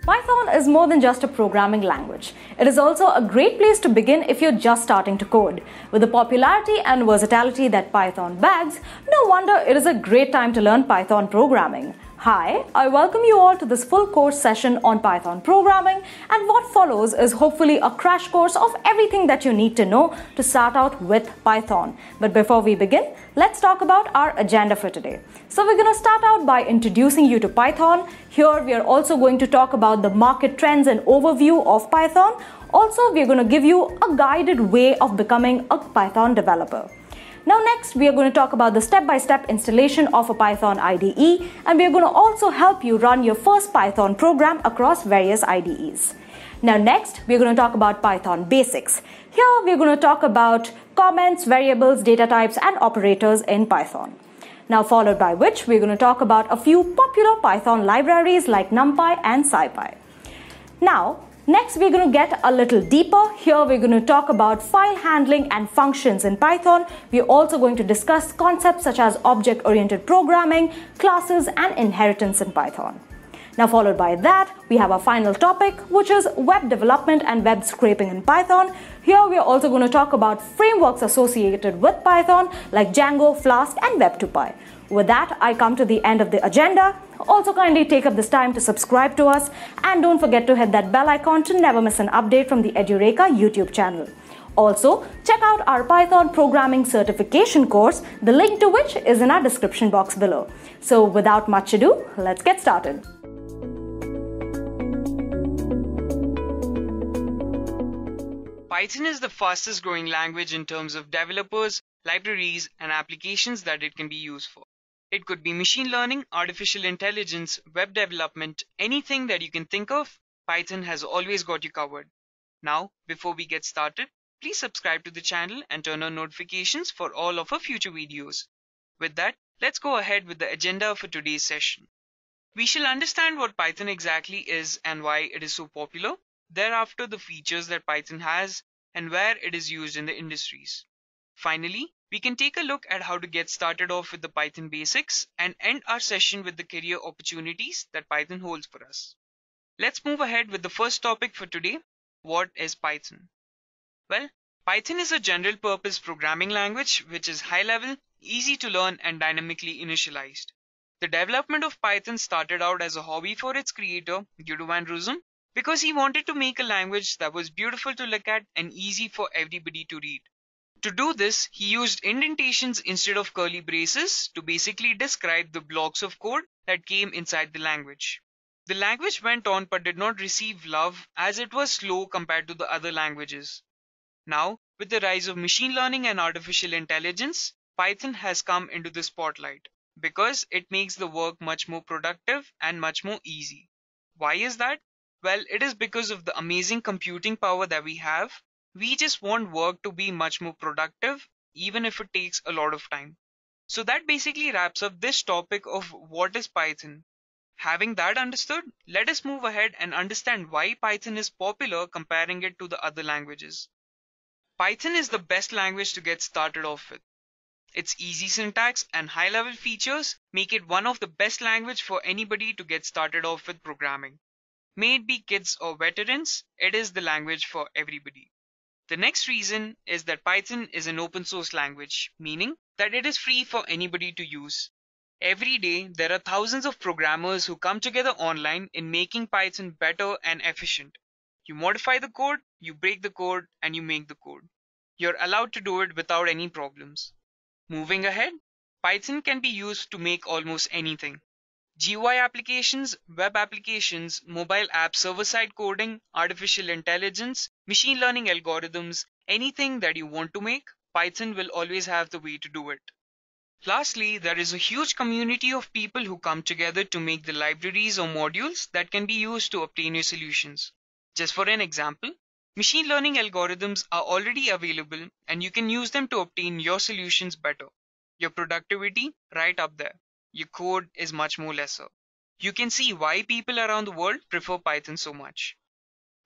Python is more than just a programming language. It is also a great place to begin if you're just starting to code. With the popularity and versatility that Python bags, no wonder it is a great time to learn Python programming. Hi, I welcome you all to this full course session on Python programming, and what follows is hopefully a crash course of everything that you need to know to start out with Python. But before we begin, let's talk about our agenda for today. So we're going to start out by introducing you to Python. Here we are also going to talk about the market trends and overview of Python. Also, we're going to give you a guided way of becoming a Python developer. Now next, we are going to talk about the step-by-step installation of a Python IDE, and we are going to also help you run your first Python program across various IDEs. Now next, we are going to talk about Python basics. Here we are going to talk about comments, variables, data types, and operators in Python. Now followed by which, we are going to talk about a few popular Python libraries like NumPy and SciPy. Now, next, we're going to get a little deeper. Here, we're going to talk about file handling and functions in Python. We're also going to discuss concepts such as object-oriented programming, classes, and inheritance in Python. Now, followed by that, we have our final topic, which is web development and web scraping in Python. Here, we are also going to talk about frameworks associated with Python like Django, Flask, and Web2Py. With that, I come to the end of the agenda. Also, kindly take up this time to subscribe to us, and don't forget to hit that bell icon to never miss an update from the Edureka YouTube channel. Also, check out our Python programming certification course, the link to which is in our description box below. So without much ado, let's get started. Python is the fastest growing language in terms of developers, libraries, and applications that it can be used for. It could be machine learning, artificial intelligence, web development, anything that you can think of, Python has always got you covered. Now, before we get started, please subscribe to the channel and turn on notifications for all of our future videos. With that, let's go ahead with the agenda for today's session. We shall understand what Python exactly is and why it is so popular. Thereafter, the features that Python has and where it is used in the industries. Finally, we can take a look at how to get started off with the Python basics and end our session with the career opportunities that Python holds for us. Let's move ahead with the first topic for today. What is Python? Well, Python is a general purpose programming language which is high level, easy to learn, and dynamically initialized. The development of Python started out as a hobby for its creator, Guido van Rossum, because he wanted to make a language that was beautiful to look at and easy for everybody to read. To do this, he used indentations instead of curly braces to basically describe the blocks of code that came inside the language. The language went on but did not receive love as it was slow compared to the other languages. Now, with the rise of machine learning and artificial intelligence, Python has come into the spotlight because it makes the work much more productive and much more easy. Why is that? Well, it is because of the amazing computing power that we have. We just want work to be much more productive, even if it takes a lot of time. So that basically wraps up this topic of what is Python. Having that understood, let us move ahead and understand why Python is popular comparing it to the other languages. Python is the best language to get started off with. Its easy syntax and high-level features make it one of the best languages for anybody to get started off with programming. May it be kids or veterans, it is the language for everybody. The next reason is that Python is an open source language, meaning that it is free for anybody to use. Every day, there are thousands of programmers who come together online in making Python better and efficient. You modify the code, you break the code, and you make the code. You're allowed to do it without any problems. Moving ahead, Python can be used to make almost anything. GUI applications, web applications, mobile app server-side coding, artificial intelligence, machine learning algorithms, anything that you want to make, Python will always have the way to do it. Lastly, there is a huge community of people who come together to make the libraries or modules that can be used to obtain your solutions. Just for an example, machine learning algorithms are already available and you can use them to obtain your solutions better. Your productivity right up there. Your code is much more lesser. You can see why people around the world prefer Python so much.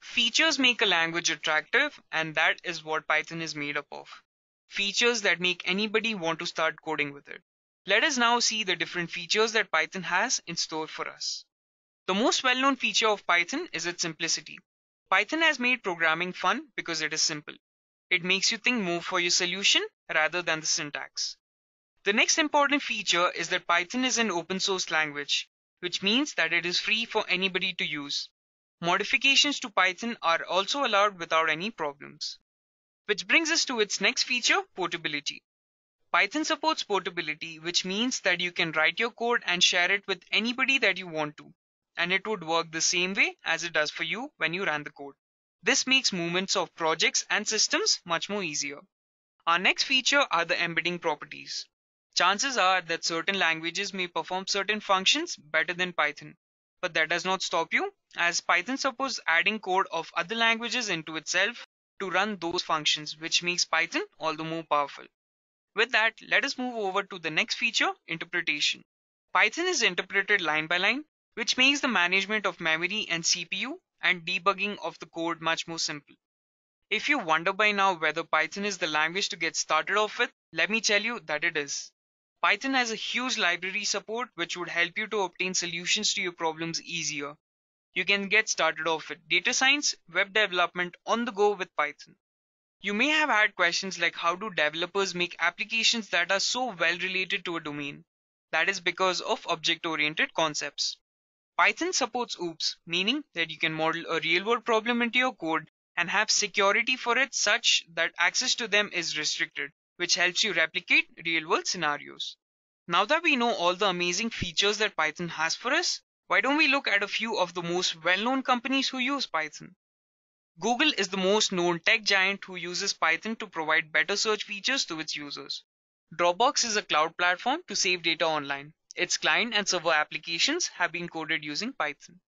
Features make a language attractive, and that is what Python is made up of. Features that make anybody want to start coding with it. Let us now see the different features that Python has in store for us. The most well-known feature of Python is its simplicity. Python has made programming fun because it is simple. It makes you think more for your solution rather than the syntax. The next important feature is that Python is an open source language, which means that it is free for anybody to use. Modifications to Python are also allowed without any problems. Which brings us to its next feature, portability. Python supports portability, which means that you can write your code and share it with anybody that you want to, and it would work the same way as it does for you when you run the code. This makes movements of projects and systems much more easier. Our next feature are the embedding properties. Chances are that certain languages may perform certain functions better than Python, but that does not stop you, as Python supports adding code of other languages into itself to run those functions, which makes Python all the more powerful. With that, let us move over to the next feature, interpretation. Python is interpreted line by line, which makes the management of memory and CPU and debugging of the code much more simple. If you wonder by now whether Python is the language to get started off with, let me tell you that it is. Python has a huge library support which would help you to obtain solutions to your problems easier. You can get started off with data science, web development on the go with Python. You may have had questions like how do developers make applications that are so well related to a domain? That is because of object-oriented concepts. Python supports OOPS, meaning that you can model a real-world problem into your code and have security for it such that access to them is restricted, which helps you replicate real-world scenarios. Now that we know all the amazing features that Python has for us, why don't we look at a few of the most well-known companies who use Python? Google is the most known tech giant who uses Python to provide better search features to its users. Dropbox is a cloud platform to save data online. Its client and server applications have been coded using Python.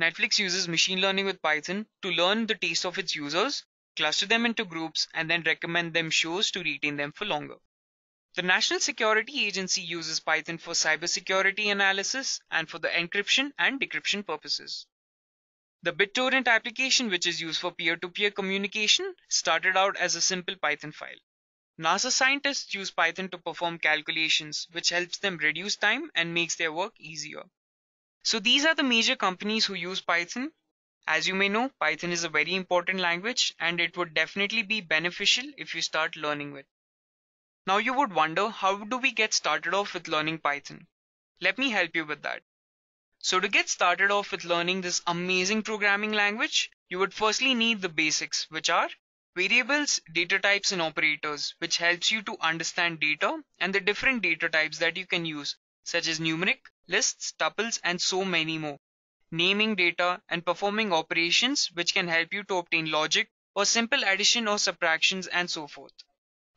Netflix uses machine learning with Python to learn the taste of its users, cluster them into groups, and then recommend them shows to retain them for longer. The National Security Agency uses Python for cybersecurity analysis and for the encryption and decryption purposes. The BitTorrent application, which is used for peer-to-peer communication, started out as a simple Python file. NASA scientists use Python to perform calculations, which helps them reduce time and makes their work easier. So these are the major companies who use Python. As you may know, Python is a very important language and it would definitely be beneficial if you start learning it. Now you would wonder, how do we get started off with learning Python? Let me help you with that. So to get started off with learning this amazing programming language, you would firstly need the basics, which are variables, data types, and operators, which helps you to understand data and the different data types that you can use, such as numeric, lists, tuples, and so many more. Naming data and performing operations, which can help you to obtain logic or simple addition or subtractions and so forth.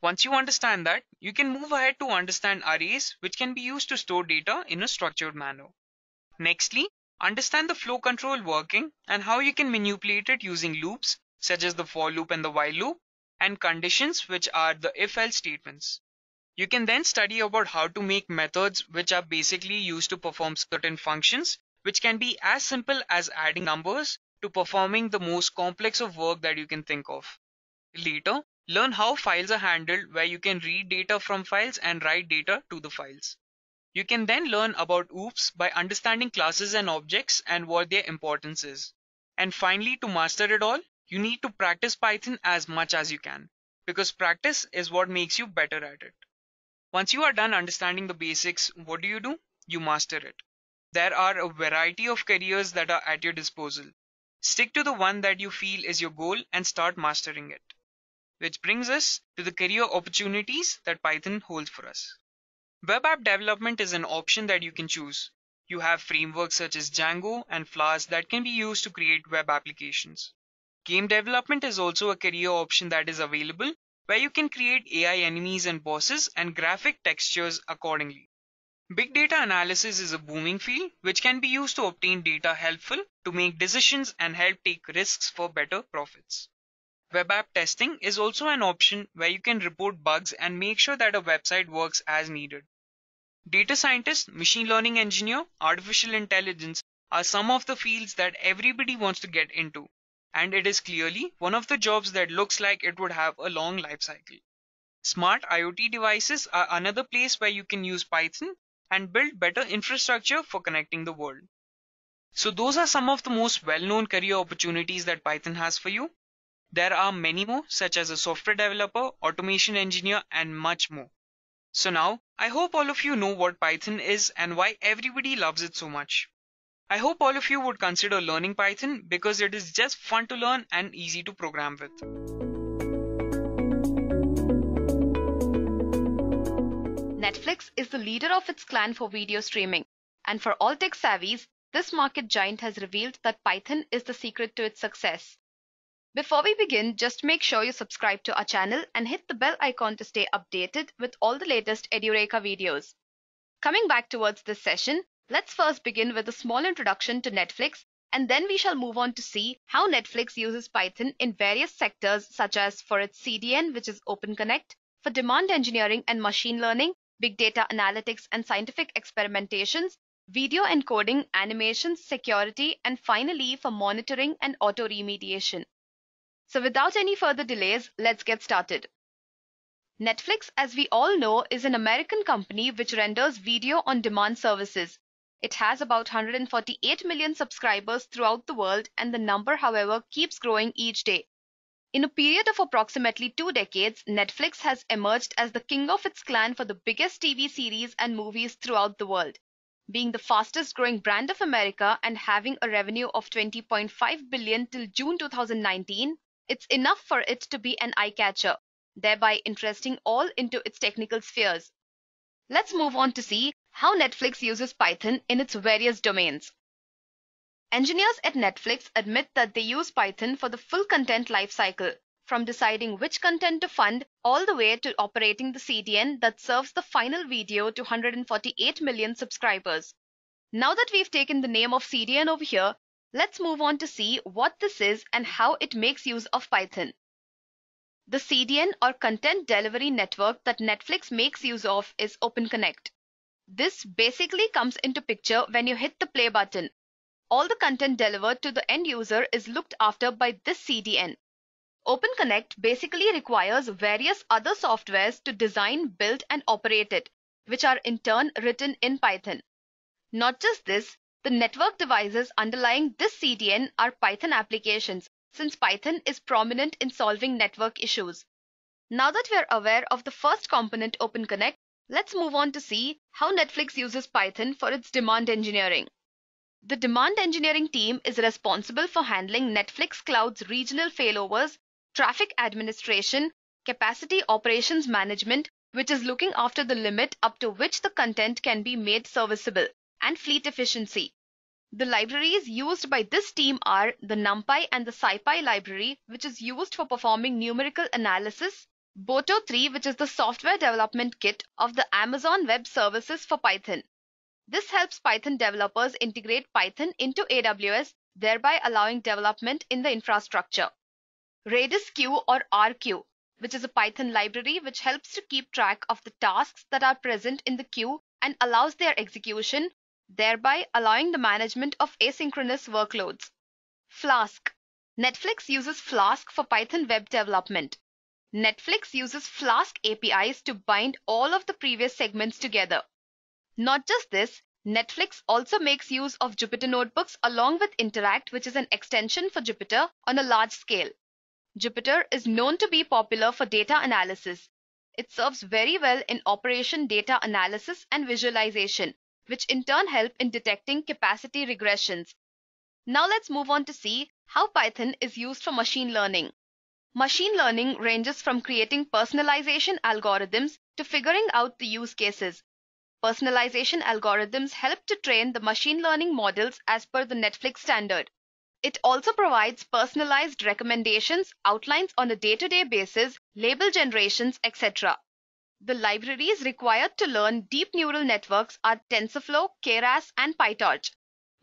Once you understand that, you can move ahead to understand arrays, which can be used to store data in a structured manner. Nextly, understand the flow control working and how you can manipulate it using loops, such as the for loop and the while loop, and conditions, which are the if-else statements. You can then study about how to make methods which are basically used to perform certain functions, which can be as simple as adding numbers to performing the most complex of work that you can think of. Later, learn how files are handled, where you can read data from files and write data to the files. You can then learn about OOPS by understanding classes and objects and what their importance is. And finally, to master it all, you need to practice Python as much as you can, because practice is what makes you better at it. Once you are done understanding the basics, what do? You master it. There are a variety of careers that are at your disposal. Stick to the one that you feel is your goal and start mastering it. Which brings us to the career opportunities that Python holds for us. Web app development is an option that you can choose. You have frameworks such as Django and Flask that can be used to create web applications. Game development is also a career option that is available, where you can create AI enemies and bosses and graphic textures accordingly. Big data analysis is a booming field which can be used to obtain data helpful to make decisions and help take risks for better profits. Web app testing is also an option where you can report bugs and make sure that a website works as needed. Data scientist, machine learning engineer, artificial intelligence are some of the fields that everybody wants to get into, and it is clearly one of the jobs that looks like it would have a long life cycle. Smart IoT devices are another place where you can use Python and build better infrastructure for connecting the world. So those are some of the most well-known career opportunities that Python has for you. There are many more, such as a software developer, automation engineer, and much more. So now, I hope all of you know what Python is and why everybody loves it so much. I hope all of you would consider learning Python because it is just fun to learn and easy to program with. Netflix is the leader of its clan for video streaming, and for all tech savvies, this market giant has revealed that Python is the secret to its success. Before we begin, just make sure you subscribe to our channel and hit the bell icon to stay updated with all the latest edureka videos. Coming back towards this session, let's first begin with a small introduction to Netflix, and then we shall move on to see how Netflix uses Python in various sectors such as for its CDN, which is OpenConnect, for demand engineering and machine learning, big data analytics and scientific experimentations, video encoding, animations, security, and finally for monitoring and auto remediation. So without any further delays, let's get started. Netflix, as we all know, is an American company which renders video on demand services. It has about 148 million subscribers throughout the world, and the number, however, keeps growing each day. In a period of approximately 2 decades, Netflix has emerged as the king of its clan for the biggest TV series and movies throughout the world. Being the fastest growing brand of America and having a revenue of $20.5 billion till June 2019, it's enough for it to be an eye-catcher, thereby interesting all into its technical spheres. Let's move on to see how Netflix uses Python in its various domains. Engineers at Netflix admit that they use Python for the full content lifecycle, from deciding which content to fund all the way to operating the CDN that serves the final video to 148 million subscribers. Now that we've taken the name of CDN over here, let's move on to see what this is and how it makes use of Python. The CDN or Content Delivery Network that Netflix makes use of is OpenConnect. This basically comes into picture when you hit the play button. All the content delivered to the end user is looked after by this CDN. OpenConnect basically requires various other softwares to design, build, and operate it, which are in turn written in Python. Not just this, the network devices underlying this CDN are Python applications, since Python is prominent in solving network issues. Now that we are aware of the first component, OpenConnect, let's move on to see how Netflix uses Python for its demand engineering. The demand engineering team is responsible for handling Netflix Cloud's regional failovers, traffic administration, capacity operations management, which is looking after the limit up to which the content can be made serviceable, and fleet efficiency. The libraries used by this team are the NumPy and the SciPy library, which is used for performing numerical analysis, Boto3, which is the software development kit of the Amazon Web Services for Python. This helps Python developers integrate Python into AWS, thereby allowing development in the infrastructure. Redis-Q or RQ, which is a Python library which helps to keep track of the tasks that are present in the queue and allows their execution, thereby allowing the management of asynchronous workloads. Flask. Netflix uses Flask for Python web development. Netflix uses Flask APIs to bind all of the previous segments together. Not just this, Netflix also makes use of Jupyter Notebooks along with Interact, which is an extension for Jupyter on a large scale. Jupyter is known to be popular for data analysis. It serves very well in operation data analysis and visualization, which in turn help in detecting capacity regressions. Now let's move on to see how Python is used for machine learning. Machine learning ranges from creating personalization algorithms to figuring out the use cases. Personalization algorithms help to train the machine learning models as per the Netflix standard. It also provides personalized recommendations, outlines on a day-to-day basis, label generations, etc. The libraries required to learn deep neural networks are TensorFlow, Keras, and PyTorch,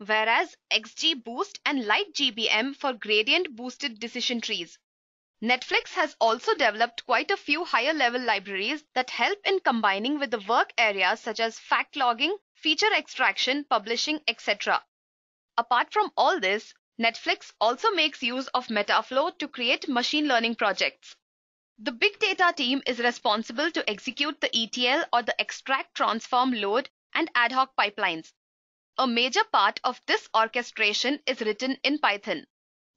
whereas XGBoost and LightGBM for gradient-boosted decision trees. Netflix has also developed quite a few higher-level libraries that help in combining with the work areas such as fact logging, feature extraction, publishing, etc. Apart from all this, Netflix also makes use of Metaflow to create machine learning projects. The big data team is responsible to execute the ETL or the extract, transform, load, and ad hoc pipelines. A major part of this orchestration is written in Python.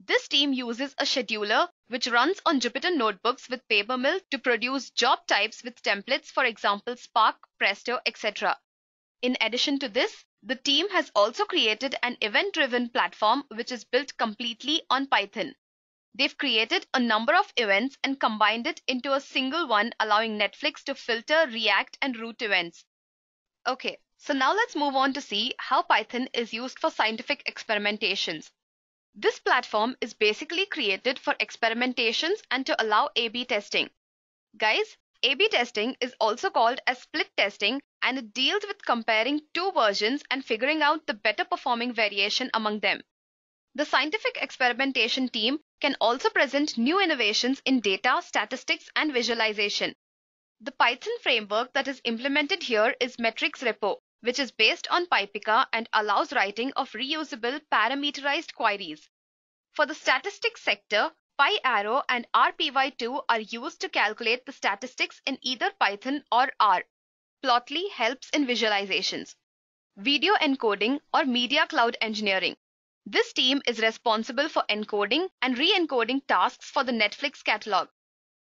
This team uses a scheduler which runs on Jupyter notebooks with PaperMill to produce job types with templates, for example, Spark, Presto, etc. In addition to this, the team has also created an event-driven platform which is built completely on Python. They've created a number of events and combined it into a single one, allowing Netflix to filter, react, and route events. Okay, so now let's move on to see how Python is used for scientific experimentations. This platform is basically created for experimentations and to allow A/B testing. Guys, A/B testing is also called as split testing, and it deals with comparing two versions and figuring out the better performing variation among them. The scientific experimentation team can also present new innovations in data, statistics, and visualization. The Python framework that is implemented here is Metrics Repo, which is based on PyPika and allows writing of reusable parameterized queries. For the statistics sector, PyArrow and RPy2 are used to calculate the statistics in either Python or R. Plotly helps in visualizations. Video encoding or media cloud engineering. This team is responsible for encoding and re-encoding tasks for the Netflix catalog.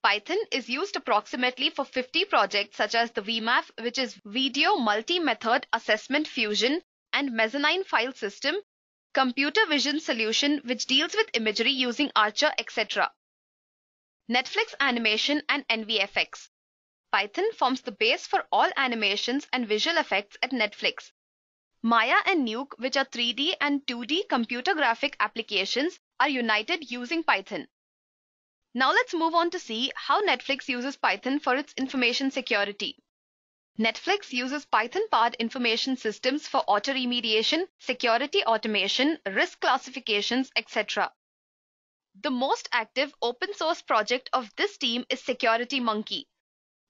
Python is used approximately for 50 projects such as the VMAF, which is Video Multi-Method Assessment Fusion, and Mezzanine File System, Computer Vision Solution, which deals with imagery using Archer, etc. Netflix Animation and NVFX. Python forms the base for all animations and visual effects at Netflix. Maya and Nuke, which are 3D and 2D computer graphic applications, are united using Python. Now let's move on to see how Netflix uses Python for its information security. Netflix uses Python-powered information systems for auto-remediation, security automation, risk classifications, etc. The most active open-source project of this team is Security Monkey.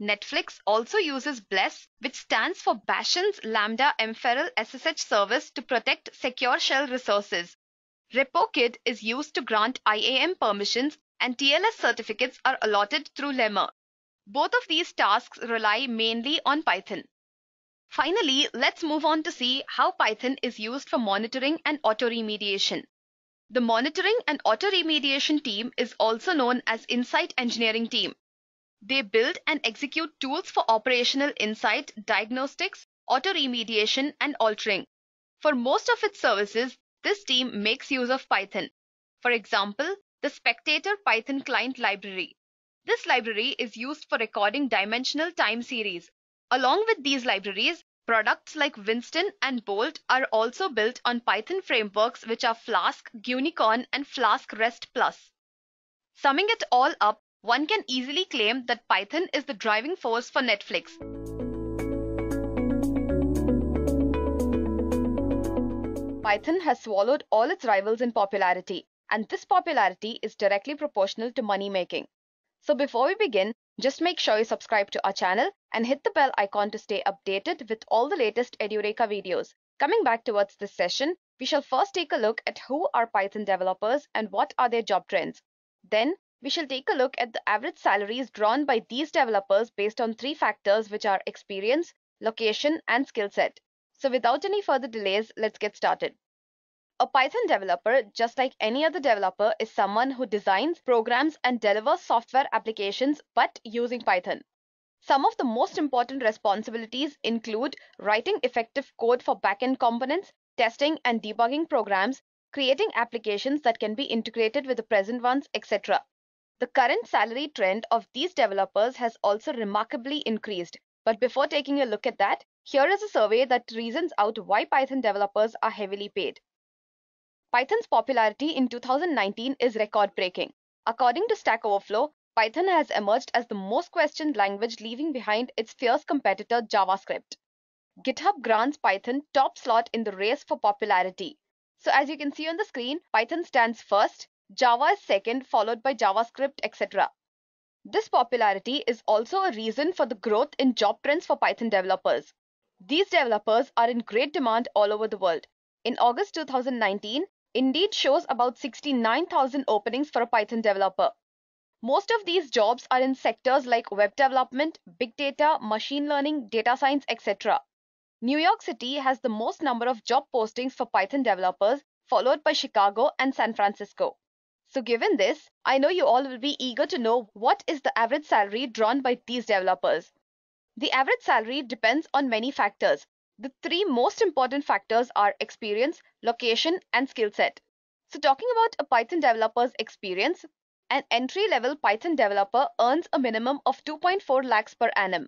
Netflix also uses BLESS, which stands for Bastion's Lambda Mferal SSH service to protect secure shell resources. RepoKit is used to grant IAM permissions, and TLS certificates are allotted through Lemma. Both of these tasks rely mainly on Python. Finally, let's move on to see how Python is used for monitoring and auto-remediation. The monitoring and auto-remediation team is also known as Insight Engineering Team. They build and execute tools for operational insight, diagnostics, auto-remediation, and altering. For most of its services, this team makes use of Python. For example, the Spectator Python client library. This library is used for recording dimensional time series. Along with these libraries, products like Winston and Bolt are also built on Python frameworks which are Flask, Unicorn, and Flask REST Plus. Summing it all up, one can easily claim that Python is the driving force for Netflix. Python has swallowed all its rivals in popularity, and this popularity is directly proportional to money making. So before we begin, just make sure you subscribe to our channel and hit the bell icon to stay updated with all the latest edureka videos. Coming back towards this session, we shall first take a look at who are Python developers and what are their job trends. Then, we shall take a look at the average salaries drawn by these developers based on three factors, which are experience, location, and skill set. So without any further delays, let's get started. A Python developer, just like any other developer, is someone who designs, programs, and delivers software applications, but using Python. Some of the most important responsibilities include writing effective code for backend components, testing and debugging programs, creating applications that can be integrated with the present ones, etc. The current salary trend of these developers has also remarkably increased. But before taking a look at that, here is a survey that reasons out why Python developers are heavily paid. Python's popularity in 2019 is record-breaking. According to Stack Overflow, Python has emerged as the most questioned language, leaving behind its fierce competitor JavaScript. GitHub grants Python top slot in the race for popularity. So as you can see on the screen, Python stands first, Java is second, followed by JavaScript, etc. This popularity is also a reason for the growth in job trends for Python developers. These developers are in great demand all over the world. In August 2019, Indeed shows about 69,000 openings for a Python developer. Most of these jobs are in sectors like web development, big data, machine learning, data science, etc. New York City has the most number of job postings for Python developers, followed by Chicago and San Francisco. So given this, I know you all will be eager to know what is the average salary drawn by these developers. The average salary depends on many factors. The three most important factors are experience, location, and skill set. So talking about a Python developer's experience, an entry-level Python developer earns a minimum of 2.4 lakhs per annum.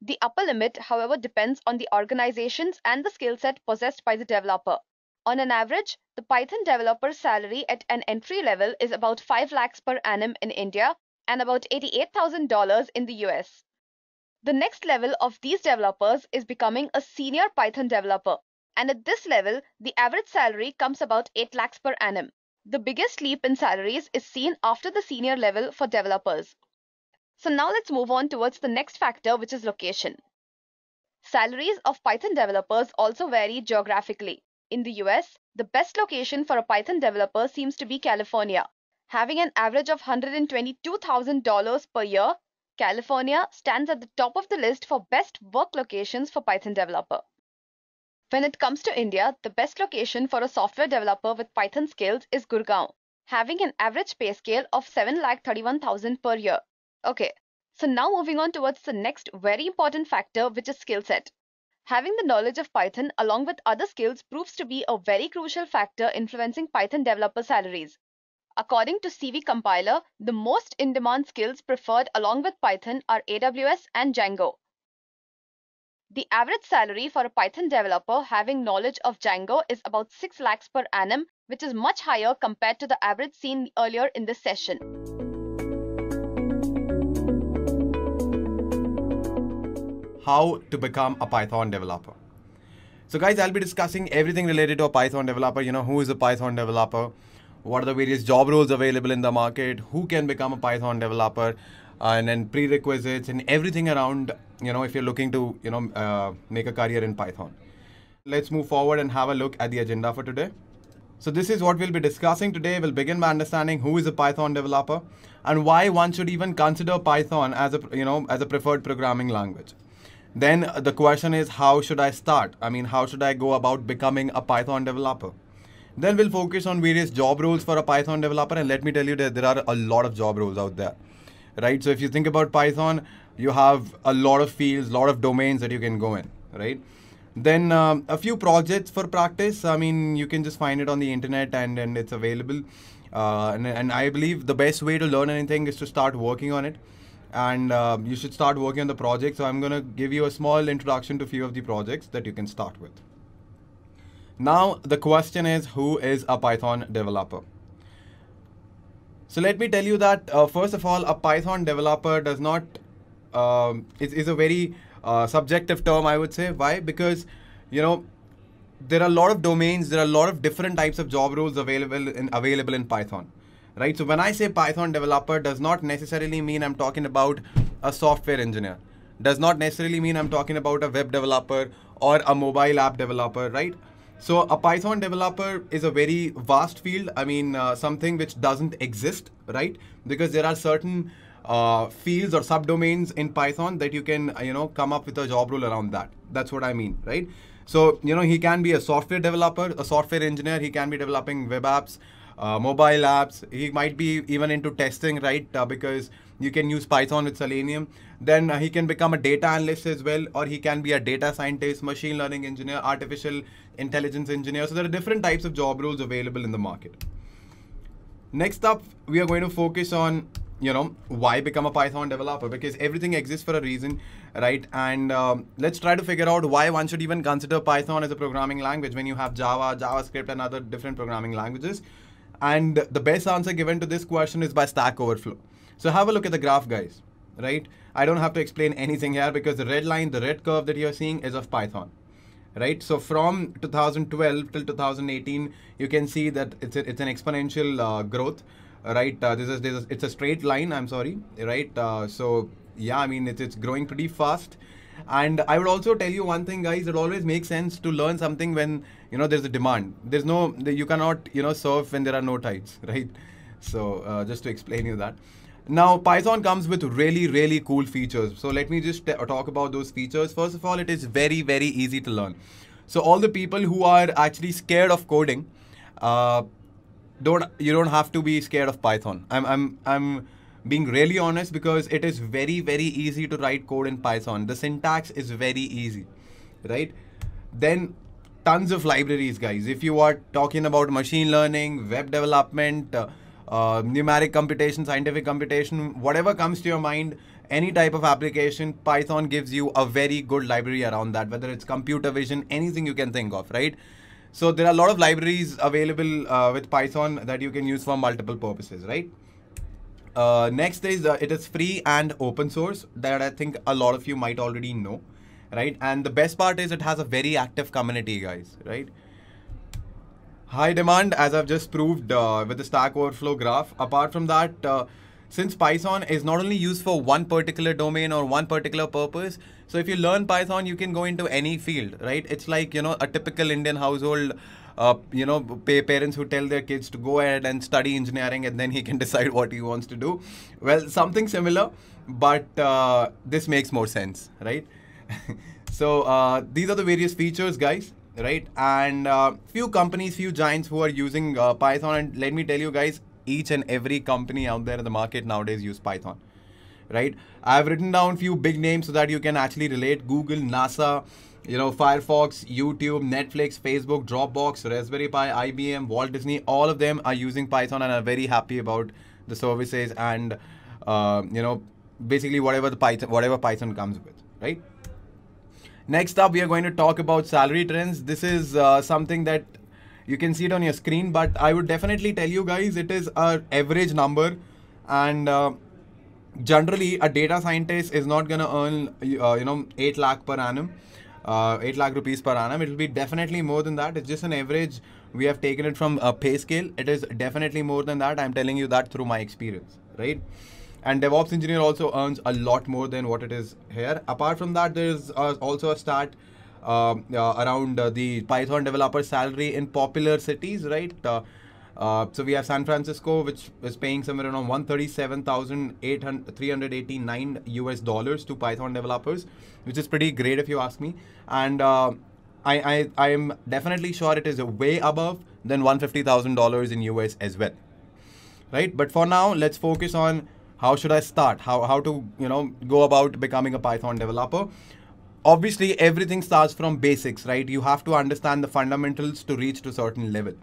The upper limit, however, depends on the organizations and the skill set possessed by the developer. On an average, the Python developer's salary at an entry level is about 5 lakhs per annum in India and about $88,000 in the US. The next level of these developers is becoming a senior Python developer, and at this level, the average salary comes about 8 lakhs per annum. The biggest leap in salaries is seen after the senior level for developers. So now let's move on towards the next factor, which is location. Salaries of Python developers also vary geographically. In the US, the best location for a Python developer seems to be California. Having an average of $122,000 per year, California stands at the top of the list for best work locations for Python developer. When it comes to India, the best location for a software developer with Python skills is Gurgaon, having an average pay scale of 7,31,000 per year. Okay, so now moving on towards the next very important factor, which is skill set. Having the knowledge of Python along with other skills proves to be a very crucial factor influencing Python developer salaries. According to CV Compiler, the most in-demand skills preferred along with Python are AWS and Django. The average salary for a Python developer having knowledge of Django is about 6 lakhs per annum, which is much higher compared to the average seen earlier in this session. How to become a Python developer. So guys, I'll be discussing everything related to a Python developer. Who is a Python developer? What are the various job roles available in the market? Who can become a Python developer? And then prerequisites and everything around, if you're looking to, make a career in Python. Let's move forward and have a look at the agenda for today. So this is what we'll be discussing today. We'll begin by understanding who is a Python developer and why one should even consider Python as a preferred programming language. Then the question is, how should I start? How should I go about becoming a Python developer? Then we'll focus on various job roles for a Python developer. And let me tell you that there are a lot of job roles out there, right? So if you think about Python, you have a lot of fields, a lot of domains that you can go in, right? Then a few projects for practice. You can just find it on the internet and it's available. And I believe the best way to learn anything is to start working on it. And you should start working on the project. So I'm going to give you a small introduction to a few of the projects that you can start with. Now, the question is, who is a Python developer? So let me tell you that, first of all, a Python developer does not, is a very subjective term, I would say. Why? Because, there are a lot of domains, there are a lot of different types of job roles available in Python. Right, so when I say Python developer, does not necessarily mean I'm talking about a software engineer. Does not necessarily mean I'm talking about a web developer or a mobile app developer, right? So a Python developer is a very vast field. Something which doesn't exist, right? Because there are certain fields or subdomains in Python that you can, come up with a job role around that. That's what I mean, right? So, he can be a software developer, a software engineer. He can be developing web apps, mobile apps. He might be even into testing, right? Because you can use Python with Selenium. Then he can become a data analyst as well, or he can be a data scientist, machine learning engineer, artificial intelligence engineer. So there are different types of job roles available in the market. Next up, we are going to focus on, why become a Python developer, because everything exists for a reason, right? And let's try to figure out why one should even consider Python as a programming language when you have Java, JavaScript, and other different programming languages. And the best answer given to this question is by Stack Overflow. So have a look at the graph, guys, right? I don't have to explain anything here because the red line, the red curve that you're seeing is of Python, right? So from 2012 till 2018, you can see that it's an exponential growth, right? It's a straight line, I'm sorry, right? So yeah, it's growing pretty fast. And I would also tell you one thing, guys, it always makes sense to learn something when, there's a demand. You cannot, surf when there are no tides, right? So just to explain you that. Now, Python comes with really cool features. So let me just talk about those features. First of all, it is very easy to learn. So all the people who are actually scared of coding, you don't have to be scared of Python. I'm being really honest, because it is very easy to write code in Python. The syntax is very easy, right? Then tons of libraries, guys. If you are talking about machine learning, web development, numeric computation, scientific computation, whatever comes to your mind, any type of application, Python gives you a very good library around that, whether it's computer vision, anything you can think of, right? So there are a lot of libraries available with Python that you can use for multiple purposes, right? Next is it is free and open source, that I think a lot of you might already know, right? And the best part is it has a very active community, guys, right? High demand, as I've just proved with the Stack Overflow graph. Apart from that, since Python is not only used for one particular domain or one particular purpose, so if you learn Python, you can go into any field, right? It's like, you know, a typical Indian household, you know, parents who tell their kids to go ahead and study engineering and then he can decide what he wants to do. Well, something similar, but this makes more sense, right? So these are the various features, guys, right? And few companies, few giants who are using Python, and let me tell you guys, each and every company out there in the market nowadays use Python, right? I've written down few big names so that you can actually relate: Google, NASA, you know, Firefox, YouTube, Netflix, Facebook, Dropbox, Raspberry Pi, IBM, Walt Disney. All of them are using Python and are very happy about the services and you know, basically whatever Python comes with, right? Next up, we are going to talk about salary trends. This is something that you can see it on your screen, but I would definitely tell you guys it is an average number, and generally a data scientist is not gonna earn you know, 8 lakh per annum, 8 lakh rupees per annum. It will be definitely more than that. It's just an average. We have taken it from a pay scale. It is definitely more than that. I'm telling you that through my experience, right? And DevOps engineer also earns a lot more than what it is here. Apart from that, there is also a stat around the Python developer salary in popular cities, right? So we have San Francisco, which is paying somewhere around $137,389 US to Python developers, which is pretty great if you ask me. And I am definitely sure it is way above than $150,000 in US as well, right? But for now, let's focus on how should I start, how to, you know, go about becoming a Python developer. Obviously, everything starts from basics, right? You have to understand the fundamentals to reach to a certain level.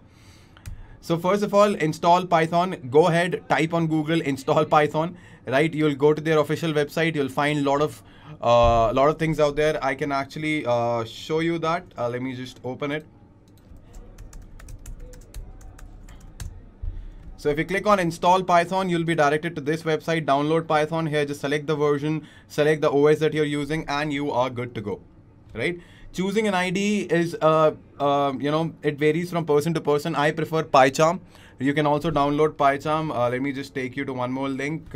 So first of all, install Python. Go ahead, type on Google, install Python, right? You'll go to their official website. You'll find a lot of things out there. I can actually show you that. Let me just open it. So if you click on install Python, you'll be directed to this website. Download Python. Here, just select the version, select the OS that you're using, and you are good to go, right? Choosing an ID is, you know, it varies from person to person. I prefer PyCharm. You can also download PyCharm. Let me just take you to one more link.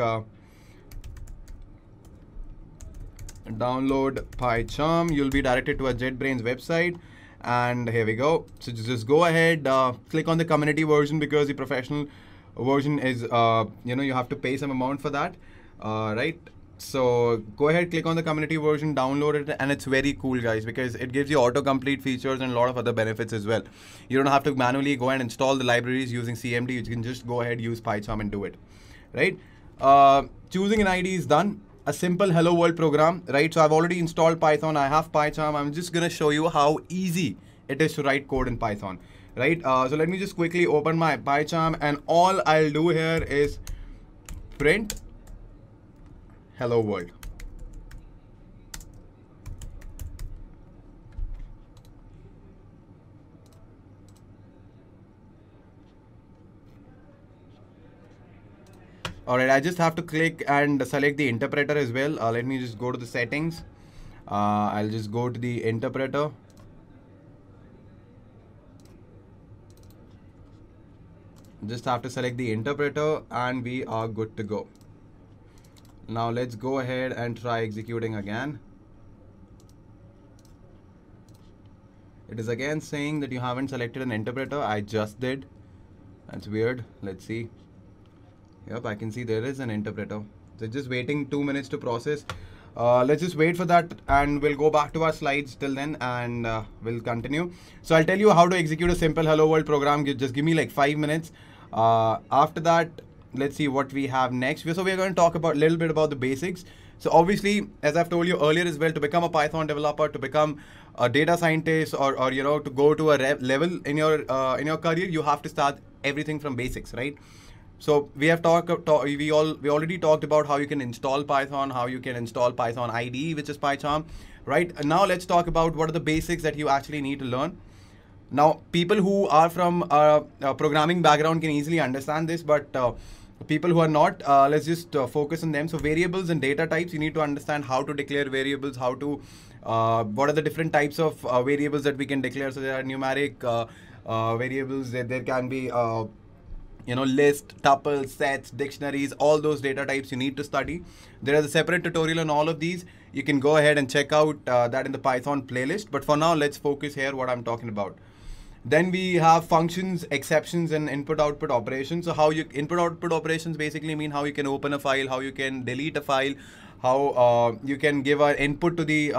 Download PyCharm. You'll be directed to a JetBrains website. And here we go. So just go ahead, click on the community version, because the professional version is, you know, you have to pay some amount for that, right? So go ahead, click on the community version, download it, and it's very cool, guys, because it gives you autocomplete features and a lot of other benefits as well. You don't have to manually go and install the libraries using CMD. You can just go ahead, use PyCharm and do it, right? Choosing an ID is done. A simple hello world program, right? So I've already installed Python. I have PyCharm. I'm just gonna show you how easy it is to write code in Python, right? So let me just quickly open my PyCharm, and all I'll do here is print hello world. Alright, I just have to click and select the interpreter as well. Let me just go to the settings. I'll just go to the interpreter. Just have to select the interpreter and we are good to go. Now let's go ahead and try executing again. It is again saying that you haven't selected an interpreter. I just did. That's weird. Let's see. Yep, I can see there is an interpreter. So just waiting 2 minutes to process. Let's just wait for that and we'll go back to our slides till then and we'll continue. So I'll tell you how to execute a simple Hello World program. Just give me like 5 minutes. After that, let's see what we have next. So we're going to talk about a little bit about the basics. So obviously, as I've told you earlier as well, to become a Python developer, to become a data scientist, or you know, to go to a level in your career, you have to start everything from basics, right? So we have we already talked about how you can install Python, how you can install Python IDE, which is PyCharm, right? And now let's talk about what are the basics that you actually need to learn. Now, people who are from a programming background can easily understand this, but people who are not, let's just focus on them. So variables and data types, you need to understand how to declare variables, how to, what are the different types of variables that we can declare. So there are numeric variables, there can be, you know, list, tuples, sets, dictionaries, all those data types you need to study. There is a separate tutorial on all of these. You can go ahead and check out that in the Python playlist. But for now, let's focus here what I'm talking about. Then we have functions, exceptions, and input-output operations. So how you input-output operations basically mean how you can open a file, how you can delete a file, how you can give an input to the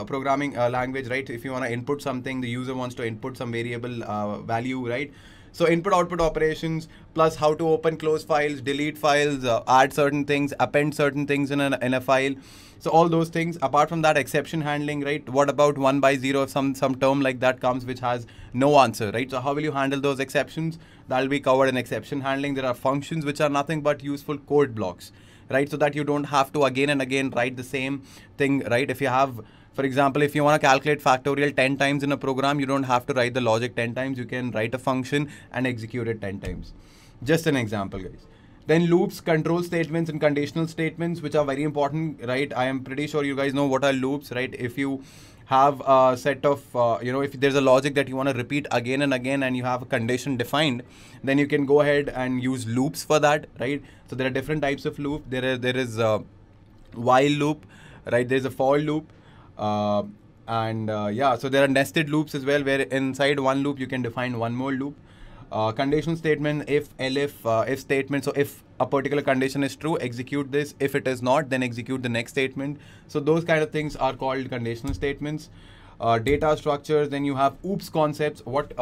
programming language, right? If you want to input something, the user wants to input some variable value, right? So input-output operations, plus how to open, close files, delete files, add certain things, append certain things in a file. So all those things. Apart from that, exception handling, right? What about 1 by 0? Some term like that comes which has no answer, right? So how will you handle those exceptions? That'll be covered in exception handling. There are functions which are nothing but useful code blocks, right? So that you don't have to again and again write the same thing, right? If you have, for example, if you want to calculate factorial 10 times in a program, you don't have to write the logic 10 times. You can write a function and execute it 10 times. Just an example, guys. Then loops, control statements, and conditional statements, which are very important, right? I am pretty sure you guys know what are loops, right? If you have a set of, you know, if there's a logic that you want to repeat again and again and you have a condition defined, then you can go ahead and use loops for that, right? So there are different types of loop. There is a while loop, right? There's a for loop. Yeah, so there are nested loops as well, where inside one loop you can define one more loop. Conditional statement, if, elif, if statement. So if a particular condition is true, execute this. If it is not, then execute the next statement. So those kind of things are called conditional statements. Data structures, then you have OOPS concepts. What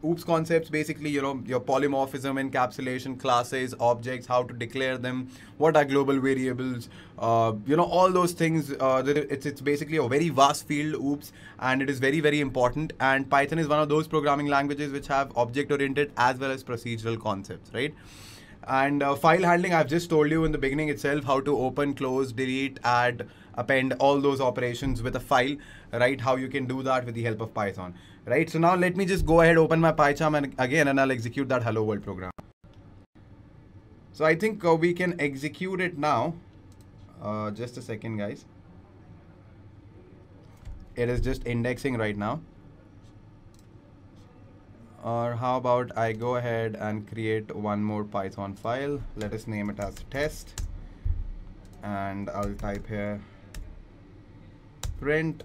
OOPS concepts, basically, you know, your polymorphism, encapsulation, classes, objects, how to declare them, what are global variables, you know, all those things. It's basically a very vast field, OOPS, and it is very, very important. And Python is one of those programming languages which have object-oriented as well as procedural concepts, right? And file handling, I've just told you in the beginning itself how to open, close, delete, add, append, all those operations with a file, right? How you can do that with the help of Python, right? So now let me just go ahead, open my PyCharm and I'll execute that Hello World program. So I think we can execute it now. Just a second, guys. It is just indexing right now. Or how about I go ahead and create one more Python file. Let us name it as test. And I'll type here print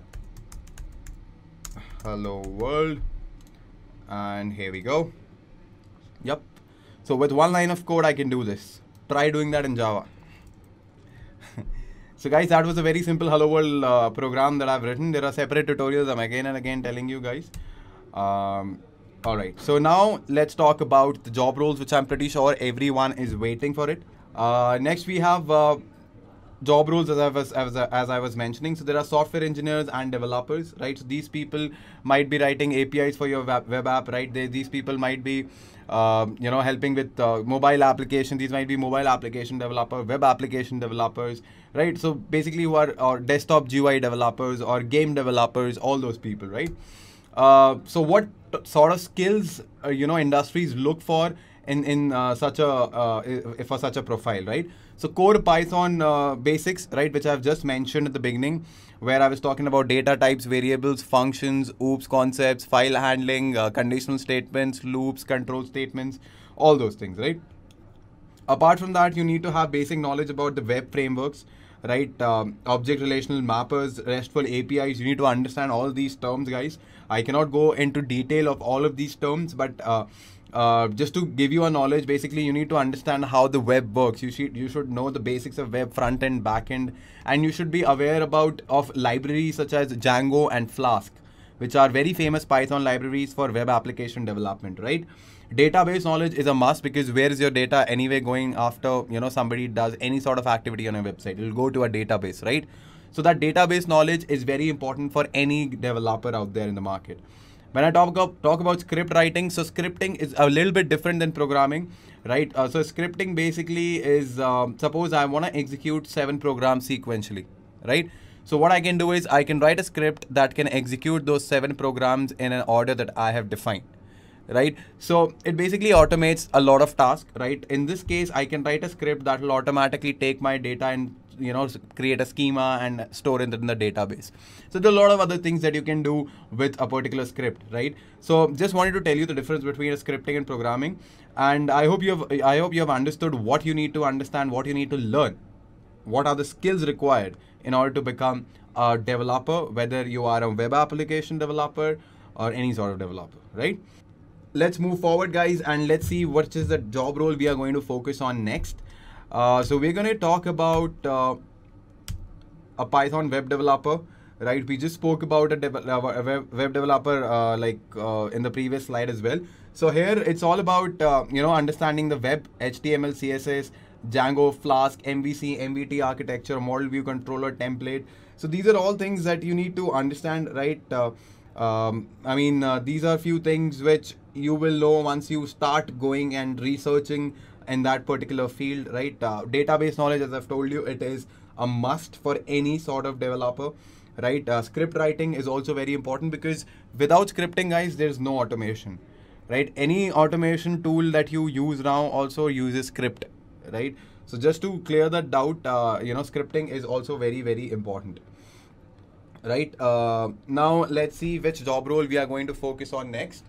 hello world. And here we go. Yep. So with one line of code, I can do this. Try doing that in Java. So guys, that was a very simple Hello World program that I've written. There are separate tutorials I'm again and again telling you guys. All right, so now let's talk about the job roles, which I'm pretty sure everyone is waiting for it. Next, we have job roles, as I was mentioning. So there are software engineers and developers, right? So these people might be writing APIs for your web app, right? These people might be, you know, helping with mobile applications. These might be mobile application developer, web application developers, right? So basically, who are or desktop GUI developers or game developers, all those people, right? So what sort of skills you know, industries look for in such a profile, right? So core Python basics, right, which I've just mentioned at the beginning, where I was talking about data types, variables, functions, OOPS concepts, file handling, conditional statements, loops, control statements, all those things, right? Apart from that, you need to have basic knowledge about the web frameworks, right? Object relational mappers, RESTful APIs. You need to understand all these terms, guys. I cannot go into detail of all of these terms, but just to give you a knowledge, basically you need to understand how the web works. You should know the basics of web, front end, back end, and you should be aware of libraries such as Django and Flask, which are very famous Python libraries for web application development, right? Database knowledge is a must, because where is your data anyway going after somebody does any sort of activity on a website? It will go to a database, right? So that database knowledge is very important for any developer out there in the market. When I talk about script writing, so scripting is a little bit different than programming, right? So scripting basically is, suppose I want to execute 7 programs sequentially, right? So what I can do is I can write a script that can execute those 7 programs in an order that I have defined, right? So it basically automates a lot of tasks, right? In this case, I can write a script that will automatically take my data and create a schema and store it in the database. So there are a lot of other things that you can do with a particular script, right? So just wanted to tell you the difference between scripting and programming, and I hope you have understood what you need to understand, what you need to learn, what are the skills required in order to become a developer, whether you are a web application developer or any sort of developer, right? Let's move forward, guys, and let's see what is the job role we are going to focus on next. So we're going to talk about a Python web developer, right? We just spoke about a web developer in the previous slide as well. So here it's all about understanding the web, HTML, CSS, Django, Flask, MVC, MVT architecture, model view controller, template. So these are all things that you need to understand, right? These are few things which you will know once you start going and researching in that particular field, right? Database knowledge, as I've told you, it is a must for any sort of developer, right? Script writing is also very important, because without scripting, guys, there's no automation, right? Any automation tool that you use now also uses script, right? So just to clear that doubt, scripting is also very, very important, right? Now let's see which job role we are going to focus on next.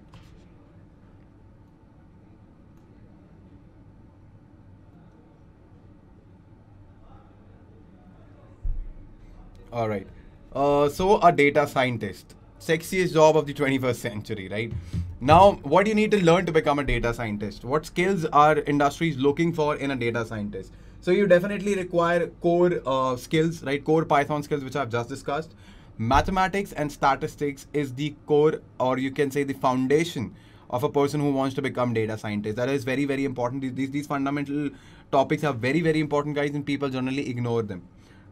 All right. So a data scientist, sexiest job of the 21st century, right? Now, what do you need to learn to become a data scientist? What skills are industries looking for in a data scientist? So you definitely require core skills, right? Core Python skills, which I've just discussed. Mathematics and statistics is the core, or you can say the foundation of a person who wants to become data scientist. That is very, very important. These fundamental topics are very, very important, guys, and people generally ignore them,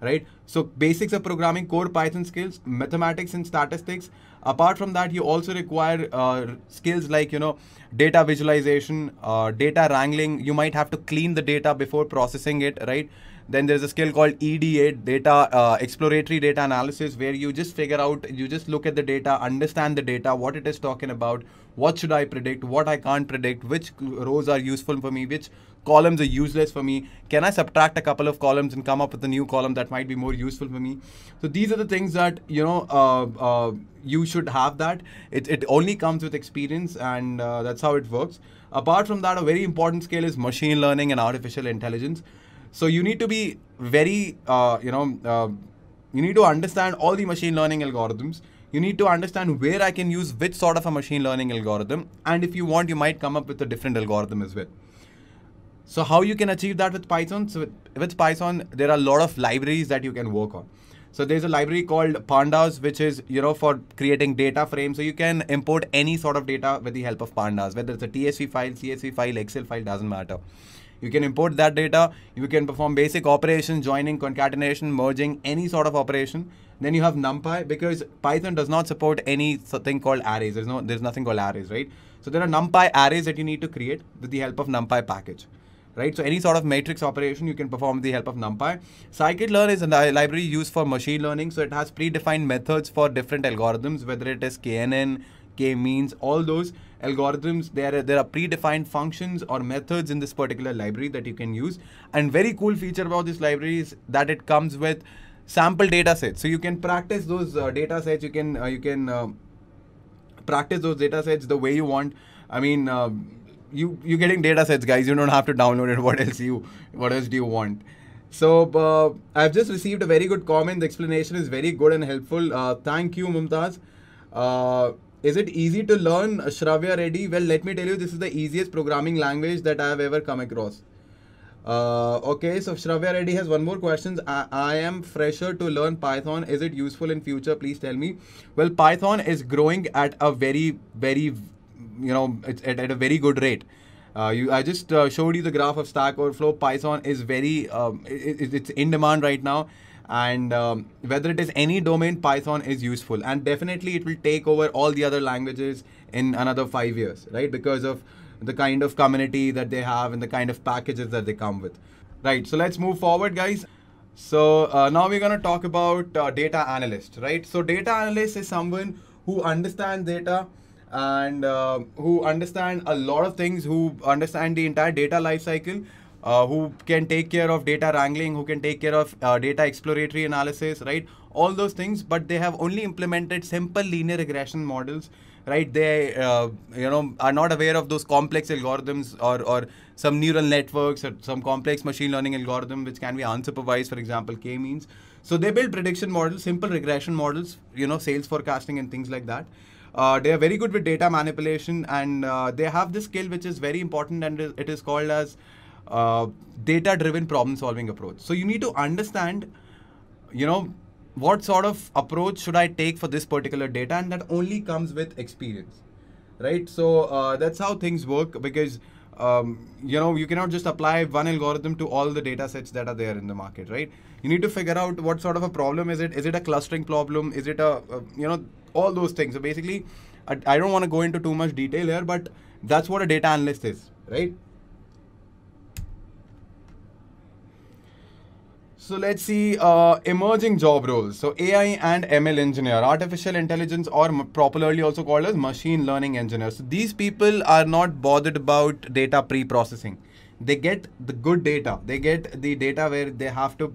right? So basics of programming, core Python skills, mathematics and statistics. Apart from that, you also require skills like, data visualization, data wrangling. You might have to clean the data before processing it, right? Then there's a skill called EDA, data exploratory data analysis, where you just look at the data, understand the data, what it is talking about, what should I predict, what I can't predict, which rows are useful for me, which columns are useless for me. Can I subtract a couple of columns and come up with a new column that might be more useful for me? So these are the things that you should have. That it only comes with experience, and that's how it works. Apart from that, a very important skill is machine learning and artificial intelligence. So you need to be very you need to understand all the machine learning algorithms. You need to understand where I can use which sort of a machine learning algorithm, and if you want, you might come up with a different algorithm as well. So how you can achieve that with Python? So with Python, there are a lot of libraries that you can work on. So there's a library called pandas, which is, for creating data frames. So you can import any sort of data with the help of pandas, whether it's a TSV file, CSV file, Excel file, doesn't matter. You can import that data. You can perform basic operations, joining, concatenation, merging, any sort of operation. Then you have NumPy, because Python does not support anything called arrays. There's nothing called arrays, right? So there are NumPy arrays that you need to create with the help of NumPy package, right? So any sort of matrix operation you can perform with the help of NumPy. Scikit-learn is a library used for machine learning. So it has predefined methods for different algorithms, whether it is KNN, K-means, all those algorithms. There are predefined functions or methods in this particular library that you can use. And very cool feature about this library is that it comes with sample data sets. So you can practice those data sets. You can practice those data sets the way you want. I mean, you're getting data sets, guys. You don't have to download it. What else do you want? So I've just received a very good comment. The explanation is very good and helpful. Thank you, Mumtaz. Is it easy to learn Shravya Reddy? Well, let me tell you, this is the easiest programming language that I have ever come across. Okay, so Shravya Reddy has one more question. I am fresher to learn Python. Is it useful in future? Please tell me. Well, Python is growing at a very, it's at a very good rate. I just showed you the graph of Stack Overflow. Python is it's in demand right now. And whether it is any domain, Python is useful. And definitely it will take over all the other languages in another 5 years, right? Because of the kind of community that they have and the kind of packages that they come with. Right, so let's move forward, guys. So now we're going to talk about data analyst, right? So data analyst is someone who understands data and who understand a lot of things, who understand the entire data lifecycle, who can take care of data wrangling, who can take care of data exploratory analysis, right? All those things, but they have only implemented simple linear regression models, right? They are not aware of those complex algorithms or some neural networks or some complex machine learning algorithm which can be unsupervised, for example, k-means. So they build prediction models, simple regression models, sales forecasting and things like that. They are very good with data manipulation, and they have this skill which is very important, and it is called as data-driven problem-solving approach. So you need to understand, what sort of approach should I take for this particular data, and that only comes with experience, right? So that's how things work, because you cannot just apply one algorithm to all the data sets that are there in the market, right? You need to figure out what sort of a problem is it. Is it a clustering problem? Is it all those things. So basically, I don't want to go into too much detail here, but that's what a data analyst is, right? So let's see emerging job roles. So AI and ML engineer, artificial intelligence, or popularly also called as machine learning engineers. So these people are not bothered about data pre-processing. They get the good data. They get the data where they have to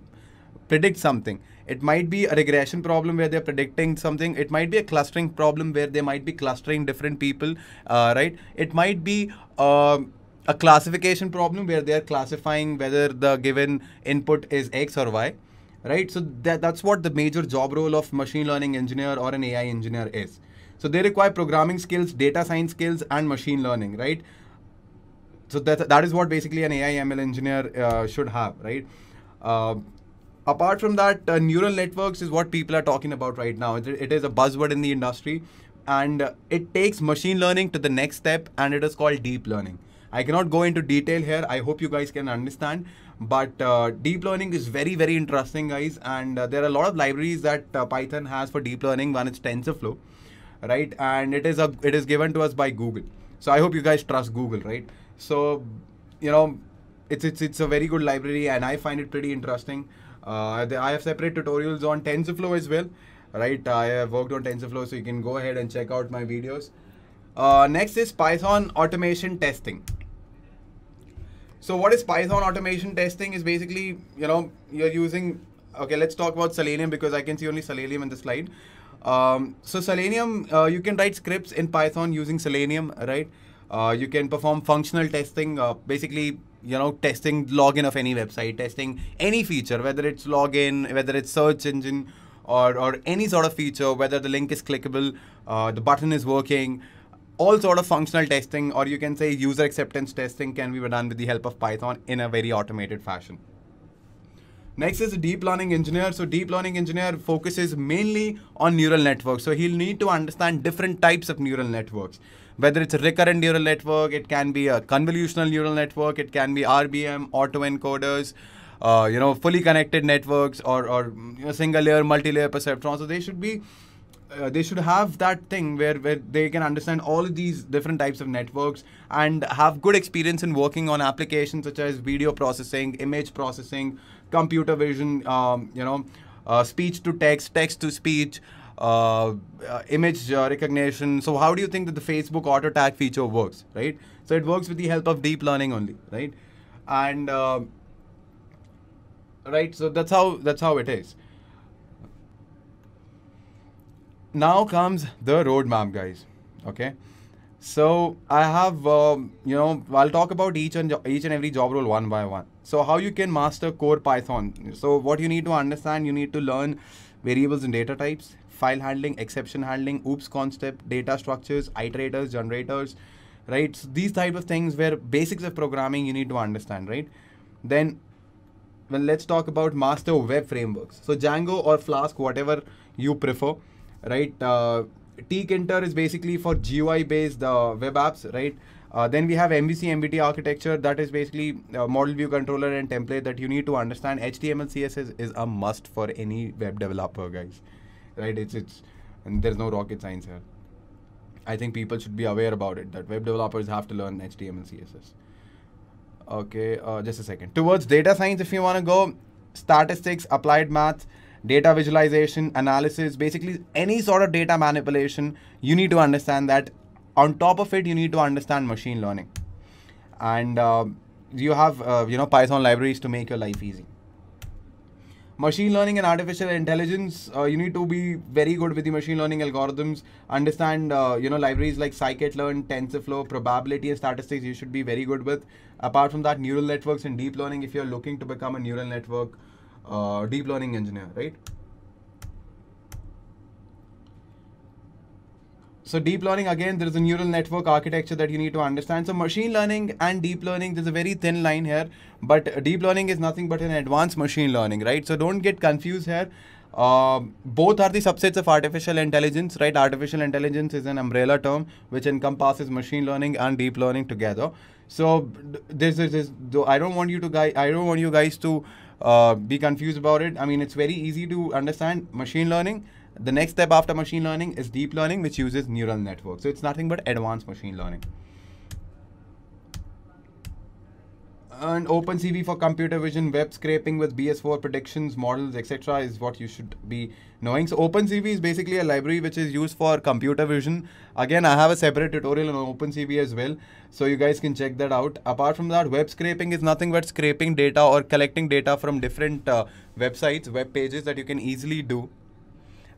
predict something. It might be a regression problem where they're predicting something. It might be a clustering problem where they might be clustering different people, right? It might be a classification problem where they are classifying whether the given input is X or Y, right? So that's what the major job role of machine learning engineer or an AI engineer is. So they require programming skills, data science skills, and machine learning, right? So that is what basically an AI ML engineer should have, right? Apart from that, neural networks is what people are talking about right now. It is a buzzword in the industry, and it takes machine learning to the next step, and it is called deep learning. I cannot go into detail here. I hope you guys can understand. But deep learning is very, very interesting, guys. And there are a lot of libraries that Python has for deep learning. One is TensorFlow, right? And it is given to us by Google. So I hope you guys trust Google, right? So it's a very good library, and I find it pretty interesting. I have separate tutorials on TensorFlow as well, right? I have worked on TensorFlow, so you can go ahead and check out my videos. Next is Python automation testing. So what is Python automation testing? Is basically, you're using, okay, let's talk about Selenium, because I can see only Selenium in the slide. So Selenium, you can write scripts in Python using Selenium, right? You can perform functional testing, basically, testing login of any website, testing any feature, whether it's login, whether it's search engine, or any sort of feature, whether the link is clickable, the button is working. All sort of functional testing, or you can say user acceptance testing, can be done with the help of Python in a very automated fashion. Next is a deep learning engineer. So deep learning engineer focuses mainly on neural networks. So he'll need to understand different types of neural networks. Whether it's a recurrent neural network, it can be a convolutional neural network, it can be RBM, autoencoders, fully connected networks, or single layer, multi-layer perceptrons. So they should have that thing where they can understand all of these different types of networks and have good experience in working on applications such as video processing, image processing, computer vision, speech to text, text to speech, image recognition. So how do you think that the Facebook auto tag feature works, right? So it works with the help of deep learning only, right? And right, so that's how it is. Now comes the roadmap, guys. Okay, so I have I'll talk about each and every job role one by one. So how you can master core Python. So what you need to understand, you need to learn variables and data types, file handling, exception handling, oops concept, data structures, iterators, generators, right? So these type of things where basics of programming you need to understand, right? Then, well, let's talk about master web frameworks. So Django or Flask, whatever you prefer, right? Tkinter is basically for GUI based web apps, right? Then we have MVC MVT architecture, that is basically model view controller and template that you need to understand. HTML CSS is a must for any web developer, guys, right? It's and there's no rocket science here. I think people should be aware about it, that web developers have to learn HTML CSS. Okay, just a second. Towards data science, if you want to go, statistics, applied math, data visualization, analysis, basically any sort of data manipulation, you need to understand that. On top of it, you need to understand machine learning. And you have, Python libraries to make your life easy. Machine learning and artificial intelligence, you need to be very good with the machine learning algorithms, understand, libraries like scikit-learn, TensorFlow, probability and statistics, you should be very good with. Apart from that, neural networks and deep learning, if you're looking to become a neural network deep learning engineer, right? So deep learning, again, there is a neural network architecture that you need to understand. So machine learning and deep learning, there's a very thin line here, but deep learning is nothing but an advanced machine learning, right? So don't get confused here. Both are the subsets of artificial intelligence, right? Artificial intelligence is an umbrella term which encompasses machine learning and deep learning together. So I don't want you guys to be confused about it. I mean, it's very easy to understand machine learning. The next step after machine learning is deep learning, which uses neural networks. So it's nothing but advanced machine learning. And OpenCV for computer vision, web scraping with BS4 predictions, models, etc. is what you should be knowing. So OpenCV is basically a library which is used for computer vision. Again, I have a separate tutorial on OpenCV as well, so you guys can check that out. Apart from that, web scraping is nothing but scraping data or collecting data from different websites, web pages that you can easily do.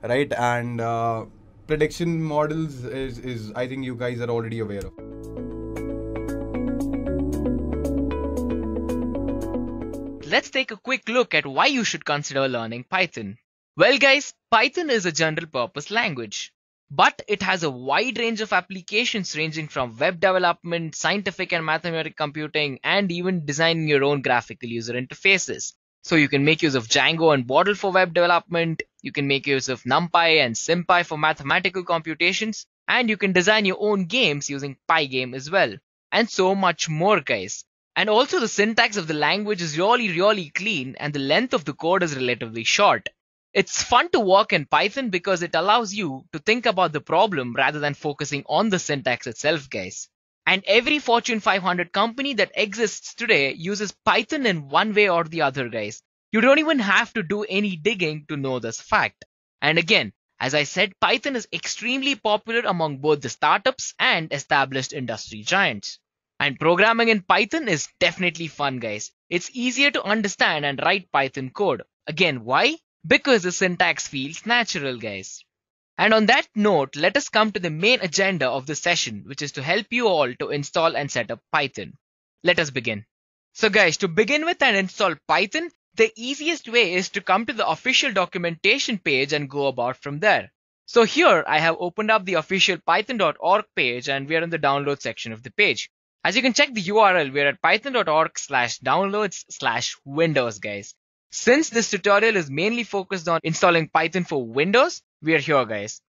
Right, and prediction models is I think you guys are already aware of. Let's take a quick look at why you should consider learning Python. Well guys, Python is a general purpose language, but it has a wide range of applications ranging from web development, scientific and mathematical computing, and even designing your own graphical user interfaces. So you can make use of Django and Bottle for web development, you can make use of NumPy and SymPy for mathematical computations, and you can design your own games using Pygame as well, and so much more guys. And also the syntax of the language is really clean and the length of the code is relatively short. It's fun to work in Python because it allows you to think about the problem rather than focusing on the syntax itself guys. And every Fortune 500 company that exists today uses Python in one way or the other, guys. You don't even have to do any digging to know this fact. And again, as I said, Python is extremely popular among both the startups and established industry giants. And programming in Python is definitely fun, guys. It's easier to understand and write Python code. Again, why? Because the syntax feels natural, guys. And on that note, let us come to the main agenda of this session, which is to help you all to install and set up Python. Let us begin. So guys, to begin with and install Python, the easiest way is to come to the official documentation page and go about from there. So here I have opened up the official python.org page and we are in the download section of the page. As you can check the URL, we are at python.org/downloads/Windows, guys. Since this tutorial is mainly focused on installing Python for Windows, we are here, guys.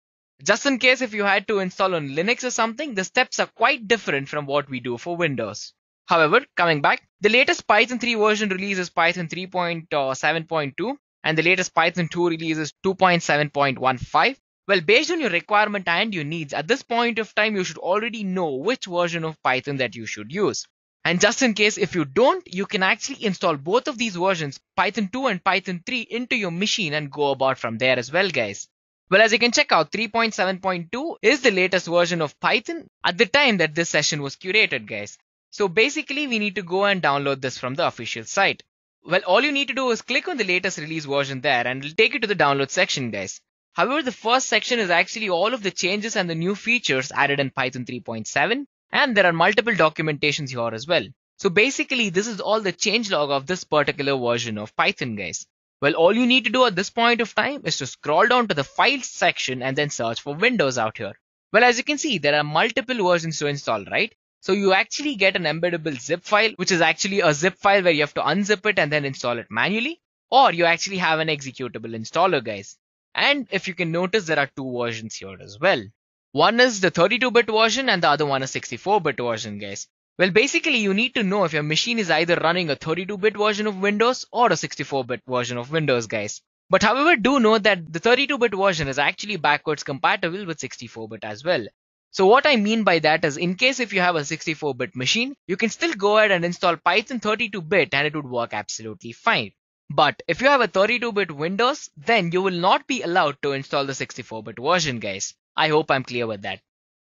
Just in case if you had to install on Linux or something, the steps are quite different from what we do for Windows. However, coming back, the latest Python 3 version release is Python 3.7.2 and the latest Python 2 release is 2.7.15. Well, based on your requirement and your needs, at this point of time, you should already know which version of Python that you should use. And just in case if you don't, you can actually install both of these versions, Python 2 and Python 3, into your machine and go about from there as well, guys. Well, as you can check out, 3.7.2 is the latest version of Python at the time that this session was curated, guys. So basically, we need to go and download this from the official site. Well, all you need to do is click on the latest release version there and it'll take you to the download section, guys. However, the first section is actually all of the changes and the new features added in Python 3.7, and there are multiple documentations here as well. So basically, this is all the changelog of this particular version of Python, guys. Well, all you need to do at this point of time is to scroll down to the files section and then search for Windows out here. Well, as you can see, there are multiple versions to install, right? So you actually get an embeddable zip file, which is actually a zip file where you have to unzip it and then install it manually, or you actually have an executable installer, guys. And if you can notice, there are two versions here as well. One is the 32-bit version and the other one is 64-bit version, guys. Well, basically, you need to know if your machine is either running a 32-bit version of Windows or a 64-bit version of Windows, guys. But however, do know that the 32-bit version is actually backwards compatible with 64-bit as well. So what I mean by that is, in case if you have a 64-bit machine, you can still go ahead and install Python 32-bit and it would work absolutely fine. But if you have a 32-bit Windows, then you will not be allowed to install the 64-bit version, guys. I hope I'm clear with that.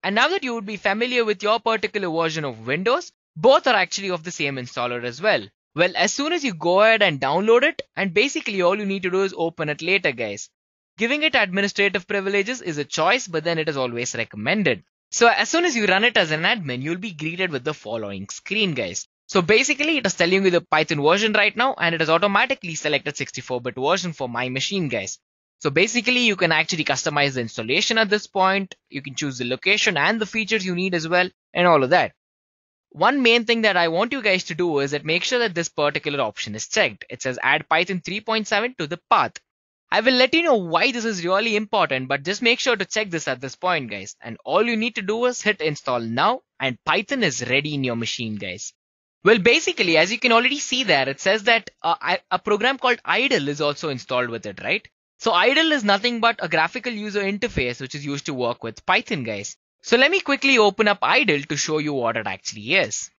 And now that you would be familiar with your particular version of Windows, both are actually of the same installer as well. Well, as soon as you go ahead and download it, and basically all you need to do is open it later, guys. Giving it administrative privileges is a choice, but then it is always recommended. So as soon as you run it as an admin, you'll be greeted with the following screen, guys. So basically it is telling you the Python version right now, and it has automatically selected 64-bit version for my machine, guys. So basically you can actually customize the installation at this point. You can choose the location and the features you need as well, and all of that. One main thing that I want you guys to do is that make sure that this particular option is checked. It says add Python 3.7 to the path. I will let you know why this is really important, but just make sure to check this at this point, guys. And all you need to do is hit install now, and Python is ready in your machine, guys. Well, basically, as you can already see there, it says that a program called idle is also installed with it, right? So idle is nothing but a graphical user interface which is used to work with Python, guys. So let me quickly open up idle to show you what it actually is.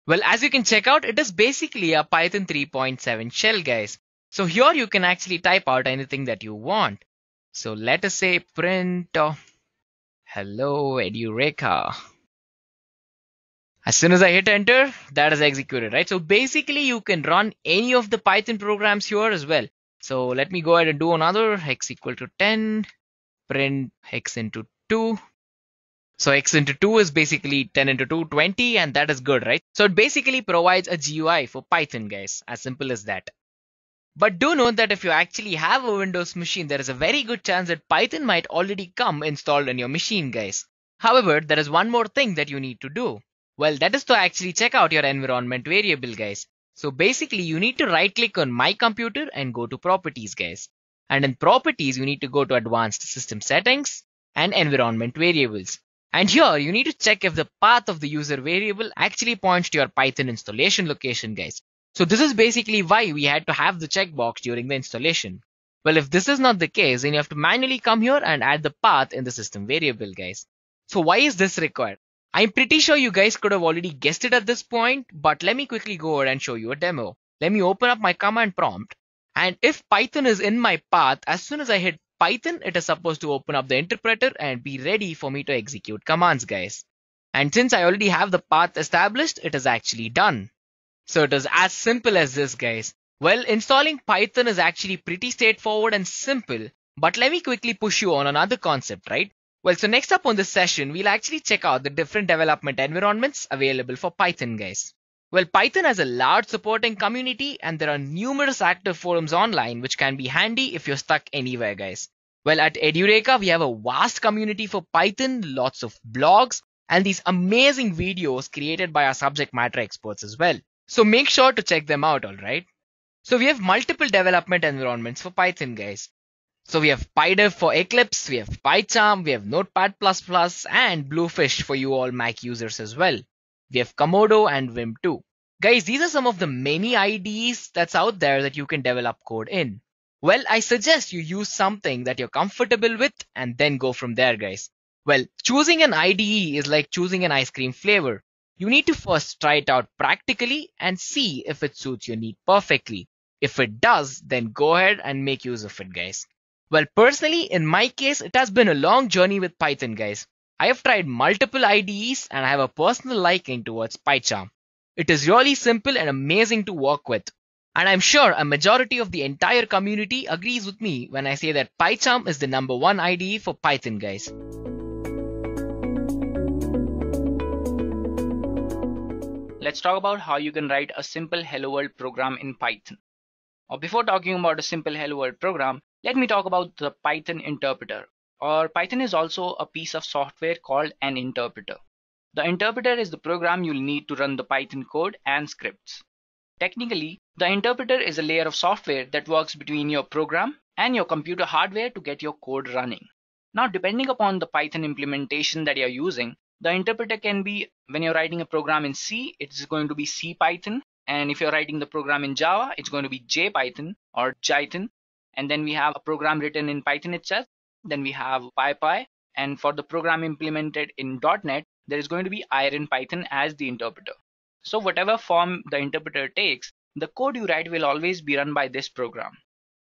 Well, as you can check out, it is basically a Python 3.7 shell, guys. So here you can actually type out anything that you want. So let us say print hello edureka. As soon as I hit enter, that is executed, right? So basically you can run any of the Python programs here as well. So let me go ahead and do another x equal to 10, print x into 2. So x into 2 is basically 10 into 2, 20, and that is good, right? So it basically provides a GUI for Python, guys. As simple as that. But do note that if you actually have a Windows machine, there is a very good chance that Python might already come installed in your machine, guys. However, there is one more thing that you need to do. Well, that is to actually check out your environment variable, guys. So basically, you need to right click on my computer and go to properties, guys. And in properties, you need to go to advanced system settings and environment variables. And here, you need to check if the path of the user variable actually points to your Python installation location, guys. So this is basically why we had to have the checkbox during the installation. Well, if this is not the case, then you have to manually come here and add the path in the system variable, guys. So why is this required? I'm pretty sure you guys could have already guessed it at this point, but let me quickly go ahead and show you a demo. Let me open up my command prompt. And if Python is in my path, as soon as I hit Python, it is supposed to open up the interpreter and be ready for me to execute commands, guys. And since I already have the path established, it is actually done. So it is as simple as this, guys. Well, installing Python is actually pretty straightforward and simple, but let me quickly push you on another concept, right? Well, so next up on this session, we'll actually check out the different development environments available for Python, guys. Well, Python has a large supporting community and there are numerous active forums online which can be handy if you're stuck anywhere, guys. Well, at Edureka, we have a vast community for Python, lots of blogs, and these amazing videos created by our subject matter experts as well. So make sure to check them out, alright? So we have multiple development environments for Python, guys. So we have PyDev for Eclipse, we have PyCharm, we have Notepad++, and Bluefish for you all Mac users as well. We have Komodo and Vim too. Guys, these are some of the many IDEs that's out there that you can develop code in. Well, I suggest you use something that you're comfortable with and then go from there, guys. Well, choosing an IDE is like choosing an ice cream flavor. You need to first try it out practically and see if it suits your need perfectly. If it does, then go ahead and make use of it, guys. Well, personally, in my case, it has been a long journey with Python, guys. I have tried multiple IDEs and I have a personal liking towards PyCharm. It is really simple and amazing to work with. And I'm sure a majority of the entire community agrees with me when I say that PyCharm is the #1 IDE for Python, guys. Let's talk about how you can write a simple Hello World program in Python. Or before talking about a simple Hello World program, let me talk about the Python interpreter. Or Python is also a piece of software called an interpreter. The interpreter is the program you'll need to run the Python code and scripts. Technically, the interpreter is a layer of software that works between your program and your computer hardware to get your code running. Now, depending upon the Python implementation that you're using, the interpreter can be, when you're writing a program in C, it's going to be C Python. And if you're writing the program in Java, it's going to be JPython or Jython. And then we have a program written in Python itself. Then we have PyPy. And for the program implemented in .NET, there is going to be IronPython as the interpreter. So whatever form the interpreter takes, the code you write will always be run by this program.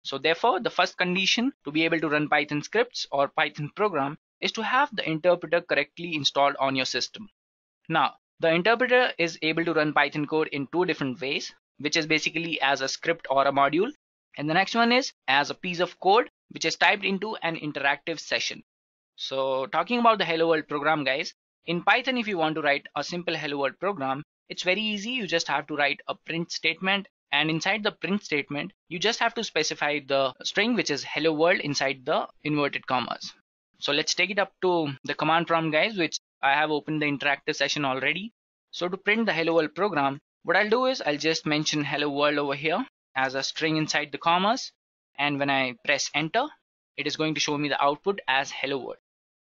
So therefore, the first condition to be able to run Python scripts or Python program is to have the interpreter correctly installed on your system. Now, the interpreter is able to run Python code in two different ways, which is basically as a script or a module. And the next one is as a piece of code, which is typed into an interactive session. So talking about the Hello World program, guys, in Python, if you want to write a simple Hello World program, it's very easy. You just have to write a print statement. And inside the print statement, you just have to specify the string, which is hello world, inside the inverted commas. So let's take it up to the command prompt, guys, which I have opened the interactive session already. So to print the Hello World program, what I'll do is I'll just mention hello world over here as a string inside the commas. And when I press enter, it is going to show me the output as hello world.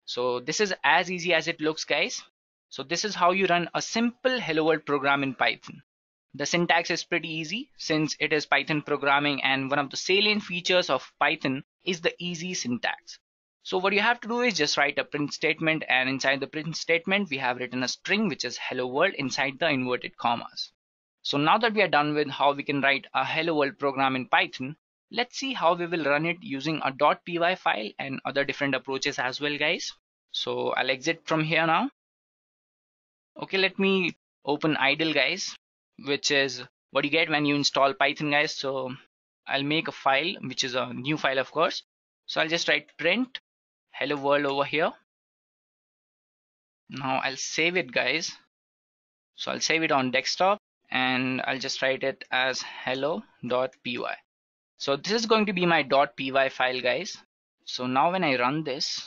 So this is as easy as it looks, guys. So this is how you run a simple Hello World program in Python. The syntax is pretty easy since it is Python programming, and one of the salient features of Python is the easy syntax. So what you have to do is just write a print statement, and inside the print statement we have written a string which is hello world inside the inverted commas. So now that we are done with how we can write a Hello World program in Python, let's see how we will run it using a .py file and other different approaches as well, guys. So I'll exit from here now. Okay, let me open idle, guys, which is what you get when you install Python, guys. So I'll make a file, which is a new file, of course. So I'll just write print hello world over here. Now I'll save it, guys. So I'll save it on desktop and I'll just write it as hello.py. So this is going to be my .py file, guys. So now when I run this,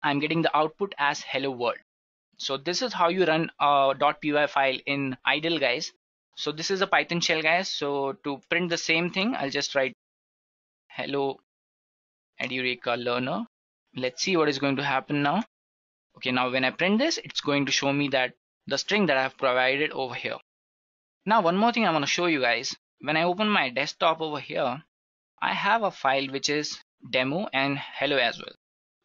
I'm getting the output as hello world. So this is how you run a .py file in idle, guys. So this is a Python shell, guys. So to print the same thing, I'll just write hello edureka learner. Let's see what is going to happen now. Okay, now when I print this, it's going to show me that the string that I have provided over here. Now one more thing I want to show you guys. When I open my desktop over here, I have a file which is demo and hello as well.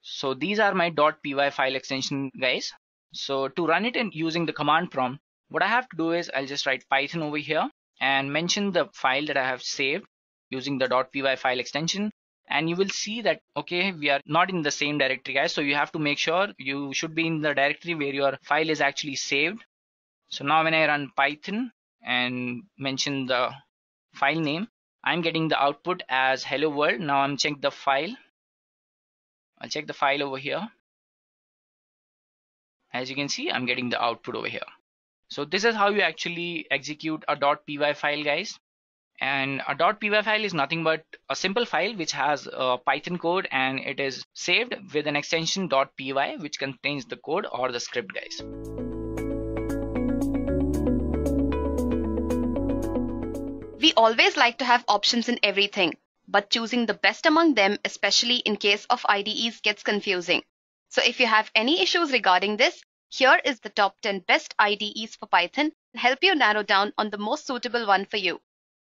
So these are my .py file extension, guys. So to run it in using the command prompt, what I have to do is I'll just write Python over here and mention the file that I have saved using the .py file extension. And you will see that, okay, we are not in the same directory, guys. So you have to make sure you should be in the directory where your file is actually saved. So now when I run Python and mention the file name, I'm getting the output as hello world. Now I'm checking the file. I'll check the file over here. As you can see, I'm getting the output over here. So this is how you actually execute a .py file, guys. And a .py file is nothing but a simple file which has a Python code and it is saved with an extension .py which contains the code or the script, guys. We always like to have options in everything, but choosing the best among them, especially in case of IDEs, gets confusing. So if you have any issues regarding this, here is the top 10 best IDEs for Python to help you narrow down on the most suitable one for you.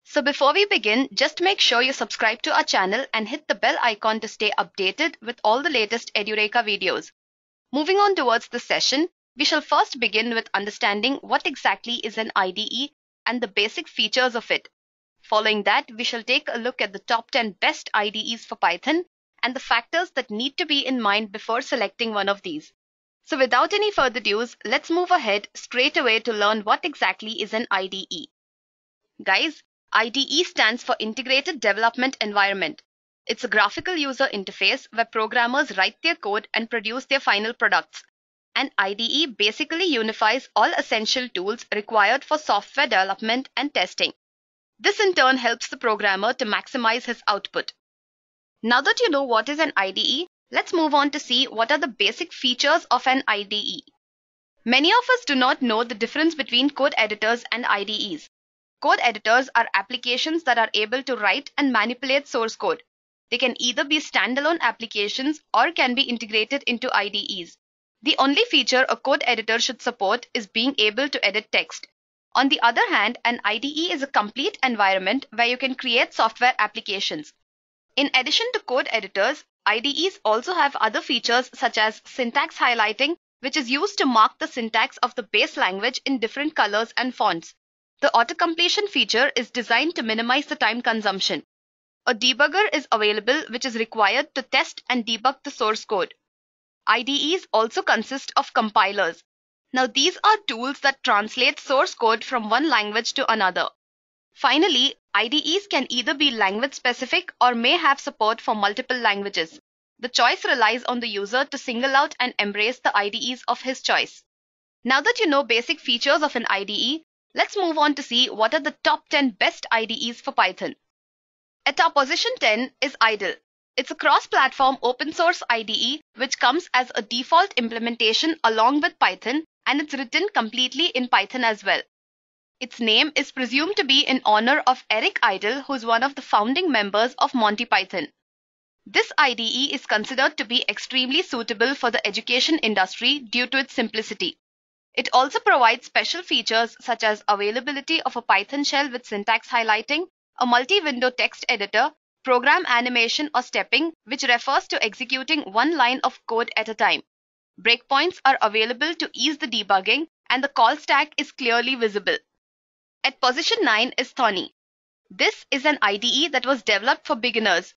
So before we begin, just make sure you subscribe to our channel and hit the bell icon to stay updated with all the latest edureka videos. Moving on towards the session, we shall first begin with understanding what exactly is an IDE and the basic features of it. Following that, we shall take a look at the top 10 best IDEs for Python and the factors that need to be in mind before selecting one of these. So without any further ado, let's move ahead straight away to learn what exactly is an IDE. Guys, IDE stands for Integrated Development Environment. It's a graphical user interface where programmers write their code and produce their final products. An IDE basically unifies all essential tools required for software development and testing. This in turn helps the programmer to maximize his output. Now that you know what is an IDE, let's move on to see what are the basic features of an IDE. Many of us do not know the difference between code editors and IDEs. Code editors are applications that are able to write and manipulate source code. They can either be standalone applications or can be integrated into IDEs. The only feature a code editor should support is being able to edit text. On the other hand, an IDE is a complete environment where you can create software applications. In addition to code editors, IDEs also have other features such as syntax highlighting, which is used to mark the syntax of the base language in different colors and fonts. The auto-completion feature is designed to minimize the time consumption. A debugger is available which is required to test and debug the source code. IDEs also consist of compilers. Now these are tools that translate source code from one language to another. Finally, IDEs can either be language specific or may have support for multiple languages. The choice relies on the user to single out and embrace the IDEs of his choice. Now that you know basic features of an IDE, let's move on to see what are the top 10 best IDEs for Python. At our position 10 is IDLE. It's a cross-platform open source IDE which comes as a default implementation along with Python, and it's written completely in Python as well. Its name is presumed to be in honor of Eric Idle, who is one of the founding members of Monty Python. This IDE is considered to be extremely suitable for the education industry due to its simplicity. It also provides special features such as availability of a Python shell with syntax highlighting, a multi-window text editor, program animation or stepping, which refers to executing one line of code at a time. Breakpoints are available to ease the debugging, and the call stack is clearly visible. At position 9 is Thorny. This is an IDE that was developed for beginners.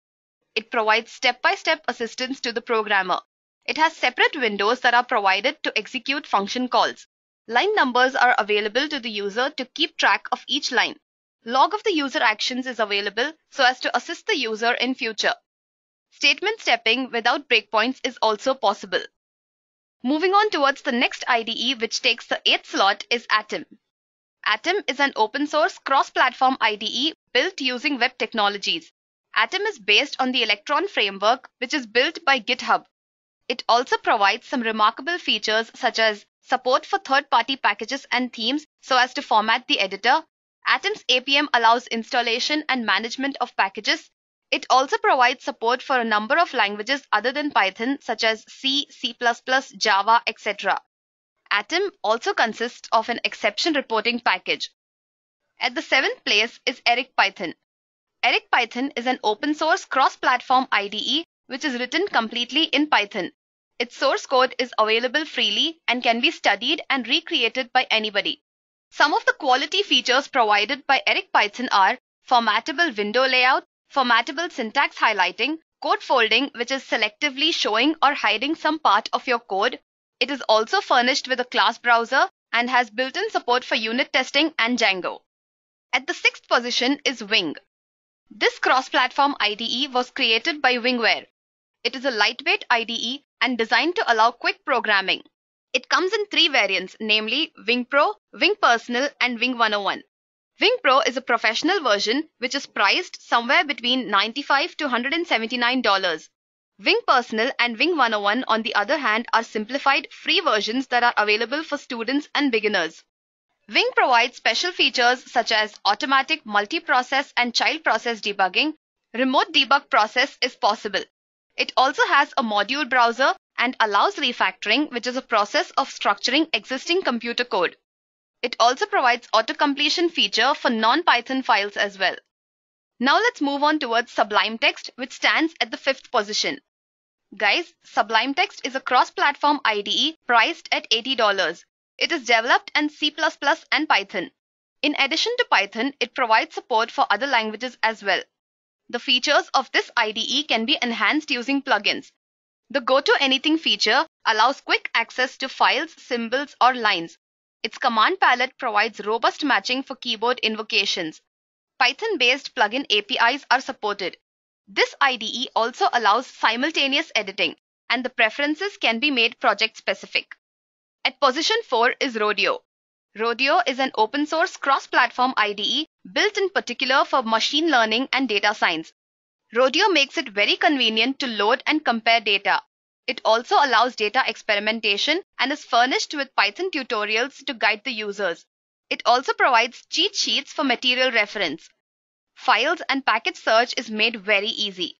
It provides step-by-step assistance to the programmer. It has separate windows that are provided to execute function calls. Line numbers are available to the user to keep track of each line. Log of the user actions is available so as to assist the user in future. Statement stepping without breakpoints is also possible. Moving on towards the next IDE, which takes the 8th slot, is Atom. Atom is an open source cross-platform IDE built using web technologies. Atom is based on the Electron framework, which is built by GitHub. It also provides some remarkable features such as support for third-party packages and themes so as to format the editor. Atom's APM allows installation and management of packages. It also provides support for a number of languages other than Python such as C, C++, Java, etc. Atom also consists of an exception reporting package. At the 7th place is EricPython. EricPython is an open source cross-platform IDE which is written completely in Python. Its source code is available freely and can be studied and recreated by anybody. Some of the quality features provided by EricPython are formattable window layout, formattable syntax highlighting, code folding, which is selectively showing or hiding some part of your code. It is also furnished with a class browser and has built-in support for unit testing and Django. At the 6th position is Wing. This cross-platform IDE was created by Wingware. It is a lightweight IDE and designed to allow quick programming. It comes in 3 variants, namely Wing Pro, Wing Personal, and Wing 101. Wing Pro is a professional version which is priced somewhere between $95 to $179. Wing Personal and Wing 101, on the other hand, are simplified free versions that are available for students and beginners. Wing provides special features such as automatic multi-process and child process debugging. Remote debug process is possible. It also has a module browser and allows refactoring, which is a process of structuring existing computer code. It also provides auto-completion feature for non-Python files as well. Now let's move on towards Sublime Text, which stands at the 5th position. Guys, Sublime Text is a cross-platform IDE priced at $80. It is developed in C++ and Python. In addition to Python, it provides support for other languages as well. The features of this IDE can be enhanced using plugins. The Go-to-Anything feature allows quick access to files, symbols, or lines. Its command palette provides robust matching for keyboard invocations. Python-based plugin APIs are supported. This IDE also allows simultaneous editing, and the preferences can be made project-specific. At position 4 is Rodeo. Rodeo is an open source cross-platform IDE built in particular for machine learning and data science. Rodeo makes it very convenient to load and compare data. It also allows data experimentation and is furnished with Python tutorials to guide the users. It also provides cheat sheets for material reference. Files and package search is made very easy.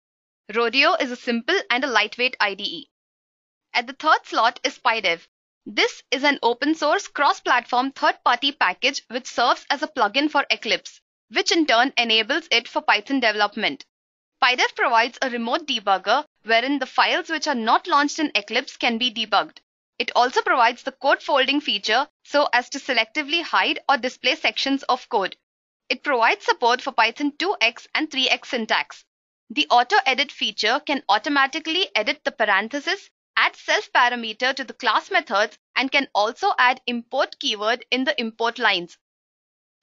Rodeo is a simple and a lightweight IDE. At the third slot is PyDev. This is an open source cross-platform third-party package which serves as a plugin for Eclipse, which in turn enables it for Python development. PyDev provides a remote debugger wherein the files which are not launched in Eclipse can be debugged. It also provides the code folding feature so as to selectively hide or display sections of code. It provides support for Python 2x and 3x syntax. The auto-edit feature can automatically edit the parentheses, add self-parameter to the class methods, and can also add import keyword in the import lines.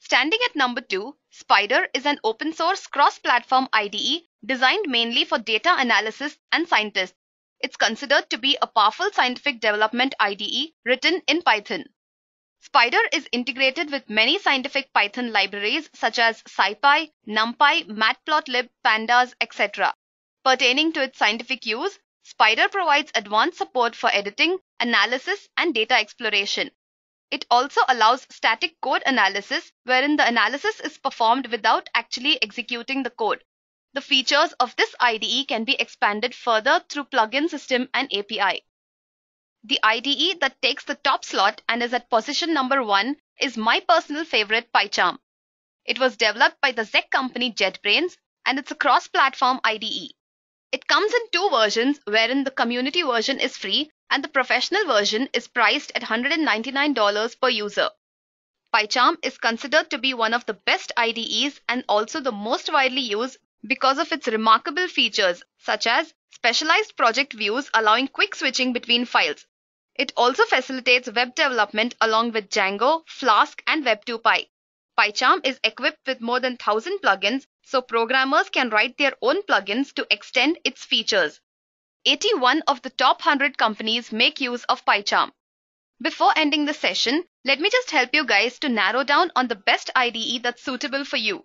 Standing at number 2, Spider is an open source cross-platform IDE designed mainly for data analysis and scientists. It's considered to be a powerful scientific development IDE written in Python. Spider is integrated with many scientific Python libraries such as SciPy, NumPy, Matplotlib, Pandas, etc. Pertaining to its scientific use, Spider provides advanced support for editing, analysis, and data exploration. It also allows static code analysis, wherein the analysis is performed without actually executing the code. The features of this IDE can be expanded further through plugin system and API. The IDE that takes the top slot and is at position number 1 is my personal favorite, PyCharm. It was developed by the Czech company JetBrains, and it's a cross-platform IDE. It comes in two versions, wherein the community version is free and the professional version is priced at $199 per user. PyCharm is considered to be one of the best IDEs and also the most widely used because of its remarkable features such as specialized project views allowing quick switching between files. It also facilitates web development along with Django, Flask, and Web2Py. PyCharm is equipped with more than 1,000 plugins, so programmers can write their own plugins to extend its features. 81 of the top 100 companies make use of PyCharm. Before ending the session, let me just help you guys to narrow down on the best IDE that's suitable for you.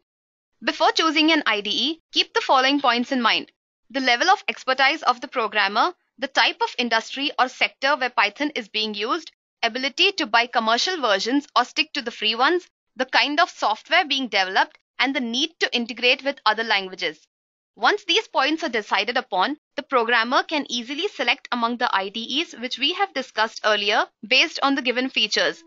Before choosing an IDE, keep the following points in mind: the level of expertise of the programmer, the type of industry or sector where Python is being used, ability to buy commercial versions or stick to the free ones, the kind of software being developed, and the need to integrate with other languages. Once these points are decided upon, the programmer can easily select among the IDEs which we have discussed earlier based on the given features.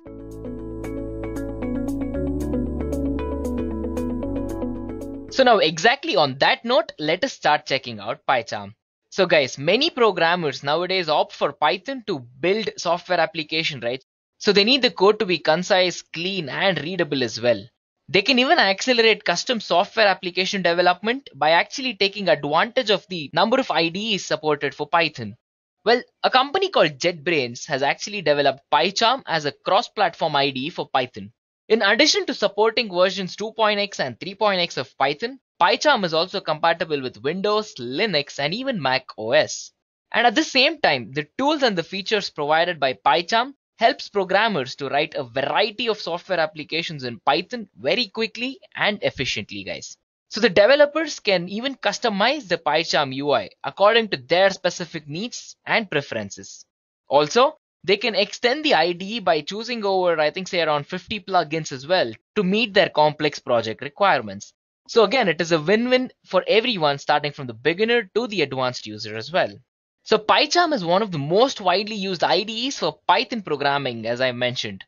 So now exactly on that note, let us start checking out PyCharm. So guys, many programmers nowadays opt for Python to build software application, right? So they need the code to be concise, clean, and readable as well. They can even accelerate custom software application development by actually taking advantage of the number of IDEs supported for Python. Well, a company called JetBrains has actually developed PyCharm as a cross-platform IDE for Python. In addition to supporting versions 2.x and 3.x of Python, PyCharm is also compatible with Windows, Linux, and even Mac OS. And at the same time, the tools and the features provided by PyCharm helps programmers to write a variety of software applications in Python very quickly and efficiently, guys. So the developers can even customize the PyCharm UI according to their specific needs and preferences. Also, they can extend the IDE by choosing over, I think, say around 50 plugins as well to meet their complex project requirements. So again, it is a win-win for everyone, starting from the beginner to the advanced user as well. So PyCharm is one of the most widely used IDEs for Python programming, as I mentioned.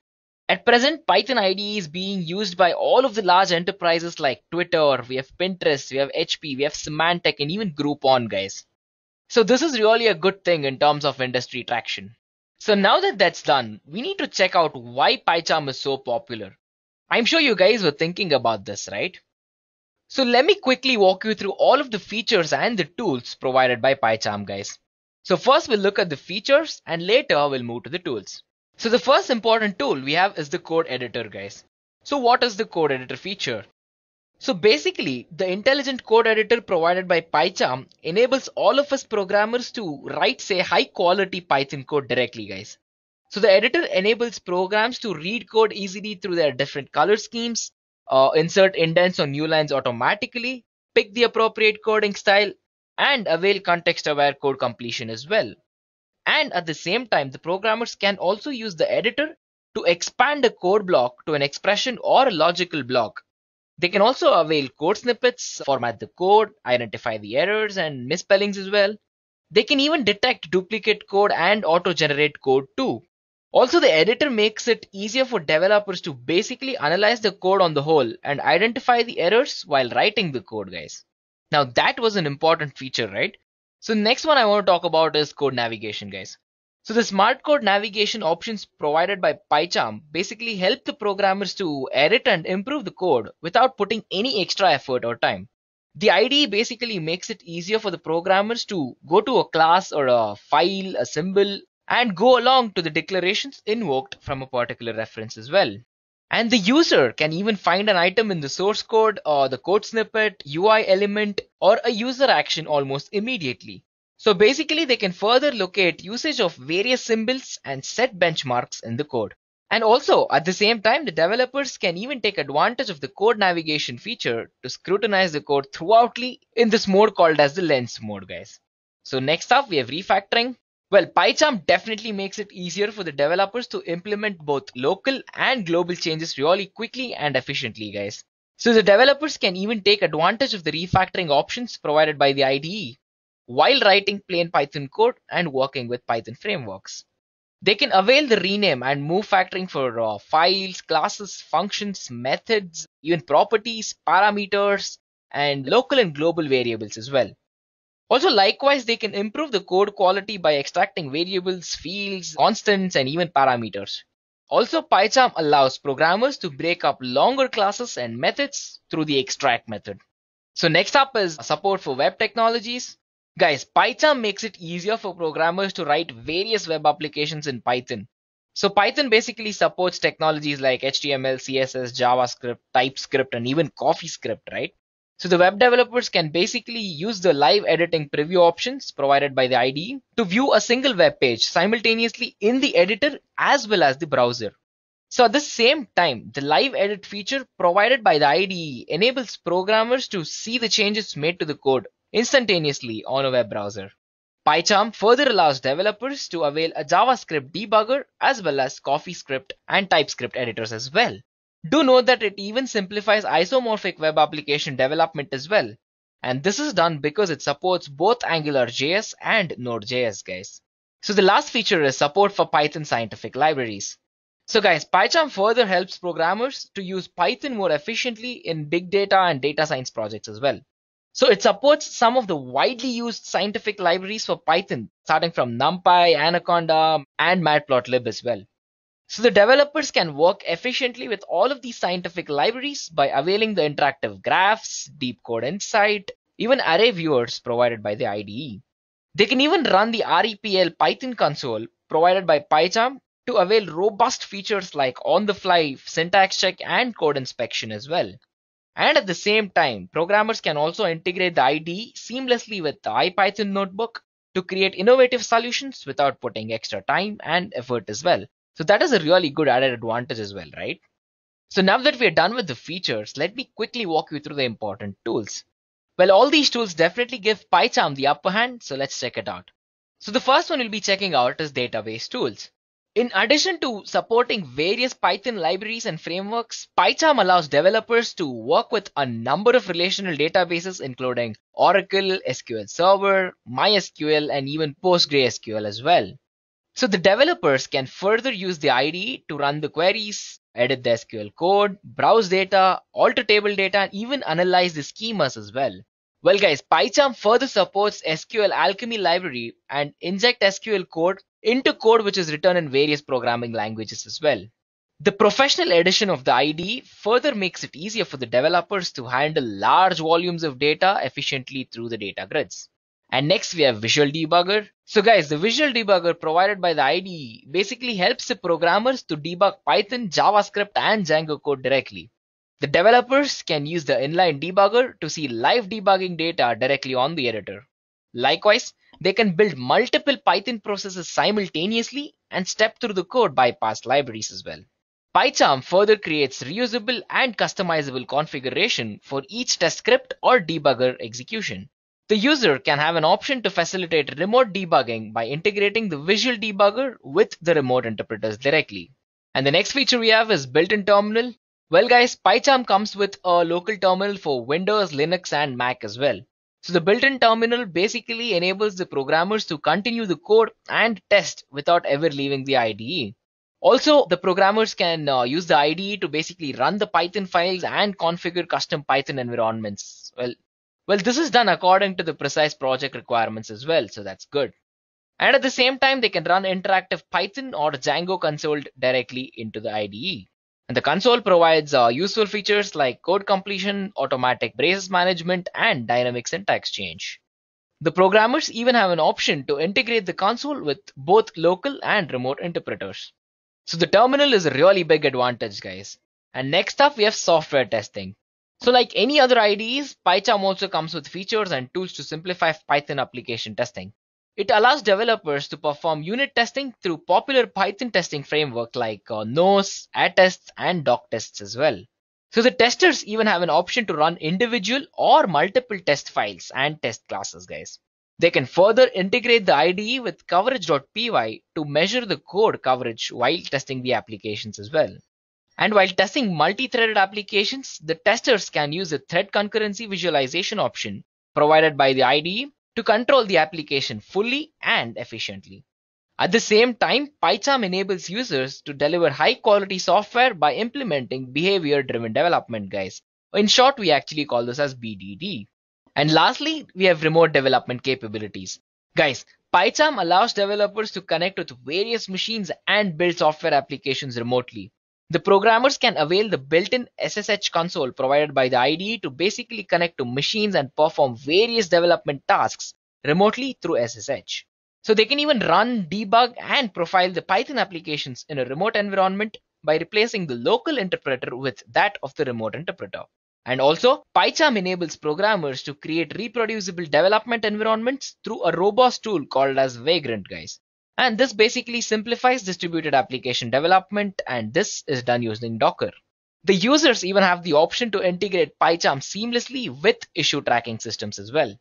At present, Python IDE is being used by all of the large enterprises like Twitter, we have Pinterest, we have HP, we have Symantec, and even Groupon, guys. So this is really a good thing in terms of industry traction. So now that that's done, we need to check out why PyCharm is so popular. I'm sure you guys were thinking about this, right? So let me quickly walk you through all of the features and the tools provided by PyCharm, guys. So first we'll look at the features and later we'll move to the tools. So the first important tool we have is the code editor, guys. So what is the code editor feature? So basically, the intelligent code editor provided by PyCharm enables all of us programmers to write, say, high quality Python code directly, guys. So the editor enables programs to read code easily through their different color schemes, insert indents on new lines automatically, pick the appropriate coding style, and avail context-aware code completion as well. And at the same time, the programmers can also use the editor to expand a code block to an expression or a logical block. They can also avail code snippets, format the code, identify the errors and misspellings as well. They can even detect duplicate code and auto-generate code too. Also, the editor makes it easier for developers to basically analyze the code on the whole and identify the errors while writing the code, guys. Now, that was an important feature, right? So, next one I want to talk about is code navigation, guys. So, the smart code navigation options provided by PyCharm basically help the programmers to edit and improve the code without putting any extra effort or time. The IDE basically makes it easier for the programmers to go to a class or a file, a symbol, and go along to the declarations invoked from a particular reference as well. And the user can even find an item in the source code or the code snippet, UI element, or a user action almost immediately. So basically, they can further locate usage of various symbols and set benchmarks in the code. And also, at the same time, the developers can even take advantage of the code navigation feature to scrutinize the code throughoutly in this mode called as the lens mode, guys. So next up, we have refactoring. Well, PyCharm definitely makes it easier for the developers to implement both local and global changes really quickly and efficiently, guys. So the developers can even take advantage of the refactoring options provided by the IDE while writing plain Python code and working with Python frameworks. They can avail the rename and move factoring for files, classes, functions, methods, even properties, parameters, and local and global variables as well. Also, likewise, they can improve the code quality by extracting variables, fields, constants, and even parameters. Also, PyCharm allows programmers to break up longer classes and methods through the extract method. So next up is support for web technologies. Guys, PyCharm makes it easier for programmers to write various web applications in Python. So Python basically supports technologies like HTML, CSS, JavaScript, TypeScript, and even CoffeeScript, right? So the web developers can basically use the live editing preview options provided by the IDE to view a single web page simultaneously in the editor as well as the browser. So at the same time, the live edit feature provided by the IDE enables programmers to see the changes made to the code instantaneously on a web browser. PyCharm further allows developers to avail a JavaScript debugger as well as CoffeeScript and TypeScript editors as well. Do note that it even simplifies isomorphic web application development as well. And this is done because it supports both AngularJS and Node.js, guys. So the last feature is support for Python scientific libraries. So guys, PyCharm further helps programmers to use Python more efficiently in big data and data science projects as well. So it supports some of the widely used scientific libraries for Python, starting from NumPy, Anaconda, and Matplotlib as well. So the developers can work efficiently with all of these scientific libraries by availing the interactive graphs, deep code insight, even array viewers provided by the IDE. They can even run the REPL Python console provided by PyCharm to avail robust features like on-the-fly syntax check and code inspection as well. And at the same time, programmers can also integrate the IDE seamlessly with the IPython notebook to create innovative solutions without putting extra time and effort as well. So that is a really good added advantage as well, right? So now that we are done with the features, let me quickly walk you through the important tools. Well, all these tools definitely give PyCharm the upper hand, so let's check it out. So the first one we'll be checking out is database tools. In addition to supporting various Python libraries and frameworks, PyCharm allows developers to work with a number of relational databases including Oracle, SQL Server, MySQL, and even PostgreSQL as well. So the developers can further use the IDE to run the queries, edit the SQL code, browse data, alter table data, and even analyze the schemas as well. Well guys, PyCharm further supports SQL Alchemy library and inject SQL code into code which is written in various programming languages as well. The professional edition of the IDE further makes it easier for the developers to handle large volumes of data efficiently through the data grids. And next we have Visual Debugger. So guys, the Visual Debugger provided by the IDE basically helps the programmers to debug Python, JavaScript, and Django code directly. The developers can use the inline debugger to see live debugging data directly on the editor. Likewise, They can build multiple Python processes simultaneously and step through the code by past libraries as well. PyCharm further creates reusable and customizable configuration for each test script or debugger execution. The user can have an option to facilitate remote debugging by integrating the visual debugger with the remote interpreters directly. And the next feature we have is built-in terminal. Well guys, PyCharm comes with a local terminal for Windows, Linux and Mac as well. So the built-in terminal basically enables the programmers to continue the code and test without ever leaving the IDE. Also, the programmers can use the IDE to basically run the Python files and configure custom Python environments. Well, this is done according to the precise project requirements as well, so that's good. And at the same time, they can run interactive Python or Django console directly into the IDE. And the console provides useful features like code completion, automatic braces management, and dynamic syntax change. The programmers even have an option to integrate the console with both local and remote interpreters. So the terminal is a really big advantage, guys. And next up, we have software testing. So like any other IDEs, PyCharm also comes with features and tools to simplify Python application testing. It allows developers to perform unit testing through popular Python testing framework like NOS, attests, and doc tests as well. So the testers even have an option to run individual or multiple test files and test classes, guys. They can further integrate the IDE with coverage.py to measure the code coverage while testing the applications as well. And while testing multi-threaded applications, the testers can use the thread concurrency visualization option provided by the IDE to control the application fully and efficiently. At the same time, PyCharm enables users to deliver high-quality software by implementing behavior-driven development, guys. In short, we actually call this as BDD. And lastly, we have remote development capabilities. Guys, PyCharm allows developers to connect with various machines and build software applications remotely. The programmers can avail the built-in SSH console provided by the IDE to basically connect to machines and perform various development tasks remotely through SSH. So they can even run, debug, and profile the Python applications in a remote environment by replacing the local interpreter with that of the remote interpreter. And also, PyCharm enables programmers to create reproducible development environments through a robust tool called as Vagrant, guys. And this basically simplifies distributed application development, and this is done using Docker. The users even have the option to integrate PyCharm seamlessly with issue tracking systems as well.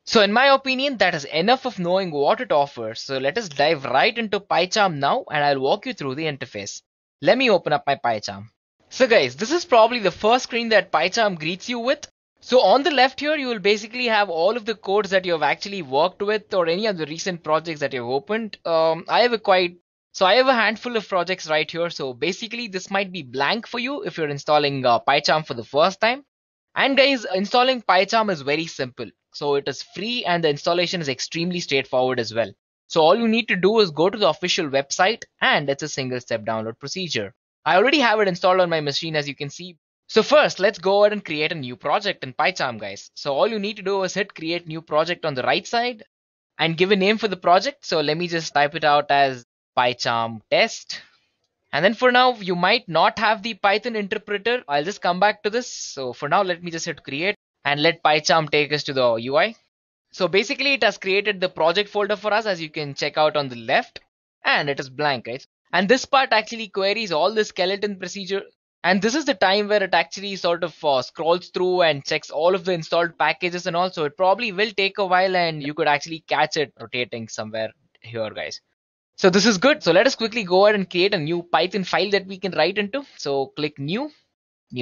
So in my opinion, that is enough of knowing what it offers. So let us dive right into PyCharm now, and I'll walk you through the interface. Let me open up my PyCharm. So guys, this is probably the first screen that PyCharm greets you with. So on the left here, you will basically have all of the codes that you have actually worked with or any of the recent projects that you've opened. I have a handful of projects right here. So basically this might be blank for you if you're installing PyCharm for the first time. And guys, installing PyCharm is very simple. So it is free and the installation is extremely straightforward as well. So all you need to do is go to the official website and it's a single step download procedure. I already have it installed on my machine, as you can see. So first, let's go ahead and create a new project in PyCharm, guys. So all you need to do is hit create new project on the right side and give a name for the project. So let me just type it out as PyCharm test. And then for now, you might not have the Python interpreter. I'll just come back to this. So for now, let me just hit create and let PyCharm take us to the UI. So basically it has created the project folder for us, as you can check out on the left, and it is blank, right? And this part actually queries all the skeleton procedure. And this is the time where it actually sort of scrolls through and checks all of the installed packages and all. So it probably will take a while and you could actually catch it rotating somewhere here, guys. So this is good. So let us quickly go ahead and create a new Python file that we can write into. So click new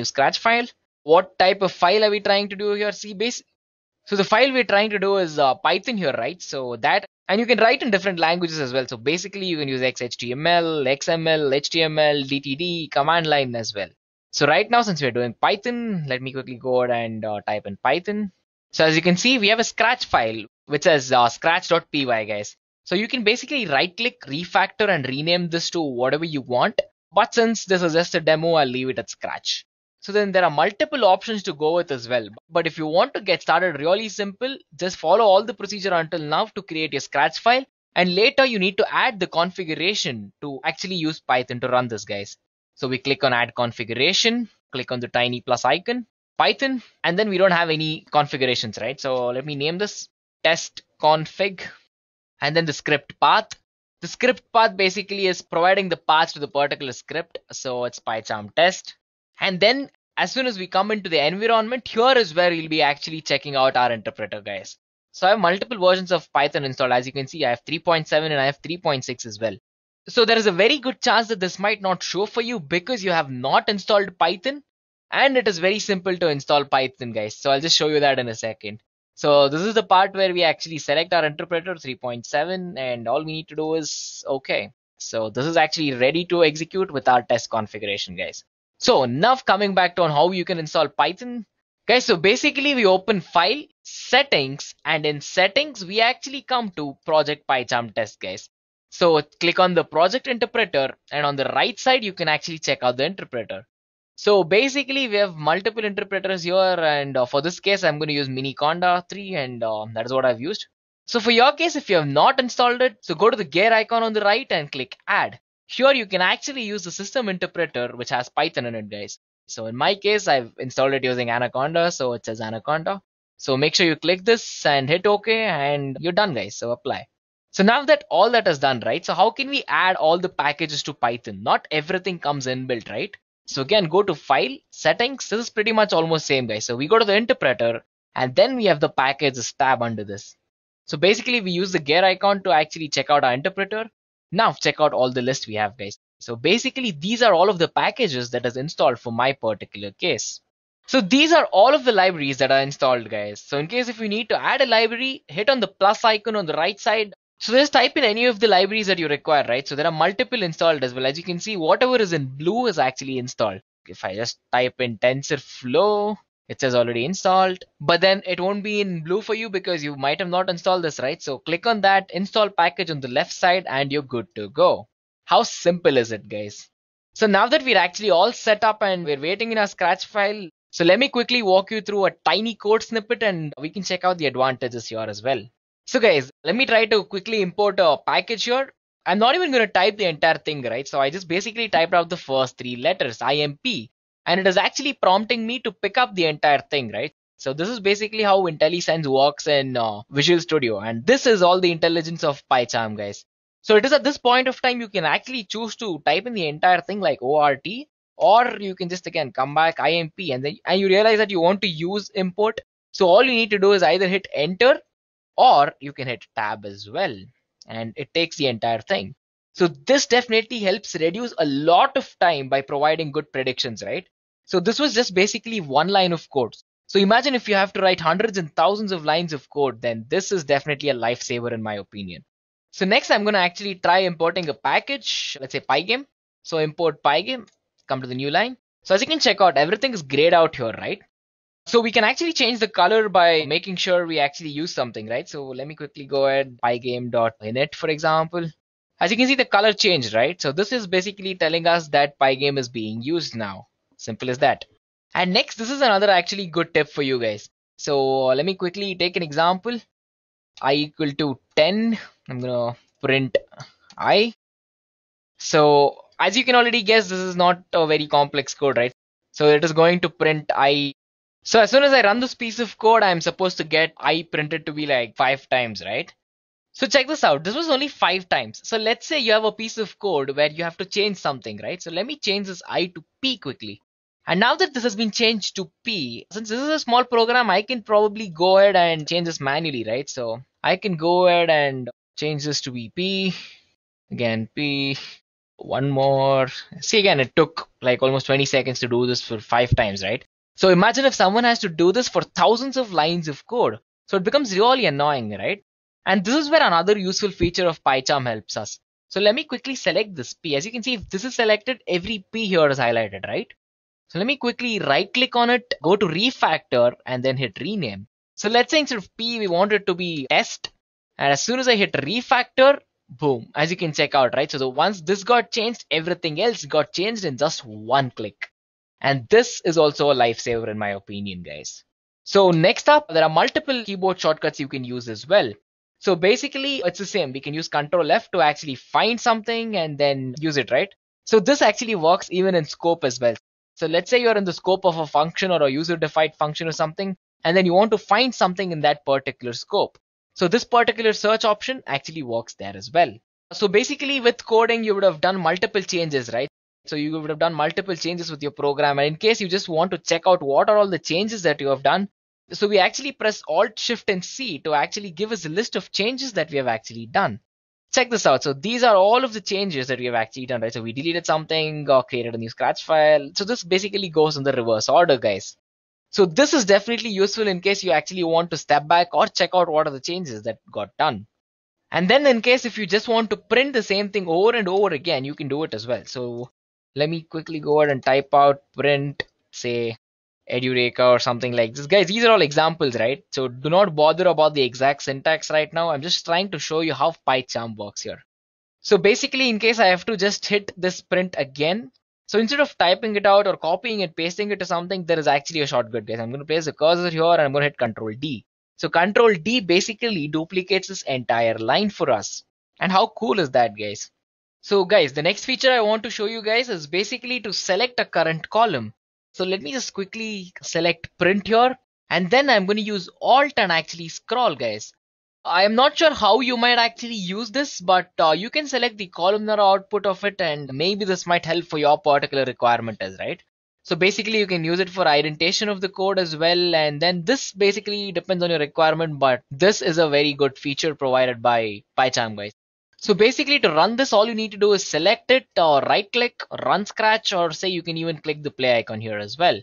scratch file. What type of file are we trying to do here? So the file we're trying to do is Python here, right? So that, and you can write in different languages as well. So basically you can use XHTML, XML, HTML, DTD, command line as well. So right now, since we're doing Python, let me quickly go ahead and type in Python. So as you can see, we have a scratch file, which says scratch.py, guys. So you can basically right click, refactor and rename this to whatever you want. But since this is just a demo, I'll leave it at scratch. So then there are multiple options to go with as well. But if you want to get started really simple, just follow all the procedure until now to create your scratch file. And later you need to add the configuration to actually use Python to run this, guys. So we click on add configuration, click on the tiny plus icon, Python, and then we don't have any configurations, right? So let me name this test config. and then the script path. The script path basically is providing the path to the particular script. So it's PyCharm test. And then as soon as we come into the environment, here is where we'll be actually checking out our interpreter, guys. So I have multiple versions of Python installed. As you can see, I have 3.7 and I have 3.6 as well. So there is a very good chance that this might not show for you because you have not installed Python, and it is very simple to install Python, guys. So I'll just show you that in a second. So this is the part where we actually select our interpreter 3.7, and all we need to do is okay. So this is actually ready to execute with our test configuration, guys. So now coming back to on how you can install Python, guys. So basically we open File, Settings, and in Settings we actually come to Project PyCharm Test, guys. So click on the project interpreter, and on the right side you can actually check out the interpreter. So basically we have multiple interpreters here, and for this case I'm going to use Miniconda 3, and that is what I've used. So for your case, if you have not installed it, so go to the gear icon on the right and click add. Here you can actually use the system interpreter which has Python in it, guys. So in my case I've installed it using Anaconda, so it says Anaconda. So make sure you click this and hit OK, and you're done, guys. So apply. So now that all that is done, right? So how can we add all the packages to Python? Not everything comes inbuilt, right? So again, go to File, Settings. This is pretty much almost same, guys. So we go to the interpreter, and then we have the packages tab under this. So basically we use the gear icon to actually check out our interpreter. Now check out all the list we have, guys. So basically these are all of the packages that is installed for my particular case. So these are all of the libraries that are installed, guys. So in case if you need to add a library, hit on the plus icon on the right side. So just type in any of the libraries that you require, right? So there are multiple installed as well. As you can see, whatever is in blue is actually installed. If I just type in TensorFlow, it says already installed, but then it won't be in blue for you because you might have not installed this, right? So click on that install package on the left side and you're good to go. How simple is it, guys? So now that we're actually all set up and we're waiting in our Scratch file, so let me quickly walk you through a tiny code snippet and we can check out the advantages here as well. So guys, let me try to quickly import a package here. I'm not even going to type the entire thing, right? So I just basically typed out the first three letters, IMP, and it is actually prompting me to pick up the entire thing, right? So this is basically how IntelliSense works in Visual Studio, and this is all the intelligence of PyCharm, guys. So it is at this point of time you can actually choose to type in the entire thing like ORT, or you can just again come back IMP, and then you realize that you want to use import. So all you need to do is either hit enter, or you can hit tab as well, and it takes the entire thing. So this definitely helps reduce a lot of time by providing good predictions, right? So this was just basically one line of code. So imagine if you have to write hundreds and thousands of lines of code, then this is definitely a lifesaver in my opinion. So next I'm going to actually try importing a package, let's say Pygame. So import Pygame, come to the new line. So as you can check out, everything is grayed out here, right? So we can actually change the color by making sure we actually use something, right? So let me quickly go ahead, pygame.init, for example. As you can see, the color changed, right? So this is basically telling us that Pygame is being used now. Simple as that. And next, this is another actually good tip for you guys. So let me quickly take an example. I equal to 10. I'm going to print I. So as you can already guess, this is not a very complex code, right? So it is going to print I. So as soon as I run this piece of code, I'm supposed to get I printed to be like 5 times, right? So check this out. This was only 5 times. So let's say you have a piece of code where you have to change something, right? So let me change this I to P quickly. And now that this has been changed to P, since this is a small program, I can probably go ahead and change this manually, right? So I can go ahead and change this to be P. Again, P. One more. See, again, it took like almost 20 seconds to do this for 5 times, right? So imagine if someone has to do this for thousands of lines of code. So it becomes really annoying, right? And this is where another useful feature of PyCharm helps us. So let me quickly select this P. As you can see, if this is selected, every P here is highlighted, right? So let me quickly right click on it, go to refactor, and then hit rename. So let's say instead of P, we want it to be test. And as soon as I hit refactor, boom, as you can check out, right? So once this got changed, everything else got changed in just one click. And this is also a lifesaver in my opinion, guys. So next up, there are multiple keyboard shortcuts you can use as well. So basically, it's the same. We can use Control F to actually find something and then use it, right? So this actually works even in scope as well. So let's say you're in the scope of a function or a user-defined function or something, and then you want to find something in that particular scope. So this particular search option actually works there as well. So basically with coding, you would have done multiple changes, right? So you would have done multiple changes with your program. And in case you just want to check out what are all the changes that you have done, so we actually press Alt, Shift and C to actually give us a list of changes that we have actually done. Check this out. So these are all of the changes that we have actually done, right? So we deleted something or created a new scratch file. So this basically goes in the reverse order, guys. So this is definitely useful in case you actually want to step back or check out what are the changes that got done. And then in case if you just want to print the same thing over and over again, you can do it as well. So let me quickly go ahead and type out print, say edureka or something like this. Guys, these are all examples, right? So do not bother about the exact syntax right now. I'm just trying to show you how PyCharm works here. So basically, in case I have to just hit this print again, so instead of typing it out or copying it, pasting it to something, there is actually a shortcut, guys. I'm going to place the cursor here and I'm going to hit Control D. So Control D basically duplicates this entire line for us. And how cool is that, guys? So guys, the next feature I want to show you guys is basically to select a current column. So let me just quickly select print here, and then I'm going to use Alt and actually scroll, guys. I am not sure how you might actually use this, but you can select the columnar output of it, and maybe this might help for your particular requirement as right. So basically you can use it for indentation of the code as well, and then this basically depends on your requirement, but this is a very good feature provided by PyCharm, guys. So basically to run this, all you need to do is select it or right click, run scratch, or say you can even click the play icon here as well.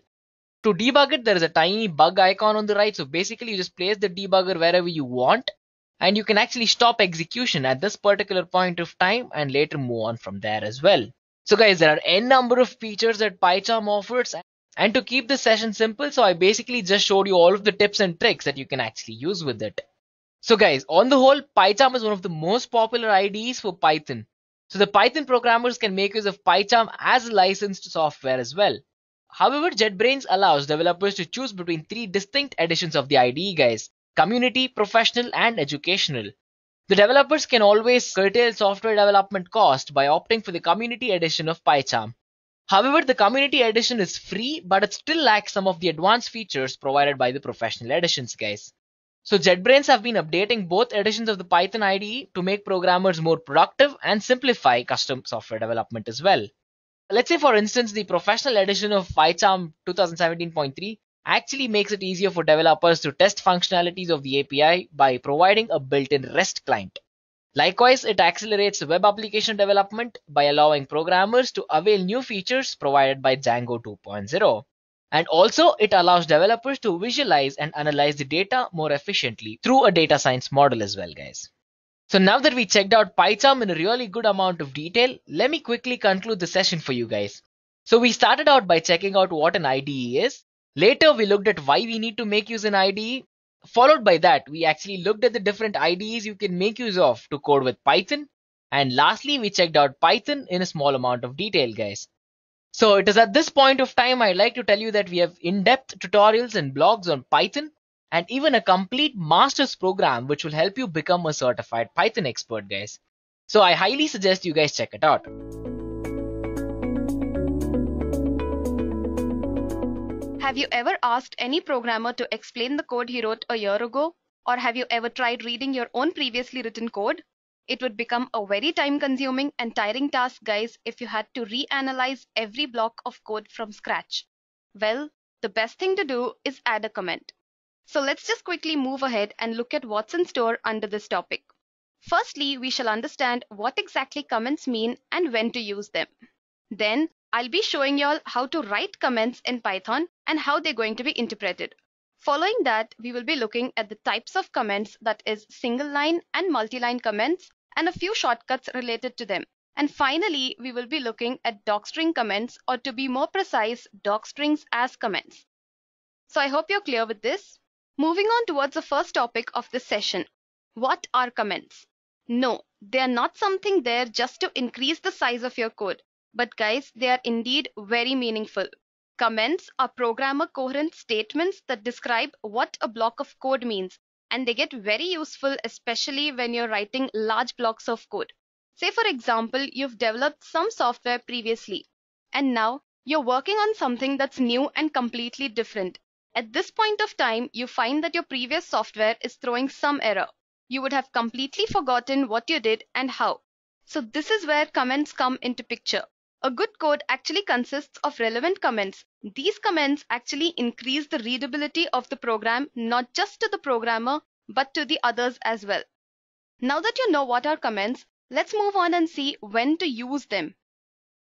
To debug it, there is a tiny bug icon on the right. So basically you just place the debugger wherever you want, and you can actually stop execution at this particular point of time and later move on from there as well. So guys, there are n number of features that PyCharm offers, and to keep this session simple, so I basically just showed you all of the tips and tricks that you can actually use with it. So guys, on the whole, PyCharm is one of the most popular IDEs for Python. So the Python programmers can make use of PyCharm as licensed software as well. However, JetBrains allows developers to choose between 3 distinct editions of the IDE, guys: community, professional, and educational. The developers can always curtail software development cost by opting for the community edition of PyCharm. However, the community edition is free, but it still lacks some of the advanced features provided by the professional editions, guys. So JetBrains have been updating both editions of the Python IDE to make programmers more productive and simplify custom software development as well. Let's say, for instance, the professional edition of PyCharm 2017.3 actually makes it easier for developers to test functionalities of the API by providing a built-in REST client. Likewise, it accelerates web application development by allowing programmers to avail new features provided by Django 2.0. And also, it allows developers to visualize and analyze the data more efficiently through a data science model as well, guys. So now that we checked out PyCharm in a really good amount of detail, let me quickly conclude the session for you guys. So we started out by checking out what an IDE is. Later, we looked at why we need to make use an IDE. Followed by that, we actually looked at the different IDEs you can make use of to code with Python. And lastly, we checked out Python in a small amount of detail, guys. So it is at this point of time I'd like to tell you that we have in-depth tutorials and blogs on Python, and even a complete master's program which will help you become a certified Python expert, guys. So I highly suggest you guys check it out. Have you ever asked any programmer to explain the code he wrote a year ago? Or have you ever tried reading your own previously written code? It would become a very time-consuming and tiring task, guys, if you had to reanalyze every block of code from scratch. Well, the best thing to do is add a comment. So let's just quickly move ahead and look at what's in store under this topic. Firstly, we shall understand what exactly comments mean and when to use them. Then, I'll be showing y'all how to write comments in Python and how they're going to be interpreted. Following that, we will be looking at the types of comments, that is single line and multi-line comments, and a few shortcuts related to them. And finally, we will be looking at docstring comments, or to be more precise, docstrings as comments. So I hope you're clear with this. Moving on towards the first topic of this session. What are comments? No, they are not something there just to increase the size of your code. But guys, they are indeed very meaningful. Comments are programmer coherent statements that describe what a block of code means, and they get very useful especially when you're writing large blocks of code. Say for example, you've developed some software previously, and now you're working on something that's new and completely different. At this point of time, you find that your previous software is throwing some error. you would have completely forgotten what you did and how. So this is where comments come into picture. A good code actually consists of relevant comments. These comments actually increase the readability of the program, not just to the programmer, but to the others as well. Now that you know what are comments, let's move on and see when to use them.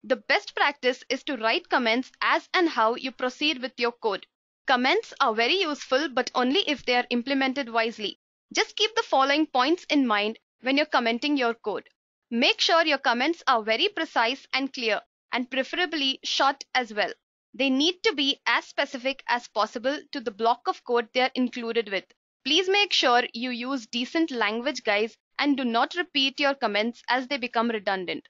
The best practice is to write comments as and how you proceed with your code. Comments are very useful, but only if they are implemented wisely. Just keep the following points in mind when you're commenting your code. Make sure your comments are very precise and clear, and preferably short as well. They need to be as specific as possible to the block of code they are included with. Please make sure you use decent language, guys, and do not repeat your comments as they become redundant.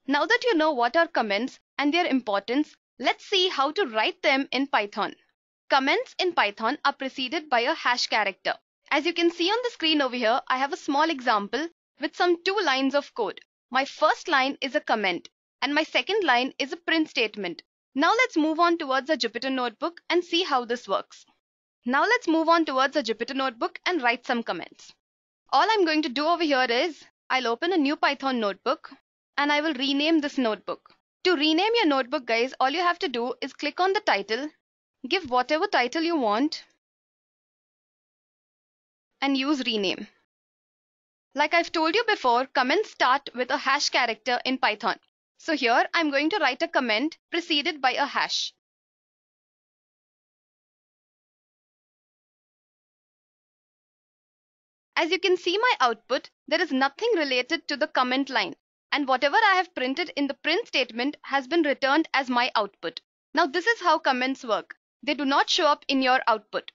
Now that you know what are comments and their importance, let's see how to write them in Python. Comments in Python are preceded by a hash character. As you can see on the screen over here, I have a small example with some 2 lines of code. My first line is a comment and my second line is a print statement. Now let's move on towards a Jupyter notebook and see how this works. Now let's move on towards a Jupyter notebook and write some comments. All I'm going to do over here is I'll open a new Python notebook and I will rename this notebook. To rename your notebook, guys, all you have to do is click on the title, give whatever title you want, and use rename. Like I've told you before, comments start with a hash character in Python. So here I'm going to write a comment preceded by a hash. As you can see my output, there is nothing related to the comment line, and whatever I have printed in the print statement has been returned as my output. Now this is how comments work. They do not show up in your output.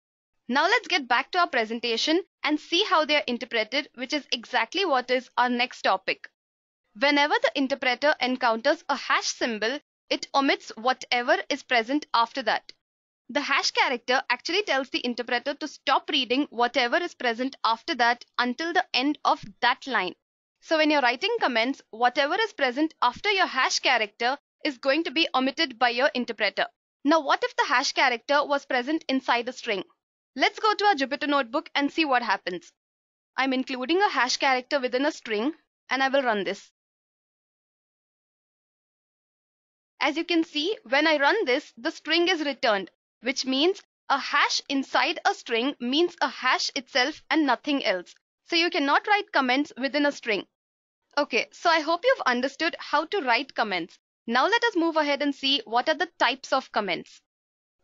Now let's get back to our presentation and see how they are interpreted, which is exactly what is our next topic. Whenever the interpreter encounters a hash symbol, it omits whatever is present after that. The hash character actually tells the interpreter to stop reading whatever is present after that until the end of that line. So when you're writing comments, whatever is present after your hash character is going to be omitted by your interpreter. Now what if the hash character was present inside a string? Let's go to our Jupyter notebook and see what happens. I'm including a hash character within a string and I will run this. As you can see, when I run this, the string is returned, which means a hash inside a string means a hash itself and nothing else. So you cannot write comments within a string. Okay, so I hope you've understood how to write comments. Now let us move ahead and see what are the types of comments.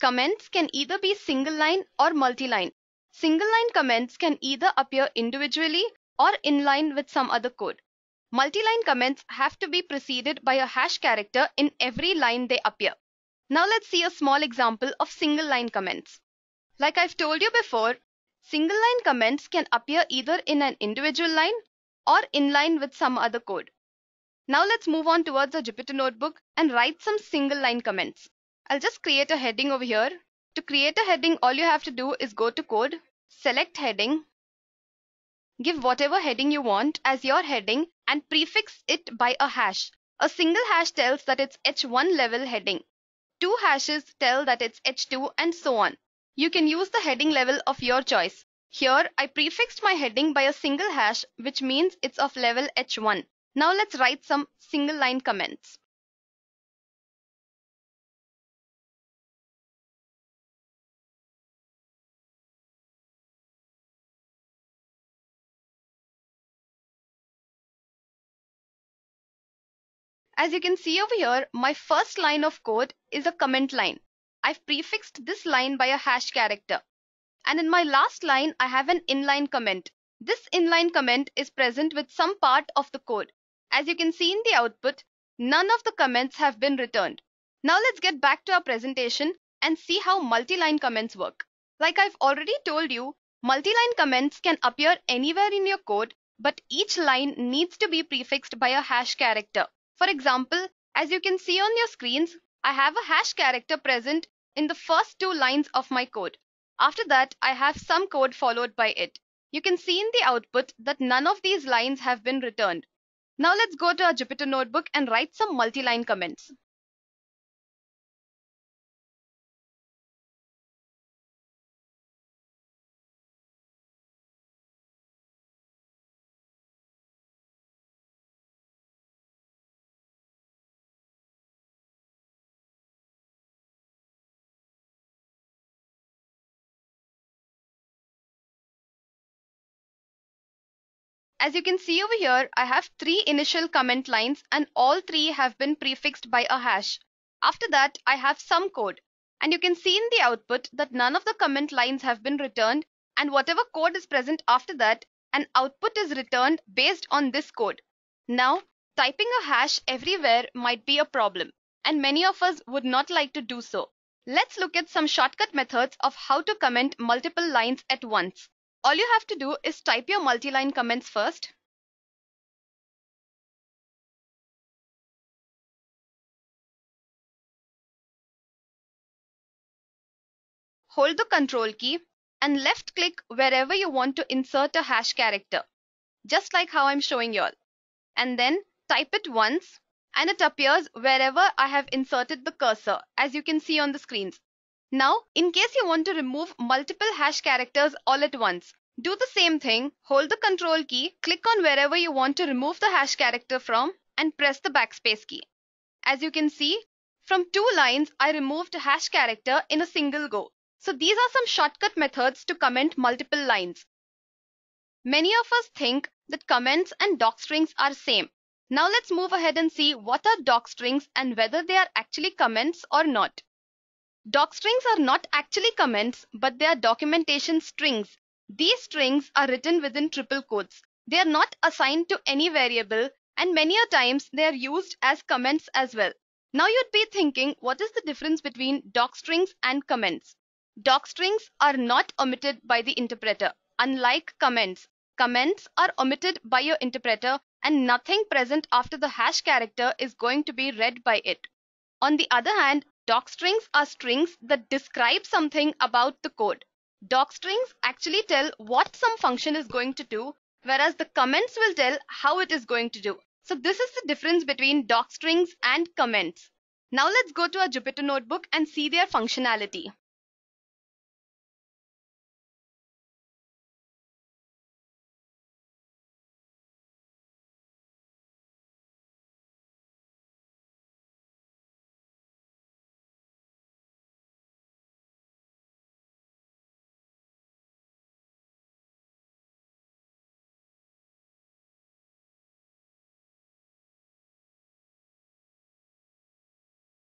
Comments can either be single line or multi-line. Single line comments can either appear individually or in line with some other code. Multi-line comments have to be preceded by a hash character in every line they appear. Now let's see a small example of single line comments. Like I've told you before, single line comments can appear either in an individual line or in line with some other code. Now let's move on towards a Jupyter notebook and write some single line comments. I'll just create a heading over here. To create a heading, all you have to do is go to code, select heading, give whatever heading you want as your heading and prefix it by a hash. A single hash tells that it's H1 level heading. 2 hashes tell that it's H2 and so on. You can use the heading level of your choice. Here I prefixed my heading by a single hash, which means it's of level H1. Now let's write some single line comments. As you can see over here, my first line of code is a comment line. I've prefixed this line by a hash character. And in my last line, I have an inline comment. This inline comment is present with some part of the code. As you can see in the output, none of the comments have been returned. Now let's get back to our presentation and see how multi-line comments work. Like I've already told you, multi-line comments can appear anywhere in your code, but each line needs to be prefixed by a hash character. For example, as you can see on your screens, I have a hash character present in the first 2 lines of my code. After that, I have some code followed by it. You can see in the output that none of these lines have been returned. Now let's go to our Jupyter notebook and write some multi-line comments. As you can see over here, I have 3 initial comment lines and all 3 have been prefixed by a hash. After that, I have some code. And you can see in the output that none of the comment lines have been returned, and whatever code is present after that, an output is returned based on this code. Now, typing a hash everywhere might be a problem, and many of us would not like to do so. Let's look at some shortcut methods of how to comment multiple lines at once. All you have to do is type your multi-line comments first. Hold the control key and left click wherever you want to insert a hash character, just like how I'm showing you all. And then type it once and it appears wherever I have inserted the cursor, as you can see on the screens. Now, in case you want to remove multiple hash characters all at once, do the same thing, hold the control key, click on wherever you want to remove the hash character from and press the backspace key. As you can see, from 2 lines I removed a hash character in a single go. So these are some shortcut methods to comment multiple lines. Many of us think that comments and docstrings are same. Now let's move ahead and see what are docstrings and whether they are actually comments or not. Docstrings are not actually comments, but they are documentation strings. These strings are written within triple quotes. They are not assigned to any variable, and many a times they are used as comments as well. Now you'd be thinking, what is the difference between docstrings and comments? Docstrings are not omitted by the interpreter, unlike comments. Comments are omitted by your interpreter and nothing present after the hash character is going to be read by it. On the other hand, docstrings are strings that describe something about the code. Docstrings actually tell what some function is going to do, whereas the comments will tell how it is going to do. So this is the difference between docstrings and comments. Now let's go to our Jupyter notebook and see their functionality.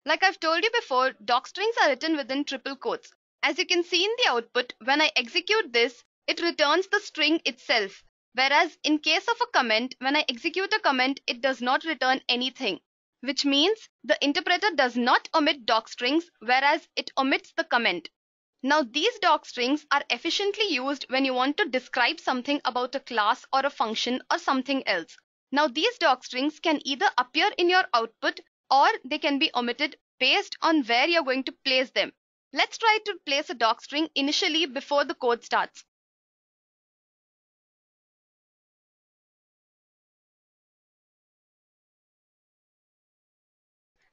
Like I've told you before, docstrings are written within triple quotes. As you can see in the output, when I execute this, it returns the string itself. Whereas in case of a comment, when I execute a comment, it does not return anything. Which means the interpreter does not omit docstrings, whereas it omits the comment. Now these docstrings are efficiently used when you want to describe something about a class or a function or something else. Now these docstrings can either appear in your output or they can be omitted based on where you're going to place them. Let's try to place a docstring initially before the code starts.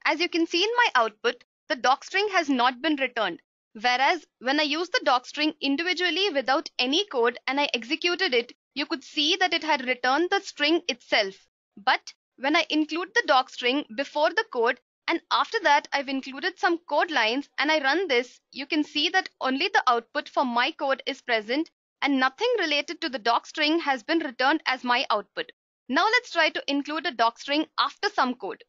As you can see in my output, the docstring has not been returned. Whereas when I use the docstring individually without any code and I executed it, you could see that it had returned the string itself. But when I include the docstring before the code and after that I've included some code lines and I run this, you can see that only the output for my code is present and nothing related to the docstring has been returned as my output. Now let's try to include a docstring after some code.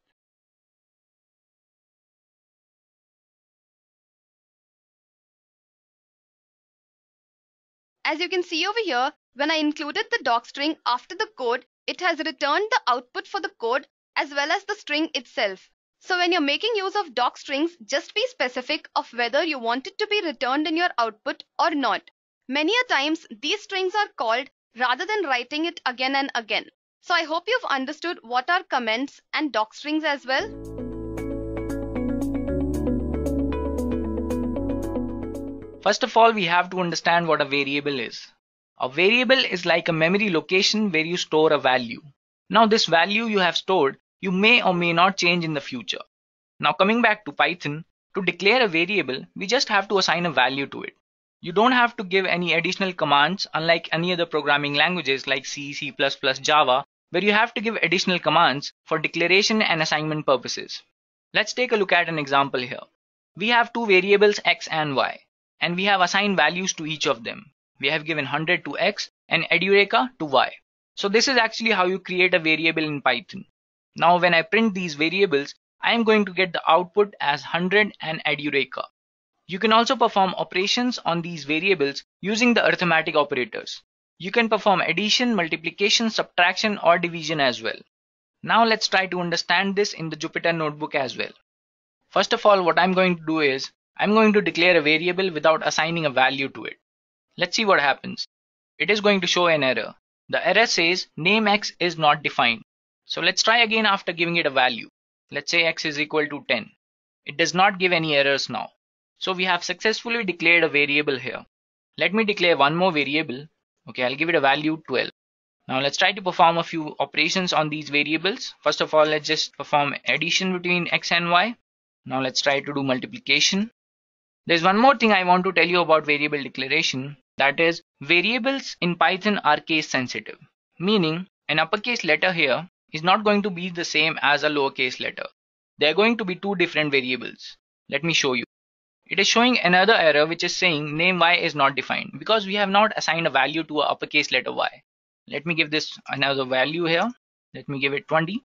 As you can see over here, when I included the docstring after the code, it has returned the output for the code as well as the string itself. So when you're making use of docstrings, just be specific of whether you want it to be returned in your output or not. Many a times these strings are called rather than writing it again and again. So I hope you've understood what are comments and docstrings as well. First of all, we have to understand what a variable is. A variable is like a memory location where you store a value. Now this value you have stored, you may or may not change in the future. Now coming back to Python, to declare a variable, we just have to assign a value to it. You don't have to give any additional commands, unlike any other programming languages like C, C++, Java, where you have to give additional commands for declaration and assignment purposes. Let's take a look at an example here. We have two variables x and y, and we have assigned values to each of them. We have given 100 to x and edureka to y. So this is actually how you create a variable in Python. Now when I print these variables, I am going to get the output as 100 and edureka. You can also perform operations on these variables using the arithmetic operators. You can perform addition, multiplication, subtraction, or division as well. Now let's try to understand this in the Jupyter notebook as well. First of all, what I'm going to do is I'm going to declare a variable without assigning a value to it. Let's see what happens. It is going to show an error. The error says name x is not defined. So let's try again after giving it a value. Let's say x is equal to 10. It does not give any errors now. So we have successfully declared a variable here. Let me declare one more variable. Okay, I'll give it a value 12. Now let's try to perform a few operations on these variables. First of all, let's just perform addition between x and y. Now let's try to do multiplication. There's one more thing I want to tell you about variable declaration. That is, variables in Python are case sensitive. Meaning, an uppercase letter here is not going to be the same as a lowercase letter. They are going to be two different variables. Let me show you. It is showing another error which is saying name y is not defined because we have not assigned a value to a uppercase letter y. Let me give this another value here. Let me give it 20.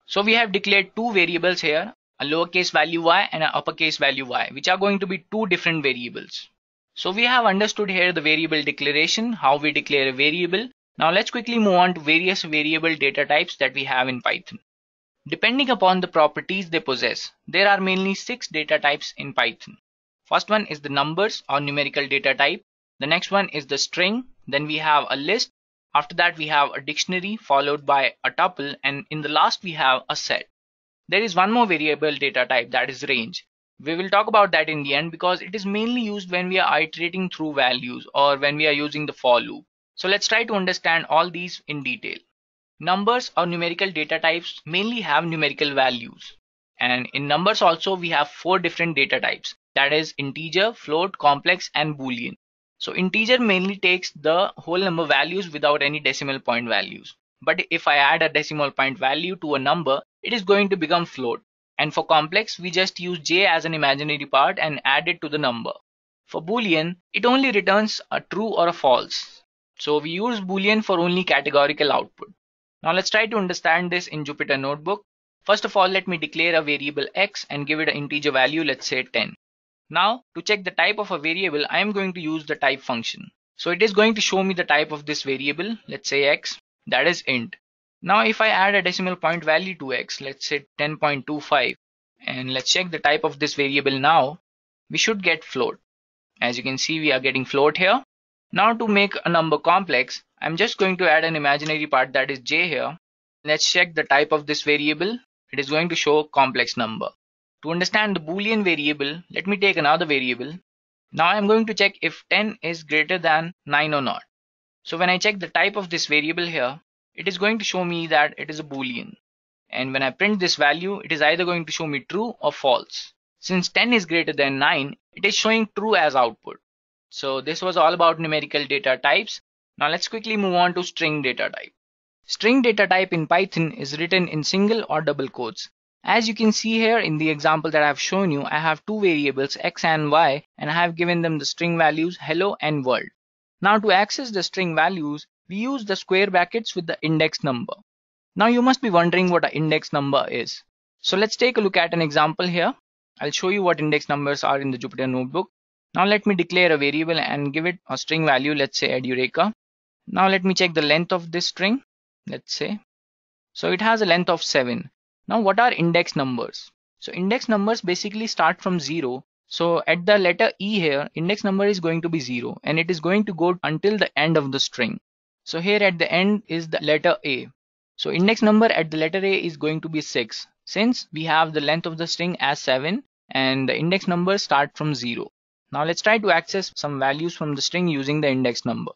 So we have declared two variables here, a lowercase value y and an uppercase value y, which are going to be two different variables. So we have understood here the variable declaration, how we declare a variable. Now let's quickly move on to various variable data types that we have in Python. Depending upon the properties they possess, there are mainly 6 data types in Python. First one is the numbers or numerical data type. The next one is the string. Then we have a list. After that we have a dictionary followed by a tuple, and in the last we have a set. There is one more variable data type, that is range. We will talk about that in the end because it is mainly used when we are iterating through values or when we are using the for loop. So let's try to understand all these in detail. Numbers or numerical data types mainly have numerical values. And in numbers also we have 4 different data types, that is integer, float, complex and boolean. So integer mainly takes the whole number values without any decimal point values. But if I add a decimal point value to a number, it is going to become float. And for complex, we just use j as an imaginary part and add it to the number. For boolean, it only returns a true or a false. So we use boolean for only categorical output. Now let's try to understand this in Jupyter Notebook. First of all, let me declare a variable x and give it an integer value, let's say 10. Now to check the type of a variable, I am going to use the type function. So it is going to show me the type of this variable, let's say x, that is int. Now if I add a decimal point value to x, let's say 10.25, and let's check the type of this variable now, we should get float. As you can see, we are getting float here. Now to make a number complex, I'm just going to add an imaginary part, that is j here. Let's check the type of this variable. It is going to show complex number. To understand the boolean variable, let me take another variable. Now I'm going to check if 10 is greater than 9 or not. So when I check the type of this variable here, it is going to show me that it is a boolean. And when I print this value, it is either going to show me true or false. Since 10 is greater than 9, it is showing true as output. So this was all about numerical data types. Now let's quickly move on to string data type. String data type in Python is written in single or double quotes. As you can see here in the example that I have shown you, I have two variables x and y, and I have given them the string values hello and world. Now to access the string values, we use the square brackets with the index number. Now you must be wondering what an index number is. So let's take a look at an example here. I'll show you what index numbers are in the Jupyter Notebook. Now let me declare a variable and give it a string value, let's say edureka. Now let me check the length of this string, let's say. So it has a length of 7. Now what are index numbers? So index numbers basically start from 0. So at the letter E here, index number is going to be 0 and it is going to go until the end of the string. So here at the end is the letter A. So index number at the letter A is going to be 6, since we have the length of the string as 7 and the index numbers start from 0. Now let's try to access some values from the string using the index number.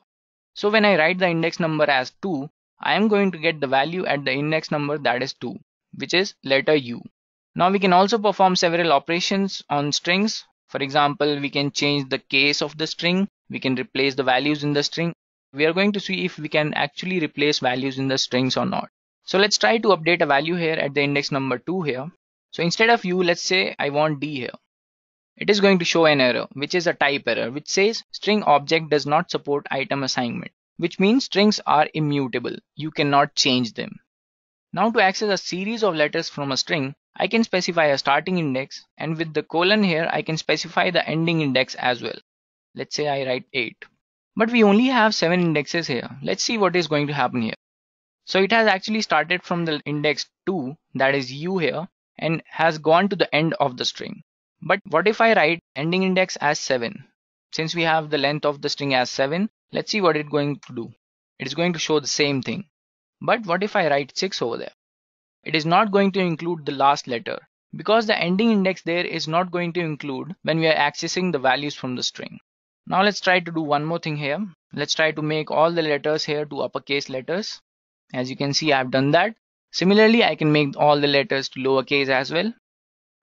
So when I write the index number as 2, I am going to get the value at the index number, that is 2, which is letter U. Now we can also perform several operations on strings. For example, we can change the case of the string. We can replace the values in the string. We are going to see if we can actually replace values in the strings or not. So let's try to update a value here at the index number 2 here. So instead of U, let's say I want D here. It is going to show an error, which is a type error, which says string object does not support item assignment, which means strings are immutable. You cannot change them. Now to access a series of letters from a string, I can specify a starting index, and with the colon here, I can specify the ending index as well. Let's say I write 8. But we only have 7 indexes here. Let's see what is going to happen here. So it has actually started from the index 2, that is U here, and has gone to the end of the string. But what if I write ending index as 7? Since we have the length of the string as 7, let's see what it's going to do. It is going to show the same thing. But what if I write 6 over there? It is not going to include the last letter, because the ending index there is not going to include when we are accessing the values from the string. Now let's try to do one more thing here. Let's try to make all the letters here to uppercase letters. As you can see, I've done that. Similarly, I can make all the letters to lowercase as well.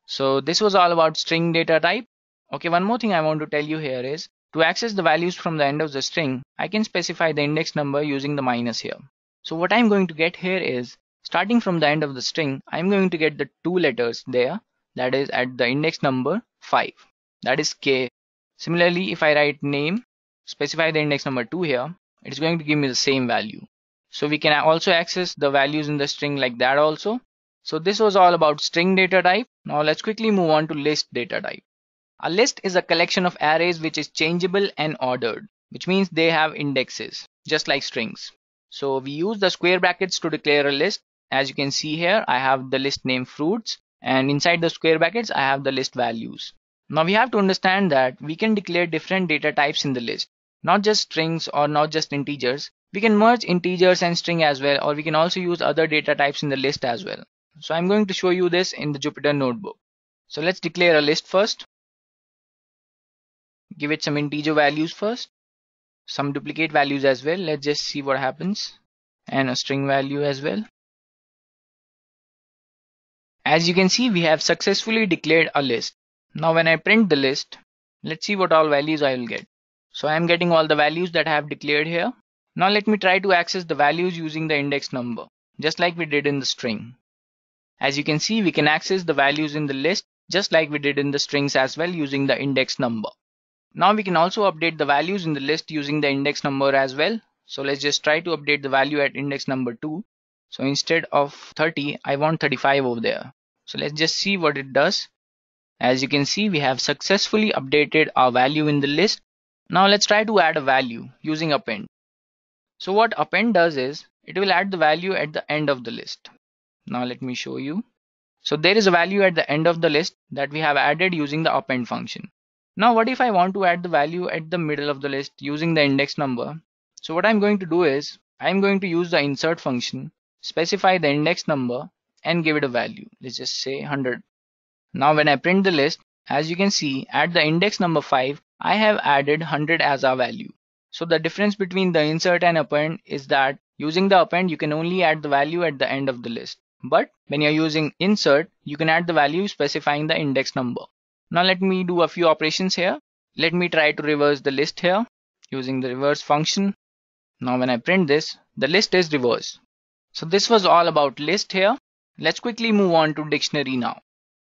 So this was all about string data type. Okay, one more thing I want to tell you here is to access the values from the end of the string, I can specify the index number using the minus here. So what I'm going to get here is, starting from the end of the string, I'm going to get the 2 letters there, that is at the index number 5, that is K. Similarly, if I write name, specify the index number 2 here, it is going to give me the same value. So we can also access the values in the string like that also. So this was all about string data type. Now let's quickly move on to list data type. A list is a collection of arrays which is changeable and ordered, which means they have indexes, just like strings. So we use the square brackets to declare a list. As you can see here, I have the list name fruits, and inside the square brackets, I have the list values. Now we have to understand that we can declare different data types in the list, not just strings or not just integers. We can merge integers and string as well, or we can also use other data types in the list as well. So I'm going to show you this in the Jupyter notebook. So let's declare a list first. Give it some integer values first, some duplicate values as well. Let's just see what happens, and a string value as well. As you can see, we have successfully declared a list. Now when I print the list, let's see what all values I will get. So I am getting all the values that I have declared here. Now let me try to access the values using the index number, just like we did in the string. As you can see, we can access the values in the list just like we did in the strings as well using the index number. Now we can also update the values in the list using the index number as well. So let's just try to update the value at index number 2. So instead of 30, I want 35 over there. So let's just see what it does. As you can see, we have successfully updated our value in the list. Now let's try to add a value using append. So what append does is, it will add the value at the end of the list. Now let me show you. So there is a value at the end of the list that we have added using the append function. Now what if I want to add the value at the middle of the list using the index number? So what I'm going to do is, I'm going to use the insert function, specify the index number, and give it a value. Let's just say 100. Now when I print the list, as you can see, at the index number 5, I have added 100 as our value. So the difference between the insert and append is that using the append, you can only add the value at the end of the list. But when you're using insert, you can add the value specifying the index number. Now let me do a few operations here. Let me try to reverse the list here using the reverse function. Now when I print this, the list is reversed. So this was all about list here. Let's quickly move on to dictionary now.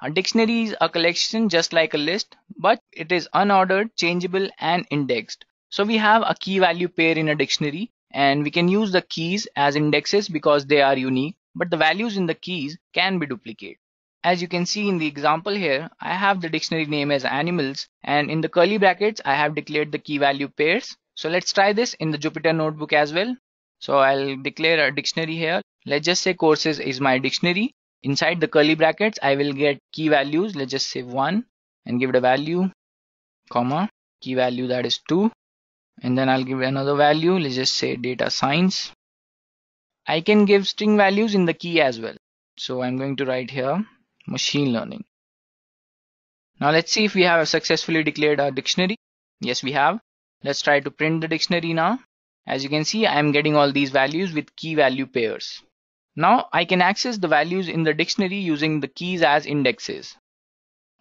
A dictionary is a collection just like a list, but it is unordered, changeable, and indexed. So we have a key value pair in a dictionary, and we can use the keys as indexes because they are unique, but the values in the keys can be duplicate. As you can see in the example here, I have the dictionary name as animals, and in the curly brackets, I have declared the key value pairs. So let's try this in the Jupyter notebook as well. So I'll declare a dictionary here. Let's just say courses is my dictionary. Inside the curly brackets, I will get key values. Let's just say 1 and give it a value, comma, key value that is 2. And then I'll give another value. Let's just say data science. I can give string values in the key as well. So I'm going to write here machine learning. Now let's see if we have successfully declared our dictionary. Yes, we have. Let's try to print the dictionary now. As you can see, I am getting all these values with key value pairs. Now I can access the values in the dictionary using the keys as indexes.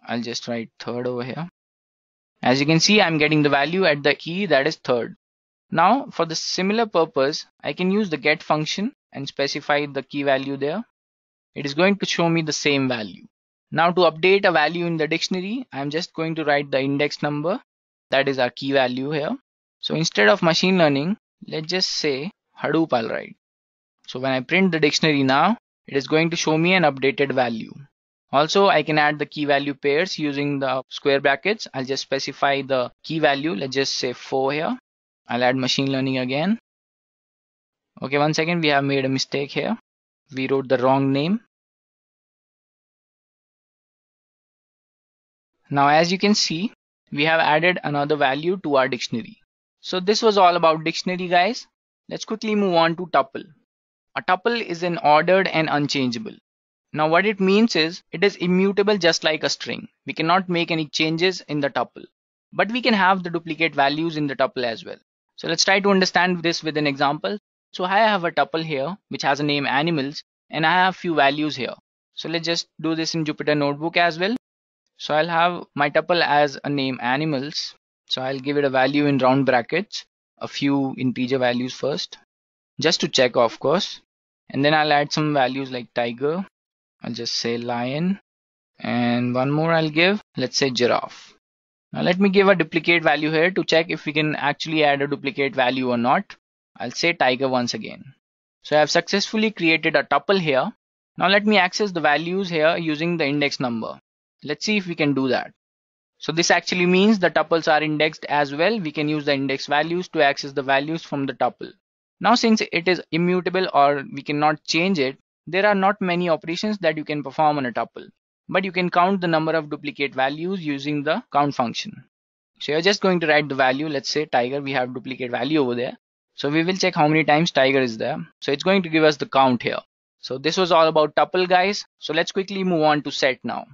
I'll just write third over here. As you can see, I'm getting the value at the key that is third. Now for the similar purpose, I can use the get function and specify the key value there. It is going to show me the same value. Now to update a value in the dictionary, I'm just going to write the index number. That is our key value here. So instead of machine learning, let's just say Hadoop I'll write. So when I print the dictionary now, it is going to show me an updated value. Also, I can add the key value pairs using the square brackets. I'll just specify the key value. Let's just say 4 here. I'll add machine learning again. Okay, 1 second, we have made a mistake here. We wrote the wrong name. Now, as you can see, we have added another value to our dictionary. So this was all about dictionary, guys. Let's quickly move on to tuple. A tuple is an ordered and unchangeable. Now what it means is it is immutable just like a string. We cannot make any changes in the tuple, but we can have the duplicate values in the tuple as well. So let's try to understand this with an example. So I have a tuple here which has a name animals and I have few values here. So let's just do this in Jupyter Notebook as well. So I'll have my tuple as a name animals. So I'll give it a value in round brackets, a few integer values first, just to check, of course. And then I'll add some values like tiger. I'll just say lion, and one more I'll give, let's say giraffe. Now let me give a duplicate value here to check if we can actually add a duplicate value or not. I'll say tiger once again. So I have successfully created a tuple here. Now let me access the values here using the index number. Let's see if we can do that. So this actually means the tuples are indexed as well. We can use the index values to access the values from the tuple. Now since it is immutable or we cannot change it, there are not many operations that you can perform on a tuple, but you can count the number of duplicate values using the count function. So you're just going to write the value. Let's say tiger, we have duplicate value over there. So we will check how many times tiger is there. So it's going to give us the count here. So this was all about tuple, guys. So let's quickly move on to set now.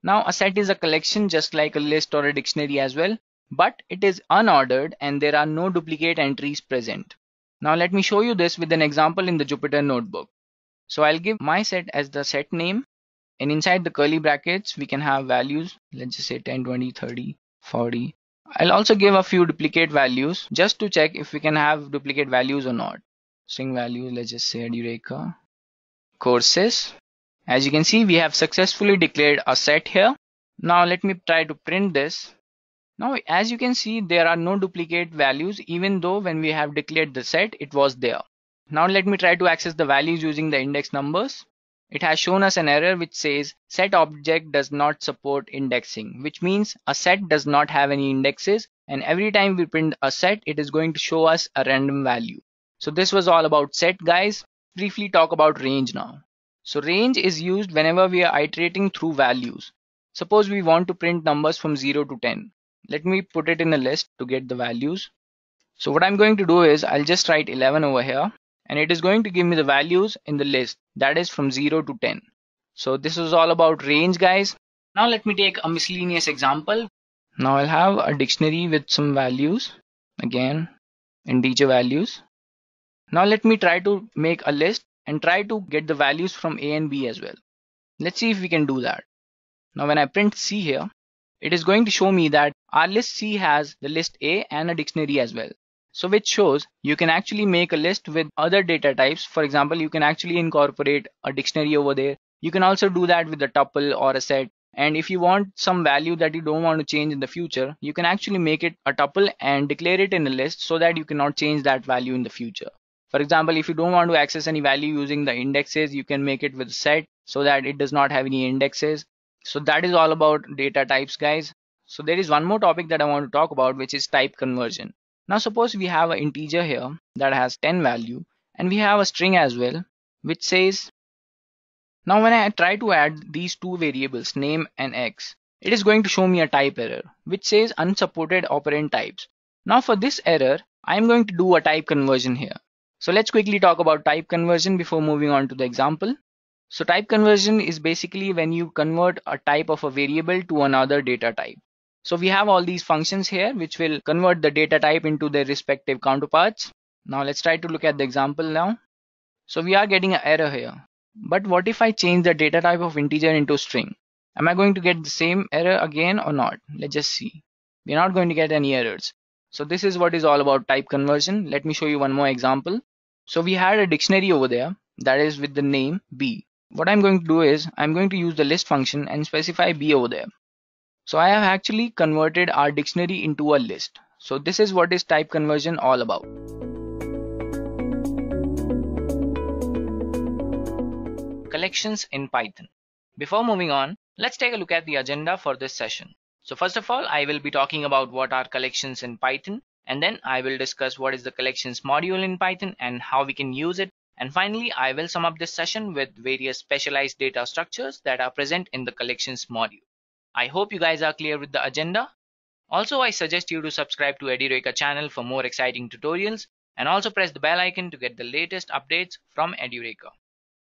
Now a set is a collection just like a list or a dictionary as well, but it is unordered and there are no duplicate entries present. Now let me show you this with an example in the Jupyter Notebook. So I'll give my set as the set name, and inside the curly brackets we can have values. Let's just say 10, 20, 30, 40. I'll also give a few duplicate values just to check if we can have duplicate values or not. String values, let's just say edureka. Courses. As you can see, we have successfully declared a set here. Now let me try to print this. Now as you can see, there are no duplicate values even though when we have declared the set it was there. Now let me try to access the values using the index numbers. It has shown us an error which says set object does not support indexing, which means a set does not have any indexes, and every time we print a set it is going to show us a random value. So this was all about set, guys. Briefly talk about range now. So range is used whenever we are iterating through values. Suppose we want to print numbers from 0 to 10. Let me put it in a list to get the values. So what I'm going to do is I'll just write 11 over here, and it is going to give me the values in the list that is from 0 to 10. So this is all about range, guys. Now let me take a miscellaneous example. Now I'll have a dictionary with some values, again integer values. Now let me try to make a list and try to get the values from A and B as well. Let's see if we can do that. Now when I print C here, it is going to show me that our list C has the list A and a dictionary as well. So which shows you can actually make a list with other data types. For example, you can actually incorporate a dictionary over there. You can also do that with a tuple or a set. And if you want some value that you don't want to change in the future, you can actually make it a tuple and declare it in a list so that you cannot change that value in the future. For example, if you don't want to access any value using the indexes, you can make it with a set so that it does not have any indexes. So that is all about data types, guys. So there is one more topic that I want to talk about, which is type conversion. Now suppose we have an integer here that has 10 value, and we have a string as well which says, now when I try to add these two variables name and x, it is going to show me a type error which says unsupported operand types. Now for this error I am going to do a type conversion here. So let's quickly talk about type conversion before moving on to the example. So type conversion is basically when you convert a type of a variable to another data type. So we have all these functions here which will convert the data type into their respective counterparts. Now let's try to look at the example now. So we are getting an error here. But what if I change the data type of integer into string? Am I going to get the same error again or not? Let's just see. We're not going to get any errors. So this is what is all about type conversion. Let me show you one more example. So we had a dictionary over there that is with the name B. What I'm going to do is I'm going to use the list function and specify B over there. So I have actually converted our dictionary into a list. So this is what is type conversion all about. collections in Python. Before moving on, let's take a look at the agenda for this session. So first of all, I will be talking about what are collections in Python, and then I will discuss what is the collections module in Python and how we can use it. And finally, I will sum up this session with various specialized data structures that are present in the collections module. I hope you guys are clear with the agenda. Also, I suggest you to subscribe to Edureka channel for more exciting tutorials, and also press the bell icon to get the latest updates from Edureka.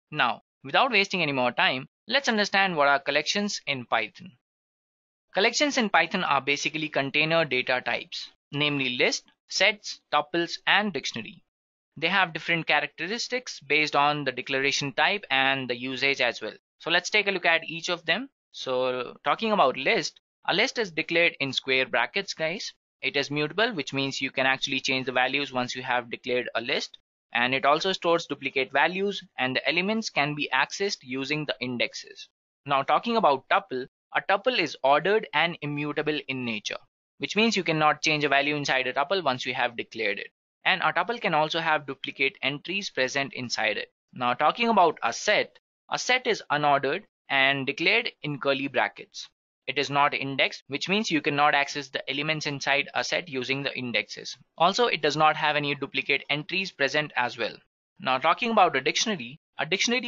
Now, without wasting any more time, let's understand what are collections in Python. Collections in Python are basically container data types, namely list, sets, tuples, and dictionary. They have different characteristics based on the declaration type and the usage as well. So let's take a look at each of them. So talking about list, a list is declared in square brackets, guys. It is mutable, which means you can actually change the values once you have declared a list. And it also stores duplicate values, and the elements can be accessed using the indexes. Now talking about tuple, a tuple is ordered and immutable in nature, which means you cannot change a value inside a tuple once you have declared it. And a tuple can also have duplicate entries present inside it. Now talking about a set is unordered and declared in curly brackets. It is not indexed, which means you cannot access the elements inside a set using the indexes. Also, it does not have any duplicate entries present as well. Now talking about a dictionary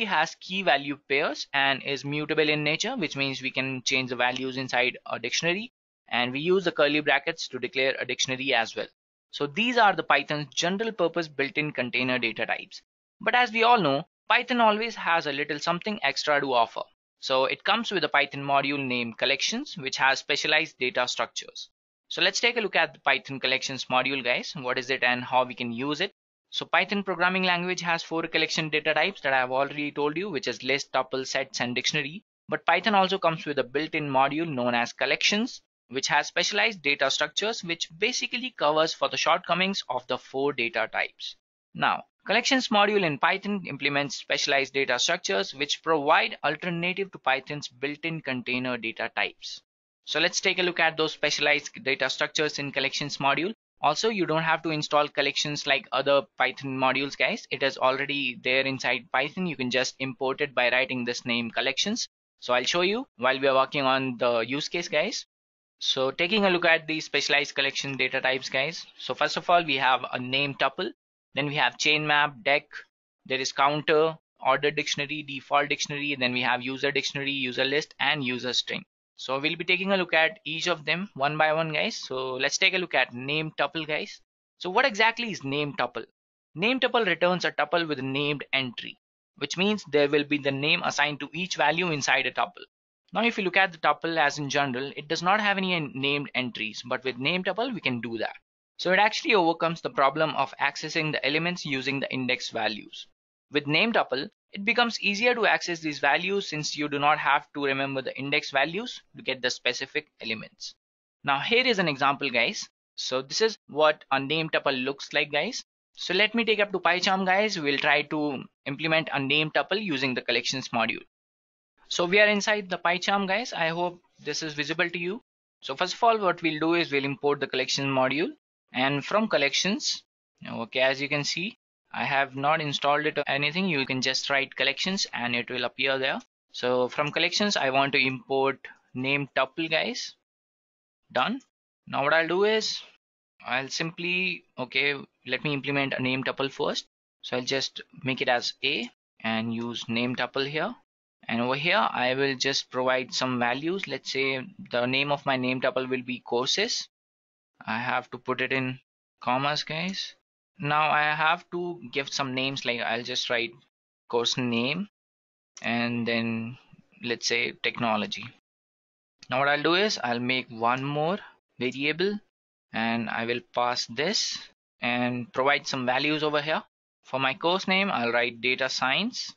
has key value pairs and is mutable in nature, which means we can change the values inside a dictionary, and we use the curly brackets to declare a dictionary as well. So these are the Python's general purpose built-in container data types. But as we all know, Python always has a little something extra to offer. So it comes with a Python module named collections, which has specialized data structures. So let's take a look at the Python collections module, guys. What is it and how we can use it? So Python programming language has 4 collection data types that I have already told you, which is list, tuple, sets, and dictionary. But Python also comes with a built-in module known as collections, which has specialized data structures, which basically covers for the shortcomings of the 4 data types. Now, collections module in Python implements specialized data structures which provide alternative to Python's built-in container data types. So let's take a look at those specialized data structures in collections module. Also, you don't have to install collections like other Python modules, guys. It is already there inside Python. You can just import it by writing this name collections. So I'll show you while we are working on the use case, guys. So taking a look at these specialized collection data types, guys. So first of all, we have a name tuple. Then we have chain map, dec, there is counter, order dictionary, default dictionary, then we have user dictionary, user list, and user string. So we'll be taking a look at each of them one by one, guys. So let's take a look at name tuple, guys. So what exactly is name tuple? Name tuple returns a tuple with a named entry, which means there will be the name assigned to each value inside a tuple. Now if you look at the tuple as in general, it does not have any named entries, but with name tuple we can do that. So it actually overcomes the problem of accessing the elements using the index values. With name tuple, it becomes easier to access these values since you do not have to remember the index values to get the specific elements. Now here is an example, guys. So this is what a name tuple looks like, guys. So let me take up to PyCharm, guys. We'll try to implement a name tuple using the collections module. So we are inside the PyCharm, guys. I hope this is visible to you. So first of all, what we'll do is we'll import the collection module. And from collections, okay, as you can see, I have not installed it or anything. You can just write collections and it will appear there. So from collections, I want to import name tuple, guys. Done. Now what I'll do is I'll simply, okay, let me implement a name tuple first. So I'll just make it as A and use name tuple here. And over here, I will just provide some values. Let's say the name of my name tuple will be courses. I have to put it in commas, guys. Now I have to give some names, like I'll just write course name and then let's say technology. Now what I'll do is I'll make one more variable and I will pass this and provide some values over here. For my course name, I'll write data science,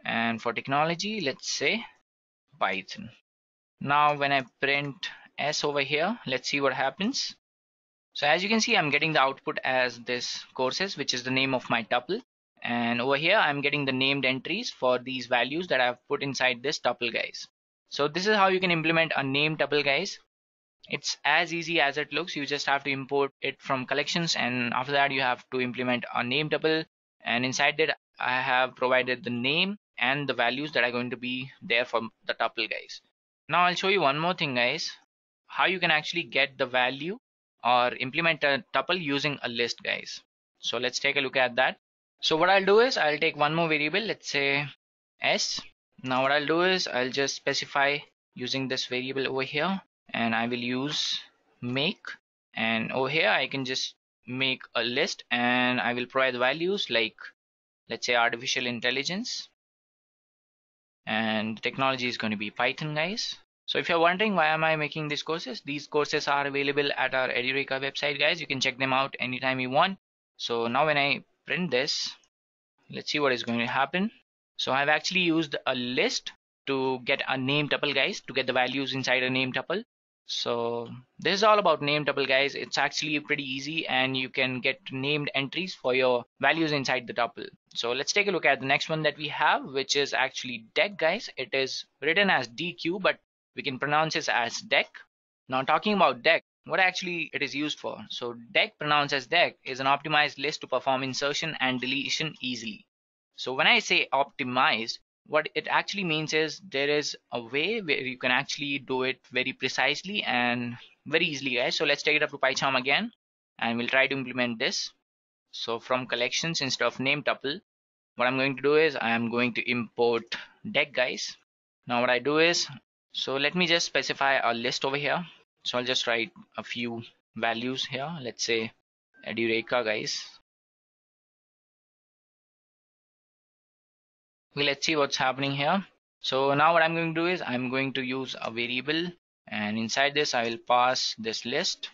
and for technology, let's say Python. Now when I print S over here, let's see what happens. So as you can see, I'm getting the output as this courses, which is the name of my tuple. And over here, I'm getting the named entries for these values that I've put inside this tuple, guys. So this is how you can implement a name tuple, guys. It's as easy as it looks. You just have to import it from collections, and after that you have to implement a name tuple, and inside that I have provided the name and the values that are going to be there for the tuple, guys. Now I'll show you one more thing, guys, how you can actually get the value or implement a tuple using a list, guys. So let's take a look at that. So what I'll do is I'll take one more variable, let's say s. Now what I'll do is I'll just specify using this variable over here, and I will use make, and over here I can just make a list, and I will provide values like, let's say, artificial intelligence, and technology is going to be Python, guys. So if you're wondering why am I making these courses are available at our edureka website, guys. You can check them out anytime you want. So now when I print this, let's see what is going to happen. So I've actually used a list to get a name tuple, guys, to get the values inside a name tuple. So this is all about name tuple, guys. It's actually pretty easy, and you can get named entries for your values inside the tuple. So let's take a look at the next one that we have, which is actually dec, guys. It is written as DQ, but we can pronounce it as dec. Now talking about dec, what actually it is used for. So dec, pronounced as dec, is an optimized list to perform insertion and deletion easily. So when I say optimized, what it actually means is there is a way where you can actually do it very precisely and very easily, guys. So let's take it up to PyCharm again, and we'll try to implement this. So from collections, instead of name tuple, what I'm going to do is I am going to import dec, guys. Now what I do is, so let me just specify a list over here. So I'll just write a few values here. Let's say edureka, guys. Okay, let's see what's happening here. So now what I'm going to do is I'm going to use a variable, and inside this I will pass this list.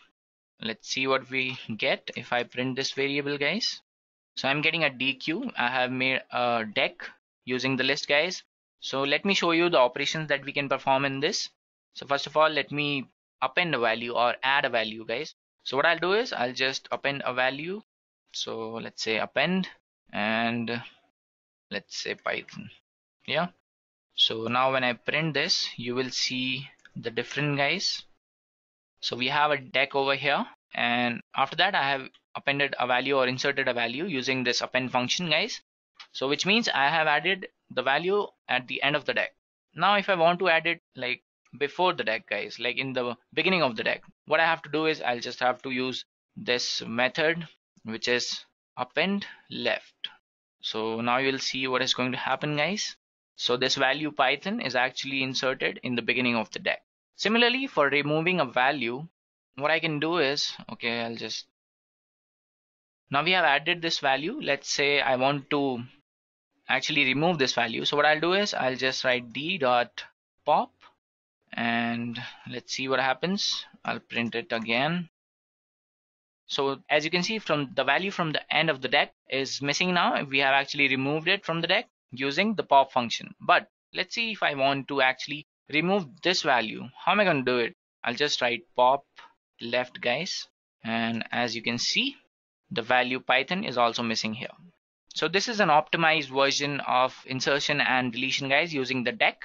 Let's see what we get if I print this variable, guys. So I'm getting a DQ. I have made a dec using the list, guys. So let me show you the operations that we can perform in this. So first of all, let me append a value or add a value, guys. So what I'll do is I'll just append a value. So let's say append, and let's say Python. Yeah. So now when I print this, you will see the different, guys. So we have a dec over here, and after that I have appended a value or inserted a value using this append function, guys. So which means I have added the value at the end of the dec. Now if I want to add it like before the dec, guys, like in the beginning of the dec, what I have to do is I'll just have to use this method, which is append left. So now you'll see what is going to happen, guys. So this value Python is actually inserted in the beginning of the dec. Similarly, for removing a value, what I can do is, okay, I'll just, now we have added this value. Let's say I want to actually remove this value. So what I'll do is I'll just write d.pop, and let's see what happens. I'll print it again. So as you can see, from the value from the end of the dec is missing now. We have actually removed it from the dec using the pop function. But let's see if I want to actually remove this value. How am I going to do it? I'll just write pop left, guys, and as you can see, the value Python is also missing here. So this is an optimized version of insertion and deletion, guys, using the dec.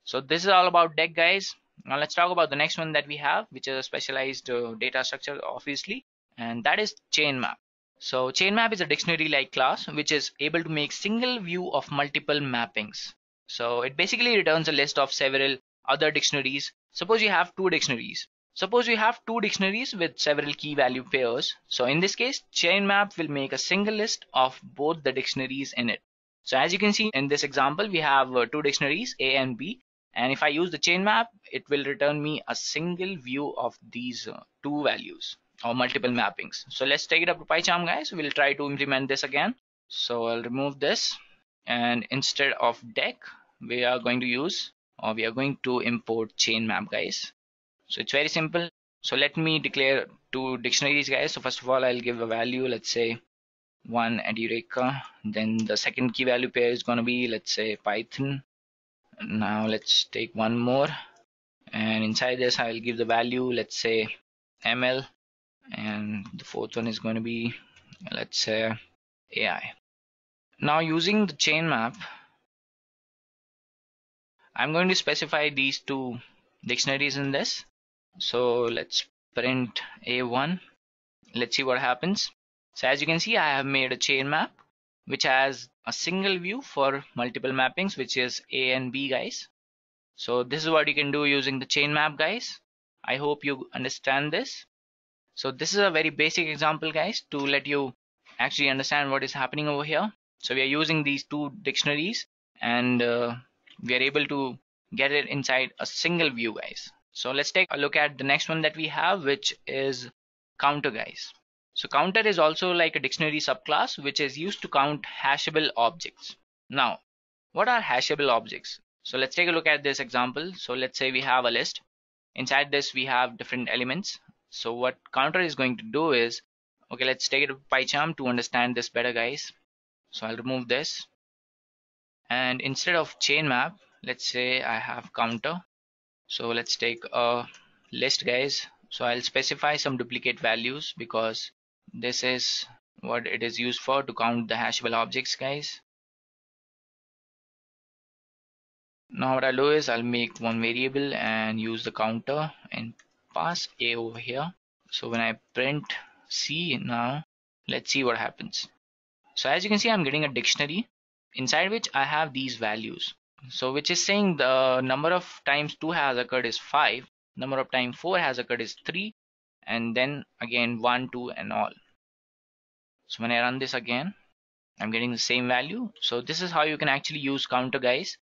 So this is all about dec, guys. Now let's talk about the next one that we have, which is a specialized data structure, obviously, and that is chain map. So chain map is a dictionary-like class which is able to make single view of multiple mappings. So it basically returns a list of several other dictionaries. Suppose you have two dictionaries. Suppose you have two dictionaries with several key value pairs. So in this case, chain map will make a single list of both the dictionaries in it. So as you can see in this example, we have two dictionaries, A and B. And if I use the chain map, it will return me a single view of these two values or multiple mappings. So let's take it up to PyCharm, guys. We'll try to implement this again. So I'll remove this, and instead of dec, we are going to use, or we are going to import chain map, guys. So it's very simple. So let me declare two dictionaries, guys. So first of all, I'll give a value, let's say one edureka. Then the second key value pair is going to be, let's say, Python. Now let's take one more, and inside this I'll give the value, let's say ML, and the fourth one is going to be, let's say, AI. Now using the chain map, I'm going to specify these two dictionaries in this. So let's print A1. Let's see what happens. So as you can see, I have made a chain map which has a single view for multiple mappings, which is A and B, guys. So this is what you can do using the chain map, guys. I hope you understand this. So this is a very basic example, guys, to let you actually understand what is happening over here. So we are using these two dictionaries, and we are able to get it inside a single view, guys. So let's take a look at the next one that we have, which is counter, guys. So counter is also like a dictionary subclass which is used to count hashable objects. Now, what are hashable objects? So let's take a look at this example. So let's say we have a list. Inside this we have different elements. So what counter is going to do is, okay, let's take it to PyCharm to understand this better, guys. So I'll remove this, and instead of chain map, let's say I have counter. So let's take a list, guys. So I'll specify some duplicate values because this is what it is used for, to count the hashable objects, guys. Now what I'll do is I'll make one variable and use the counter and pass A over here. So when I print C now, let's see what happens. So as you can see, I'm getting a dictionary inside which I have these values. So which is saying the number of times 2 has occurred is 5, number of times 4 has occurred is 3, and then again 1, 2 and all. So when I run this again, I'm getting the same value. So this is how you can actually use counter, guys,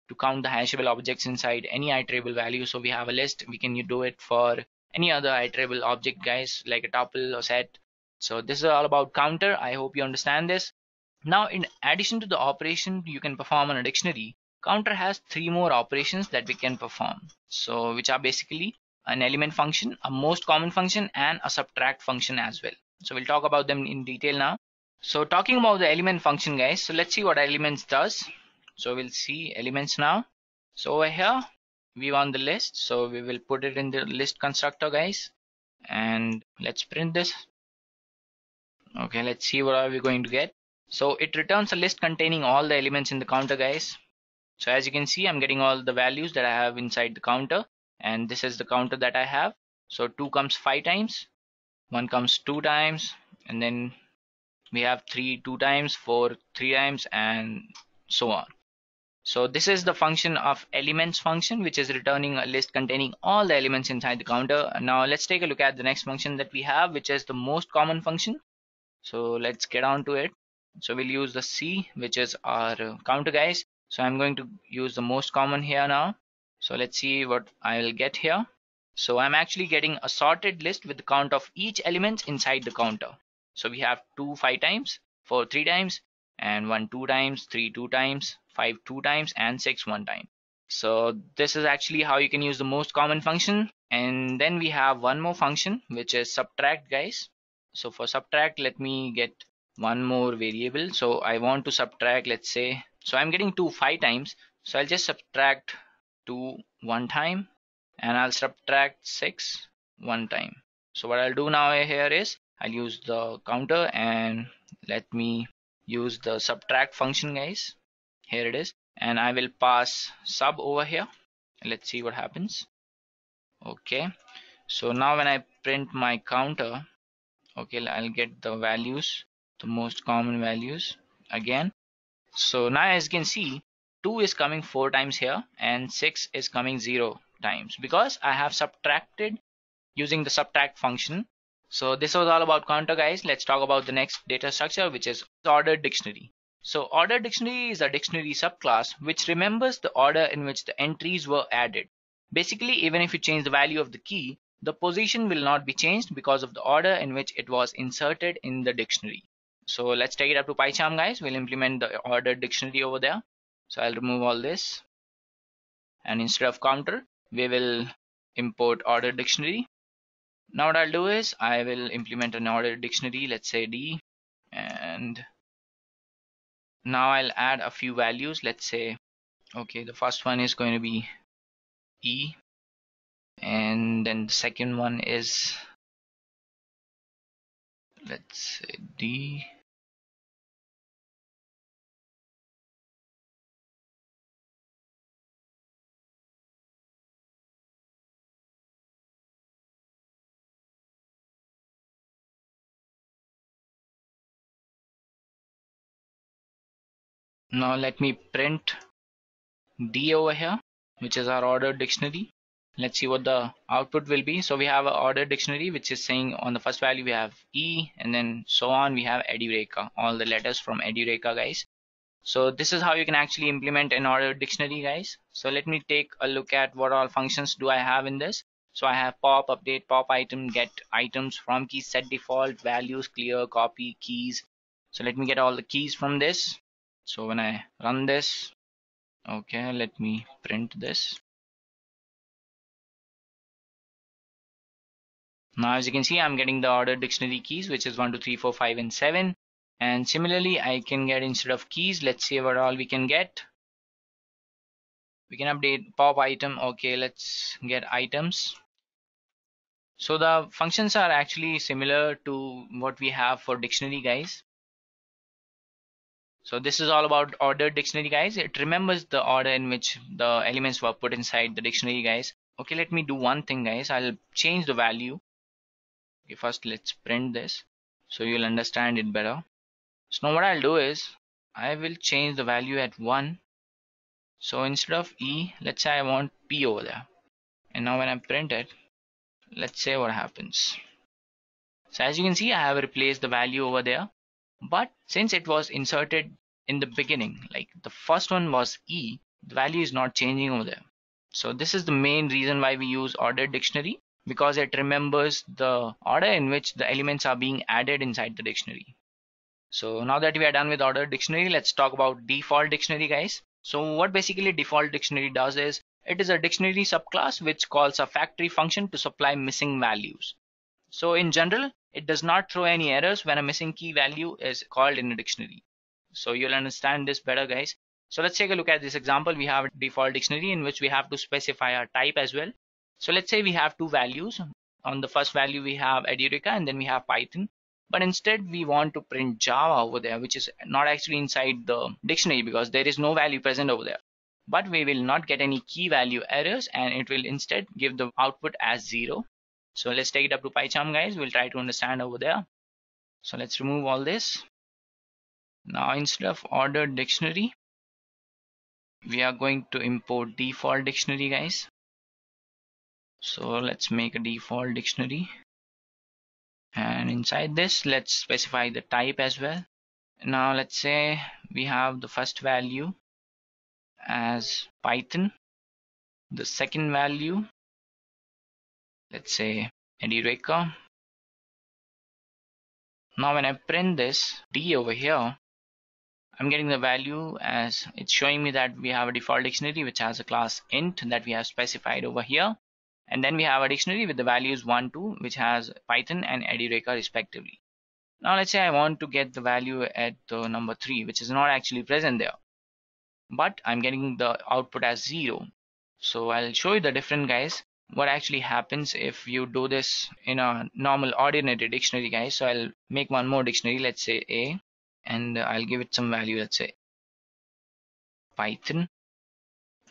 to count the hashable objects inside any iterable value. So we have a list, we can do it for any other iterable object, guys, like a tuple or set. So this is all about counter. I hope you understand this. Now in addition to the operation you can perform on a dictionary, counter has 3 more operations that we can perform. So which are basically an element function, a most common function, and a subtract function as well. So we'll talk about them in detail now. So talking about the element function, guys, so let's see what elements does. So we'll see elements now. So over here we want the list, so we will put it in the list constructor, guys, and let's print this. Okay, let's see what are we going to get. So it returns a list containing all the elements in the counter, guys. So as you can see, I'm getting all the values that I have inside the counter, and this is the counter that I have. So 2 comes 5 times, 1 comes 2 times, and then we have 3 2 times, 4 3 times, and so on. So this is the function of elements function, which is returning a list containing all the elements inside the counter. Now let's take a look at the next function that we have, which is the most common function. So let's get on to it. So we'll use the C, which is our counter, guys. So I'm going to use the most common here now. So let's see what I will get here. So I'm actually getting a sorted list with the count of each element inside the counter. So we have 2 5 times, 4 3 times, and 1 2 times, 3 2 times, 5 2 times, and 6 1 time. So this is actually how you can use the most common function. And then we have one more function, which is subtract, guys. So for subtract, let me get one more variable. So I want to subtract, let's say, so I'm getting 2 5 times, so I'll just subtract 2 1 time, and I'll subtract 6 1 time. So what I'll do now here is I'll use the counter and let me use the subtract function, guys. Here it is, and I will pass sub over here. Let's see what happens. Okay, so now when I print my counter, okay, I'll get the values, the most common values again. So now as you can see, 2 is coming 4 times here and 6 is coming 0 times because I have subtracted using the subtract function. So this was all about counter, guys. Let's talk about the next data structure, which is ordered dictionary. So ordered dictionary is a dictionary subclass which remembers the order in which the entries were added. Basically, even if you change the value of the key, the position will not be changed because of the order in which it was inserted in the dictionary. So let's take it up to PyCharm, guys. We'll implement the ordered dictionary over there. So I'll remove all this, and instead of counter, we will import ordered dictionary. Now what I'll do is I will implement an ordered dictionary, let's say D, and now I'll add a few values. Let's say, okay, the first one is going to be E, and then the second one is, let's say, D, Now let me print D over here, which is our ordered dictionary. Let's see what the output will be. So we have an ordered dictionary which is saying on the first value we have E, and then so on we have edureka, all the letters from edureka, guys. So this is how you can actually implement an ordered dictionary, guys. So let me take a look at what all functions do I have in this. So I have pop, update, pop item, get items, from keys, set default, values, clear, copy, keys. So let me get all the keys from this. So when I run this, okay, let me print this. Now as you can see, I'm getting the ordered dictionary keys, which is 1, 2, 3, 4, 5, and 7. And similarly, I can get, instead of keys, let's see what all we can get. We can update pop item. Okay, let's get items. So the functions are actually similar to what we have for dictionary, guys. So this is all about ordered dictionary, guys. It remembers the order in which the elements were put inside the dictionary, guys. Okay, let me do one thing, guys. I'll change the value. Okay, first let's print this so you'll understand it better. So now what I'll do is I will change the value at 1. So instead of E, let's say I want P over there. And now when I print it, let's say what happens. So as you can see, I have replaced the value over there. But since it was inserted in the beginning, like the first one was E, the value is not changing over there. So this is the main reason why we use ordered dictionary, because it remembers the order in which the elements are being added inside the dictionary. So now that we are done with ordered dictionary, let's talk about default dictionary, guys. So what basically default dictionary does is, it is a dictionary subclass which calls a factory function to supply missing values. So in general, it does not throw any errors when a missing key value is called in a dictionary. So you'll understand this better, guys. So let's take a look at this example. We have a default dictionary in which we have to specify our type as well. So let's say we have two values. On the first value we have edureka, and then we have Python. But instead we want to print Java over there, which is not actually inside the dictionary because there is no value present over there. But we will not get any key value errors, and it will instead give the output as 0. So let's take it up to PyCharm, guys. We'll try to understand over there. So let's remove all this. Now instead of ordered dictionary, we are going to import default dictionary, guys. So let's make a default dictionary. And inside this, let's specify the type as well. Now let's say we have the first value as Python, the second value, let's say edureka. Now when I print this D over here, I'm getting the value as it's showing me that we have a default dictionary which has a class int that we have specified over here. And then we have a dictionary with the values 1, 2, which has Python and edureka respectively. Now let's say I want to get the value at the number 3, which is not actually present there, but I'm getting the output as 0. So I'll show you the difference, guys. What actually happens if you do this in a normal ordinary dictionary, guys. So I'll make one more dictionary, let's say A, and I'll give it some value, let's say Python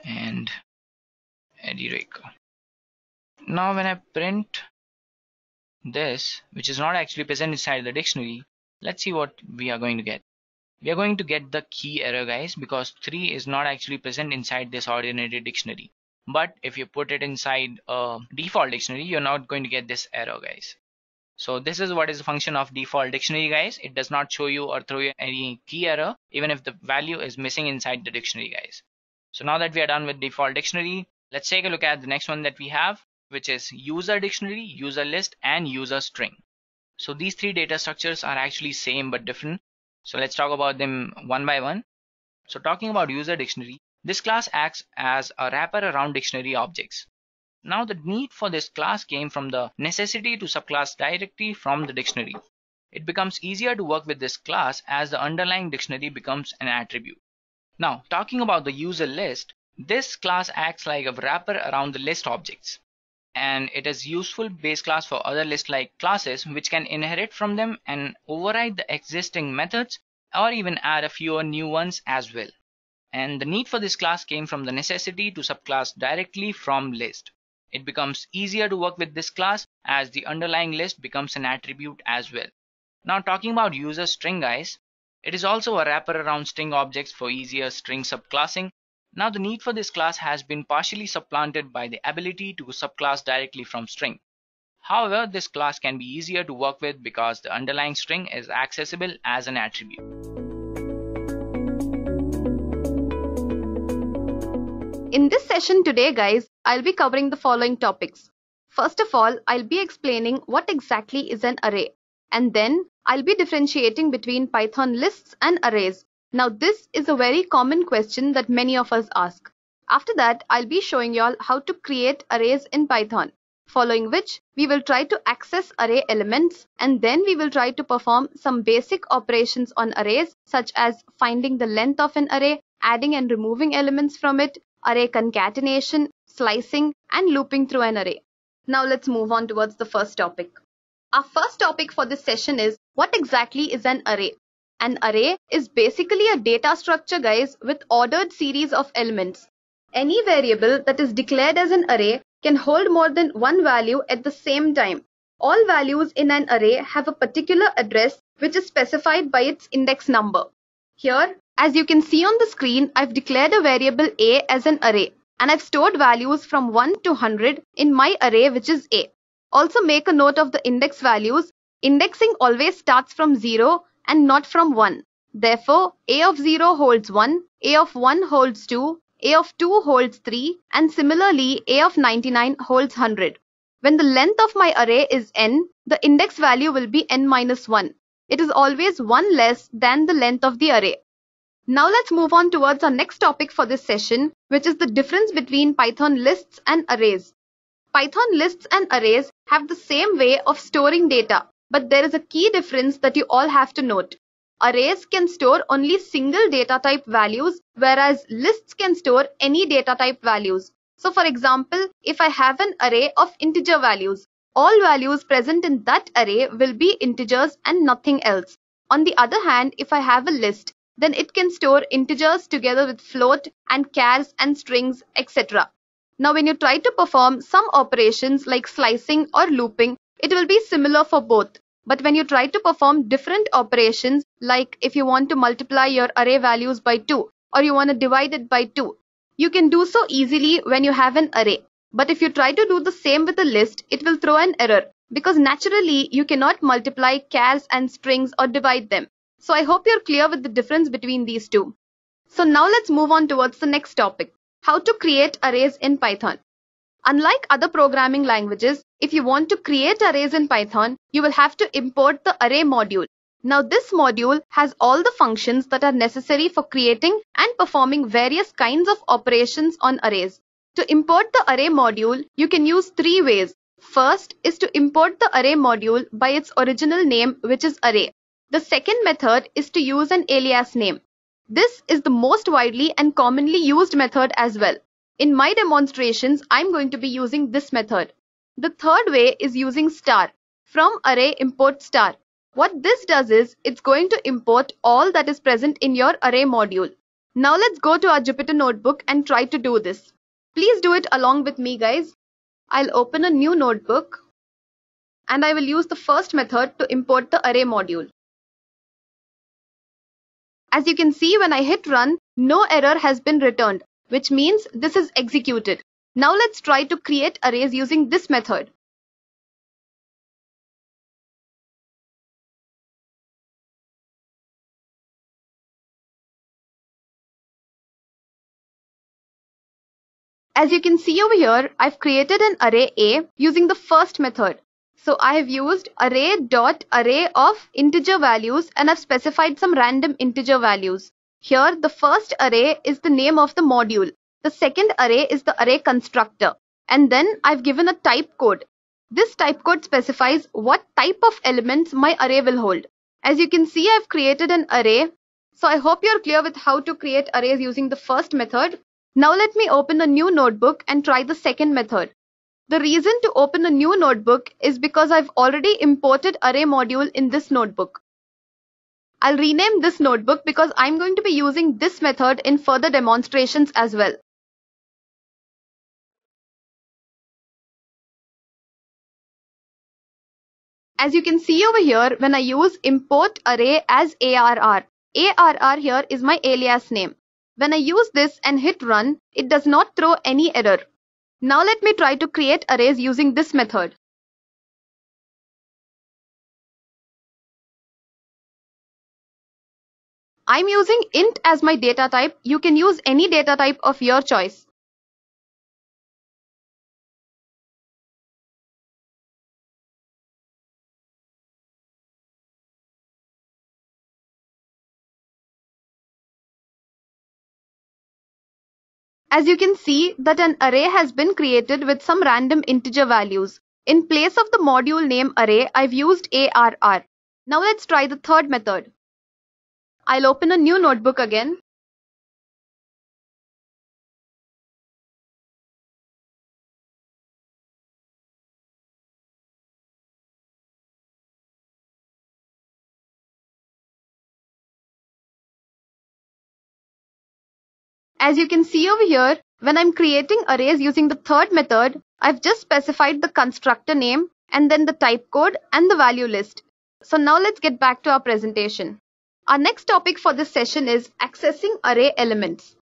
and edureka. Now when I print this, which is not actually present inside the dictionary, let's see what we are going to get. We are going to get the key error, guys, because 3 is not actually present inside this ordinary dictionary. But if you put it inside a default dictionary, you're not going to get this error, guys. So this is what is the function of default dictionary, guys. It does not show you or throw you any key error, even if the value is missing inside the dictionary, guys. So now that we are done with default dictionary, let's take a look at the next one that we have, which is user dictionary, user list, and user string. So these three data structures are actually same but different. So let's talk about them one by one. So talking about user dictionary, this class acts as a wrapper around dictionary objects. Now the need for this class came from the necessity to subclass directly from the dictionary. It becomes easier to work with this class as the underlying dictionary becomes an attribute. Now talking about the user list, this class acts like a wrapper around the list objects, and it is useful base class for other list-like classes which can inherit from them and override the existing methods or even add a few new ones as well. And the need for this class came from the necessity to subclass directly from list. It becomes easier to work with this class as the underlying list becomes an attribute as well. Now talking about user string, guys, It is also a wrapper around string objects for easier string subclassing. Now the need for this class has been partially supplanted by the ability to subclass directly from string. However, this class can be easier to work with because the underlying string is accessible as an attribute. In this session today, guys, I'll be covering the following topics. First of all, I'll be explaining what exactly is an array. And then I'll be differentiating between Python lists and arrays. Now this is a very common question that many of us ask. After that, I'll be showing y'all how to create arrays in Python. Following which, we will try to access array elements, and then we will try to perform some basic operations on arrays such as finding the length of an array, adding and removing elements from it, array concatenation, slicing, and looping through an array. Now let's move on towards the first topic. Our first topic for this session is what exactly is an array? An array is basically a data structure, guys, with ordered series of elements. Any variable that is declared as an array can hold more than one value at the same time. All values in an array have a particular address which is specified by its index number. Here, as you can see on the screen, I've declared a variable a as an array, and I've stored values from 1 to 100 in my array, which is a. Also make a note of the index values. Indexing always starts from 0 and not from 1. Therefore, a of 0 holds 1, a of 1 holds 2, a of 2 holds 3, and similarly a of 99 holds 100. When the length of my array is n, the index value will be n minus 1. It is always 1 less than the length of the array. Now let's move on towards our next topic for this session, which is the difference between Python lists and arrays. Python lists and arrays have the same way of storing data, but there is a key difference that you all have to note. Arrays can store only single data type values, whereas lists can store any data type values. So for example, if I have an array of integer values, all values present in that array will be integers and nothing else. On the other hand, if I have a list, then it can store integers together with float and chars and strings, etc. Now when you try to perform some operations like slicing or looping, it will be similar for both. But when you try to perform different operations, like if you want to multiply your array values by 2 or you want to divide it by 2, you can do so easily when you have an array. But if you try to do the same with a list, it will throw an error because naturally you cannot multiply chars and strings or divide them. So I hope you're clear with the difference between these two. So now let's move on towards the next topic. How to create arrays in Python. Unlike other programming languages, if you want to create arrays in Python, you will have to import the array module. Now this module has all the functions that are necessary for creating and performing various kinds of operations on arrays. To import the array module, you can use 3 ways. First is to import the array module by its original name, which is array. The second method is to use an alias name. This is the most widely and commonly used method as well. In my demonstrations, I'm going to be using this method. The third way is using star. From array import star. What this does is, it's going to import all that is present in your array module. Now let's go to our Jupyter notebook and try to do this. Please do it along with me, guys. I'll open a new notebook and I will use the first method to import the array module. As you can see, when I hit run, no error has been returned, which means this is executed. Now let's try to create arrays using this method. As you can see over here, I've created an array A using the first method. So I have used array of integer values and I've specified some random integer values. Here the first array is the name of the module. The second array is the array constructor. And then I've given a type code. This type code specifies what type of elements my array will hold. As you can see, I've created an array. So I hope you're clear with how to create arrays using the first method. Now let me open a new notebook and try the second method. The reason to open a new notebook is because I've already imported array module in this notebook. I'll rename this notebook because I'm going to be using this method in further demonstrations as well. As you can see over here, when I use import array as ARR, ARR here is my alias name. When I use this and hit run, it does not throw any error. Now let me try to create arrays using this method. I'm using int as my data type. You can use any data type of your choice. As you can see that an array has been created with some random integer values. In place of the module name array, I've used ARR. Now let's try the third method. I'll open a new notebook again. As you can see over here, when I'm creating arrays using the third method, I've just specified the constructor name and then the type code and the value list. So now let's get back to our presentation. Our next topic for this session is accessing array elements.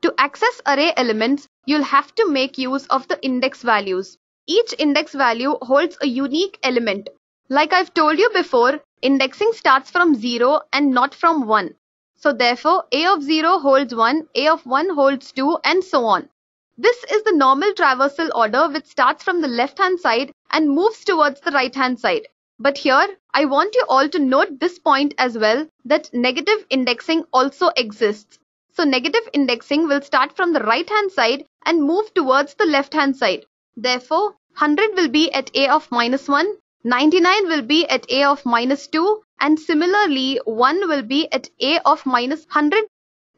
To access array elements, you'll have to make use of the index values. Each index value holds a unique element. Like I've told you before, indexing starts from 0 and not from 1. So therefore, A of 0 holds 1, A of 1 holds 2, and so on. This is the normal traversal order which starts from the left-hand side and moves towards the right-hand side. But here, I want you all to note this point as well, that negative indexing also exists. So negative indexing will start from the right-hand side and move towards the left-hand side. Therefore, 100 will be at A of -1, 99 will be at A of -2, and similarly 1 will be at A of -100.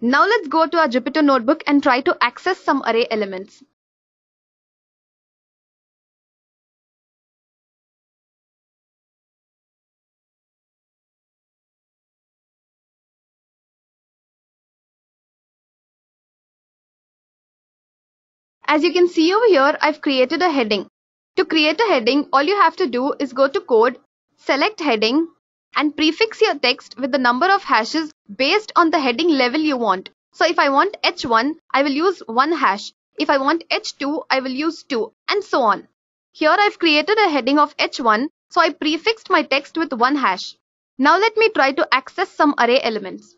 Now let's go to our Jupyter notebook and try to access some array elements. As you can see over here, I've created a heading. To create a heading, all you have to do is go to code, select heading, and prefix your text with the number of hashes based on the heading level you want. So if I want h1, I will use 1 hash. If I want h2, I will use 2, and so on. Here I've created a heading of h1, so I prefixed my text with 1 hash. Now let me try to access some array elements.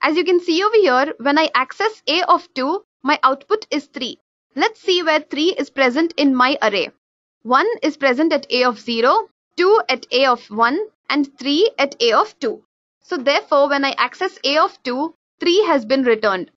As you can see over here, when I access A of 2, my output is 3. Let's see where 3 is present in my array. 1 is present at A of 0, 2 at A of 1, and 3 at A of 2. So therefore, when I access A of 2, 3 has been returned.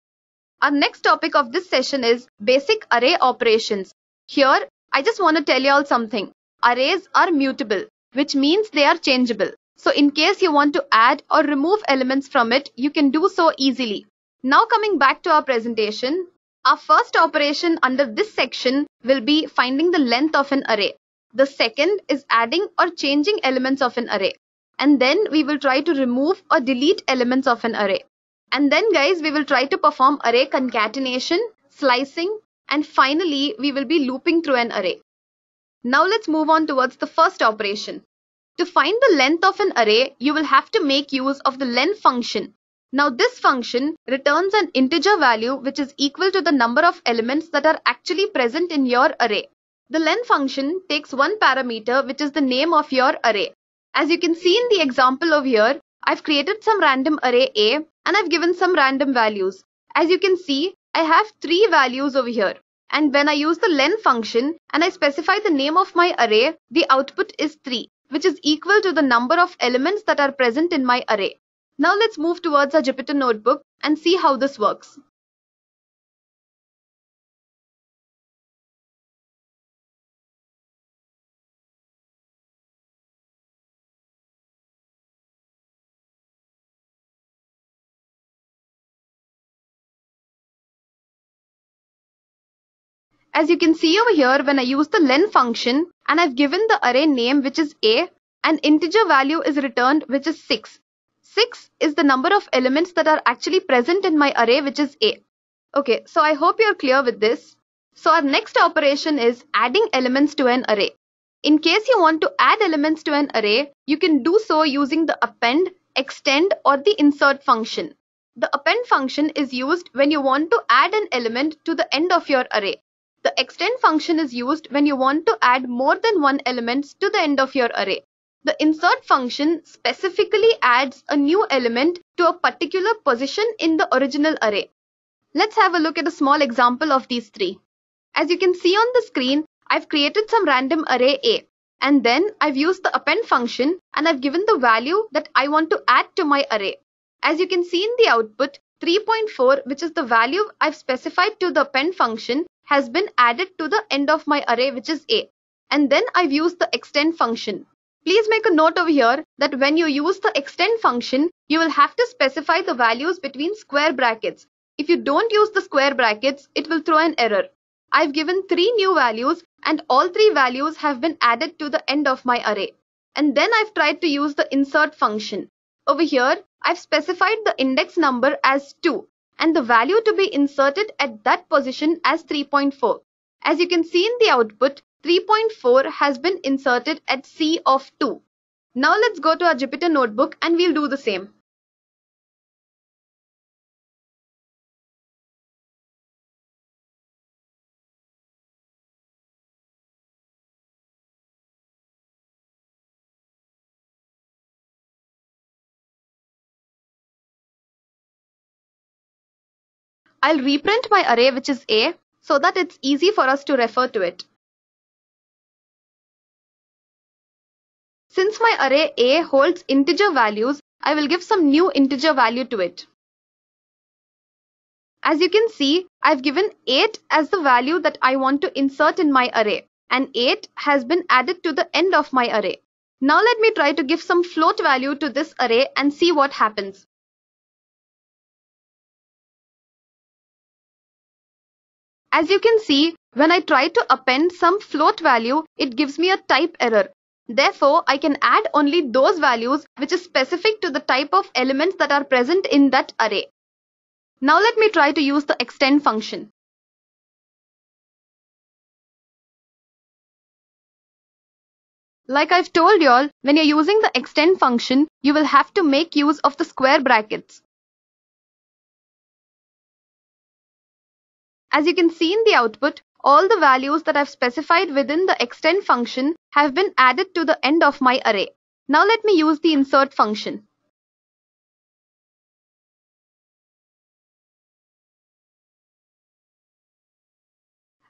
Our next topic of this session is basic array operations. Here, I just want to tell you all something. Arrays are mutable, which means they are changeable. So in case you want to add or remove elements from it, you can do so easily. Now coming back to our presentation, our first operation under this section will be finding the length of an array. The second is adding or changing elements of an array. And then we will try to remove or delete elements of an array. And then guys, we will try to perform array concatenation, slicing, and finally we will be looping through an array. Now let's move on towards the first operation. To find the length of an array, you will have to make use of the len function. Now this function returns an integer value which is equal to the number of elements that are actually present in your array. The len function takes one parameter which is the name of your array. As you can see in the example over here, I've created some random array A and I've given some random values. As you can see, I have 3 values over here. And when I use the len function and I specify the name of my array, the output is 3, which is equal to the number of elements that are present in my array. Now let's move towards our Jupyter notebook and see how this works. As you can see over here, when I use the len function and I've given the array name which is A, an integer value is returned which is 6. 6 is the number of elements that are actually present in my array which is A. Okay, so I hope you're clear with this. So our next operation is adding elements to an array. In case you want to add elements to an array, you can do so using the append, extend or the insert function. The append function is used when you want to add an element to the end of your array. The extend function is used when you want to add more than one element to the end of your array. The insert function specifically adds a new element to a particular position in the original array. Let's have a look at a small example of these three. As you can see on the screen, I've created some random array A, and then I've used the append function and I've given the value that I want to add to my array. As you can see in the output, 3.4, which is the value I've specified to the append function, has been added to the end of my array, which is A. And then I've used the extend function. Please make a note over here that when you use the extend function, you will have to specify the values between square brackets. If you don't use the square brackets, it will throw an error. I've given 3 new values and all 3 values have been added to the end of my array. And then I've tried to use the insert function. Over here, I've specified the index number as 2 and the value to be inserted at that position as 3.4. As you can see in the output, 3.4 has been inserted at C of 2. Now let's go to our Jupyter notebook and we'll do the same. I'll reprint my array, which is A, so that it's easy for us to refer to it. Since my array A holds integer values, I will give some new integer value to it. As you can see, I've given 8 as the value that I want to insert in my array, and 8 has been added to the end of my array. Now let me try to give some float value to this array and see what happens. As you can see, when I try to append some float value, it gives me a type error. Therefore, I can add only those values which is specific to the type of elements that are present in that array. Now let me try to use the extend function. Like I've told y'all, when you're using the extend function, you will have to make use of the square brackets. As you can see in the output, all the values that I've specified within the extend function have been added to the end of my array. Now let me use the insert function.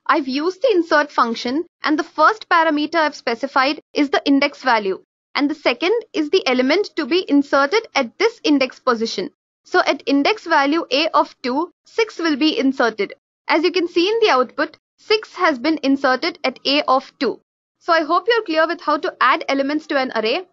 I've used the insert function and the first parameter I've specified is the index value and the second is the element to be inserted at this index position. So at index value A of 2, 6 will be inserted. As you can see in the output, 6 has been inserted at A of 2. So I hope you're clear with how to add elements to an array.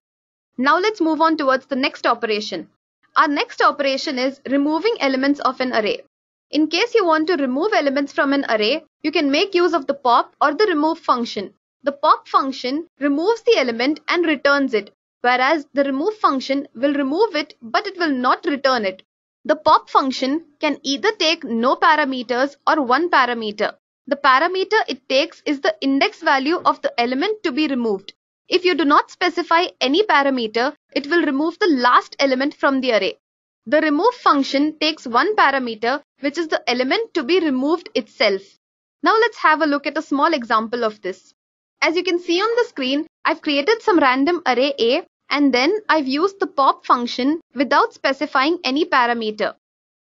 Now let's move on towards the next operation. Our next operation is removing elements of an array. In case you want to remove elements from an array, you can make use of the pop or the remove function. The pop function removes the element and returns it, whereas the remove function will remove it but it will not return it. The pop function can either take no parameters or one parameter. The parameter it takes is the index value of the element to be removed. If you do not specify any parameter, it will remove the last element from the array. The remove function takes one parameter, which is the element to be removed itself. Now let's have a look at a small example of this. As you can see on the screen, I've created some random array A and then I've used the pop function without specifying any parameter.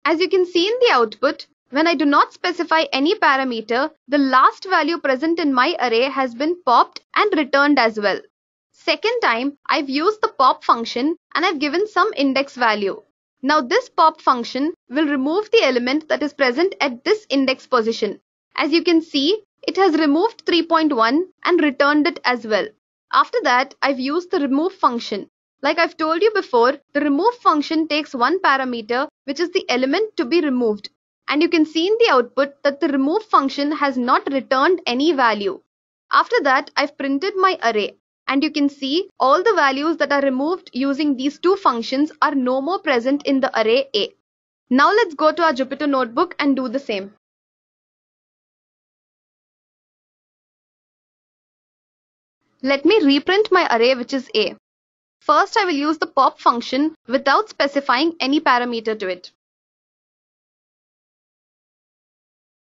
As you can see in the output, when I do not specify any parameter, the last value present in my array has been popped and returned as well. Second time, I've used the pop function and I've given some index value. Now this pop function will remove the element that is present at this index position. As you can see, it has removed 3.1 and returned it as well. After that, I've used the remove function. Like I've told you before, the remove function takes one parameter, which is the element to be removed. And you can see in the output that the remove function has not returned any value. After that, I've printed my array. And you can see all the values that are removed using these two functions are no more present in the array A. Now let's go to our Jupyter notebook and do the same. Let me reprint my array, which is A. First, I will use the pop function without specifying any parameter to it.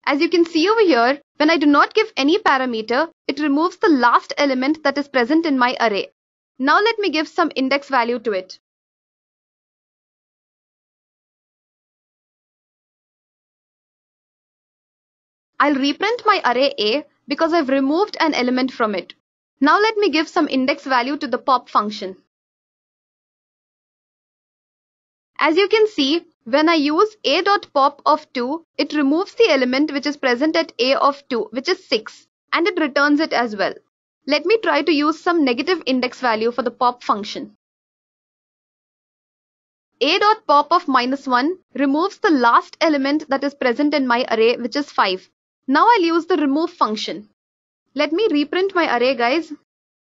As you can see over here, when I do not give any parameter, it removes the last element that is present in my array. Now let me give some index value to it. I'll reprint my array A because I've removed an element from it. Now let me give some index value to the pop function. As you can see, when I use a.pop of 2, it removes the element which is present at a of 2, which is 6, and it returns it as well. Let me try to use some negative index value for the pop function. A.pop of -1 removes the last element that is present in my array, which is 5. Now I'll use the remove function. Let me reprint my array, guys.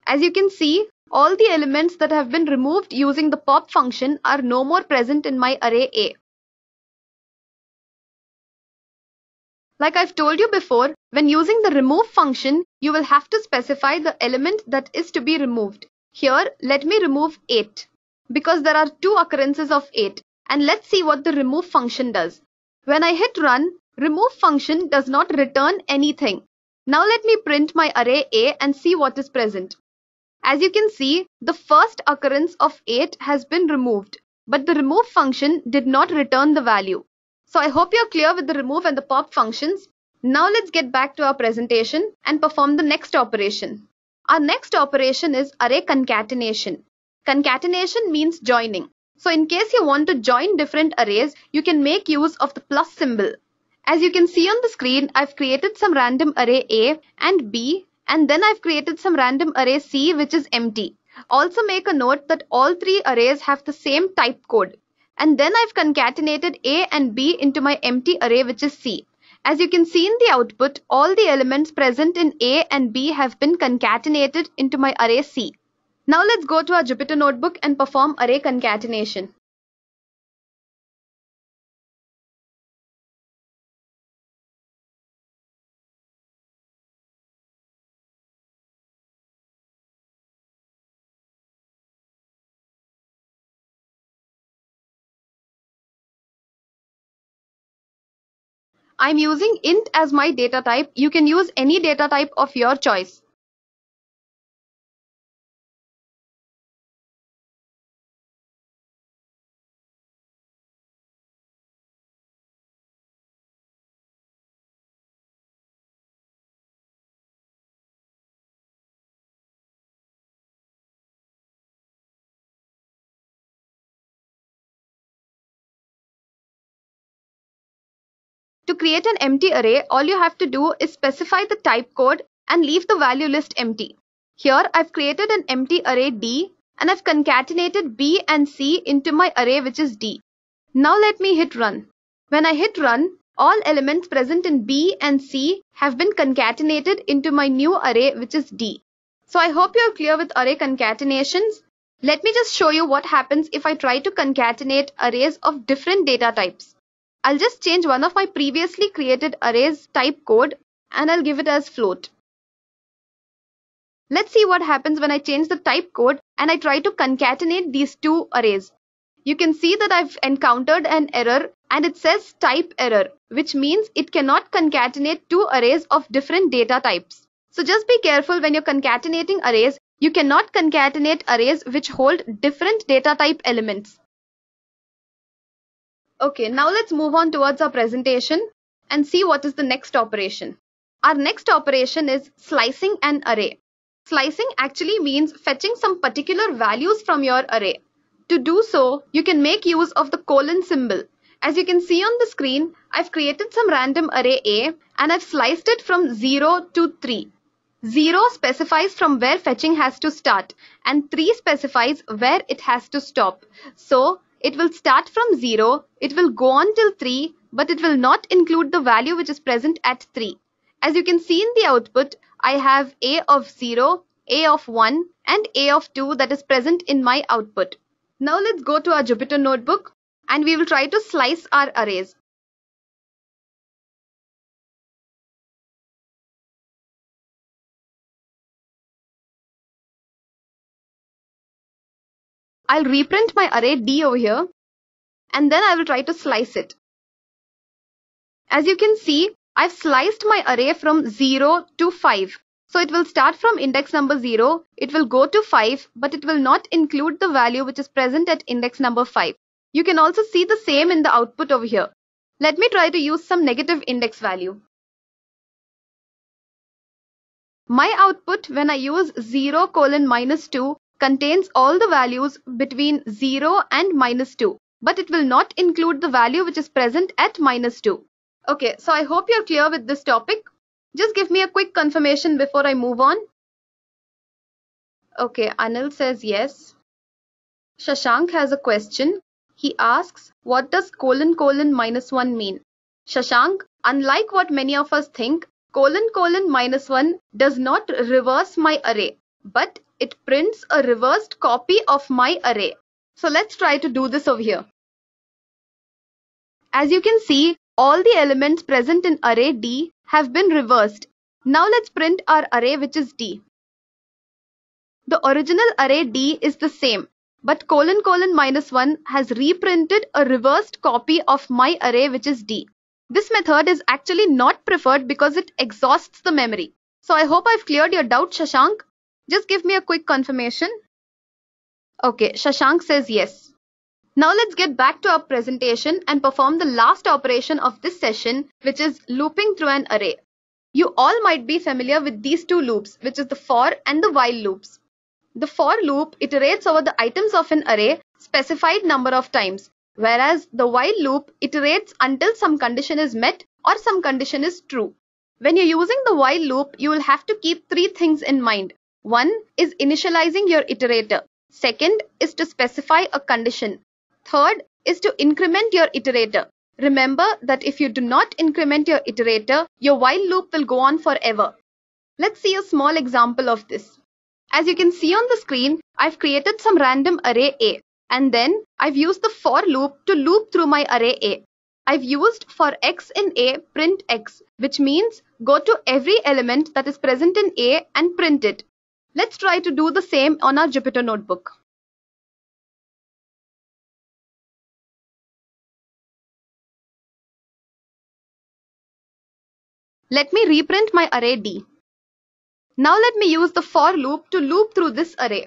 As you can see, all the elements that have been removed using the pop function are no more present in my array A. Like I've told you before, when using the remove function, you will have to specify the element that is to be removed. Here, let me remove 8 because there are 2 occurrences of 8, and let's see what the remove function does. When I hit run, remove function does not return anything. Now let me print my array A and see what is present. As you can see, the first occurrence of 8 has been removed, but the remove function did not return the value. So I hope you're clear with the remove and the pop functions. Now let's get back to our presentation and perform the next operation. Our next operation is array concatenation. Concatenation means joining. So in case you want to join different arrays, you can make use of the plus symbol. As you can see on the screen, I've created some random array A and B, and then I've created some random array C which is empty. Also make a note that all 3 arrays have the same type code. And then I've concatenated A and B into my empty array which is C. As you can see in the output, all the elements present in A and B have been concatenated into my array C. Now let's go to our Jupyter notebook and perform array concatenation. I'm using int as my data type. You can use any data type of your choice. To create an empty array, all you have to do is specify the type code and leave the value list empty. Here I've created an empty array D and I've concatenated B and C into my array which is D. Now let me hit run. When I hit run, all elements present in B and C have been concatenated into my new array which is D. So I hope you're clear with array concatenations. Let me just show you what happens if I try to concatenate arrays of different data types. I'll just change one of my previously created arrays type code and I'll give it as float. Let's see what happens when I change the type code and I try to concatenate these 2 arrays. You can see that I've encountered an error and it says type error, which means it cannot concatenate 2 arrays of different data types. So just be careful when you're concatenating arrays. You cannot concatenate arrays which hold different data type elements. Okay, now let's move on towards our presentation and see what is the next operation. Our next operation is slicing an array. Slicing actually means fetching some particular values from your array. To do so, you can make use of the colon symbol. As you can see on the screen, I've created some random array A and I've sliced it from 0 to 3. 0 specifies from where fetching has to start and 3 specifies where it has to stop. So, it will start from 0, it will go on till 3, but it will not include the value which is present at 3. As you can see in the output, I have A of 0, A of 1 and A of 2 that is present in my output. Now let's go to our Jupyter notebook and we will try to slice our arrays. I'll reprint my array D over here, and then I will try to slice it. As you can see, I've sliced my array from 0 to 5. So it will start from index number 0, it will go to 5, but it will not include the value which is present at index number 5. You can also see the same in the output over here. Let me try to use some negative index value. My output when I use 0 colon minus 2 contains all the values between 0 and minus 2, but it will not include the value which is present at minus 2. Okay, so I hope you're clear with this topic. Just give me a quick confirmation before I move on. Okay, Anil says yes. Shashank has a question. He asks, what does colon colon minus 1 mean? Shashank, unlike what many of us think, colon colon minus 1 does not reverse my array, but it prints a reversed copy of my array. So let's try to do this over here. As you can see, all the elements present in array D have been reversed. Now let's print our array which is D. The original array D is the same, but colon colon minus 1 has reprinted a reversed copy of my array which is D. This method is actually not preferred because it exhausts the memory. So I hope I've cleared your doubt, Shashank. Just give me a quick confirmation. Okay, Shashank says yes. Now let's get back to our presentation and perform the last operation of this session, which is looping through an array. You all might be familiar with these two loops, which is the for and the while loops. The for loop iterates over the items of an array specified number of times, whereas the while loop iterates until some condition is met or some condition is true. When you're using the while loop, you will have to keep three things in mind. One is initializing your iterator. Second is to specify a condition. Third is to increment your iterator. Remember that if you do not increment your iterator, your while loop will go on forever. Let's see a small example of this. As you can see on the screen, I've created some random array A, and then I've used the for loop to loop through my array A. I've used for x in A print x, which means go to every element that is present in A and print it. Let's try to do the same on our Jupyter notebook. Let me reprint my array D. Now let me use the for loop to loop through this array.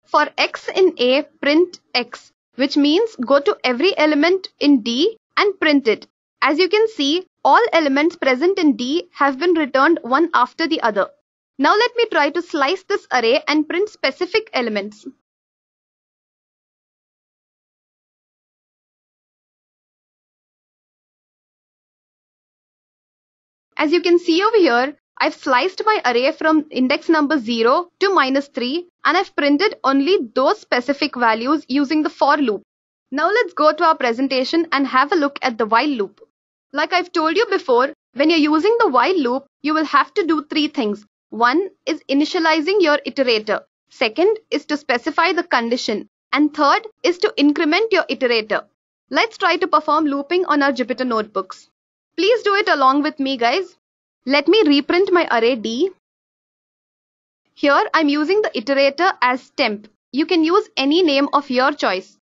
For x in A, print x, which means go to every element in D and print it. As you can see, all elements present in D have been returned one after the other. Now let me try to slice this array and print specific elements. As you can see over here, I've sliced my array from index number 0 to minus 3 and I've printed only those specific values using the for loop. Now let's go to our presentation and have a look at the while loop. Like I've told you before, when you're using the while loop, you will have to do three things. One is initializing your iterator. Second is to specify the condition. And third is to increment your iterator. Let's try to perform looping on our Jupyter notebooks. Please do it along with me, guys. Let me reprint my array D. Here I'm using the iterator as temp. You can use any name of your choice.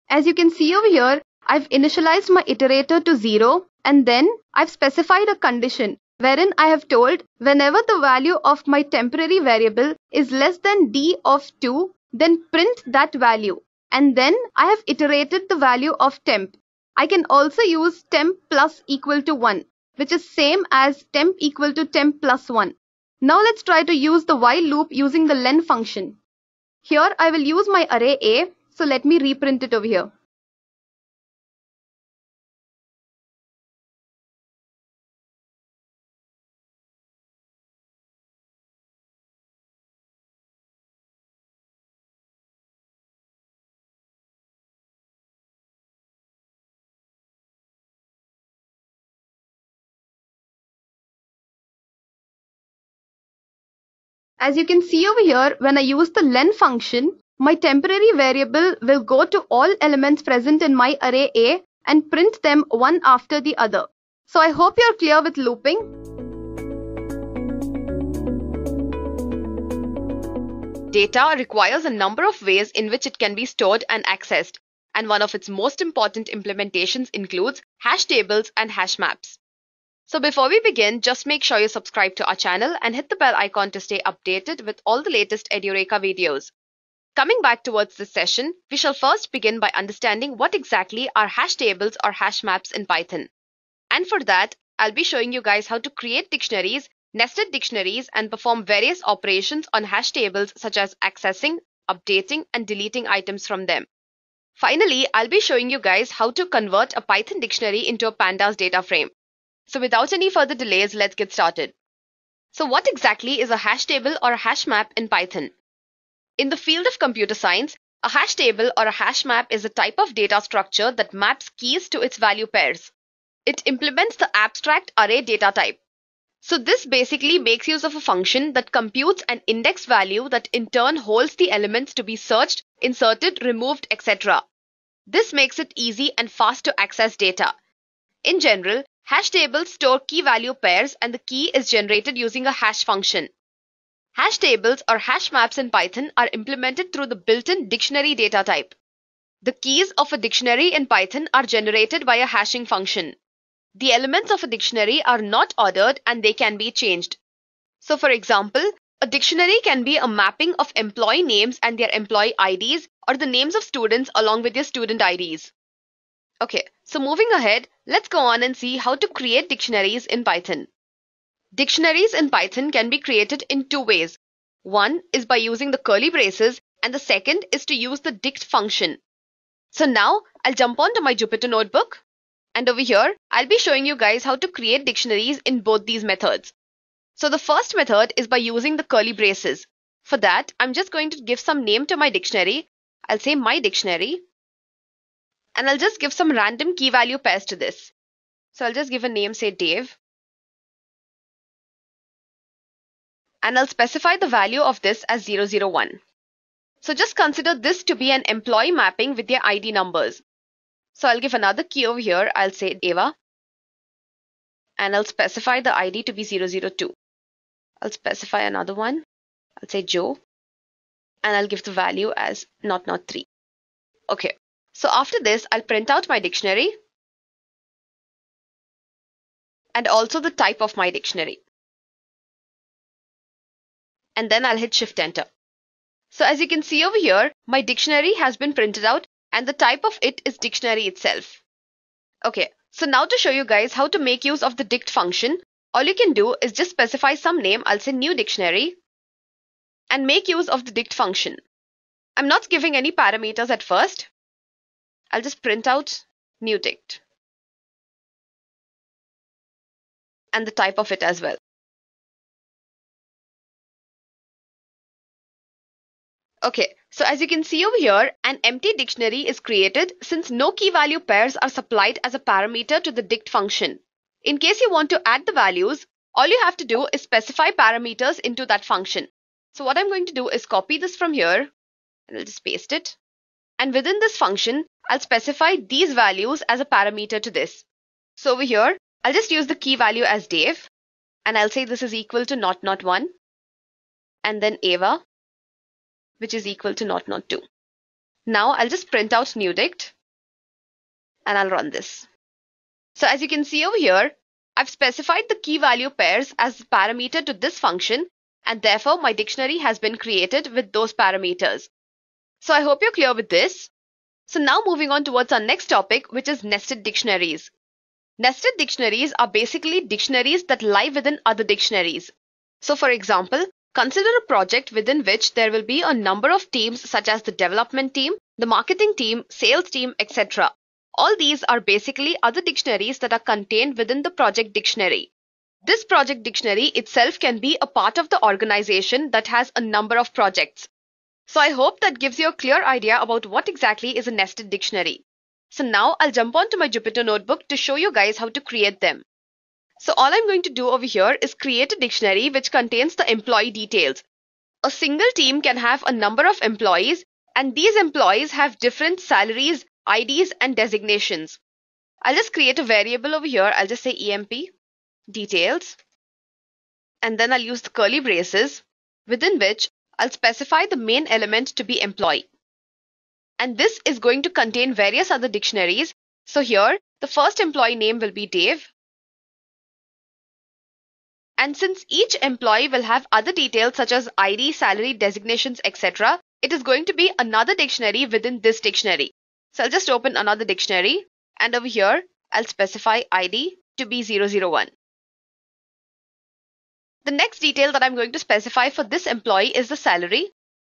As you can see over here, I've initialized my iterator to 0 and then I've specified a condition wherein I have told whenever the value of my temporary variable is less than d of 2, then print that value. And then I have iterated the value of temp. I can also use temp plus equal to 1, which is same as temp equal to temp plus 1. Now let's try to use the while loop using the len function. Here I will use my array A. So let me reprint it over here. As you can see over here, when I use the len function, my temporary variable will go to all elements present in my array A and print them one after the other. So I hope you're clear with looping. Data requires a number of ways in which it can be stored and accessed, and one of its most important implementations includes hash tables and hash maps. So before we begin, just make sure you subscribe to our channel and hit the bell icon to stay updated with all the latest edureka videos. Coming back towards this session, we shall first begin by understanding what exactly are hash tables or hash maps in Python. And for that, I'll be showing you guys how to create dictionaries, nested dictionaries, and perform various operations on hash tables such as accessing, updating, and deleting items from them. Finally, I'll be showing you guys how to convert a Python dictionary into a pandas data frame. So without any further delays, let's get started. So what exactly is a hash table or a hash map in Python? In the field of computer science, a hash table or a hash map is a type of data structure that maps keys to its value pairs. It implements the abstract array data type. So this basically makes use of a function that computes an index value that in turn holds the elements to be searched, inserted, removed, etc. This makes it easy and fast to access data. In general, hash tables store key value pairs and the key is generated using a hash function. Hash tables or hash maps in Python are implemented through the built-in dictionary data type. The keys of a dictionary in Python are generated by a hashing function. The elements of a dictionary are not ordered and they can be changed. So for example, a dictionary can be a mapping of employee names and their employee IDs or the names of students along with their student IDs. Okay, so moving ahead, let's go on and see how to create dictionaries in Python. Dictionaries in Python can be created in two ways. One is by using the curly braces and the second is to use the dict function. So now I'll jump onto my Jupyter notebook and over here I'll be showing you guys how to create dictionaries in both these methods. So the first method is by using the curly braces. For that, I'm just going to give some name to my dictionary. I'll say my dictionary. And I'll just give some random key value pairs to this. So I'll just give a name, say Dave. And I'll specify the value of this as 001. So just consider this to be an employee mapping with their ID numbers. So I'll give another key over here. I'll say Eva. And I'll specify the ID to be 002. I'll specify another one. I'll say Joe. And I'll give the value as 003. Okay. So after this, I'll print out my dictionary and also the type of my dictionary. And then I'll hit Shift Enter. So as you can see over here, my dictionary has been printed out and the type of it is dictionary itself. Okay, so now to show you guys how to make use of the dict function, all you can do is just specify some name. I'll say new dictionary and make use of the dict function. I'm not giving any parameters at first. I'll just print out new dict and the type of it as well. Okay, so as you can see over here, an empty dictionary is created since no key value pairs are supplied as a parameter to the dict function. In case you want to add the values, all you have to do is specify parameters into that function. So what I'm going to do is copy this from here and I'll just paste it. And within this function, I'll specify these values as a parameter to this. So over here, I'll just use the key value as Dave and I'll say this is equal to 001 and then Eva, which is equal to 002. Now I'll just print out new dict and I'll run this. So as you can see over here, I've specified the key value pairs as the parameter to this function and therefore my dictionary has been created with those parameters. So I hope you're clear with this. So now moving on towards our next topic, which is nested dictionaries. Nested dictionaries are basically dictionaries that lie within other dictionaries. So for example, consider a project within which there will be a number of teams such as the development team, the marketing team, sales team, etc. All these are basically other dictionaries that are contained within the project dictionary. This project dictionary itself can be a part of the organization that has a number of projects. So I hope that gives you a clear idea about what exactly is a nested dictionary. So now I'll jump onto my Jupyter notebook to show you guys how to create them. So all I'm going to do over here is create a dictionary which contains the employee details. a single team can have a number of employees, and these employees have different salaries, IDs, and designations. I'll just create a variable over here. I'll just say EMP details, and then I'll use the curly braces, within which I'll specify the main element to be employee. And this is going to contain various other dictionaries. So here, the first employee name will be Dave. And since each employee will have other details such as ID, salary, designations, etc., it is going to be another dictionary within this dictionary. So I'll just open another dictionary, and over here, I'll specify ID to be 001. The next detail that I'm going to specify for this employee is the salary.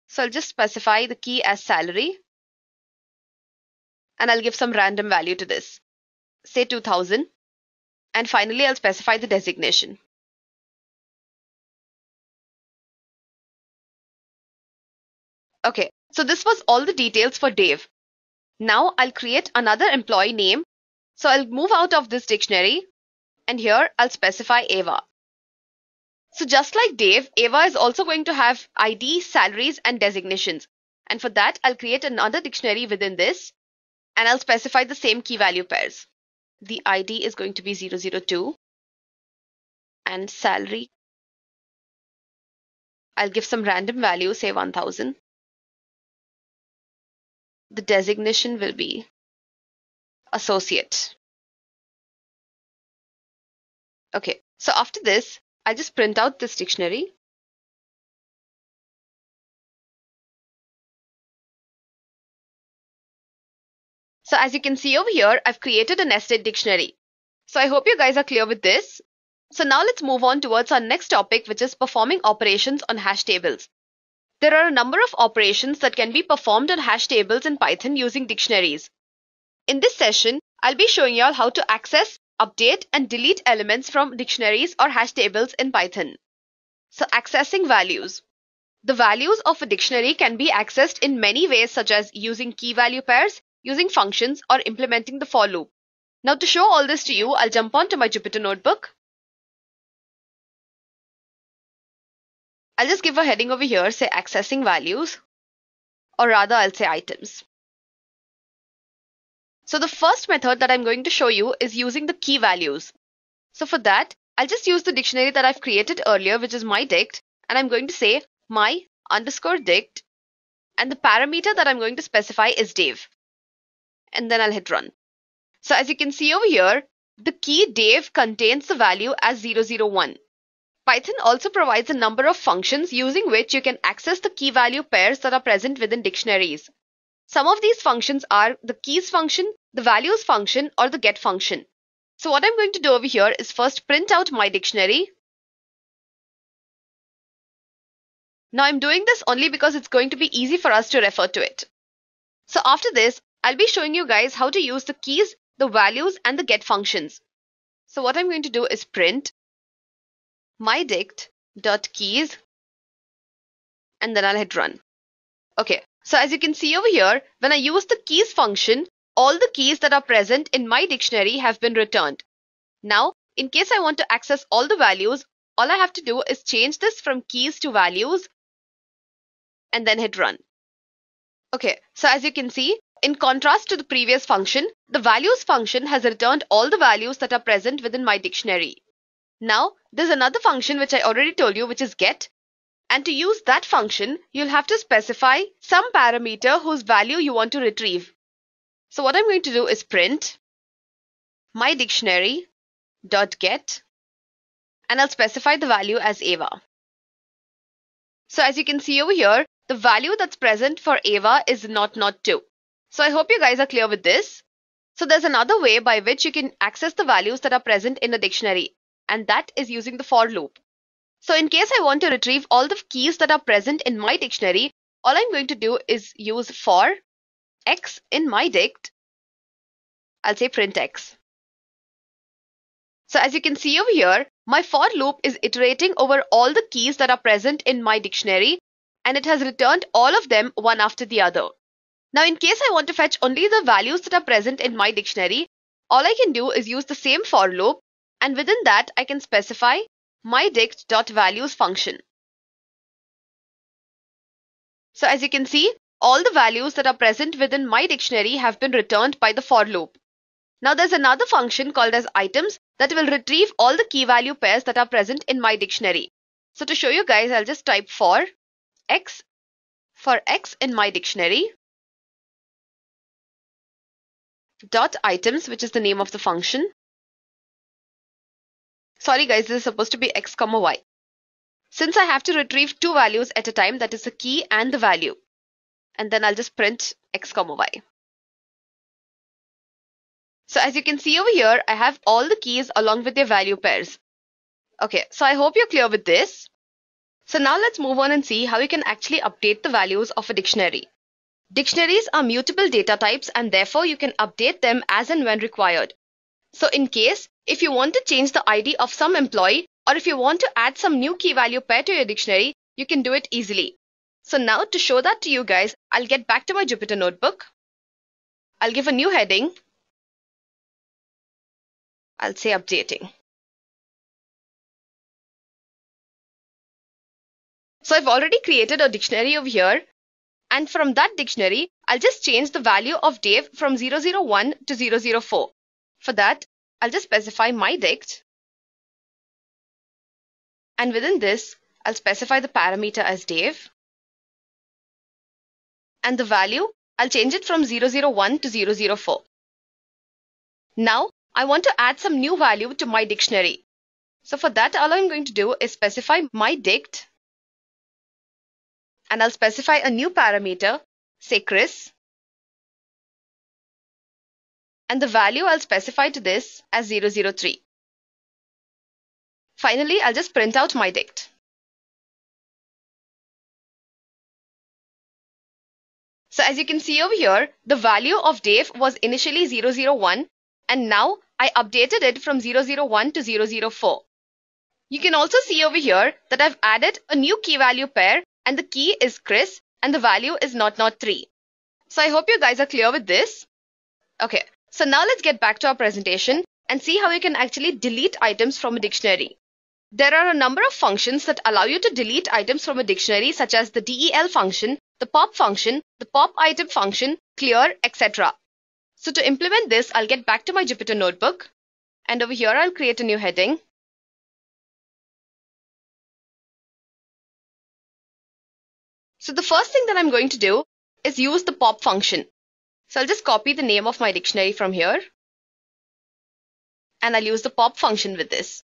So I'll just specify the key as salary, and I'll give some random value to this, say 2000. And finally, I'll specify the designation. Okay, so this was all the details for Dave. Now I'll create another employee name. So I'll move out of this dictionary, and here I'll specify Ava. So just like Dave, Ava is also going to have ID, salaries, and designations. And for that, I'll create another dictionary within this, and I'll specify the same key value pairs. The ID is going to be 002, and salary, I'll give some random value, say 1000. The designation will be associate. Okay, so after this, I'll just print out this dictionary. So as you can see over here, I've created a nested dictionary. So I hope you guys are clear with this. So now let's move on towards our next topic, which is performing operations on hash tables. There are a number of operations that can be performed on hash tables in Python using dictionaries. In this session, I'll be showing you all how to access, update, and delete elements from dictionaries or hash tables in Python. So accessing values. The values of a dictionary can be accessed in many ways, such as using key value pairs, using functions, or implementing the for loop. Now to show all this to you, I'll jump on to my Jupyter notebook. I'll just give a heading over here, say accessing values, or rather I'll say items. So the first method that I'm going to show you is using the key values. So for that, I'll just use the dictionary that I've created earlier, which is myDict, and I'm going to say my_dict, and the parameter that I'm going to specify is Dave. And then I'll hit run. So as you can see over here, the key Dave contains the value as 001. Python also provides a number of functions using which you can access the key value pairs that are present within dictionaries. Some of these functions are the keys function, the values function, or the get function. So what I'm going to do over here is first print out my dictionary. Now I'm doing this only because it's going to be easy for us to refer to it. So after this, I'll be showing you guys how to use the keys, the values, and the get functions. So what I'm going to do is print mydict.keys, and then I'll hit run. Okay, so as you can see over here, when I use the keys function, all the keys that are present in my dictionary have been returned. Now, in case I want to access all the values, all I have to do is change this from keys to values, and then hit run. Okay, so as you can see, in contrast to the previous function, the values function has returned all the values that are present within my dictionary. Now, there's another function which I already told you, which is get. And to use that function, you'll have to specify some parameter whose value you want to retrieve. So what I'm going to do is print myDictionary.get, and I'll specify the value as Ava. So as you can see over here, the value that's present for Ava is _2. So I hope you guys are clear with this. So there's another way by which you can access the values that are present in a dictionary, and that is using the for loop. So in case I want to retrieve all the keys that are present in my dictionary, all I'm going to do is use for x in myDict. I'll say print x. So as you can see over here, my for loop is iterating over all the keys that are present in my dictionary, and it has returned all of them one after the other. Now in case I want to fetch only the values that are present in my dictionary, all I can do is use the same for loop, and within that I can specify myDict.values function. So as you can see, all the values that are present within my dictionary have been returned by the for loop. Now there's another function called as items that will retrieve all the key value pairs that are present in my dictionary. So to show you guys, I'll just type for x in my dictionary dot items, which is the name of the function. Sorry guys, this is supposed to be x comma y. Since I have to retrieve two values at a time, that is the key and the value. And then I'll just print x comma y. So as you can see over here, I have all the keys along with their value pairs. Okay, so I hope you're clear with this. So now let's move on and see how you can actually update the values of a dictionary. Dictionaries are mutable data types and therefore you can update them as and when required. So in case, if you want to change the ID of some employee or if you want to add some new key value pair to your dictionary, you can do it easily. So now to show that to you guys, I'll get back to my Jupyter notebook. I'll give a new heading. I'll say updating. So I've already created a dictionary over here. And from that dictionary, I'll just change the value of Dave from 001 to 004. For that, I'll just specify my dict. And within this, I'll specify the parameter as Dave. And the value, I'll change it from 001 to 004. Now, I want to add some new value to my dictionary. So for that, all I'm going to do is specify my dict. And I'll specify a new parameter, say Chris. And the value I'll specify to this as 003. Finally, I'll just print out my dict. So as you can see over here, the value of Dave was initially 001 and now I updated it from 001 to 004. You can also see over here that I've added a new key value pair and the key is Chris and the value is 003. So I hope you guys are clear with this. Okay, so now let's get back to our presentation and see how you can actually delete items from a dictionary. There are a number of functions that allow you to delete items from a dictionary such as the del function, the pop function, the pop item function, clear, etc. So to implement this, I'll get back to my Jupyter notebook and over here I'll create a new heading. So the first thing that I'm going to do is use the pop function. So I'll just copy the name of my dictionary from here and I'll use the pop function with this.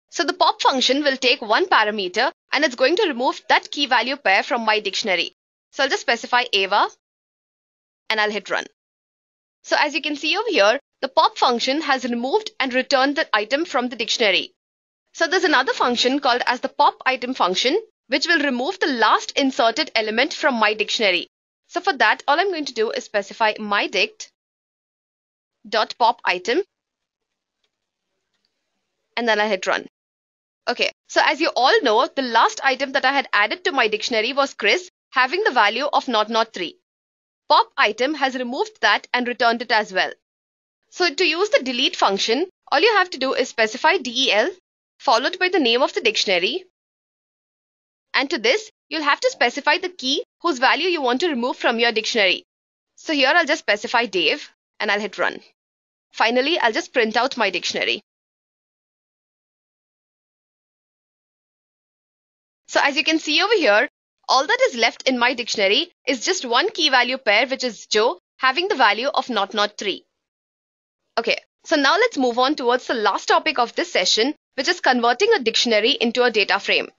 So the pop function will take one parameter and it's going to remove that key value pair from my dictionary. So I'll just specify Ava and I'll hit run. So as you can see over here, the pop function has removed and returned the item from the dictionary. So there's another function called as the pop item function, which will remove the last inserted element from my dictionary. So for that, all I'm going to do is specify my dict dot pop item and then I hit run. Okay, so as you all know, the last item that I had added to my dictionary was Chris, having the value of 003. Pop item has removed that and returned it as well. So to use the delete function, all you have to do is specify del followed by the name of the dictionary. And to this, you'll have to specify the key whose value you want to remove from your dictionary. So here I'll just specify Dave and I'll hit run. Finally, I'll just print out my dictionary. So as you can see over here, all that is left in my dictionary is just one key value pair, which is Joe, having the value of 003. Okay, so now let's move on towards the last topic of this session, which is converting a dictionary into a data frame.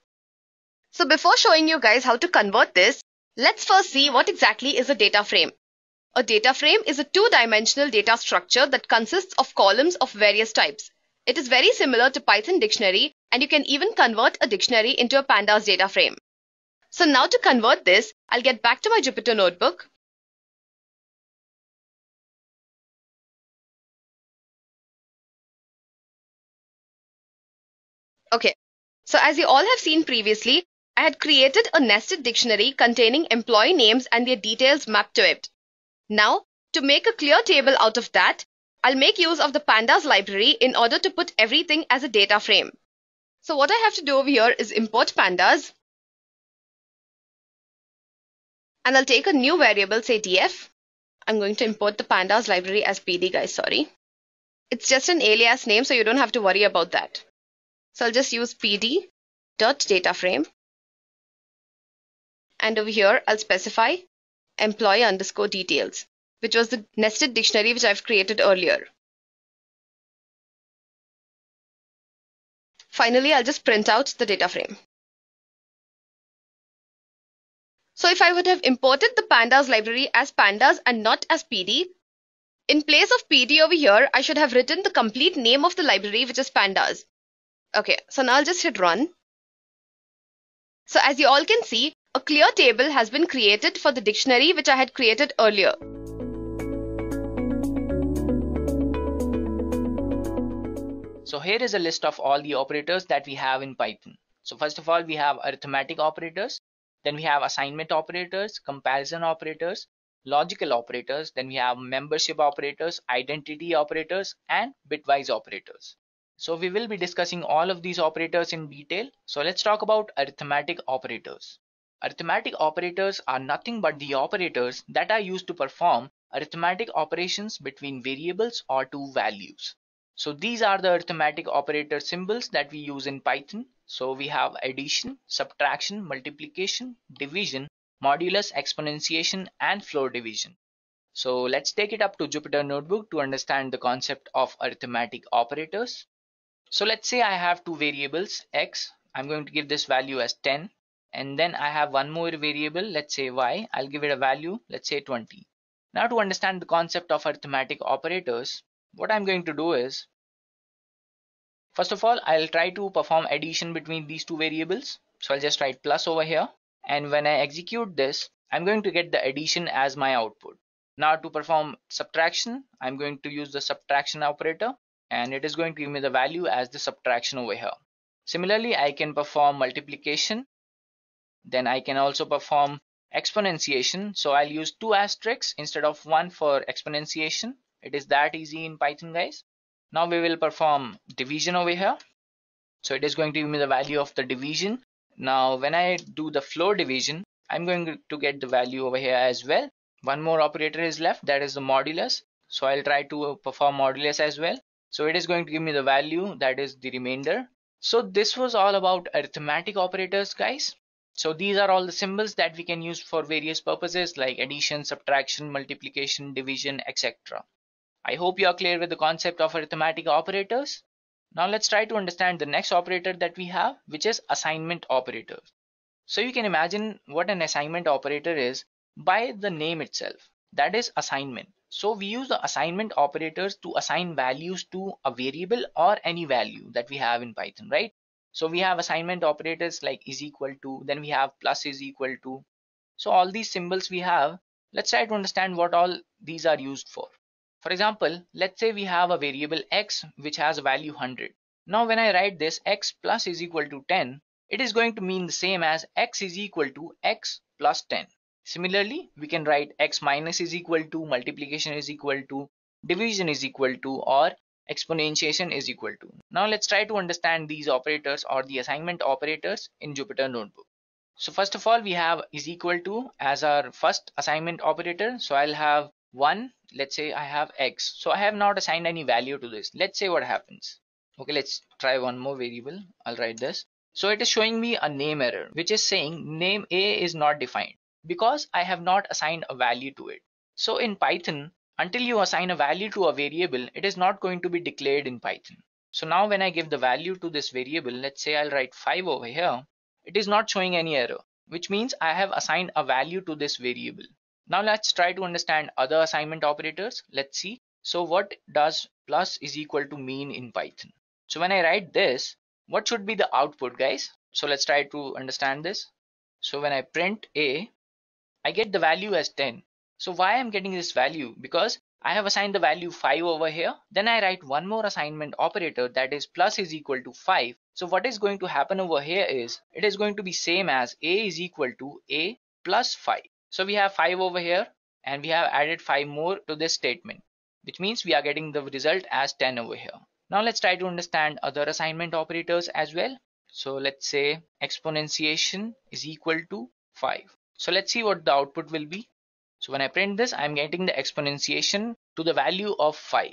So before showing you guys how to convert this, let's first see what exactly is a data frame. A data frame is a two-dimensional data structure that consists of columns of various types. It is very similar to Python dictionary, and you can even convert a dictionary into a pandas data frame. So now to convert this, I'll get back to my Jupyter notebook. Okay, so as you all have seen previously, I had created a nested dictionary containing employee names and their details mapped to it. Now, to make a clear table out of that, I'll make use of the pandas library in order to put everything as a data frame. So what I have to do over here is import pandas. And I'll take a new variable, say df. I'm going to import the pandas library as pd, guys, sorry. It's just an alias name, so you don't have to worry about that. So I'll just use pd.dataframe. And over here, I'll specify employee underscore details, which was the nested dictionary which I've created earlier. Finally, I'll just print out the data frame. So if I would have imported the pandas library as pandas and not as pd, in place of pd over here, I should have written the complete name of the library, which is pandas. Okay, so now I'll just hit run. So as you all can see, a clear table has been created for the dictionary which I had created earlier. So here is a list of all the operators that we have in Python. So first of all, we have arithmetic operators, then we have assignment operators, comparison operators, logical operators, then we have membership operators, identity operators, and bitwise operators. So we will be discussing all of these operators in detail. So let's talk about arithmetic operators. Arithmetic operators are nothing but the operators that are used to perform arithmetic operations between variables or two values. So these are the arithmetic operator symbols that we use in Python. So we have addition, subtraction, multiplication, division, modulus, exponentiation, and floor division. So let's take it up to Jupyter Notebook to understand the concept of arithmetic operators. So let's say I have two variables, x, I'm going to give this value as 10, and then I have one more variable, let's say y, I'll give it a value, let's say 20. Now to understand the concept of arithmetic operators, what I'm going to do is, first of all, I'll try to perform addition between these two variables. So I'll just write plus over here, and when I execute this, I'm going to get the addition as my output. Now to perform subtraction, I'm going to use the subtraction operator, and it is going to give me the value as the subtraction over here. Similarly, I can perform multiplication, then I can also perform exponentiation. So I'll use two asterisks instead of one for exponentiation. It is that easy in Python, guys. Now we will perform division over here. So it is going to give me the value of the division. Now when I do the floor division, I'm going to get the value over here as well. One more operator is left, that is the modulus. So I'll try to perform modulus as well. So it is going to give me the value, that is the remainder. So this was all about arithmetic operators, guys. So these are all the symbols that we can use for various purposes like addition, subtraction, multiplication, division, etc. I hope you are clear with the concept of arithmetic operators. Now let's try to understand the next operator that we have, which is assignment operator. So you can imagine what an assignment operator is by the name itself, that is assignment. So we use the assignment operators to assign values to a variable or any value that we have in Python, right? So we have assignment operators like is equal to, then we have plus is equal to. So all these symbols we have, let's try to understand what all these are used for. For example, let's say we have a variable x which has a value 100. Now when I write this x plus is equal to 10, it is going to mean the same as x is equal to x plus 10. Similarly, we can write x minus is equal to, multiplication is equal to, division is equal to, or exponentiation is equal to. Now let's try to understand these operators or the assignment operators in Jupyter Notebook. So first of all, we have is equal to as our first assignment operator. So I'll have 1, let's say I have x. So I have not assigned any value to this. Let's say what happens. Okay, let's try one more variable. I'll write this. So it is showing me a name error, which is saying name A is not defined because I have not assigned a value to it. So in Python, until you assign a value to a variable, it is not going to be declared in Python. So now when I give the value to this variable, let's say I'll write 5 over here, it is not showing any error, which means I have assigned a value to this variable. Now let's try to understand other assignment operators. Let's see. So what does plus is equal to mean in Python? So when I write this, what should be the output, guys? So let's try to understand this. So when I print A, I get the value as 10. So why I'm getting this value? Because I have assigned the value 5 over here. Then I write one more assignment operator, that is plus is equal to 5. So what is going to happen over here is it is going to be same as A is equal to A plus 5. So we have 5 over here and we have added 5 more to this statement, which means we are getting the result as 10 over here. Now let's try to understand other assignment operators as well. So let's say exponentiation is equal to 5. So let's see what the output will be. So when I print this, I'm getting the exponentiation to the value of 5.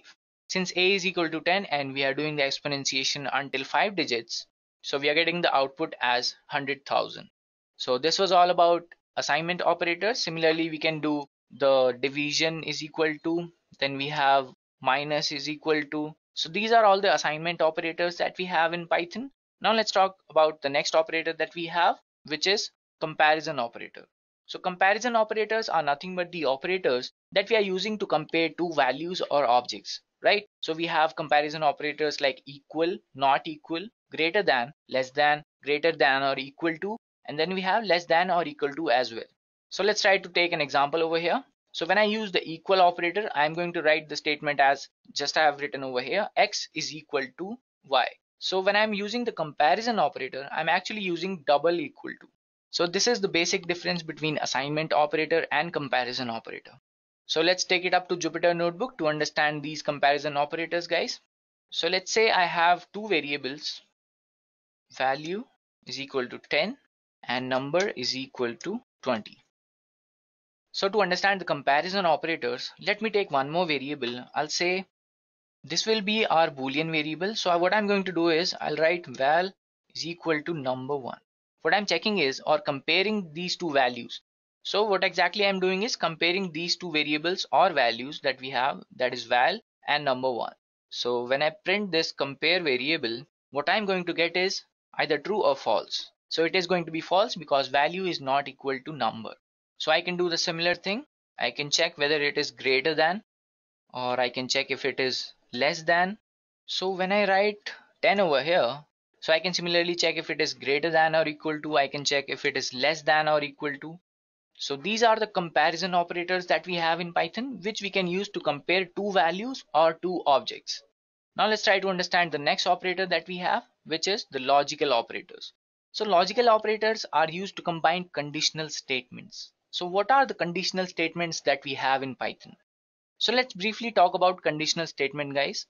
Since a is equal to 10 and we are doing the exponentiation until 5 digits, so we are getting the output as 100,000. So this was all about assignment operators. Similarly, we can do the division is equal to, then we have minus is equal to. So these are all the assignment operators that we have in Python. Now let's talk about the next operator that we have, which is comparison operator. So comparison operators are nothing but the operators that we are using to compare two values or objects, right? So we have comparison operators like equal, not equal, greater than, less than, greater than or equal to, and then we have less than or equal to as well. So let's try to take an example over here. So when I use the equal operator, I'm going to write the statement as just I have written over here, x is equal to y. So when I'm using the comparison operator, I'm actually using double equal to. So this is the basic difference between assignment operator and comparison operator. So let's take it up to Jupyter Notebook to understand these comparison operators, guys. So let's say I have two variables, value is equal to 10 and number is equal to 20. So to understand the comparison operators, let me take one more variable. I'll say this will be our Boolean variable. So what I'm going to do is I'll write val is equal to number 1. What I'm checking is or comparing these two values. So what exactly I'm doing is comparing these two variables or values that we have, that is val and number 1. So when I print this compare variable, what I'm going to get is either true or false. So it is going to be false because value is not equal to number. So I can do the similar thing. I can check whether it is greater than, or I can check if it is less than. So when I write 10 over here, so I can similarly check if it is greater than or equal to. I can check if it is less than or equal to. So these are the comparison operators that we have in Python, which we can use to compare two values or two objects. Now let's try to understand the next operator that we have, which is the logical operators. So logical operators are used to combine conditional statements. So what are the conditional statements that we have in Python? So let's briefly talk about conditional statement, guys.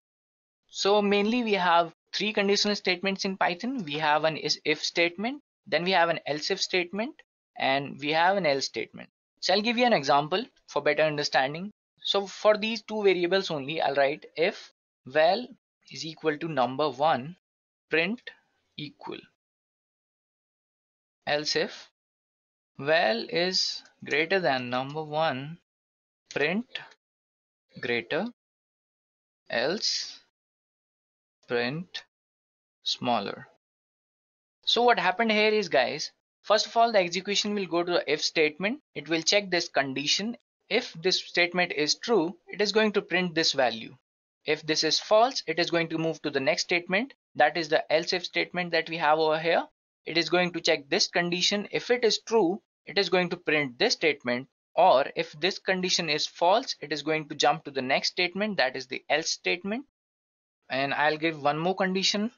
So mainly we have three conditional statements in Python. We have an if statement, then we have an else if statement, and we have an else statement. So I'll give you an example for better understanding. So for these two variables only, I'll write if val is equal to number 1, print equal. Else if val is greater than number 1, print greater, else print smaller. So what happened here is, guys, first of all, the execution will go to the if statement. It will check this condition. If this statement is true, it is going to print this value. If this is false, it is going to move to the next statement. That is the else if statement that we have over here. It is going to check this condition. If it is true, it is going to print this statement. Or if this condition is false, it is going to jump to the next statement, that is the else statement. And I'll give one more condition.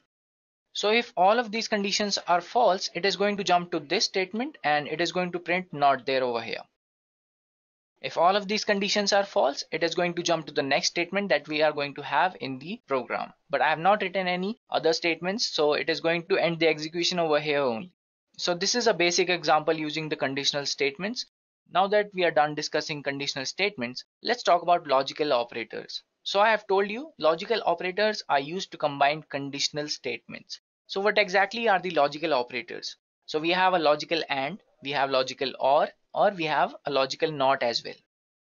So if all of these conditions are false, it is going to jump to this statement and it is going to print not there over here. If all of these conditions are false, it is going to jump to the next statement that we are going to have in the program. But I have not written any other statements, so it is going to end the execution over here only. So this is a basic example using the conditional statements. Now that we are done discussing conditional statements, let's talk about logical operators. So I have told you logical operators are used to combine conditional statements. So what exactly are the logical operators? So we have a logical and, we have logical or we have a logical not as well.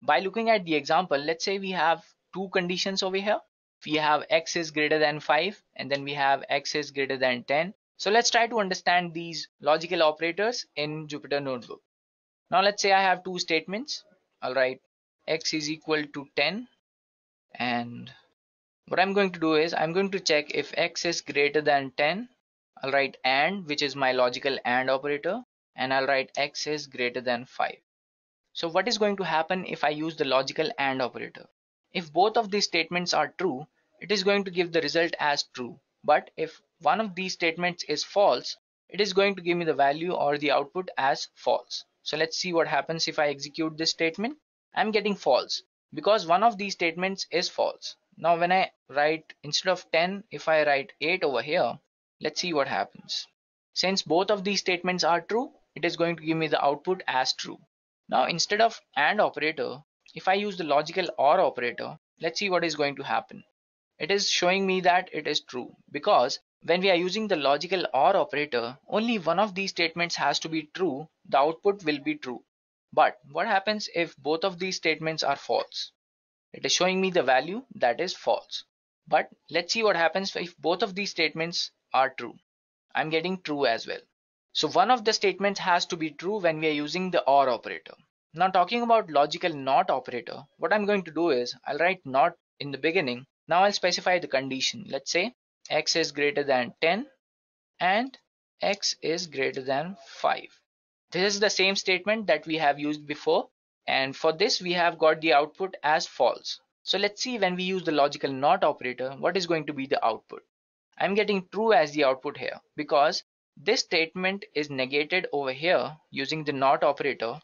By looking at the example, let's say we have two conditions over here. We have x is greater than 5 and then we have x is greater than 10. So let's try to understand these logical operators in Jupyter Notebook. Now let's say I have two statements. I'll write x is equal to 10, and what I'm going to do is I'm going to check if x is greater than 10. I'll write and, which is my logical and operator, and I'll write x is greater than 5. So what is going to happen if I use the logical and operator? If both of these statements are true, it is going to give the result as true. But if one of these statements is false, it is going to give me the value or the output as false. So let's see what happens if I execute this statement. I'm getting false because one of these statements is false. Now when I write instead of 10, if I write 8 over here, let's see what happens. Since both of these statements are true, it is going to give me the output as true. Now instead of AND operator, if I use the logical OR operator, let's see what is going to happen. It is showing me that it is true, because when we are using the logical OR operator, only one of these statements has to be true, the output will be true. But what happens if both of these statements are false? It is showing me the value that is false. But let's see what happens if both of these statements are true. I'm getting true as well. So one of the statements has to be true when we are using the OR operator. Now talking about logical NOT operator, what I'm going to do is I'll write NOT in the beginning. Now I'll specify the condition. Let's say x is greater than 10 and x is greater than 5. This is the same statement that we have used before, and for this we have got the output as false. So let's see when we use the logical NOT operator, what is going to be the output. I'm getting true as the output here because this statement is negated over here using the NOT operator,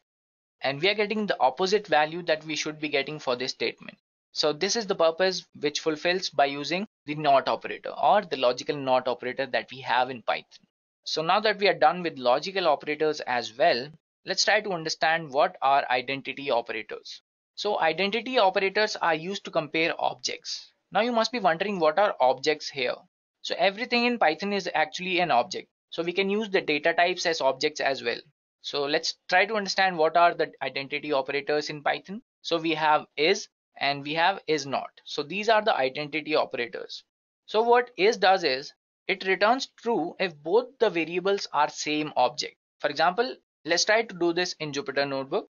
and we are getting the opposite value that we should be getting for this statement. So this is the purpose which fulfills by using the NOT operator or the logical NOT operator that we have in Python. So now that we are done with logical operators as well, let's try to understand what are identity operators. So identity operators are used to compare objects. Now you must be wondering, what are objects here? So everything in Python is actually an object. So we can use the data types as objects as well. So let's try to understand what are the identity operators in Python. So we have is and we have is not. So these are the identity operators. So what is does is it returns true if both the variables are same object. For example, let's try to do this in Jupyter Notebook.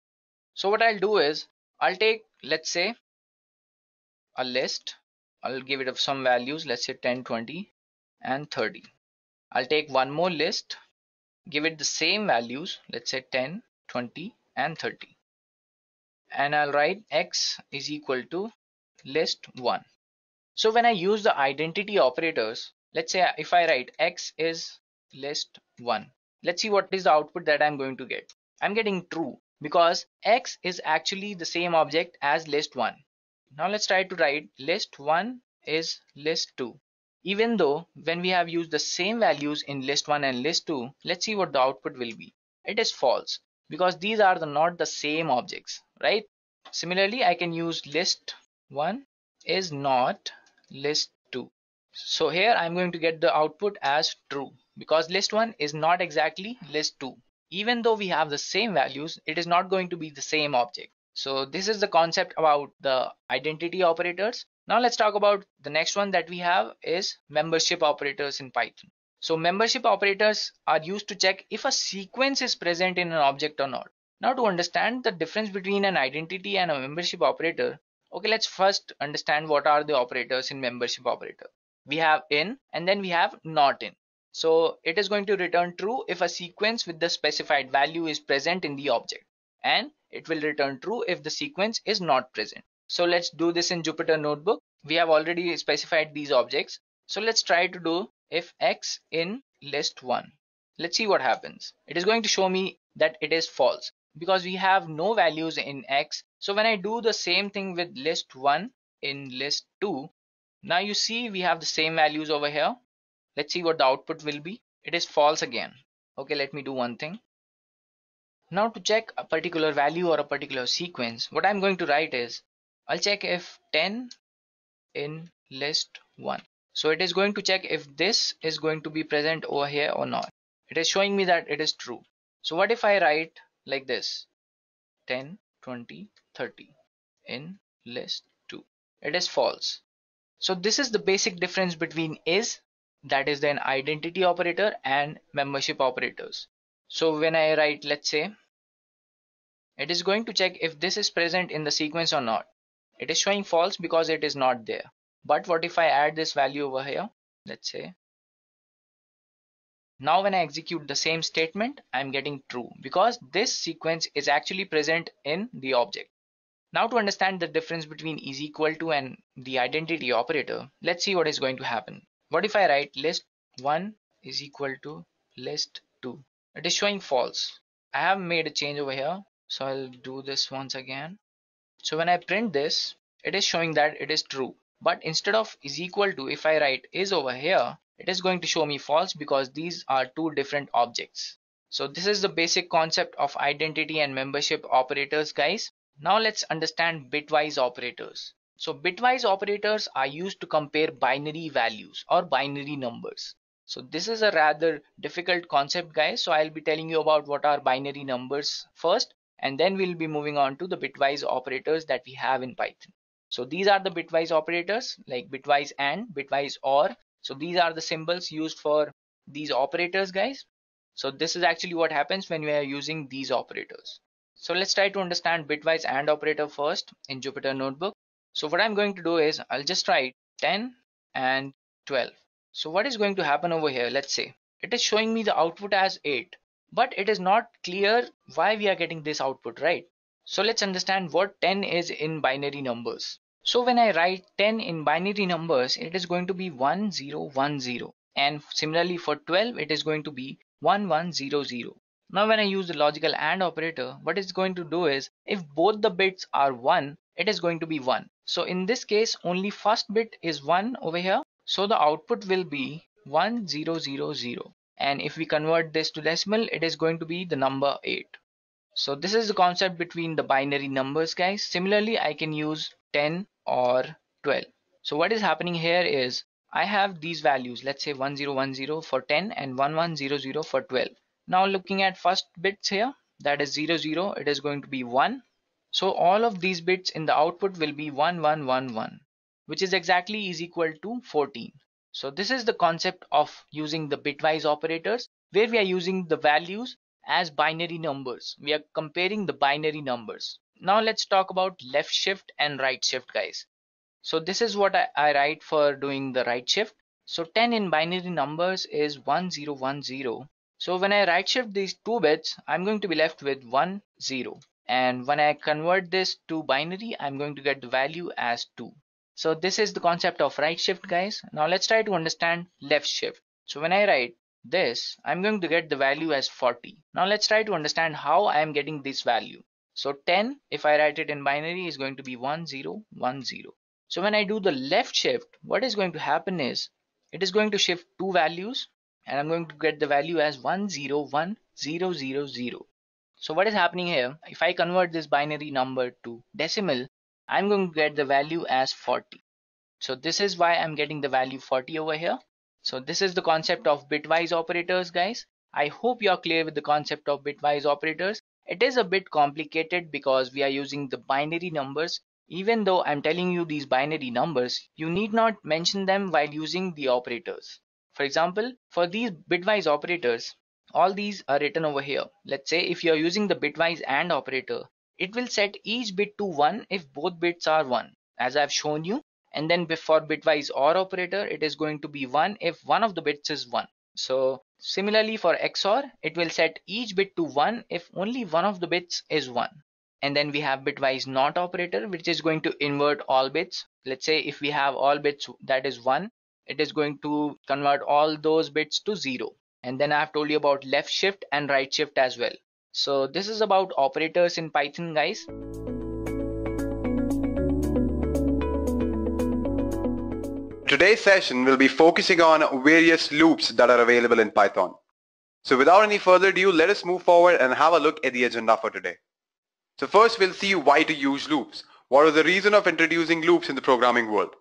So what I'll do is I'll take, let's say, a list. I'll give it some values, let's say 10, 20 and 30. I'll take one more list, give it the same values, let's say 10, 20 and 30. And I'll write x is equal to list 1. So when I use the identity operators, let's say if I write x is list 1, let's see what is the output that I'm going to get. I'm getting true because x is actually the same object as list 1. Now let's try to write list 1 is list 2. Even though when we have used the same values in list 1 and list 2, let's see what the output will be. It is false because these are not the same objects, right? Similarly, I can use list 1 is not list 2. So here I'm going to get the output as true because list 1 is not exactly list 2. Even though we have the same values, it is not going to be the same object. So this is the concept about the identity operators. Now let's talk about the next one that we have is membership operators in Python. So membership operators are used to check if a sequence is present in an object or not. Now to understand the difference between an identity and a membership operator, okay, let's first understand what are the operators in membership operator. We have in and then we have not in. So it is going to return true if a sequence with the specified value is present in the object, and it will return true if the sequence is not present. So let's do this in Jupyter Notebook. We have already specified these objects. So let's try to do if x in list 1. Let's see what happens. It is going to show me that it is false because we have no values in x. So when I do the same thing with list 1 in list 2, now you see we have the same values over here. Let's see what the output will be. It is false again. Okay, let me do one thing. Now to check a particular value or a particular sequence, what I'm going to write is I'll check if 10 in list 1. So it is going to check if this is going to be present over here or not. It is showing me that it is true. So what if I write like this, 10, 20, 30 in list 2? It is false. So this is the basic difference between is, that is an identity operator, and membership operators. So when I write, let's say, it is going to check if this is present in the sequence or not. It is showing false because it is not there. But what if I add this value over here? Let's say. Now when I execute the same statement, I'm getting true because this sequence is actually present in the object. Now to understand the difference between is equal to and the identity operator, let's see what is going to happen. What if I write list 1 is equal to list 2? It is showing false. I have made a change over here. So I'll do this once again. So when I print this, it is showing that it is true. But instead of is equal to, if I write is over here, it is going to show me false because these are two different objects. So this is the basic concept of identity and membership operators, guys. Now let's understand bitwise operators. So bitwise operators are used to compare binary values or binary numbers. So this is a rather difficult concept, guys. So I'll be telling you about what are binary numbers first, and then we'll be moving on to the bitwise operators that we have in Python. So these are the bitwise operators like bitwise and, bitwise or. So these are the symbols used for these operators, guys. So this is actually what happens when we are using these operators. So let's try to understand bitwise AND operator first in Jupyter Notebook. So what I'm going to do is I'll just write 10 and 12. So what is going to happen over here? Let's say it is showing me the output as 8, but it is not clear why we are getting this output, right? So let's understand what 10 is in binary numbers. So when I write 10 in binary numbers, it is going to be 1010. And similarly for 12, it is going to be 1100. Now when I use the logical AND operator, what it's going to do is if both the bits are 1, it is going to be 1. So in this case, only first bit is 1 over here. So the output will be 1000. And if we convert this to decimal, it is going to be the number 8. So this is the concept between the binary numbers, guys. Similarly, I can use 10 or 12. So what is happening here is I have these values, let's say 1010 for 10 and 1100 for 12. Now looking at first bits here, that is 00, it is going to be 1. So all of these bits in the output will be 1111, which is exactly is equal to 14. So this is the concept of using the bitwise operators, where we are using the values as binary numbers. We are comparing the binary numbers. Now let's talk about left shift and right shift, guys. So this is what I write for doing the right shift. So 10 in binary numbers is 1010. So when I right shift these two bits, I'm going to be left with 10. And when I convert this to binary, I'm going to get the value as 2. So this is the concept of right shift, guys. Now let's try to understand left shift. So when I write this, I'm going to get the value as 40. Now let's try to understand how I am getting this value. So 10, if I write it in binary, is going to be 1010. So when I do the left shift, what is going to happen is it is going to shift two values, and I'm going to get the value as 101000. So what is happening here? If I convert this binary number to decimal, I'm going to get the value as 40. So this is why I'm getting the value 40 over here. So this is the concept of bitwise operators, guys. I hope you're clear with the concept of bitwise operators. It is a bit complicated because we are using the binary numbers. Even though I'm telling you these binary numbers, you need not mention them while using the operators. For example, for these bitwise operators, all these are written over here. Let's say if you're using the bitwise AND operator, it will set each bit to 1 if both bits are 1, as I've shown you. And then before bitwise OR operator, it is going to be 1 if one of the bits is 1. So similarly for XOR, it will set each bit to 1 if only one of the bits is 1. And then we have bitwise NOT operator, which is going to invert all bits. Let's say if we have all bits that is 1, it is going to convert all those bits to 0. And then I've told you about left shift and right shift as well. So this is about operators in Python, guys. Today's session will be focusing on various loops that are available in Python. So without any further ado, let us move forward and have a look at the agenda for today. So first we'll see why to use loops. What is the reason of introducing loops in the programming world?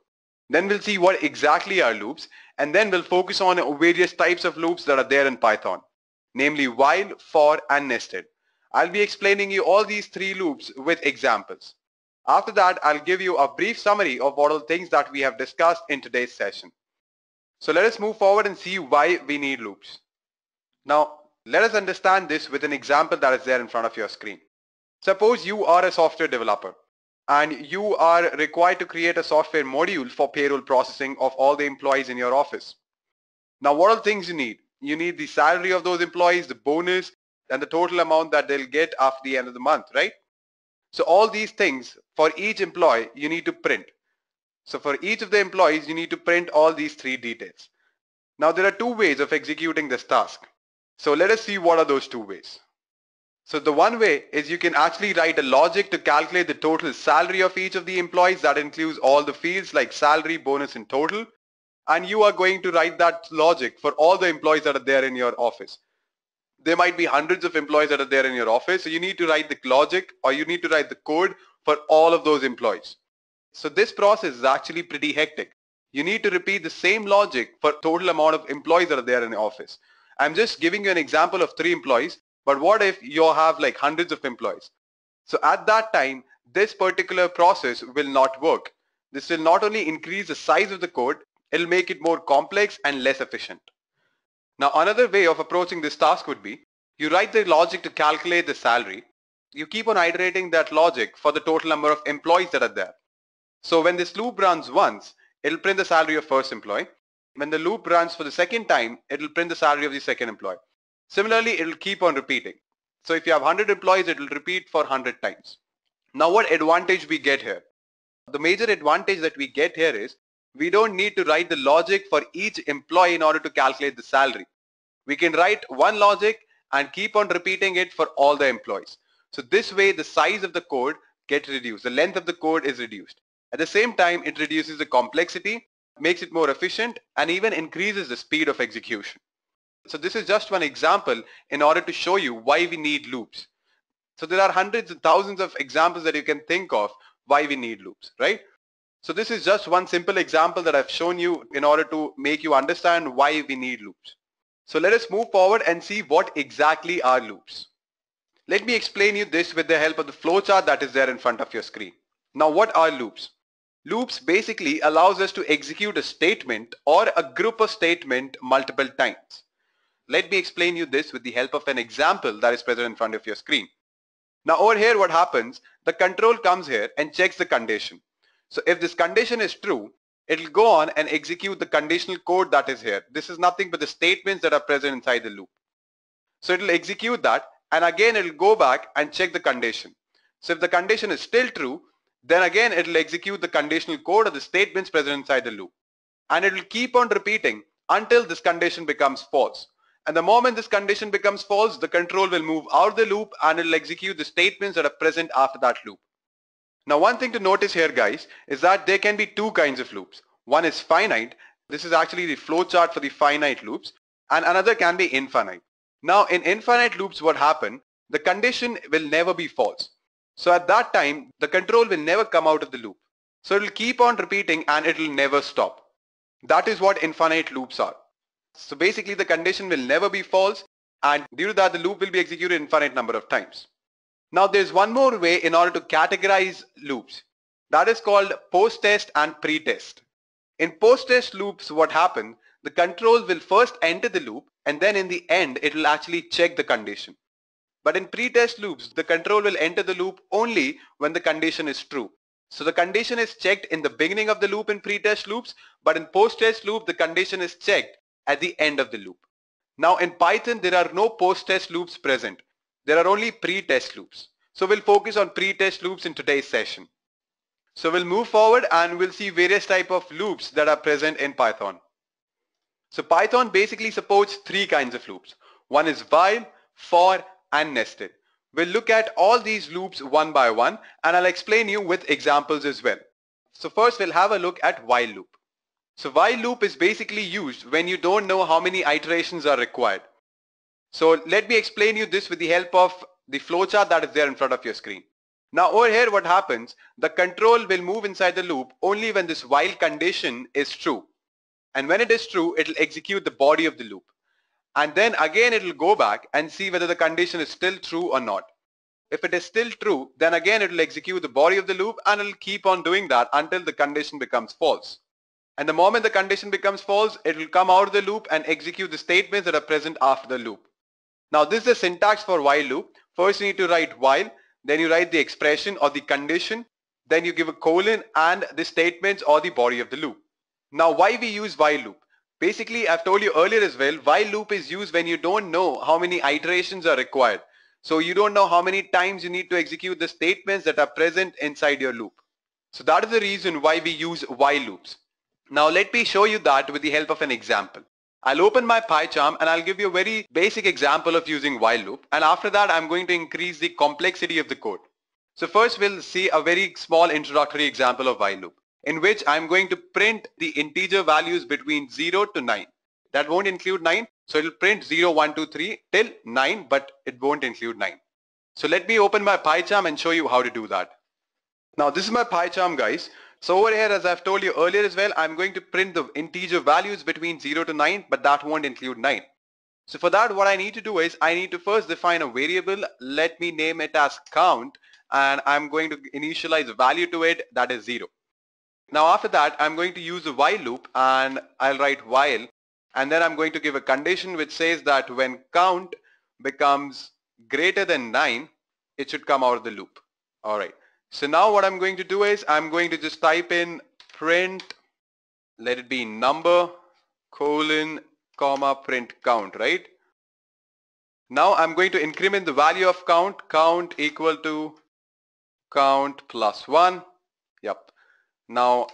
Then we'll see what exactly are loops, and then we'll focus on various types of loops that are there in Python, namely while, for, and nested. I'll be explaining you all these three loops with examples. After that, I'll give you a brief summary of what all things that we have discussed in today's session. So let us move forward and see why we need loops. Now, let us understand this with an example that is there in front of your screen. Suppose you are a software developer and you are required to create a software module for payroll processing of all the employees in your office. Now, what are the things you need? You need the salary of those employees, the bonus, and the total amount that they'll get after the end of the month, right? So all these things for each employee you need to print. So for each of the employees you need to print all these three details. Now there are two ways of executing this task. So let us see what are those two ways. So the one way is you can actually write a logic to calculate the total salary of each of the employees. That includes all the fields like salary, bonus, and total. And you are going to write that logic for all the employees that are there in your office. there might be hundreds of employees that are there in your office. So you need to write the logic or you need to write the code for all of those employees. So this process is actually pretty hectic. You need to repeat the same logic for total amount of employees that are there in the office. I'm just giving you an example of 3 employees, but what if you have like hundreds of employees? So at that time, this particular process will not work. This will not only increase the size of the code, it'll make it more complex and less efficient. Now another way of approaching this task would be, you write the logic to calculate the salary. You keep on iterating that logic for the total number of employees that are there. So when this loop runs once, it'll print the salary of first employee. When the loop runs for the second time, it'll print the salary of the second employee. Similarly, it'll keep on repeating. So if you have 100 employees, it'll repeat for 100 times. Now what advantage we get here? The major advantage that we get here is we don't need to write the logic for each employee in order to calculate the salary. We can write one logic and keep on repeating it for all the employees. So this way the size of the code gets reduced. The length of the code is reduced. At the same time, it reduces the complexity, makes it more efficient, and even increases the speed of execution. So this is just one example in order to show you why we need loops. So there are hundreds and thousands of examples that you can think of why we need loops, right? So this is just one simple example that I've shown you in order to make you understand why we need loops. So let us move forward and see what exactly are loops. Let me explain you this with the help of the flowchart that is there in front of your screen. Now what are loops? Loops basically allows us to execute a statement or a group of statements multiple times. Let me explain you this with the help of an example that is present in front of your screen. Now over here what happens, the control comes here and checks the condition. So if this condition is true, it will go on and execute the conditional code that is here. This is nothing but the statements that are present inside the loop. So it will execute that and again it will go back and check the condition. So if the condition is still true, then again it will execute the conditional code or the statements present inside the loop. And it will keep on repeating until this condition becomes false. And the moment this condition becomes false, the control will move out of the loop and it will execute the statements that are present after that loop. Now one thing to notice here guys is that there can be two kinds of loops. One is finite. This is actually the flowchart for the finite loops, and another can be infinite. Now in infinite loops what happens, the condition will never be false. So at that time the control will never come out of the loop. So it will keep on repeating and it will never stop. That is what infinite loops are. So basically the condition will never be false and due to that the loop will be executed infinite number of times. Now there's one more way in order to categorize loops. That is called post-test and pre-test. In post-test loops what happens, the control will first enter the loop and then in the end it will actually check the condition. But in pre-test loops, the control will enter the loop only when the condition is true. So the condition is checked in the beginning of the loop in pre-test loops, but in post-test loop, the condition is checked at the end of the loop. Now in Python, there are no post-test loops present. There are only pre-test loops. So we'll focus on pre-test loops in today's session. So we'll move forward and we'll see various types of loops that are present in Python. So Python basically supports three kinds of loops. One is while, for, and nested. We'll look at all these loops one by one and I'll explain you with examples as well. So first we'll have a look at while loop. So while loop is basically used when you don't know how many iterations are required. So let me explain you this with the help of the flowchart that is there in front of your screen. Now over here what happens, the control will move inside the loop only when this while condition is true. And when it is true, it will execute the body of the loop. And then again it will go back and see whether the condition is still true or not. If it is still true, then again it will execute the body of the loop and it will keep on doing that until the condition becomes false. And the moment the condition becomes false, it will come out of the loop and execute the statements that are present after the loop. Now this is the syntax for while loop. First you need to write while, then you write the expression or the condition, then you give a colon and the statements or the body of the loop. Now why we use while loop? Basically, I've told you earlier as well, while loop is used when you don't know how many iterations are required. So you don't know how many times you need to execute the statements that are present inside your loop. So that is the reason why we use while loops. Now let me show you that with the help of an example. I'll open my PyCharm and I'll give you a very basic example of using while loop. And after that, I'm going to increase the complexity of the code. So first we'll see a very small introductory example of while loop, in which I'm going to print the integer values between 0 to 9. That won't include 9, So it will print 0, 1, 2, 3 till 9, but it won't include 9. So let me open my PyCharm and show you how to do that. Now this is my PyCharm, guys. So over here, as I've told you earlier as well, I'm going to print the integer values between 0 to 9, but that won't include 9. So for that, what I need to do is I need to first define a variable. Let me name it as count, and I'm going to initialize a value to it that is 0. Now after that, I'm going to use a while loop, and I'll write while, and then I'm going to give a condition which says that when count becomes greater than 9, it should come out of the loop. Alright. So now what I'm going to do is I'm going to just type in print, let it be number, colon, comma, print count, right? Now I'm going to increment the value of count equal to count plus 1. Yep. Now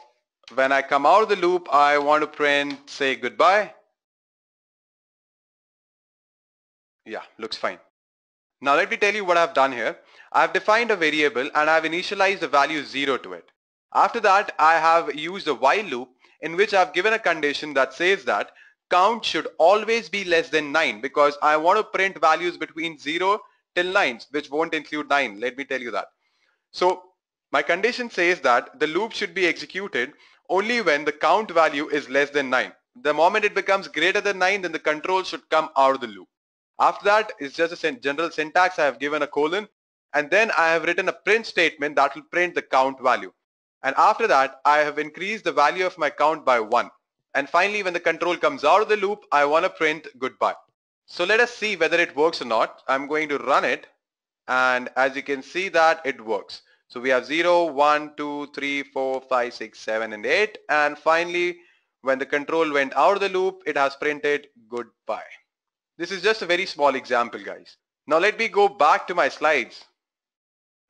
when I come out of the loop, I want to print, say, goodbye. Yeah, looks fine. Now let me tell you what I've done here. I've defined a variable and I've initialized the value 0 to it. After that, I have used a while loop in which I've given a condition that says that count should always be less than 9, because I want to print values between 0 till 9, which won't include 9. Let me tell you that. So my condition says that the loop should be executed only when the count value is less than 9. The moment it becomes greater than 9, then the control should come out of the loop. After that, it's just a general syntax. I have given a colon, and then I have written a print statement that will print the count value. And after that, I have increased the value of my count by 1. And finally, when the control comes out of the loop, I want to print goodbye. So let us see whether it works or not. I'm going to run it, and as you can see that it works. So we have 0, 1, 2, 3, 4, 5, 6, 7, and 8. And finally, when the control went out of the loop, it has printed goodbye. This is just a very small example, guys. Now let me go back to my slides.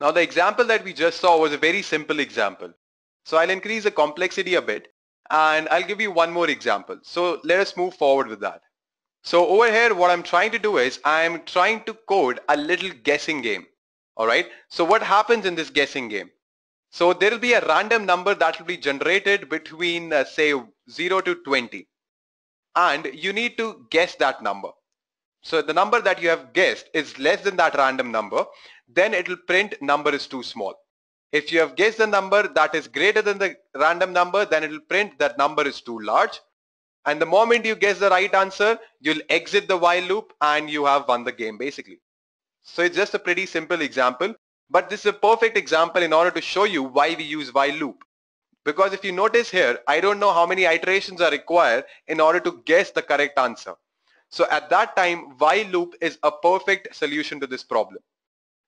Now the example that we just saw was a very simple example. So I'll increase the complexity a bit and I'll give you one more example. So let us move forward with that. So over here, what I'm trying to do is I'm trying to code a little guessing game. Alright, so what happens in this guessing game? So there will be a random number that will be generated between say 0 to 20, and you need to guess that number. So the number that you have guessed is less than that random number, then it will print number is too small. If you have guessed the number that is greater than the random number, then it will print that number is too large. And the moment you guess the right answer, you'll exit the while loop and you have won the game basically. So it's just a pretty simple example, but this is a perfect example in order to show you why we use while loop. Because if you notice here, I don't know how many iterations are required in order to guess the correct answer. So at that time, while loop is a perfect solution to this problem.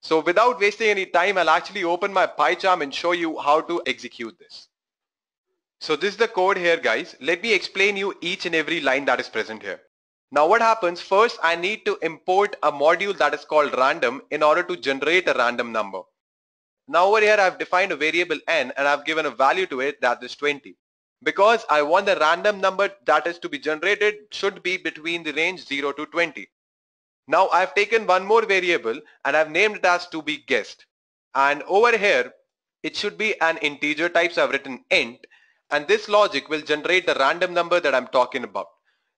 So without wasting any time, I'll actually open my PyCharm and show you how to execute this. So this is the code here, guys. Let me explain you each and every line that is present here. Now what happens, first I need to import a module that is called random in order to generate a random number. Now over here I've defined a variable n and I've given a value to it that is 20. Because I want the random number that is to be generated should be between the range 0 to 20. Now I've taken one more variable and I've named it as to be guessed. And over here, it should be an integer type, so I've written int, and this logic will generate the random number that I'm talking about.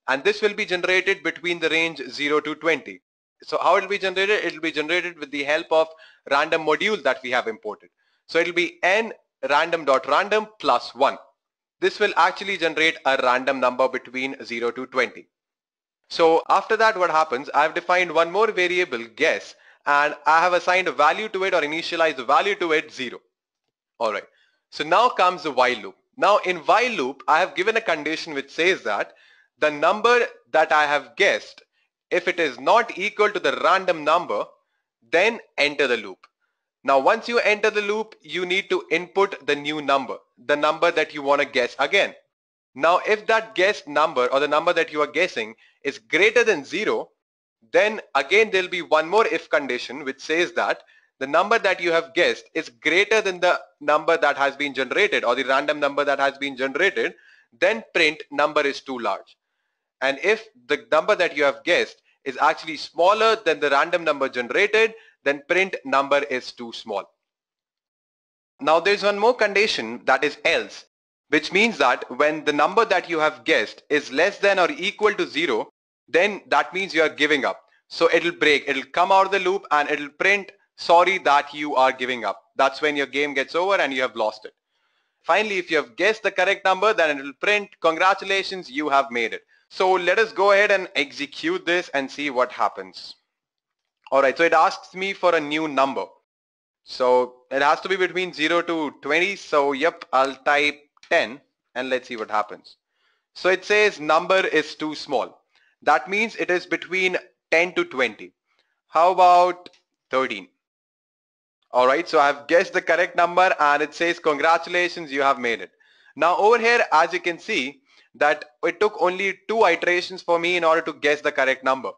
And this will be generated between the range 0 to 20. So how it will be generated? It will be generated with the help of random module that we have imported. So it will be n random.random plus 1. This will actually generate a random number between 0 to 20. So after that, what happens, I've defined one more variable guess and I have assigned a value to it or initialized the value to it 0. Alright, so now comes the while loop. Now in while loop, I have given a condition which says that the number that I have guessed, if it is not equal to the random number, then enter the loop. Now once you enter the loop, you need to input the new number, the number that you want to guess again. Now if that guessed number or the number that you are guessing is greater than 0, then again there will be one more if condition which says that the number that you have guessed is greater than the number that has been generated or the random number that has been generated, then print number is too large. And if the number that you have guessed is actually smaller than the random number generated, then print number is too small. Now there's one more condition, that is else, which means that when the number that you have guessed is less than or equal to 0, then that means you are giving up. So it'll break, it'll come out of the loop and it'll print, sorry that you are giving up. That's when your game gets over and you have lost it. Finally, if you have guessed the correct number, then it will print, congratulations, you have made it. So let us go ahead and execute this and see what happens. Alright, so it asks me for a new number. So it has to be between 0 to 20. So yep, I'll type 10 and let's see what happens. So it says number is too small. That means it is between 10 to 20. How about 13? Alright, so I've guessed the correct number and it says congratulations, you have made it. Now over here, as you can see, that it took only 2 iterations for me in order to guess the correct number.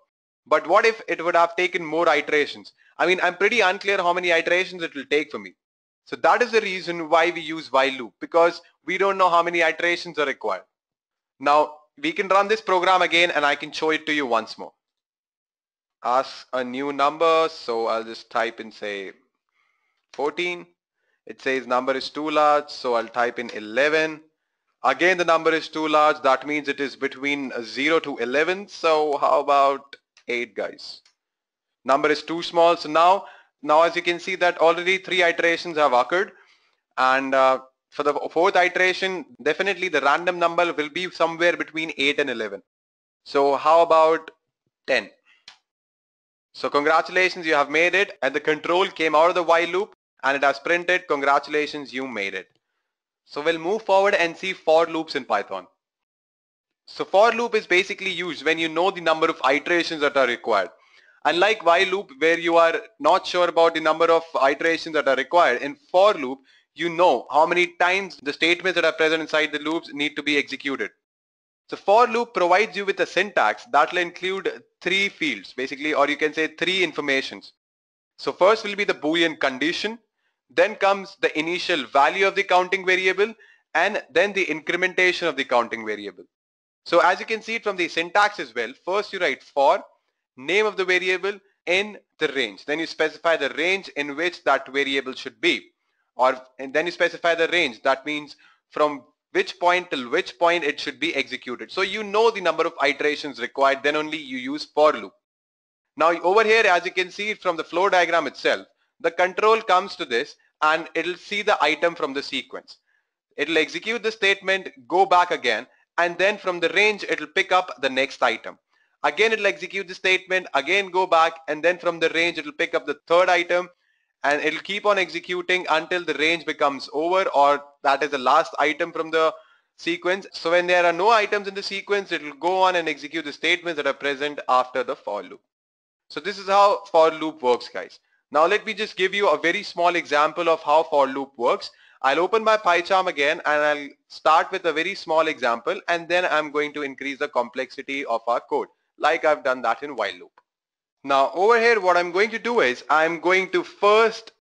But what if it would have taken more iterations? I mean, I'm pretty unclear how many iterations it will take for me. So that is the reason why we use while loop, because we don't know how many iterations are required. Now we can run this program again and I can show it to you once more. Ask a new number, so I'll just type in, say, 14. It says number is too large, so I'll type in 11. Again the number is too large, that means it is between 0 to 11. So how about 8, guys? Number is too small. So now as you can see that already 3 iterations have occurred, and for the 4th iteration definitely the random number will be somewhere between 8 and 11. So how about 10? So congratulations, you have made it, and the control came out of the while loop and it has printed congratulations, you made it. So we'll move forward and see for loops in Python. So for loop is basically used when you know the number of iterations that are required. Unlike while loop where you are not sure about the number of iterations that are required, in for loop you know how many times the statements that are present inside the loops need to be executed. So for loop provides you with a syntax that will include 3 fields basically, or you can say 3 informations. So first will be the Boolean condition, then comes the initial value of the counting variable, and then the incrementation of the counting variable. So as you can see it from the syntax as well, first you write for, name of the variable, in the range. Then you specify the range in which that variable should be. And then you specify the range. That means from which point till which point it should be executed. So you know the number of iterations required, then only you use for loop. Now over here, as you can see from the flow diagram itself, the control comes to this and it'll see the item from the sequence. It'll execute the statement, go back again, and then from the range it'll pick up the next item. Again it'll execute the statement, again go back, and then from the range it'll pick up the third item, and it'll keep on executing until the range becomes over, or that is the last item from the sequence. So when there are no items in the sequence, it'll go on and execute the statements that are present after the for loop. So this is how for loop works, guys. Now let me just give you a very small example of how for loop works. I'll open my PyCharm again and I'll start with a very small example, and then I'm going to increase the complexity of our code like I've done that in while loop. Now over here what I'm going to do is I'm going to first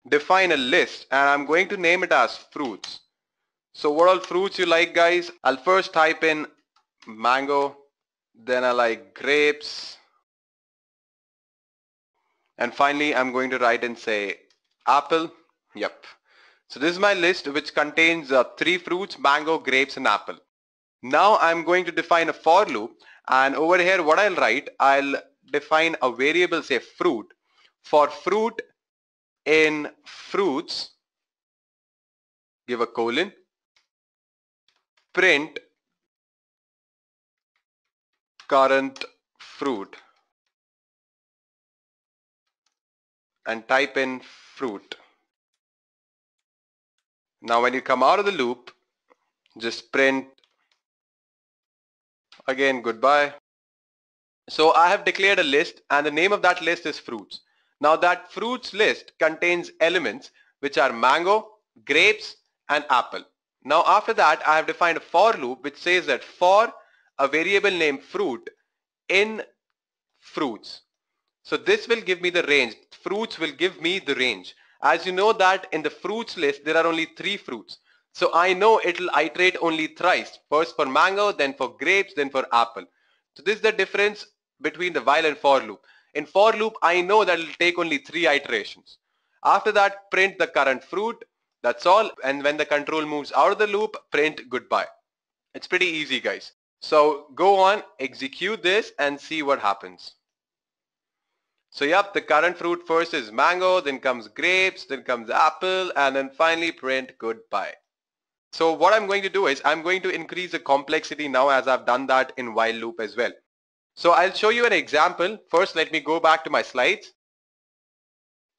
define a list and I'm going to name it as fruits. So what all fruits you like, guys? I'll first type in mango, then I like grapes, and finally I'm going to write and say apple. Yep. So this is my list which contains 3 fruits, mango, grapes and apple. Now I'm going to define a for loop, and over here what I'll write, I'll define a variable, say fruit. For fruit in fruits, give a colon, print current fruit, and type in fruit. Now when you come out of the loop, just print again goodbye. So I have declared a list and the name of that list is fruits. Now that fruits list contains elements which are mango, grapes and apple. Now after that I have defined a for loop which says that for a variable named fruit in fruits. So this will give me the range. Fruits will give me the range. As you know that in the fruits list there are only 3 fruits. So I know it will iterate only thrice. First for mango, then for grapes, then for apple. So this is the difference between the while and for loop. In for loop I know that it will take only 3 iterations. After that print the current fruit. That's all. And when the control moves out of the loop, print goodbye. It's pretty easy, guys. So go on, execute this and see what happens. So yep, the current fruit first is mango, then comes grapes, then comes apple, and then finally print goodbye. So what I'm going to do is I'm going to increase the complexity now, as I've done that in while loop as well. So I'll show you an example. First, let me go back to my slides.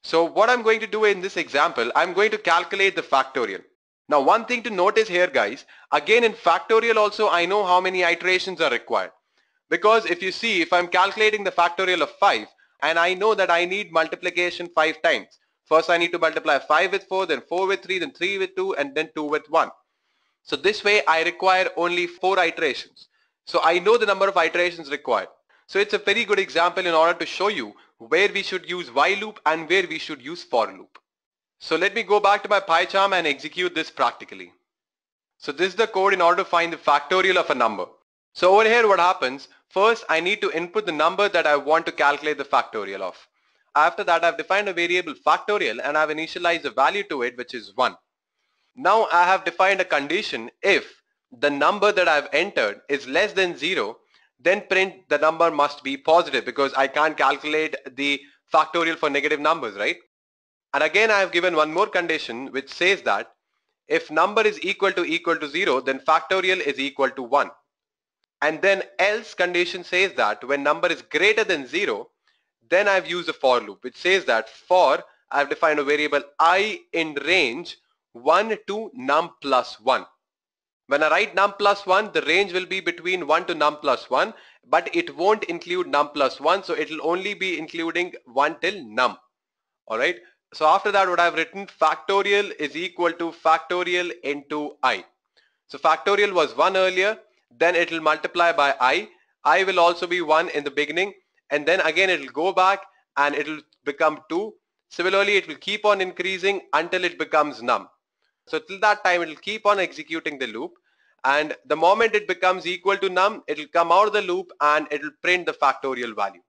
So what I'm going to do in this example, I'm going to calculate the factorial. Now one thing to notice here, guys, again in factorial also I know how many iterations are required. Because if you see, if I'm calculating the factorial of 5 and I know that I need multiplication 5 times. First I need to multiply 5 with 4, then 4 with 3, then 3 with 2, and then 2 with 1. So this way I require only 4 iterations. So I know the number of iterations required. So it's a very good example in order to show you where we should use while loop and where we should use for loop. So let me go back to my PyCharm and execute this practically. So this is the code in order to find the factorial of a number. So over here what happens, first I need to input the number that I want to calculate the factorial of. After that I've defined a variable factorial and I've initialized a value to it, which is 1. Now I have defined a condition. If the number that I've entered is less than 0, then print the number must be positive, because I can't calculate the factorial for negative numbers, right? And again I have given one more condition which says that if number is equal to 0, then factorial is equal to 1. And then else condition says that when number is greater than 0, then I've used a for loop which says that for I've defined a variable I in range 1 to num plus 1. When I write num plus 1, the range will be between 1 to num plus 1, but it won't include num plus 1, so it will only be including 1 till num. Alright, so after that what I've written, factorial is equal to factorial into I. So factorial was 1 earlier, then it will multiply by I will also be 1 in the beginning, and then again it will go back and it will become 2. Similarly, it will keep on increasing until it becomes num. So till that time it will keep on executing the loop, and the moment it becomes equal to num, it will come out of the loop and it will print the factorial value.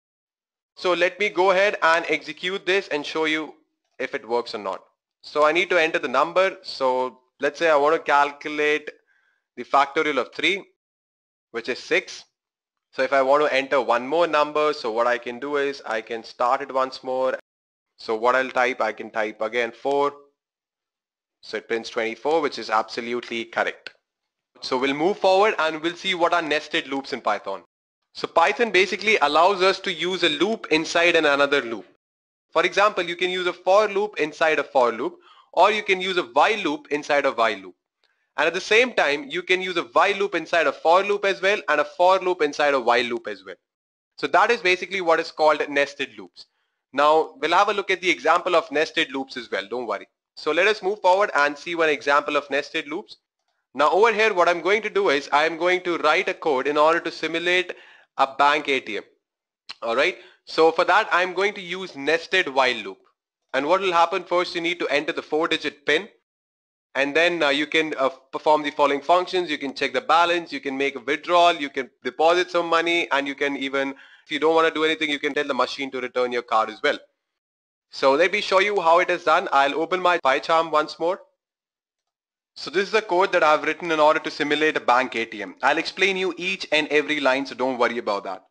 So let me go ahead and execute this and show you if it works or not. So I need to enter the number. So let's say I want to calculate the factorial of 3, which is 6. So if I want to enter one more number, so what I can do is I can start it once more. So what I'll type, I can type again 4. So it prints 24, which is absolutely correct. So we'll move forward and we'll see what are nested loops in Python. So Python basically allows us to use a loop inside another loop. For example, you can use a for loop inside a for loop, or you can use a while loop inside a while loop. And at the same time, you can use a while loop inside a for loop as well, and a for loop inside a while loop as well. So that is basically what is called nested loops. Now we'll have a look at the example of nested loops as well, don't worry. So let us move forward and see one example of nested loops. Now over here what I'm going to do is I'm going to write a code in order to simulate a bank ATM. Alright, so for that I'm going to use nested while loop. And what will happen, first you need to enter the 4-digit PIN, and then you can perform the following functions. You can check the balance, you can make a withdrawal, you can deposit some money, and you can even, if you don't want to do anything, you can tell the machine to return your card as well. So let me show you how it is done. I'll open my PyCharm once more. So this is the code that I've written in order to simulate a bank ATM. I'll explain you each and every line, so don't worry about that.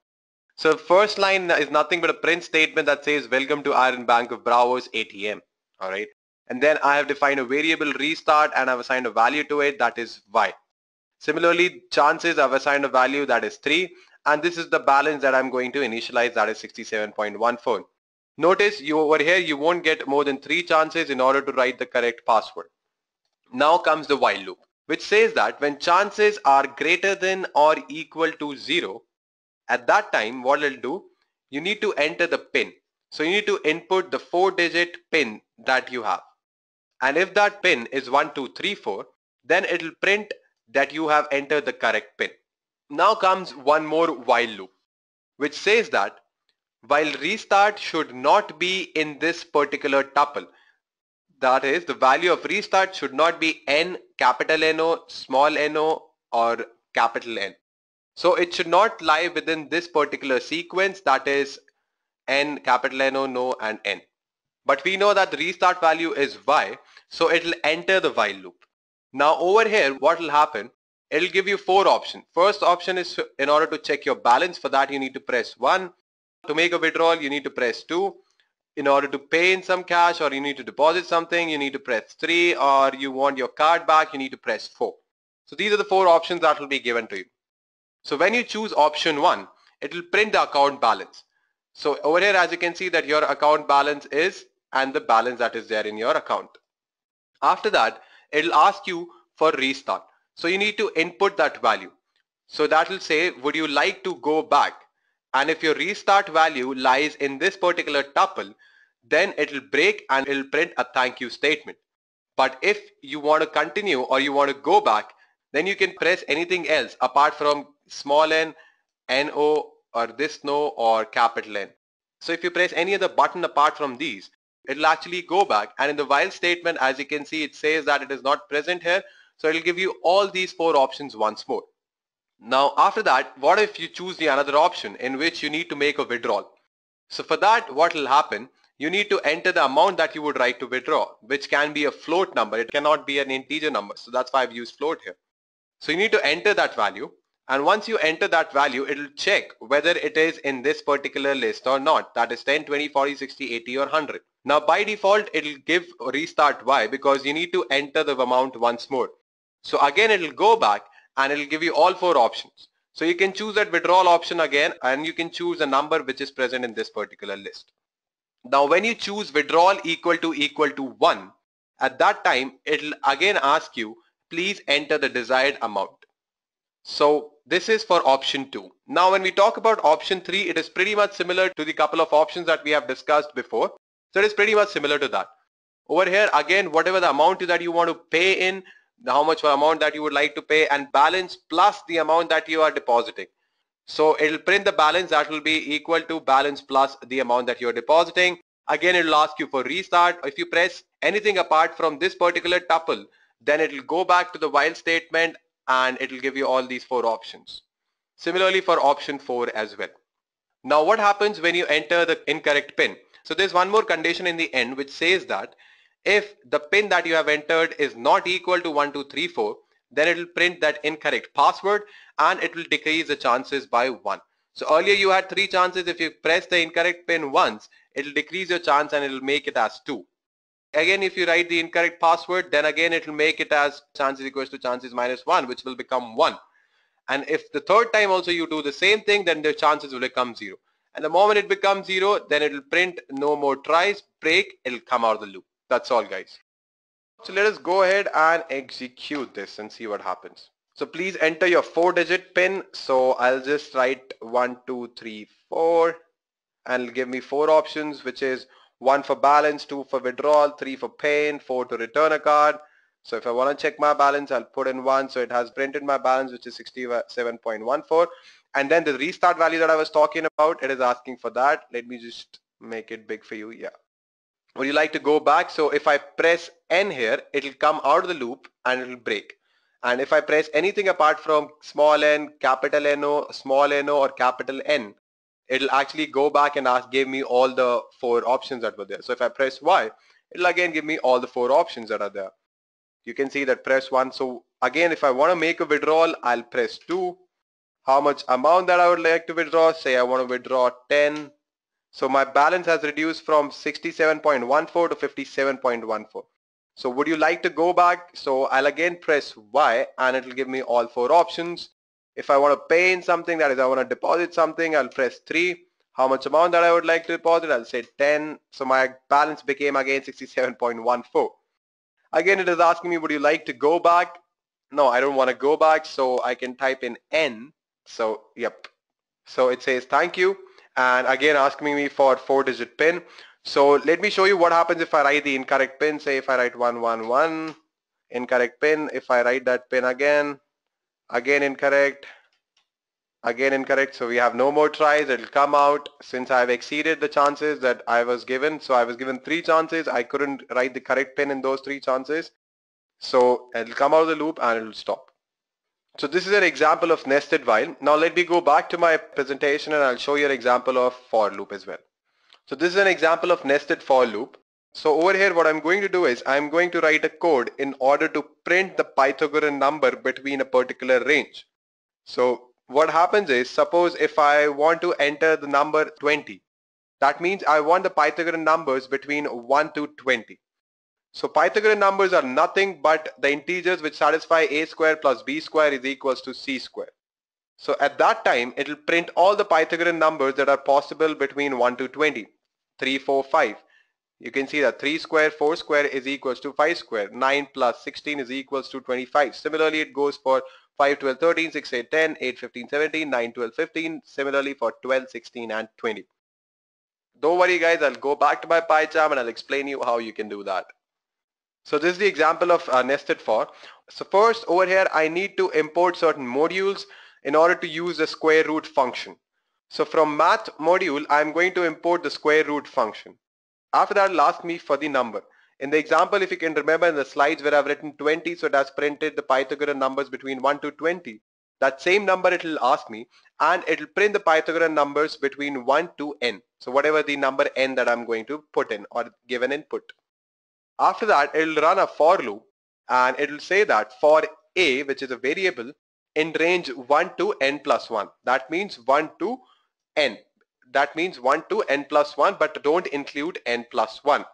So first line is nothing but a print statement that says welcome to Iron Bank of Bravo's ATM. Alright. And then I have defined a variable restart and I've assigned a value to it, that is y. Similarly, chances, I've assigned a value that is 3, and this is the balance that I'm going to initialize, that is 67.14. Notice you over here you won't get more than 3 chances in order to write the correct password. Now comes the while loop, which says that when chances are greater than or equal to 0, at that time what it'll do, you need to enter the PIN. So you need to input the 4-digit PIN that you have. And if that PIN is 1234, then it'll print that you have entered the correct PIN. Now comes one more while loop, which says that while restart should not be in this particular tuple. That is, the value of restart should not be n, capital N-O, small n-o, or capital N. So it should not lie within this particular sequence, that is n, capital N-O, no, and n. But we know that the restart value is y, so it will enter the while loop. Now over here what will happen, it'll give you 4 options. First option is in order to check your balance. For that you need to press 1. To make a withdrawal you need to press 2. In order to pay in some cash or you need to deposit something, you need to press 3, or you want your card back, you need to press 4. So these are the 4 options that will be given to you. So when you choose option 1, it will print the account balance. So over here, as you can see, that your account balance is and the balance that is there in your account. After that, it will ask you for restart. So you need to input that value. So that will say, would you like to go back? And if your restart value lies in this particular tuple, then it will break and it will print a thank you statement. But if you want to continue or you want to go back, then you can press anything else apart from small n, no, or this no, or capital N. So if you press any other button apart from these, it will actually go back, and in the while statement, as you can see, it says that it is not present here. So it will give you all these 4 options once more. Now after that, what if you choose the another option in which you need to make a withdrawal? So for that, what will happen? You need to enter the amount that you would like to withdraw, which can be a float number. It cannot be an integer number. So that's why I've used float here. So you need to enter that value. And once you enter that value, it will check whether it is in this particular list or not. That is 10, 20, 40, 60, 80 or 100. Now by default, it will give restart Y because you need to enter the amount once more. So again, it will go back and it will give you all 4 options. So you can choose that withdrawal option again, and you can choose a number which is present in this particular list. Now when you choose withdrawal equal to 1, at that time, it will again ask you, please enter the desired amount. So this is for option 2. Now when we talk about option 3, it is pretty much similar to the couple of options that we have discussed before. So it is pretty much similar to that. Over here again, whatever the amount is that you want to pay in, how much amount that you would like to pay, and balance plus the amount that you are depositing. So it will print the balance that will be equal to balance plus the amount that you are depositing. Again, it will ask you for restart. If you press anything apart from this particular tuple, then it will go back to the while statement and it will give you all these 4 options. Similarly for option 4 as well. Now what happens when you enter the incorrect pin? So there's one more condition in the end which says that if the pin that you have entered is not equal to 1234, then it will print that incorrect password and it will decrease the chances by 1. So earlier you had 3 chances. If you press the incorrect pin once, it will decrease your chance and it will make it as 2. Again, if you write the incorrect password, then again it will make it as chances equals to chances minus 1, which will become 1. And if the third time also you do the same thing, then the chances will become 0. And the moment it becomes 0, then it will print no more tries, break, it will come out of the loop. That's all, guys. So let us go ahead and execute this and see what happens. So please enter your 4-digit pin. So I'll just write 1, 2, 3, 4 and it'll give me 4 options, which is 1 for balance, 2 for withdrawal, 3 for paying, 4 to return a card. So if I want to check my balance, I'll put in 1. So it has printed my balance, which is 67.14. And then the restart value that I was talking about, it is asking for that. Let me just make it big for you. Yeah. Would you like to go back? So if I press N here, it will come out of the loop and it will break. And if I press anything apart from small n, capital N-O, small n-O or capital N, it'll actually go back and give me all the 4 options that were there. So if I press Y, it'll again give me all the 4 options that are there. You can see that press 1. So again, if I want to make a withdrawal, I'll press 2. How much amount that I would like to withdraw? Say I want to withdraw 10. So my balance has reduced from 67.14 to 57.14. So would you like to go back? So I'll again press Y and it will give me all 4 options. If I want to pay in something, that is I want to deposit something, I'll press 3. How much amount that I would like to deposit? I'll say 10. So my balance became again 67.14. Again, it is asking me, would you like to go back? No, I don't want to go back. So I can type in N. So yep. So it says thank you. And again asking me for 4-digit pin. So let me show you what happens if I write the incorrect pin. Say if I write 111, incorrect pin. If I write that pin again incorrect, again incorrect. So we have no more tries. It will come out since I have exceeded the chances that I was given. So I was given 3 chances. I couldn't write the correct pin in those 3 chances. So it will come out of the loop and it will stop. So this is an example of nested while. Now let me go back to my presentation and I'll show you an example of for loop as well. So this is an example of nested for loop. So over here what I'm going to do is I'm going to write a code in order to print the Pythagorean number between a particular range. So what happens is, suppose if I want to enter the number 20, that means I want the Pythagorean numbers between 1 to 20. So Pythagorean numbers are nothing but the integers which satisfy a square plus b square is equals to c square. So at that time it will print all the Pythagorean numbers that are possible between 1 to 20. 3, 4, 5. You can see that 3 square, 4 square is equals to 5 square. 9 plus 16 is equals to 25. Similarly, it goes for 5, 12, 13, 6, 8, 10, 8, 15, 17, 9, 12, 15. Similarly for 12, 16 and 20. Don't worry guys, I'll go back to my PyCharm and I'll explain you how you can do that. So this is the example of nested for. So first over here I need to import certain modules in order to use the square root function. So from math module I'm going to import the square root function. After that it'll ask me for the number. In the example, if you can remember in the slides where I've written 20, so it has printed the Pythagorean numbers between 1 to 20. That same number it will ask me, and it will print the Pythagorean numbers between 1 to n. So whatever the number n that I'm going to put in or give an input. After that it will run a for loop and it will say that for a, which is a variable, in range 1 to n plus 1. That means 1 to n. That means 1 to n plus 1, but don't include n plus 1.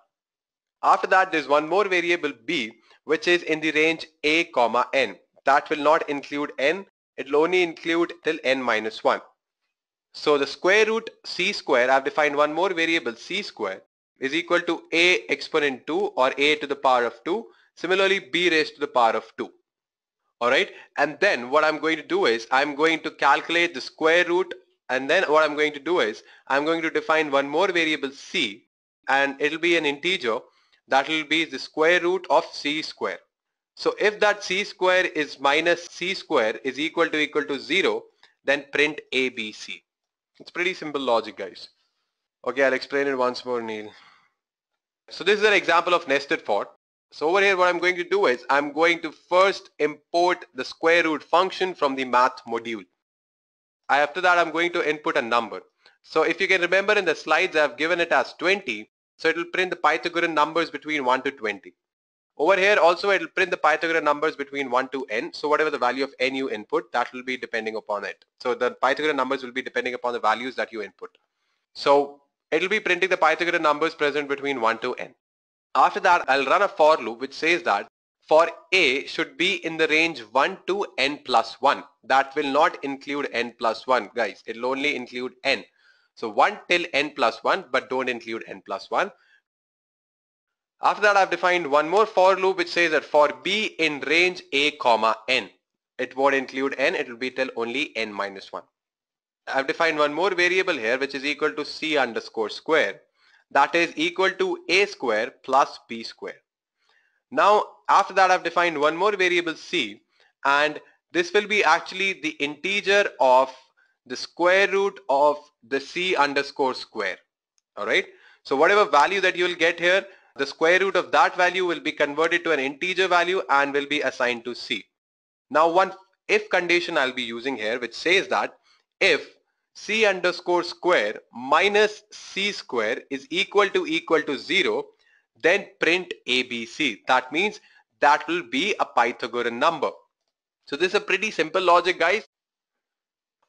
After that there's one more variable b, which is in the range a comma n. That will not include n, it will only include till n minus 1. So the square root c square, I've defined one more variable c square is equal to a exponent 2 or a to the power of 2. Similarly b raised to the power of 2. Alright, and then what I'm going to do is I'm going to calculate the square root, and then what I'm going to do is I'm going to define one more variable c, and it'll be an integer that will be the square root of c square. So if that c square is minus c square is equal to 0, then print abc. It's pretty simple logic guys. Okay, I'll explain it once more, Neil. So this is an example of nested for. So over here what I'm going to do is I'm going to first import the square root function from the math module. After that I'm going to input a number. So if you can remember in the slides I've given it as 20. So it will print the Pythagorean numbers between 1 to 20. Over here also it will print the Pythagorean numbers between 1 to n. So whatever the value of n you input, that will be depending upon it. So the Pythagorean numbers will be depending upon the values that you input. So it will be printing the Pythagorean numbers present between 1 to n. After that I'll run a for loop which says that for a should be in the range 1 to n plus 1. That will not include n plus 1 guys. It will only include n. So 1 till n plus 1, but don't include n plus 1. After that I've defined one more for loop which says that for b in range a comma n. It won't include n, it will be till only n minus 1. I've defined one more variable here which is equal to c underscore square. That is equal to a square plus b square. Now after that I've defined one more variable c, and this will be actually the integer of the square root of the c underscore square. Alright, so whatever value that you will get here, the square root of that value will be converted to an integer value and will be assigned to c. Now one if condition I'll be using here which says that if c underscore square minus c square is equal to 0, then print abc. That means that will be a Pythagorean number. So this is a pretty simple logic guys.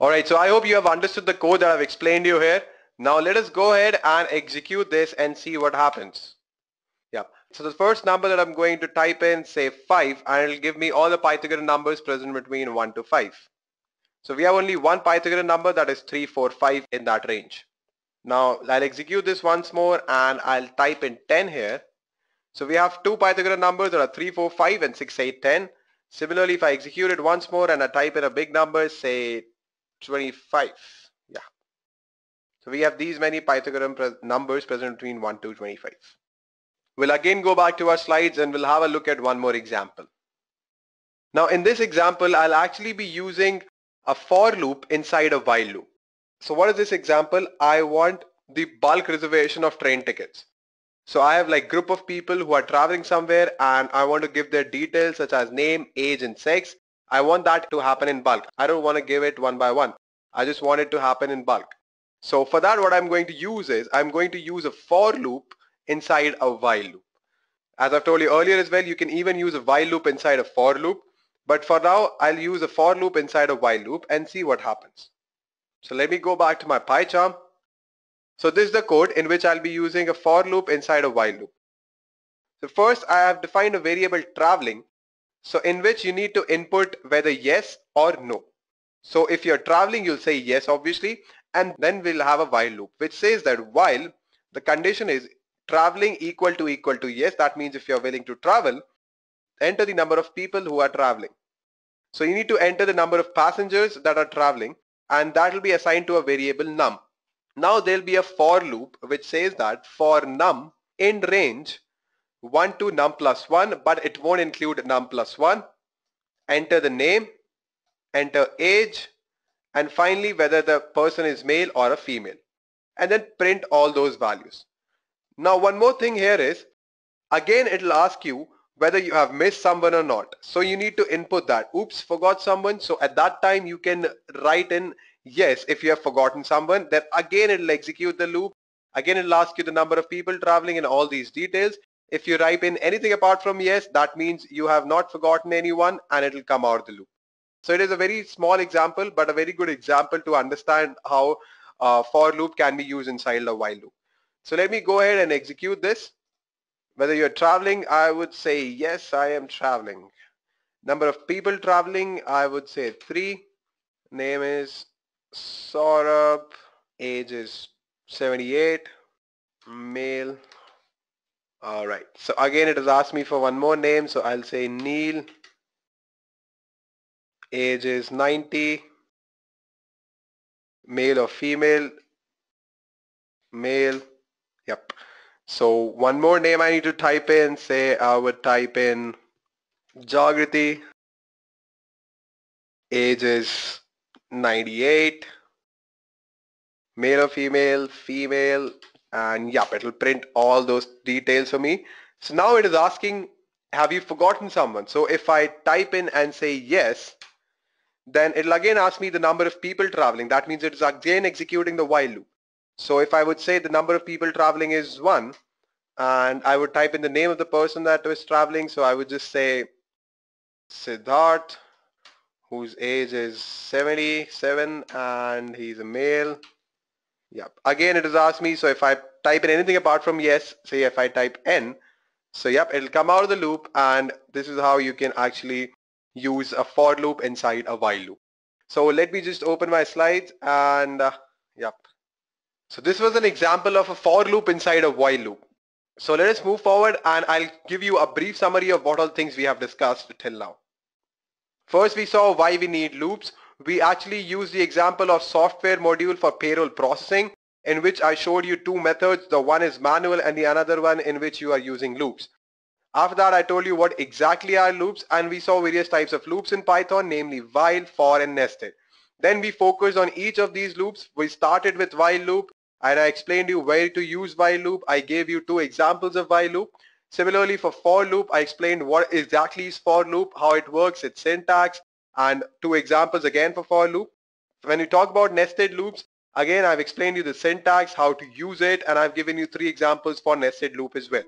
Alright, so I hope you have understood the code that I've explained to you here. Now let us go ahead and execute this and see what happens. Yeah, so the first number that I'm going to type in, say 5, and it'll give me all the Pythagorean numbers present between 1 to 5. So we have only one Pythagorean number, that is 3, 4, 5 in that range. Now I'll execute this once more and I'll type in 10 here. So we have two Pythagorean numbers that are 3, 4, 5 and 6, 8, 10. Similarly, if I execute it once more and I type in a big number, say 25. Yeah. So we have these many Pythagorean numbers present between 1 to 25. We'll again go back to our slides and we'll have a look at one more example. Now in this example, I'll actually be using a for loop inside a while loop. So what is this example? I want the bulk reservation of train tickets. So I have like group of people who are traveling somewhere and I want to give their details such as name, age and sex. I want that to happen in bulk. I don't want to give it one by one. I just want it to happen in bulk. So for that what I'm going to use is I'm going to use a for loop inside a while loop. As I've told you earlier as well, you can even use a while loop inside a for loop. But for now, I'll use a for loop inside a while loop and see what happens. So let me go back to my PyCharm. So this is the code in which I'll be using a for loop inside a while loop. So first I have defined a variable traveling, so in which you need to input whether yes or no. So if you're traveling, you'll say yes, obviously, and then we'll have a while loop which says that while the condition is traveling equal to yes, that means if you're willing to travel, enter the number of people who are traveling. So you need to enter the number of passengers that are traveling, and that will be assigned to a variable num. Now there'll be a for loop which says that for num in range 1 to num plus 1, but it won't include num plus 1, enter the name, enter age, and finally whether the person is male or a female, and then print all those values. Now one more thing here is, again it'll ask you whether you have missed someone or not. So you need to input that. Oops, forgot someone. So at that time you can write in yes if you have forgotten someone. Then again it'll execute the loop. Again it'll ask you the number of people traveling and all these details. If you type in anything apart from yes, that means you have not forgotten anyone, and it'll come out of the loop. So it is a very small example, but a very good example to understand how for loop can be used inside a while loop. So let me go ahead and execute this. Whether you're traveling, I would say yes, I am traveling. Number of people traveling, I would say 3. Name is Saurabh. Age is 78. Male. Alright, so again it has asked me for one more name, so I'll say Neil. Age is 90. Male or female? Male. Yep. So one more name I need to type in. Say I would type in Jagriti. Age is 98. Male or female? Female. And yep, it will print all those details for me. So now it is asking, have you forgotten someone? So if I type in and say yes, then it'll again ask me the number of people traveling. That means it is again executing the while loop. So if I would say the number of people traveling is 1, and I would type in the name of the person that was traveling, so I would just say Siddharth, whose age is 77 and he's a male. Yep. Again it has asked me, so if I type in anything apart from yes, say if I type N, so yep, it'll come out of the loop, and this is how you can actually use a for loop inside a while loop. So let me just open my slides, and yep. So this was an example of a for loop inside a while loop. So let us move forward, and I'll give you a brief summary of what all things we have discussed till now. First, we saw why we need loops. We actually used the example of software module for payroll processing, in which I showed you 2 methods. The one is manual and the another one in which you are using loops. After that, I told you what exactly are loops, and we saw various types of loops in Python, namely while, for, and nested. Then we focused on each of these loops. We started with while loop, and I explained you where to use while loop. I gave you 2 examples of while loop. Similarly, for for loop, I explained what exactly is for loop, how it works, its syntax, and 2 examples again for loop. When you talk about nested loops, again I've explained you the syntax, how to use it, and I've given you 3 examples for nested loop as well.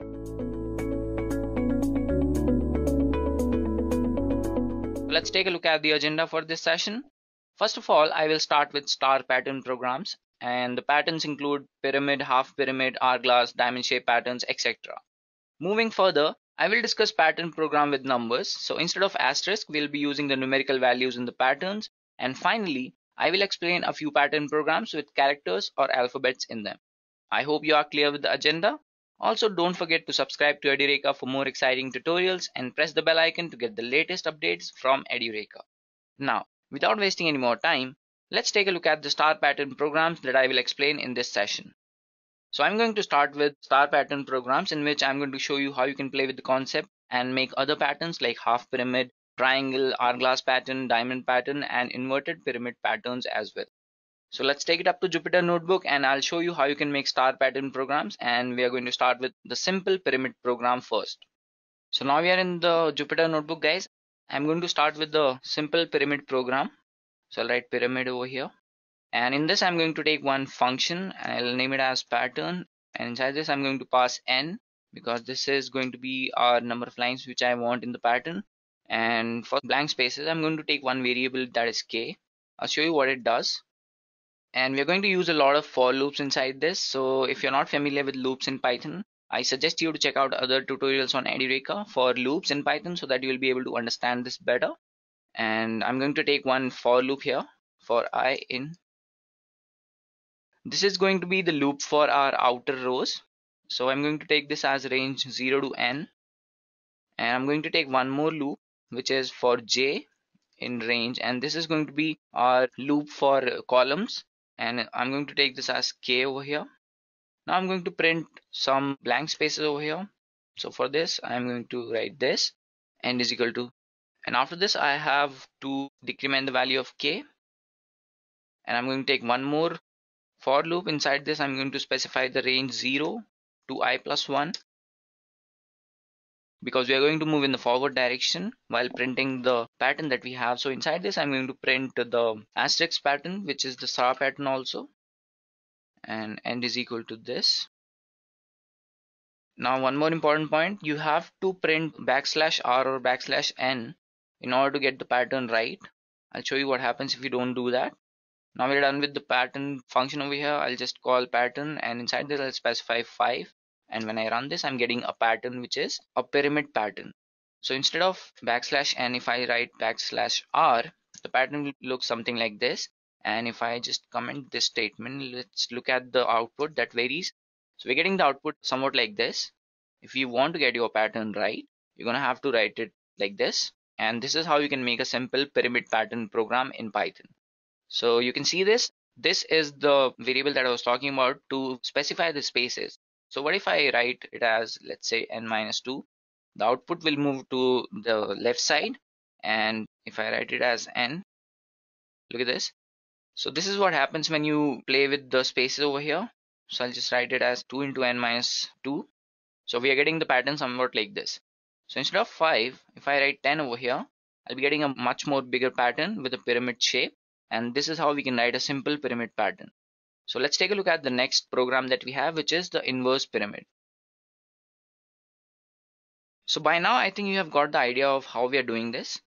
Let's take a look at the agenda for this session. First of all, I will start with star pattern programs, and the patterns include pyramid, half pyramid, hourglass, diamond shape patterns, etc. Moving further, I will discuss pattern program with numbers. So instead of asterisk, we'll be using the numerical values in the patterns. And finally, I will explain a few pattern programs with characters or alphabets in them. I hope you are clear with the agenda. Also, don't forget to subscribe to Edureka for more exciting tutorials and press the bell icon to get the latest updates from Edureka. Now, without wasting any more time, let's take a look at the star pattern programs that I will explain in this session. So I'm going to start with star pattern programs, in which I'm going to show you how you can play with the concept and make other patterns like half pyramid, triangle, hourglass pattern, diamond pattern, and inverted pyramid patterns as well. So let's take it up to Jupyter Notebook, and I'll show you how you can make star pattern programs, and we are going to start with the simple pyramid program first. So now we are in the Jupyter Notebook, guys. I'm going to start with the simple pyramid program. So I'll write pyramid over here. And in this, I'm going to take one function. I'll name it as pattern, and inside this I'm going to pass n, because this is going to be our number of lines which I want in the pattern. And for blank spaces I'm going to take one variable, that is k. I'll show you what it does. And we're going to use a lot of for loops inside this. So if you're not familiar with loops in Python, I suggest you to check out other tutorials on edureka for loops in Python so that you will be able to understand this better. And I'm going to take one for loop here for I in. This is going to be the loop for our outer rows. So I'm going to take this as range 0 to n. And I'm going to take one more loop which is for j in range, and this is going to be our loop for columns, and I'm going to take this as k over here. Now I'm going to print some blank spaces over here. So for this I'm going to write this n is equal to, and after this I have to decrement the value of k, and I'm going to take one more for loop. Inside this I'm going to specify the range 0 to I plus 1, because we are going to move in the forward direction while printing the pattern that we have. So inside this I'm going to print the asterisk pattern, which is the star pattern also, and n is equal to this. Now one more important point, you have to print \r or \n in order to get the pattern right. I'll show you what happens if you don't do that. Now we're done with the pattern function over here. I'll just call pattern, and inside this I'll specify 5, and when I run this I'm getting a pattern which is a pyramid pattern. So instead of \n, if I write \r, the pattern will look something like this. And if I just comment this statement, let's look at the output that varies. So we're getting the output somewhat like this. If you want to get your pattern right, you're going to have to write it like this, and this is how you can make a simple pyramid pattern program in Python. So you can see this is the variable that I was talking about to specify the spaces. So what if I write it as, let's say, n minus 2, the output will move to the left side, and if I write it as n, look at this. So this is what happens when you play with the spaces over here. So I'll just write it as 2 into n minus 2. So we are getting the pattern somewhat like this. So instead of 5, if I write 10 over here, I'll be getting a much more bigger pattern with a pyramid shape. And this is how we can write a simple pyramid pattern. So let's take a look at the next program that we have, which is the inverse pyramid. So by now I think you have got the idea of how we are doing this.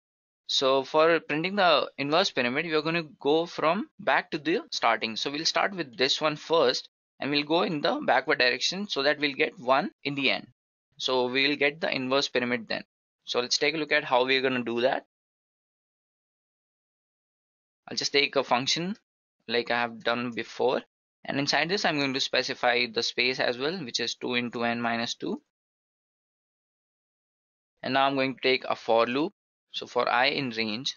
So for printing the inverse pyramid, we are going to go from back to the starting. So we'll start with this one first, and we'll go in the backward direction so that we'll get 1 in the end. So we'll get the inverse pyramid then. So let's take a look at how we're going to do that. I'll just take a function like I have done before, and inside this I'm going to specify the space as well, which is 2 into n minus 2. And now I'm going to take a for loop. So for I in range,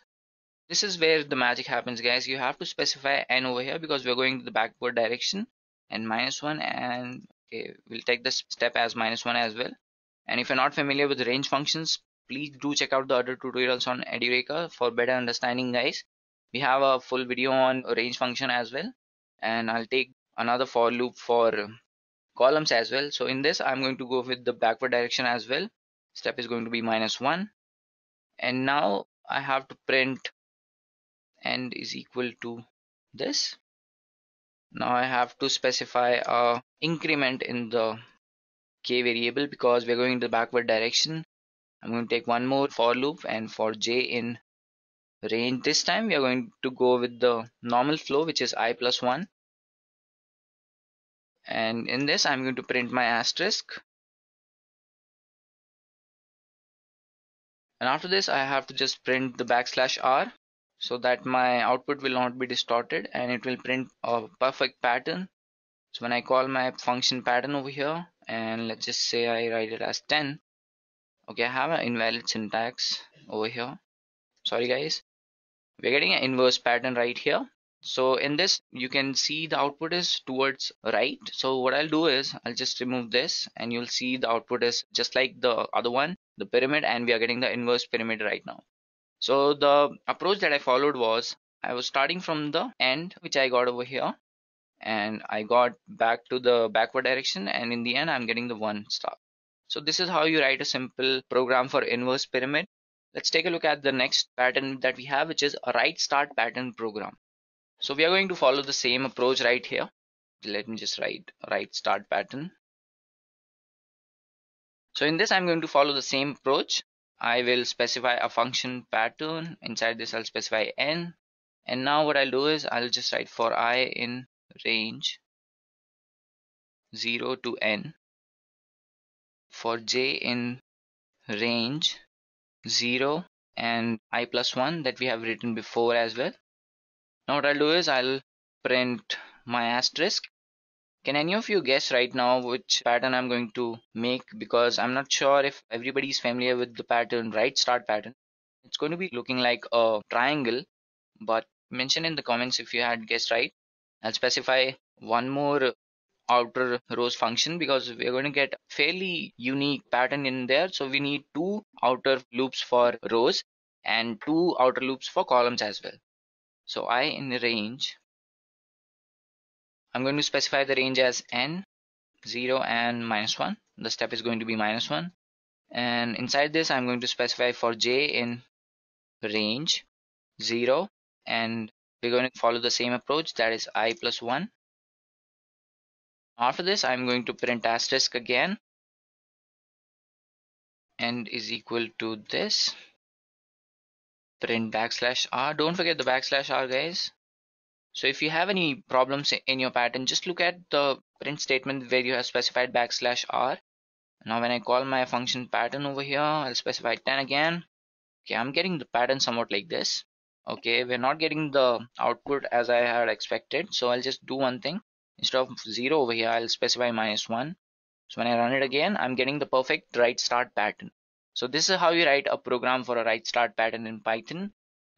this is where the magic happens, guys. You have to specify n over here because we're going to the backward direction, and minus 1, and okay, we'll take this step as minus 1 as well. And if you're not familiar with range functions, please do check out the other tutorials on edureka for better understanding, guys. We have a full video on range function as well, and I'll take another for loop for columns as well. So in this I'm going to go with the backward direction as well. Step is going to be minus 1, and now I have to print n is equal to this. Now I have to specify a increment in the k variable because we're going in the backward direction. I'm going to take one more for loop, and for j in range, this time we are going to go with the normal flow, which is I plus 1. And in this I'm going to print my asterisk, and after this I have to just print the \r so that my output will not be distorted and it will print a perfect pattern. So when I call my function pattern over here, and let's just say I write it as 10, okay, I have an invalid syntax over here, sorry guys. We're getting an inverse pattern right here. So in this you can see the output is towards right. So what I'll do is I'll just remove this, and you'll see the output is just like the other one, the pyramid, and we are getting the inverse pyramid right now. So the approach that I followed was I was starting from the end, which I got over here, and I got back to the backward direction, and in the end I'm getting the 1 star. So this is how you write a simple program for inverse pyramid. Let's take a look at the next pattern that we have, which is a right start pattern program. So we are going to follow the same approach right here. Let me just write right start pattern. So in this, I'm going to follow the same approach. I will specify a function pattern. Inside this, I'll specify n. And now what I'll do is I'll just write for I in range 0 to n, for j in range 0 and I plus 1 that we have written before as well. Now what I'll do is I'll print my asterisk. Can any of you guess right now which pattern I'm going to make? Because I'm not sure if everybody's familiar with the pattern right start pattern. It's going to be looking like a triangle, but mention in the comments if you had guessed right. I'll specify one more outer rows function because we're going to get fairly unique pattern in there. So we need two outer loops for rows and two outer loops for columns as well. So I in the range, I'm going to specify the range as n, 0 and -1. The step is going to be -1. And inside this, I'm going to specify for j in range 0, and we're going to follow the same approach, that is I plus 1. After this, I'm going to print asterisk again, and is equal to this. Print \r. Don't forget the \r, guys. So if you have any problems in your pattern, just look at the print statement where you have specified \r. Now when I call my function pattern over here, I'll specify 10 again. Okay, I'm getting the pattern somewhat like this. Okay, we're not getting the output as I had expected, so I'll just do one thing. Instead of 0 over here, I'll specify -1. So when I run it again, I'm getting the perfect right start pattern. So this is how you write a program for a right start pattern in Python.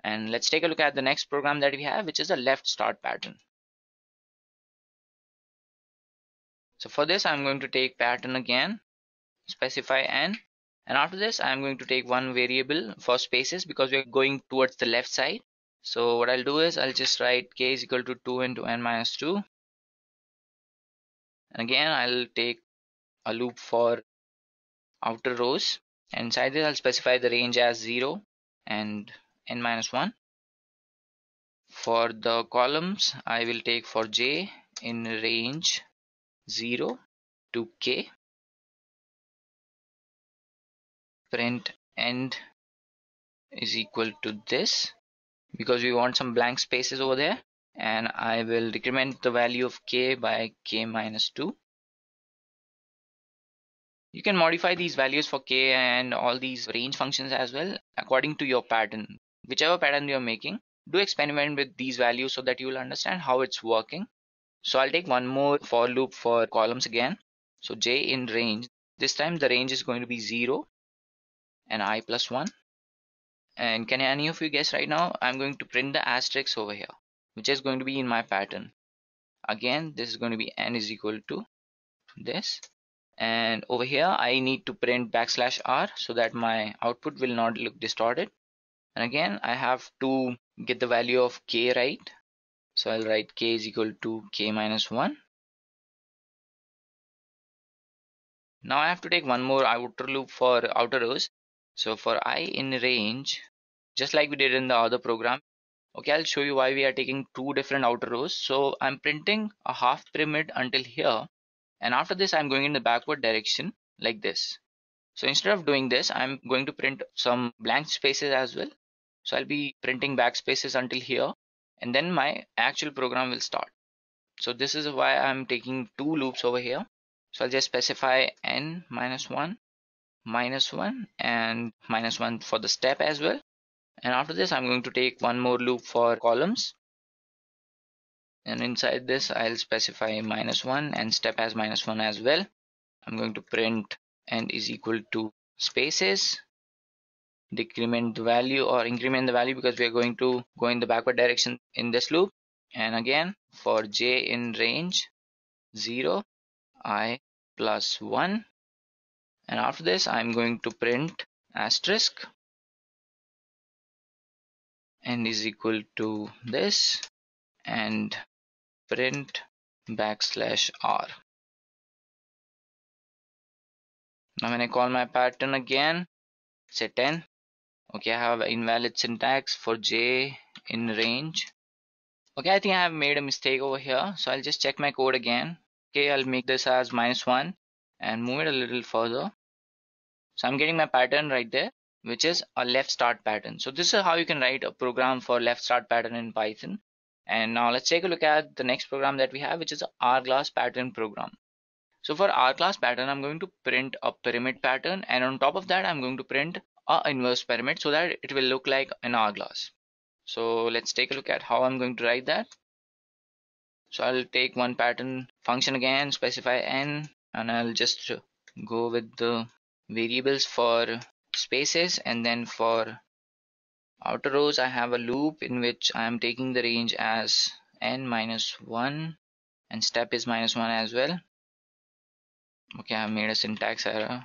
And let's take a look at the next program that we have, which is a left start pattern. So for this, I'm going to take pattern again, specify n, and after this, I'm going to take one variable for spaces because we're going towards the left side. So what I'll do is I'll just write k is equal to 2 into n minus 2. And again, I'll take a loop for outer rows. And inside this, I'll specify the range as 0 and n minus 1. For the columns, I will take for j in range 0 to k. Print end is equal to this because we want some blank spaces over there. And I will decrement the value of k by k minus 2. You can modify these values for k and all these range functions as well according to your pattern. Whichever pattern you're making, do experiment with these values so that you will understand how it's working. So I'll take one more for loop for columns again. So j in range, this time the range is going to be 0 and I plus 1. And can any of you guess right now? I'm going to print the asterisk over here, which is going to be in my pattern. Again, this is going to be n is equal to this. And over here, I need to print \r so that my output will not look distorted. And again, I have to get the value of k right. So I'll write k is equal to k minus 1. Now I have to take one more outer loop for outer rows. So for I in range, just like we did in the other program, okay, I'll show you why we are taking two different outer rows. So I'm printing a half pyramid until here. And after this, I'm going in the backward direction like this. So instead of doing this, I'm going to print some blank spaces as well. So I'll be printing backspaces until here, and then my actual program will start. So this is why I'm taking two loops over here. So I'll just specify n minus 1, -1, and -1 for the step as well. And after this, I'm going to take one more loop for columns. And inside this, I'll specify -1 and step as -1 as well. I'm going to print n is equal to spaces, decrement the value or increment the value because we are going to go in the backward direction in this loop. And again, for j in range 0, I plus 1. And after this, I'm going to print asterisk n is equal to this and print \r. Now when I call my pattern again, say 10. Okay, I have invalid syntax for j in range. Okay, I think I have made a mistake over here. So I'll just check my code again. Okay, I'll make this as -1 and move it a little further. So I'm getting my pattern right there, which is a left start pattern. So this is how you can write a program for left start pattern in Python. And now let's take a look at the next program that we have, which is a hourglass pattern program. So for hourglass pattern, I'm going to print a pyramid pattern, and on top of that, I'm going to print a inverse pyramid so that it will look like an hourglass. So let's take a look at how I'm going to write that. So I'll take one pattern function again, specify n, and I'll just go with the variables for spaces, and then for outer rows I have a loop in which I am taking the range as n minus 1 and step is minus 1 as well. Okay, I made a syntax error.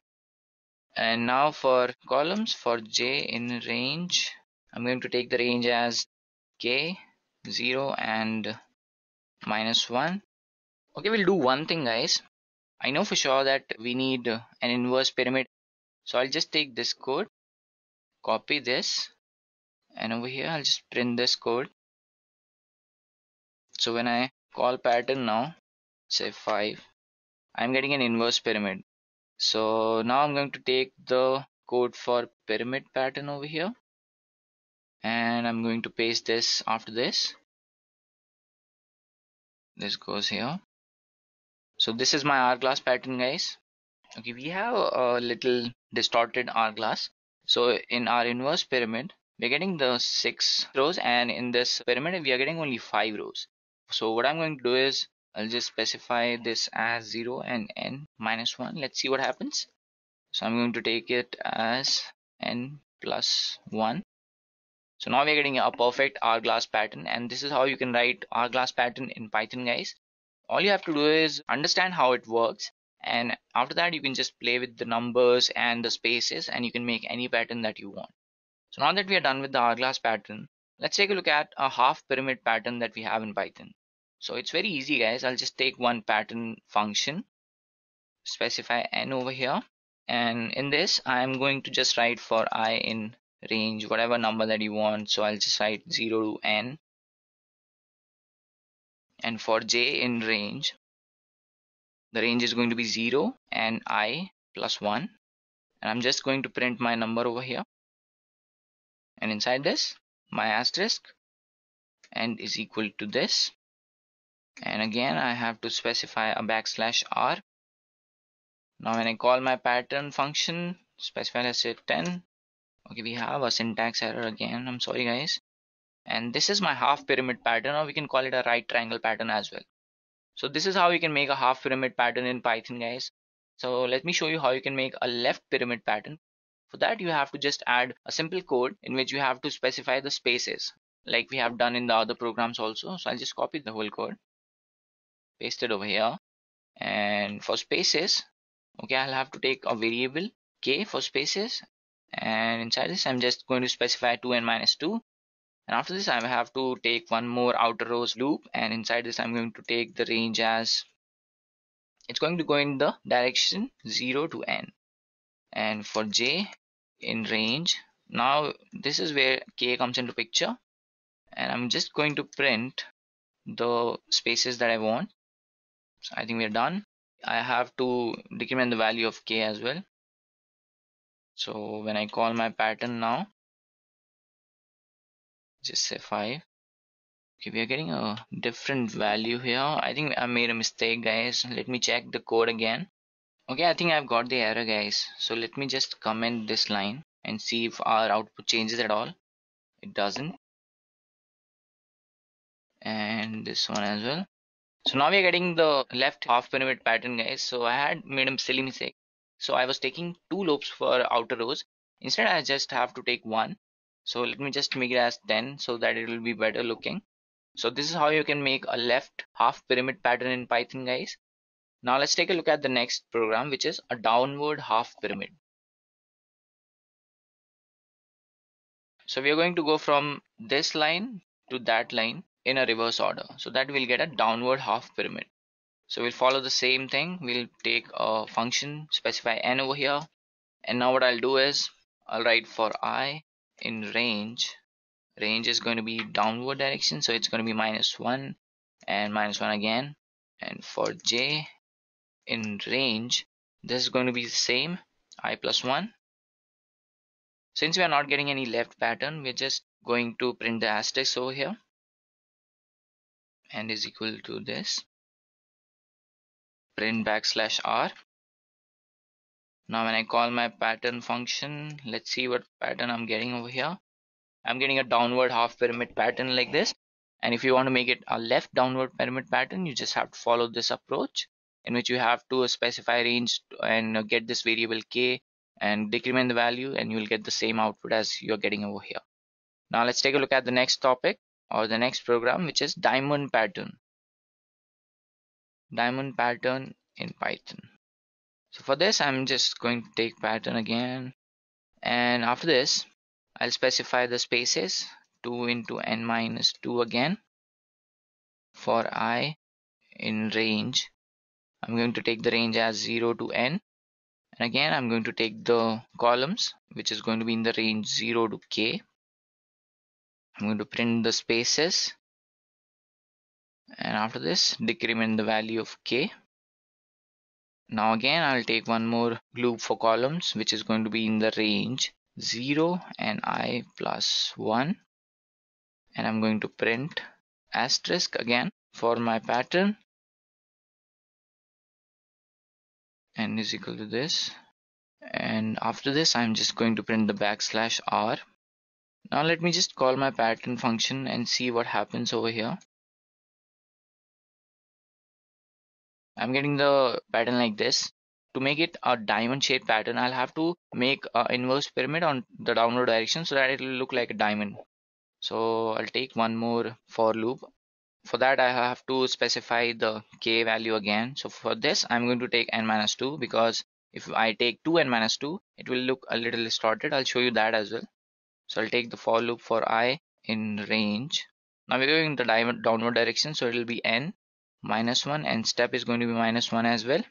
And now for columns, for j in range, I'm going to take the range as k, 0 and minus 1. Okay, we'll do one thing, guys. I know for sure that we need an inverse pyramid, so I'll just take this code, copy this, and over here I'll just print this code. So when I call pattern now, say 5, I'm getting an inverse pyramid. So now I'm going to take the code for pyramid pattern over here, and I'm going to paste this after this. This goes here. So this is my hourglass pattern, guys. Okay, we have a little distorted hourglass. So in our inverse pyramid, we're getting the 6 rows, and in this pyramid we are getting only 5 rows. So what I'm going to do is I'll just specify this as 0 and n minus 1. Let's see what happens. So I'm going to take it as n plus 1. So now we're getting a perfect hourglass pattern, and this is how you can write hourglass pattern in Python, guys. All you have to do is understand how it works, and after that you can just play with the numbers and the spaces, and you can make any pattern that you want. So now that we are done with the hourglass pattern, let's take a look at a half pyramid pattern that we have in Python. So it's very easy, guys. I'll just take one pattern function, specify n over here, and in this I'm going to just write for I in range whatever number that you want. So I'll just write 0 to n, and for j in range, the range is going to be 0 and I plus 1, and I'm just going to print my number over here, and inside this my asterisk and is equal to this, and again I have to specify a backslash r. Now when I call my pattern function, specify, let's say 10. Okay, we have a syntax error again, I'm sorry, guys. And this is my half pyramid pattern, or we can call it a right triangle pattern as well. So this is how you can make a half pyramid pattern in Python, guys. So let me show you how you can make a left pyramid pattern. For that you have to just add a simple code in which you have to specify the spaces like we have done in the other programs also. So I'll just copy the whole code, paste it over here, and for spaces, okay, I'll have to take a variable k for spaces, and inside this I'm just going to specify 2n minus 2. And after this I have to take one more outer rows loop, and inside this I'm going to take the range as, it's going to go in the direction 0 to n. And for j in range, now this is where k comes into picture, and I'm just going to print the spaces that I want. So I think we're done. I have to decrement the value of k as well. So when I call my pattern now, just say 5. Okay, we are getting a different value here. I think I made a mistake, guys. Let me check the code again. Okay, I think I've got the error, guys. So let me just comment this line and see if our output changes at all. It doesn't. And this one as well. So now we are getting the left half pyramid pattern, guys. So I had made a silly mistake. So I was taking 2 loops for outer rows. Instead I just have to take 1. So let me just make it as 10 so that it will be better looking. So this is how you can make a left half pyramid pattern in Python, guys. Now let's take a look at the next program, which is a downward half pyramid. So we are going to go from this line to that line in a reverse order, so that we'll get a downward half pyramid. So we'll follow the same thing. We'll take a function, specify n over here, and now what I'll do is I'll write for I in range. Range is going to be downward direction, so it's going to be minus 1 and minus 1 again. And for j in range, this is going to be the same, I plus 1, Since we are not getting any left pattern, we're just going to print the asterisk over here and is equal to this. Print \r. Now when I call my pattern function, let's see what pattern I'm getting over here. I'm getting a downward half pyramid pattern like this. And if you want to make it a left downward pyramid pattern, you just have to follow this approach, in which you have to specify range and get this variable k and decrement the value, and you will get the same output as you're getting over here. Now let's take a look at the next topic or the next program, which is diamond pattern. Diamond pattern in Python. So for this, I'm just going to take pattern again, and after this I'll specify the spaces 2 into n minus 2 again. For I in range, I'm going to take the range as 0 to n, and again I'm going to take the columns, which is going to be in the range 0 to k. I'm going to print the spaces, and after this decrement the value of k. Now again I'll take one more loop for columns, which is going to be in the range 0 and I plus 1, and I'm going to print asterisk again for my pattern, and is equal to this, and after this I'm just going to print the \r. Now let me just call my pattern function and see what happens over here. I'm getting the pattern like this. To make it a diamond shaped pattern, I'll have to make an inverse pyramid on the downward direction so that it will look like a diamond. So I'll take one more for loop. For that I have to specify the k value again. So for this I'm going to take n minus 2, because if I take 2n minus 2, it will look a little distorted. I'll show you that as well. So I'll take the for loop for I in range. Now we're going in the downward direction, so it will be n minus 1, and step is going to be minus 1 as well.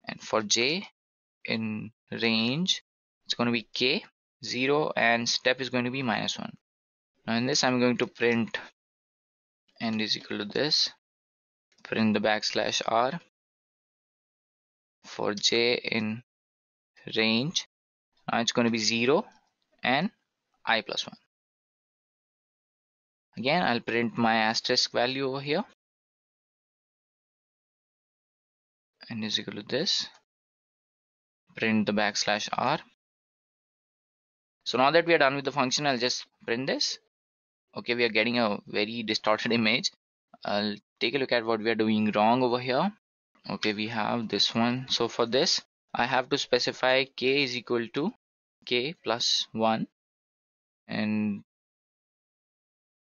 And for j in range, it's going to be k 0, and step is going to be minus 1. Now in this I'm going to print n is equal to this, print the \r. For j in range, now it's going to be 0 and I plus 1. Again I'll print my asterisk value over here, and is equal to this, print the \r. So now that we are done with the function, I'll just print this. Okay, we are getting a very distorted image. I'll take a look at what we are doing wrong over here. Okay, we have this one. So for this I have to specify k is equal to k plus 1, and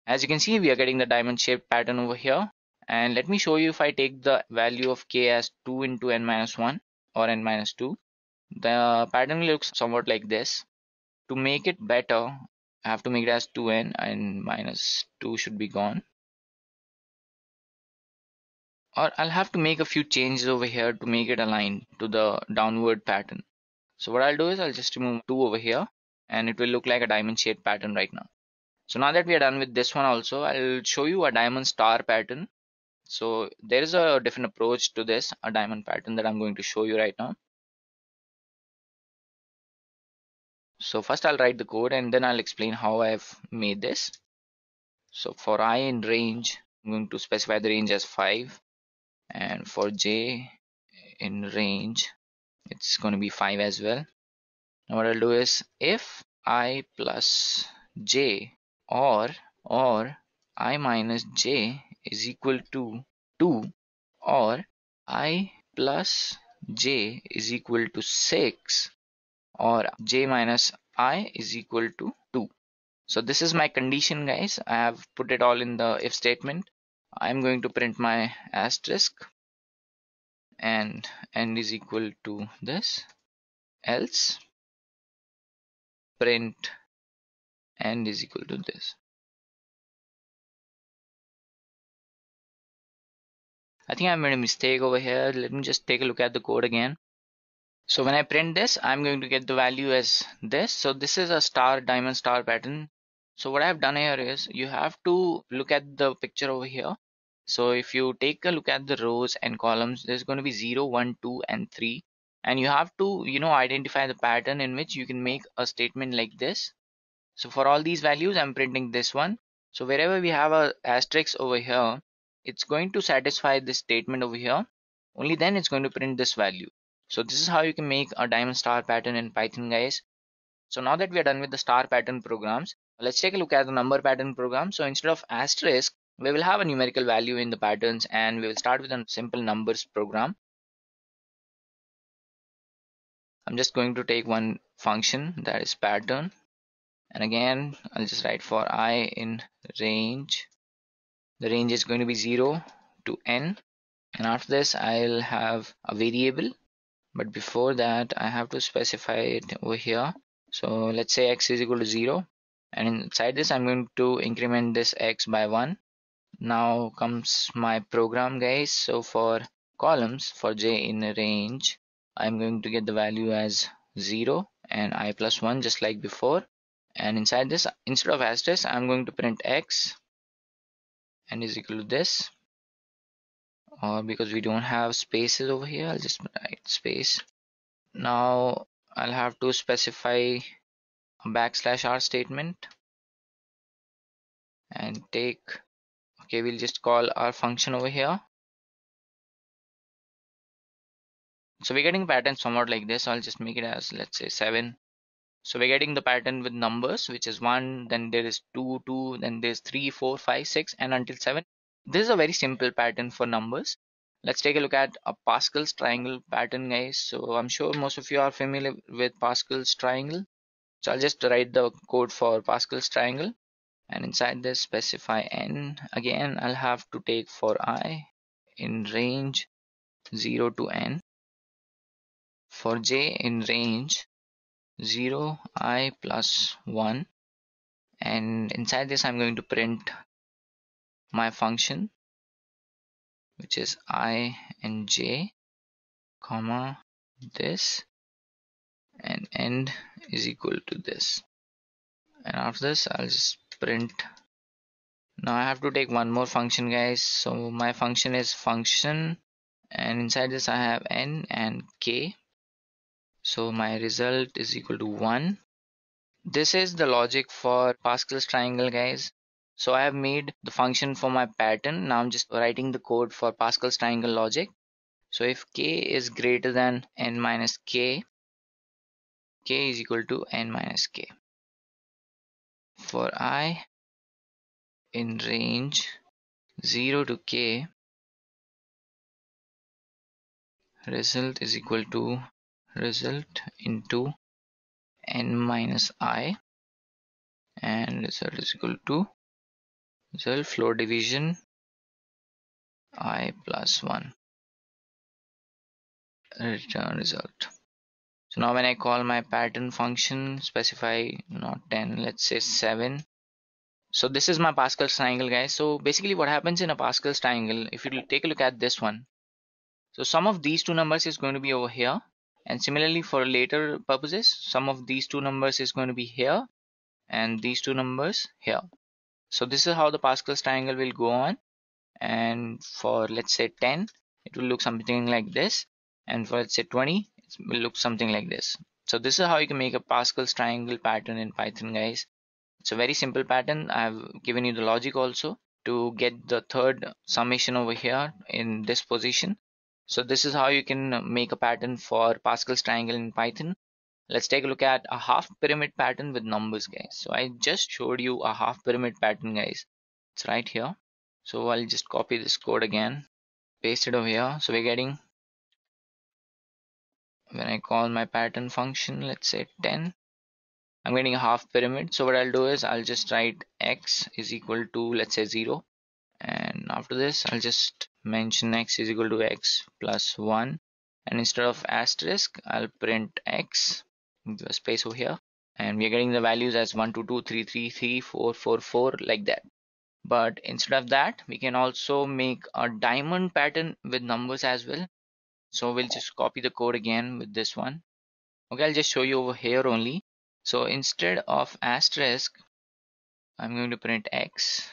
as you can see we are getting the diamond shaped pattern over here. And let me show you, if I take the value of k as 2 into n minus 1 or n minus 2, the pattern looks somewhat like this. To make it better, I have to make it as 2n, and minus 2 should be gone. Or I'll have to make a few changes over here to make it align to the downward pattern. So what I'll do is I'll just remove 2 over here, and it will look like a diamond shaped pattern right now. So now that we are done with this one also, I'll show you a diamond star pattern. So there is a different approach to this, a diamond pattern, that I'm going to show you right now. So first I'll write the code, and then I'll explain how I've made this. So for I in range, I'm going to specify the range as 5, and for j in range, it's going to be 5 as well. Now what I'll do is, if I plus j or I minus j is equal to 2, or I plus j is equal to 6, or j minus I is equal to 2. So this is my condition, guys. I have put it all in the if statement. I'm going to print my asterisk, and n is equal to this, else print n is equal to this. I think I made a mistake over here. Let me just take a look at the code again. So when I print this, I'm going to get the value as this. So this is a star, diamond star pattern. So what I've done here is, you have to look at the picture over here. So if you take a look at the rows and columns, there's going to be 0, 1, 2 and 3. and you have to identify the pattern in which you can make a statement like this. So for all these values, I'm printing this one. So wherever we have a asterisk over here, it's going to satisfy this statement over here. Only then it's going to print this value. So this is how you can make a diamond star pattern in Python, guys. So now that we are done with the star pattern programs, let's take a look at the number pattern program. So instead of asterisk, we will have a numerical value in the patterns, and we will start with a simple numbers program. I'm just going to take one function, that is pattern, and again I'll just write for I in range. The range is going to be 0 to n, and after this I'll have a variable, but before that I have to specify it over here. So let's say x is equal to 0, and inside this I'm going to increment this x by 1. Now comes my program, guys. So for columns, for j in range, I'm going to get the value as 0 and I plus 1, just like before. And inside this, instead of asterisk, I'm going to print x and is equal to this. Or because we don't have spaces over here, I'll just write space. Now I'll have to specify a \r statement and take, okay, we'll just call our function over here. So we're getting a pattern somewhat like this. I'll just make it as, let's say, 7. So we're getting the pattern with numbers, which is 1, then there is 2, 2, then there's 3, 4, 5, 6, and until 7. This is a very simple pattern for numbers. Let's take a look at a Pascal's triangle pattern, guys. So I'm sure most of you are familiar with Pascal's triangle. So I'll just write the code for Pascal's triangle, and inside this specify n. Again, I'll have to take for I in range 0 to n. For j in range 0 I plus 1, and inside this I'm going to print my function, which is I and j, comma this, and end is equal to this. And after this I'll just print. Now I have to take one more function, guys. So my function is function, and inside this I have n and k. So my result is equal to 1. This is the logic for Pascal's triangle, guys. So I have made the function for my pattern. Now I'm just writing the code for Pascal's triangle logic. So if k is greater than n minus k, k is equal to n minus k. For I in range 0 to k, result is equal to result into n minus I, and result is equal to result floor division I plus 1, return result. So now when I call my pattern function, specify not 10, let's say 7. So this is my Pascal's triangle, guys. So basically what happens in a Pascal's triangle, if you take a look at this one, so sum of these two numbers is going to be over here, and similarly for later purposes, sum of these two numbers is going to be here, and these two numbers here. So this is how the Pascal's triangle will go on, and for let's say 10, it will look something like this, and for let's say 20, it will look something like this. So this is how you can make a Pascal's triangle pattern in Python, guys. It's a very simple pattern. I've given you the logic also to get the third summation over here in this position. So this is how you can make a pattern for Pascal's triangle in Python. Let's take a look at a half pyramid pattern with numbers, guys. So I just showed you a half pyramid pattern, guys. It's right here. So I'll just copy this code again, paste it over here. So we're getting, when I call my pattern function, let's say 10, I'm getting a half pyramid. So what I'll do is I'll just write x is equal to, let's say 0, and after this I'll just mention x is equal to x plus 1, and instead of asterisk I'll print x, give a space over here, and we're getting the values as 1 2 2 3 3 3 4 4 4, like that. But instead of that, we can also make a diamond pattern with numbers as well. So we'll just copy the code again with this one. Okay, I'll just show you over here only. So instead of asterisk, I'm going to print x,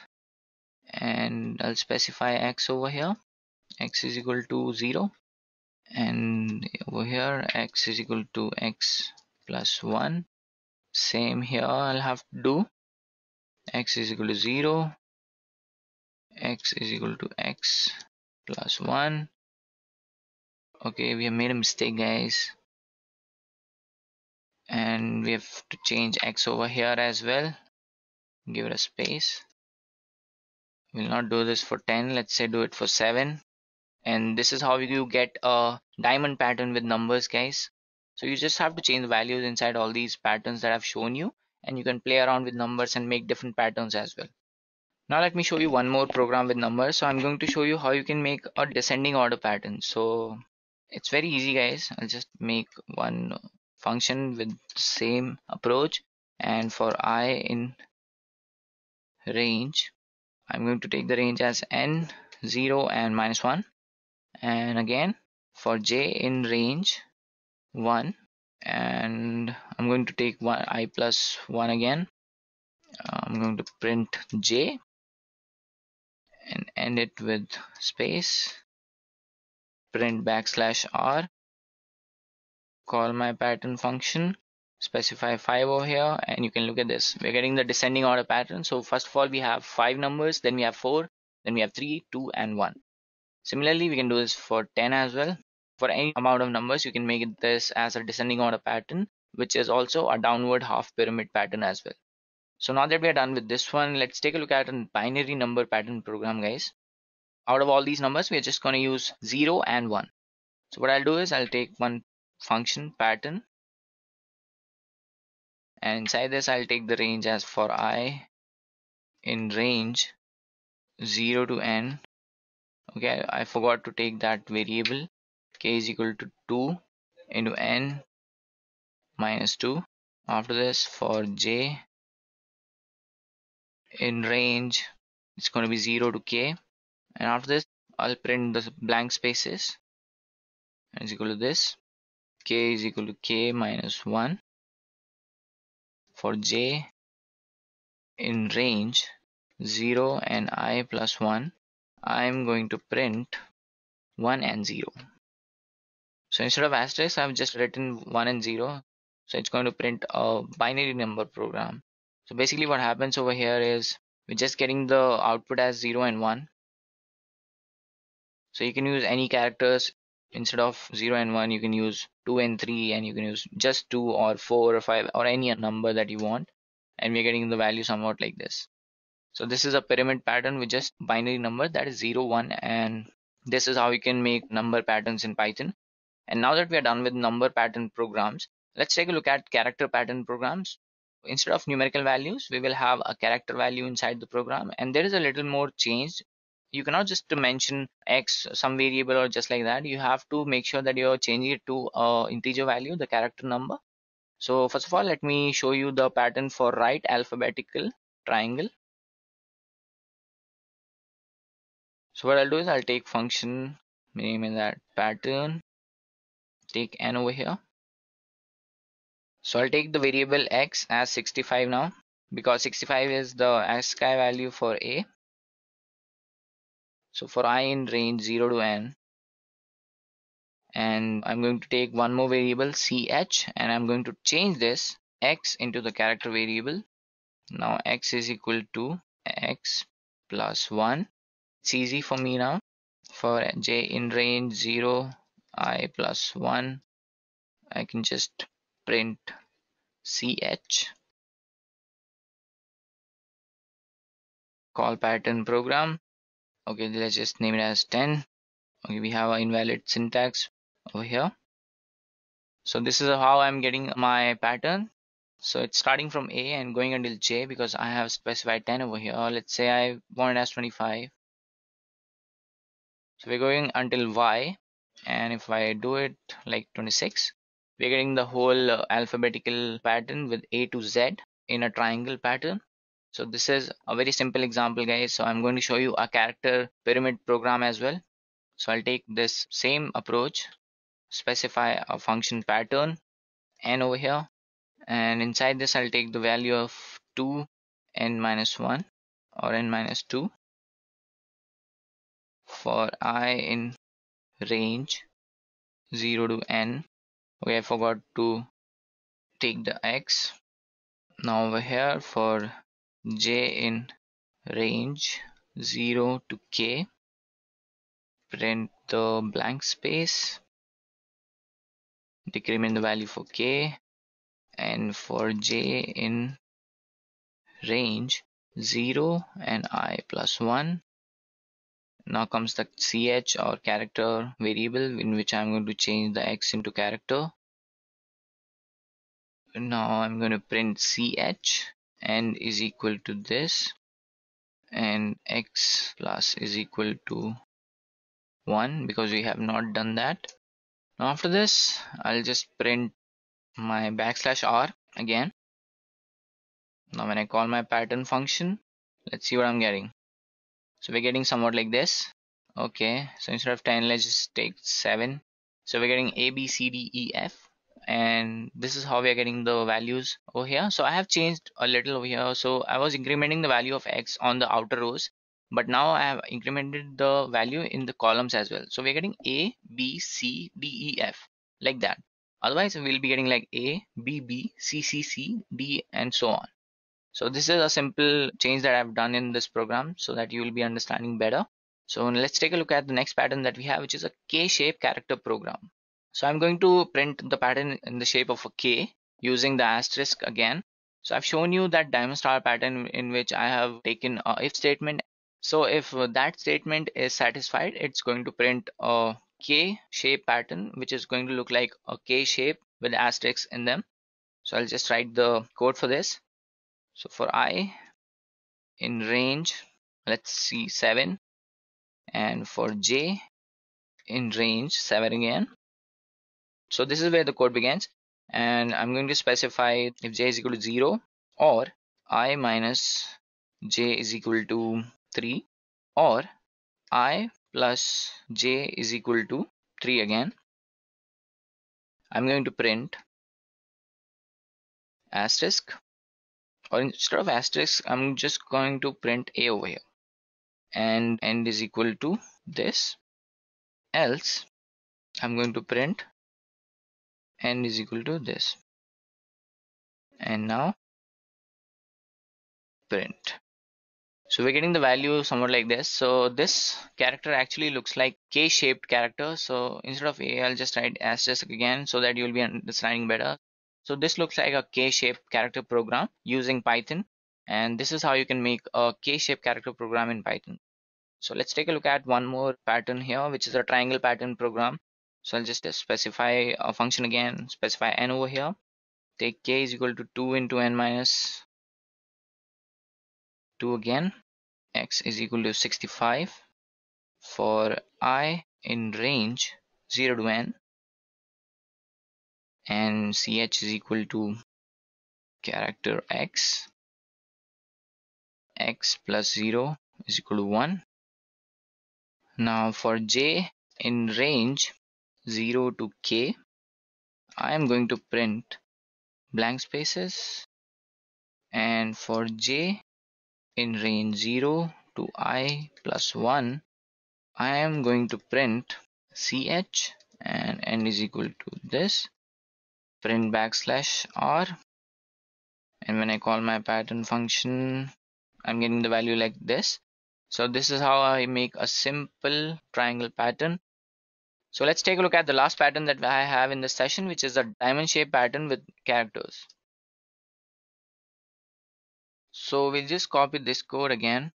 and I'll specify x over here. X is equal to 0, and over here x is equal to x plus 1. Same here, I'll have to do x is equal to 0, x is equal to x plus 1. Okay, we have made a mistake, guys, and we have to change x over here as well. Give it a space. We'll not do this for 10, let's say do it for 7. And this is how you get a diamond pattern with numbers, guys. So you just have to change the values inside all these patterns that I've shown you, and you can play around with numbers and make different patterns as well. Now let me show you one more program with numbers. So I'm going to show you how you can make a descending order pattern. So it's very easy, guys. I'll just make one function with the same approach, and for I in range, I'm going to take the range as n, 0 and -1. And again for j in range 1, and I'm going to take I plus 1 again. I'm going to print j and end it with space, print \r, call my pattern function, specify 5 over here, and you can look at this. We're getting the descending order pattern. So first of all, we have 5 numbers, then we have 4, then we have 3, 2 and 1. Similarly, we can do this for 10 as well. For any amount of numbers, you can make this as a descending order pattern, which is also a downward half pyramid pattern as well. So now that we are done with this one, let's take a look at a binary number pattern program, guys. Out of all these numbers, we are just going to use 0 and 1. So what I'll do is I'll take one function pattern, and inside this I'll take the range as for I in range 0 to n. Okay, I forgot to take that variable. K is equal to 2 into n minus 2. After this, for j in range, it's going to be 0 to k. And after this, I'll print the blank spaces. And it's equal to this. K is equal to k minus 1. For j in range 0 and I plus 1, I'm going to print 1 and 0. So instead of asterisk, I've just written 1 and 0. So it's going to print a binary number program. So basically what happens over here is we're just getting the output as 0 and 1. So you can use any characters. Instead of 0 and 1, you can use 2 and 3, and you can use just 2 or 4 or 5 or any number that you want. And we're getting the value somewhat like this. So this is a pyramid pattern with just binary number, that is 0, 1, and this is how you can make number patterns in Python. And now that we are done with number pattern programs, let's take a look at character pattern programs. Instead of numerical values, we will have a character value inside the program, and there is a little more change. You cannot just mention x, some variable or just like that. You have to make sure that you're changing it to integer value, the character number. So first of all, let me show you the pattern for right alphabetical triangle. So what I'll do is I'll take function, name in that pattern, take n over here. So I'll take the variable x as 65 now, because 65 is the ASCII value for a. So for I in range 0 to n, and I'm going to take one more variable ch, and I'm going to change this x into the character variable. Now x is equal to x plus 1. It's easy for me now. For j in range 0, I plus 1, I can just print ch, call pattern program. Okay, let's just name it as 10. Okay, we have an invalid syntax over here. So this is how I'm getting my pattern. So it's starting from a and going until j, because I have specified 10 over here. Let's say I want it as 25. So we're going until y, and if I do it like 26, we're getting the whole alphabetical pattern with a to z in a triangle pattern. So this is a very simple example, guys. So I'm going to show you a character pyramid program as well. So I'll take this same approach, specify a function pattern n over here, and inside this I'll take the value of 2 n minus 1 or n minus 2 for I in range 0 to n. Okay, I forgot to take the x. Now over here for j in range 0 to k, print the blank space, decrement the value for k, and for j in range 0 and I plus 1. Now comes the ch or character variable in which I'm going to change the x into character. Now I'm going to print ch, n is equal to this, and x plus is equal to 1 because we have not done that. Now after this, I'll just print my \r again. Now when I call my pattern function, let's see what I'm getting. So we're getting somewhat like this. Okay, so instead of 10, let's just take 7. So we're getting A, B, C, D, E, F. And this is how we are getting the values over here. So I have changed a little over here. So I was incrementing the value of x on the outer rows, but now I have incremented the value in the columns as well. So we're getting A, B, C, D, E, F like that. Otherwise we'll be getting like A, B, B, C, C, C, D, and so on. So this is a simple change that I've done in this program so that you will be understanding better. So let's take a look at the next pattern that we have, which is a K-shape character program. So I'm going to print the pattern in the shape of a K using the asterisk again. So I've shown you that diamond star pattern in which I have taken a if statement. So if that statement is satisfied, it's going to print a K-shape pattern, which is going to look like a K shape with asterisks in them. So I'll just write the code for this. So for I in range, let's see 7, and for j in range 7 again. So this is where the code begins, and I'm going to specify if j is equal to 0 or I minus j is equal to 3 or I plus j is equal to 3 again. I'm going to print asterisk, or instead of asterisk I'm just going to print a over here, and end is equal to this, else I'm going to print n is equal to this, and now print. So we're getting the value somewhat like this. So this character actually looks like K-shaped character. So instead of A, I'll just write asterisk again so that you'll be understanding better. So this looks like a K-shaped character program using Python, and this is how you can make a K-shaped character program in Python. So let's take a look at one more pattern here, which is a triangle pattern program. So I'll just specify a function again, specify n over here, take k is equal to 2 into n minus 2 again, x is equal to 65 for I in range 0 to n, and ch is equal to character x, x plus 0 is equal to 1. Now for j in range 0 to k, I am going to print blank spaces, and for j in range 0 to I plus 1, I am going to print ch, and n is equal to this, print \r, and when I call my pattern function, I'm getting the value like this. So this is how I make a simple triangle pattern. So let's take a look at the last pattern that I have in this session, which is a diamond shape pattern with characters. So we'll just copy this code again.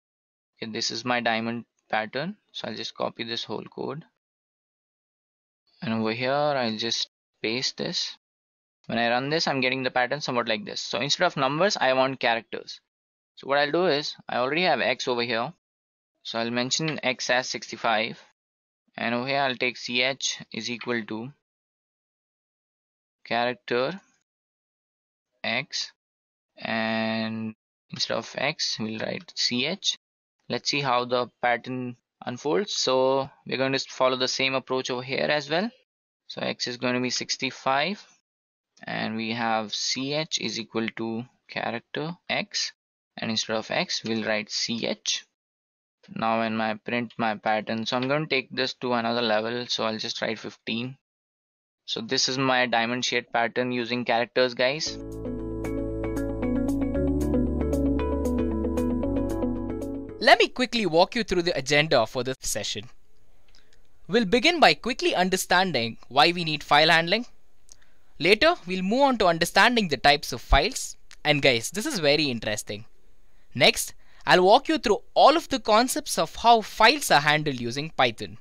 Okay, this is my diamond pattern, so I'll just copy this whole code, and over here I'll just paste this. When I run this, I'm getting the pattern somewhat like this. So instead of numbers, I want characters. So what I'll do is, I already have x over here, so I'll mention x as 65, and over here I'll take ch is equal to character x, and instead of x we'll write ch. Let's see how the pattern unfolds. So we're going to follow the same approach over here as well. So x is going to be 65, and we have ch is equal to character x, and instead of x we'll write ch. Now when I print my pattern, so I'm going to take this to another level, so I'll just write 15, So this is my diamond shade pattern using characters, guys. Let me quickly walk you through the agenda for this session. We'll begin by quickly understanding why we need file handling. Later, we'll move on to understanding the types of files. And guys, this is very interesting. Next, I'll walk you through all of the concepts of how files are handled using Python.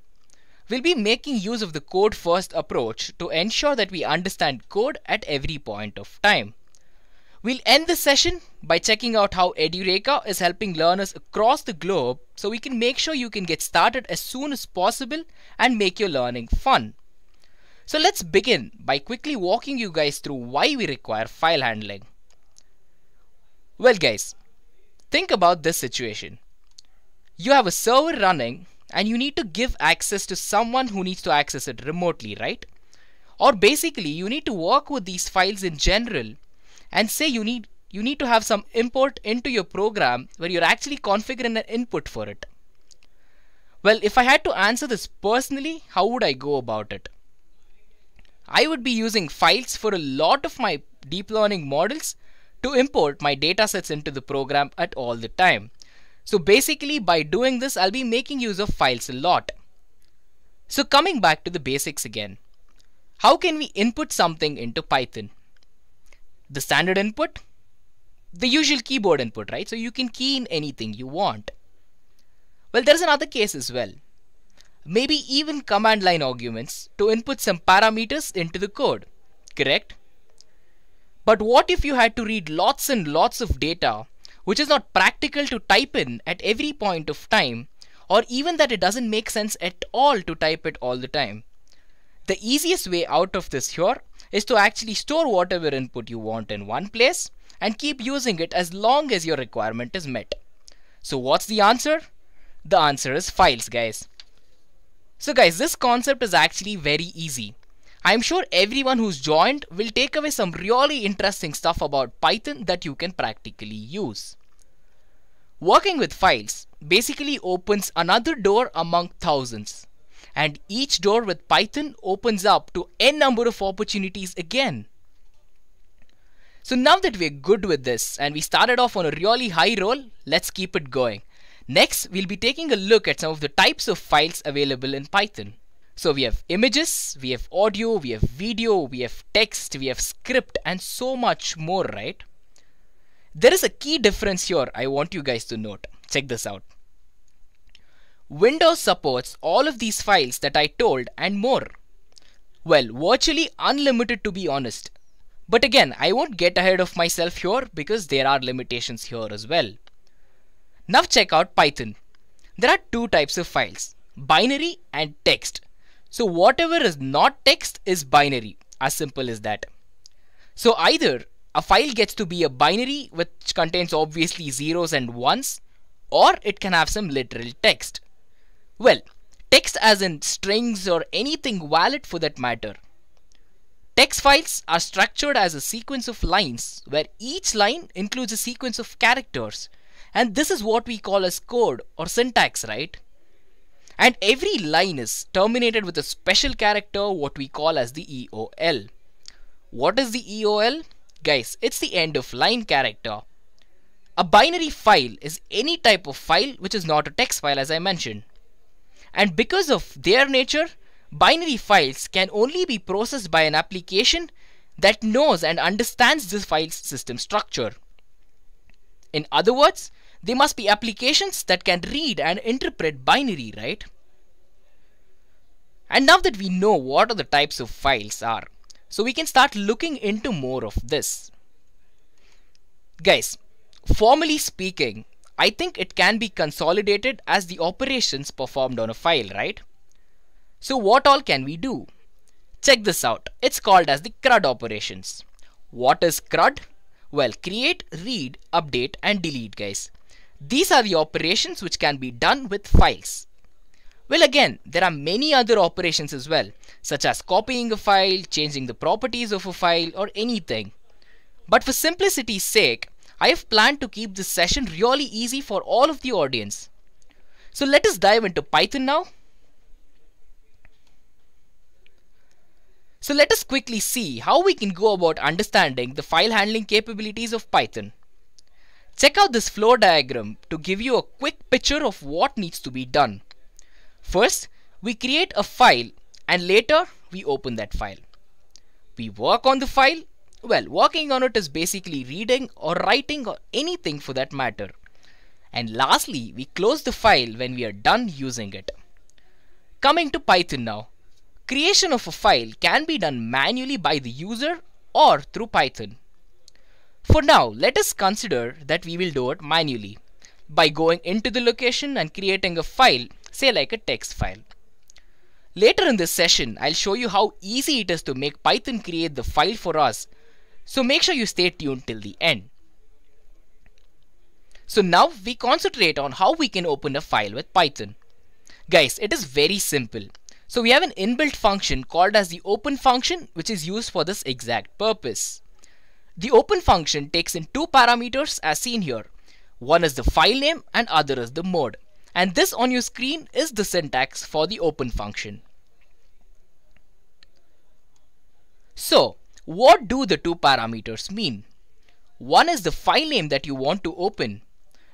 We'll be making use of the code first approach to ensure that we understand code at every point of time. We'll end the session by checking out how Edureka is helping learners across the globe so we can make sure you can get started as soon as possible and make your learning fun. So let's begin by quickly walking you guys through why we require file handling. Well guys, think about this situation. You have a server running and you need to give access to someone who needs to access it remotely, right? Or basically you need to work with these files in general and say you need to have some import into your program where you're actually configuring an input for it. Well, if I had to answer this personally, how would I go about it? I would be using files for a lot of my deep learning models to import my datasets into the program at all the time. So basically by doing this, I'll be making use of files a lot. So coming back to the basics again. How can we input something into Python? The standard input? The usual keyboard input, right? So you can key in anything you want. Well, there's another case as well. Maybe even command line arguments to input some parameters into the code, correct? But what if you had to read lots and lots of data which is not practical to type in at every point of time, or even that it doesn't make sense at all to type it all the time? The easiest way out of this here is to actually store whatever input you want in one place and keep using it as long as your requirement is met. So what's the answer? The answer is files, guys. So guys, this concept is actually very easy. I'm sure everyone who's joined will take away some really interesting stuff about Python that you can practically use. Working with files basically opens another door among thousands. And each door with Python opens up to n number of opportunities again. So now that we're good with this and we started off on a really high roll, let's keep it going. Next, we'll be taking a look at some of the types of files available in Python. So we have images, we have audio, we have video, we have text, we have script, and so much more, right? There is a key difference here I want you guys to note. Check this out. Windows supports all of these files that I told and more. Well, virtually unlimited to be honest. But again, I won't get ahead of myself here because there are limitations here as well. Now check out Python. There are two types of files, binary and text. So whatever is not text is binary, as simple as that. So either a file gets to be a binary which contains obviously zeros and ones, or it can have some literal text. Well, text as in strings or anything valid for that matter. Text files are structured as a sequence of lines where each line includes a sequence of characters, and this is what we call as code or syntax, right? And every line is terminated with a special character, what we call as the EOL. What is the EOL? Guys, it's the end of line character. A binary file is any type of file which is not a text file, as I mentioned. And because of their nature, binary files can only be processed by an application that knows and understands this file's system structure. In other words, they must be applications that can read and interpret binary, right? And now that we know what are the types of files are, so we can start looking into more of this. Guys, formally speaking, I think it can be consolidated as the operations performed on a file, right? So what all can we do? Check this out. It's called as the CRUD operations. What is CRUD? Well, create, read, update, and delete, guys. These are the operations which can be done with files. Well, again, there are many other operations as well, such as copying a file, changing the properties of a file, or anything. But for simplicity's sake, I have planned to keep this session really easy for all of the audience. So let us dive into Python now. So let us quickly see how we can go about understanding the file handling capabilities of Python. Check out this flow diagram to give you a quick picture of what needs to be done. First, we create a file and later we open that file. We work on the file. Well, working on it is basically reading or writing or anything for that matter. And lastly, we close the file when we are done using it. Coming to Python now. Creation of a file can be done manually by the user or through Python. For now, let us consider that we will do it manually by going into the location and creating a file, say like a text file. Later in this session, I'll show you how easy it is to make Python create the file for us. So make sure you stay tuned till the end. So now we concentrate on how we can open a file with Python. Guys, it is very simple. So we have an inbuilt function called as the open function, which is used for this exact purpose. The open function takes in two parameters as seen here. One is the file name and other is the mode. And this on your screen is the syntax for the open function. So what do the two parameters mean? One is the file name that you want to open.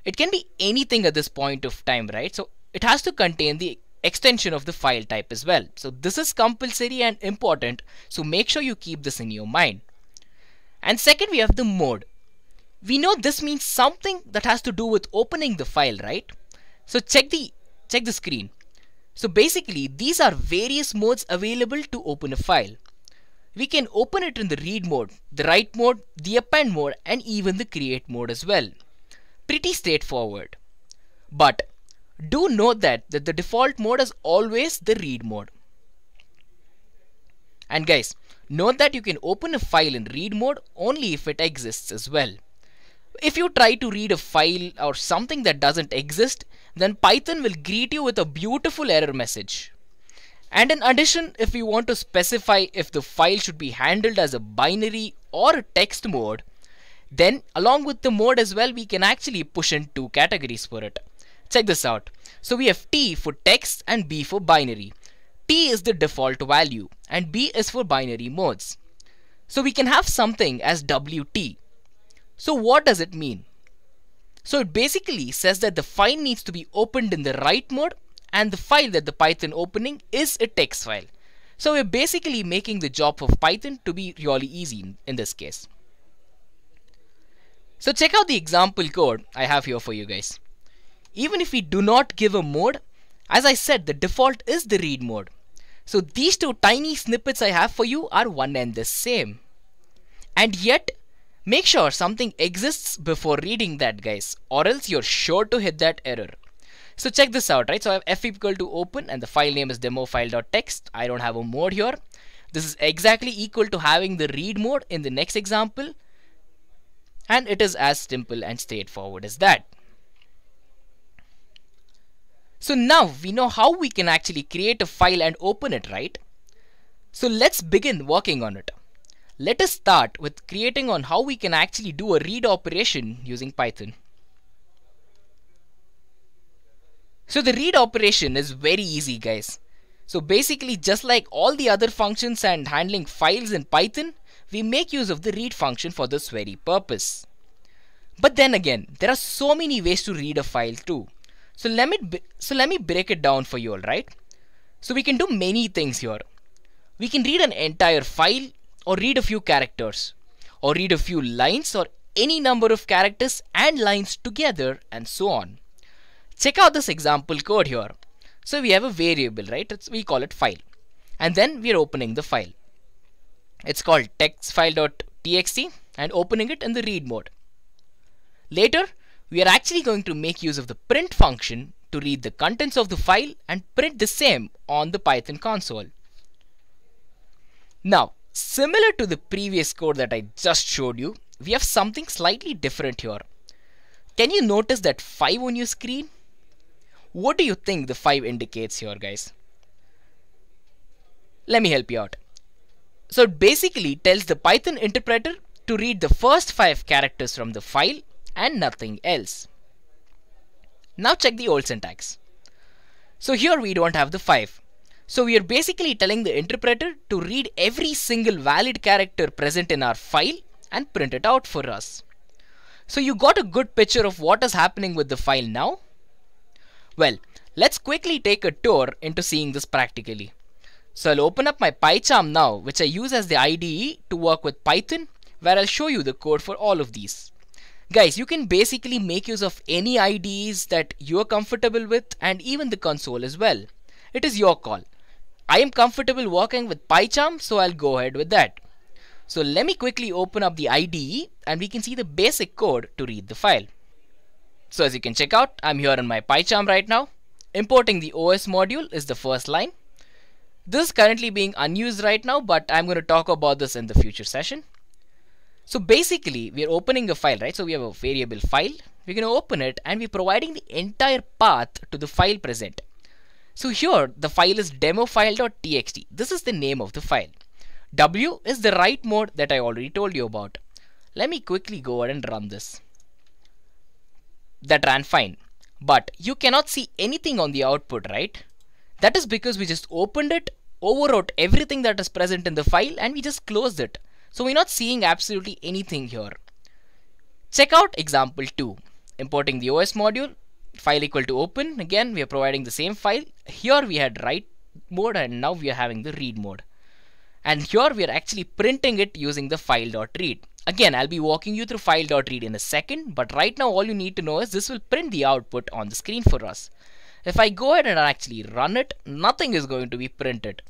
It can be anything at this point of time, right? So it has to contain the extension of the file type as well. So this is compulsory and important, so make sure you keep this in your mind. And second, we have the mode. We know this means something that has to do with opening the file, right? So check the screen. So basically these are various modes available to open a file. We can open it in the read mode, the write mode, the append mode, and even the create mode as well. Pretty straightforward. But do note that the default mode is always the read mode. And guys, note that you can open a file in read mode only if it exists as well. If you try to read a file or something that doesn't exist, then Python will greet you with a beautiful error message. And in addition, if you want to specify if the file should be handled as a binary or a text mode, then along with the mode as well, we can actually push in two categories for it. Check this out. So we have T for text and B for binary. T is the default value and B is for binary modes. So we can have something as WT. So what does it mean? So it basically says that the file needs to be opened in the write mode and the file that the Python opening is a text file. So we're basically making the job of Python to be really easy in this case. So check out the example code I have here for you guys. Even if we do not give a mode, as I said, the default is the read mode. So these two tiny snippets I have for you are one and the same. And yet, make sure something exists before reading that, guys, or else you're sure to hit that error. So check this out, right? So I have f equal to open and the file name is demofile.txt. I don't have a mode here. This is exactly equal to having the read mode in the next example. And it is as simple and straightforward as that. So now we know how we can actually create a file and open it, right? So let's begin working on it. Let us start with creating on how we can actually do a read operation using Python. So the read operation is very easy, guys. So basically, just like all the other functions and handling files in Python, we make use of the read function for this very purpose. But then again, there are so many ways to read a file too. So let me break it down for you, alright? So we can do many things here. We can read an entire file, or read a few characters, or read a few lines, or any number of characters and lines together, and so on. Check out this example code here. So we have a variable, right? We call it file. And then we are opening the file. It's called textfile.txt and opening it in the read mode. Later, we are actually going to make use of the print function to read the contents of the file and print the same on the Python console. Now, similar to the previous code that I just showed you, we have something slightly different here. Can you notice that 5 on your screen? What do you think the 5 indicates here, guys? Let me help you out. So it basically tells the Python interpreter to read the first 5 characters from the file and nothing else. Now check the old syntax. So here we don't have the 5. So we are basically telling the interpreter to read every single valid character present in our file and print it out for us. So you got a good picture of what is happening with the file now? Well, let's quickly take a tour into seeing this practically. So I'll open up my PyCharm now, which I use as the IDE to work with Python, where I'll show you the code for all of these. Guys, you can basically make use of any IDEs that you're comfortable with and even the console as well. It is your call. I am comfortable working with PyCharm, so I'll go ahead with that. So let me quickly open up the IDE and we can see the basic code to read the file. So as you can check out, I'm here in my PyCharm right now. Importing the OS module is the first line. This is currently being unused right now, but I'm going to talk about this in the future session. So basically, we're opening a file, right? So we have a variable file. We're going to open it and we're providing the entire path to the file present. So here the file is demofile.txt. This is the name of the file. W is the write mode that I already told you about. Let me quickly go ahead and run this. That ran fine. But you cannot see anything on the output, right? That is because we just opened it, overwrote everything that is present in the file and we just closed it. So we're not seeing absolutely anything here. Check out example 2. Importing the OS module. File equal to open. Again, we are providing the same file. Here we had write mode and now we are having the read mode. And here we are actually printing it using the file.read. Again, I'll be walking you through file.read in a second, but right now all you need to know is this will print the output on the screen for us. If I go ahead and actually run it, nothing is going to be printed.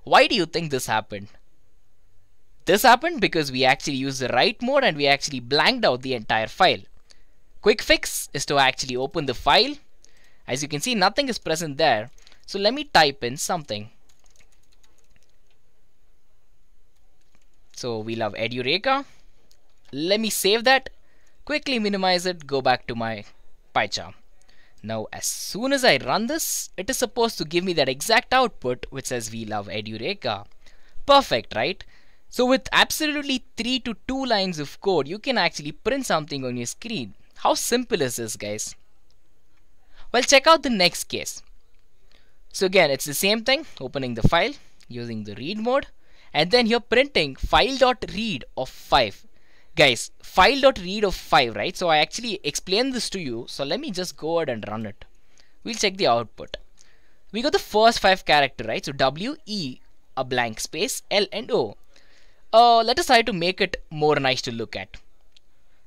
Why do you think this happened? This happened because we actually used the write mode and we actually blanked out the entire file. Quick fix is to actually open the file. As you can see, nothing is present there. So let me type in something. So we love edureka. Let me save that. Quickly minimize it. Go back to my PyCharm. Now as soon as I run this, it is supposed to give me that exact output which says we love edureka. Perfect, right? So with absolutely 3 to 2 lines of code, you can actually print something on your screen. How simple is this, guys? Well, check out the next case. So again, it's the same thing, opening the file using the read mode and then here printing file.read of 5. Guys, file.read of 5, right? So I actually explained this to you. So let me just go ahead and run it. We'll check the output. We got the first 5 character, right? So W, E, a blank space, L and O. Let us try to make it more nice to look at.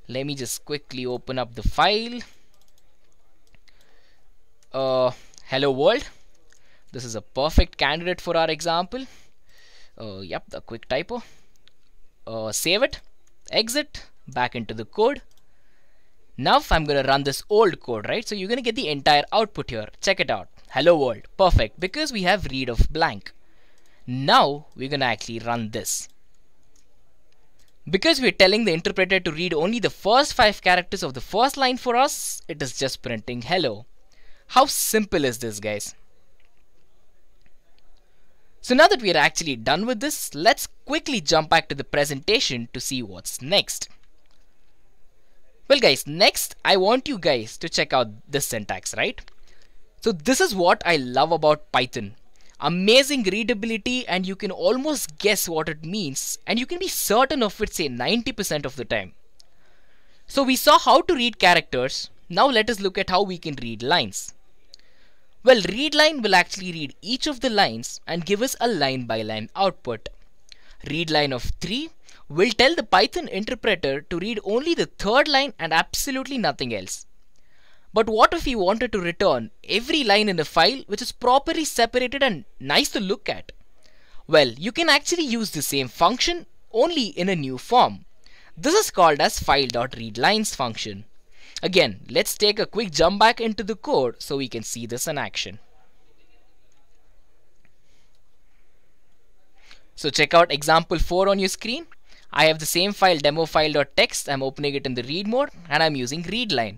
Let me just quickly open up the file. Hello world. This is a perfect candidate for our example. Yep, the quick typo. Save it, exit, back into the code. Now I'm gonna run this old code, right? So you're gonna get the entire output here. Check it out. Hello world, perfect, because we have read of blank. Now we're gonna actually run this. Because we're telling the interpreter to read only the first 5 characters of the first line for us, it is just printing hello. How simple is this, guys? So now that we are actually done with this, let's quickly jump back to the presentation to see what's next. Well guys, next I want you guys to check out this syntax, right? So this is what I love about Python. Amazing readability and you can almost guess what it means and you can be certain of it, say 90% of the time. So we saw how to read characters. Now let us look at how we can read lines. Well, readline will actually read each of the lines and give us a line by line output. Readline of 3 will tell the Python interpreter to read only the third line and absolutely nothing else. But what if we wanted to return every line in a file which is properly separated and nice to look at? Well, you can actually use the same function only in a new form. This is called as file.readlines function. Again, let's take a quick jump back into the code so we can see this in action. So check out example 4 on your screen. I have the same file demofile.txt. I'm opening it in the read mode and I'm using readline.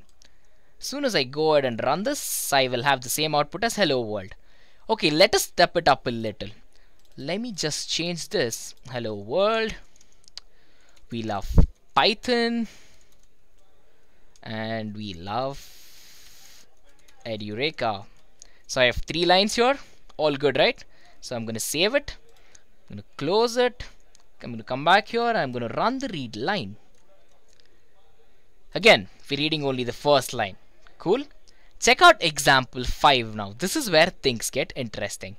As soon as I go ahead and run this, I will have the same output as hello world. Okay, let us step it up a little. Let me just change this. Hello world. We love Python. And we love edureka. So I have 3 lines here. All good, right? So I'm going to save it. I'm going to close it. I'm going to come back here. I'm going to run the read line. Again, we're reading only the first line. Cool. Check out example 5 now. This is where things get interesting.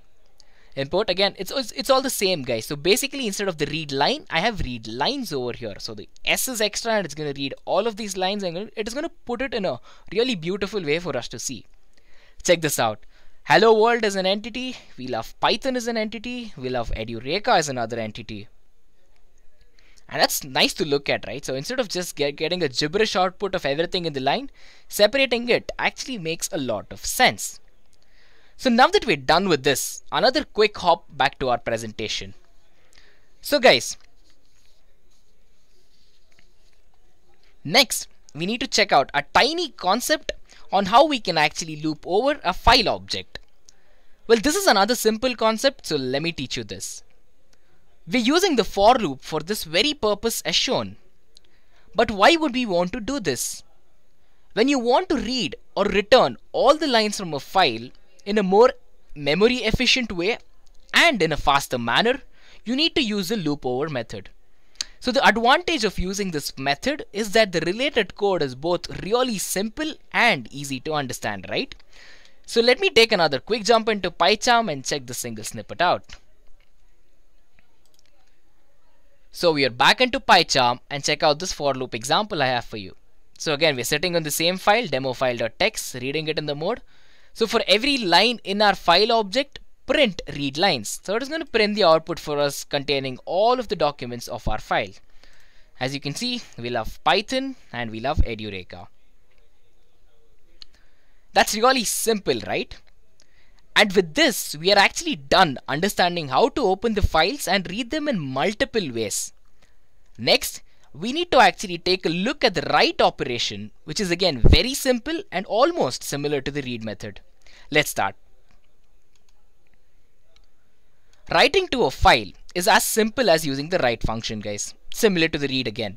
Import again, it's all the same, guys. So basically, instead of the read line, I have read lines over here. So the S is extra and it's going to read all of these lines, and it is going to put it in a really beautiful way for us to see. Check this out. Hello world is an entity. We love Python as an entity. We love edureka as another entity. And that's nice to look at, right? So instead of just getting a gibberish output of everything in the line, separating it actually makes a lot of sense. So now that we're done with this, another quick hop back to our presentation. So guys, next we need to check out a tiny concept on how we can actually loop over a file object. Well, this is another simple concept, so let me teach you this. We're using the for loop for this very purpose as shown. But why would we want to do this? When you want to read or return all the lines from a file in a more memory efficient way and in a faster manner, you need to use the loop over method. So the advantage of using this method is that the related code is both really simple and easy to understand, right? So let me take another quick jump into PyCharm and check the single snippet out. So we are back into PyCharm and check out this for loop example I have for you. So again, we're sitting on the same file, demo file.txt, reading it in the mode. So for every line in our file object, print read lines. So it is going to print the output for us containing all of the documents of our file. As you can see, we love Python and we love edureka. That's really simple, right? And with this, we are actually done understanding how to open the files and read them in multiple ways. Next, we need to actually take a look at the write operation, which is again very simple and almost similar to the read method. Let's start. Writing to a file is as simple as using the write function, guys, similar to the read again.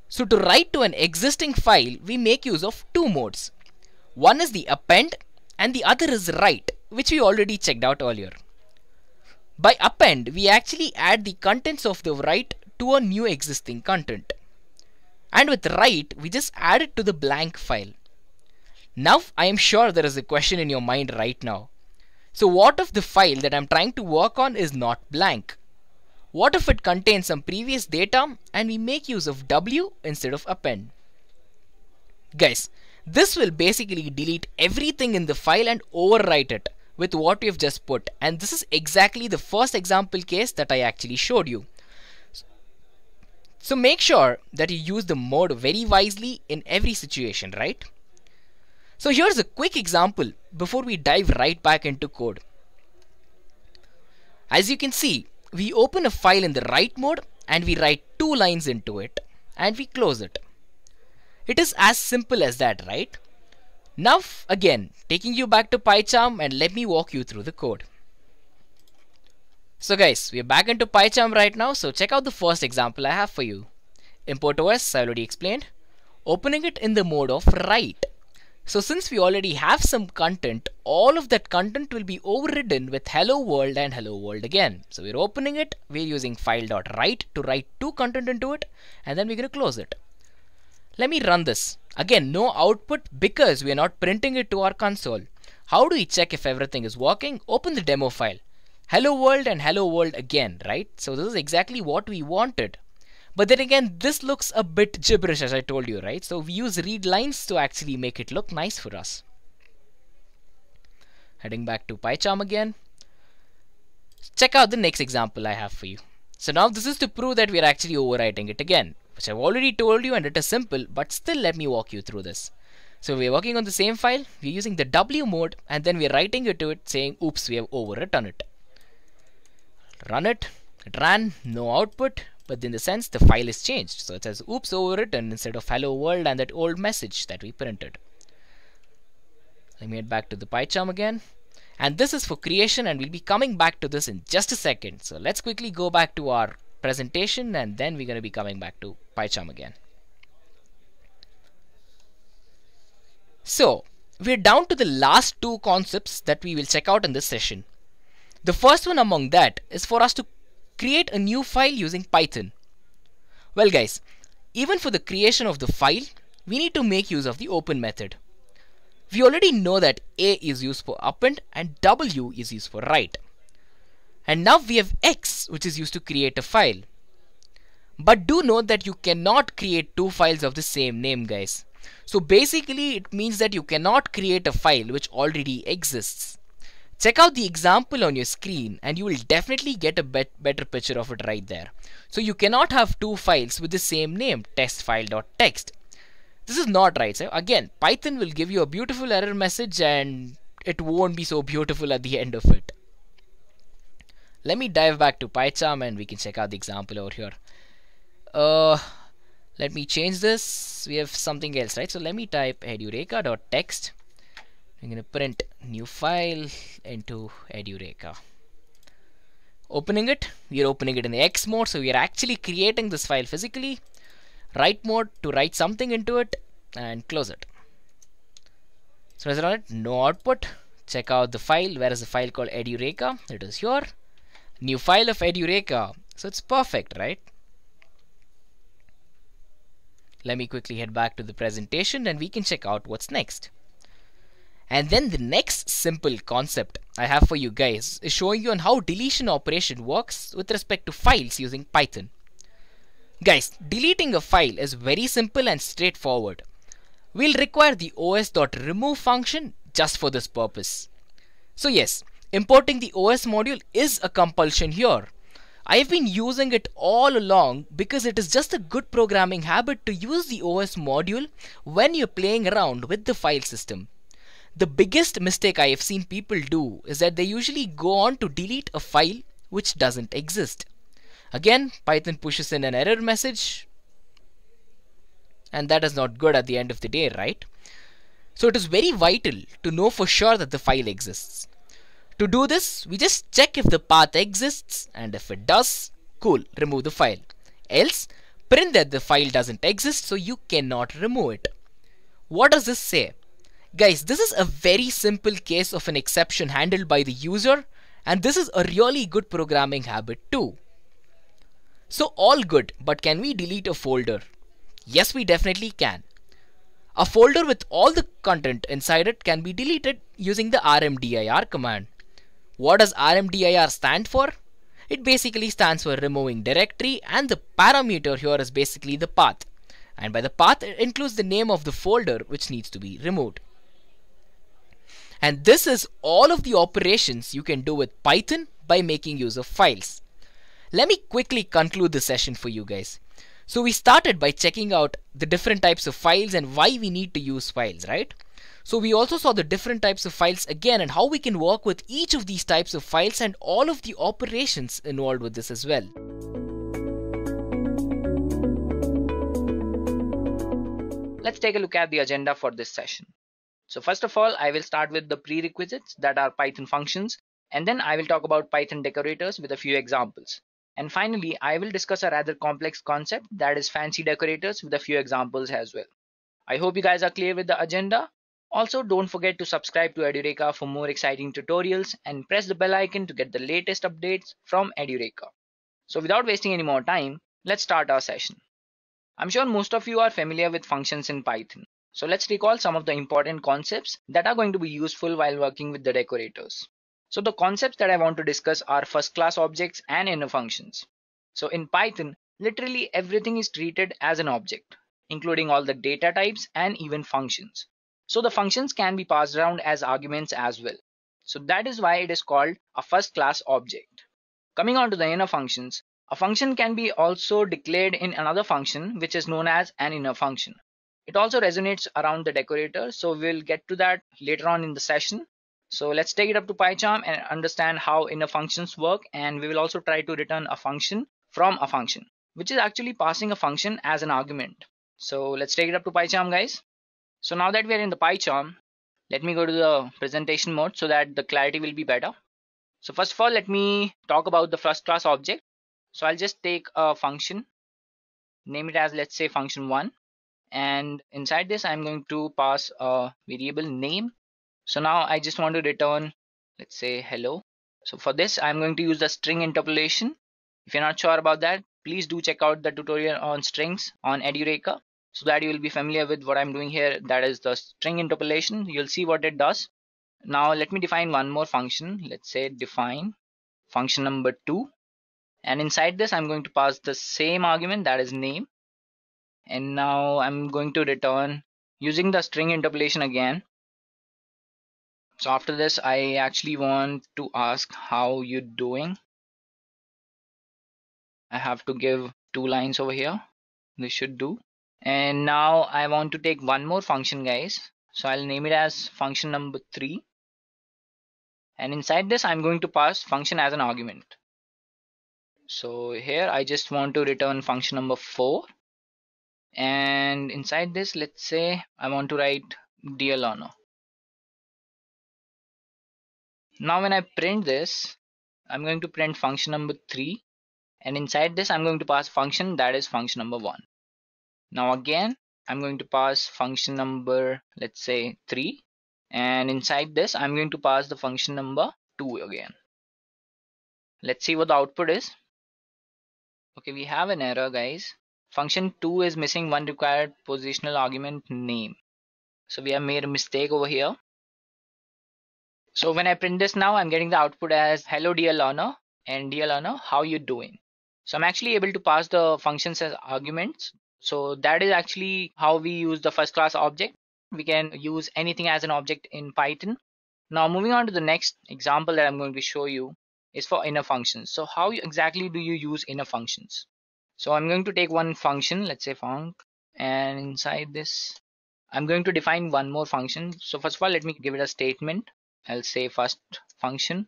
So to write to an existing file, we make use of two modes. One is the append and the other is write, which we already checked out earlier. By append, we actually add the contents of the write to a new existing content. And with write, we just add it to the blank file. Now, I am sure there is a question in your mind right now. So what if the file that I'm trying to work on is not blank? What if it contains some previous data and we make use of W instead of append? Guys, this will basically delete everything in the file and overwrite it with what we've just put. And this is exactly the first example case that I actually showed you. So make sure that you use the mode very wisely in every situation, right? So here's a quick example before we dive right back into code. As you can see, we open a file in the write mode and we write 2 lines into it and we close it. It is as simple as that, right? Now again, taking you back to PyCharm and let me walk you through the code. So guys, we are back into PyCharm right now, so check out the first example I have for you. Import OS, I already explained. Opening it in the mode of write. So since we already have some content, all of that content will be overridden with hello world and hello world again. So we're opening it, we're using file.write to write 2 content into it, and then we're going to close it. Let me run this. Again, no output because we are not printing it to our console. How do we check if everything is working? Open the demo file. Hello world and hello world again, right? So this is exactly what we wanted. But then again, this looks a bit gibberish as I told you, right? So we use read lines to actually make it look nice for us. Heading back to PyCharm again. Check out the next example I have for you. So now this is to prove that we are actually overwriting it again, which I've already told you, and it is simple, but still let me walk you through this. So we're working on the same file, we're using the W mode, and then we're writing it to it saying, oops, we have overwritten it. Run it, it ran, no output, but in the sense the file is changed. So it says, oops, overwritten instead of hello world and that old message that we printed. Let me head back to the PyCharm again. And this is for creation, and we'll be coming back to this in just a second. So let's quickly go back to our presentation and then we're going to be coming back to PyCharm again. So we're down to the last 2 concepts that we will check out in this session. The first one among that is for us to create a new file using Python. Well guys, even for the creation of the file, we need to make use of the open method. We already know that A is used for append and W is used for write. And now we have X, which is used to create a file. But do note that you cannot create two files of the same name, guys. So basically it means that you cannot create a file which already exists. Check out the example on your screen and you will definitely get a better picture of it right there. So you cannot have two files with the same name, testfile.txt. This is not right. So again, Python will give you a beautiful error message and it won't be so beautiful at the end of it. Let me dive back to PyCharm and we can check out the example over here. Let me change this. We have something else, right? So let me type edureka.txt. I'm going to print new file into edureka. Opening it. We are opening it in the X mode. So we are actually creating this file physically. Write mode to write something into it and close it. So as I run it, no output. Check out the file. Where is the file called edureka? It is here. New file of edureka. So it's perfect, right? Let me quickly head back to the presentation and we can check out what's next. And then the next simple concept I have for you guys is showing you on how deletion operation works with respect to files using Python. Guys, deleting a file is very simple and straightforward. We'll require the os.remove function just for this purpose. So yes, importing the OS module is a compulsion here. I have been using it all along because it is just a good programming habit to use the OS module when you're playing around with the file system. The biggest mistake I have seen people do is that they usually go on to delete a file which doesn't exist. Again, Python pushes in an error message and that is not good at the end of the day, right? So it is very vital to know for sure that the file exists. To do this, we just check if the path exists and if it does, cool, remove the file. Else, print that the file doesn't exist so you cannot remove it. What does this say? Guys, this is a very simple case of an exception handled by the user and this is a really good programming habit too. So all good, but can we delete a folder? Yes, we definitely can. A folder with all the content inside it can be deleted using the rmdir command. What does rmdir stand for? It basically stands for removing directory and the parameter here is basically the path. And by the path it includes the name of the folder which needs to be removed. And this is all of the operations you can do with Python by making use of files. Let me quickly conclude the session for you guys. So we started by checking out the different types of files and why we need to use files, right? So we also saw the different types of files again and how we can work with each of these types of files and all of the operations involved with this as well. Let's take a look at the agenda for this session. So first of all, I will start with the prerequisites that are Python functions, and then I will talk about Python decorators with a few examples. And finally, I will discuss a rather complex concept that is fancy decorators with a few examples as well. I hope you guys are clear with the agenda. Also, don't forget to subscribe to Edureka for more exciting tutorials and press the bell icon to get the latest updates from Edureka. So without wasting any more time, let's start our session. I'm sure most of you are familiar with functions in Python. So let's recall some of the important concepts that are going to be useful while working with the decorators. So the concepts that I want to discuss are first class objects and inner functions. So in Python, literally everything is treated as an object, including all the data types and even functions. So the functions can be passed around as arguments as well. So that is why it is called a first class object. Coming on to the inner functions, a function can be also declared in another function which is known as an inner function. It also resonates around the decorator, so we'll get to that later on in the session. So let's take it up to PyCharm and understand how inner functions work, and we will also try to return a function from a function, which is actually passing a function as an argument. So let's take it up to PyCharm, guys. So now that we are in the PyCharm, let me go to the presentation mode so that the clarity will be better. So first of all, let me talk about the first class object. So I'll just take a function, name it as, let's say, function1, and inside this I'm going to pass a variable name. So now I just want to return, let's say, hello. So for this, I'm going to use the string interpolation. If you're not sure about that, please do check out the tutorial on strings on edureka, so that you will be familiar with what I'm doing here. That is the string interpolation. You'll see what it does. Now let me define one more function. Let's say define function number 2, and inside this I'm going to pass the same argument, that is name. And now I'm going to return using the string interpolation again. So after this, I actually want to ask how you doing. I have to give 2 lines over here. This should do. And now I want to take one more function, guys. So I'll name it as function number 3. And inside this, I'm going to pass function as an argument. So here I just want to return function number 4. And inside this, let's say I want to write dear learner. Now when I print this, I'm going to print function number 3, and inside this I'm going to pass function, that is function number 1. Now again I'm going to pass function number, let's say 3, and inside this I'm going to pass the function number 2 again. Let's see what the output is. Okay, we have an error, guys. Function 2 is missing one required positional argument, name. So we have made a mistake over here. So when I print this now, I'm getting the output as hello dear learner and dear learner, how you doing? So I'm actually able to pass the functions as arguments. So that is actually how we use the first class object. We can use anything as an object in Python. Now moving on to the next example that I'm going to show you is for inner functions. So how exactly do you use inner functions? So I'm going to take one function, let's say func, and inside this I'm going to define one more function. So first of all, let me give it a statement. I'll say first function,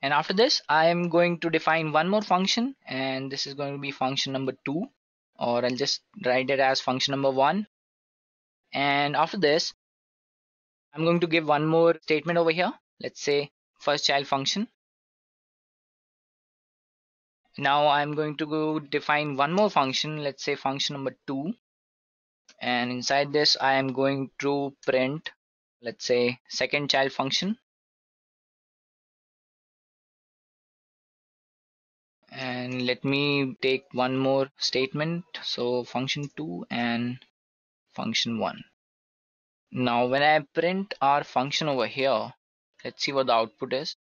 and after this I am going to define one more function, and this is going to be function number 2, or I'll just write it as function number 1. And after this I'm going to give one more statement over here. Let's say first child function. Now I'm going to go define one more function, let's say function number 2, and inside this I am going to print, let's say second child function. And let me take one more statement, so function 2 and function 1. Now when I print our function over here, let's see what the output is.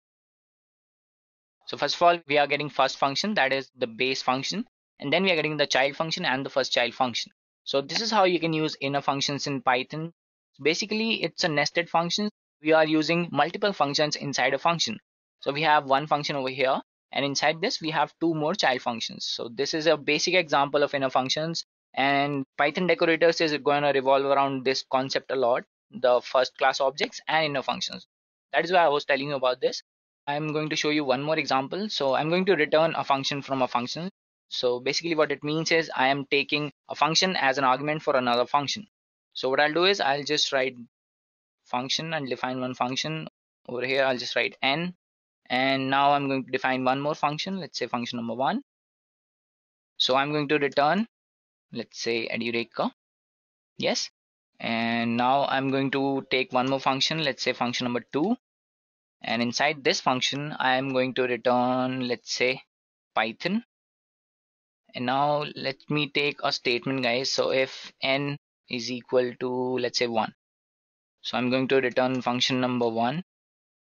So first of all, we are getting first function, that is the base function, and then we are getting the child function and the first child function. So this is how you can use inner functions in Python. Basically it's a nested function. We are using multiple functions inside a function. So we have one function over here, and inside this we have 2 more child functions. So this is a basic example of inner functions, and Python decorators is going to revolve around this concept a lot, the first class objects and inner functions. That is why I was telling you about this. I'm going to show you one more example. So I'm going to return a function from a function. So basically what it means is I am taking a function as an argument for another function. So what I'll do is I'll just write function and define one function. Over here I'll just write n, and now I'm going to define one more function, let's say function number 1. So I'm going to return, let's say edureka, yes. And now I'm going to take one more function, let's say function number 2, and inside this function I am going to return, let's say Python. And now let me take a statement, guys. So if n is equal to, let's say 1, so I'm going to return function number 1.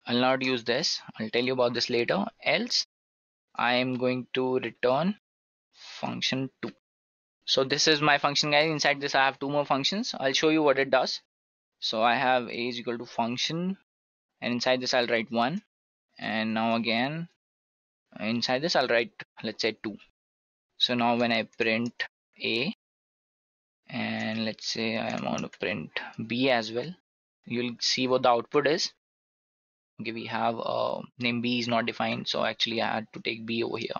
I'll not use this, I'll tell you about this later. Else I am going to return function 2. So this is my function, guys. Inside this I have 2 more functions. I'll show you what it does. So I have a is equal to function, and inside this I'll write 1, and now again inside this I'll write, let's say 2. So now when I print a, and let's say I want to print b as well, you'll see what the output is. Okay, we have name b is not defined, so actually I had to take b over here.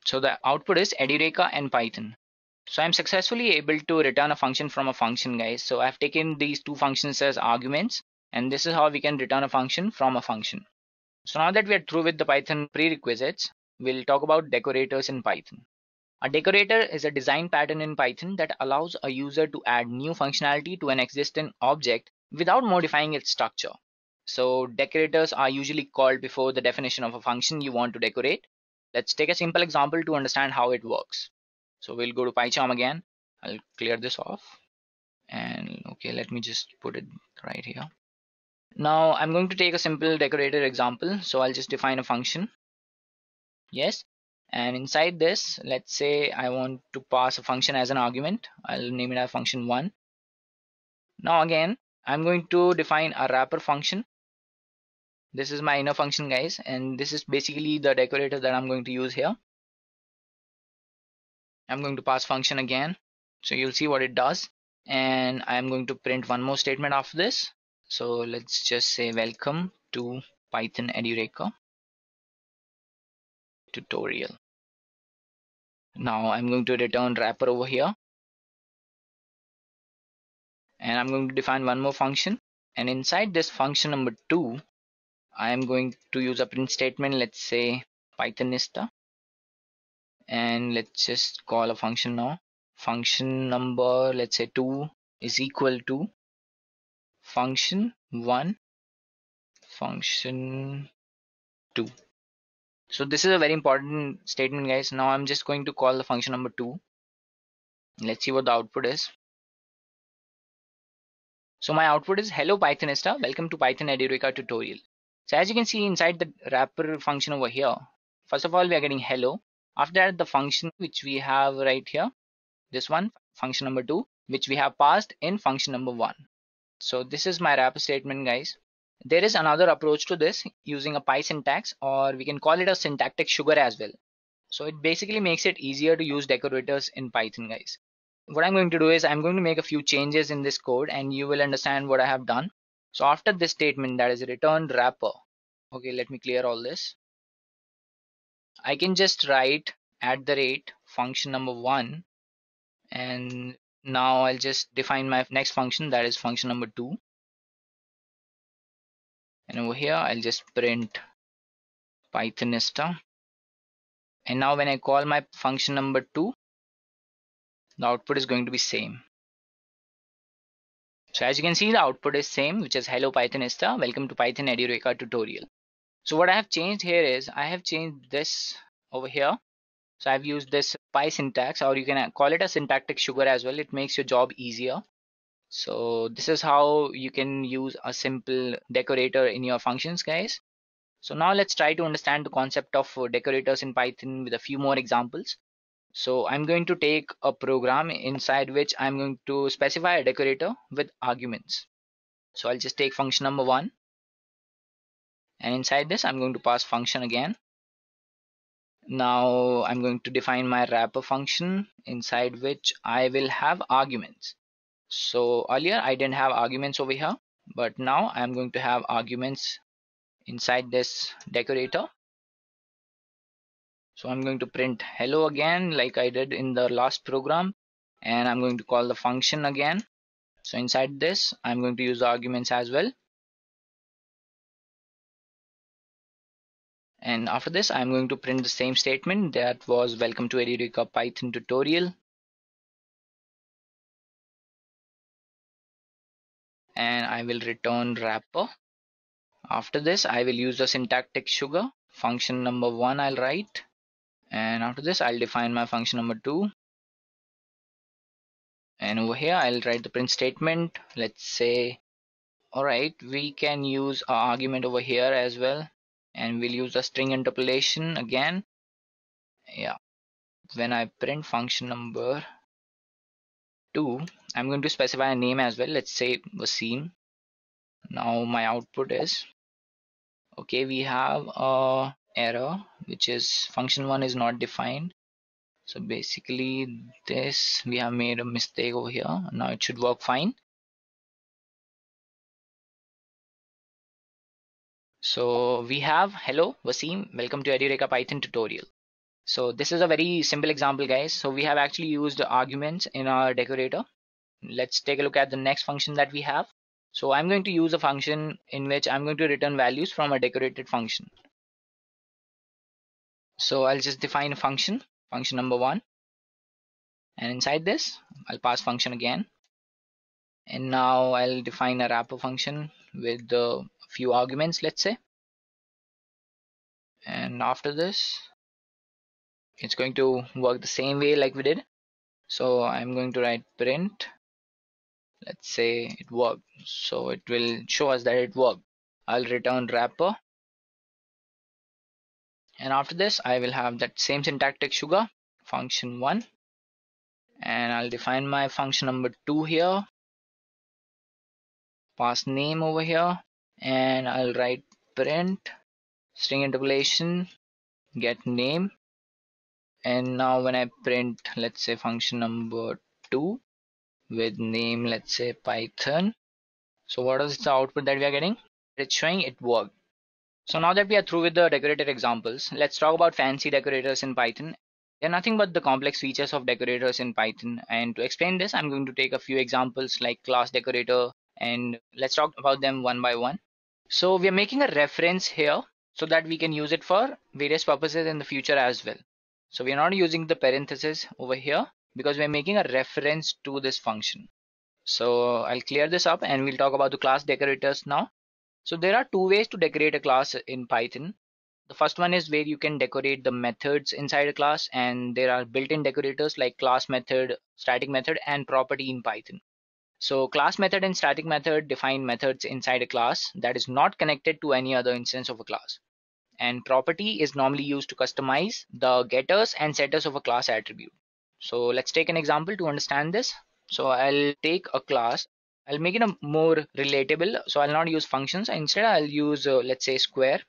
So the output is edureka and Python. So I'm successfully able to return a function from a function, guys. So I've taken these 2 functions as arguments, and this is how we can return a function from a function. So now that we are through with the Python prerequisites, we'll talk about decorators in Python. A decorator is a design pattern in Python that allows a user to add new functionality to an existing object without modifying its structure. So decorators are usually called before the definition of a function you want to decorate. Let's take a simple example to understand how it works. So we'll go to PyCharm again. I'll clear this off. And okay, let me just put it right here. Now I'm going to take a simple decorator example. So I'll just define a function. Yes. And inside this, let's say I want to pass a function as an argument. I'll name it as function 1. Now again, I'm going to define a wrapper function. This is my inner function, guys, and this is basically the decorator that I'm going to use here. I'm going to pass function again, so you'll see what it does, and I'm going to print one more statement after this. So let's just say welcome to Python edureka tutorial. Now I'm going to return wrapper over here, and I'm going to define one more function, and inside this function number 2 I am going to use a print statement. Let's say pythonista, and let's just call a function now. Function number, let's say 2 is equal to function 1 function 2. So this is a very important statement, guys. Now I'm just going to call the function number 2. Let's see what the output is. So my output is hello Pythonista, welcome to Python edureka tutorial. So as you can see inside the wrapper function over here, first of all we are getting hello. After that, the function which we have right here, this one, function number 2, which we have passed in function number 1. So this is my wrapper statement, guys. There is another approach to this using a Py syntax, or we can call it a syntactic sugar as well. So it basically makes it easier to use decorators in Python, guys. What I'm going to do is I'm going to make a few changes in this code and you will understand what I have done. So after this statement, that is return wrapper. Okay, let me clear all this. I can just write @ function number 1, and now I'll just define my next function, that is function number 2. And over here I'll just print pythonista. And now when I call my function number 2, the output is going to be same. So as you can see, the output is same, which is hello Pythonista, welcome to Python edureka tutorial. So what I have changed here is I have changed this over here. So I've used this Py syntax, or you can call it a syntactic sugar as well. It makes your job easier. So this is how you can use a simple decorator in your functions, guys. So now let's try to understand the concept of decorators in Python with a few more examples. So I'm going to take a program inside which I'm going to specify a decorator with arguments. So I'll just take function number 1, and inside this I'm going to pass function again. Now I'm going to define my wrapper function inside which I will have arguments. So earlier I didn't have arguments over here, but now I'm going to have arguments inside this decorator. So I'm going to print hello again like I did in the last program, and I'm going to call the function again. So inside this I'm going to use the arguments as well, and after this I'm going to print the same statement, that was welcome to edureka Python tutorial. And I will return wrapper. After this I will use the syntactic sugar. Function number 1 I'll write, and after this I'll define my function number 2, and over here I'll write the print statement. Let's say, alright, we can use our argument over here as well, and we'll use the string interpolation again. Yeah, when I print function number 2, I'm going to specify a name as well. Let's say Wasim. Now my output is, okay, we have a error which is function 1 is not defined. So basically this, we have made a mistake over here. Now it should work fine. So we have hello Wasim, welcome to edureka Python tutorial. So this is a very simple example, guys. So we have actually used arguments in our decorator. Let's take a look at the next function that we have. So I'm going to use a function in which I'm going to return values from a decorated function. So I'll just define a function number 1, and inside this I'll pass function again. And now I'll define a wrapper function with a few arguments, let's say. And after this, it's going to work the same way like we did. So I'm going to write print. Let's say it worked. So it will show us that it worked. I'll return wrapper. And after this, I will have that same syntactic sugar, function 1. And I'll define my function number 2 here. Pass name over here. And I'll write print string interpolation get name. And now when I print, let's say function number 2 with name, let's say Python. So what is the output that we are getting? It's showing it worked. So now that we are through with the decorator examples, let's talk about fancy decorators in Python. They're nothing but the complex features of decorators in Python. And to explain this, I'm going to take a few examples like class decorator, and let's talk about them one by one. So we are making a reference here so that we can use it for various purposes in the future as well. So we are not using the parenthesis over here because we're making a reference to this function. So I'll clear this up and we'll talk about the class decorators now. So there are two ways to decorate a class in Python. The first one is where you can decorate the methods inside a class, and there are built-in decorators like class method, static method, and property in Python. So class method and static method define methods inside a class that is not connected to any other instance of a class. And property is normally used to customize the getters and setters of a class attribute. So let's take an example to understand this. So I'll take a class. I'll make it a more relatable. So I'll not use functions. Instead, I'll use, let's say, square.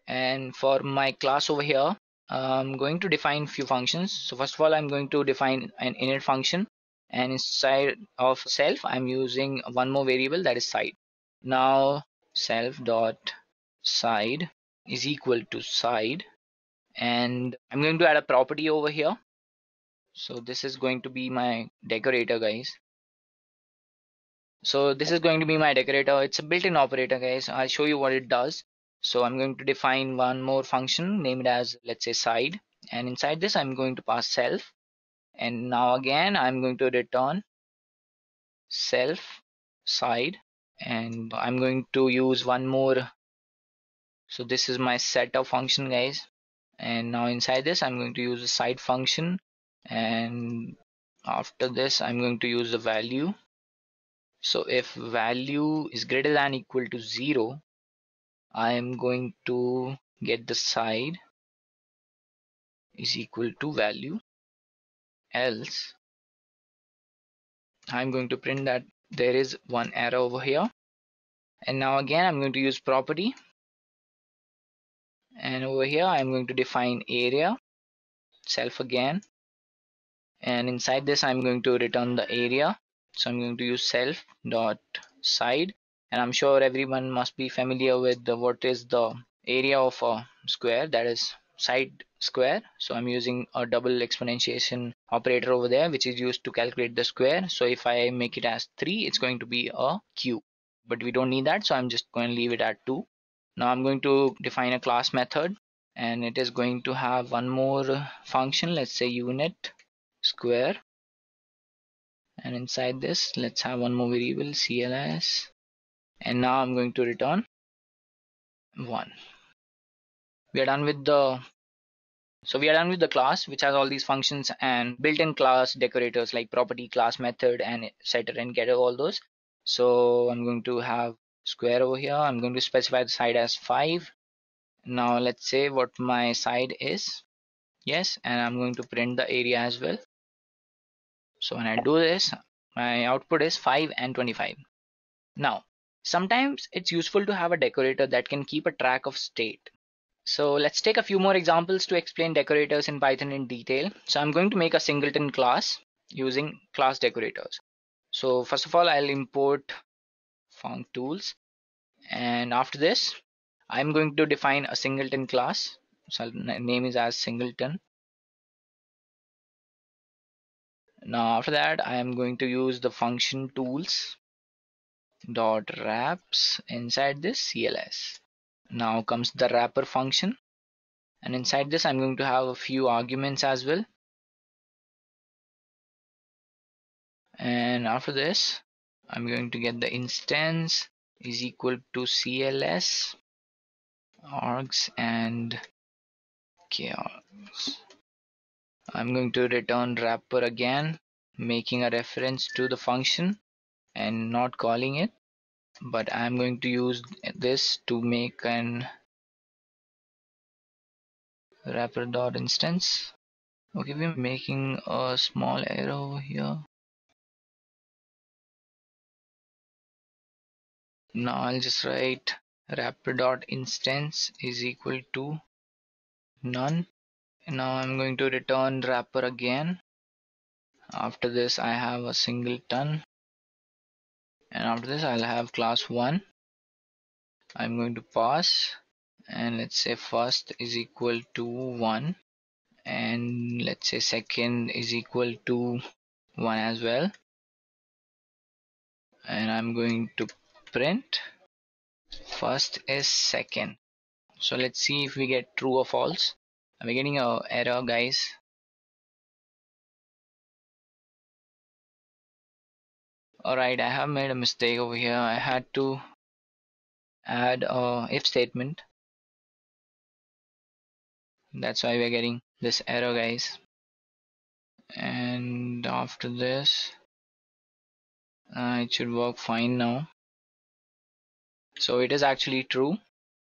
And for my class over here, I'm going to define few functions. So first of all, I'm going to define an init function. And inside of self, I'm using one more variable, that is side. Now self dot side is equal to side. And I'm going to add a property over here. So this is going to be my decorator, guys. So this is going to be my decorator. It's a built-in operator, guys. I'll show you what it does. So I'm going to define one more function named as, let's say, side. And inside this, I'm going to pass self. And now again, I'm going to return self side. And I'm going to use one more. So this is my setter function, guys. And now inside this, I'm going to use a side function. And after this, I'm going to use the value. So if value is greater than equal to 0, I am going to get the side is equal to value. Else, I'm going to print that there is one error over here. And now again, I'm going to use property. And over here, I'm going to define area, self again. And inside this, I'm going to return the area. So I'm going to use self dot side. And I'm sure everyone must be familiar with what is the area of a square, that is side square. So I'm using a double exponentiation operator over there, which is used to calculate the square. So if I make it as 3, it's going to be a cube, but we don't need that. So I'm just going to leave it at 2. Now I'm going to define a class method, and it is going to have one more function, let's say unit square. And inside this, let's have one more variable, cls. And now I'm going to return 1. We are done with the class, which has all these functions and built-in class decorators like property, class method, and setter and getter, all those. So I'm going to have square over here. I'm going to specify the side as 5. Now let's say what my side is. Yes, and I'm going to print the area as well. So when I do this, my output is 5 and 25. Now, sometimes it's useful to have a decorator that can keep a track of state. So let's take a few more examples to explain decorators in Python in detail. So I'm going to make a singleton class using class decorators. So first of all, I'll import func tools. And after this, I'm going to define a singleton class. So name is as singleton. Now after that, I am going to use the function tools dot wraps inside this cls. Now comes the wrapper function, and inside this I'm going to have a few arguments as well. And after this, I'm going to get the instance is equal to CLS args and chaos. I'm going to return wrapper again, making a reference to the function and not calling it, but I'm going to use this to make an wrapper dot instance. Okay, we're making a small error over here. Now I'll just write wrapper dot instance is equal to none. Now I'm going to return wrapper again. After this I have a singleton, and after this I'll have class 1. I'm going to pass, and let's say first is equal to 1, and let's say second is equal to 1 as well, and I'm going to print first is second. So let's see if we get true or false. I'm getting a error, guys. Alright, I have made a mistake over here. I had to add a if statement. That's why we're getting this error, guys. And after this, it should work fine now. So it is actually true.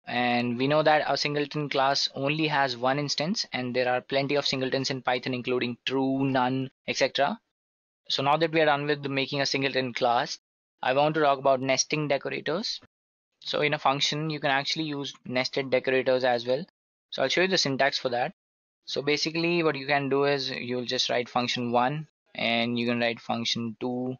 And we know that a singleton class only has one instance, and there are plenty of singletons in Python, including true, none, etc. So now that we are done with making a singleton class, I want to talk about nesting decorators. So in a function, you can actually use nested decorators as well. So I'll show you the syntax for that. So basically what you can do is you'll just write function 1 and you can write function 2,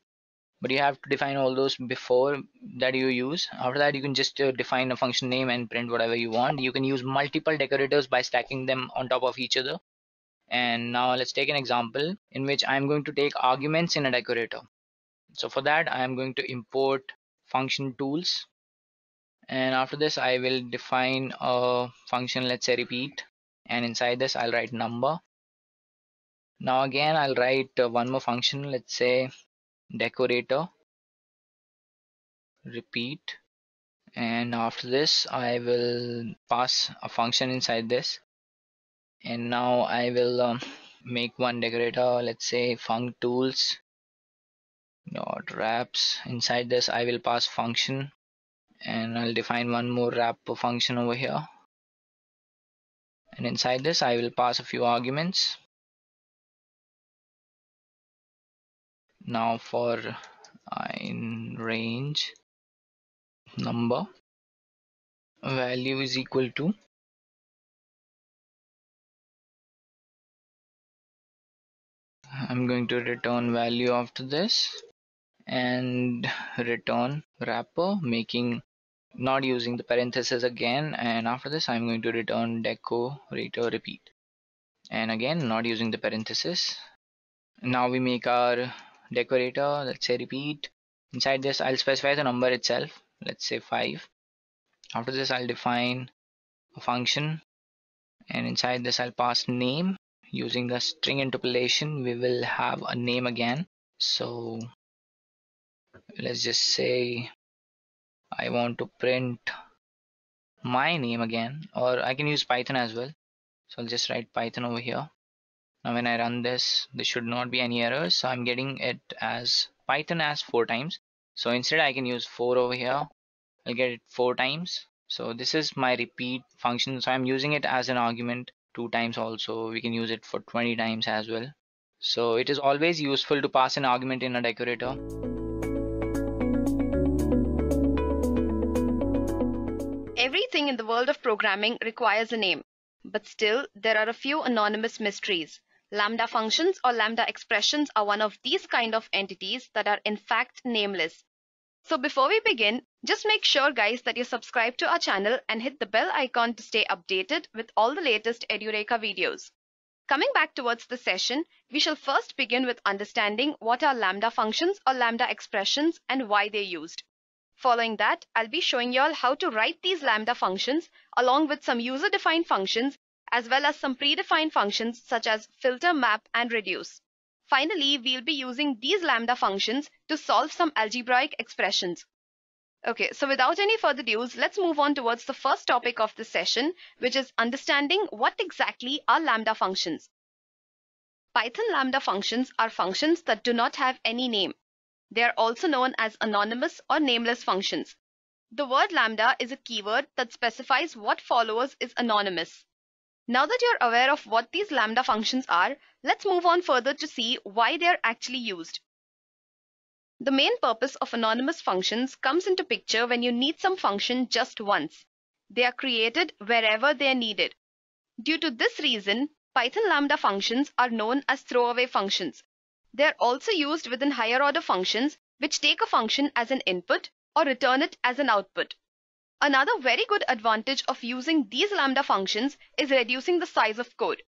but you have to define all those before that you use. After that you can just define a function name and print whatever you want. You can use multiple decorators by stacking them on top of each other. And now let's take an example in which I'm going to take arguments in a decorator. So for that I am going to import function tools, and after this I will define a function, let's say repeat, and inside this I'll write number. Now again I'll write one more function, let's say decorator repeat, and after this I will pass a function inside this, and now I will make one decorator, let's say func tools dot wraps. Inside this I will pass function, and I'll define one more wrap function over here, and inside this I will pass a few arguments. Now for in range number value is equal to, I'm going to return value after this and return wrapper, making not using the parenthesis again, and after this I'm going to return decorator repeat, and again not using the parenthesis. Now we make our decorator, let's say repeat. Inside this I'll specify the number itself, let's say 5. After this I'll define a function, and inside this I'll pass name. Using the string interpolation we will have a name again. So let's just say I want to print my name again, or I can use Python as well. So I'll just write Python over here. Now when I run this, there should not be any errors. So I'm getting it as Python as 4 times. So instead I can use 4 over here. I'll get it 4 times. So this is my repeat function. So I'm using it as an argument 2 times also. We can use it for 20 times as well. So it is always useful to pass an argument in a decorator. Everything in the world of programming requires a name, but still there are a few anonymous mysteries. Lambda functions or lambda expressions are one of these kind of entities that are in fact nameless. So before we begin, just make sure guys that you subscribe to our channel and hit the bell icon to stay updated with all the latest edureka videos. Coming back towards the session, we shall first begin with understanding what are lambda functions or lambda expressions and why they're used. Following that, I'll be showing you all how to write these lambda functions along with some user-defined functions as well as some predefined functions such as filter, map, and reduce. Finally, we'll be using these lambda functions to solve some algebraic expressions. Okay, so without any further ado, let's move on towards the first topic of this session, which is understanding what exactly are lambda functions. Python lambda functions are functions that do not have any name. They are also known as anonymous or nameless functions. The word lambda is a keyword that specifies what follows is anonymous. Now that you're aware of what these lambda functions are, let's move on further to see why they're actually used. The main purpose of anonymous functions comes into picture when you need some function just once. They are created wherever they are needed. Due to this reason, Python lambda functions are known as throwaway functions. They are also used within higher order functions which take a function as an input or return it as an output. Another very good advantage of using these lambda functions is reducing the size of code.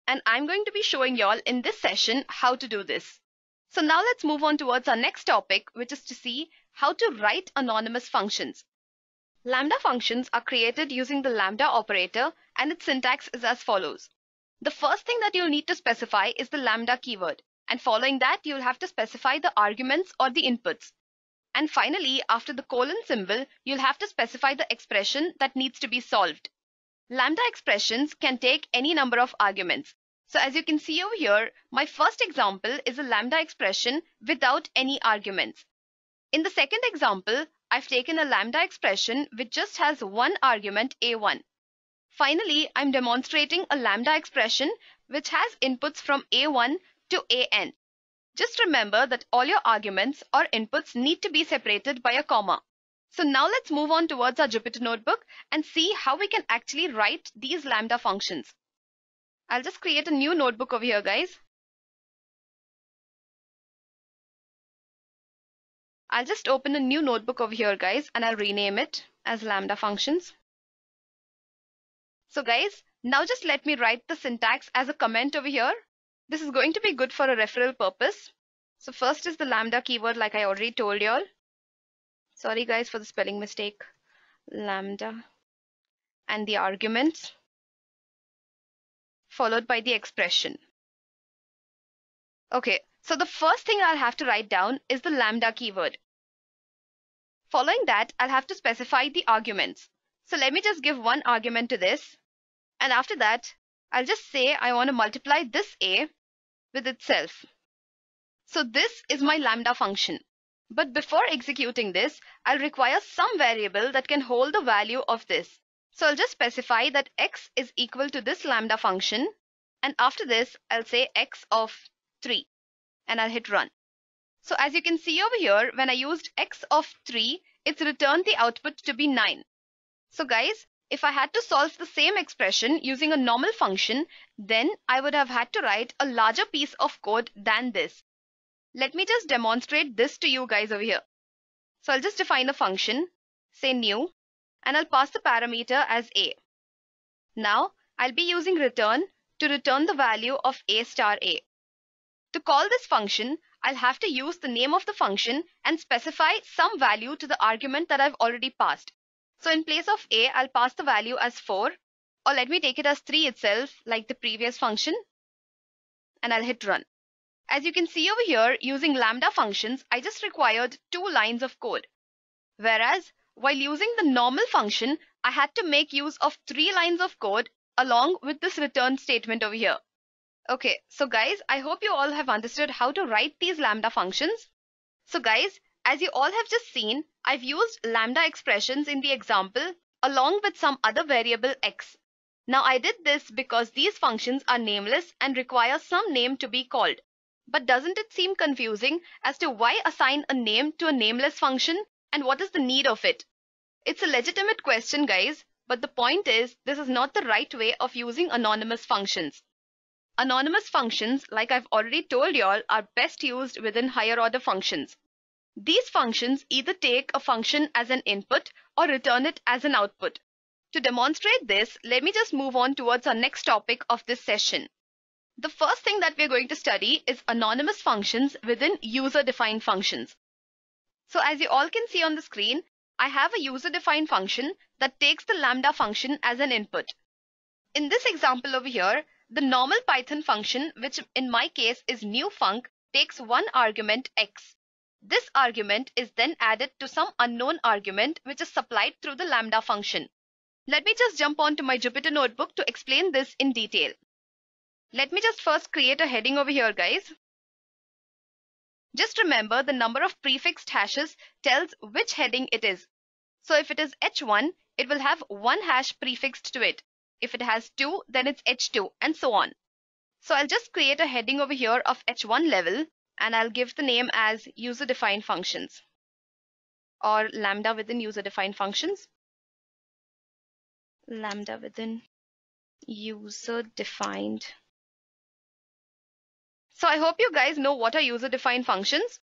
And I'm going to be showing y'all in this session how to do this. So now let's move on towards our next topic, which is to see how to write anonymous functions. Lambda functions are created using the lambda operator, and its syntax is as follows. The first thing that you'll need to specify is the lambda keyword, and following that you'll have to specify the arguments or the inputs. And finally, after the colon symbol, you'll have to specify the expression that needs to be solved. Lambda expressions can take any number of arguments. So as you can see over here, my first example is a lambda expression without any arguments. In the second example, I've taken a lambda expression which just has one argument a1. Finally, I'm demonstrating a lambda expression which has inputs from a1 to an. Just remember that all your arguments or inputs need to be separated by a comma. So now let's move on towards our Jupyter notebook and see how we can actually write these lambda functions. I'll just create a new notebook over here, guys. I'll just open a new notebook over here, guys, and I'll rename it as lambda functions. So guys, now just let me write the syntax as a comment over here. This is going to be good for a referral purpose. So first is the lambda keyword, like I already told y'all. Sorry guys for the spelling mistake. Lambda and the arguments, followed by the expression. Okay, so the first thing I'll have to write down is the lambda keyword. Following that, I'll have to specify the arguments. So let me just give one argument to this. And after that, I'll just say I want to multiply this a with itself. So this is my lambda function. But before executing this, I'll require some variable that can hold the value of this. So I'll just specify that x is equal to this lambda function. And after this, I'll say x of 3. And I'll hit run. So as you can see over here, when I used x of 3, it's returned the output to be 9. So guys, if I had to solve the same expression using a normal function, then I would have had to write a larger piece of code than this. Let me just demonstrate this to you guys over here. So I'll just define a function, say new, and I'll pass the parameter as a. Now I'll be using return to return the value of a star a. To call this function, I'll have to use the name of the function and specify some value to the argument that I've already passed. So in place of a, I'll pass the value as 4, or let me take it as 3 itself, like the previous function, and I'll hit run. As you can see over here, using lambda functions, I just required 2 lines of code. Whereas, while using the normal function, I had to make use of 3 lines of code along with this return statement over here. Okay, so guys, I hope you all have understood how to write these lambda functions. So guys, as you all have just seen, I've used lambda expressions in the example along with some other variable x. Now I did this because these functions are nameless and require some name to be called. But doesn't it seem confusing as to why assign a name to a nameless function and what is the need of it? It's a legitimate question, guys, but the point is this is not the right way of using anonymous functions. Anonymous functions, like I've already told y'all, are best used within higher order functions. These functions either take a function as an input or return it as an output. To demonstrate this, let me just move on towards our next topic of this session. The first thing that we're going to study is anonymous functions within user-defined functions. So as you all can see on the screen, I have a user-defined function that takes the lambda function as an input. In this example over here, the normal Python function, which in my case is new func, takes one argument x. This argument is then added to some unknown argument which is supplied through the lambda function. Let me just jump on to my Jupyter notebook to explain this in detail. Let me just first create a heading over here, guys. Just remember the number of prefixed hashes tells which heading it is. So if it is h1, it will have one hash prefixed to it. If it has 2, then it's h2 and so on. So I'll just create a heading over here of h1 level and I'll give the name as user-defined functions or lambda within user-defined functions. Lambda within user-defined. So I hope you guys know what are user-defined functions.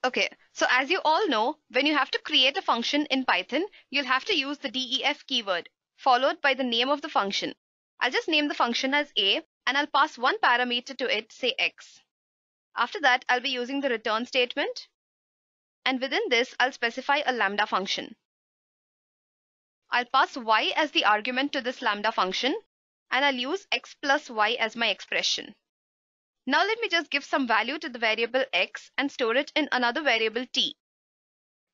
Okay, so as you all know, when you have to create a function in Python, you'll have to use the def keyword followed by the name of the function. I'll just name the function as a and I'll pass one parameter to it, say x. After that, I'll be using the return statement. And within this, I'll specify a lambda function. I'll pass y as the argument to this lambda function and I'll use x plus y as my expression. Now let me just give some value to the variable x and store it in another variable t.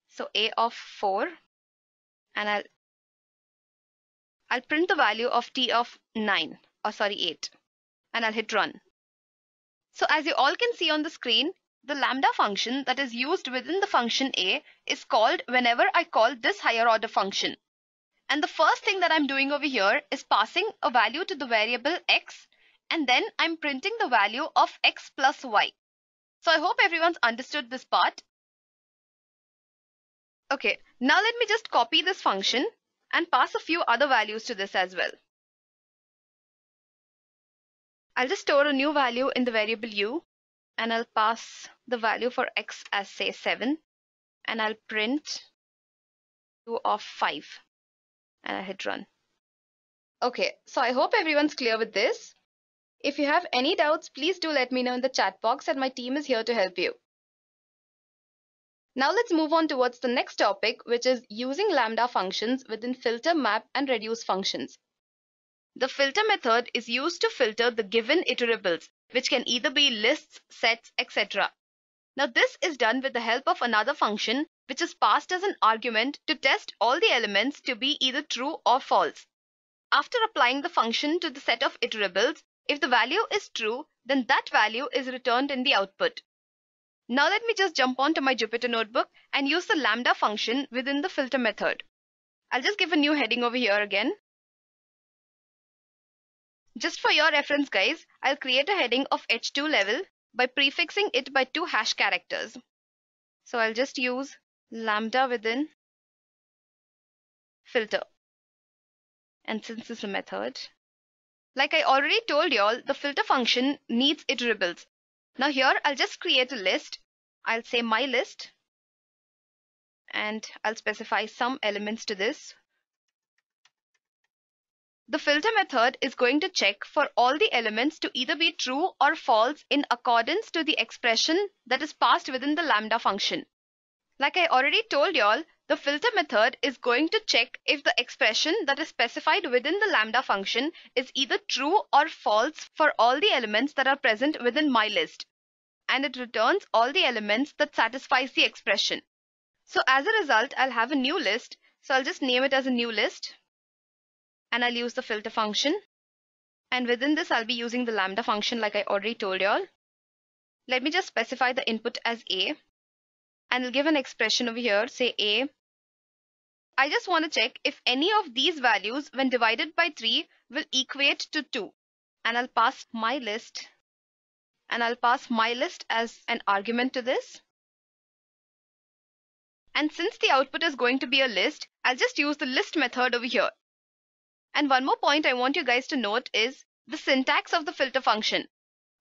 So a of 4 and I'll print the value of t of 8 and I'll hit run. So as you all can see on the screen, the lambda function that is used within the function a is called whenever I call this higher order function. And the first thing that I'm doing over here is passing a value to the variable x and then I'm printing the value of x plus y. So I hope everyone's understood this part. Okay, now let me just copy this function and pass a few other values to this as well. I'll just store a new value in the variable u and I'll pass the value for x as say 7 and I'll print u of 5 and I'll hit run. Okay, so I hope everyone's clear with this. If you have any doubts, please do let me know in the chat box and my team is here to help you. Now let's move on towards the next topic, which is using lambda functions within filter, map and reduce functions. The filter method is used to filter the given iterables, which can either be lists, sets, etc. Now this is done with the help of another function, which is passed as an argument to test all the elements to be either true or false. After applying the function to the set of iterables, if the value is true, then that value is returned in the output. Now let me just jump on to my Jupyter notebook and use the lambda function within the filter method. I'll just give a new heading over here again. Just for your reference, guys, I'll create a heading of h2 level by prefixing it by 2 hash characters. So I'll just use lambda within filter. And since this is a method, like I already told y'all, the filter function needs iterables. Now here I'll just create a list. I'll say my list and I'll specify some elements to this. The filter method is going to check for all the elements to either be true or false in accordance to the expression that is passed within the lambda function. Like I already told y'all, the filter method is going to check if the expression that is specified within the lambda function is either true or false for all the elements that are present within my list. And it returns all the elements that satisfies the expression. So as a result, I'll have a new list. So I'll just name it as a new list. And I'll use the filter function. And within this, I'll be using the lambda function like I already told y'all. Let me just specify the input as a. And I'll give an expression over here, say a. I just want to check if any of these values when divided by 3 will equate to 2. And I'll pass my list. And I'll pass my list as an argument to this. And since the output is going to be a list, I'll just use the list method over here. And one more point I want you guys to note is the syntax of the filter function.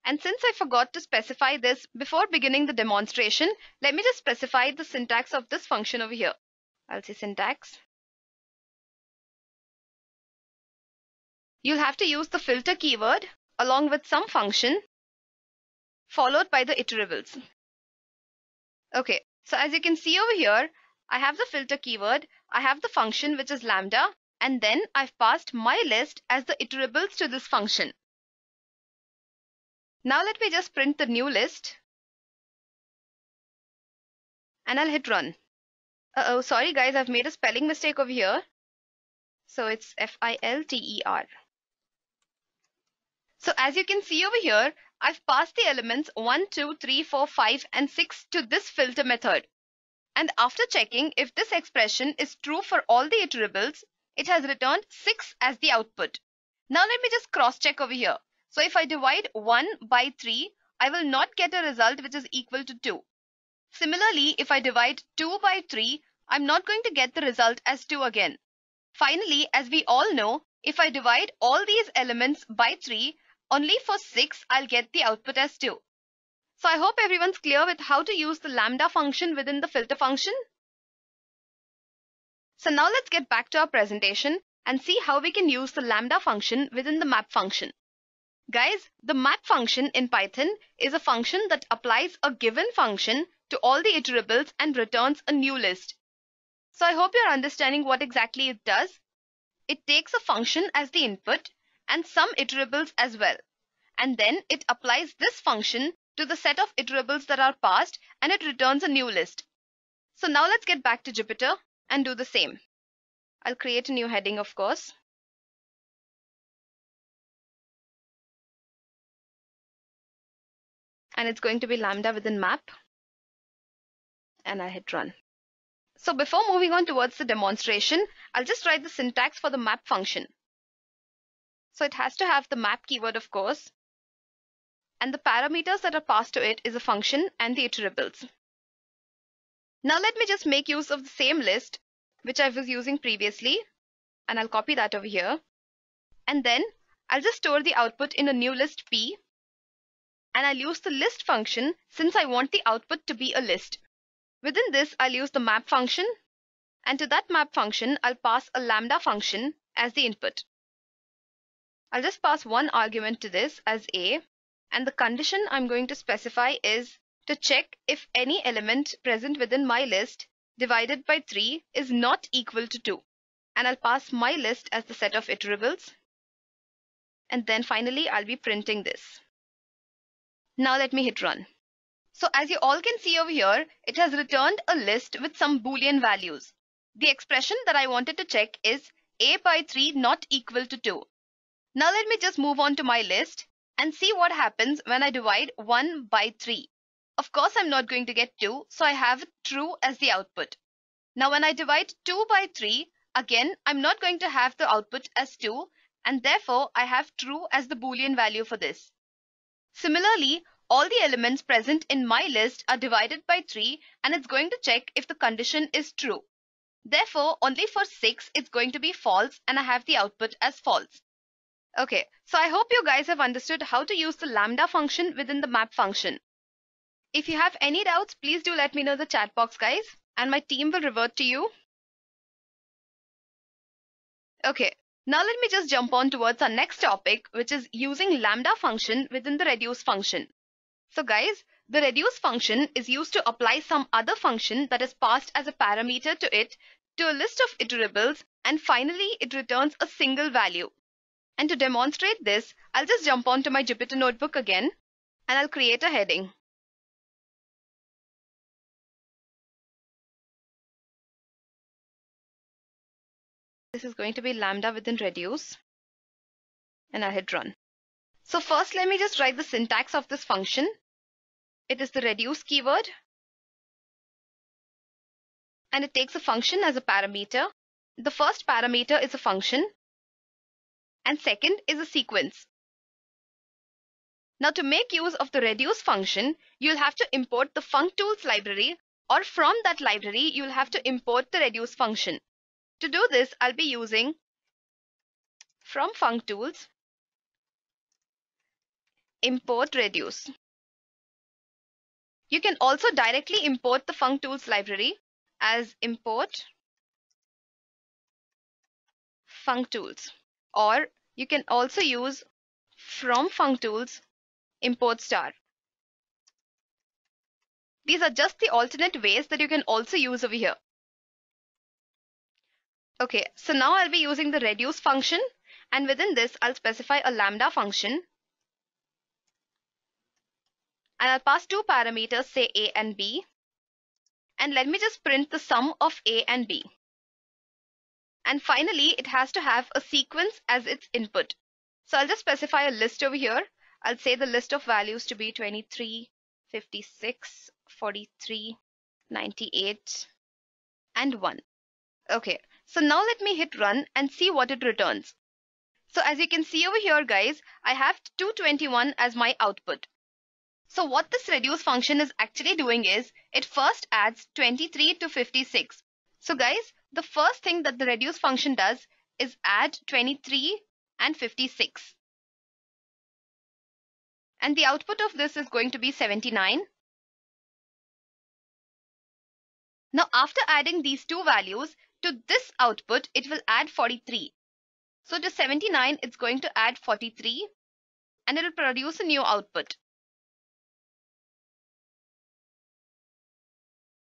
And since I forgot to specify this before beginning the demonstration, let me just specify the syntax of this function over here. I'll say syntax. You'll have to use the filter keyword along with some function followed by the iterables. Okay, so as you can see over here, I have the filter keyword, I have the function which is lambda, and then I've passed my list as the iterables to this function. Now let me just print the new list. And I'll hit run. Uh-oh, sorry guys, I've made a spelling mistake over here. So it's Filter. So as you can see over here, I've passed the elements 1, 2, 3, 4, 5 and 6 to this filter method. And after checking if this expression is true for all the iterables, it has returned 6 as the output. Now let me just cross check over here. So if I divide 1 by 3, I will not get a result which is equal to 2. Similarly, if I divide 2 by 3, I'm not going to get the result as 2 again. Finally, as we all know, if I divide all these elements by 3, only for 6 I'll get the output as 2. So I hope everyone's clear with how to use the lambda function within the filter function. So now let's get back to our presentation and see how we can use the lambda function within the map function. Guys, the map function in Python is a function that applies a given function to all the iterables and returns a new list. So I hope you're understanding what exactly it does. It takes a function as the input and some iterables as well. And then it applies this function to the set of iterables that are passed and it returns a new list. So now let's get back to Jupyter and do the same. I'll create a new heading, of course. And it's going to be lambda within map. And I hit run. So before moving on towards the demonstration, I'll just write the syntax for the map function. So it has to have the map keyword, of course. And the parameters that are passed to it is a function and the iterables. Now let me just make use of the same list which I was using previously, and I'll copy that over here. And then I'll just store the output in a new list P, and I'll use the list function since I want the output to be a list. Within this, I'll use the map function, and to that map function, I'll pass a lambda function as the input. I'll just pass one argument to this as A, and the condition I'm going to specify is to check if any element present within my list divided by 3 is not equal to 2. And I'll pass my list as the set of iterables. And then finally, I'll be printing this. Now let me hit run. So as you all can see over here, it has returned a list with some Boolean values. The expression that I wanted to check is A by 3 not equal to 2. Now let me just move on to my list and see what happens when I divide 1 by 3. Of course, I'm not going to get 2, so I have true as the output. Now when I divide 2 by 3, again, I'm not going to have the output as 2, and therefore I have true as the Boolean value for this. Similarly, all the elements present in my list are divided by 3, and it's going to check if the condition is true. Therefore, only for 6, it's going to be false, and I have the output as false. Okay, so I hope you guys have understood how to use the lambda function within the map function. If you have any doubts, please do let me know in the chat box, guys, and my team will revert to you. Okay, now let me just jump on towards our next topic, which is using lambda function within the reduce function. So guys, the reduce function is used to apply some other function that is passed as a parameter to it to a list of iterables, and finally it returns a single value. And to demonstrate this, I'll just jump on to my Jupyter notebook again, and I'll create a heading. This is going to be lambda within reduce, and I'll hit run. So first, let me just write the syntax of this function. It is the reduce keyword, and it takes a function as a parameter. The first parameter is a function, and second is a sequence. Now to make use of the reduce function, you'll have to import the functools library, or from that library, you'll have to import the reduce function. To do this, I'll be using from functools import reduce. You can also directly import the functools library as import functools, or you can also use from functools import star. These are just the alternate ways that you can also use over here. Okay, so now I'll be using the reduce function, and within this I'll specify a lambda function. And I'll pass two parameters, say A and B. And let me just print the sum of A and B. And finally, it has to have a sequence as its input. So I'll just specify a list over here. I'll say the list of values to be 23, 56, 43, 98, and 1. Okay, so now let me hit run and see what it returns. So as you can see over here, guys, I have 221 as my output. So what this reduce function is actually doing is, it first adds 23 to 56. So guys, the first thing that the reduce function does is add 23 and 56. And the output of this is going to be 79. Now after adding these two values to this output, it will add 43. So to 79, it's going to add 43 and it will produce a new output.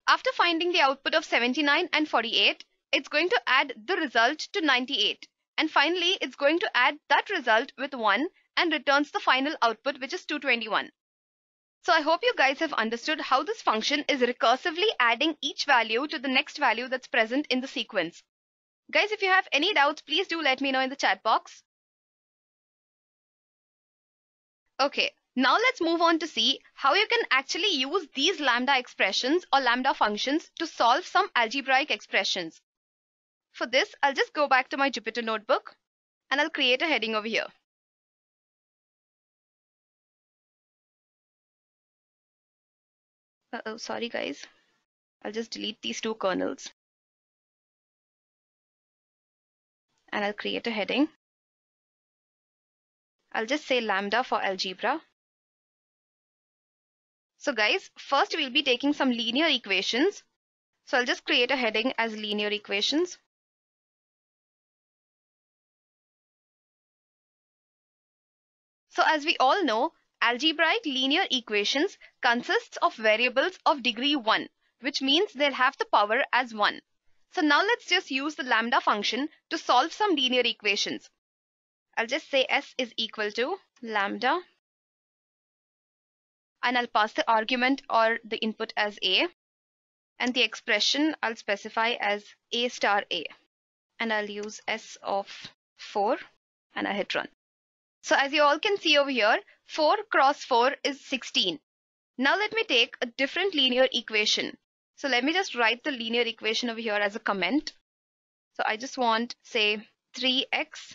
After finding the output of 79 and 48, it's going to add the result to 98. And finally, it's going to add that result with 1 and returns the final output, which is 221. So I hope you guys have understood how this function is recursively adding each value to the next value that's present in the sequence. Guys, if you have any doubts, please do let me know in the chat box. Okay, now let's move on to see how you can actually use these lambda expressions or lambda functions to solve some algebraic expressions. For this, I'll just go back to my Jupyter notebook and I'll create a heading over here. Sorry guys. I'll just delete these two kernels. And I'll create a heading. I'll just say lambda for algebra. So guys, first we'll be taking some linear equations. So I'll just create a heading as linear equations. So as we all know, algebraic linear equations consists of variables of degree 1, which means they'll have the power as 1. So now let's just use the lambda function to solve some linear equations. I'll just say S is equal to lambda. And I'll pass the argument or the input as A. And the expression I'll specify as A star A. And I'll use S of 4 and I'll hit run. So as you all can see over here, 4 cross 4 is 16. Now let me take a different linear equation. So let me just write the linear equation over here as a comment. So I just want, say, 3x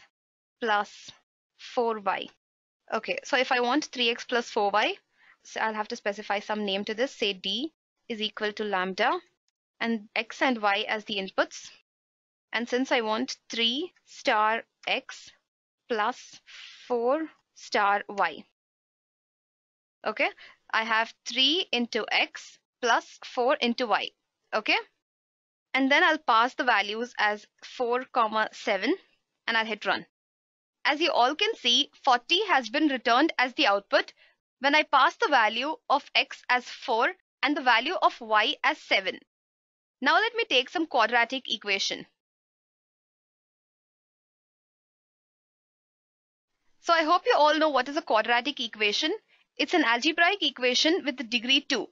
plus 4y. Okay, so if I want 3x plus 4y, so I'll have to specify some name to this. Say d is equal to lambda and x and y as the inputs. And since I want 3 star x plus 4 star y. Okay, I have 3 into x plus 4 into y. Okay, and then I'll pass the values as 4, 7 and I'll hit run. As you all can see, 40 has been returned as the output when I pass the value of x as 4 and the value of y as 7. Now let me take some quadratic equation. So I hope you all know what is a quadratic equation. It's an algebraic equation with the degree 2.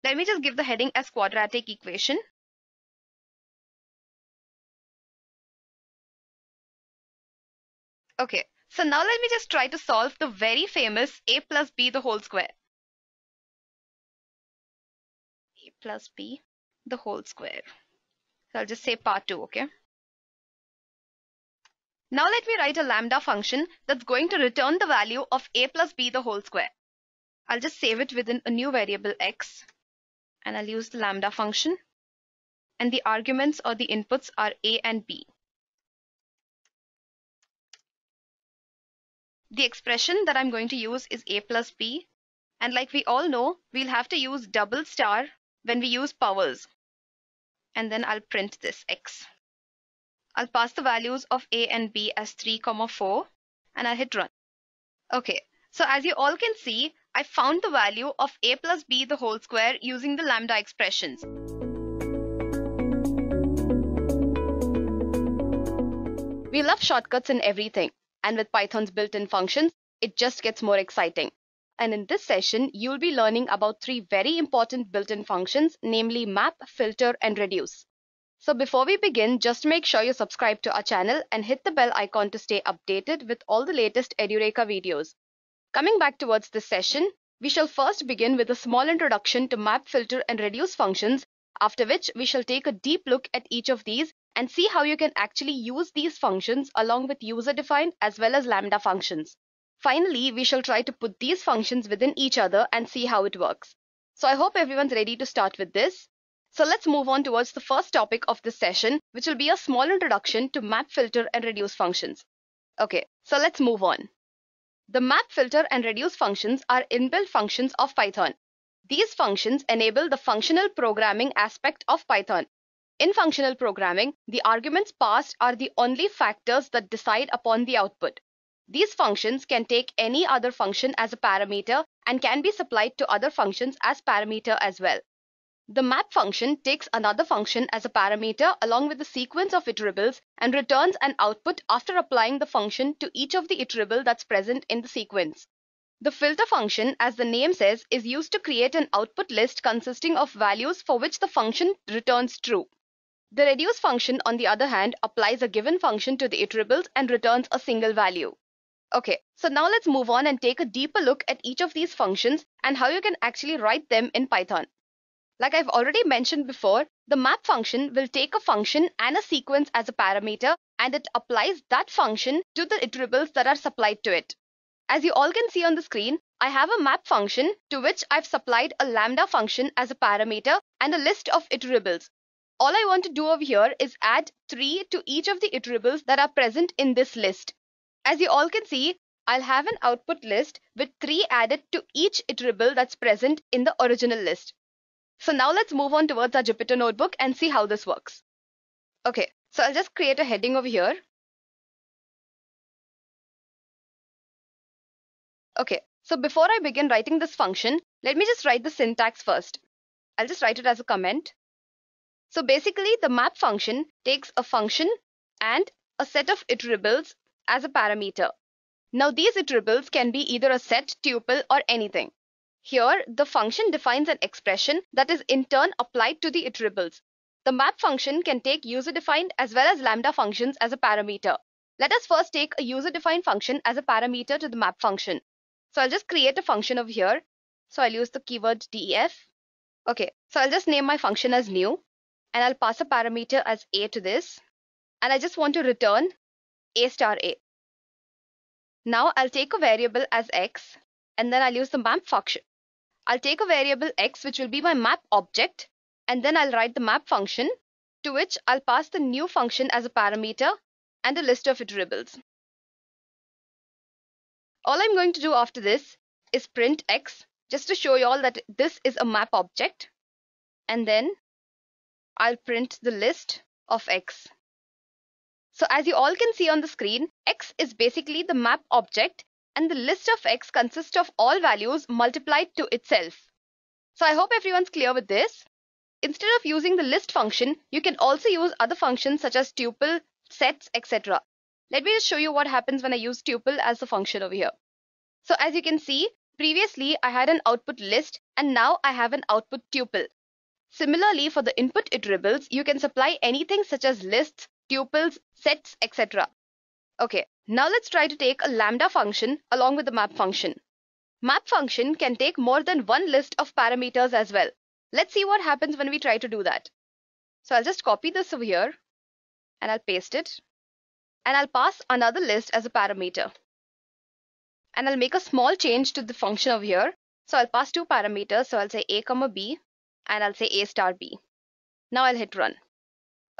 Let me just give the heading as quadratic equation. Okay, so now let me just try to solve the very famous a plus b the whole square. A plus b the whole square. So I'll just say part 2, okay? Now let me write a lambda function that's going to return the value of a plus b the whole square. I'll just save it within a new variable x and I'll use the lambda function. And the arguments or the inputs are a and b. The expression that I'm going to use is a plus b. And like we all know, we'll have to use double star when we use powers. And then I'll print this x. I'll pass the values of a and b as 3, 4 and I'll hit run. Okay, so as you all can see, I found the value of a plus b the whole square using the lambda expressions. We love shortcuts in everything, and with Python's built-in functions, it just gets more exciting. and in this session, you'll be learning about three very important built-in functions, namely map, filter, and reduce. So before we begin, just make sure you subscribe to our channel and hit the bell icon to stay updated with all the latest edureka videos. Coming back towards this session, we shall first begin with a small introduction to map, filter, and reduce functions, after which we shall take a deep look at each of these and see how you can actually use these functions along with user-defined as well as lambda functions. Finally, we shall try to put these functions within each other and see how it works. So I hope everyone's ready to start with this. So let's move on towards the first topic of this session, which will be a small introduction to map, filter, and reduce functions. Okay, so let's move on. The map, filter, and reduce functions are inbuilt functions of Python. These functions enable the functional programming aspect of Python. In functional programming, the arguments passed are the only factors that decide upon the output. These functions can take any other function as a parameter and can be supplied to other functions as parameter as well. The map function takes another function as a parameter along with a sequence of iterables and returns an output after applying the function to each of the iterable that's present in the sequence. The filter function, as the name says, is used to create an output list consisting of values for which the function returns true. The reduce function, on the other hand, applies a given function to the iterables and returns a single value. Okay, so now let's move on and take a deeper look at each of these functions and how you can actually write them in Python. Like I've already mentioned before, the map function will take a function and a sequence as a parameter and it applies that function to the iterables that are supplied to it. As you all can see on the screen, I have a map function to which I've supplied a lambda function as a parameter and a list of iterables. All I want to do over here is add 3 to each of the iterables that are present in this list. As you all can see, I'll have an output list with 3 added to each iterable that's present in the original list. So now let's move on towards our Jupyter notebook and see how this works. Okay, so I'll just create a heading over here. Okay, so before I begin writing this function, let me just write the syntax first. I'll just write it as a comment. So basically, the map function takes a function and a set of iterables as a parameter. Now these iterables can be either a set, tuple, or anything. Here, the function defines an expression that is in turn applied to the iterables. The map function can take user-defined as well as lambda functions as a parameter. Let us first take a user-defined function as a parameter to the map function. So I'll just create a function over here. So I'll use the keyword def. Okay, so I'll just name my function as new and I'll pass a parameter as a to this. And I just want to return a star a. Now I'll take a variable as x and then I'll use the map function. I'll take a variable x which will be my map object and then I'll write the map function to which I'll pass the new function as a parameter and a list of iterables. All I'm going to do after this is print x just to show you all that this is a map object and then I'll print the list of x. So as you all can see on the screen, x is basically the map object and the list of x consists of all values multiplied to itself. So I hope everyone's clear with this. Instead of using the list function, you can also use other functions such as tuple, sets, etc. Let me just show you what happens when I use tuple as the function over here. So as you can see, previously I had an output list and now I have an output tuple. Similarly, for the input iterables, you can supply anything such as lists, tuples, sets, etc. Okay, now let's try to take a lambda function along with the map function. Map function can take more than one list of parameters as well. Let's see what happens when we try to do that. So I'll just copy this over here and I'll paste it and I'll pass another list as a parameter. And I'll make a small change to the function over here. So I'll pass 2 parameters. So I'll say a comma b and I'll say a star b. Now I'll hit run.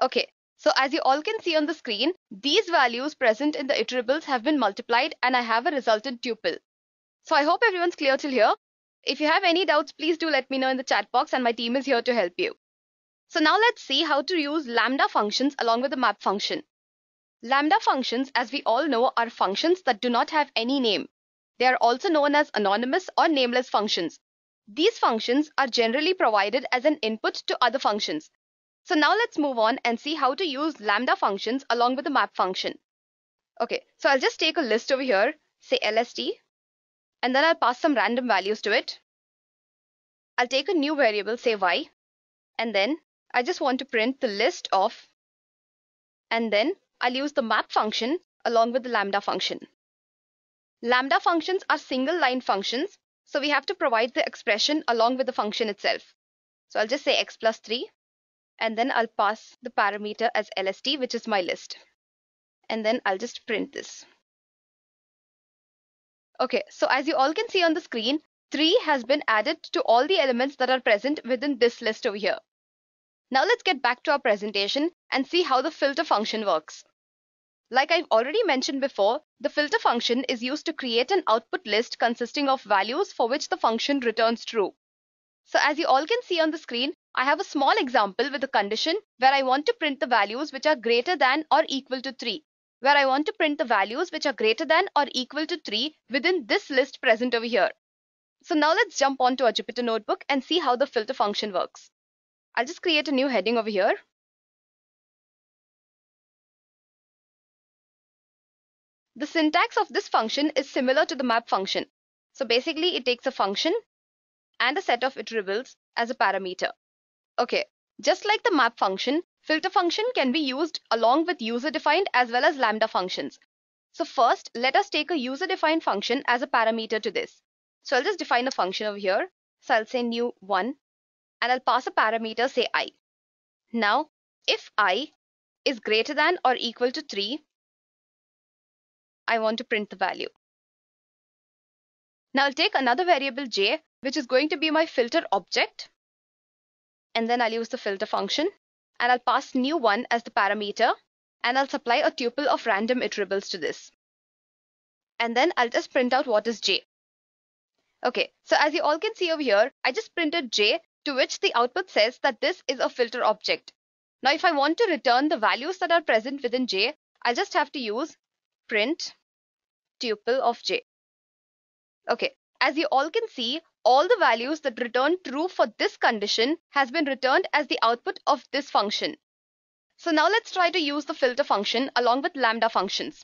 Okay. So as you all can see on the screen, these values present in the iterables have been multiplied and I have a resultant tuple. So I hope everyone's clear till here. If you have any doubts, please do let me know in the chat box and my team is here to help you. So now let's see how to use lambda functions along with the map function. Lambda functions, as we all know, are functions that do not have any name. They are also known as anonymous or nameless functions. These functions are generally provided as an input to other functions. So now let's move on and see how to use lambda functions along with the map function. Okay, so I'll just take a list over here, say lst, and then I'll pass some random values to it. I'll take a new variable, say y, and then I just want to print the list of, and then I'll use the map function along with the lambda function. Lambda functions are single line functions, so we have to provide the expression along with the function itself. So I'll just say x plus 3, and then I'll pass the parameter as lst, which is my list. And then I'll just print this. Okay, so as you all can see on the screen, 3 has been added to all the elements that are present within this list over here. Now let's get back to our presentation and see how the filter function works. Like I've already mentioned before, the filter function is used to create an output list consisting of values for which the function returns true. So as you all can see on the screen, I have a small example with a condition where I want to print the values which are greater than or equal to 3. Where I want to print the values which are greater than or equal to 3 within this list present over here. So now let's jump onto our Jupyter notebook and see how the filter function works. I'll just create a new heading over here. The syntax of this function is similar to the map function. So basically it takes a function and a set of iterables as a parameter. Okay, just like the map function, filter function can be used along with user-defined as well as lambda functions. So first, let us take a user-defined function as a parameter to this. So I'll just define a function over here. So I'll say new 1 and I'll pass a parameter, say I. Now, if I is greater than or equal to 3, I want to print the value. Now I'll take another variable j, which is going to be my filter object. And then I'll use the filter function and I'll pass new 1 as the parameter and I'll supply a tuple of random iterables to this. And then I'll just print out what is j. Okay, so as you all can see over here, I just printed j, to which the output says that this is a filter object. Now if I want to return the values that are present within j, I just have to use print tuple of j. Okay, as you all can see, all the values that return true for this condition has been returned as the output of this function. So now let's try to use the filter function along with lambda functions.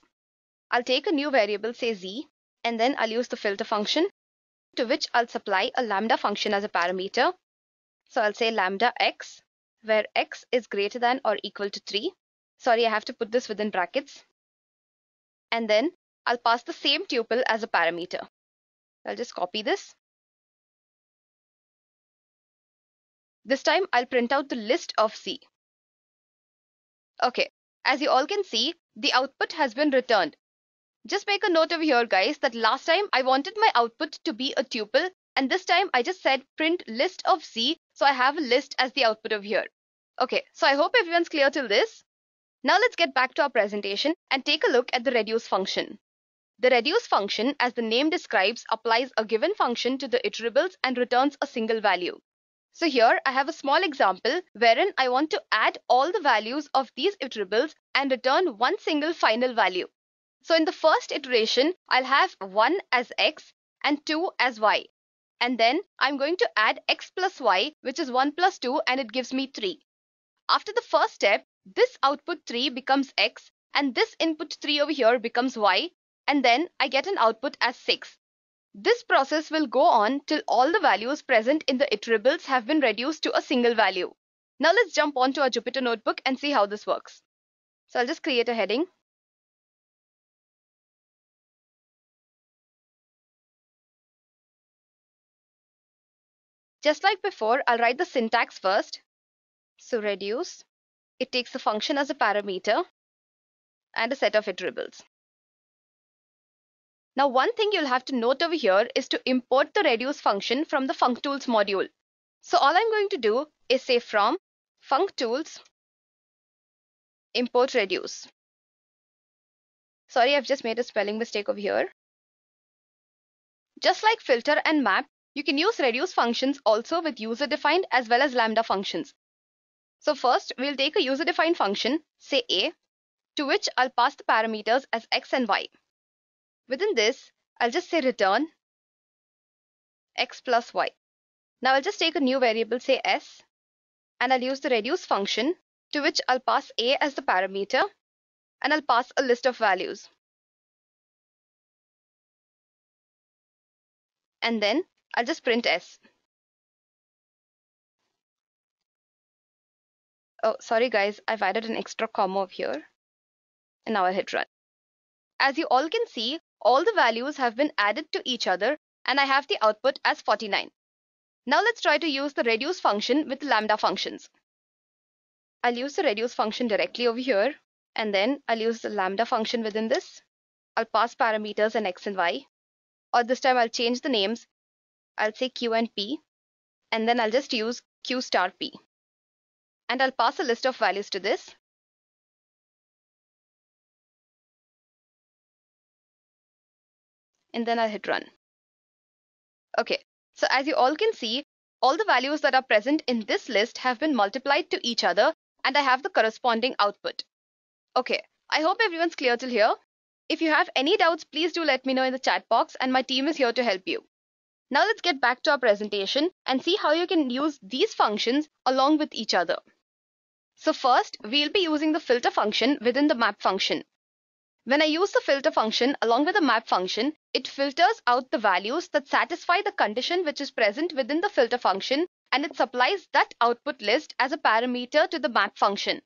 I'll take a new variable, say z, and then I'll use the filter function, to which I'll supply a lambda function as a parameter. So I'll say lambda x, where x is greater than or equal to 3. Sorry, I have to put this within brackets. And then I'll pass the same tuple as a parameter. I'll just copy this. This time I'll print out the list of C. Okay, as you all can see, the output has been returned. Just make a note over here, guys, that last time I wanted my output to be a tuple, and this time I just said print list of C, so I have a list as the output over here. Okay, so I hope everyone's clear till this. Now let's get back to our presentation and take a look at the reduce function. The reduce function, as the name describes, applies a given function to the iterables and returns a single value. So here I have a small example wherein I want to add all the values of these iterables and return one single final value. So in the first iteration, I'll have 1 as x and 2 as y. And then I'm going to add x plus y, which is 1 plus 2, and it gives me 3. After the first step, this output 3 becomes x and this input 3 over here becomes y, and then I get an output as 6. This process will go on till all the values present in the iterables have been reduced to a single value. Now let's jump onto our Jupyter notebook and see how this works. So I'll just create a heading. Just like before, I'll write the syntax first. So reduce, it takes a function as a parameter and a set of iterables. Now one thing you'll have to note over here is to import the reduce function from the functools module. So all I'm going to do is say from functools import reduce. Sorry, I've just made a spelling mistake over here. Just like filter and map, you can use reduce functions also with user-defined as well as lambda functions. So first, we'll take a user-defined function, say a, to which I'll pass the parameters as x and y. Within this, I'll just say return x plus y. Now I'll just take a new variable, say s, and I'll use the reduce function, to which I'll pass a as the parameter, and I'll pass a list of values. and then I'll just print S. Oh, sorry guys, I've added an extra comma over here, and now I'll hit run. As you all can see, all the values have been added to each other, and I have the output as 49. Now let's try to use the reduce function with lambda functions. I'll use the reduce function directly over here, and then I'll use the lambda function within this. I'll pass parameters and x and y, or this time I'll change the names. I'll say q and p, and then I'll just use q star p. And I'll pass a list of values to this. And then I'll hit run. Okay, so as you all can see, all the values that are present in this list have been multiplied to each other, and I have the corresponding output. Okay, I hope everyone's clear till here. If you have any doubts, please do let me know in the chat box, and my team is here to help you. Now let's get back to our presentation and see how you can use these functions along with each other. So first, we'll be using the filter function within the map function. When I use the filter function along with the map function, it filters out the values that satisfy the condition which is present within the filter function, and it supplies that output list as a parameter to the map function.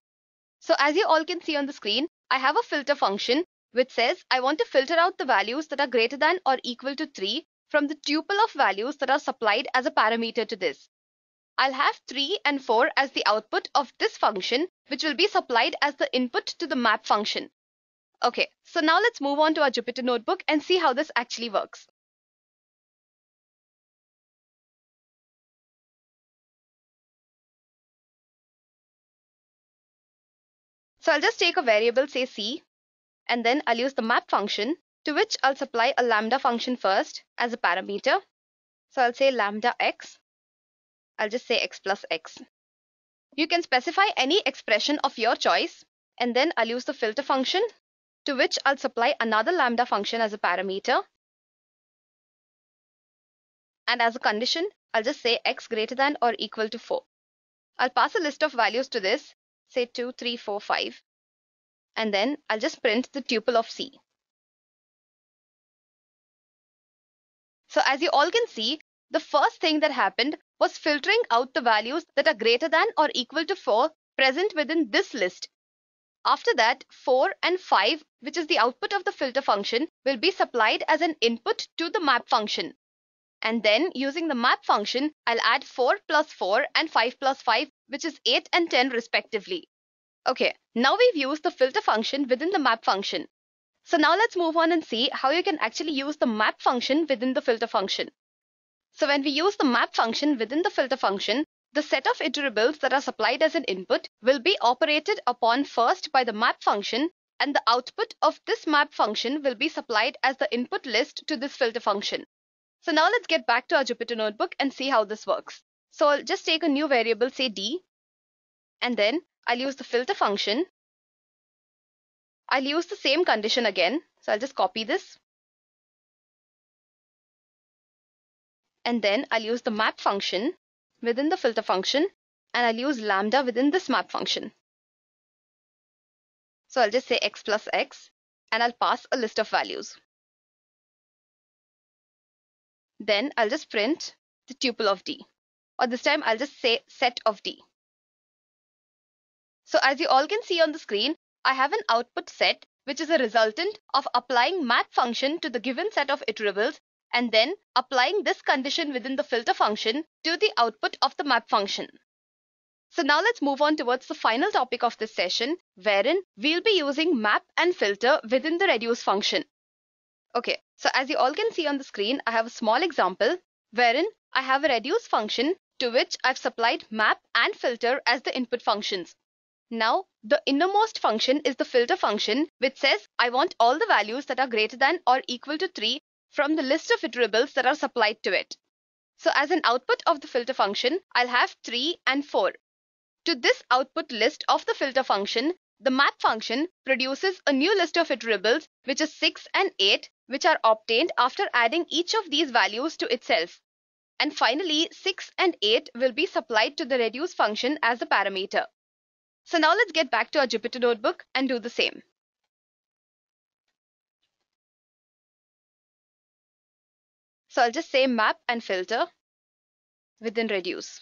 So as you all can see on the screen, I have a filter function which says I want to filter out the values that are greater than or equal to 3 from the tuple of values that are supplied as a parameter to this. I'll have 3 and 4 as the output of this function, which will be supplied as the input to the map function. Okay, so now let's move on to our Jupyter notebook and see how this actually works. So I'll just take a variable, say C, and then I'll use the map function, to which I'll supply a lambda function first as a parameter. So I'll say lambda x. I'll just say x plus x. You can specify any expression of your choice, and then I'll use the filter function, to which I'll supply another lambda function as a parameter. And as a condition, I'll just say x greater than or equal to 4. I'll pass a list of values to this, say 2, 3, 4, 5. And then I'll just print the tuple of C. So as you all can see, the first thing that happened was filtering out the values that are greater than or equal to 4 present within this list. After that, 4 and 5, which is the output of the filter function, will be supplied as an input to the map function. And then using the map function, I'll add 4 plus 4 and 5 plus 5, which is 8 and 10 respectively. Okay, now we've used the filter function within the map function. So now let's move on and see how you can actually use the map function within the filter function. So when we use the map function within the filter function, the set of iterables that are supplied as an input will be operated upon first by the map function, and the output of this map function will be supplied as the input list to this filter function. So now let's get back to our Jupyter notebook and see how this works. So I'll just take a new variable, say D, and then I'll use the filter function. I'll use the same condition again. So I'll just copy this. And then I'll use the map function within the filter function, and I'll use lambda within this map function. So I'll just say x plus x, and I'll pass a list of values. Then I'll just print the tuple of D, or this time I'll just say set of D. So as you all can see on the screen, I have an output set, which is a resultant of applying map function to the given set of iterables, and then applying this condition within the filter function to the output of the map function. So now let's move on towards the final topic of this session, wherein we'll be using map and filter within the reduce function. Okay, so as you all can see on the screen, I have a small example wherein I have a reduce function to which I've supplied map and filter as the input functions. Now, the innermost function is the filter function, which says I want all the values that are greater than or equal to 3 from the list of iterables that are supplied to it. So as an output of the filter function, I'll have 3 and 4. To this output list of the filter function, the map function produces a new list of iterables, which is 6 and 8, which are obtained after adding each of these values to itself. And finally, 6 and 8 will be supplied to the reduce function as a parameter. So now let's get back to our Jupyter notebook and do the same. So I'll just say map and filter within reduce.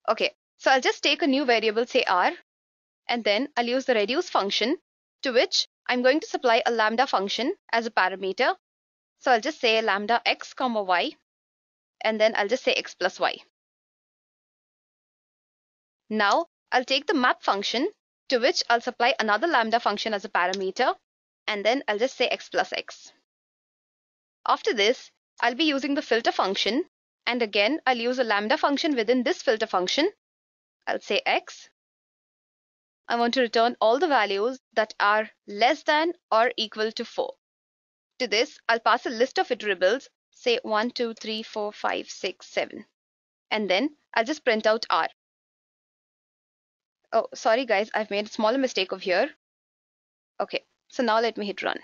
Okay, so I'll just take a new variable, say r, and then I'll use the reduce function, to which I'm going to supply a lambda function as a parameter. So I'll just say lambda x comma y, and then I'll just say x plus y. Now I'll take the map function, to which I'll supply another lambda function as a parameter, and then I'll just say x plus x. After this, I'll be using the filter function, and again I'll use a lambda function within this filter function. I'll say x. I want to return all the values that are less than or equal to 4. To this, I'll pass a list of iterables, say 1, 2, 3, 4, 5, 6, 7. And then I'll just print out r. Oh, sorry guys, I've made a smaller mistake over here. Okay, so now let me hit run.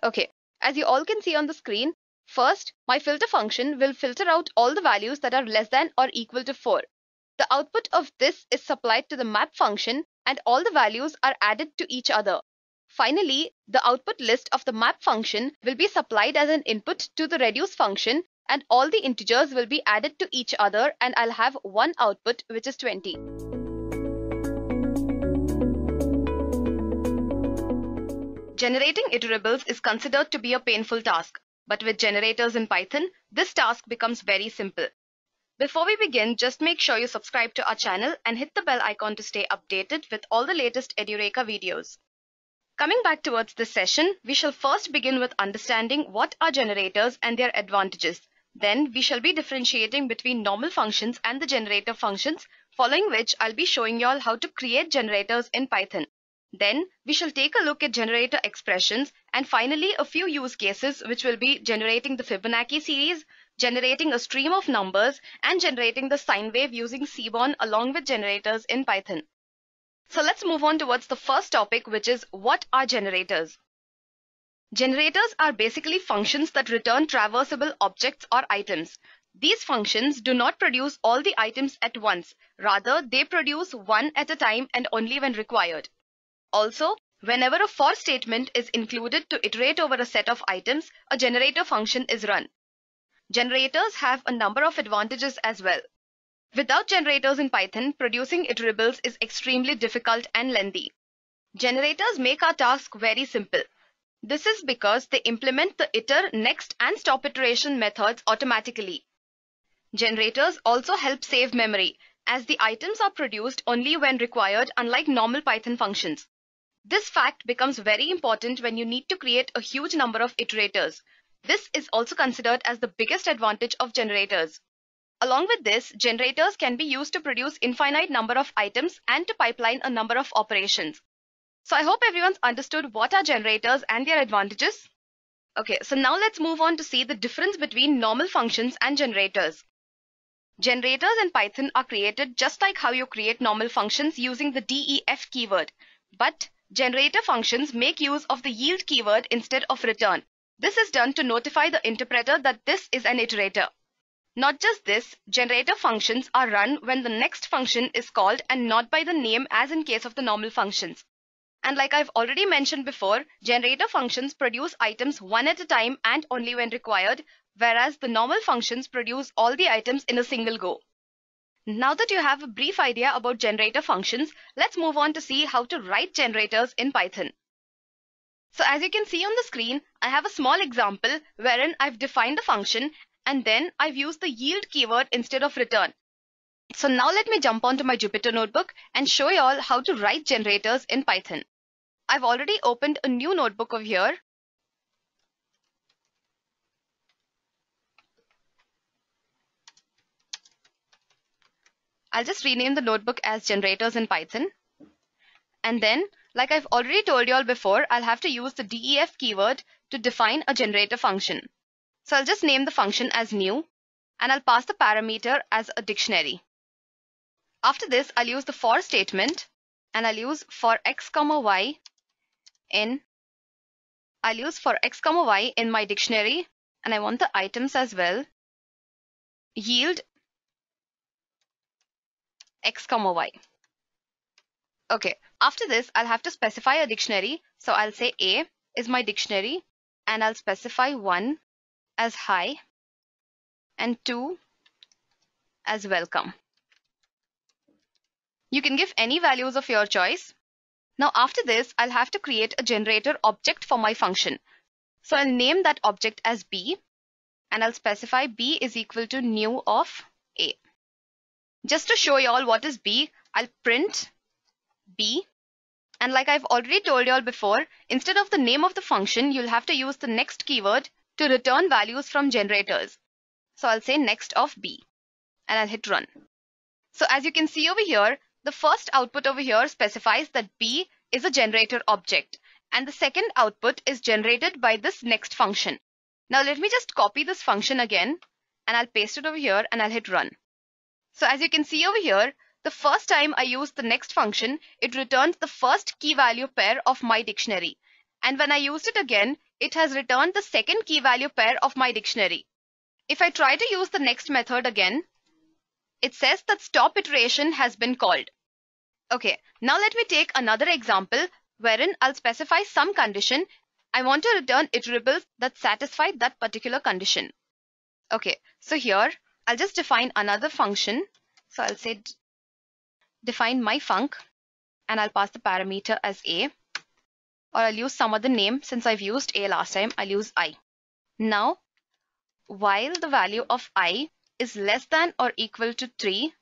Okay, as you all can see on the screen, first, my filter function will filter out all the values that are less than or equal to 4. The output of this is supplied to the map function, and all the values are added to each other. Finally, the output list of the map function will be supplied as an input to the reduce function, and all the integers will be added to each other, and I'll have one output, which is 20. Generating iterables is considered to be a painful task, but with generators in Python, this task becomes very simple. Before we begin, just make sure you subscribe to our channel and hit the bell icon to stay updated with all the latest edureka videos. Coming back towards this session, we shall first begin with understanding what are generators and their advantages. Then we shall be differentiating between normal functions and the generator functions, following which I'll be showing you all how to create generators in Python. Then we shall take a look at generator expressions, and finally a few use cases, which will be generating the Fibonacci series, generating a stream of numbers, and generating the sine wave using Seaborn along with generators in Python. So let's move on towards the first topic, which is what are generators? Generators are basically functions that return traversable objects or items. These functions do not produce all the items at once. Rather, they produce one at a time and only when required. Also, whenever a for statement is included to iterate over a set of items, a generator function is run. Generators have a number of advantages as well. Without generators in Python, producing iterables is extremely difficult and lengthy. Generators make our task very simple. This is because they implement the iter, next, and stop iteration methods automatically. Generators also help save memory, as the items are produced only when required, unlike normal Python functions. This fact becomes very important when you need to create a huge number of iterators. This is also considered as the biggest advantage of generators. Along with this, generators can be used to produce infinite number of items and to pipeline a number of operations. So I hope everyone's understood what are generators and their advantages. Okay, so now let's move on to see the difference between normal functions and generators. Generators in Python are created just like how you create normal functions using the def keyword. But generator functions make use of the yield keyword instead of return. This is done to notify the interpreter that this is an iterator. Not just this, generator functions are run when the next function is called and not by the name, as in case of the normal functions. And like I've already mentioned before, generator functions produce items one at a time and only when required, whereas the normal functions produce all the items in a single go. Now that you have a brief idea about generator functions, let's move on to see how to write generators in Python. So as you can see on the screen, I have a small example wherein I've defined the function and then I've used the yield keyword instead of return. So now let me jump onto my Jupyter notebook and show you all how to write generators in Python. I've already opened a new notebook over here. I'll just rename the notebook as generators in Python. And then, like I've already told you all before, I'll have to use the def keyword to define a generator function. So I'll just name the function as new, and I'll pass the parameter as a dictionary. After this, I'll use the for statement, and I'll use for x comma y in my dictionary, and I want the items as well. Yield x comma y. Okay, after this, I'll have to specify a dictionary, so I'll say A, is my dictionary, and I'll specify 1 as hi and 2 as welcome. You can give any values of your choice. Now after this, I'll have to create a generator object for my function. So I'll name that object as B, and I'll specify B is equal to new of A. Just to show you all what is B, I'll print B. And like I've already told you all before, instead of the name of the function, you'll have to use the next keyword to return values from generators. So I'll say next of B, and I'll hit run. So as you can see over here, the first output over here specifies that B is a generator object, and the second output is generated by this next function. Now let me just copy this function again, and I'll paste it over here, and I'll hit run. So as you can see over here, the first time I used the next function, it returned the first key value pair of my dictionary. And when I used it again, it has returned the second key value pair of my dictionary. If I try to use the next method again, it says that stop iteration has been called. Okay, now let me take another example wherein I'll specify some condition. I want to return iterables that satisfy that particular condition. Okay, so here I'll just define another function. So I'll say define my func, and I'll pass the parameter as A, or I'll use some other name. Since I've used A last time, I'll use I. Now, while the value of I is less than or equal to 3,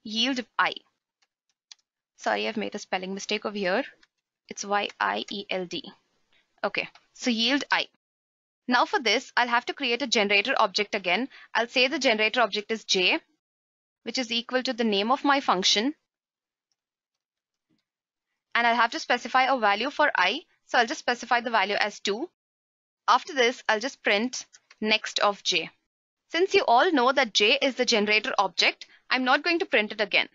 yield I. Sorry, I've made a spelling mistake over here. It's Y-I-E-L-D. Okay, so yield I. Now for this, I'll have to create a generator object again. I'll say the generator object is J, which is equal to the name of my function. And I'll have to specify a value for I. So I'll just specify the value as 2. After this, I'll just print next of J. Since you all know that J is the generator object, I'm not going to print it again.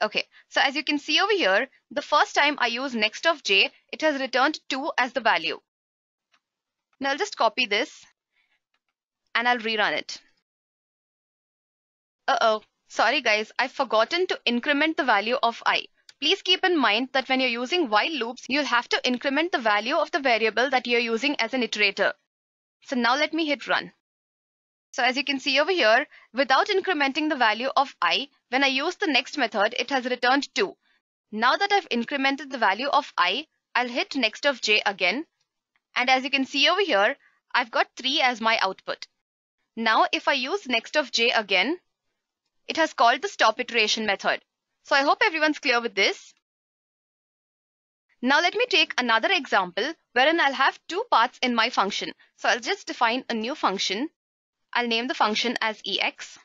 Okay, so as you can see over here, the first time I use next of J, it has returned 2 as the value. Now I'll just copy this, and I'll rerun it. Sorry guys, I've forgotten to increment the value of I. Please keep in mind that when you're using while loops, you'll have to increment the value of the variable that you're using as an iterator. So now let me hit run. So as you can see over here, without incrementing the value of I, when I use the next method, it has returned 2. Now that I've incremented the value of I, I'll hit next of J again. And as you can see over here, I've got 3 as my output. Now if I use next of J again, it has called the stop iteration method. So I hope everyone's clear with this. Now let me take another example wherein I'll have 2 parts in my function. So I'll just define a new function. I'll name the function as EX.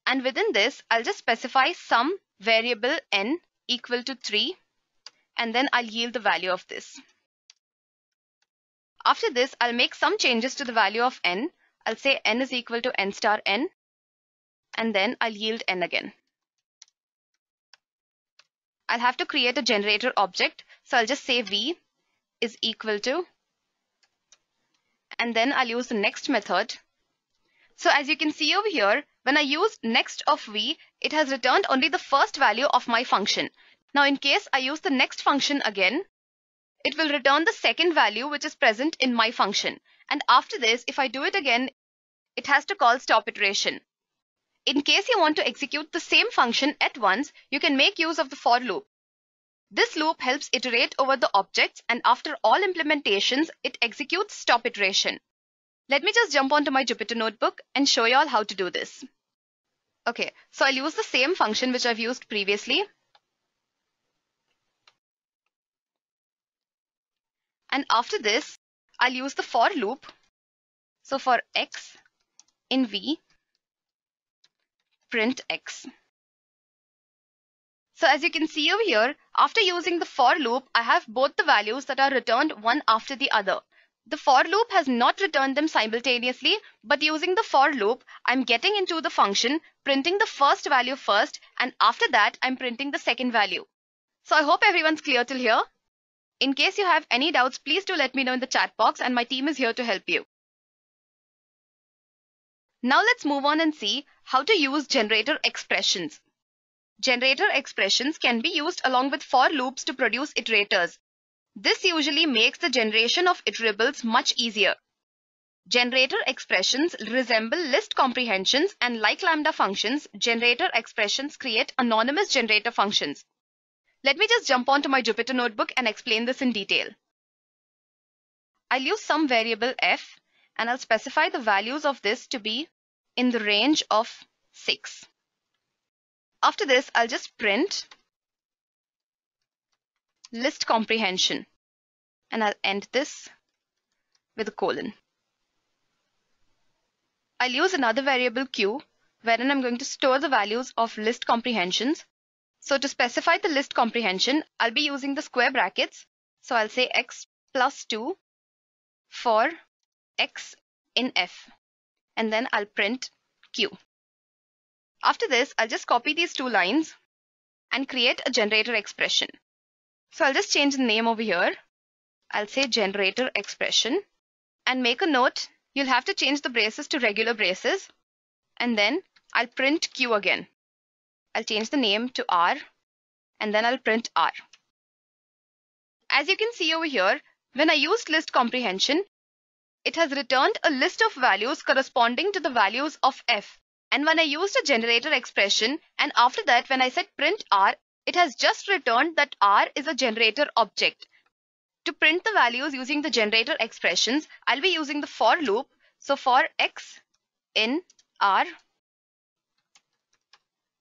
And within this, I'll just specify some variable n equal to 3. And then I'll yield the value of this. After this, I'll make some changes to the value of n. I'll say n is equal to n star n. And then I'll yield n again. I'll have to create a generator object. So I'll just say v is equal to. And then I'll use the next method. So as you can see over here, when I use next of v, it has returned only the first value of my function. Now in case I use the next function again, it will return the second value which is present in my function. And after this, if I do it again, it has to call stop iteration. In case you want to execute the same function at once, you can make use of the for loop. This loop helps iterate over the objects, and after all implementations, it executes stop iteration. Let me just jump onto my Jupyter notebook and show you all how to do this. Okay, so I'll use the same function which I've used previously. And after this, I'll use the for loop. So for x in v, print x. So as you can see over here, after using the for loop, I have both the values that are returned one after the other. The for loop has not returned them simultaneously, but using the for loop, I'm getting into the function, printing the first value first, and after that, I'm printing the second value. So I hope everyone's clear till here. In case you have any doubts, please do let me know in the chat box, and my team is here to help you. Now let's move on and see how to use generator expressions. Generator expressions can be used along with for loops to produce iterators. This usually makes the generation of iterables much easier. Generator expressions resemble list comprehensions, and like lambda functions, generator expressions create anonymous generator functions. Let me just jump onto my Jupyter notebook and explain this in detail. I'll use some variable f, and I'll specify the values of this to be in the range of 6. After this, I'll just print list comprehension, and I'll end this with a colon. I'll use another variable q, wherein I'm going to store the values of list comprehensions. So to specify the list comprehension, I'll be using the square brackets. So I'll say x plus 2 for x in f, and then I'll print q. After this, I'll just copy these 2 lines and create a generator expression. So I'll just change the name over here. I'll say generator expression, and make a note, you'll have to change the braces to regular braces, and then I'll print q again. I'll change the name to r, and then I'll print r. As you can see over here, when I used list comprehension, it has returned a list of values corresponding to the values of f. And when I used a generator expression, and after that when I said print r, it has just returned that r is a generator object. To print the values using the generator expressions, I'll be using the for loop. So for x in r,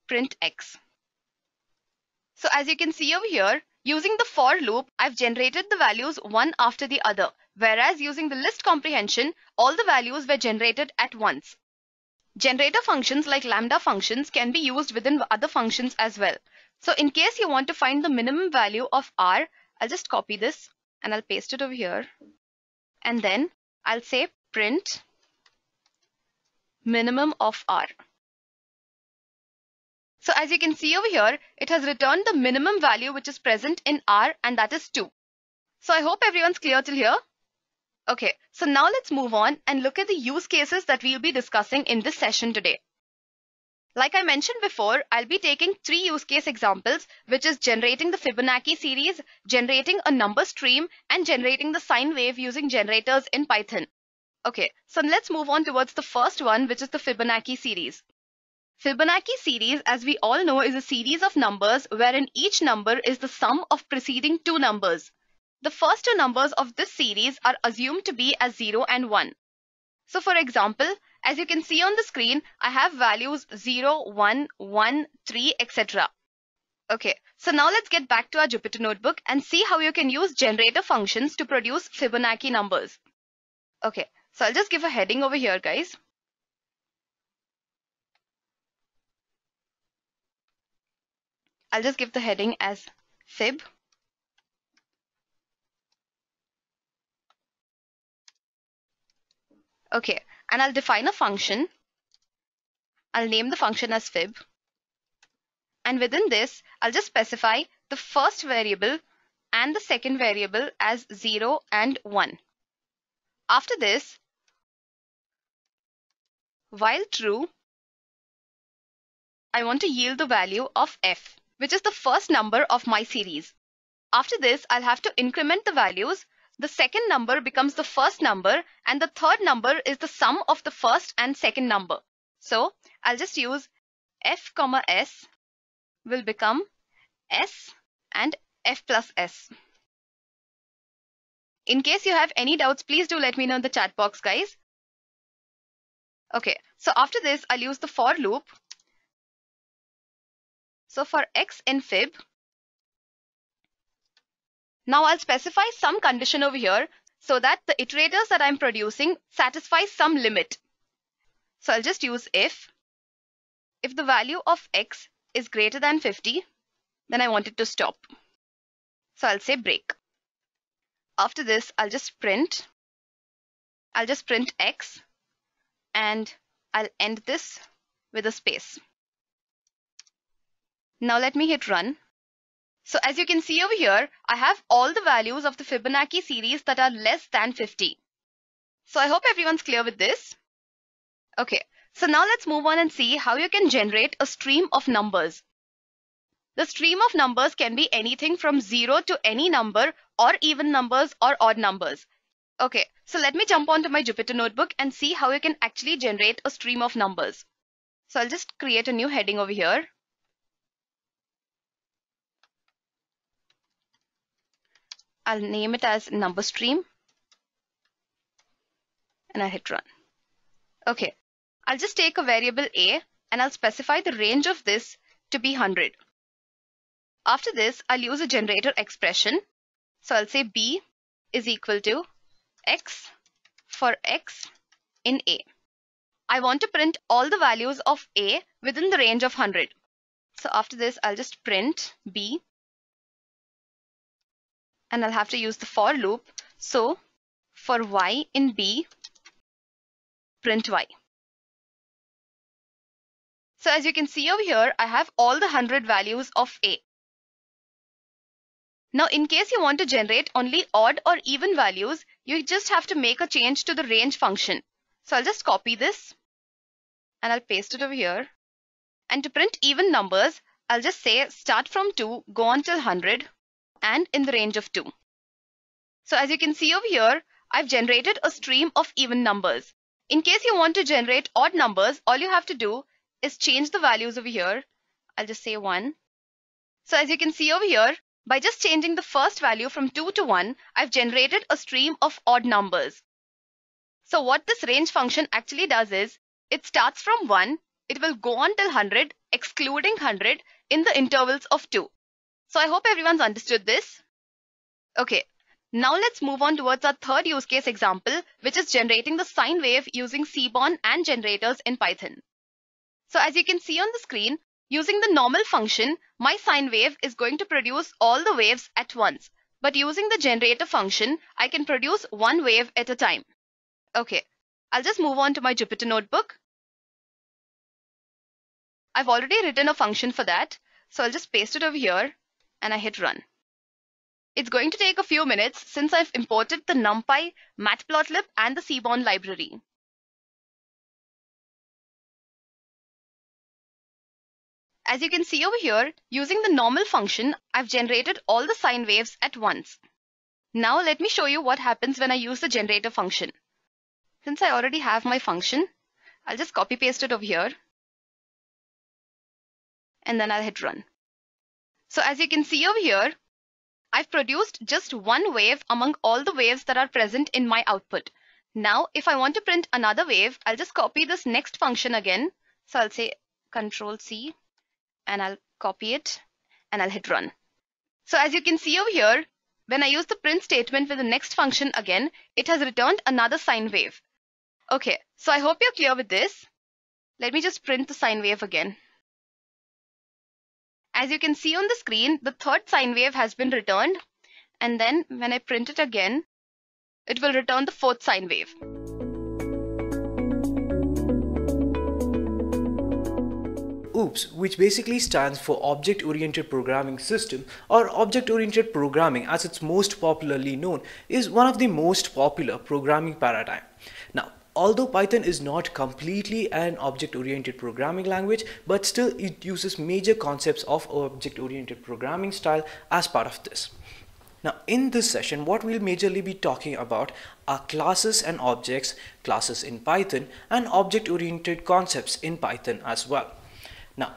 print x. So as you can see over here, using the for loop, I've generated the values one after the other, whereas using the list comprehension, all the values were generated at once. Generator functions like lambda functions can be used within other functions as well. So in case you want to find the minimum value of r, I'll just copy this and I'll paste it over here. And then I'll say print minimum of r. So as you can see over here, it has returned the minimum value which is present in r, and that is 2. So I hope everyone's clear till here. Okay, so now let's move on and look at the use cases that we'll be discussing in this session today. Like I mentioned before, I'll be taking 3 use case examples, which is generating the Fibonacci series, generating a number stream, and generating the sine wave using generators in Python. Okay, so let's move on towards the first one, which is the Fibonacci series. Fibonacci series, as we all know, is a series of numbers wherein each number is the sum of preceding 2 numbers. The first 2 numbers of this series are assumed to be as 0 and 1. So for example, as you can see on the screen, I have values 0, 1, 1, 3, etc. Okay, so now let's get back to our Jupyter notebook and see how you can use generator functions to produce Fibonacci numbers. Okay, so I'll just give a heading over here, guys. I'll just give the heading as fib. Okay, and I'll define a function. I'll name the function as fib. And within this, I'll just specify the first variable and the second variable as 0 and 1. After this, while true, I want to yield the value of f, which is the first number of my series. After this, I'll have to increment the values. The second number becomes the first number, and the third number is the sum of the first and second number. So I'll just use f comma s will become s and f plus s. In case you have any doubts, please do let me know in the chat box, guys. Okay, so after this, I'll use the for loop. So for x in fib, now I'll specify some condition over here so that the iterators that I'm producing satisfy some limit. So I'll just use if the value of x is greater than 50, then I want it to stop. So I'll say break. After this, I'll just print x, and I'll end this with a space. Now let me hit run. So as you can see over here, I have all the values of the Fibonacci series that are less than 50. So I hope everyone's clear with this. Okay, so now let's move on and see how you can generate a stream of numbers. The stream of numbers can be anything from 0 to any number, or even numbers or odd numbers. Okay, so let me jump onto my Jupyter notebook and see how you can actually generate a stream of numbers. So I'll just create a new heading over here. I'll name it as number stream and I'll hit run. Okay, I'll just take a variable a and I'll specify the range of this to be 100. After this, I'll use a generator expression. So I'll say b is equal to x for x in a. I want to print all the values of a within the range of 100. So after this, I'll just print b. And I'll have to use the for loop. So for y in b, print y. So as you can see over here, I have all the 100 values of a. Now, in case you want to generate only odd or even values, you just have to make a change to the range function. So I'll just copy this and I'll paste it over here. And to print even numbers, I'll just say start from 2, go on till 100 and in the range of 2. So as you can see over here, I've generated a stream of even numbers. In case you want to generate odd numbers, all you have to do is change the values over here. I'll just say 1. So as you can see over here, by just changing the first value from 2 to 1, I've generated a stream of odd numbers. So what this range function actually does is, it starts from 1, it will go on till 100, excluding 100 in the intervals of 2. So I hope everyone's understood this. Okay, now let's move on towards our third use case example, which is generating the sine wave using Seaborn and generators in Python. So as you can see on the screen, using the normal function, my sine wave is going to produce all the waves at once. But using the generator function, I can produce one wave at a time. Okay, I'll just move on to my Jupyter notebook. I've already written a function for that. So I'll just paste it over here and I hit run. It's going to take a few minutes since I've imported the NumPy, Matplotlib and the Seaborn library. As you can see over here, using the normal function, I've generated all the sine waves at once. Now let me show you what happens when I use the generator function. Since I already have my function, I'll just copy paste it over here. And then I'll hit run. So as you can see over here, I've produced just one wave among all the waves that are present in my output. Now, if I want to print another wave, I'll just copy this next function again. So I'll say Control C. And I'll copy it and I'll hit run. So as you can see over here, when I use the print statement with the next function again, it has returned another sine wave. Okay, so I hope you're clear with this. Let me just print the sine wave again. As you can see on the screen, the third sine wave has been returned. And then when I print it again, it will return the fourth sine wave. OOPS, which basically stands for Object-Oriented Programming System, or Object-Oriented Programming as it's most popularly known, is one of the most popular programming paradigm. Now, although Python is not completely an object-oriented programming language, but still it uses major concepts of object-oriented programming style as part of this. Now, in this session, what we'll majorly be talking about are classes and objects, classes in Python, and object-oriented concepts in Python as well. Now,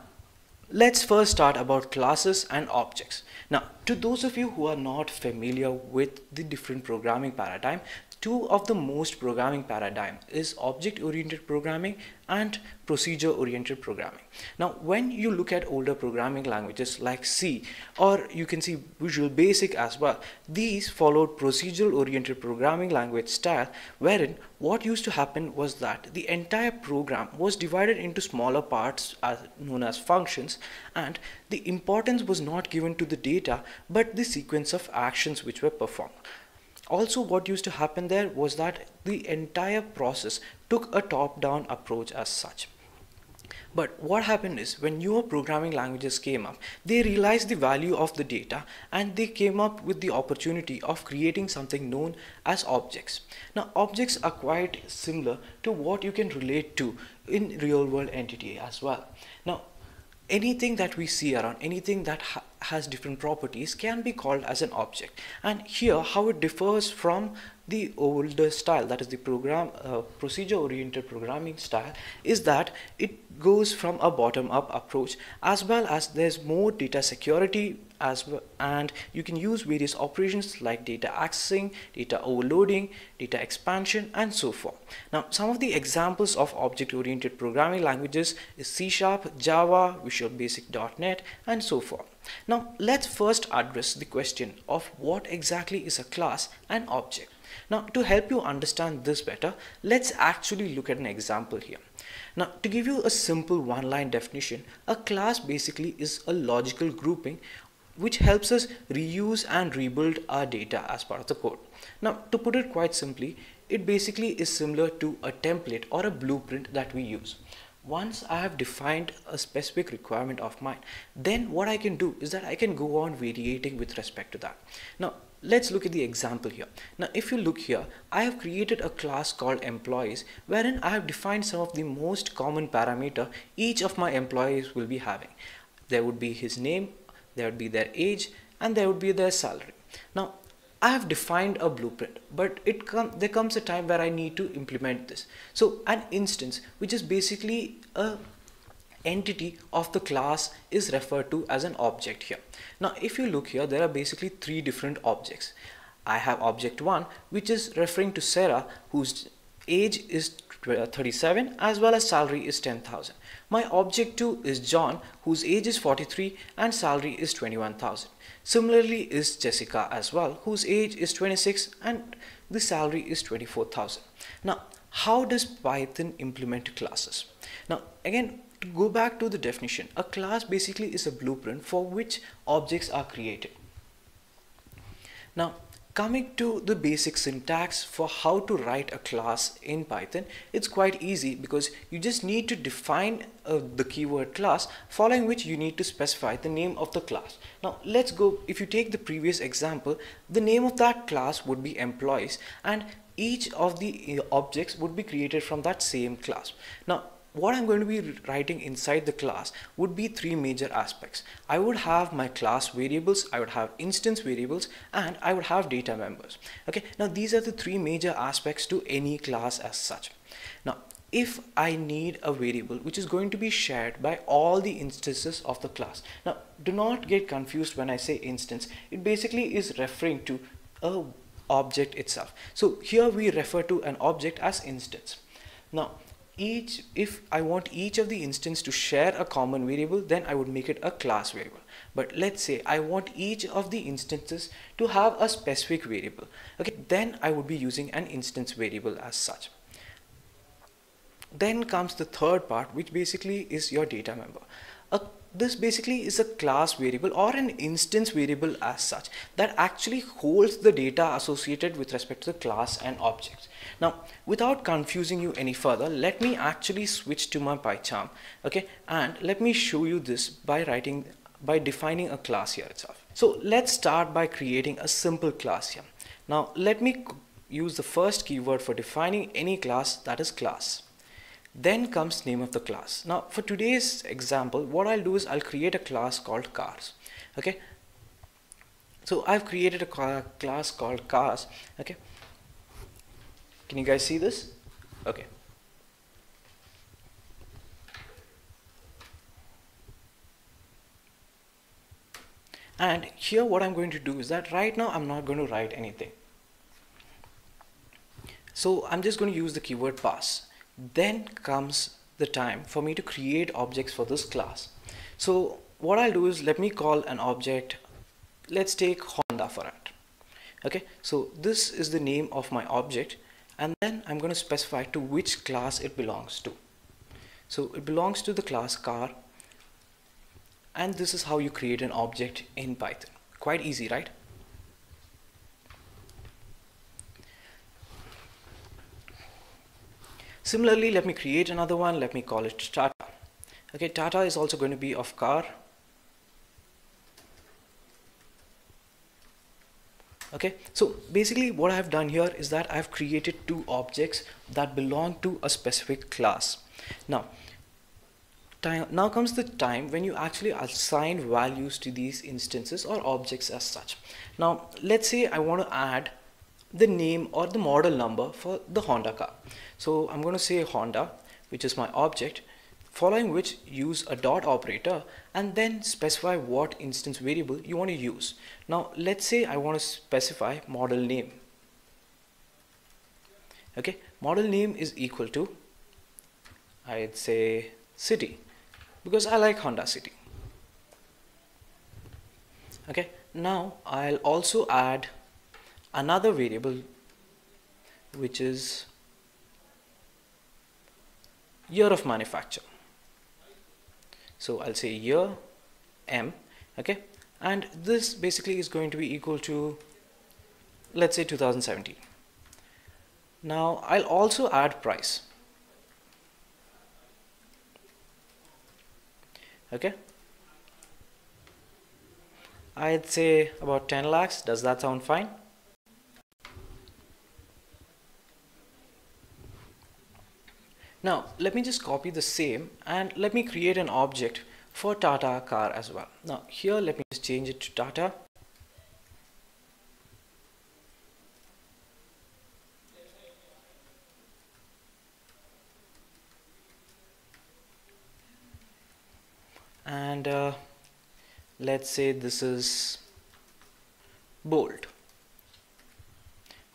let's first start about classes and objects. Now, to those of you who are not familiar with the different programming paradigm, two of the most programming paradigm is object-oriented programming and procedure-oriented programming. Now, when you look at older programming languages like C, or you can see Visual Basic as well, these followed procedural-oriented programming language style, wherein what used to happen was that the entire program was divided into smaller parts known as functions, and the importance was not given to the data but the sequence of actions which were performed. Also, what used to happen there was that the entire process took a top-down approach as such. But what happened is, when newer programming languages came up, they realized the value of the data and they came up with the opportunity of creating something known as objects. Now, objects are quite similar to what you can relate to in real-world entity as well. Now, anything that we see around, anything that has different properties can be called as an object. And here how it differs from the older style, that is the procedure oriented programming style, is that it goes from a bottom up approach, as well as there's more data security as well, and you can use various operations like data accessing, data overloading, data expansion, and so forth. Now, some of the examples of object oriented programming languages is C#, Java, Visual Basic.NET, and so forth. Now, let's first address the question of what exactly is a class and object. Now, to help you understand this better, let's actually look at an example here. Now, to give you a simple one-line definition, a class basically is a logical grouping which helps us reuse and rebuild our data as part of the code. Now, to put it quite simply, it basically is similar to a template or a blueprint that we use. Once I have defined a specific requirement of mine, then what I can do is that I can go on variating with respect to that. Now, let's look at the example here. Now, if you look here, I have created a class called employees, wherein I have defined some of the most common parameter each of my employees will be having. There would be his name, there would be their age, and there would be their salary. Now, I have defined a blueprint, but there comes a time where I need to implement this. So an instance, which is basically a entity of the class, is referred to as an object here. Now, if you look here, there are basically three different objects. I have object 1, which is referring to Sarah, whose age is 37, as well as salary is 10,000. My object 2 is John, whose age is 43 and salary is 21,000. Similarly is Jessica as well, whose age is 26 and the salary is 24,000. Now, how does Python implement classes? Now, again, to go back to the definition, a class basically is a blueprint for which objects are created. Now, coming to the basic syntax for how to write a class in Python, it's quite easy because you just need to define the keyword class, following which you need to specify the name of the class. Now, let's go, if you take the previous example, the name of that class would be employees, and each of the objects would be created from that same class. Now, what I'm going to be writing inside the class would be three major aspects. I would have my class variables, I would have instance variables, and I would have data members. Okay, now these are the three major aspects to any class as such. Now, if I need a variable which is going to be shared by all the instances of the class. Now, do not get confused when I say instance. It basically is referring to a object itself. So here we refer to an object as instance. Now, if I want each of the instance to share a common variable, then I would make it a class variable. But let's say I want each of the instances to have a specific variable. Okay, then I would be using an instance variable as such. Then comes the third part, which basically is your data member. This basically is a class variable or an instance variable as such that actually holds the data associated with respect to the class and objects. Now, without confusing you any further, let me actually switch to my PyCharm, okay, and let me show you this by defining a class here itself. So let's start by creating a simple class here. Now, let me use the first keyword for defining any class, that is class. Then comes name of the class. Now, for today's example, what I'll do is I'll create a class called cars. Okay, so I've created a class called cars. Okay, can you guys see this? Okay, and here what I'm going to do is that right now I'm not going to write anything, so I'm just going to use the keyword pass. Then comes the time for me to create objects for this class. So what I'll do is let me call an object, let's take Honda for it. Okay, so this is the name of my object, and then I'm going to specify to which class it belongs to. So it belongs to the class car, and this is how you create an object in Python. Quite easy, right? Similarly, let me create another one. Let me call it Tata. Okay, Tata is also going to be of car. Okay, so basically what I've done here is that I've created two objects that belong to a specific class. Now, now comes the time when you actually assign values to these instances or objects as such. Now let's say I want to add the name or the model number for the Honda car. So I'm going to say Honda, which is my object, following which use a dot operator and then specify what instance variable you want to use. Now let's say I want to specify model name. Okay, model name is equal to, I'd say, city, because I like Honda City. Okay, now I'll also add another variable which is year of manufacture. So I'll say year M, okay, and this basically is going to be equal to, let's say, 2017. Now I'll also add price. Okay, I'd say about 10 lakhs. Does that sound fine? Now let me just copy the same and let me create an object for Tata car as well. Now here let me just change it to Tata. And let's say this is bold.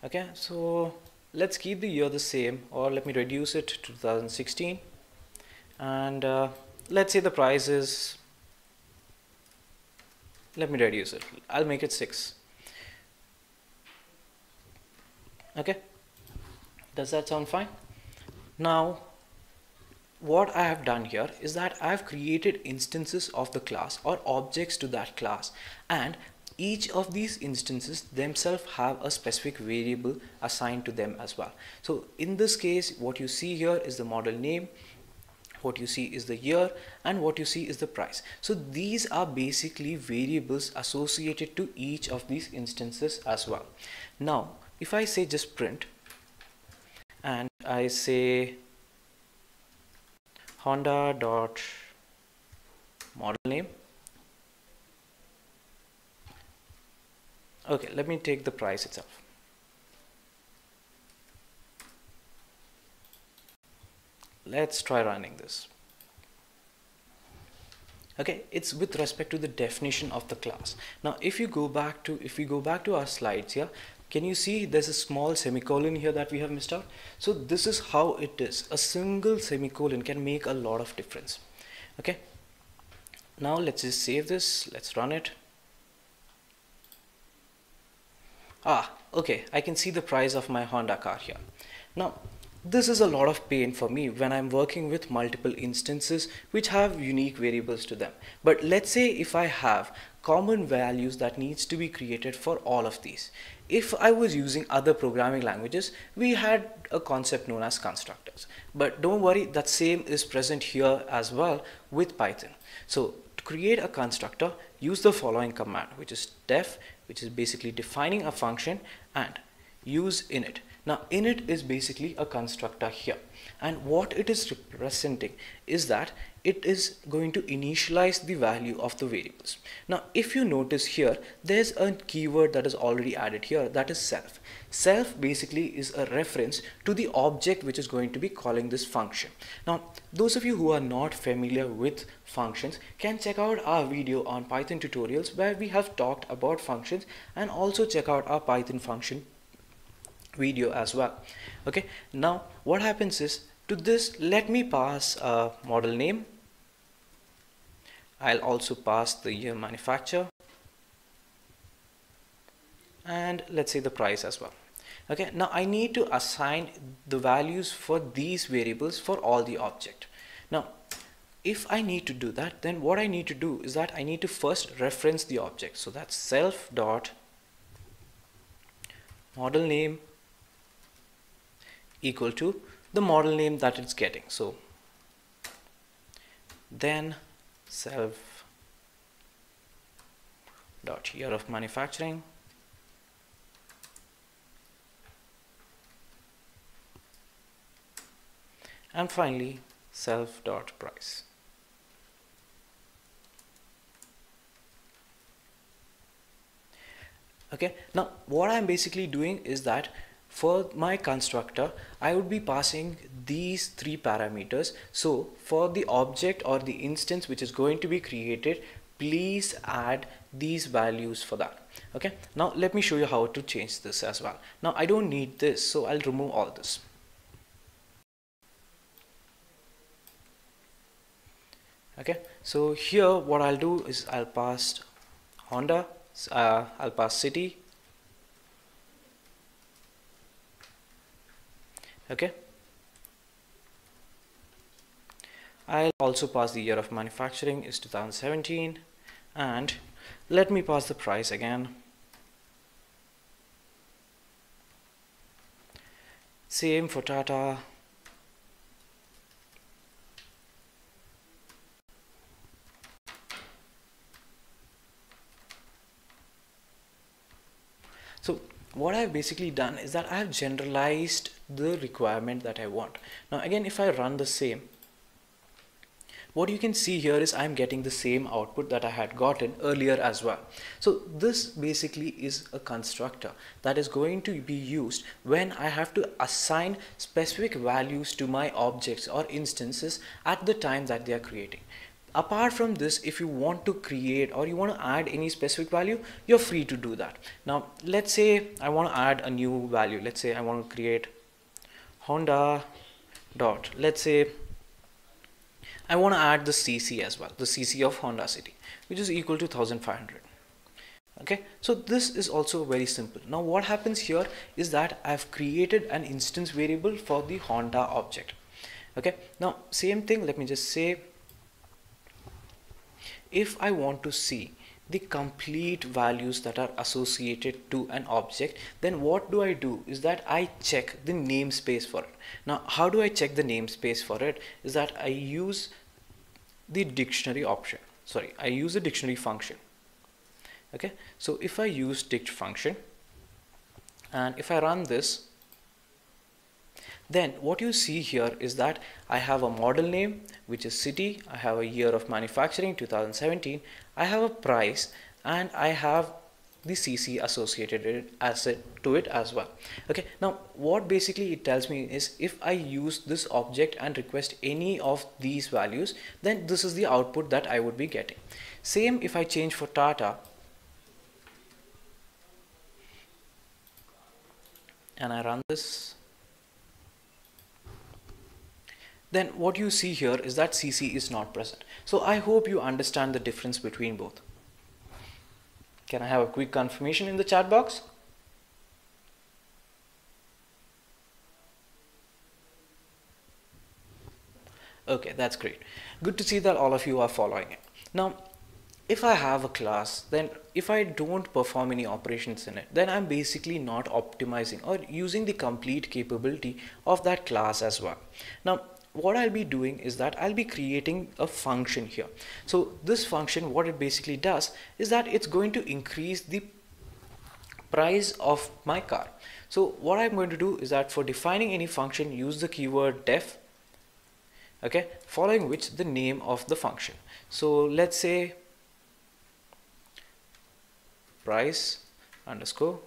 Okay, so let's keep the year the same, or let me reduce it to 2016, and let's say the price is, let me reduce it, I'll make it 6. Okay, does that sound fine? Now what I have done here is that I have created instances of the class or objects to that class, and each of these instances themselves have a specific variable assigned to them as well. So in this case, what you see here is the model name, what you see is the year, and what you see is the price. So these are basically variables associated to each of these instances as well. Now if I say just print and I say Honda dot model name. Okay, let me take the price itself. Let's try running this. Okay, it's with respect to the definition of the class. Now if we go back to our slides here, can you see there's a small semicolon here that we have missed out? So this is how it is. A single semicolon can make a lot of difference. Okay, now let's just save this, let's run it. Okay, I can see the price of my Honda car here. Now this is a lot of pain for me when I'm working with multiple instances which have unique variables to them. But let's say if I have common values that needs to be created for all of these. If I was using other programming languages, we had a concept known as constructors. But don't worry, that same is present here as well with Python. So to create a constructor, use the following command, which is def, which is basically defining a function, and use init. Now init is basically a constructor here, and what it is representing is that it is going to initialize the value of the variables. Now if you notice here, there's a keyword that is already added here, that is self. Self basically is a reference to the object which is going to be calling this function. Now those of you who are not familiar with functions can check out our video on Python tutorials where we have talked about functions, and also check out our Python function video as well. Okay, now what happens is, to this let me pass a model name. I'll also pass the year manufacture, and let's say the price as well. Okay, now I need to assign the values for these variables for all the object. Now if I need to do that, then what I need to do is that I need to first reference the object. So that's self dot model name equal to the model name that it's getting. So then self dot year of manufacturing, and finally self dot price. Okay, now what I'm basically doing is that for my constructor, I would be passing these three parameters. So for the object or the instance which is going to be created, please add these values for that. Okay, now let me show you how to change this as well. Now I don't need this, so I'll remove all this. Okay, so here what I'll do is I'll pass Honda, I'll pass city. Okay, I'll also pass the year of manufacturing is 2017, and let me pass the price again. Same for Tata. So what I've basically done is that I've generalized the requirement that I want. Now again, if I run the same, what you can see here is I'm getting the same output that I had gotten earlier as well. So this basically is a constructor that is going to be used when I have to assign specific values to my objects or instances at the time that they are creating. Apart from this, if you want to create or you want to add any specific value, you're free to do that. Now let's say I want to add a new value. Let's say I want to create Honda dot, let's say I want to add the CC as well, the CC of Honda City, which is equal to 1500. Okay, so this is also very simple. Now what happens here is that I've created an instance variable for the Honda object. Okay, now same thing, let me just say, if I want to see the complete values that are associated to an object, then what do I do is that I check the namespace for it. Now how do I check the namespace for it is that I use the dictionary option. Sorry, I use a dictionary function. Okay, so if I use dict function and if I run this, then what you see here is that I have a model name which is city, I have a year of manufacturing 2017, I have a price, and I have the CC associated to it as well. Okay, now what basically it tells me is if I use this object and request any of these values, then this is the output that I would be getting. Same if I change for Tata and I run this, then what you see here is that CC is not present. So I hope you understand the difference between both. Can I have a quick confirmation in the chat box? Okay, that's great. Good to see that all of you are following it. Now, if I have a class, then if I don't perform any operations in it, then I'm basically not optimizing or using the complete capability of that class as well. Now, what I'll be doing is that I'll be creating a function here. So this function, what it basically does is that it's going to increase the price of my car. So what I'm going to do is that for defining any function, use the keyword def, okay, following which the name of the function. So let's say price underscore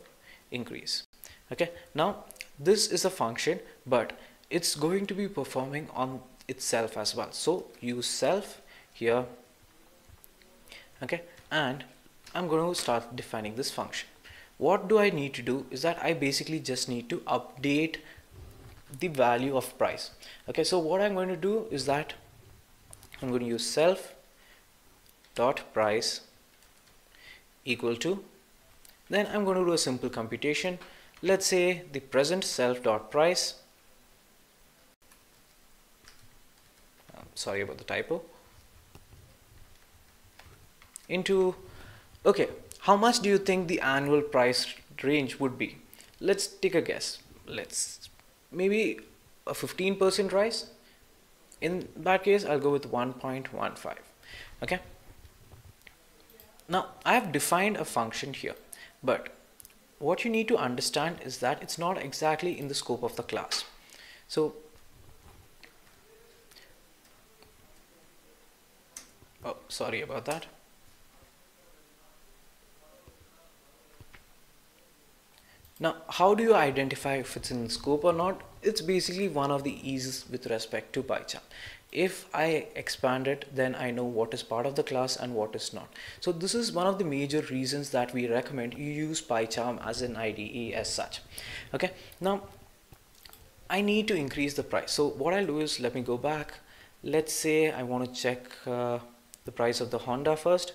increase. Okay, now this is a function, but it's going to be performing on itself as well. So use self here. Okay, and I'm going to start defining this function. What do I need to do is that I basically just need to update the value of price. Okay, so what I'm going to do is that I'm going to use self dot price equal to, then I'm going to do a simple computation. Let's say the present self dot price, sorry about the typo, into, okay, how much do you think the annual price range would be? Let's take a guess. Let's maybe a 15% rise. In that case, I'll go with 1.15. Okay, now I have defined a function here, but what you need to understand is that it's not exactly in the scope of the class. So oh, sorry about that. Now, how do you identify if it's in scope or not? It's basically one of the eases with respect to PyCharm. If I expand it, then I know what is part of the class and what is not. So this is one of the major reasons that we recommend you use PyCharm as an IDE as such. Okay, now I need to increase the price. So what I'll do is, let me go back. Let's say I want to check the price of the Honda first.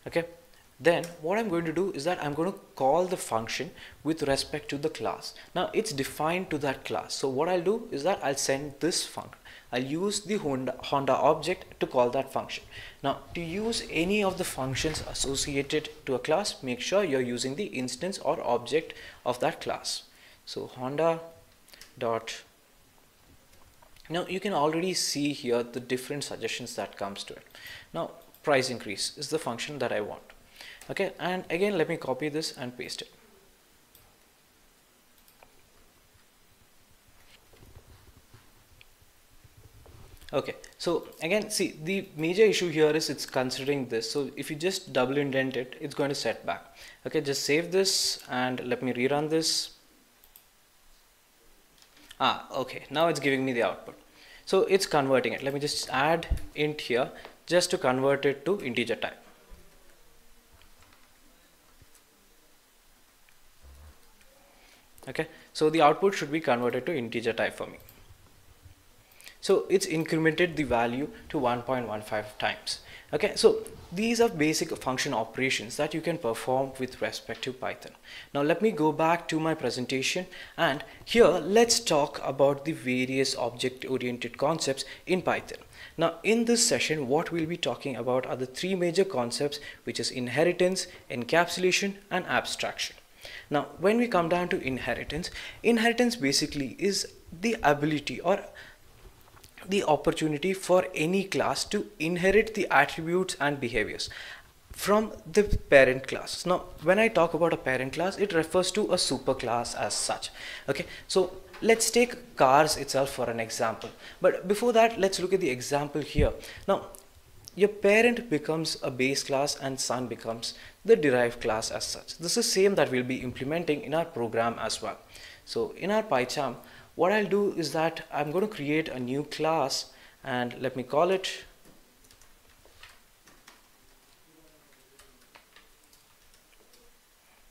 Okay, then what I'm going to do is that I'm going to call the function with respect to the class. Now it's defined to that class. So what I'll do is that I'll send this function. I'll use the Honda object to call that function. Now to use any of the functions associated to a class, make sure you're using the instance or object of that class. So Honda dot. Now you can already see here the different suggestions that comes to it. Now price increase is the function that I want. Okay, and again let me copy this and paste it. Okay, so again see, the major issue here is it's considering this. So if you just double indent it, it's going to set back. Okay, just save this and let me rerun this. Okay, now it's giving me the output. So it's converting it. Let me just add int here just to convert it to integer type. Okay, so the output should be converted to integer type for me. So it's incremented the value to 1.15 times. Okay, so these are basic function operations that you can perform with respect to Python. Now let me go back to my presentation, and here let's talk about the various object-oriented concepts in Python. Now in this session, what we'll be talking about are the three major concepts, which is inheritance, encapsulation, and abstraction. Now when we come down to inheritance, inheritance basically is the ability or the opportunity for any class to inherit the attributes and behaviors from the parent class. Now when I talk about a parent class, it refers to a superclass as such. Okay, so let's take cars itself for an example, but before that let's look at the example here. Now your parent becomes a base class and son becomes the derived class as such. This is same that we'll be implementing in our program as well. So in our PyCharm, what I'll do is that I'm going to create a new class, and let me call it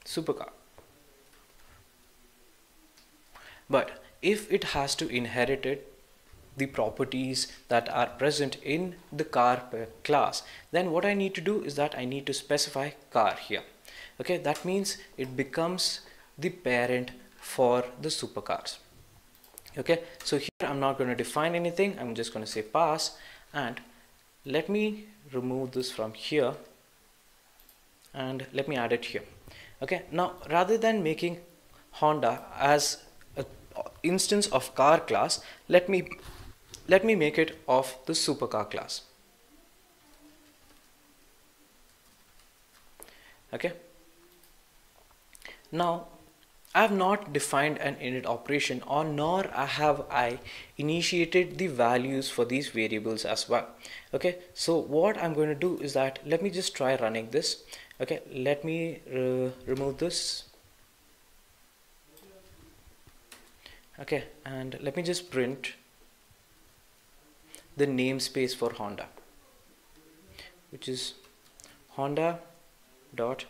supercar. But if it has to inherit the properties that are present in the car class, then what I need to do is that I need to specify car here. Okay, that means it becomes the parent for the supercars. Okay, so here I'm not going to define anything. I'm just going to say pass, and let me remove this from here and let me add it here. Okay, now rather than making Honda as an instance of car class, let me make it of the supercar class. Okay, now I have not defined an init operation, or nor have I initiated the values for these variables as well. Okay, so what I'm going to do is that let me just try running this. Okay, let me remove this. Okay, and let me just print the namespace for Honda, which is Honda dot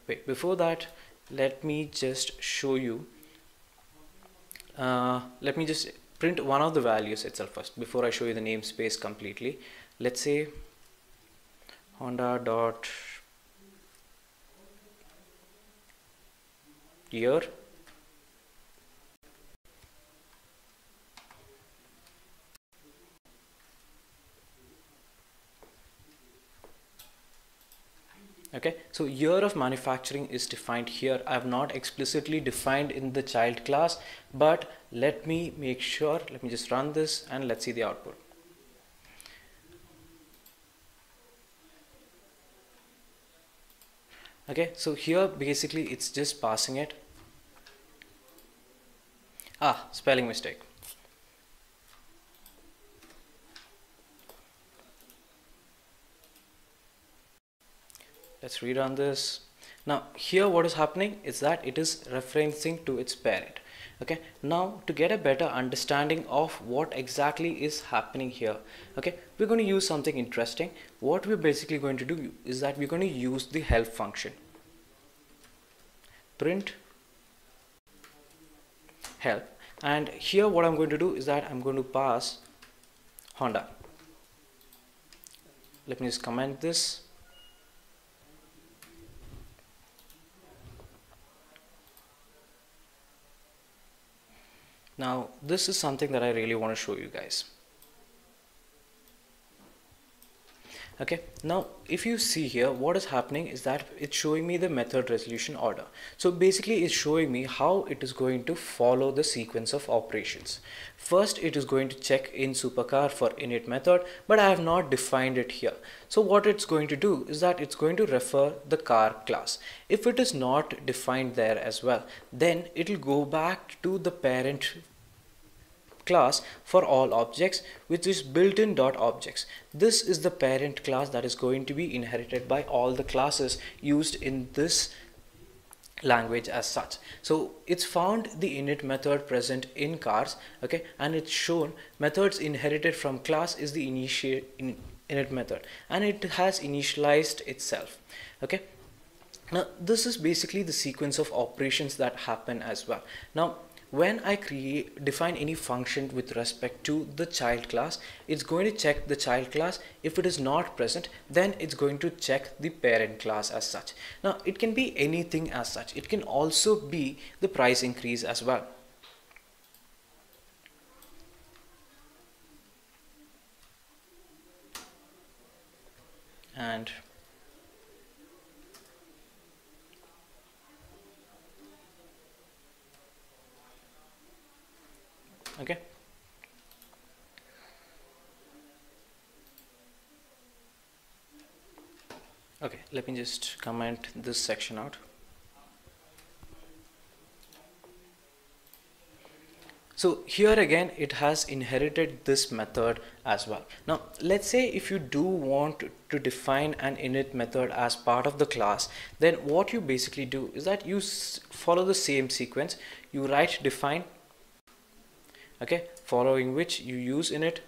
wait, before that let me just show you, let me just print one of the values itself first before I show you the namespace completely. Let's say Honda dot year. Okay, so year of manufacturing is defined here. I have not explicitly defined in the child class, but let me make sure. Let me just run this and let's see the output. Okay, so here basically it's just passing it. Spelling mistake. Let's rerun this. Now here what is happening is that it is referencing to its parent. Okay, now to get a better understanding of what exactly is happening here, okay, we're going to use something interesting. What we're basically going to do is that we're going to use the help function. Print help, and here what I'm going to do is that I'm going to pass Honda. Let me just comment this. Now this is something that I really want to show you guys. Okay, now if you see here, what is happening is that it's showing me the method resolution order. So basically it's showing me how it is going to follow the sequence of operations. First it is going to check in supercar for init method, but I have not defined it here. So what it's going to do is that it's going to refer the car class. If it is not defined there as well, then it will go back to the parent class for all objects, which is built-in .objects. This is the parent class that is going to be inherited by all the classes used in this language as such. So it's found the init method present in cars, okay, and it's shown methods inherited from class is the init method, and it has initialized itself. Okay, now this is basically the sequence of operations that happen as well. Now when I define any function with respect to the child class, it's going to check the child class. If it is not present, then it's going to check the parent class as such. Now it can be anything as such. It can also be the price increase as well. And okay, let me just comment this section out. So here again it has inherited this method as well. Now let's say if you do want to define an init method as part of the class, then what you basically do is that you follow the same sequence. You write define, okay, following which you use init,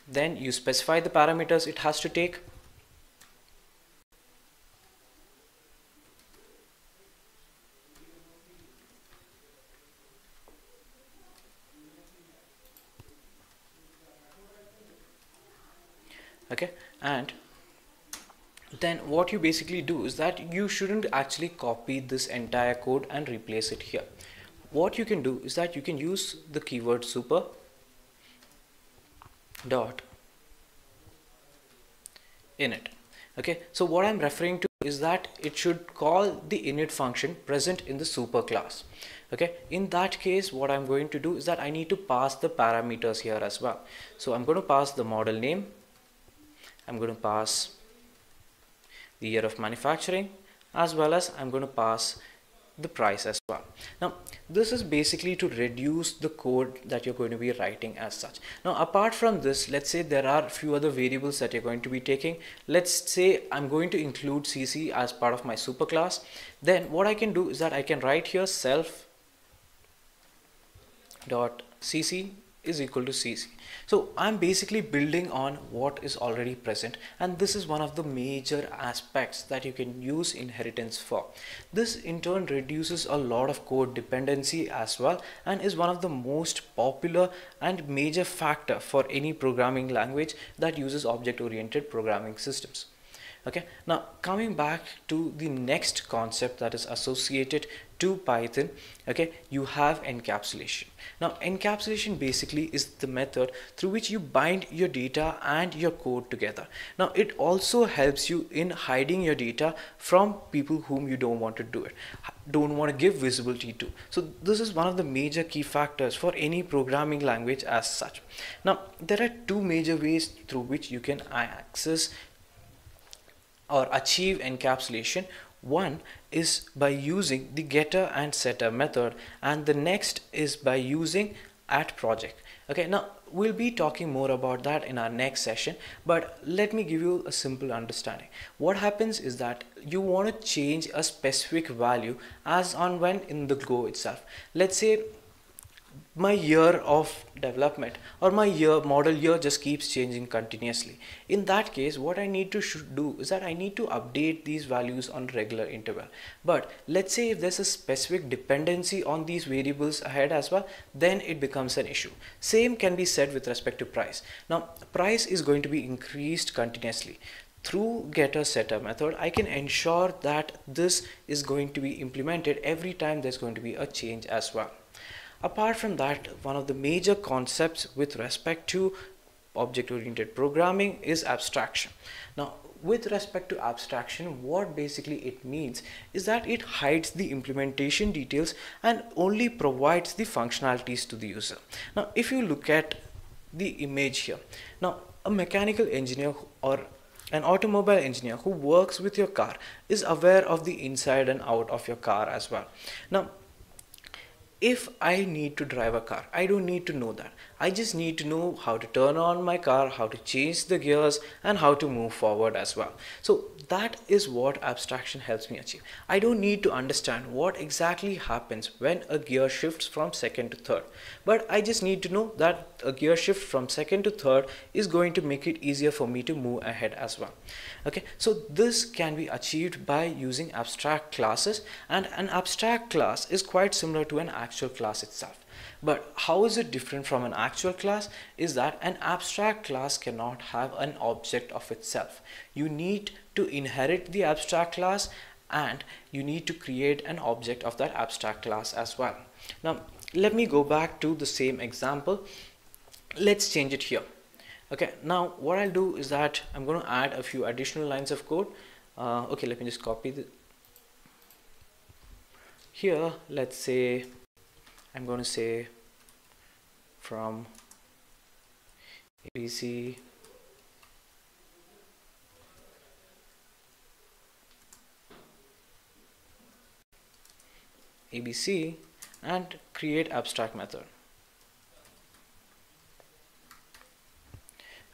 then you specify the parameters it has to take, okay, and then what you basically do is that you shouldn't actually copy this entire code and replace it here. What you can do is that you can use the keyword super dot init. Okay, so what I'm referring to is that it should call the init function present in the super class. Okay, in that case what I'm going to do is that I need to pass the parameters here as well. So I'm going to pass the model name, I'm going to pass the year of manufacturing, as well as I'm going to pass the price as well. Now this is basically to reduce the code that you're going to be writing as such. Now apart from this, let's say there are a few other variables that you're going to be taking. Let's say I'm going to include CC as part of my superclass. Then what I can do is that I can write here self dot cc is equal to cc. So I'm basically building on what is already present, and this is one of the major aspects that you can use inheritance for. This in turn reduces a lot of code dependency as well, and is one of the most popular and major factor for any programming language that uses object-oriented programming systems. Okay, now coming back to the next concept that is associated to Python, okay, you have encapsulation. Now encapsulation basically is the method through which you bind your data and your code together. Now it also helps you in hiding your data from people whom you don't want to don't want to give visibility to. So this is one of the major key factors for any programming language as such. Now there are two major ways through which you can access or achieve encapsulation. One is by using the getter and setter method, and the next is by using at project. Okay, now we'll be talking more about that in our next session, but let me give you a simple understanding. What happens is that you want to change a specific value as on when in the Go itself. Let's say my year of development or my model year just keeps changing continuously. In that case, what I need to do is that I need to update these values on regular interval. But let's say if there's a specific dependency on these variables ahead as well, then it becomes an issue. Same can be said with respect to price. Now price is going to be increased continuously. Through getter setter method, I can ensure that this is going to be implemented every time there's going to be a change as well. Apart from that, one of the major concepts with respect to object-oriented programming is abstraction. Now, with respect to abstraction, what basically it means is that it hides the implementation details and only provides the functionalities to the user. Now, if you look at the image here, now a mechanical engineer or an automobile engineer who works with your car is aware of the inside and out of your car as well. Now, if I need to drive a car, I don't need to know that. I just need to know how to turn on my car, how to change the gears, and how to move forward as well. So that is what abstraction helps me achieve. I don't need to understand what exactly happens when a gear shifts from second to third, but I just need to know that a gear shift from second to third is going to make it easier for me to move ahead as well. Okay, so this can be achieved by using abstract classes, and an abstract class is quite similar to an actual class itself. But how is it different from an actual class is that an abstract class cannot have an object of itself. You need to inherit the abstract class and you need to create an object of that abstract class as well. Now let me go back to the same example. Let's change it here. Okay, now what I'll do is that I'm going to add a few additional lines of code. Okay, let me just copy the here. Let's say I'm going to say from ABC and create abstract method.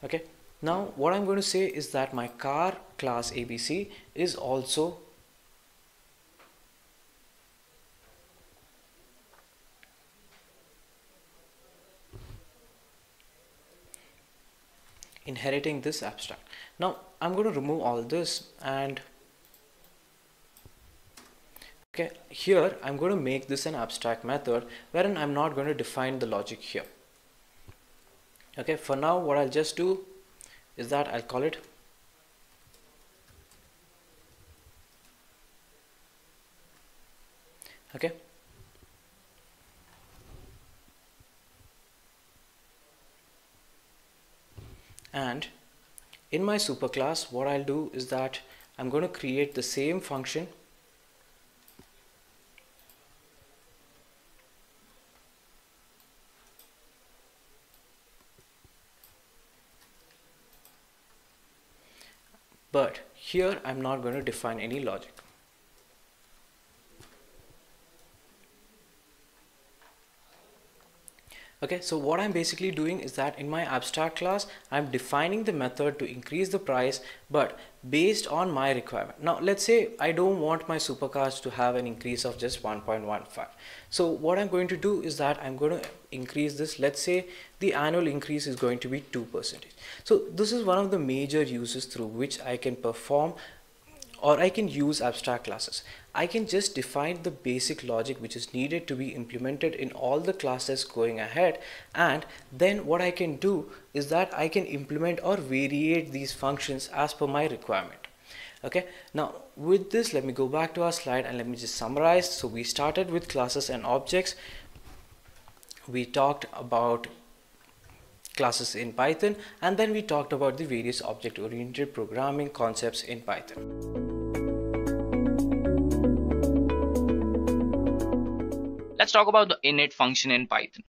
Okay, now what I'm going to say is that my car class ABC is also inheriting this abstract. Now I'm going to remove all this, and okay, here I'm going to make this an abstract method wherein I'm not going to define the logic here. Okay, for now what I'll just do is that I'll call it okay. And in my superclass, what I'll do is that I'm going to create the same function but here I'm not going to define any logic. Okay, so what I'm basically doing is that in my abstract class, I'm defining the method to increase the price, but based on my requirement. Now, let's say I don't want my supercars to have an increase of just 1.15. So what I'm going to do is that I'm going to increase this. Let's say the annual increase is going to be 2%. So this is one of the major uses through which I can perform or I can use abstract classes. I can just define the basic logic which is needed to be implemented in all the classes going ahead, and then what I can do is that I can implement or variate these functions as per my requirement. Okay, now with this, let me go back to our slide and let me just summarize. So we started with classes and objects. We talked about classes in Python, and then we talked about the various object-oriented programming concepts in Python. Let's talk about the init function in Python.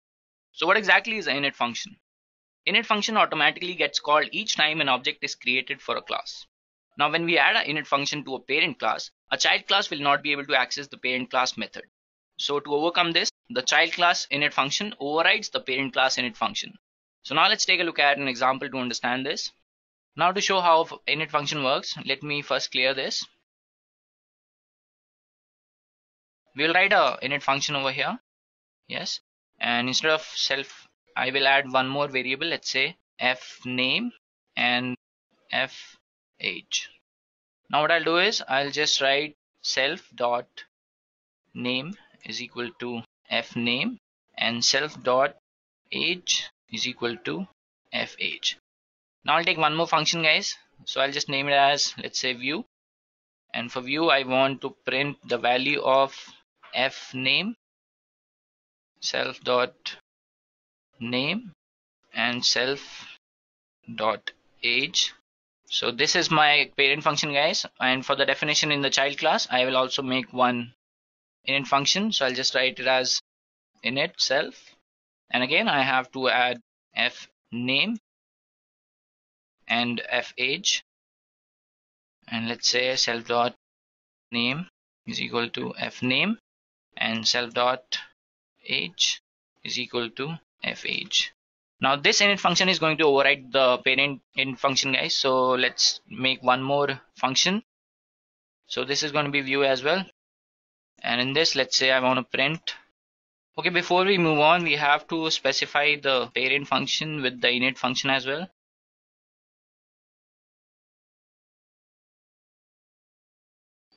So what exactly is an init function? Init function automatically gets called each time an object is created for a class. Now when we add an init function to a parent class, a child class will not be able to access the parent class method. So to overcome this, the child class init function overrides the parent class init function. So now let's take a look at an example to understand this. Now to show how init function works, let me first clear this. We'll write a init function over here. Yes. And instead of self, I will add one more variable, let's say f name and f age. Now what I'll do is I'll just write self dot name is equal to f name and self dot age is equal to f age. Now I'll take one more function, guys. So I'll just name it as, let's say, view. And for view, I want to print the value of f name, self dot name and self dot age. So this is my parent function, guys. And for the definition in the child class, I will also make one init function. So I'll just write it as init self. And again, I have to add f name and f age. And let's say self dot name is equal to f name and self dot age is equal to f age. Now this init function is going to override the parent init function, guys. So let's make one more function. So this is going to be view as well. And in this, let's say I want to print. Okay, before we move on, we have to specify the parent function with the init function as well.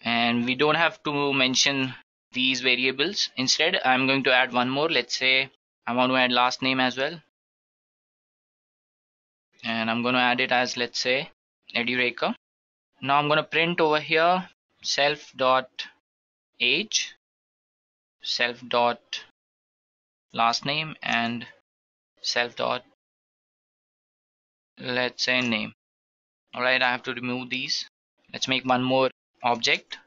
And we don't have to mention these variables. Instead, I'm going to add one more. Let's say I want to add last name as well. And I'm going to add it as, let's say, edureka. Now I'm going to print over here self dot age, self dot last name and self dot, let's say, name. All right, I have to remove these. Let's make one more object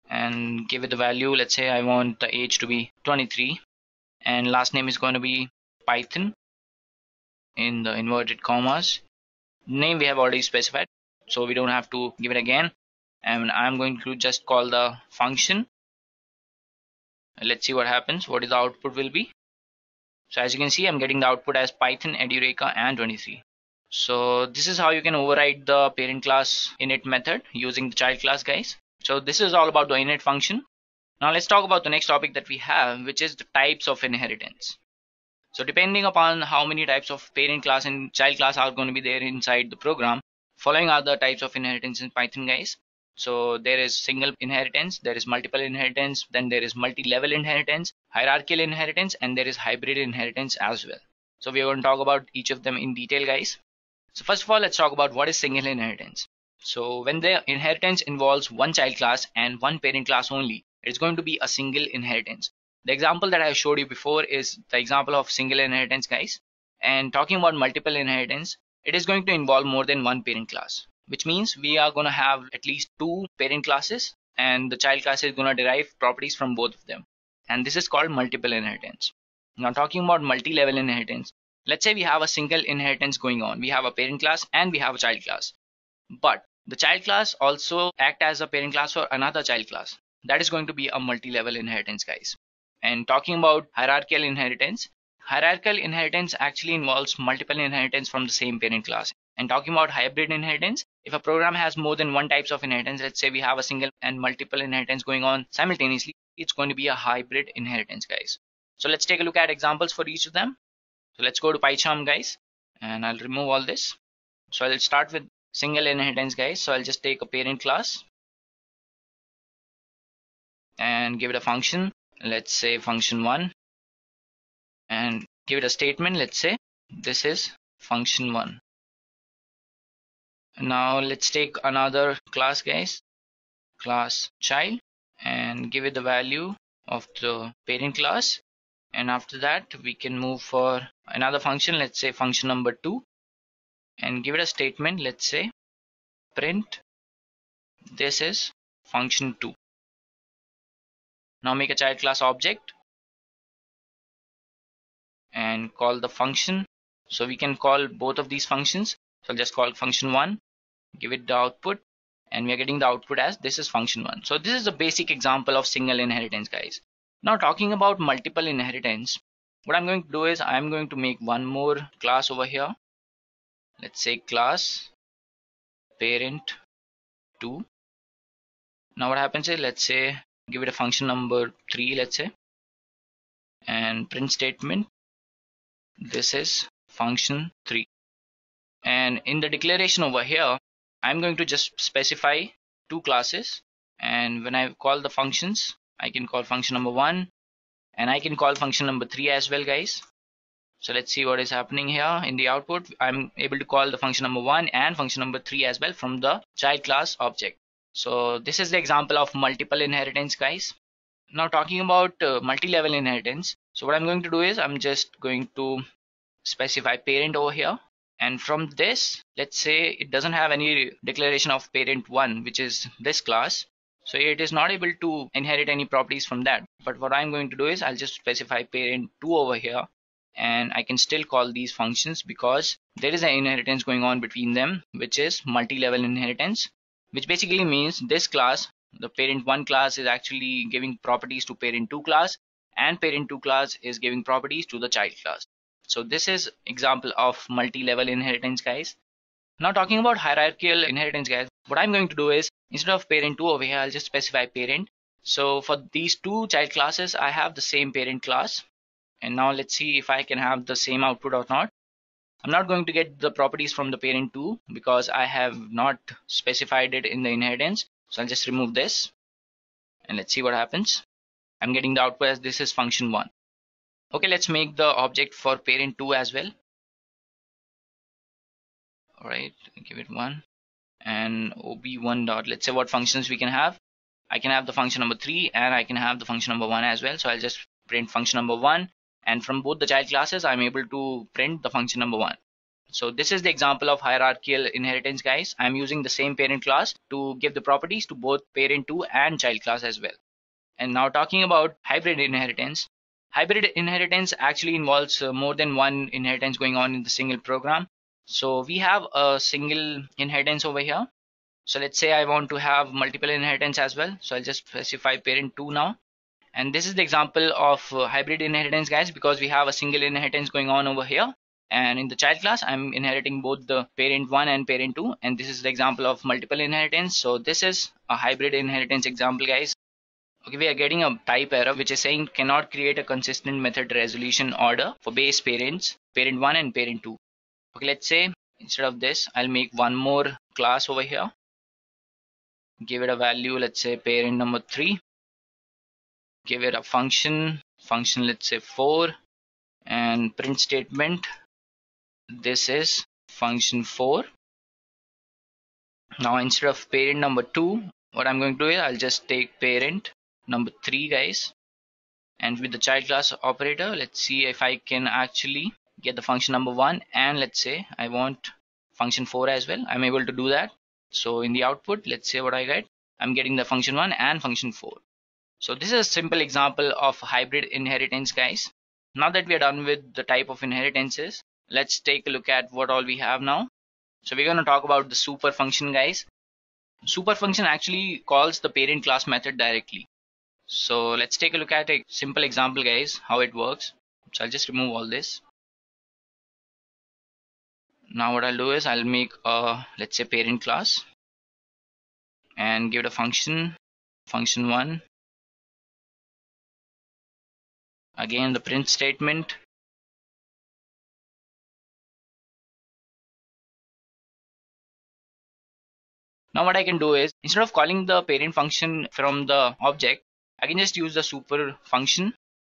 and give it the value. Let's say I want the age to be 23 and last name is going to be Python in the inverted commas. Name we have already specified, so we don't have to give it again. And I'm going to just call the function. Let's see what happens, what is the output will be. So as you can see, I'm getting the output as Python, edureka and 23. So this is how you can override the parent class init method using the child class, guys. So this is all about the init function. Now let's talk about the next topic that we have, which is the types of inheritance. So depending upon how many types of parent class and child class are going to be there inside the program, following are the types of inheritance in Python, guys. So there is single inheritance, there is multiple inheritance, then there is multi-level inheritance, hierarchical inheritance, and there is hybrid inheritance as well. So we are going to talk about each of them in detail, guys. So first of all, let's talk about what is single inheritance. So when the inheritance involves one child class and one parent class only, it's going to be a single inheritance. The example that I showed you before is the example of single inheritance, guys. And talking about multiple inheritance, it is going to involve more than one parent class, which means we are going to have at least two parent classes and the child class is going to derive properties from both of them. And this is called multiple inheritance. Now talking about multi-level inheritance, let's say we have a single inheritance going on. We have a parent class and we have a child class. But the child class also act as a parent class for another child class. That is going to be a multi-level inheritance, guys. And talking about hierarchical inheritance actually involves multiple inheritance from the same parent class. And talking about hybrid inheritance, if a program has more than one types of inheritance, let's say we have a single and multiple inheritance going on simultaneously, it's going to be a hybrid inheritance, guys. So let's take a look at examples for each of them. So let's go to PyCharm, guys, and I'll remove all this. So I'll start with single inheritance, guys. So I'll just take a parent class and give it a function. Let's say function1 and give it a statement. Let's say this is function1. Now let's take another class, guys, class child, and give it the value of the parent class. And after that, we can move for another function. Let's say function number 2 and give it a statement. Let's say print this is function2. Now make a child class object and call the function. So we can call both of these functions. So I'll just call function1, give it the output, and we are getting the output as this is function 1. So this is a basic example of single inheritance, guys. Now talking about multiple inheritance, what I'm going to do is I'm going to make one more class over here. Let's say class parent 2. Now what happens is, let's say give it a function number 3, let's say, and print statement, this is function 3. And in the declaration over here, I'm going to just specify two classes, and when I call the functions, I can call function number 1 and I can call function number 3 as well, guys. So let's see what is happening here in the output. I'm able to call the function number 1 and function number 3 as well from the child class object. So this is the example of multiple inheritance, guys. Now talking about multi-level inheritance, so what I'm going to do is I'm just going to specify parent over here, and from this, let's say it doesn't have any declaration of parent 1, which is this class, so it is not able to inherit any properties from that. But what I'm going to do is I'll just specify parent 2 over here, and I can still call these functions because there is an inheritance going on between them, which is multi-level inheritance, which basically means this class, the parent 1 class, is actually giving properties to parent 2 class, and parent 2 class is giving properties to the child class. So this is example of multi-level inheritance, guys. Now talking about hierarchical inheritance, guys, what I'm going to do is instead of parent 2 over here, I'll just specify parent. So for these two child classes, I have the same parent class. And now let's see if I can have the same output or not. I'm not going to get the properties from the parent 2 because I have not specified it in the inheritance. So I'll just remove this and let's see what happens. I'm getting the output as this is function 1. Okay, let's make the object for parent 2 as well. Alright, give it 1 and ob1 dot, let's say what functions we can have. I can have the function number 3 and I can have the function number 1 as well. So I'll just print function number 1, and from both the child classes I'm able to print the function number 1. So this is the example of hierarchical inheritance, guys. I'm using the same parent class to give the properties to both parent 2 and child class as well. And now talking about hybrid inheritance. Hybrid inheritance actually involves more than one inheritance going on in the single program. So we have a single inheritance over here. So let's say I want to have multiple inheritance as well. So I'll just specify parent 2 now. And this is the example of hybrid inheritance, guys, because we have a single inheritance going on over here. And in the child class, I'm inheriting both the parent 1 and parent 2. And this is the example of multiple inheritance. So this is a hybrid inheritance example, guys. Okay, we are getting a type error which is saying cannot create a consistent method resolution order for base parents, parent 1 and parent 2. Okay, let's say instead of this, I'll make one more class over here. Give it a value, let's say parent number 3. Give it a function, let's say 4, and print statement, this is function 4. Now instead of parent number 2, what I'm going to do is I'll just take parent number 3, guys, and with the child class operator, let's see if I can actually get the function number 1, and let's say I want function 4 as well. I'm able to do that. So in the output, let's say what I get, I'm getting the function 1 and function 4. So this is a simple example of hybrid inheritance, guys. Now that we are done with the type of inheritances, let's take a look at what all we have now. So we're going to talk about the super function, guys. Super function actually calls the parent class method directly. So let's take a look at a simple example, guys, how it works. So I'll just remove all this. Now what I'll do is I'll make a, let's say, parent class and give it a function 1. Again, the print statement. Now what I can do is instead of calling the parent function from the object, I can just use the super function,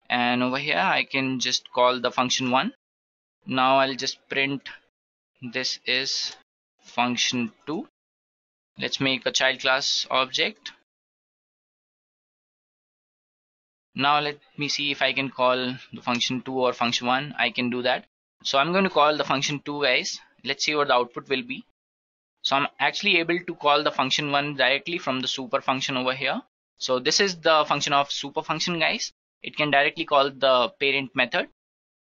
and over here I can just call the function 1. Now I'll just print this is function 2. Let's make a child class object. Now let me see if I can call the function 2 or function 1. I can do that. So I'm going to call the function 2, guys. Let's see what the output will be. So I'm actually able to call the function 1 directly from the super function over here. So this is the function of super function, guys. It can directly call the parent method.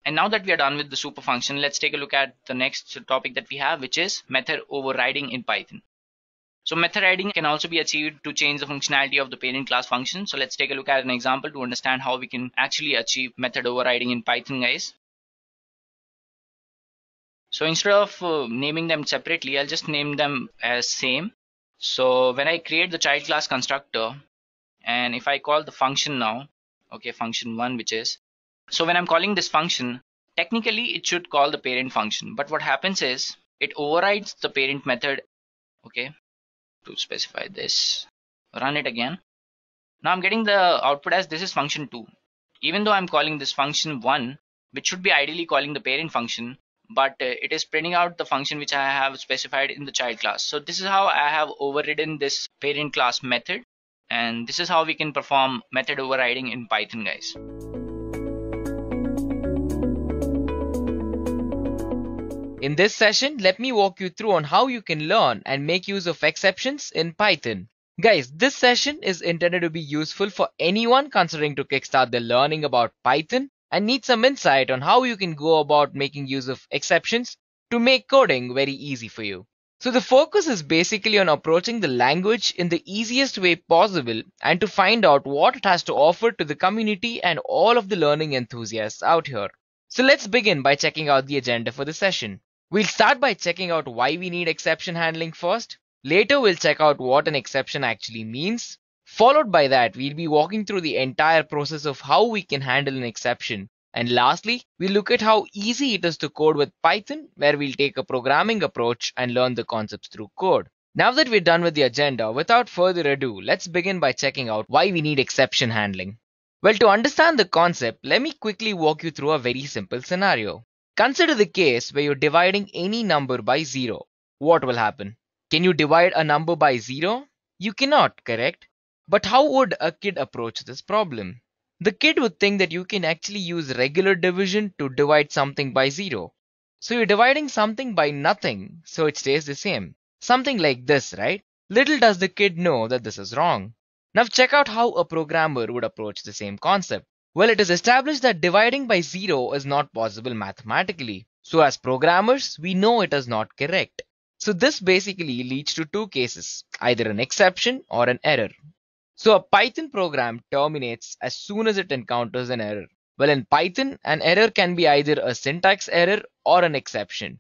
And now that we are done with the super function, let's take a look at the next topic that we have, which is method overriding in Python. So method hiding can also be achieved to change the functionality of the parent class function. So let's take a look at an example to understand how we can actually achieve method overriding in Python, guys. So instead of naming them separately, I'll just name them as same. So when I create the child class constructor, and if I call the function now, okay, function 1, which is, so when I'm calling this function, technically it should call the parent function, but what happens is it overrides the parent method. Okay, to specify this, run it again. Now I'm getting the output as this is function 2, even though I'm calling this function 1, which should be ideally calling the parent function, but it is printing out the function which I have specified in the child class. So this is how I have overridden this parent class method, and this is how we can perform method overriding in Python, guys. In this session, let me walk you through on how you can learn and make use of exceptions in Python. Guys, this session is intended to be useful for anyone considering to kickstart their learning about Python and need some insight on how you can go about making use of exceptions to make coding very easy for you. So the focus is basically on approaching the language in the easiest way possible and to find out what it has to offer to the community and all of the learning enthusiasts out here. So let's begin by checking out the agenda for the session. We'll start by checking out why we need exception handling first. Later, we'll check out what an exception actually means. Followed by that, we'll be walking through the entire process of how we can handle an exception. And lastly, we'll look at how easy it is to code with Python, where we'll take a programming approach and learn the concepts through code. Now that we're done with the agenda, without further ado, let's begin by checking out why we need exception handling. Well, to understand the concept, let me quickly walk you through a very simple scenario. Consider the case where you're dividing any number by 0. What will happen? Can you divide a number by 0? You cannot, correct? But how would a kid approach this problem? The kid would think that you can actually use regular division to divide something by 0. So you're dividing something by nothing, so it stays the same. Something like this, right? Little does the kid know that this is wrong. Now check out how a programmer would approach the same concept. Well, it is established that dividing by 0 is not possible mathematically. So as programmers, we know it is not correct. So this basically leads to two cases, either an exception or an error. So a Python program terminates as soon as it encounters an error. Well, in Python, an error can be either a syntax error or an exception.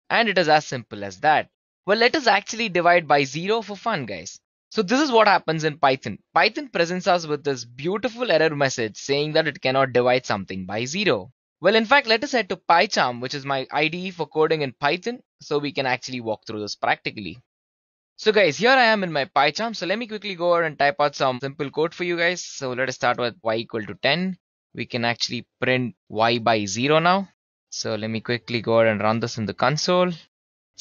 And it is as simple as that. Well, let us actually divide by 0 for fun, guys. So this is what happens in Python. Python presents us with this beautiful error message saying that it cannot divide something by 0. Well, in fact, let us head to PyCharm, which is my IDE for coding in Python, so we can actually walk through this practically. So guys, here I am in my PyCharm. So let me quickly go ahead and type out some simple code for you guys. So let us start with y equal to 10. We can actually print y by 0 now. So let me quickly go ahead and run this in the console.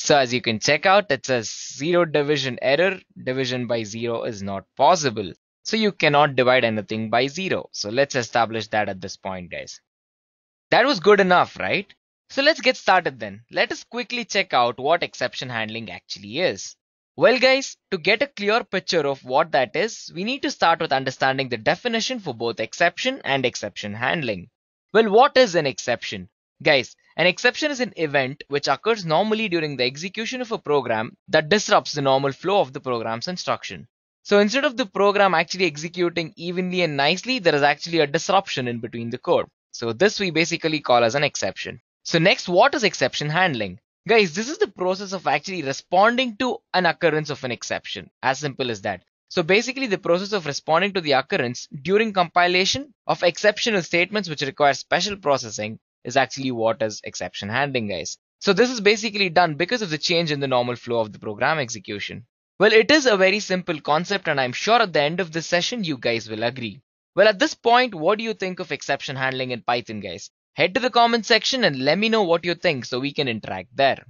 So as you can check out, it says 0 division error. Division by 0 is not possible. So you cannot divide anything by 0. So let's establish that at this point, guys. That was good enough, right? So let's get started then. Let us quickly check out what exception handling actually is. Well guys, to get a clear picture of what that is, we need to start with understanding the definition for both exception and exception handling. Well, what is an exception? Guys, an exception is an event which occurs normally during the execution of a program that disrupts the normal flow of the program's instruction. So instead of the program actually executing evenly and nicely, there is actually a disruption in between the code. So this we basically call as an exception. So next, what is exception handling? Guys, this is the process of actually responding to an occurrence of an exception. As simple as that. So basically the process of responding to the occurrence during compilation of exceptional statements which require special processing is actually what is exception handling, guys. So this is basically done because of the change in the normal flow of the program execution. Well, it is a very simple concept and I'm sure at the end of this session you guys will agree. Well, at this point, what do you think of exception handling in Python, guys? Head to the comment section and let me know what you think so we can interact there.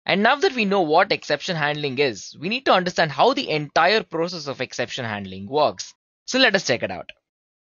And now that we know what exception handling is, we need to understand how the entire process of exception handling works. So let us check it out.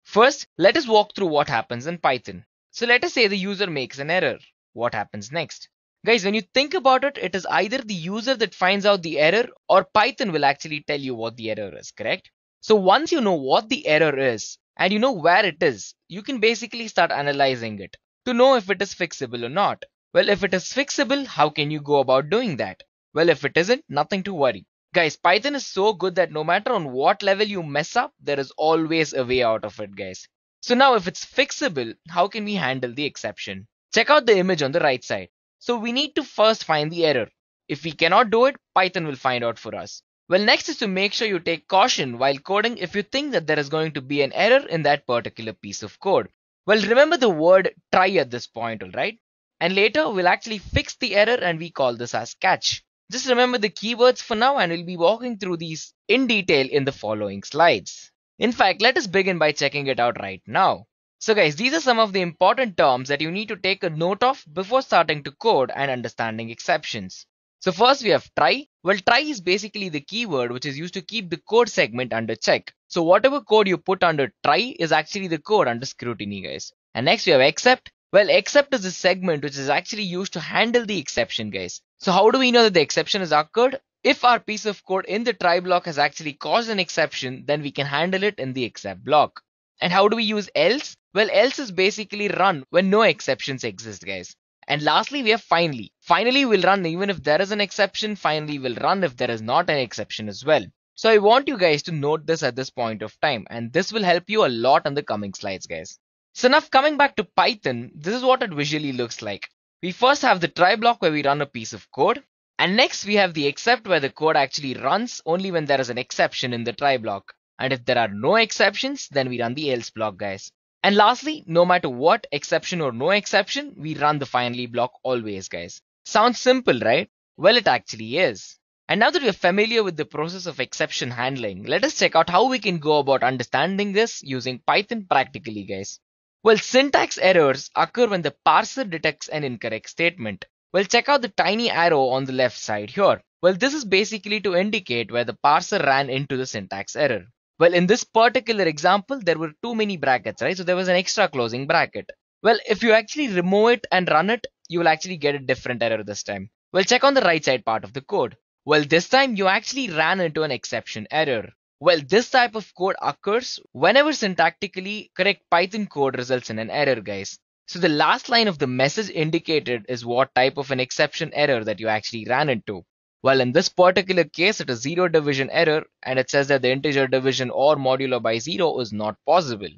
First, let us walk through what happens in Python. So let us say the user makes an error. What happens next? Guys, when you think about it, it is either the user that finds out the error or Python will actually tell you what the error is, correct? So once you know what the error is and you know where it is, you can basically start analyzing it to know if it is fixable or not. Well, if it is fixable, how can you go about doing that? Well, if it isn't, nothing to worry. Guys, Python is so good that no matter on what level you mess up, there is always a way out of it, guys. So now if it's fixable, how can we handle the exception? Check out the image on the right side. So we need to first find the error. If we cannot do it, Python will find out for us. Well, next is to make sure you take caution while coding if you think that there is going to be an error in that particular piece of code. Well, remember the word try at this point, alright? And later we'll actually fix the error and we call this as catch. Just remember the keywords for now and we'll be walking through these in detail in the following slides. In fact, let us begin by checking it out right now. So guys, these are some of the important terms that you need to take a note of before starting to code and understanding exceptions. So first we have try. Well, try is basically the keyword which is used to keep the code segment under check. So whatever code you put under try is actually the code under scrutiny, guys. And next we have except. Well, except is a segment which is actually used to handle the exception, guys. So how do we know that the exception has occurred? If our piece of code in the try block has actually caused an exception, then we can handle it in the except block. And how do we use else? Well, else is basically run when no exceptions exist, guys. And lastly, we have finally. Finally will run even if there is an exception. Finally will run if there is not an exception as well. So I want you guys to note this at this point of time, and this will help you a lot on the coming slides, guys. So now coming back to Python, this is what it visually looks like. We first have the try block where we run a piece of code. And next we have the except where the code actually runs only when there is an exception in the try block. And if there are no exceptions, then we run the else block, guys. And lastly, no matter what, exception or no exception, we run the finally block always, guys. Sounds simple, right? Well, it actually is. And now that we are familiar with the process of exception handling, let us check out how we can go about understanding this using Python practically, guys. Well, syntax errors occur when the parser detects an incorrect statement. Well, check out the tiny arrow on the left side here. Well, this is basically to indicate where the parser ran into the syntax error. Well, in this particular example, there were too many brackets, right? So there was an extra closing bracket. Well, if you actually remove it and run it, you will actually get a different error this time. Well, check on the right side part of the code. Well, this time you actually ran into an exception error. Well, this type of code occurs whenever syntactically correct Python code results in an error, guys. So the last line of the message indicated is what type of an exception error that you actually ran into. Well, in this particular case, it is zero division error, and it says that the integer division or modulo by zero is not possible.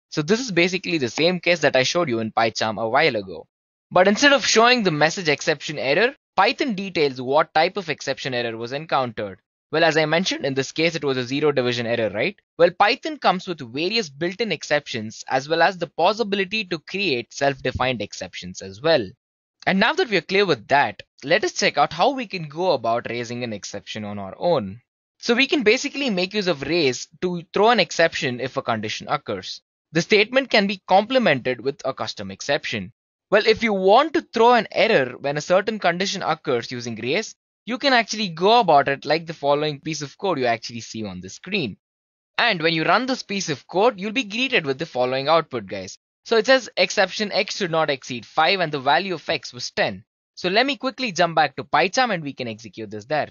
So this is basically the same case that I showed you in PyCharm a while ago. But instead of showing the message exception error, Python details what type of exception error was encountered. Well, as I mentioned, in this case, it was a zero division error, right? Well, Python comes with various built-in exceptions as well as the possibility to create self-defined exceptions as well. And now that we are clear with that, let us check out how we can go about raising an exception on our own. So we can basically make use of raise to throw an exception if a condition occurs. The statement can be complemented with a custom exception. Well, if you want to throw an error when a certain condition occurs using raise, you can actually go about it like the following piece of code you actually see on the screen. And when you run this piece of code, you'll be greeted with the following output, guys. So it says exception x should not exceed 5 and the value of x was 10. So let me quickly jump back to PyCharm and we can execute this there.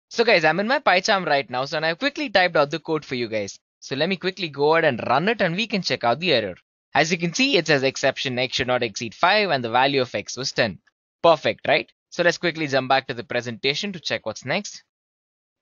So guys, I'm in my PyCharm right now, so I've quickly typed out the code for you guys. So let me quickly go ahead and run it and we can check out the error. As you can see, it says exception x should not exceed 5 and the value of x was 10. Perfect, right? So let's quickly jump back to the presentation to check what's next.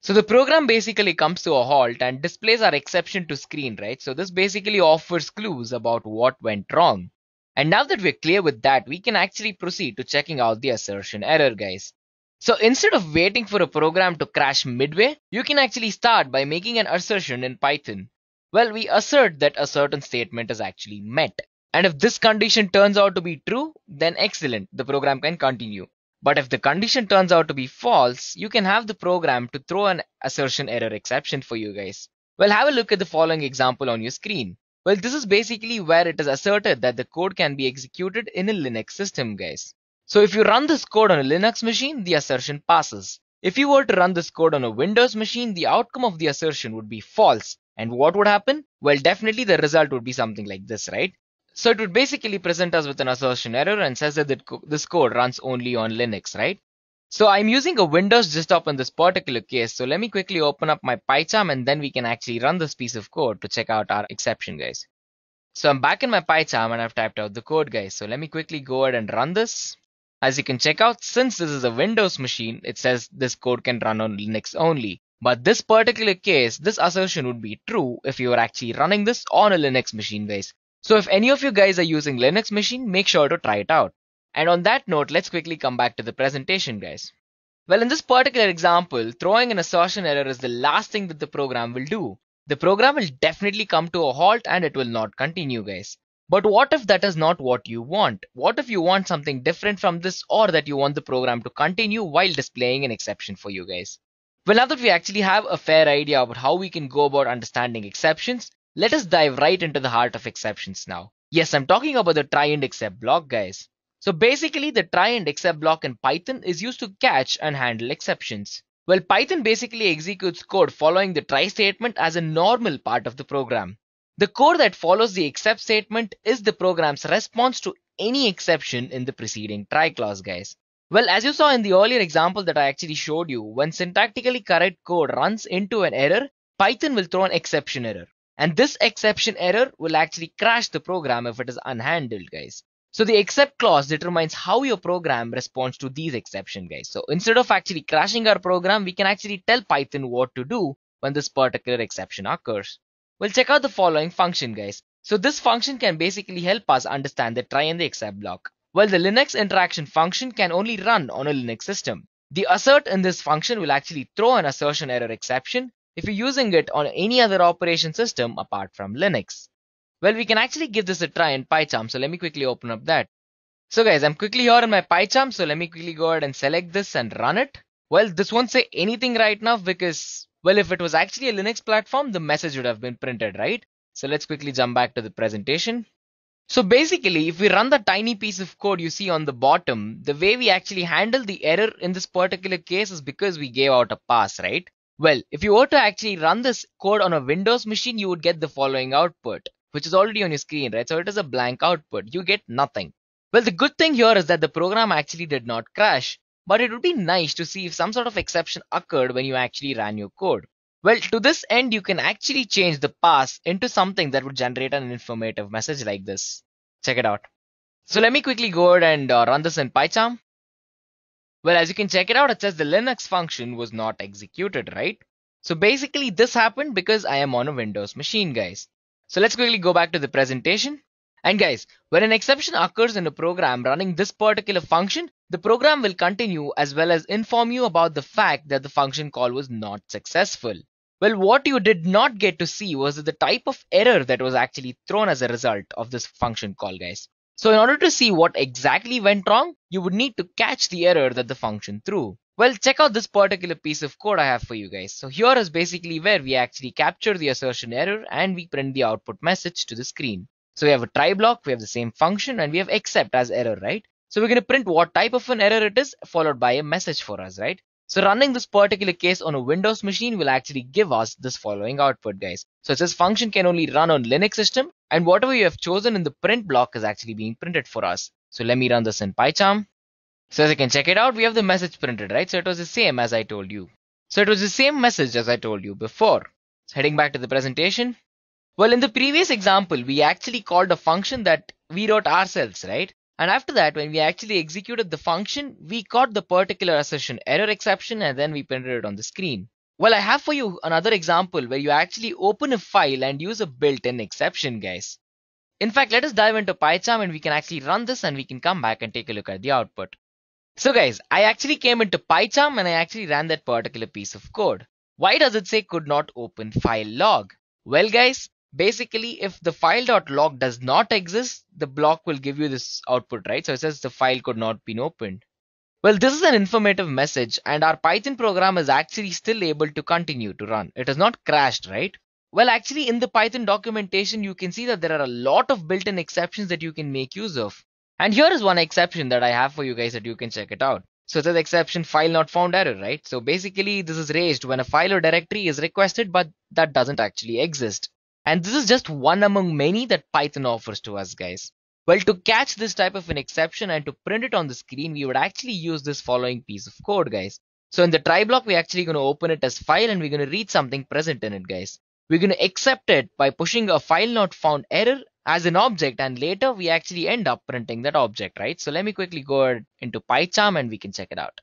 So the program basically comes to a halt and displays our exception to screen, right? So this basically offers clues about what went wrong. And now that we're clear with that, we can actually proceed to checking out the assertion error, guys. So instead of waiting for a program to crash midway, you can actually start by making an assertion in Python. Well, we assert that a certain statement is actually met. And if this condition turns out to be true, then excellent, the program can continue. But if the condition turns out to be false, you can have the program to throw an assertion error exception for you guys. Well, have a look at the following example on your screen. Well, this is basically where it is asserted that the code can be executed in a Linux system, guys. So if you run this code on a Linux machine, the assertion passes. If you were to run this code on a Windows machine, the outcome of the assertion would be false. And what would happen? Well, definitely the result would be something like this, right? So it would basically present us with an assertion error and says that this code runs only on Linux, right? So I'm using a Windows desktop in this particular case. So let me quickly open up my PyCharm and then we can actually run this piece of code to check out our exception, guys. So I'm back in my PyCharm and I've typed out the code, guys. So let me quickly go ahead and run this. As you can check out, since this is a Windows machine, it says this code can run on Linux only. But this particular case, this assertion would be true if you were actually running this on a Linux machine, guys. So if any of you guys are using Linux machine, make sure to try it out. And on that note, let's quickly come back to the presentation, guys. Well, in this particular example, throwing an assertion error is the last thing that the program will do. The program will definitely come to a halt and it will not continue, guys. But what if that is not what you want? What if you want something different from this, or that you want the program to continue while displaying an exception for you guys? Well, now that we actually have a fair idea about how we can go about understanding exceptions, let us dive right into the heart of exceptions now. Yes, I'm talking about the try and except block, guys. So basically, the try and except block in Python is used to catch and handle exceptions. Well, Python basically executes code following the try statement as a normal part of the program. The code that follows the except statement is the program's response to any exception in the preceding try clause, guys. Well, as you saw in the earlier example that I actually showed you, when syntactically correct code runs into an error, Python will throw an exception error. And this exception error will actually crash the program if it is unhandled, guys. So the except clause determines how your program responds to these exceptions, guys. So instead of actually crashing our program, we can actually tell Python what to do when this particular exception occurs. We'll check out the following function, guys. So this function can basically help us understand the try and the except block. Well, the Linux interaction function can only run on a Linux system. The assert in this function will actually throw an assertion error exception if you're using it on any other operation system apart from Linux. Well, we can actually give this a try in PyCharm, so let me quickly open up that. So guys, I'm quickly here in my PyCharm, so let me quickly go ahead and select this and run it. Well, this won't say anything right now because, well, if it was actually a Linux platform, the message would have been printed, right? So let's quickly jump back to the presentation. So basically, if we run the tiny piece of code you see on the bottom, the way we actually handle the error in this particular case is because we gave out a pass, right? Well, if you were to actually run this code on a Windows machine, you would get the following output, which is already on your screen, right? So it is a blank output. You get nothing. Well, the good thing here is that the program actually did not crash, but it would be nice to see if some sort of exception occurred when you actually ran your code. Well, to this end, you can actually change the pass into something that would generate an informative message like this. Check it out. So let me quickly go ahead and run this in PyCharm. Well, as you can check it out, it says the Linux function was not executed, right? So basically this happened because I am on a Windows machine, guys. So let's quickly go back to the presentation. And guys, when an exception occurs in a program running this particular function, the program will continue as well as inform you about the fact that the function call was not successful. Well, what you did not get to see was the type of error that was actually thrown as a result of this function call, guys. So in order to see what exactly went wrong, you would need to catch the error that the function threw. Well, check out this particular piece of code I have for you guys. So here is basically where we actually capture the assertion error and we print the output message to the screen. So we have a try block, we have the same function, and we have except as error, right? So we're going to print what type of an error it is, followed by a message for us, right? So running this particular case on a Windows machine will actually give us this following output, guys. So it says function can only run on Linux system, and whatever you have chosen in the print block is actually being printed for us. So let me run this in PyCharm. So as you can check it out, we have the message printed, right? So it was the same as I told you. So it was the same message as I told you before. So heading back to the presentation. Well, in the previous example, we actually called a function that we wrote ourselves, right? And after that, when we actually executed the function, we caught the particular assertion error exception and then we printed it on the screen. Well, I have for you another example where you actually open a file and use a built-in exception, guys. In fact, let us dive into PyCharm and we can actually run this and we can come back and take a look at the output. So guys, I actually came into PyCharm and I actually ran that particular piece of code. Why does it say could not open file log? Well guys, basically if the file.log does not exist, the block will give you this output, right? So it says the file could not be opened. Well, this is an informative message and our Python program is actually still able to continue to run. It has not crashed, right? Well, actually in the Python documentation, you can see that there are a lot of built-in exceptions that you can make use of. And here is one exception that I have for you guys that you can check it out. So it says exception file not found error, right? So basically this is raised when a file or directory is requested, but that doesn't actually exist. And this is just one among many that Python offers to us, guys. Well, to catch this type of an exception and to print it on the screen, we would actually use this following piece of code, guys. So in the try block, we're actually going to open it as file and we're going to read something present in it, guys. We're going to accept it by pushing a file not found error as an object, and later we actually end up printing that object, right? So let me quickly go into PyCharm and we can check it out.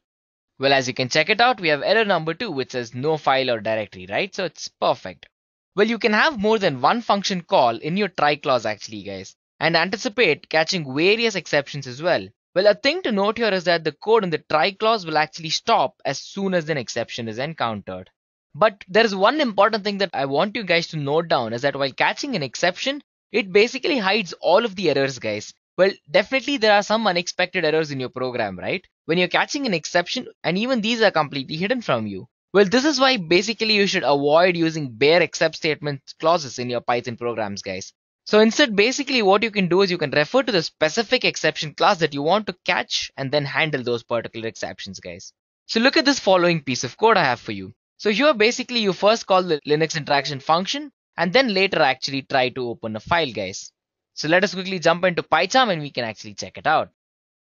Well, as you can check it out, we have error number 2, which says no file or directory, right? So it's perfect. Well, you can have more than one function call in your try clause actually, guys, and anticipate catching various exceptions as well. Well, a thing to note here is that the code in the try clause will actually stop as soon as an exception is encountered. But there is one important thing that I want you guys to note down is that while catching an exception, it basically hides all of the errors, guys. Well, definitely there are some unexpected errors in your program, right? When you're catching an exception, and even these are completely hidden from you. Well, this is why basically you should avoid using bare except statement clauses in your Python programs, guys. So instead, basically what you can do is you can refer to the specific exception class that you want to catch and then handle those particular exceptions, guys. So look at this following piece of code I have for you. So here basically you first call the Linux interaction function and then later actually try to open a file, guys. So let us quickly jump into PyCharm and we can actually check it out.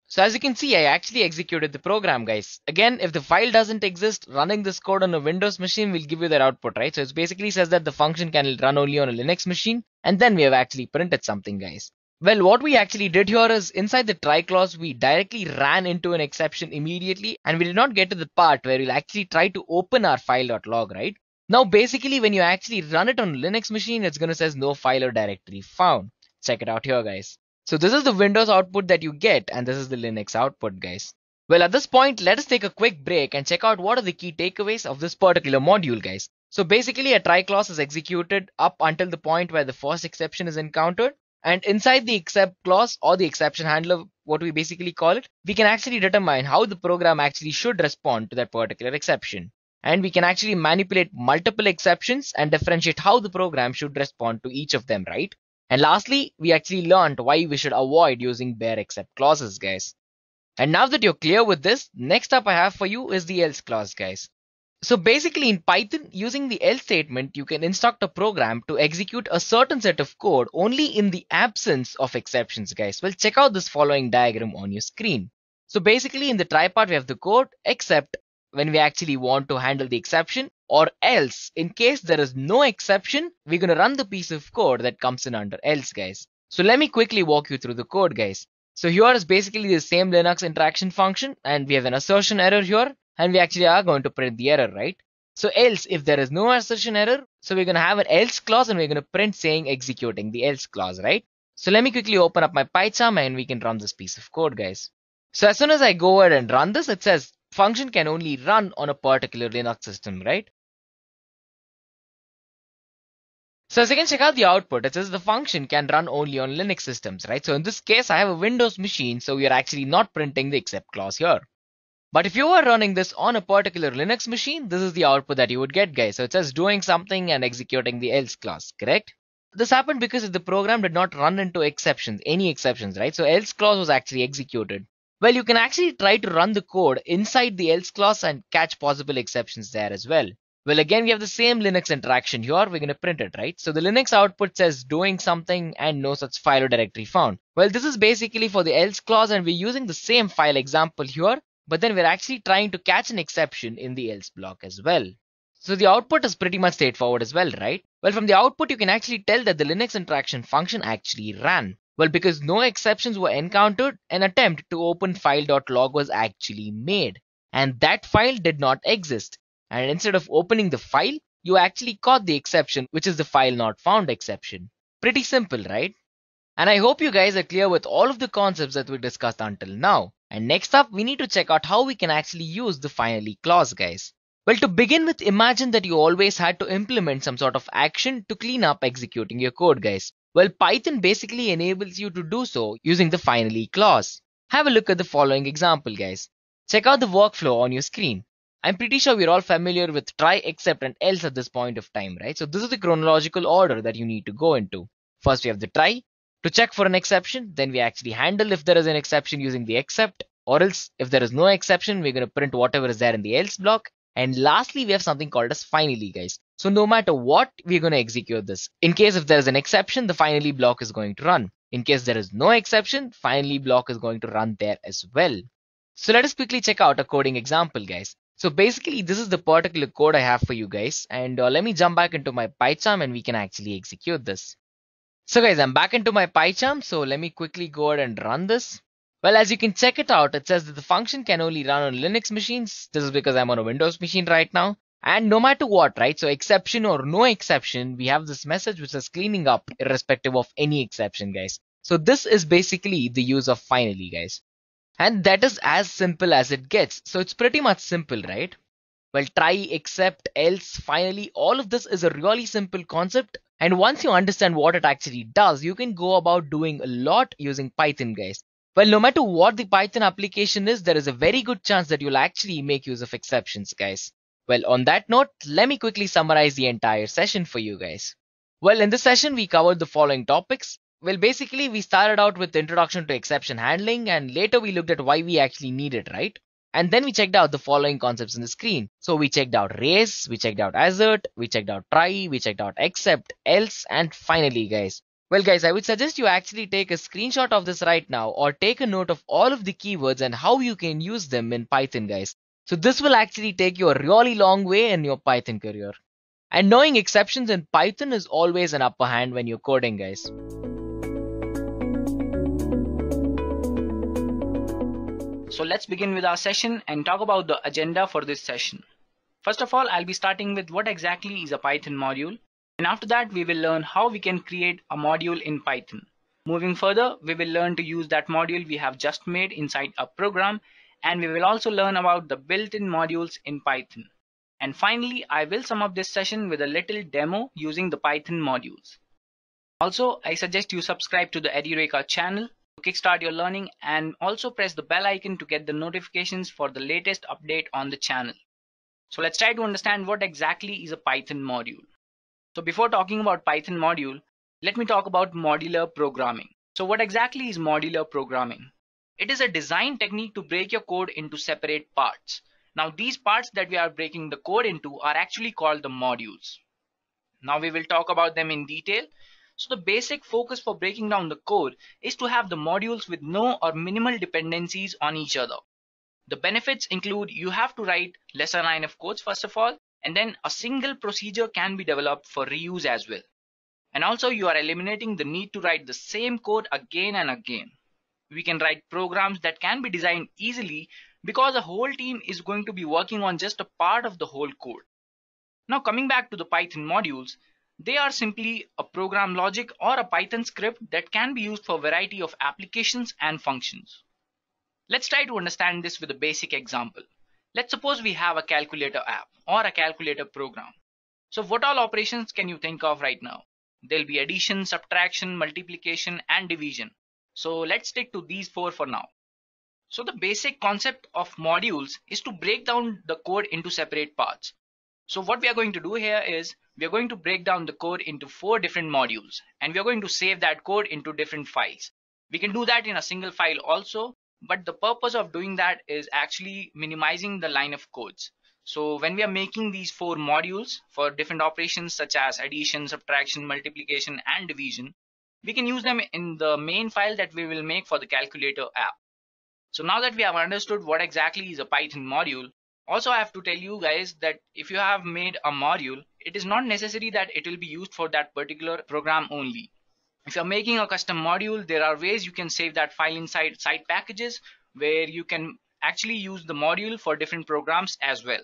So as you can see, I actually executed the program, guys. Again, if the file doesn't exist, running this code on a Windows machine will give you that output, right? So it basically says that the function can run only on a Linux machine, and then we have actually printed something, guys. Well, what we actually did here is inside the try clause, we directly ran into an exception immediately, and we did not get to the part where we'll actually try to open our file.log, right? Now, basically, when you actually run it on a Linux machine, it's going to say no file or directory found. Check it out here, guys. So this is the Windows output that you get, and this is the Linux output, guys. Well, at this point, let us take a quick break and check out what are the key takeaways of this particular module, guys. So basically, a try clause is executed up until the point where the first exception is encountered. And inside the except clause or the exception handler, what we basically call it, we can actually determine how the program actually should respond to that particular exception. And we can actually manipulate multiple exceptions and differentiate how the program should respond to each of them, right? And lastly, we actually learned why we should avoid using bare except clauses, guys. And now that you're clear with this, next up I have for you is the else clause, guys. So basically in Python, using the else statement, you can instruct a program to execute a certain set of code only in the absence of exceptions, guys. Well, check out this following diagram on your screen. So basically in the try part, we have the code except when we actually want to handle the exception, or else in case there is no exception, we're going to run the piece of code that comes in under else, guys. So let me quickly walk you through the code, guys. So here is basically the same Linux interaction function, and we have an assertion error here, and we actually are going to print the error, right? So else, if there is no assertion error, so we're going to have an else clause and we're going to print saying executing the else clause, right? So let me quickly open up my PyCharm and we can run this piece of code, guys. So as soon as I go ahead and run this, it says function can only run on a particular Linux system, right? So as you can check out the output, it says the function can run only on Linux systems, right? So in this case, I have a Windows machine, so we are actually not printing the except clause here. But if you were running this on a particular Linux machine, this is the output that you would get, guys. So it says doing something and executing the else clause, correct? This happened because the program did not run into exceptions, any exceptions, right? So else clause was actually executed. Well, you can actually try to run the code inside the else clause and catch possible exceptions there as well. Well, again, we have the same Linux interaction here. We're going to print it, right? So the Linux output says doing something and no such file or directory found. Well, this is basically for the else clause and we're using the same file example here, but then we're actually trying to catch an exception in the else block as well. So the output is pretty much straightforward as well, right? Well, from the output, you can actually tell that the Linux interaction function actually ran. Well, because no exceptions were encountered, an attempt to open file.log was actually made. And that file did not exist. And instead of opening the file, you actually caught the exception, which is the file not found exception. Pretty simple, right? And I hope you guys are clear with all of the concepts that we discussed until now. And next up, we need to check out how we can actually use the finally clause, guys. Well, to begin with, imagine that you always had to implement some sort of action to clean up executing your code, guys. Well, Python basically enables you to do so using the finally clause. Have a look at the following example, guys. Check out the workflow on your screen. I'm pretty sure we're all familiar with try, except, and else at this point of time, right? So this is the chronological order that you need to go into. First, we have the try to check for an exception. Then we actually handle if there is an exception using the except, or else if there is no exception, we're going to print whatever is there in the else block. And lastly, we have something called as finally, guys. So no matter what, we're going to execute this. In case if there is an exception, the finally block is going to run. In case there is no exception, finally block is going to run there as well. So let us quickly check out a coding example, guys. So basically, this is the particular code I have for you guys. And let me jump back into my PyCharm and we can actually execute this. So guys, I'm back into my PyCharm. So let me quickly go ahead and run this. Well, as you can check it out, it says that the function can only run on Linux machines. This is because I'm on a Windows machine right now. And no matter what, right? So exception or no exception, we have this message which is cleaning up irrespective of any exception, guys. So this is basically the use of finally, guys. And that is as simple as it gets. So it's pretty much simple, right? Well, try, except, else, finally, all of this is a really simple concept. And once you understand what it actually does, you can go about doing a lot using Python, guys. Well, no matter what the Python application is, there is a very good chance that you'll actually make use of exceptions, guys. Well, on that note, let me quickly summarize the entire session for you guys. Well, in this session, we covered the following topics. Well, basically, we started out with the introduction to exception handling, and later we looked at why we actually need it, right? And then we checked out the following concepts in the screen. So we checked out race, we checked out assert, we checked out try, we checked out except, else, and finally, guys. Well, guys, I would suggest you actually take a screenshot of this right now or take a note of all of the keywords and how you can use them in Python, guys. So this will actually take you a really long way in your Python career. And knowing exceptions in Python is always an upper hand when you're coding, guys. So let's begin with our session and talk about the agenda for this session. First of all, I'll be starting with what exactly is a Python module. And after that, we will learn how we can create a module in Python. Moving further, we will learn to use that module we have just made inside a program. And we will also learn about the built-in modules in Python. And finally, I will sum up this session with a little demo using the Python modules. Also, I suggest you subscribe to the Edureka channel to kickstart your learning, and also press the bell icon to get the notifications for the latest update on the channel. So let's try to understand what exactly is a Python module. So before talking about Python module, let me talk about modular programming. So what exactly is modular programming? It is a design technique to break your code into separate parts. Now these parts that we are breaking the code into are actually called the modules. Now we will talk about them in detail. So the basic focus for breaking down the code is to have the modules with no or minimal dependencies on each other. The benefits include you have to write lesser line of codes first of all, and then a single procedure can be developed for reuse as well. And also you are eliminating the need to write the same code again and again. We can write programs that can be designed easily because a whole team is going to be working on just a part of the whole code. Now coming back to the Python modules, they are simply a program logic or a Python script that can be used for a variety of applications and functions. Let's try to understand this with a basic example. Let's suppose we have a calculator app or a calculator program. So what all operations can you think of right now? There'll be addition, subtraction, multiplication, and division. So let's stick to these four for now. So the basic concept of modules is to break down the code into separate parts. So what we are going to do here is we are going to break down the code into 4 different modules, and we are going to save that code into different files. We can do that in a single file also, but the purpose of doing that is actually minimizing the line of codes. So when we are making these 4 modules for different operations such as addition, subtraction, multiplication, and division, we can use them in the main file that we will make for the calculator app. So now that we have understood what exactly is a Python module, also I have to tell you guys that if you have made a module, it is not necessary that it will be used for that particular program only. If you're making a custom module, there are ways you can save that file inside side packages where you can actually use the module for different programs as well.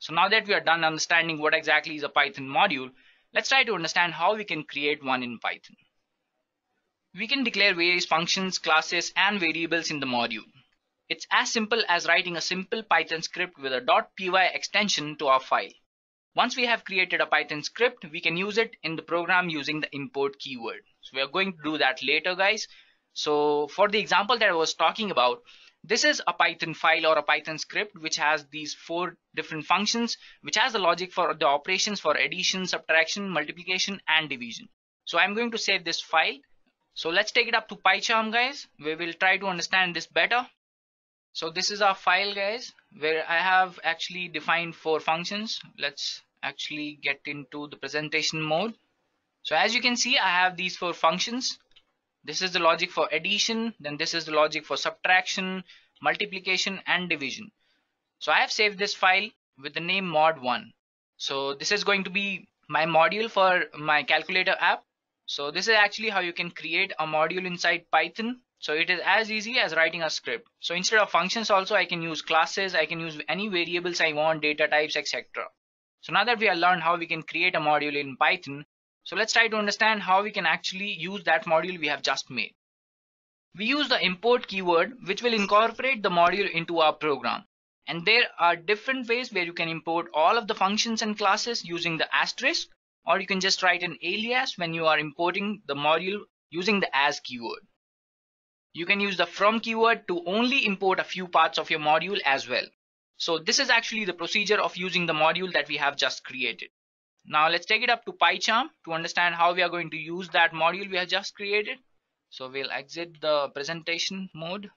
So now that we are done understanding what exactly is a Python module, let's try to understand how we can create one in Python. We can declare various functions, classes, and variables in the module. It's as simple as writing a simple Python script with a .py extension to our file. Once we have created a Python script, we can use it in the program using the import keyword. So we are going to do that later, guys. So for the example that I was talking about, this is a Python file or a Python script which has these 4 different functions, which has the logic for the operations for addition, subtraction, multiplication, and division. So I'm going to save this file. So let's take it up to PyCharm, guys. We will try to understand this better. So this is our file, guys, where I have actually defined 4 functions. Let's actually get into the presentation mode. So as you can see, I have these 4 functions. This is the logic for addition, then this is the logic for subtraction, multiplication, and division. So I have saved this file with the name mod1. So this is going to be my module for my calculator app. So this is actually how you can create a module inside Python. So it is as easy as writing a script. So instead of functions also, I can use classes, I can use any variables I want, data types, etc. So now that we have learned how we can create a module in Python, so let's try to understand how we can actually use that module we have just made. We use the import keyword, which will incorporate the module into our program. And there are different ways where you can import all of the functions and classes using the asterisk, or you can just write an alias when you are importing the module using the as keyword. You can use the from keyword to only import a few parts of your module as well. So this is actually the procedure of using the module that we have just created. Now let's take it up to PyCharm to understand how we are going to use that module we have just created. So we'll exit the presentation mode.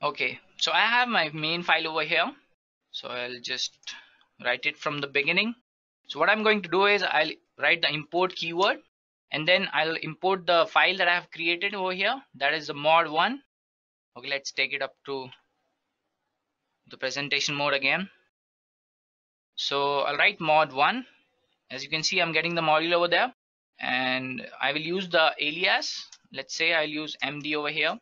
Okay, so I have my main file over here. So I'll just write it from the beginning. So what I'm going to do is I'll write the import keyword, and then I'll import the file that I have created over here. That is the mod1. Okay, let's take it up to the presentation mode again. So I'll write mod1. As you can see, I'm getting the module over there, and I will use the alias. Let's say I'll use md over here.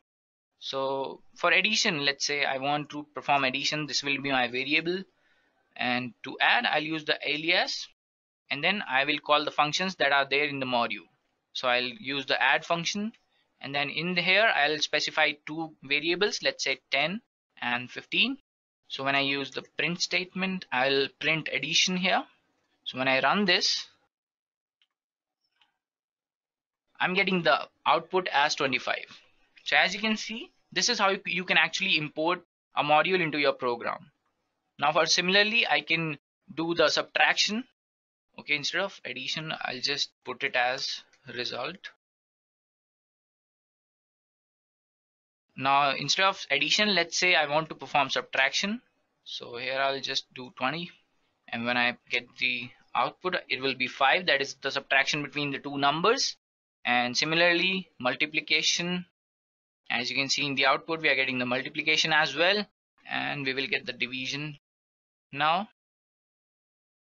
So for addition, let's say I want to perform addition, this will be my variable, and to add I'll use the alias, and then I will call the functions that are there in the module. So I'll use the add function, and then in here I'll specify two variables, let's say 10 and 15. So when I use the print statement, I'll print addition here. So when I run this, I'm getting the output as 25. So as you can see, this is how you can actually import a module into your program. Now for similarly, I can do the subtraction. Okay, instead of addition, I'll just put it as result. Now instead of addition, let's say I want to perform subtraction. So here I'll just do 20, and when I get the output, it will be 5. That is the subtraction between the two numbers. And similarly, multiplication. As you can see in the output, we are getting the multiplication as well, and we will get the division. Now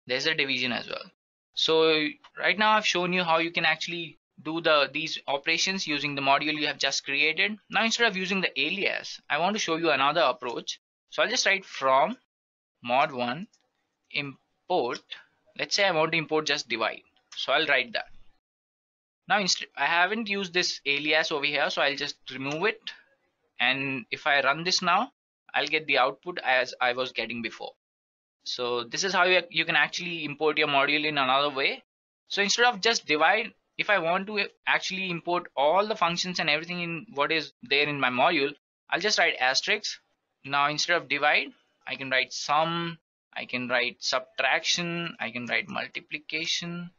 there's a division as well. So right now I've shown you how you can actually do these operations using the module you have just created. Now instead of using the alias, I want to show you another approach. So I'll just write from mod1 import. Let's say I want to import just divide. So I'll write that. Now I haven't used this alias over here, so I'll just remove it, and if I run this now, I'll get the output as I was getting before. So this is how you can actually import your module in another way. So instead of just divide, if I want to actually import all the functions and everything in what is there in my module, I'll just write asterisk. Now instead of divide, I can write sum, I can write subtraction, I can write multiplication,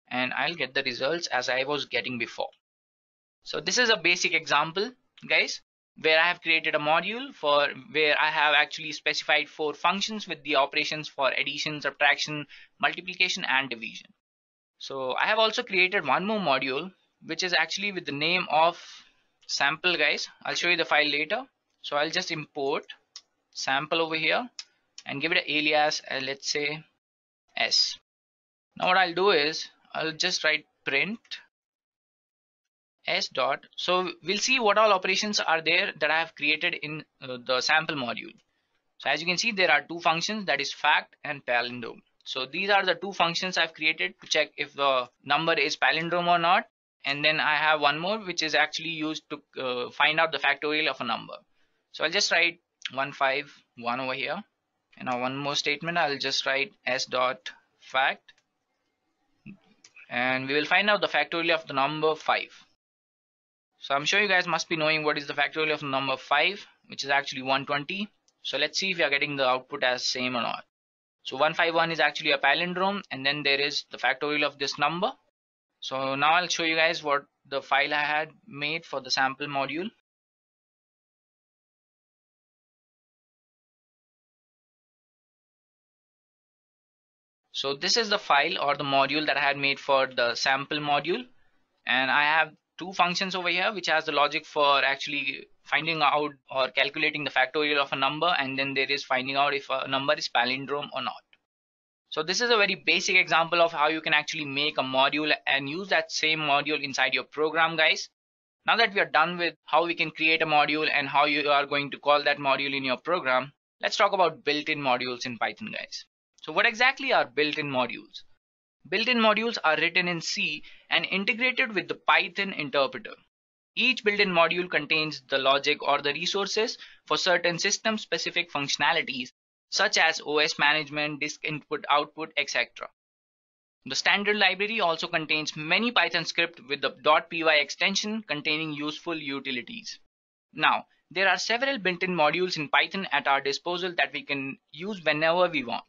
and I'll get the results as I was getting before. So this is a basic example, guys, where I have created a module for where I have actually specified 4 functions with the operations for addition, subtraction, multiplication, and division. So I have also created one more module which is actually with the name of sample, guys. I'll show you the file later. So I'll just import sample over here and give it an alias, let's say s. Now what I'll do is I'll just write print s dot. So we'll see what all operations are there that I have created in the sample module. So as you can see, there are 2 functions, that is fact and palindrome. So these are the 2 functions I've created to check if the number is palindrome or not. And then I have one more which is actually used to find out the factorial of a number. So I'll just write 151 over here. And now one more statement, I'll just write s dot fact, and we will find out the factorial of the number 5. So I'm sure you guys must be knowing what is the factorial of the number 5, which is actually 120. So let's see if we are getting the output as same or not. So 151 is actually a palindrome, and then there is the factorial of this number. So now I'll show you guys what the file I had made for the sample module. So this is the file or the module that I had made for the sample module, and I have 2 functions over here which has the logic for actually finding out or calculating the factorial of a number, and then there is finding out if a number is palindrome or not. So this is a very basic example of how you can actually make a module and use that same module inside your program, guys. Now that we are done with how we can create a module and how you are going to call that module in your program, let's talk about built-in modules in Python, guys. So what exactly are built-in modules? Built-in modules are written in C and integrated with the Python interpreter. Each built-in module contains the logic or the resources for certain system-specific functionalities such as OS management, disk input, output, etc. The standard library also contains many Python scripts with the .py extension containing useful utilities. Now, there are several built-in modules in Python at our disposal that we can use whenever we want.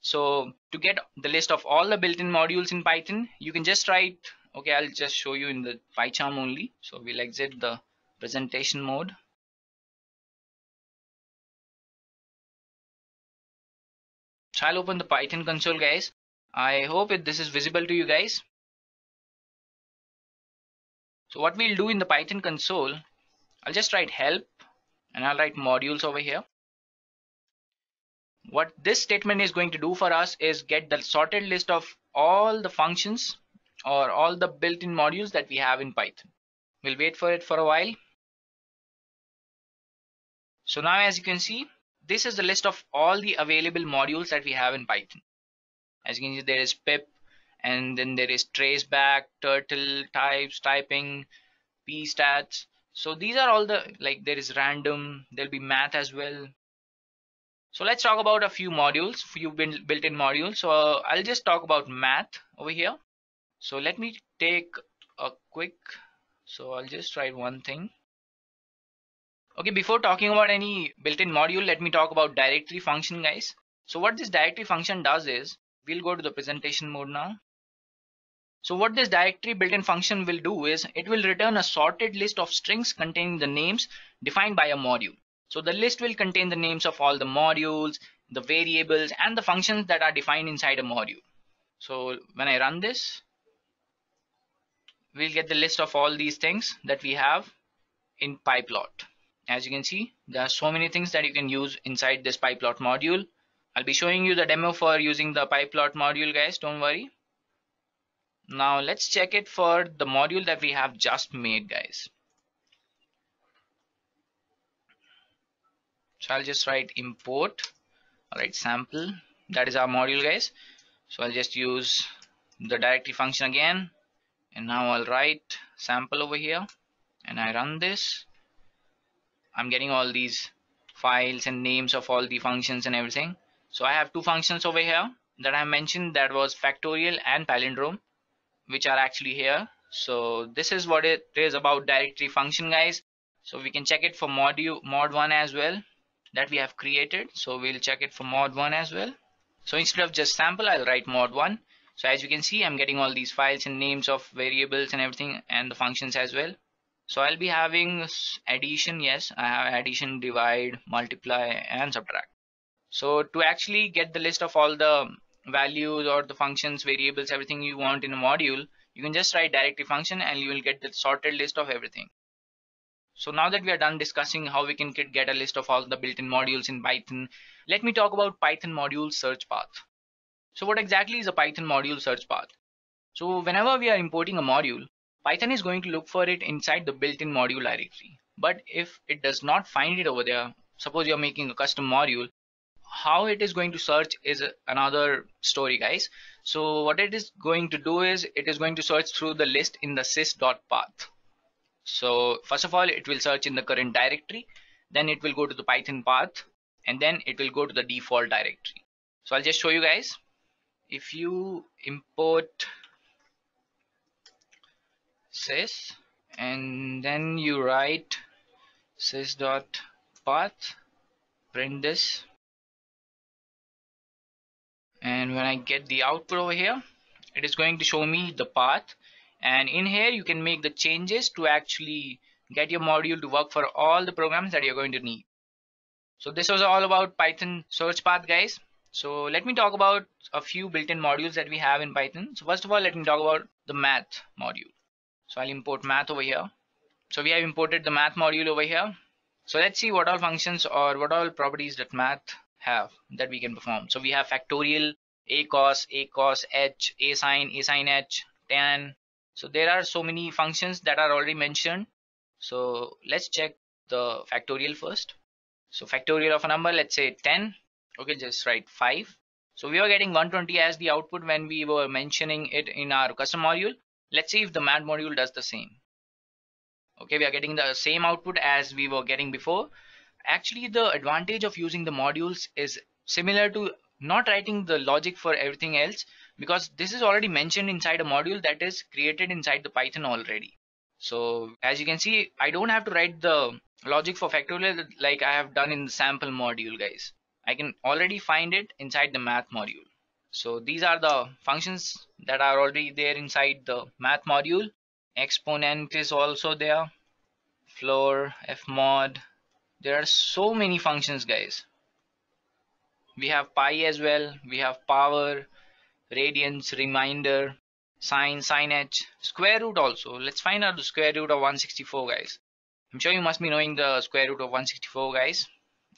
So to get the list of all the built-in modules in Python, you can just write, okay, I'll just show you in the PyCharm only. So we'll exit the presentation mode. So I'll open the Python console, guys. I hope this is visible to you guys. So what we'll do in the Python console, I'll just write help and I'll write modules over here. What this statement is going to do for us is get the sorted list of all the functions or all the built-in modules that we have in Python. We'll wait for it for a while. So now as you can see, this is the list of all the available modules that we have in Python. As you can see, there is pip, and then there is traceback, turtle, types, typing, pstats. So these are all the, like, there is random, there'll be math as well. So let's talk about a few modules, few built-in modules. So I'll just talk about math over here. So let me take a quick, so I'll just write one thing. Okay, before talking about any built-in module, let me talk about directory function, guys. So what this directory function does is, we'll go to the presentation mode now. So what this directory built-in function will do is, it will return a sorted list of strings containing the names defined by a module. So the list will contain the names of all the modules, the variables, and the functions that are defined inside a module. So when I run this, we'll get the list of all these things that we have in PyPlot. As you can see, there are so many things that you can use inside this PyPlot module. I'll be showing you the demo for using the PyPlot module, guys, don't worry. Now let's check it for the module that we have just made, guys. So I'll just write import, all right, sample, that is our module, guys. So I'll just use the directory function again, and now I'll write sample over here, and I run this. I'm getting all these files and names of all the functions and everything. So I have two functions over here that I mentioned, that was factorial and palindrome, which are actually here. So this is what it is about directory function, guys. So we can check it for mod1 as well that we have created. So we'll check it for mod1 as well. So instead of just sample, I'll write mod1. So as you can see, I'm getting all these files and names of variables and everything, and the functions as well. So I'll be having addition, yes, I have addition, divide, multiply, and subtract. So to actually get the list of all the values or the functions, variables, everything you want in a module, you can just write directory function and you will get the sorted list of everything. So now that we are done discussing how we can get a list of all the built-in modules in Python, let me talk about Python module search path. So what exactly is a Python module search path? So whenever we are importing a module, Python is going to look for it inside the built-in module directory. But if it does not find it over there, suppose you're making a custom module, how it is going to search is another story, guys. So what it is going to do is, it is going to search through the list in the sys.path. So first of all, it will search in the current directory, then it will go to the Python path, and then it will go to the default directory. So I'll just show you guys. If you import sys and then you write sys.path, print this, and when I get the output over here, it is going to show me the path, and in here you can make the changes to actually get your module to work for all the programs that you're going to need. So this was all about Python search path, guys. So let me talk about a few built-in modules that we have in Python. So first of all, let me talk about the math module. So I'll import math over here. So we have imported the math module over here. So let's see what all functions or what all properties that math have that we can perform. So we have factorial, A cos, H, A sin H, tan. So there are so many functions that are already mentioned. So let's check the factorial first. So factorial of a number, let's say 10. Okay, just write 5. So we were getting 120 as the output when we were mentioning it in our custom module. Let's see if the math module does the same. Okay, we are getting the same output as we were getting before. Actually, the advantage of using the modules is similar to not writing the logic for everything else, because this is already mentioned inside a module that is created inside the Python already. So as you can see, I don't have to write the logic for factorial like I have done in the sample module, guys. I can already find it inside the math module. So these are the functions that are already there inside the math module. Exponent is also there, floor, fmod. There are so many functions, guys. We have pi as well, we have power, radians, reminder, sin h, square root also. Let's find out the square root of 164, guys. I'm sure you must be knowing the square root of 164, guys.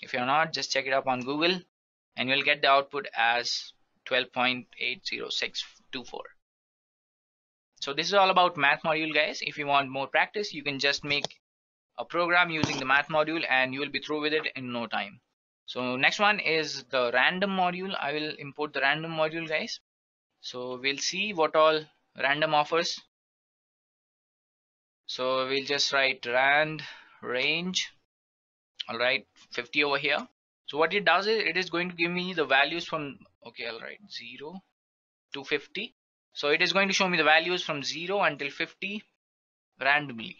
If you're not, just check it up on Google and you'll get the output as 12.80624. So this is all about math module, guys. If you want more practice, you can just make a program using the math module and you will be through with it in no time. So next one is the random module. I will import the random module, guys. So we'll see what all random offers. So we'll just write rand range. All right, 50 over here. So what it does is it is going to give me the values from, okay, I'll write 0 to 50. So it is going to show me the values from 0 until 50 randomly.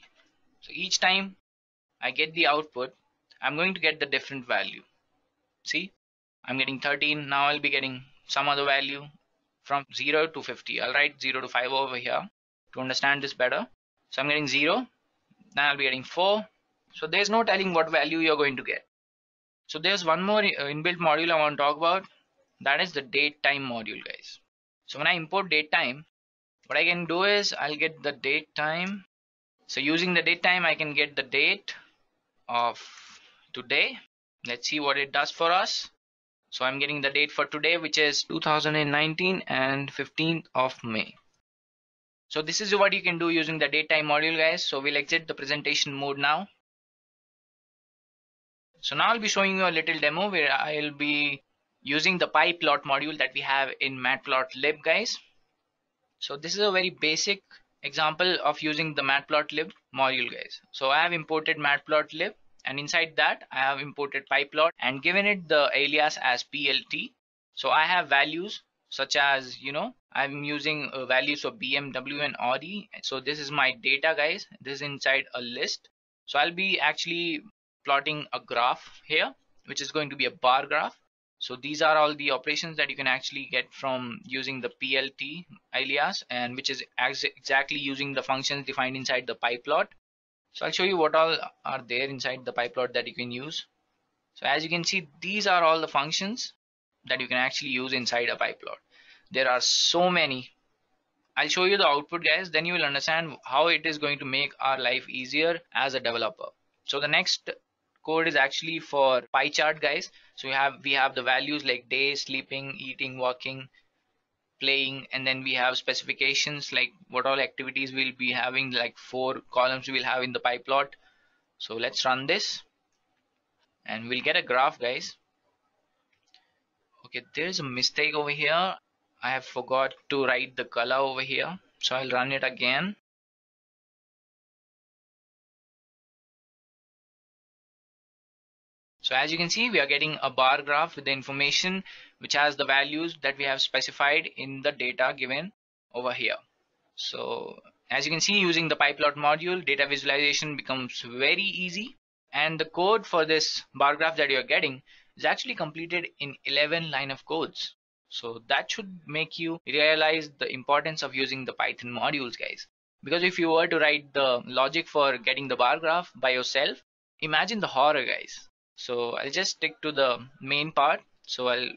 So each time I get the output, I'm going to get the different value. See, I'm getting 13. Now I'll be getting some other value from 0 to 50. I'll write 0 to 5 over here to understand this better. So I'm getting 0. Then I'll be getting 4. So there's no telling what value you're going to get. So there's one more inbuilt module I want to talk about. That is the date time module, guys. So when I import date time, what I can do is I'll get the date time. So using the date time, I can get the date of today. Let's see what it does for us. So I'm getting the date for today, which is 2019 and 15th of May. So this is what you can do using the datetime module, guys. So we'll exit the presentation mode now. So now I'll be showing you a little demo where I'll be using the pyplot module that we have in matplotlib, guys. So this is a very basic example of using the matplotlib module, guys. So I have imported matplotlib, and inside that I have imported pyplot and given it the alias as plt. So I have values such as, I'm using values of BMW and Audi. So this is my data, guys. This is inside a list. So I'll be actually plotting a graph here, which is going to be a bar graph. So these are all the operations that you can actually get from using the plt alias, and which is exactly using the functions defined inside the pyplot. So I'll show you what all are there inside the pyplot that you can use. So as you can see, these are all the functions that you can actually use inside a pyplot. There are so many. I'll show you the output, guys, then you will understand how it is going to make our life easier as a developer. So the next code is actually for pie chart, guys. So we have the values like day, sleeping, eating, walking, playing, and then we have specifications like what all activities we'll be having, like 4 columns we'll have in the pyplot. So let's run this and we'll get a graph, guys. Okay, there's a mistake over here. I have forgot to write the color over here, so I'll run it again. So as you can see, we are getting a bar graph with the information which has the values that we have specified in the data given over here. So as you can see, using the pyplot module, data visualization becomes very easy, and the code for this bar graph that you're getting is actually completed in 11 line of codes. So that should make you realize the importance of using the Python modules, guys. Because if you were to write the logic for getting the bar graph by yourself, imagine the horror, guys. So I'll just stick to the main part. So I'll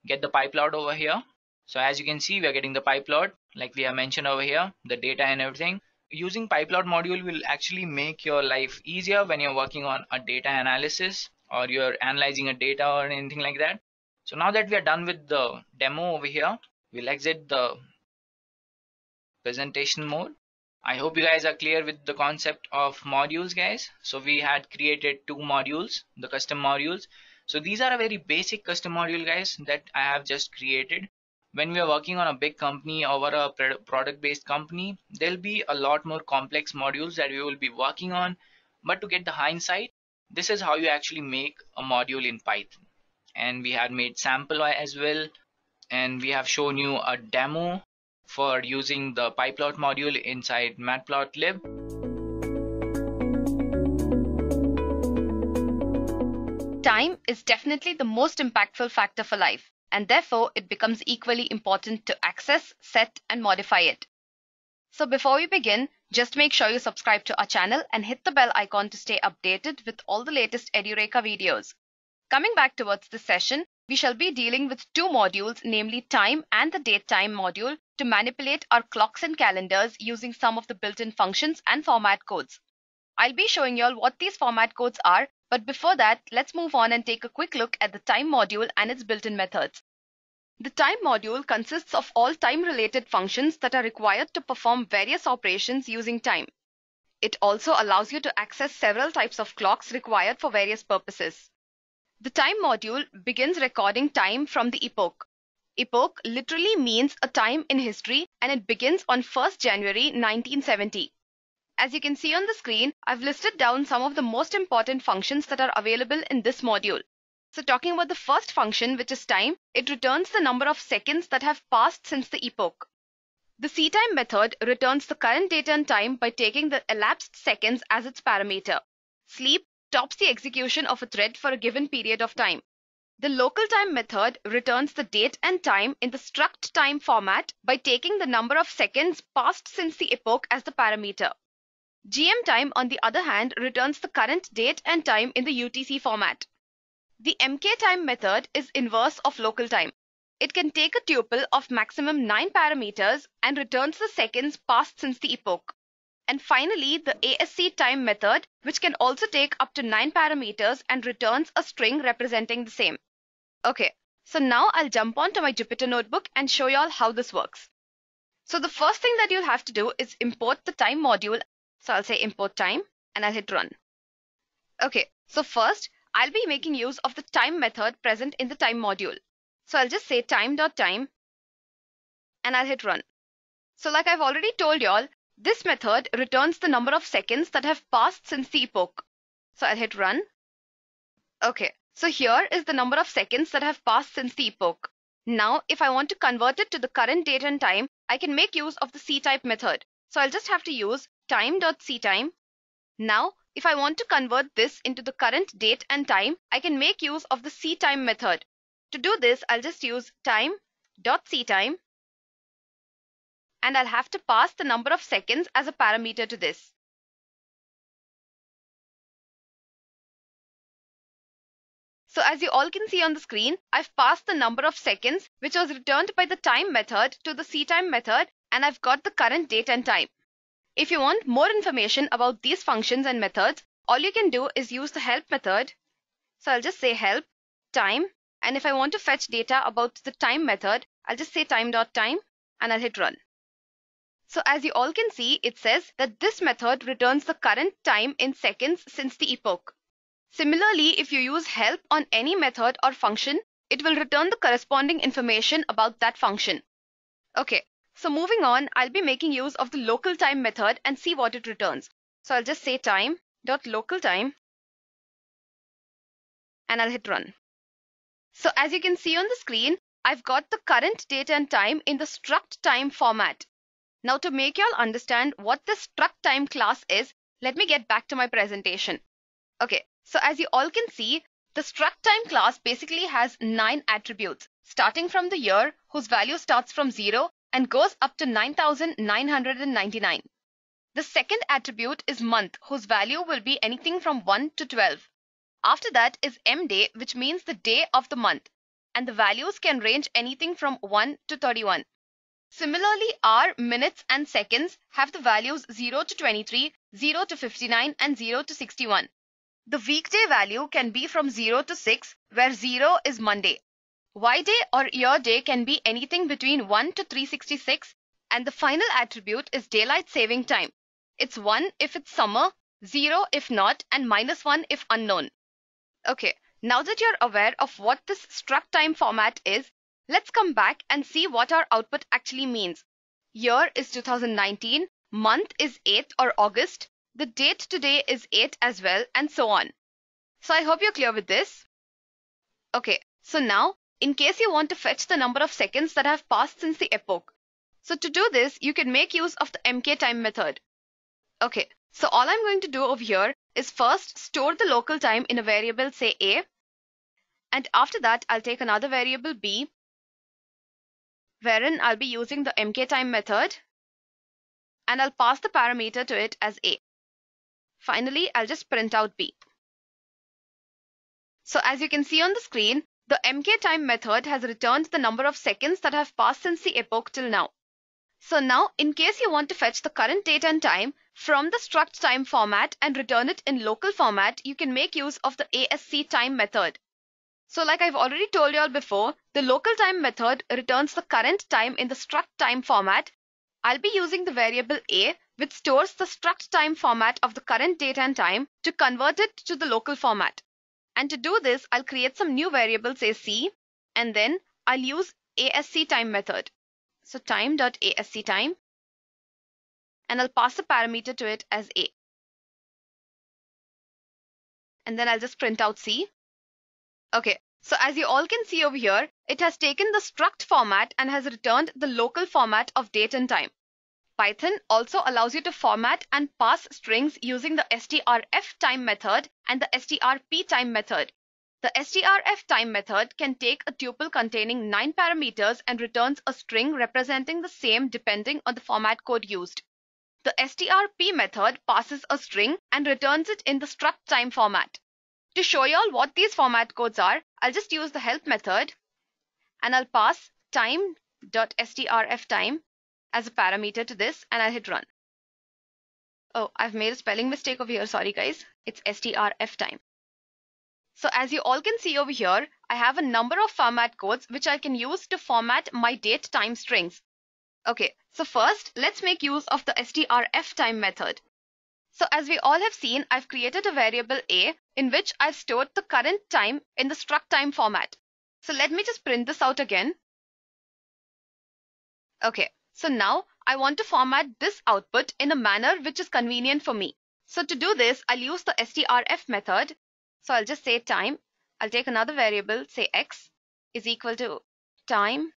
get the pyplot over here. So as you can see, we are getting the pyplot like we have mentioned over here, the data and everything. Using pyplot module will actually make your life easier when you're working on a data analysis or you're analyzing a data or anything like that. So now that we are done with the demo over here, we'll exit the presentation mode. I hope you guys are clear with the concept of modules, guys. So we had created 2 modules, the custom modules. So these are a very basic custom module, guys, that I have just created. When we are working on a big company or a product based company, there'll be a lot more complex modules that we will be working on. But to get the hindsight, this is how you actually make a module in Python. And we had made sample as well, and we have shown you a demo for using the pyplot module inside matplotlib. Time is definitely the most impactful factor for life, and therefore it becomes equally important to access, set, and modify it. So before we begin, just make sure you subscribe to our channel and hit the bell icon to stay updated with all the latest edureka videos. Coming back towards this session, we shall be dealing with 2 modules, namely time and the date time module, to manipulate our clocks and calendars using some of the built-in functions and format codes. I'll be showing you all what these format codes are, but before that, let's move on and take a quick look at the time module and its built-in methods. The time module consists of all time-related functions that are required to perform various operations using time. It also allows you to access several types of clocks required for various purposes. The time module begins recording time from the epoch. Epoch literally means a time in history, and it begins on 1st January 1970. As you can see on the screen, I've listed down some of the most important functions that are available in this module. So talking about the first function, which is time, it returns the number of seconds that have passed since the epoch. The ctime method returns the current date and time by taking the elapsed seconds as its parameter. Sleep stops the execution of a thread for a given period of time. The local time method returns the date and time in the struct time format by taking the number of seconds passed since the epoch as the parameter. GM time, on the other hand, returns the current date and time in the UTC format. The MK time method is inverse of local time. It can take a tuple of maximum 9 parameters and returns the seconds passed since the epoch. And finally, the ASC time method, which can also take up to 9 parameters and returns a string representing the same. Okay, so now I'll jump on to my Jupyter notebook and show you all how this works. So the first thing that you'll have to do is import the time module. So I'll say import time and I'll hit run. Okay, so first I'll be making use of the time method present in the time module. So I'll just say time.time and I'll hit run. So like I've already told y'all, this method returns the number of seconds that have passed since the epoch. So I'll hit run. Okay, so here is the number of seconds that have passed since the epoch. Now, if I want to convert it to the current date and time, I can make use of the ctype method. So I'll just have to use time.ctime. Now, if I want to convert this into the current date and time, I can make use of the ctime method. To do this, I'll just use time.ctime. And I'll have to pass the number of seconds as a parameter to this. So as you all can see on the screen, I've passed the number of seconds which was returned by the time method to the ctime method, and I've got the current date and time. If you want more information about these functions and methods, all you can do is use the help method. So I'll just say help time, and if I want to fetch data about the time method, I'll just say time.time and I'll hit run. So as you all can see, it says that this method returns the current time in seconds since the epoch. Similarly, if you use help on any method or function, it will return the corresponding information about that function. Okay, so moving on, I'll be making use of the local time method and see what it returns. So I'll just say time.localTime and I'll hit run. So as you can see on the screen, I've got the current date and time in the struct time format. Now to make you all understand what this struct time class is, let me get back to my presentation. Okay, so as you all can see, the struct time class basically has 9 attributes, starting from the year, whose value starts from 0 and goes up to 9,999. The second attribute is month, whose value will be anything from 1 to 12. After that is mday, which means the day of the month, and the values can range anything from 1 to 31. Similarly, hour, minutes and seconds have the values 0 to 23, 0 to 59 and 0 to 61. The weekday value can be from 0 to 6, where 0 is Monday. Day or year day can be anything between 1 to 366, and the final attribute is daylight saving time. It's 1 if it's summer, 0 if not, and -1 if unknown. Okay, now that you're aware of what this struct time format is, let's come back and see what our output actually means. Year is 2019, month is 8th or August, the date today is 8 as well, and so on. So I hope you're clear with this. Okay, so now, in case you want to fetch the number of seconds that have passed since the epoch. So to do this, you can make use of the mktime method. Okay, so all I'm going to do over here is first store the local time in a variable, say A, and after that I'll take another variable B, wherein I'll be using the mktime method, and I'll pass the parameter to it as A. Finally, I'll just print out B. So as you can see on the screen, the mktime method has returned the number of seconds that have passed since the epoch till now. So now, in case you want to fetch the current date and time from the struct time format and return it in local format, you can make use of the ASC time method. So like I've already told you all before, the local time method returns the current time in the struct time format. I'll be using the variable A, which stores the struct time format of the current date and time to convert it to the local format. And to do this, I'll create some new variable, say C, and then I'll use ASC time method. So time.asc time, and I'll pass the parameter to it as A. And then I'll just print out C. Okay, so as you all can see over here, it has taken the struct format and has returned the local format of date and time. Python also allows you to format and pass strings using the strf time method and the strp time method. The strf time method can take a tuple containing 9 parameters and returns a string representing the same depending on the format code used. The strp method passes a string and returns it in the struct time format. To show you all what these format codes are, I'll just use the help method and I'll pass time.strf time as a parameter to this, and I'll hit run. Oh, I've made a spelling mistake over here. Sorry guys. It's strf time. So as you all can see over here, I have a number of format codes which I can use to format my date time strings. Okay, so first let's make use of the strf time method. So as we all have seen, I've created a variable A in which I've stored the current time in the struct time format. So let me just print this out again. Okay, so now I want to format this output in a manner which is convenient for me. So to do this, I'll use the strf method. So I'll just say time. I'll take another variable, say x is equal to time.strf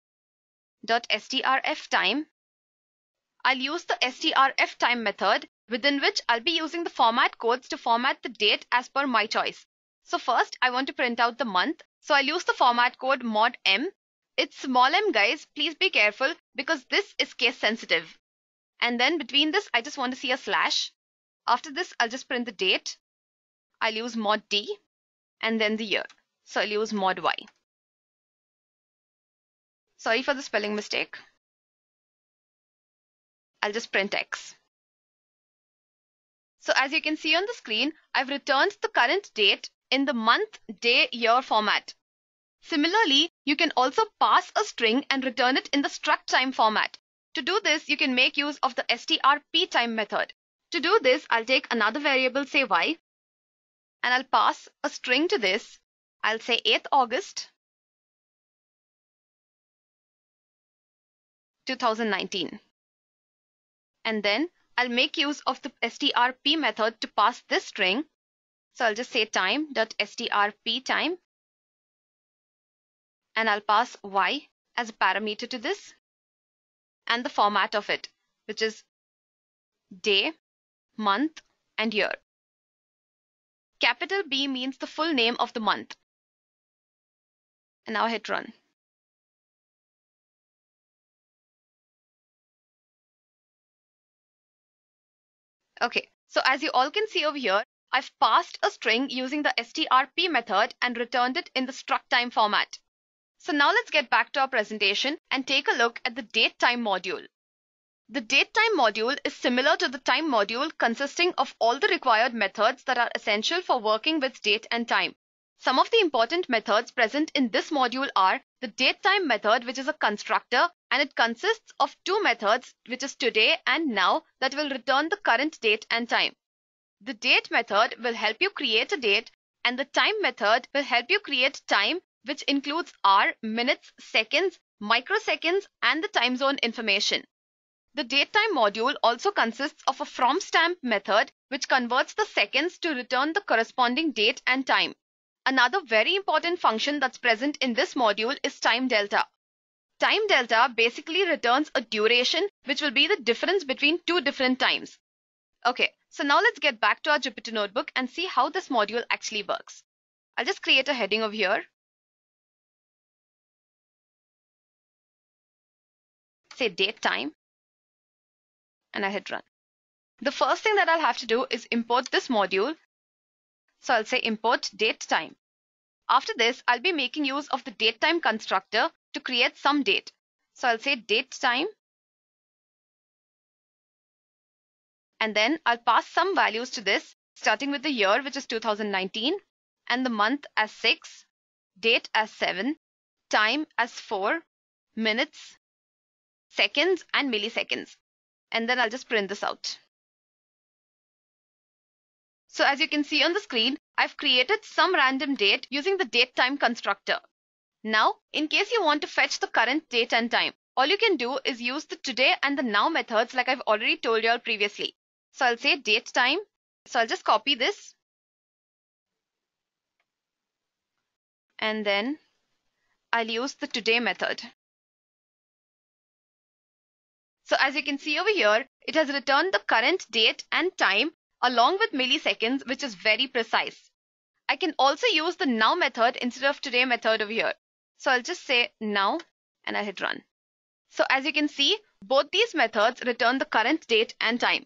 time. I'll use the strf time method within which I'll be using the format codes to format the date as per my choice. So first I want to print out the month. So I'll use the format code mod m. It's small m guys, please be careful because this is case sensitive. And then between this I just want to see a slash. After this I'll just print the date. I'll use mod D and then the year. So I'll use mod Y. Sorry for the spelling mistake. I'll just print X. So as you can see on the screen, I've returned the current date in the month, day, year format. Similarly, you can also pass a string and return it in the struct time format. To do this, you can make use of the strp time method. To do this, I'll take another variable, say Y, and I'll pass a string to this. I'll say 8th August 2019. And then I'll make use of the strp method to pass this string. So I'll just say time.strp time. And I'll pass Y as a parameter to this and the format of it, which is day, month, and year. Capital B means the full name of the month. And now hit run. Okay, so as you all can see over here, I've passed a string using the strp method and returned it in the struct time format. So now let's get back to our presentation and take a look at the date time module. The date time module is similar to the time module, consisting of all the required methods that are essential for working with date and time. Some of the important methods present in this module are the datetime method, which is a constructor, and it consists of two methods, which is today and now, that will return the current date and time. The date method will help you create a date, and the time method will help you create time, which includes hour, minutes, seconds, microseconds, and the time zone information. The datetime module also consists of a from stamp method, which converts the seconds to return the corresponding date and time. Another very important function that's present in this module is time delta. Time delta basically returns a duration, which will be the difference between two different times. Okay, so now let's get back to our Jupyter Notebook and see how this module actually works. I'll just create a heading over here. Say date time. And I hit run. The first thing that I'll have to do is import this module. So I'll say import date time. After this, I'll be making use of the datetime constructor to create some date. So I'll say date time. And then I'll pass some values to this, starting with the year, which is 2019, and the month as 6, date as 7, time as 4, minutes, seconds, and milliseconds. And then I'll just print this out. So as you can see on the screen, I've created some random date using the datetime constructor. Now, in case you want to fetch the current date and time, all you can do is use the today and the now methods like I've already told you all previously. So I'll say date time. So I'll just copy this. And then I'll use the today method. So as you can see over here, it has returned the current date and time along with milliseconds, which is very precise. I can also use the now method instead of today method over here. So I'll just say now and I'll hit run. So as you can see, both these methods return the current date and time.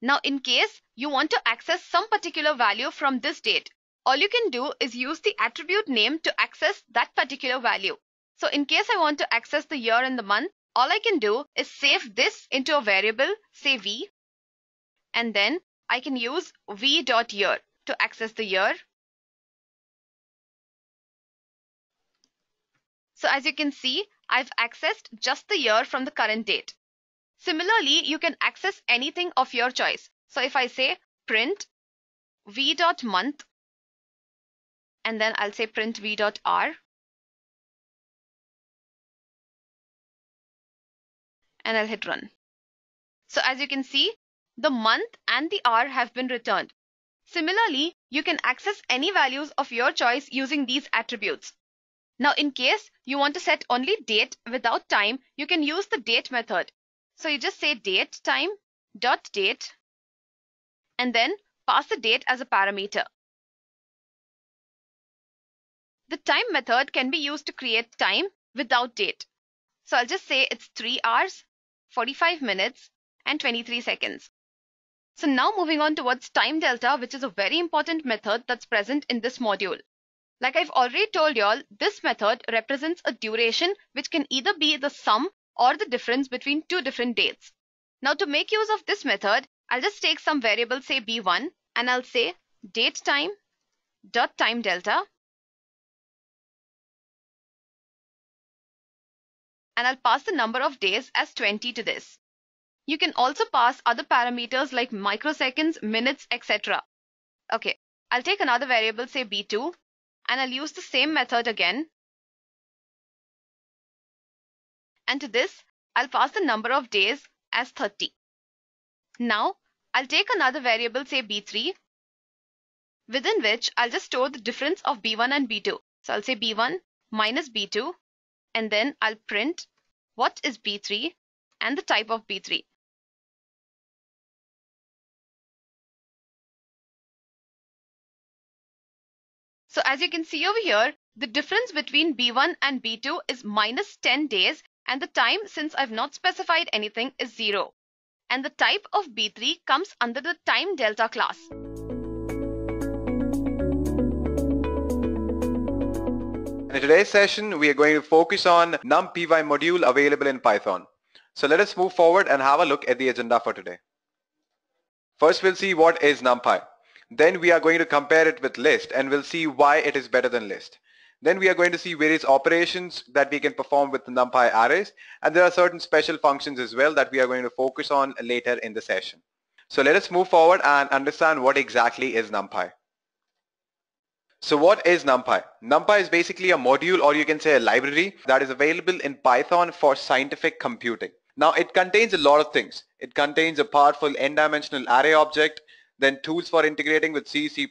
Now in case you want to access some particular value from this date, all you can do is use the attribute name to access that particular value. So in case I want to access the year and the month, all I can do is save this into a variable, say v, and then I can use v.year to access the year. So as you can see, I've accessed just the year from the current date. Similarly, you can access anything of your choice. So if I say print v.month, and then I'll say print v.hour, and I'll hit run. So as you can see, the month and the hour have been returned. Similarly, you can access any values of your choice using these attributes. Now in case you want to set only date without time, you can use the date method. So you just say date time dot date and then pass the date as a parameter. The time method can be used to create time without date. So I'll just say it's 3 hours, 45 minutes, and 23 seconds. So now moving on towards time delta, which is a very important method that's present in this module. Like I've already told y'all, this method represents a duration which can either be the sum or the difference between two different dates. Now to make use of this method, I'll just take some variable, say b1, and I'll say date time dot time delta, and I'll pass the number of days as 20 to this. You can also pass other parameters like microseconds, minutes, etc. Okay, I'll take another variable, say b2, and I'll use the same method again. And to this, I'll pass the number of days as 30. Now, I'll take another variable, say b3, within which I'll just store the difference of b1 and b2. So I'll say b1 minus b2, and then I'll print what is b3 and the type of b3. So as you can see over here, the difference between b1 and b2 is minus 10 days, and the time, since I've not specified anything, is 0. And the type of b3 comes under the time delta class. In today's session, we are going to focus on numpy module available in Python. So let us move forward and have a look at the agenda for today. First, we'll see what is numpy. Then we are going to compare it with list and we'll see why it is better than list. Then we are going to see various operations that we can perform with the NumPy arrays, and there are certain special functions as well that we are going to focus on later in the session. So let us move forward and understand what exactly is NumPy. So what is NumPy? NumPy is basically a module, or you can say a library, that is available in Python for scientific computing. Now it contains a lot of things. It contains a powerful n-dimensional array object, then tools for integrating with C, C++.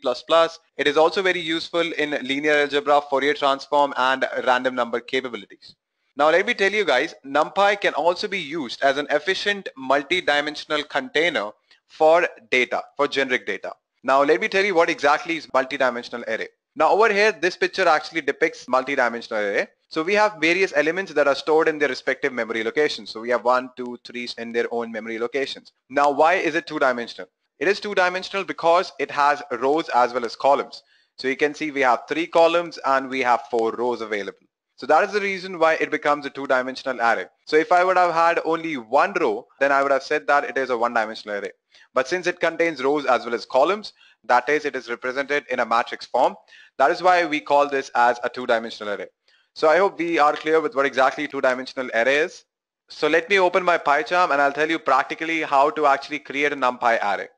It is also very useful in linear algebra, Fourier transform, and random number capabilities. Now let me tell you guys, NumPy can also be used as an efficient multi-dimensional container for data, for generic data. Now let me tell you what exactly is multi-dimensional array. Now over here, this picture actually depicts multi-dimensional array. So we have various elements that are stored in their respective memory locations. So we have 1, 2, 3 in their own memory locations. Now why is it two-dimensional? It is two-dimensional because it has rows as well as columns. So you can see we have 3 columns and we have 4 rows available. So that is the reason why it becomes a two-dimensional array. So if I would have had only one row, then I would have said that it is a one-dimensional array. But since it contains rows as well as columns, that is, it is represented in a matrix form. That is why we call this as a two-dimensional array. So I hope we are clear with what exactly two-dimensional array is. So let me open my PyCharm and I'll tell you practically how to actually create a NumPy array.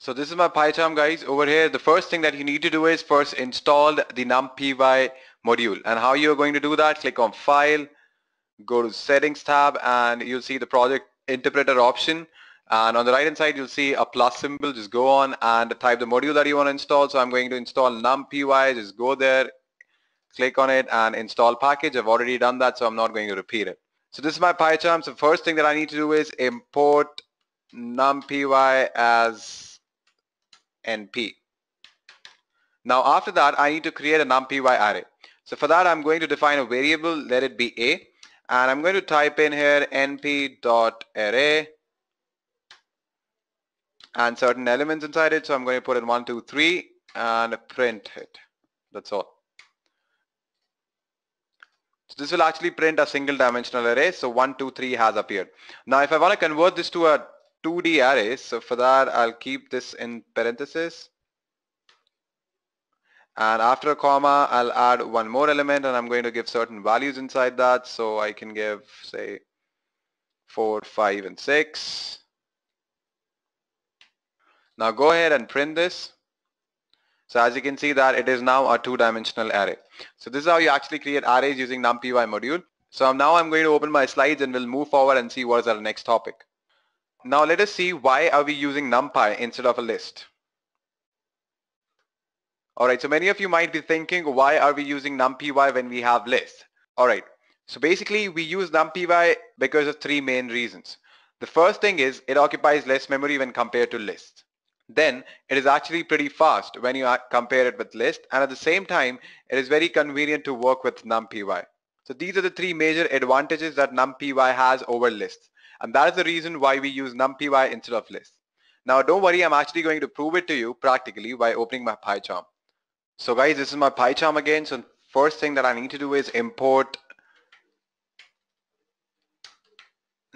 So this is my PyCharm, guys. Over here, the first thing that you need to do is first install the NumPy module. And how you're going to do that, click on File, go to Settings tab, and you'll see the Project Interpreter option. And on the right hand side, you'll see a plus symbol. Just go on and type the module that you want to install. So I'm going to install NumPy. Just go there, click on it, and install package. I've already done that, so I'm not going to repeat it. So this is my PyCharm. So first thing that I need to do is import NumPy as NP. Now after that, I need to create a NumPy array. So for that, I'm going to define a variable, let it be A, and I'm going to type in here np.array and certain elements inside it. So I'm going to put in 1, 2, 3 and print it. That's all. So this will actually print a single dimensional array. So 1, 2, 3 has appeared. Now if I want to convert this to a 2D array, so for that I'll keep this in parentheses. And after a comma, I'll add one more element and I'm going to give certain values inside that. So I can give, say, 4, 5, and 6. Now go ahead and print this. So as you can see that it is now a two-dimensional array. So this is how you actually create arrays using NumPy module. So now I'm going to open my slides and we'll move forward and see what is our next topic. Now let us see why are we using NumPy instead of a list. Alright, so many of you might be thinking, why are we using NumPy when we have lists? Alright, so basically we use NumPy because of 3 main reasons. The first thing is it occupies less memory when compared to lists. Then it is actually pretty fast when you compare it with list, and at the same time it is very convenient to work with NumPy. So these are the 3 major advantages that NumPy has over lists, and that is the reason why we use NumPy instead of lists. Now don't worry, I'm actually going to prove it to you practically by opening my PyCharm. So guys, this is my PyCharm again. So first thing that I need to do is import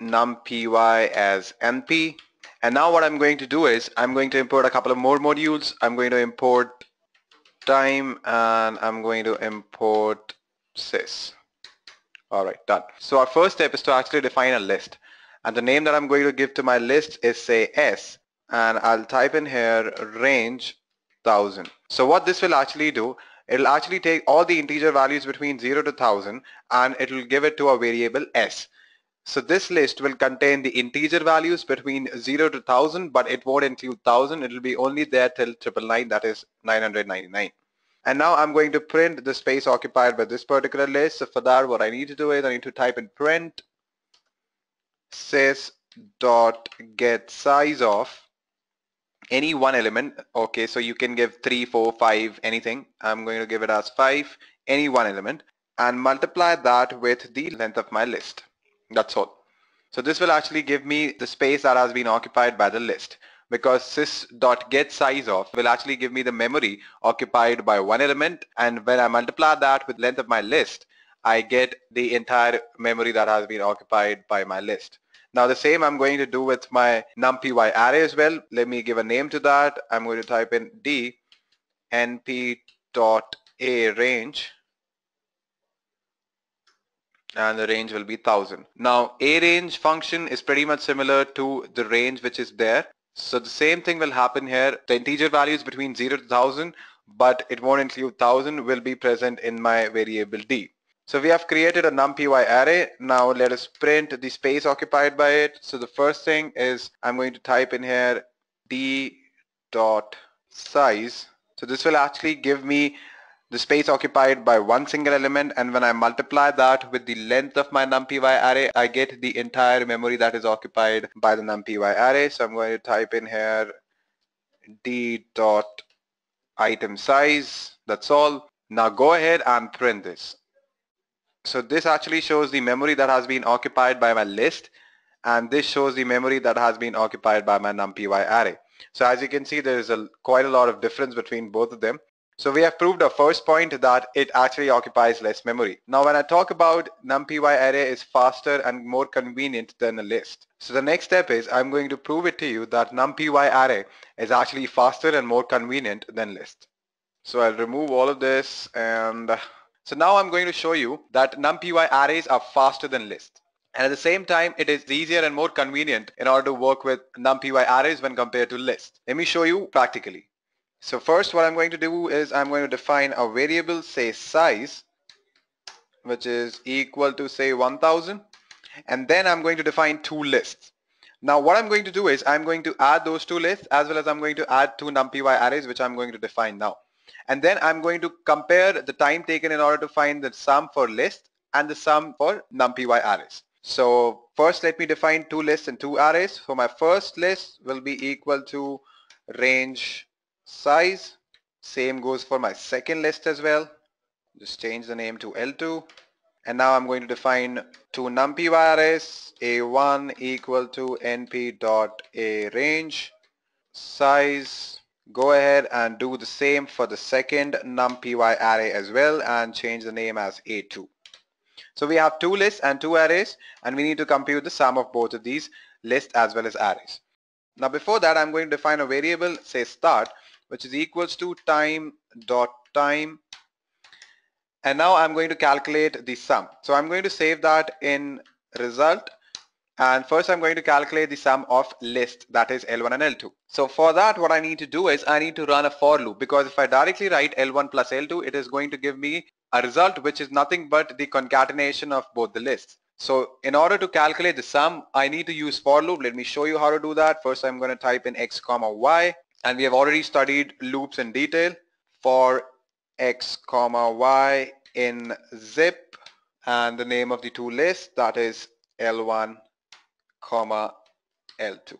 NumPy as NP. And now what I'm going to do is I'm going to import a couple of more modules. I'm going to import time and I'm going to import sys. Alright, done. So our first step is to actually define a list. And the name that I'm going to give to my list is, say, S. And I'll type in here range 1000. So what this will actually do, it'll actually take all the integer values between 0 to 1000 and it will give it to a variable S. So this list will contain the integer values between 0 to 1000, but it won't include 1000. It will be only there till 999, that is 999. And now I'm going to print the space occupied by this particular list. So for that, what I need to do is I need to type in print sys dot get size of any one element. Okay, so you can give 3, 4, 5, anything. I'm going to give it as 5, any one element, and multiply that with the length of my list. That's all. So this will actually give me the space that has been occupied by the list, because sys.getSizeOf will actually give me the memory occupied by one element, and when I multiply that with length of my list, I get the entire memory that has been occupied by my list. Now the same I'm going to do with my NumPy array as well. Let me give a name to that. I'm going to type in D np dot a range, and the range will be 1000. Now a range function is pretty much similar to the range which is there. So the same thing will happen here. The integer values between 0 to 1000, but it won't include 1000, will be present in my variable d. So we have created a numpy array. Now let us print the space occupied by it. So the first thing is I'm going to type in here d dot size. So this will actually give me the space occupied by one single element, and when I multiply that with the length of my numpy array, I get the entire memory that is occupied by the numpy array. So I'm going to type in here d dot item size. That's all. Now go ahead and print this. So this actually shows the memory that has been occupied by my list, and this shows the memory that has been occupied by my numpy array. So as you can see, there is quite a lot of difference between both of them. So we have proved our first point that it actually occupies less memory. Now when I talk about numpy array is faster and more convenient than a list. So the next step is I'm going to prove it to you that numpy array is actually faster and more convenient than list. So I'll remove all of this, and so now I'm going to show you that numpy arrays are faster than lists. And at the same time, it is easier and more convenient in order to work with numpy arrays when compared to lists. Let me show you practically. So first what I'm going to do is I'm going to define a variable, say size, which is equal to say 1000, and then I'm going to define two lists. Now what I'm going to do is I'm going to add those two lists, as well as I'm going to add two numpy arrays, which I'm going to define now. And then I'm going to compare the time taken in order to find the sum for list and the sum for numpy arrays. So first let me define two lists and two arrays. So my first list will be equal to range size. Same goes for my second list as well. Just change the name to L2. And now I'm going to define two numpy arrays, a1 equal to np dot a range size. Go ahead and do the same for the second numpy array as well, and change the name as a2. So we have two lists and two arrays, and we need to compute the sum of both of these lists as well as arrays. Now before that, I'm going to define a variable, say start, which is equals to time dot time, and now I'm going to calculate the sum. So I'm going to save that in result, and first I'm going to calculate the sum of list, that is L1 and L2. So for that, what I need to do is I need to run a for loop, because if I directly write L1 plus L2, it is going to give me a result which is nothing but the concatenation of both the lists. So in order to calculate the sum, I need to use for loop. Let me show you how to do that. First I'm going to type in x comma y, and we have already studied loops in detail. For x comma y in zip, and the name of the two lists, that is L1 comma L2.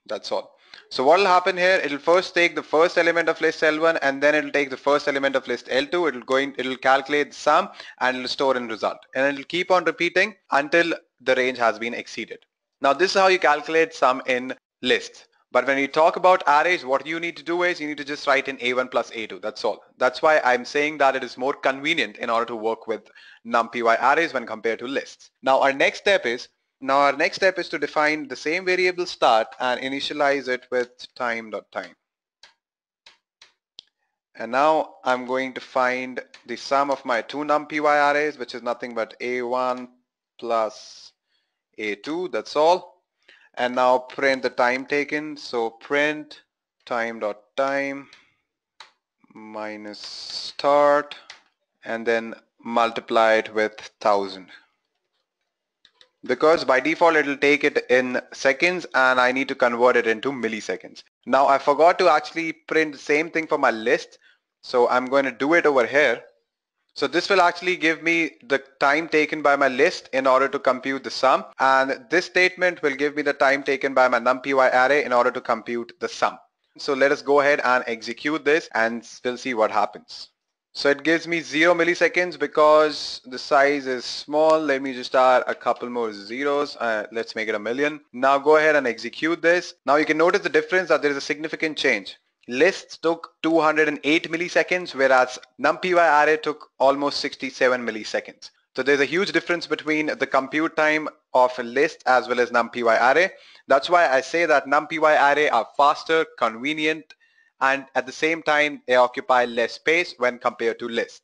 That's all. So what will happen here, it will first take the first element of list L1, and then it will take the first element of list L2. It will calculate the sum, and it will store in result, and it will keep on repeating until the range has been exceeded. Now this is how you calculate sum in lists. But when you talk about arrays, what you need to do is you need to just write in a1 plus a2. That's all. That's why I'm saying that it is more convenient in order to work with numpy arrays when compared to lists. Now our next step is to define the same variable start and initialize it with time.time. And now I'm going to find the sum of my two numpy arrays, which is nothing but a1 plus a2. That's all. And now print the time taken. So print time.time minus start, and then multiply it with 1000. Because by default it will take it in seconds, and I need to convert it into milliseconds. Now I forgot to actually print the same thing for my list, so I'm going to do it over here. So this will actually give me the time taken by my list in order to compute the sum, and this statement will give me the time taken by my numpy array in order to compute the sum. So let us go ahead and execute this, and we'll see what happens. So it gives me 0 milliseconds because the size is small. Let me just add a couple more zeros. Let's make it 1,000,000. Now go ahead and execute this. Now you can notice the difference, that there is a significant change. Lists took 208 milliseconds, whereas numpy array took almost 67 milliseconds. So there's a huge difference between the compute time of a list as well as numpy array. That's why I say that numpy array are faster, convenient, and at the same time they occupy less space when compared to list.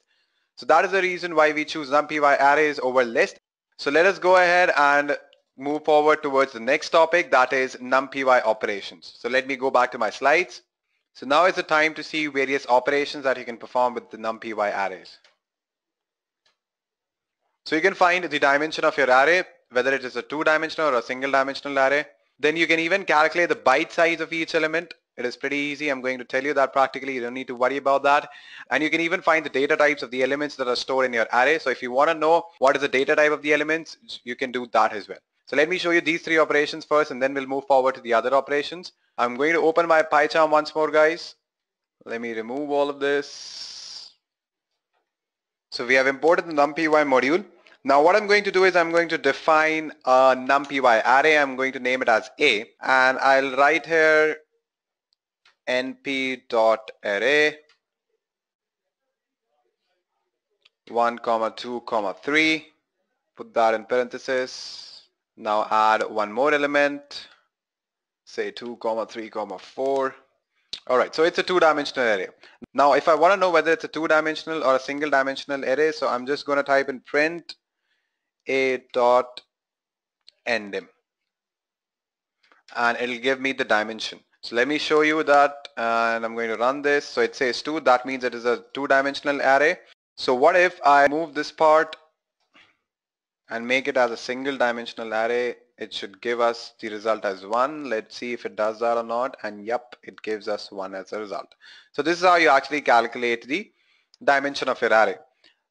So that is the reason why we choose numpy arrays over list. So let us go ahead and move forward towards the next topic, that is numpy operations. So let me go back to my slides. So now is the time to see various operations that you can perform with the numpy arrays. So you can find the dimension of your array, whether it is a two-dimensional or a single-dimensional array. Then you can even calculate the byte size of each element. It is pretty easy. I'm going to tell you that practically. You don't need to worry about that. And you can even find the data types of the elements that are stored in your array. So if you want to know what is the data type of the elements, you can do that as well. So let me show you these three operations first, and then we'll move forward to the other operations. I'm going to open my PyCharm once more, guys. Let me remove all of this. So we have imported the numpy module. Now what I'm going to do is I'm going to define a numpy array. I'm going to name it as A, and I'll write here np.array 1, 2, 3. Put that in parentheses. Now add one more element, say 2, 3, 4. Alright, so it's a two-dimensional array. Now if I want to know whether it's a two-dimensional or a single-dimensional array, so I'm just going to type in print a.endim, and it'll give me the dimension. So let me show you that, and I'm going to run this. So it says 2, that means it is a two-dimensional array. So what if I move this part and make it as a single-dimensional array? It should give us the result as 1. Let's see if it does that or not, and yep, it gives us 1 as a result. So this is how you actually calculate the dimension of your array.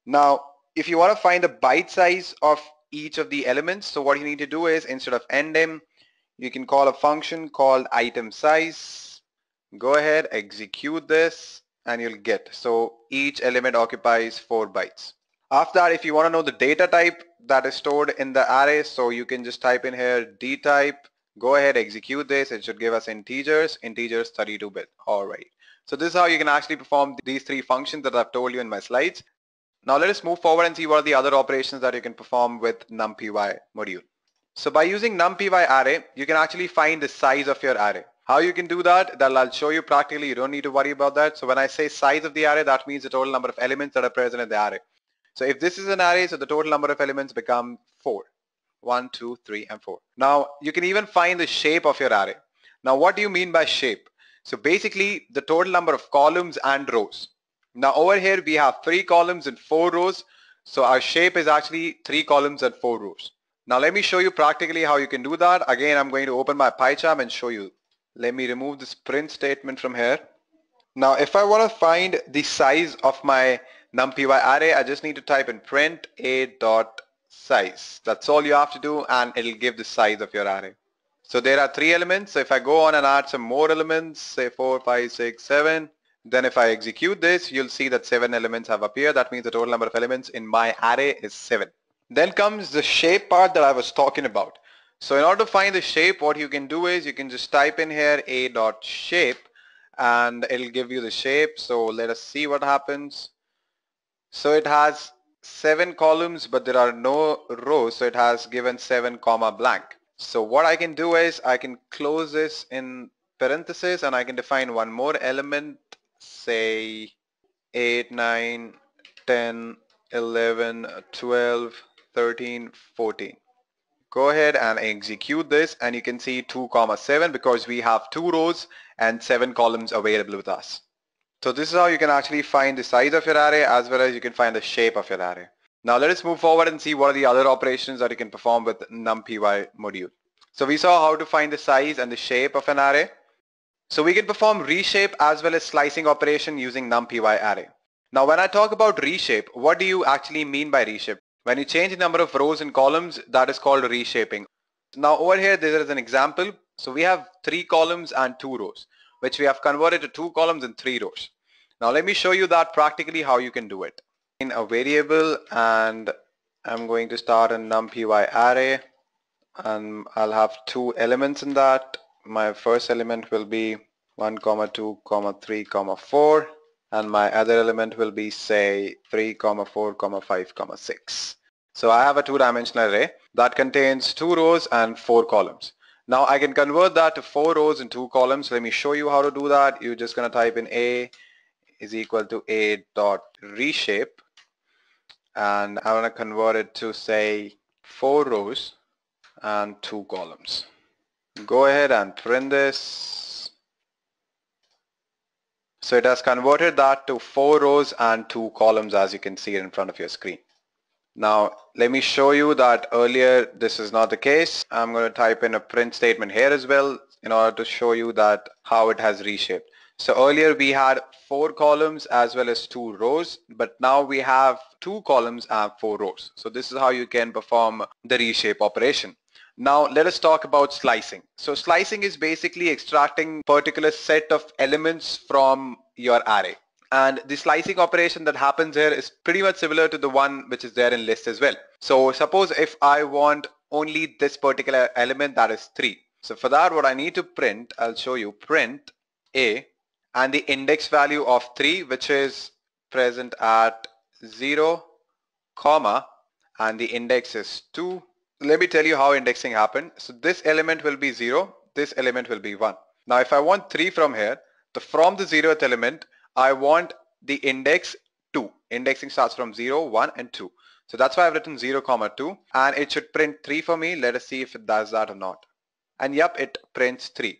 Now if you want to find the byte size of each of the elements, so what you need to do is, instead of endim, you can call a function called item size. Go ahead, execute this, and you'll get, so each element occupies 4 bytes. After that, if you want to know the data type that is stored in the array, so you can just type in here d type. Go ahead, execute this. It should give us integers 32-bit. Alright, so this is how you can actually perform these three functions that I've told you in my slides. Now let us move forward and see what are the other operations that you can perform with numpy module. So by using numpy array, you can actually find the size of your array. How you can do that I'll show you practically. You don't need to worry about that. So when I say size of the array, that means the total number of elements that are present in the array. So if this is an array, so the total number of elements become 4. 1, 2, 3, and 4. Now you can even find the shape of your array. Now what do you mean by shape? So basically the total number of columns and rows. Now over here we have 3 columns and 4 rows. So our shape is actually 3 columns and 4 rows. Now let me show you practically how you can do that. Again, I'm going to open my PyCharm and show you. Let me remove this print statement from here. Now if I want to find the size of my numpy array, I just need to type in print a.size. That's all you have to do, and it'll give the size of your array. So there are 3 elements. So if I go on and add some more elements, say 4, 5, 6, 7, then if I execute this, you'll see that 7 elements have appeared. That means the total number of elements in my array is 7. Then comes the shape part that I was talking about. So in order to find the shape, what you can do is you can just type in here a.shape, and it'll give you the shape. So let us see what happens. So it has 7 columns, but there are no rows, so it has given 7 comma blank. So what I can do is I can close this in parentheses, and I can define one more element, say 8, 9, 10, 11, 12, 13, 14. Go ahead and execute this, and you can see 2 comma 7 because we have 2 rows and 7 columns available with us. So this is how you can actually find the size of your array, as well as you can find the shape of your array. Now let us move forward and see what are the other operations that you can perform with numpy module. So we saw how to find the size and the shape of an array. So we can perform reshape as well as slicing operation using numpy array. Now when I talk about reshape, what do you actually mean by reshape? When you change the number of rows and columns, that is called reshaping. Now over here there is an example. So we have 3 columns and 2 rows, which we have converted to 2 columns and 3 rows. Now let me show you that practically how you can do it. In a variable, and I'm going to start a numpy array, and I'll have 2 elements in that. My first element will be 1, 2, 3, 4, and my other element will be, say, 3, 4, 5, 6. So I have a 2-dimensional array that contains 2 rows and 4 columns. Now I can convert that to 4 rows and 2 columns. Let me show you how to do that. You're just going to type in A is equal to A dot reshape, and I want to convert it to say 4 rows and 2 columns. Go ahead and print this. So it has converted that to 4 rows and 2 columns, as you can see it in front of your screen. Now let me show you that earlier this is not the case. I'm going to type in a print statement here as well in order to show you that how it has reshaped. So earlier we had 4 columns as well as 2 rows, but now we have 2 columns and 4 rows. So this is how you can perform the reshape operation. Now let us talk about slicing. So slicing is basically extracting a particular set of elements from your array. And the slicing operation that happens here is pretty much similar to the one which is there in list as well. So suppose if I want only this particular element, that is 3. So for that, what I need to print, I'll show you, print A and the index value of 3, which is present at 0, comma, and the index is 2. Let me tell you how indexing happened. So this element will be 0, this element will be 1. Now if I want 3 from here, from the 0th element, I want the index 2. Indexing starts from 0, 1 and 2. So that's why I've written 0, 2, and it should print 3 for me. Let us see if it does that or not. And yep, it prints 3.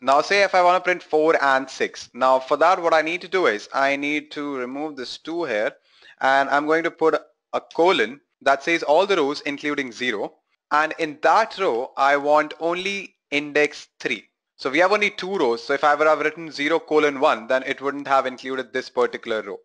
Now say if I want to print 4 and 6. Now for that, what I need to do is I need to remove this 2 here, and I'm going to put a colon that says all the rows including 0, and in that row I want only index 3. So we have only 2 rows, so if I would have written 0, 1, then it wouldn't have included this particular row.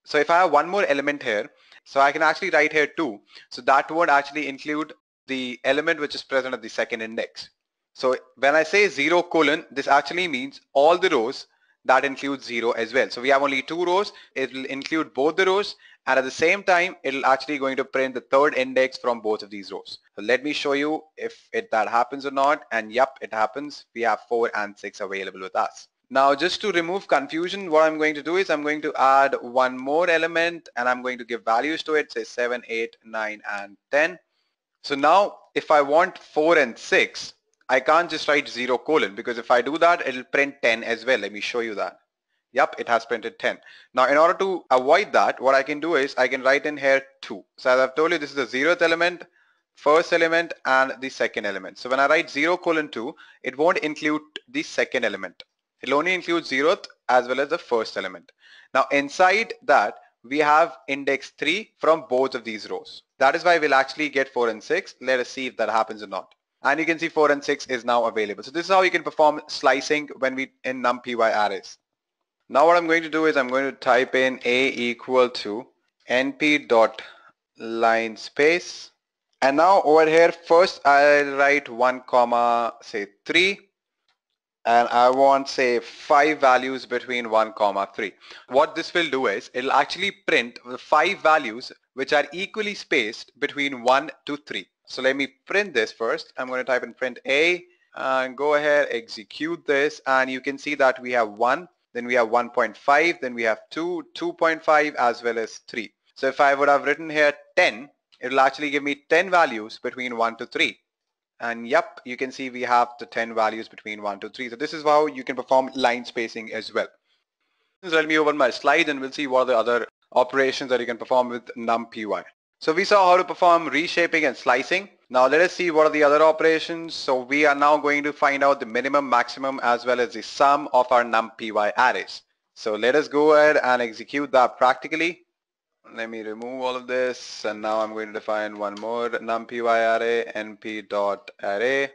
So if I have one more element here, so I can actually write here 2, so that would actually include the element which is present at the second index. So when I say 0, this actually means all the rows that include 0 as well. So we have only 2 rows, it will include both the rows, and at the same time it'll actually going to print the third index from both of these rows. So let me show you if that happens or not, and yep, it happens. We have 4 and 6 available with us. Now just to remove confusion, what I'm going to do is I'm going to add one more element, and I'm going to give values to it, say 7, 8, 9 and 10. So now if I want 4 and 6, I can't just write 0, because if I do that, it'll print 10 as well. Let me show you that. Yep, it has printed 10. Now in order to avoid that, what I can do is I can write in here 2. So as I've told you, this is the 0th element, first element and the second element. So when I write 0, 2, it won't include the second element. It'll only include 0th as well as the first element. Now inside that, we have index 3 from both of these rows. That is why we'll actually get 4 and 6. Let us see if that happens or not. And you can see 4 and 6 is now available. So this is how you can perform slicing when we in numpy arrays. Now what I'm going to do is I'm going to type in A equal to np dot line space. And now over here, first I'll write 1, say 3. And I want say 5 values between 1, 3. What this will do is it'll actually print the 5 values which are equally spaced between 1 to 3. So let me print this first. I'm going to type in print A and go ahead, execute this, and you can see that we have 1, then we have 1.5, then we have 2, 2.5 as well as 3. So if I would have written here 10, it will actually give me 10 values between 1 to 3. And yep, you can see we have the 10 values between 1 to 3. So this is how you can perform line spacing as well. Let me open my slide and we'll see what are the other operations that you can perform with numpy. So we saw how to perform reshaping and slicing. Now let us see what are the other operations. So we are now going to find out the minimum, maximum as well as the sum of our numpy arrays. So let us go ahead and execute that practically. Let me remove all of this, and now I'm going to define one more numpy array, np.array,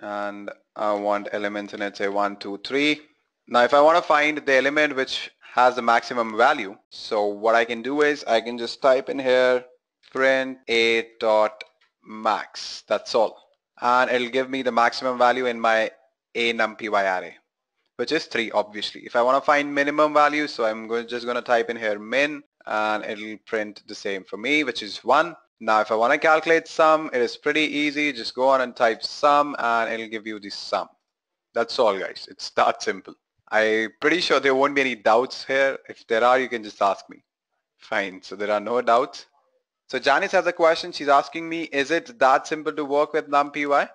and I want elements in it, say 1, 2, 3. Now if I want to find the element which has the maximum value, so what I can do is I can just type in here print a.max, that's all, and it'll give me the maximum value in my a numpy array, which is 3 obviously. If I want to find minimum value, so I'm just going to type in here min, and it'll print the same for me, which is 1. Now if I want to calculate sum, it is pretty easy. Just go on and type sum and it'll give you the sum. That's all guys, it's that simple. I'm pretty sure there won't be any doubts here. If there are, you can just ask me. Fine, so there are no doubts. So Janice has a question. She's asking me, is it that simple to work with numpy?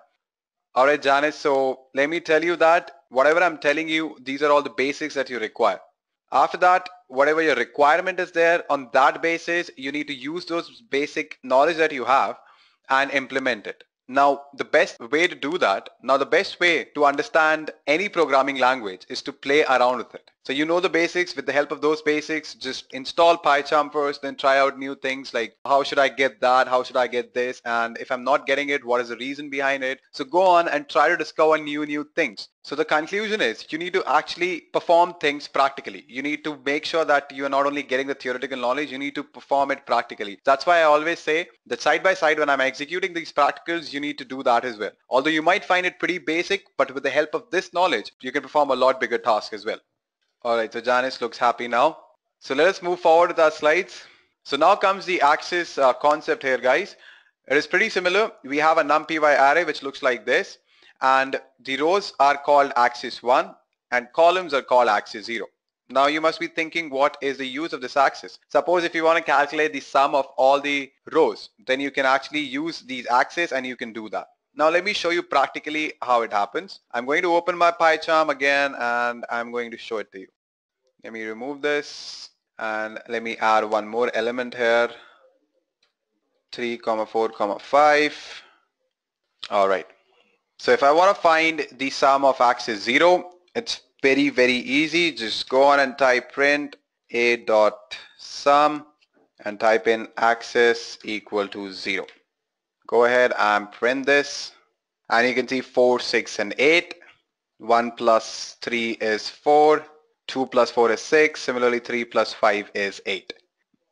Alright, Janice, so let me tell you that whatever I'm telling you, these are all the basics that you require. After that, whatever your requirement is there, on that basis, you need to use those basic knowledge that you have and implement it. Now, the best way to do that, now the best way to understand any programming language is to play around with it. So you know the basics. With the help of those basics, just install PyCharm first, then try out new things like how should I get that, how should I get this, and if I'm not getting it, what is the reason behind it. So go on and try to discover new things. So the conclusion is you need to actually perform things practically. You need to make sure that you are not only getting the theoretical knowledge, you need to perform it practically. That's why I always say that side by side when I'm executing these practicals, you need to do that as well. Although you might find it pretty basic, but with the help of this knowledge, you can perform a lot bigger tasks as well. Alright, so Janice looks happy now. So let us move forward with our slides. So now comes the axis concept here, guys. It is pretty similar. We have a numpy array which looks like this, and the rows are called axis 1 and columns are called axis 0. Now you must be thinking, what is the use of this axis? Suppose if you want to calculate the sum of all the rows, then you can actually use these axes and you can do that. Now let me show you practically how it happens. I'm going to open my PyCharm again and I'm going to show it to you. Let me remove this and let me add one more element here. 3, 4, 5. Alright. So if I want to find the sum of axis 0, it's very easy. Just go on and type print a dot sum and type in axis equal to 0. Go ahead and print this and you can see 4, 6 and 8. 1 plus 3 is 4. 2 plus 4 is 6. Similarly 3 plus 5 is 8.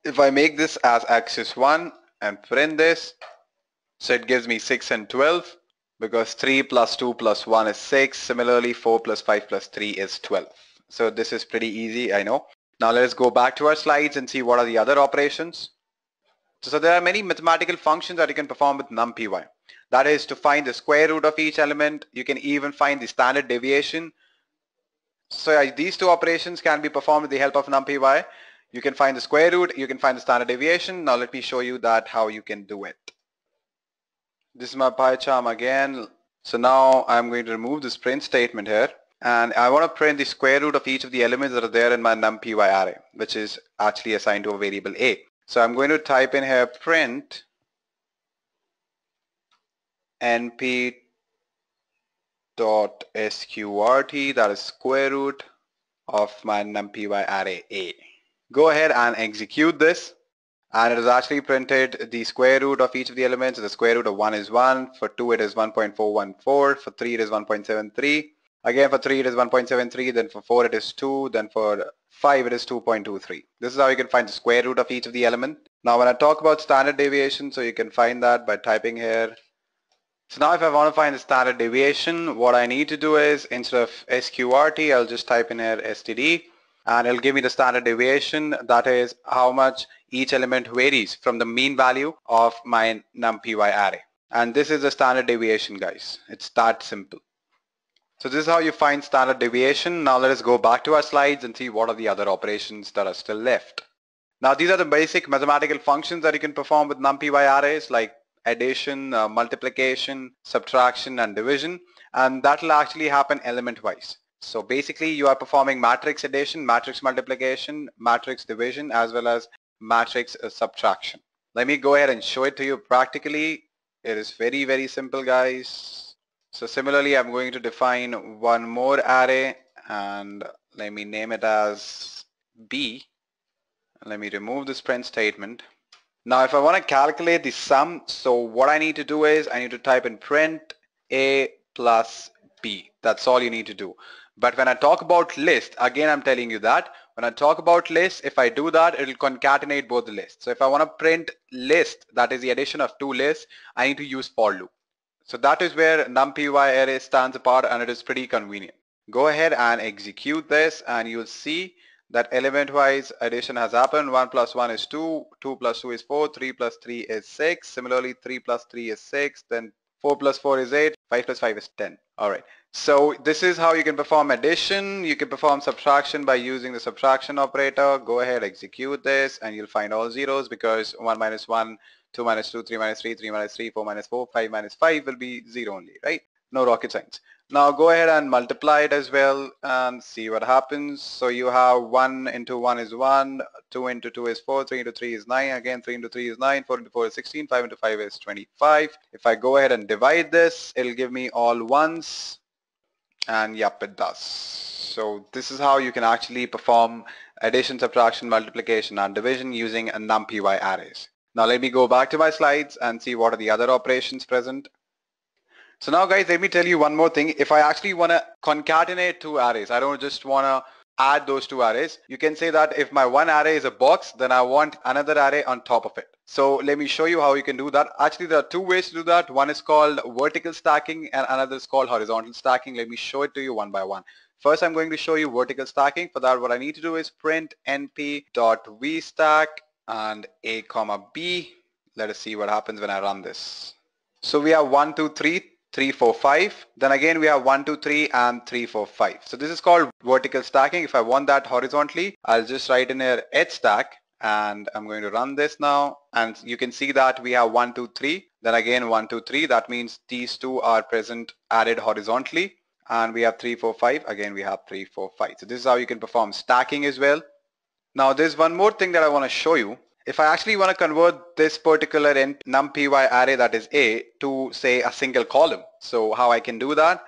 If I make this as axis 1 and print this, so it gives me 6 and 12 because 3 plus 2 plus 1 is 6. Similarly 4 plus 5 plus 3 is 12. So this is pretty easy, I know. Now let us go back to our slides and see what are the other operations. So there are many mathematical functions that you can perform with numpy. That is to find the square root of each element. You can even find the standard deviation. So these two operations can be performed with the help of numpy. You can find the square root, you can find the standard deviation. Now let me show you that how you can do it. This is my PyCharm again. So now I'm going to remove this print statement here. And I want to print the square root of each of the elements that are there in my numpy array, which is actually assigned to a variable a. So I'm going to type in here print np dot sqrt, that is square root of my numpy array a. Go ahead and execute this and it is actually printed the square root of each of the elements. The square root of 1 is 1, for 2 it is 1.414, for 3 it is 1.73, again for 3 it is 1.73, then for 4 it is 2, then for 5 it is 2.23. This is how you can find the square root of each of the element. Now when I talk about standard deviation, so you can find that by typing here. So now if I want to find the standard deviation, what I need to do is instead of sqrt, I'll just type in here std and it'll give me the standard deviation, that is how much each element varies from the mean value of my numpy array. And this is the standard deviation, guys. It's that simple. So this is how you find standard deviation. Now let us go back to our slides and see what are the other operations that are still left. Now these are the basic mathematical functions that you can perform with numpy arrays like addition, multiplication, subtraction and division, and that will actually happen element wise. So basically you are performing matrix addition, matrix multiplication, matrix division as well as matrix subtraction. Let me go ahead and show it to you practically. It is very simple, guys. So similarly I'm going to define one more array and let me name it as B. Let me remove this print statement. Now if I want to calculate the sum, so what I need to do is I need to type in print a plus b. That's all you need to do. But when I talk about list, again I'm telling you that when I talk about list, if I do that, it will concatenate both the lists. So if I want to print list, that is the addition of two lists, I need to use for loop. So that is where numpy array stands apart and it is pretty convenient. Go ahead and execute this and you'll see that element wise addition has happened. 1 plus 1 is 2, 2 plus 2 is 4, 3 plus 3 is 6. Similarly 3 plus 3 is 6, then 4 plus 4 is 8, 5 plus 5 is 10. Alright, so this is how you can perform addition. You can perform subtraction by using the subtraction operator. Go ahead, execute this and you'll find all zeros because 1 minus 1, 2 minus 2, 3 minus 3, 3 minus 3, 4 minus 4, 5 minus 5 will be 0 only, right? No rocket science. Now go ahead and multiply it as well and see what happens. So you have 1 into 1 is 1, 2 into 2 is 4, 3 into 3 is 9, again 3 into 3 is 9, 4 into 4 is 16, 5 into 5 is 25. If I go ahead and divide this, it'll give me all ones, and yep, it does. So this is how you can actually perform addition, subtraction, multiplication and division using a numpy arrays. Now let me go back to my slides and see what are the other operations present. So now guys, let me tell you one more thing. If I actually want to concatenate two arrays, I don't just want to add those two arrays. You can say that if my one array is a box, then I want another array on top of it. So let me show you how you can do that. Actually, there are two ways to do that. One is called vertical stacking and another is called horizontal stacking. Let me show it to you one by one. First, I'm going to show you vertical stacking. For that, what I need to do is print np.vstack and a comma b. Let us see what happens when I run this. So we have 1, 2, 3, 3, 4, 5. Then again we have 1, 2, 3 and 3, 4, 5. So this is called vertical stacking. If I want that horizontally, I'll just write in here edstack and I'm going to run this now. And you can see that we have 1, 2, 3. Then again 1, 2, 3. That means these two are present added horizontally. And we have 3, 4, 5. Again we have 3, 4, 5. So this is how you can perform stacking as well. Now there's one more thing that I want to show you. If I actually want to convert this particular numpy array, that is A, to say a single column, so how I can do that?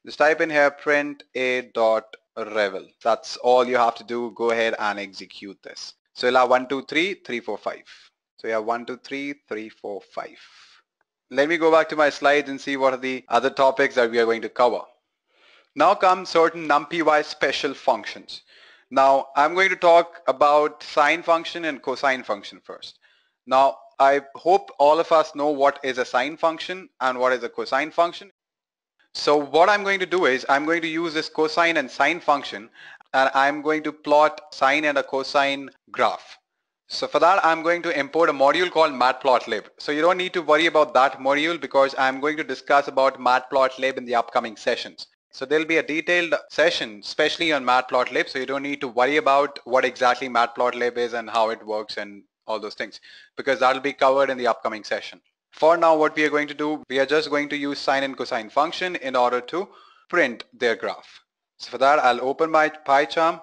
Just type in here print a dot revel. That's all you have to do. Go ahead and execute this. So you'll have 1, 2, 3, 3, 4, 5. So you have 1, 2, 3, 3, 4, 5. Let me go back to my slides and see what are the other topics that we are going to cover. Now come certain numpy special functions. Now I'm going to talk about sine function and cosine function first. Now I hope all of us know what is a sine function and what is a cosine function. So what I'm going to do is I'm going to use this cosine and sine function and I'm going to plot sine and a cosine graph. So for that I'm going to import a module called matplotlib. So you don't need to worry about that module because I'm going to discuss about matplotlib in the upcoming sessions. So there'll be a detailed session, especially on matplotlib, so you don't need to worry about what exactly matplotlib is and how it works and all those things, because that'll be covered in the upcoming session. For now, what we are going to do, we are just going to use sine and cosine function in order to print their graph. So for that, I'll open my PyCharm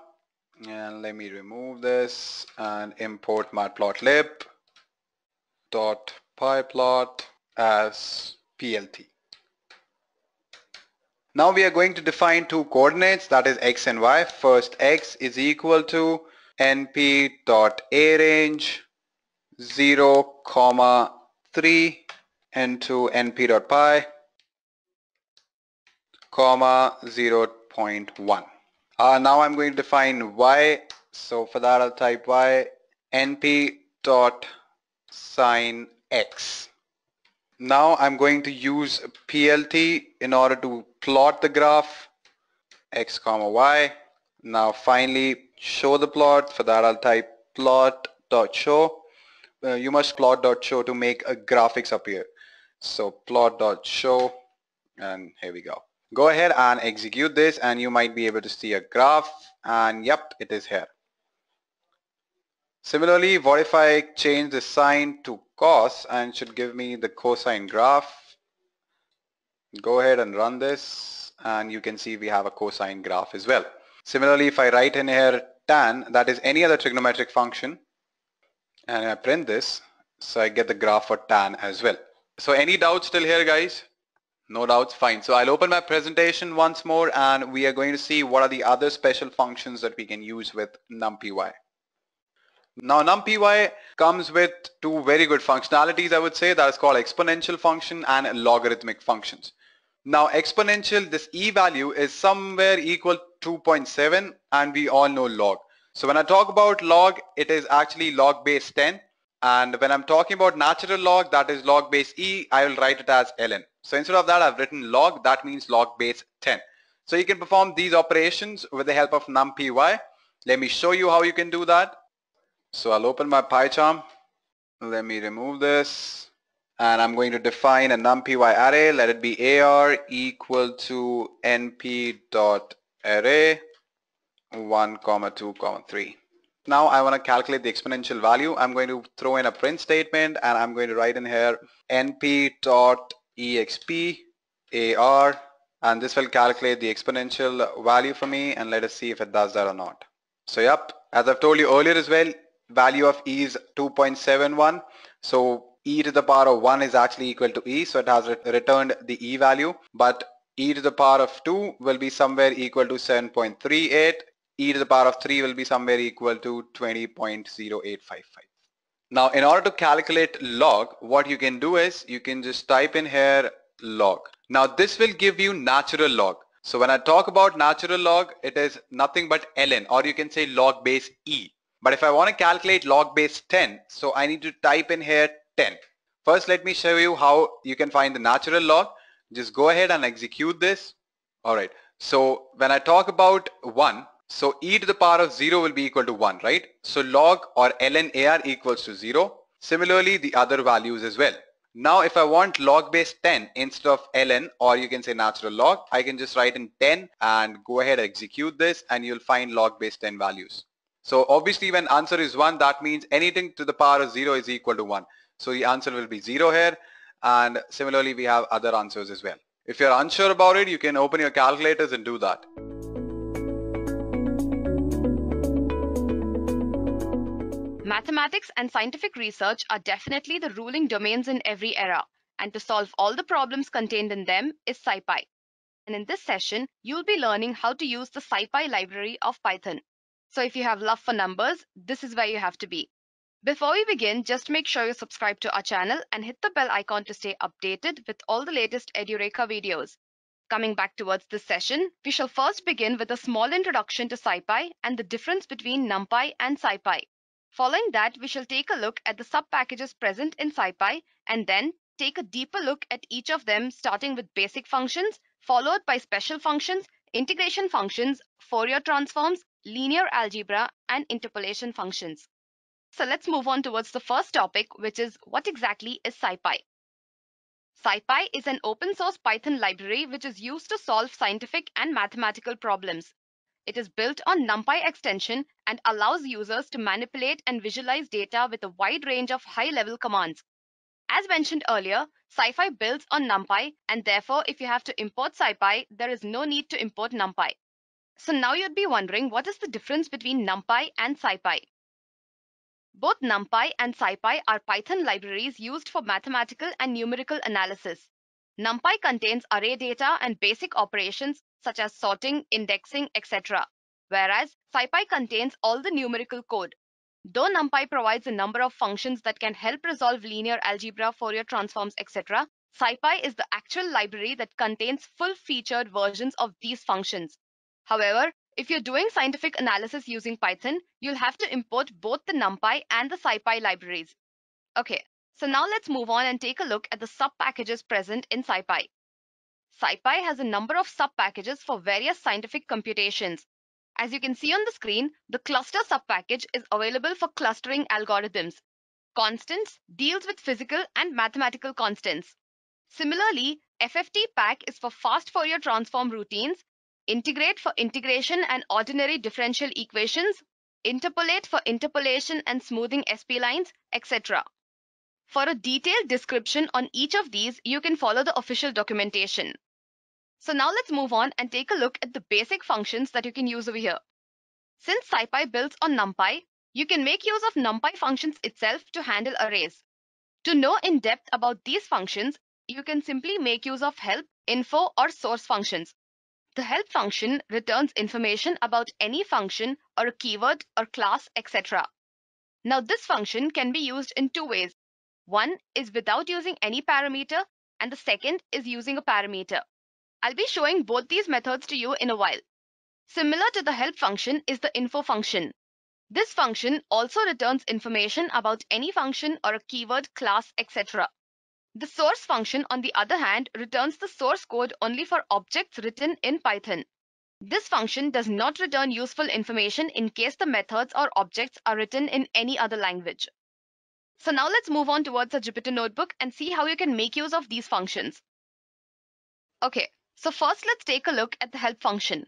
and let me remove this and import matplotlib dot pyplot as plt. Now we are going to define two coordinates, that is x and y. First, x is equal to np.arange 0, 3 into np.py, 0.1. Now I'm going to define y. So for that I'll type y np.sin x. Now I'm going to use PLT in order to plot the graph x comma y. Now finally show the plot. For that I'll type plot.show. You must plot.show to make a graphics appear. So plot.show and here we go. Go ahead and execute this and you might be able to see a graph and yep, it is here. Similarly, what if I change the sine to cos and should give me the cosine graph? Go ahead and run this and you can see we have a cosine graph as well. Similarly, if I write in here tan, that is any other trigonometric function, and I print this, so I get the graph for tan as well. So any doubts still here, guys? No doubts, fine. So I'll open my presentation once more and we are going to see what are the other special functions that we can use with numpy. Now numpy comes with two very good functionalities, I would say, that is called exponential function and logarithmic functions. Now exponential, this e value is somewhere equal to 2.7 and we all know log. So when I talk about log, it is actually log base 10, and when I'm talking about natural log, that is log base e, I will write it as ln. So instead of that I've written log, that means log base 10. So you can perform these operations with the help of numpy. Let me show you how you can do that. So I'll open my PyCharm. Let me remove this and I'm going to define a numpy array. Let it be AR equal to np.array 1, 2, 3. Now I want to calculate the exponential value. I'm going to throw in a print statement and I'm going to write in here np.exp AR, and this will calculate the exponential value for me, and let us see if it does that or not. So yep, as I've told you earlier as well, value of E is 2.71. So E to the power of 1 is actually equal to E, so it has returned the E value, but E to the power of 2 will be somewhere equal to 7.38. E to the power of 3 will be somewhere equal to 20.0855. Now, in order to calculate log, what you can do is you can just type in here log. Now, this will give you natural log. So when I talk about natural log, it is nothing but ln, or you can say log base e. But if I want to calculate log base 10, so I need to type in here 10. First, let me show you how you can find the natural log. Just go ahead and execute this. All right. So when I talk about 1, so e to the power of 0 will be equal to 1, right? So log or ln AR equals to 0. Similarly, the other values as well. Now, if I want log base 10 instead of ln, or you can say natural log, I can just write in 10 and go ahead and execute this, and you'll find log base 10 values. So obviously when answer is 1, that means anything to the power of 0 is equal to 1. So the answer will be 0 here. And similarly, we have other answers as well. If you're unsure about it, you can open your calculators and do that. Mathematics and scientific research are definitely the ruling domains in every era, and to solve all the problems contained in them is SciPy. And in this session, you'll be learning how to use the SciPy library of Python. So if you have love for numbers, this is where you have to be. Before we begin, just make sure you subscribe to our channel and hit the bell icon to stay updated with all the latest edureka videos. Coming back towards this session, we shall first begin with a small introduction to SciPy and the difference between NumPy and SciPy. Following that, we shall take a look at the sub-packages present in SciPy and then take a deeper look at each of them, starting with basic functions, followed by special functions, integration functions, Fourier transforms, linear algebra, and interpolation functions. So let's move on towards the first topic, which is what exactly is SciPy? SciPy is an open source Python library which is used to solve scientific and mathematical problems. It is built on NumPy extension and allows users to manipulate and visualize data with a wide range of high-level commands. As mentioned earlier, SciPy builds on NumPy, and therefore if you have to import SciPy, there is no need to import NumPy. So now you'd be wondering, what is the difference between NumPy and SciPy? Both NumPy and SciPy are Python libraries used for mathematical and numerical analysis. NumPy contains array data and basic operations such as sorting, indexing, etc., whereas SciPy contains all the numerical code. Though NumPy provides a number of functions that can help resolve linear algebra, Fourier transforms, etc., SciPy is the actual library that contains full-featured versions of these functions. However, if you're doing scientific analysis using Python, you'll have to import both the NumPy and the SciPy libraries. Okay, so now let's move on and take a look at the sub-packages present in SciPy. SciPy has a number of sub-packages for various scientific computations. As you can see on the screen, the cluster sub-package is available for clustering algorithms. Constants deals with physical and mathematical constants. Similarly, FFT-pack is for fast Fourier transform routines, integrate for integration and ordinary differential equations, interpolate for interpolation and smoothing splines, etc. For a detailed description on each of these, you can follow the official documentation. So now let's move on and take a look at the basic functions that you can use over here. Since SciPy builds on NumPy, you can make use of NumPy functions itself to handle arrays. To know in depth about these functions, you can simply make use of help, info, or source functions. The help function returns information about any function or a keyword or class, etc. Now this function can be used in two ways. One is without using any parameter, and the second is using a parameter. I'll be showing both these methods to you in a while. Similar to the help function is the info function. This function also returns information about any function or a keyword, class, etc. The source function, on the other hand, returns the source code only for objects written in Python. This function does not return useful information in case the methods or objects are written in any other language. So now let's move on towards a Jupyter notebook and see how you can make use of these functions. Okay, so first let's take a look at the help function.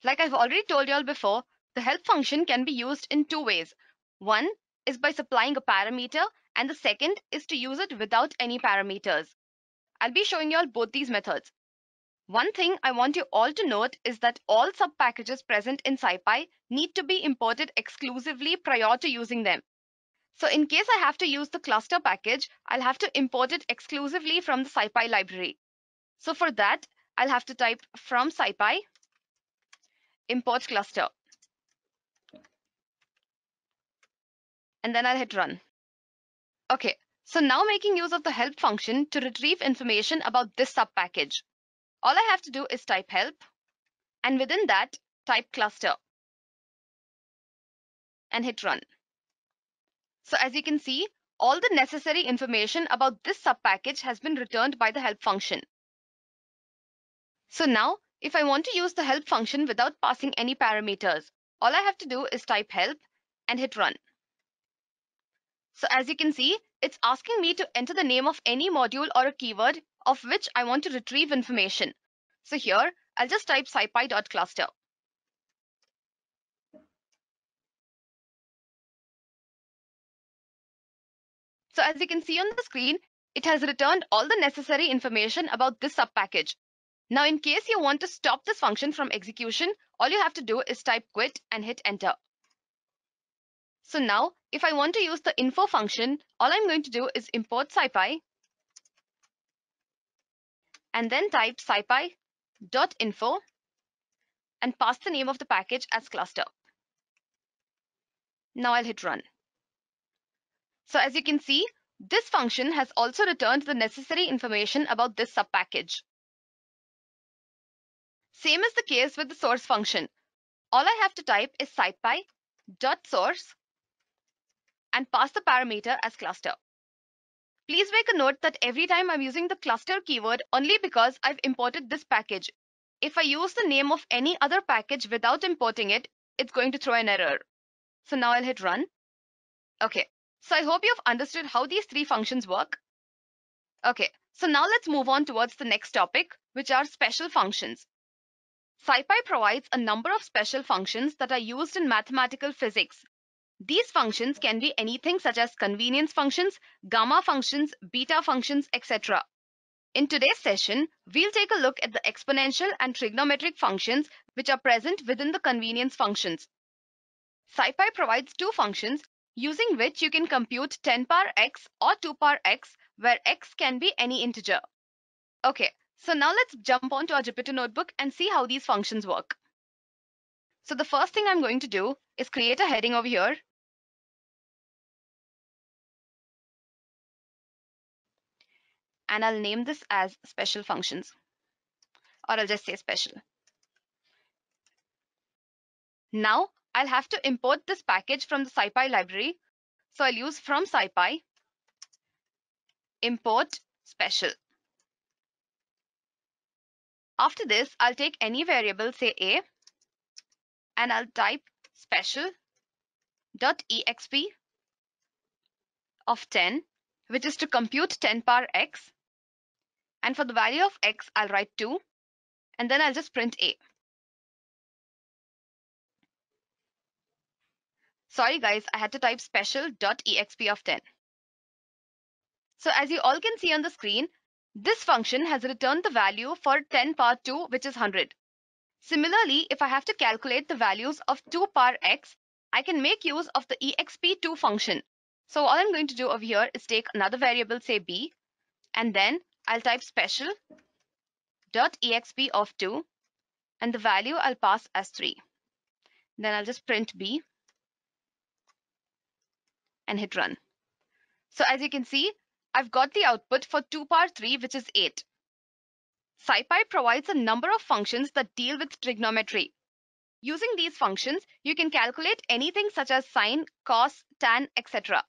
Like I've already told you all before, the help function can be used in two ways. One is by supplying a parameter, and the second is to use it without any parameters. I'll be showing you all both these methods. One thing I want you all to note is that all sub-packages present in SciPy need to be imported exclusively prior to using them. So in case I have to use the cluster package, I'll have to import it exclusively from the SciPy library. So for that, I'll have to type from SciPy import cluster. And then I'll hit run. Okay, so now making use of the help function to retrieve information about this sub-package. All I have to do is type help, and within that, type cluster and hit run. So as you can see, all the necessary information about this sub-package has been returned by the help function. So now, if I want to use the help function without passing any parameters, all I have to do is type help and hit run. So as you can see, it's asking me to enter the name of any module or a keyword of which I want to retrieve information. So here, I'll just type scipy.cluster. So as you can see on the screen, it has returned all the necessary information about this sub-package. Now, in case you want to stop this function from execution, all you have to do is type quit and hit enter. So now, if I want to use the info function, all I'm going to do is import scipy and then type scipy.info and pass the name of the package as cluster. Now I'll hit run. So as you can see, this function has also returned the necessary information about this sub-package. Same is the case with the source function. All I have to type is scipy.source and pass the parameter as cluster. Please make a note that every time I'm using the cluster keyword only because I've imported this package. If I use the name of any other package without importing it, it's going to throw an error. So now I'll hit run. Okay, so I hope you've understood how these three functions work. Okay, so now let's move on towards the next topic, which are special functions. SciPy provides a number of special functions that are used in mathematical physics. These functions can be anything such as convenience functions, gamma functions, beta functions, etc. In today's session, we'll take a look at the exponential and trigonometric functions which are present within the convenience functions. SciPy provides two functions using which you can compute 10 power x or 2 power x, where x can be any integer. Okay, so now let's jump onto our Jupyter notebook and see how these functions work. So the first thing I'm going to do is create a heading over here. And I'll name this as special functions, or I'll just say special. Now I'll have to import this package from the SciPy library. So I'll use from SciPy import special. After this, I'll take any variable, say a, and I'll type special.exp of 10, which is to compute 10 power x. And for the value of x, I'll write 2, and then I'll just print a. Sorry guys, I had to type special.exp of 10. So as you all can see on the screen, this function has returned the value for 10 power 2, which is 100. Similarly, if I have to calculate the values of 2 power x, I can make use of the exp2 function. So all I'm going to do over here is take another variable, say b, and then I'll type special.exp of 2, and the value I'll pass as 3. Then I'll just print b and hit run. So as you can see, I've got the output for 2 power 3, which is 8. SciPy provides a number of functions that deal with trigonometry. Using these functions, you can calculate anything such as sine, cos, tan, etc.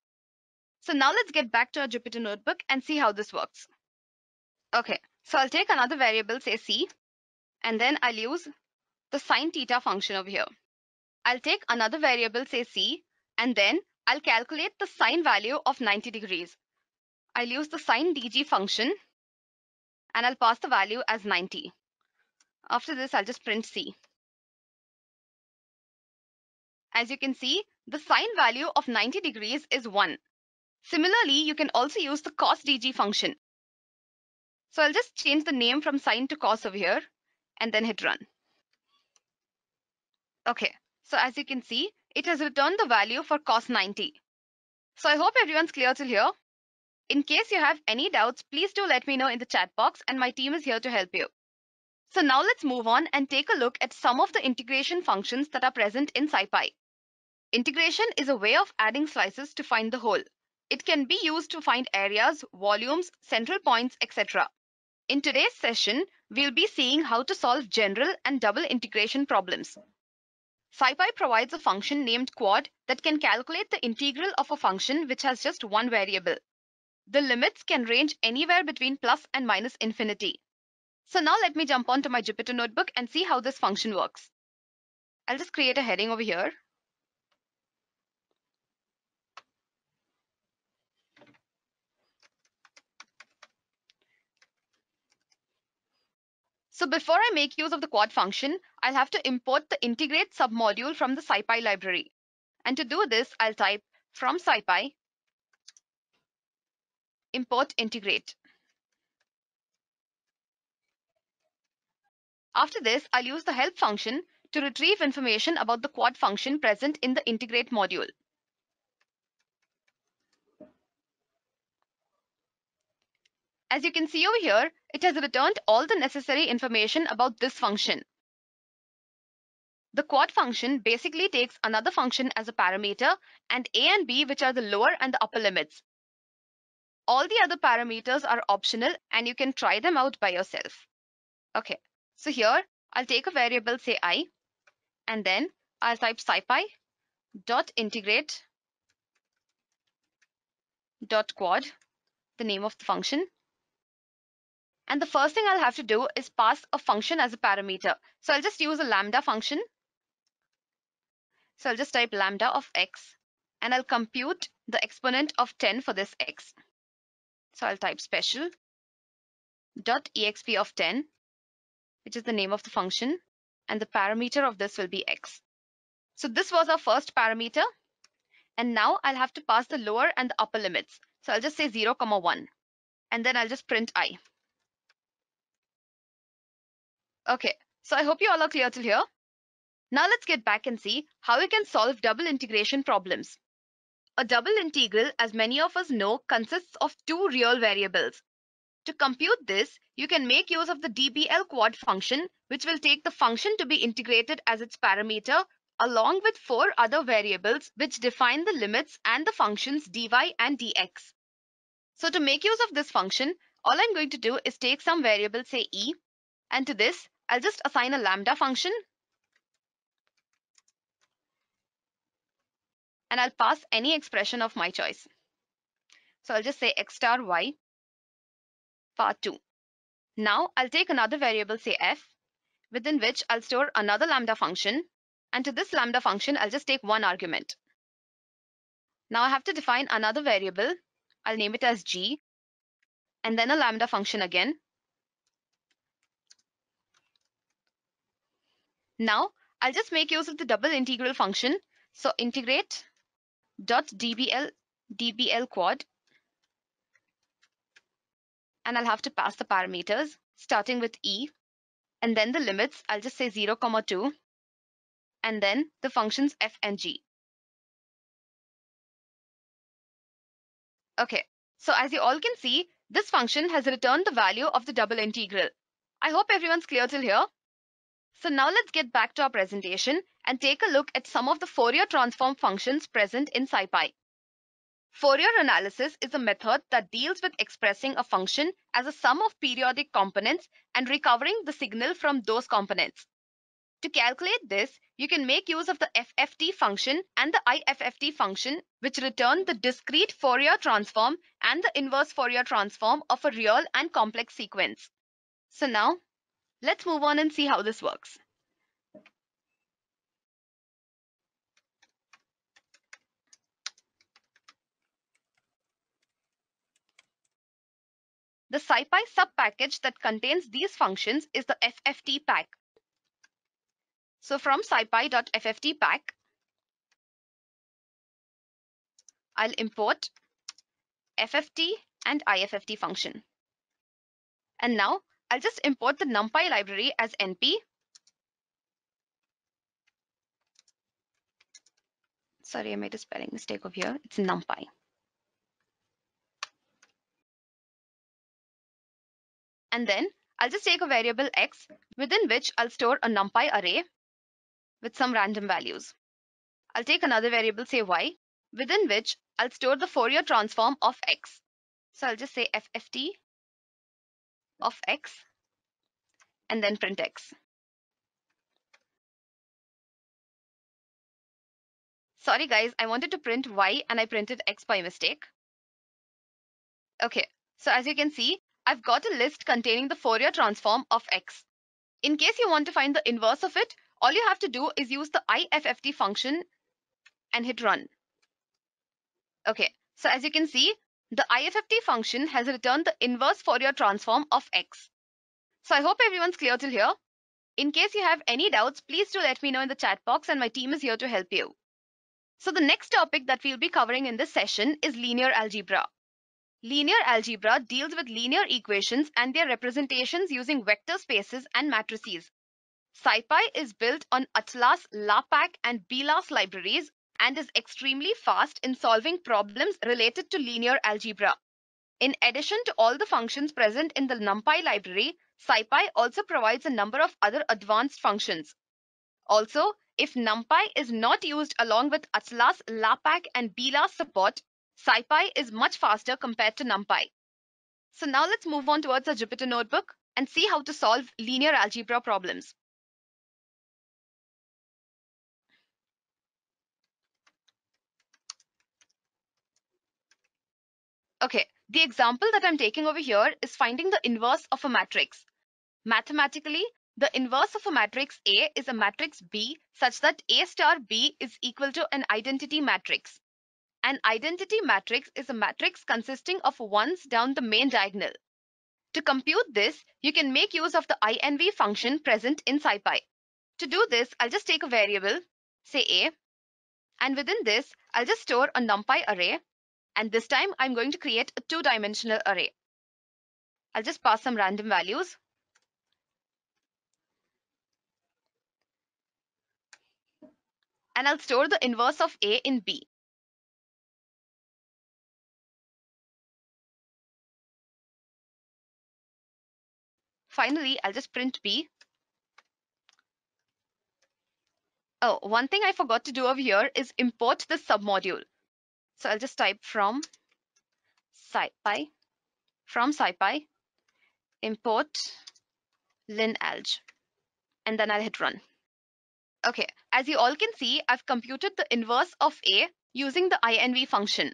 So now let's get back to our Jupyter notebook and see how this works. Okay, so I'll take another variable, say c, and then I'll use the sine theta function over here. I'll take another variable, say c, and then I'll calculate the sine value of 90 degrees. I'll use the sine dg function, and I'll pass the value as 90. After this, I'll just print c. As you can see, the sine value of 90 degrees is 1. Similarly, you can also use the cos dg function. So I'll just change the name from sine to cos over here and then hit run. Okay, so as you can see, it has returned the value for cos 90. So I hope everyone's clear till here. In case you have any doubts, please do let me know in the chat box and my team is here to help you. So now let's move on and take a look at some of the integration functions that are present in SciPy. Integration is a way of adding slices to find the whole. It can be used to find areas, volumes, central points, etc. In today's session, we'll be seeing how to solve general and double integration problems. SciPy provides a function named quad that can calculate the integral of a function which has just one variable. The limits can range anywhere between plus and minus infinity. So now let me jump onto my Jupyter notebook and see how this function works. I'll just create a heading over here. So before I make use of the quad function, I'll have to import the integrate submodule from the SciPy library. And to do this, I'll type from SciPy import integrate. After this, I'll use the help function to retrieve information about the quad function present in the integrate module. As you can see over here, it has returned all the necessary information about this function. The quad function basically takes another function as a parameter and a and b, which are the lower and the upper limits. All the other parameters are optional and you can try them out by yourself. Okay, so here I'll take a variable, say I, and then I'll type scipy dot integrate dot quad, the name of the function. And the first thing I'll have to do is pass a function as a parameter. So I'll just use a lambda function. So I'll just type lambda of x and I'll compute the exponent of 10 for this x. So I'll type special dot exp of 10, which is the name of the function, and the parameter of this will be x. So this was our first parameter, and now I'll have to pass the lower and the upper limits. So I'll just say 0, 1, and then I'll just print I. Okay, so I hope you all are clear till here. Now let's get back and see how we can solve double integration problems. A double integral, as many of us know, consists of two real variables. To compute this, you can make use of the dbl quad function, which will take the function to be integrated as its parameter, along with 4 other variables which define the limits and the functions dy and dx. So to make use of this function, all I'm going to do is take some variable, say e, and to this, I'll just assign a lambda function, and I'll pass any expression of my choice. So I'll just say x star y part 2. Now I'll take another variable, say f, within which I'll store another lambda function, and to this lambda function I'll just take one argument. Now I have to define another variable. I'll name it as g, and then a lambda function again. Now I'll just make use of the double integral function. So integrate dot dbl quad, and I'll have to pass the parameters starting with e, and then the limits. I'll just say 0, 2, and then the functions f and g. Okay, so as you all can see, this function has returned the value of the double integral. I hope everyone's clear till here. So now let's get back to our presentation and take a look at some of the Fourier transform functions present in SciPy. Fourier analysis is a method that deals with expressing a function as a sum of periodic components and recovering the signal from those components. To calculate this, you can make use of the FFT function and the IFFT function, which return the discrete Fourier transform and the inverse Fourier transform of a real and complex sequence. So now, let's move on and see how this works. The SciPy subpackage that contains these functions is the FFT pack. So from scipy.fft pack, I'll import FFT and IFFT function. And now I'll just import the NumPy library as np. Sorry, I made a spelling mistake over here. It's NumPy. And then I'll just take a variable x within which I'll store a NumPy array with some random values. I'll take another variable, say y, within which I'll store the Fourier transform of x. So I'll just say FFT of x and then print x. Sorry guys, I wanted to print y and I printed x by mistake. Okay, so as you can see, I've got a list containing the Fourier transform of x. In case you want to find the inverse of it, all you have to do is use the IFFT function and hit run. Okay, so as you can see, the IFFT function has returned the inverse Fourier transform of x. So I hope everyone's clear till here. In case you have any doubts, please do let me know in the chat box and my team is here to help you. So the next topic that we'll be covering in this session is linear algebra. Linear algebra deals with linear equations and their representations using vector spaces and matrices. SciPy is built on Atlas, LaPack, and BLAS libraries and is extremely fast in solving problems related to linear algebra. In addition to all the functions present in the NumPy library, SciPy also provides a number of other advanced functions. Also, if NumPy is not used along with Atlas, LaPack, and BLAS support, SciPy is much faster compared to NumPy. So now let's move on towards our Jupyter notebook and see how to solve linear algebra problems. Okay, the example that I'm taking over here is finding the inverse of a matrix. Mathematically, the inverse of a matrix A is a matrix B such that A star B is equal to an identity matrix. An identity matrix is a matrix consisting of ones down the main diagonal. To compute this, you can make use of the inv function present in SciPy. To do this, I'll just take a variable, say A, and within this, I'll just store a NumPy array, and this time I'm going to create a two-dimensional array. I'll just pass some random values. And I'll store the inverse of A in B. Finally, I'll just print B. Oh, one thing I forgot to do over here is import this submodule. So I'll just type from SciPy, import linalg, and then I'll hit run. Okay, as you all can see, I've computed the inverse of A using the inv function.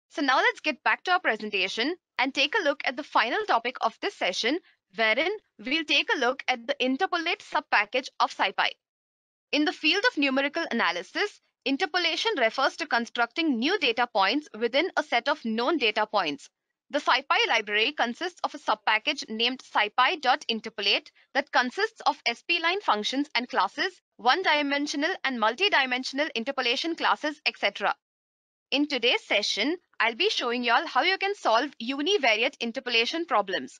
So now let's get back to our presentation and take a look at the final topic of this session, wherein we'll take a look at the interpolate subpackage of SciPy. In the field of numerical analysis, interpolation refers to constructing new data points within a set of known data points. The SciPy library consists of a subpackage named scipy.interpolate that consists of spline functions and classes, one-dimensional and multi-dimensional interpolation classes, etc. In today's session, I'll be showing y'all how you can solve univariate interpolation problems.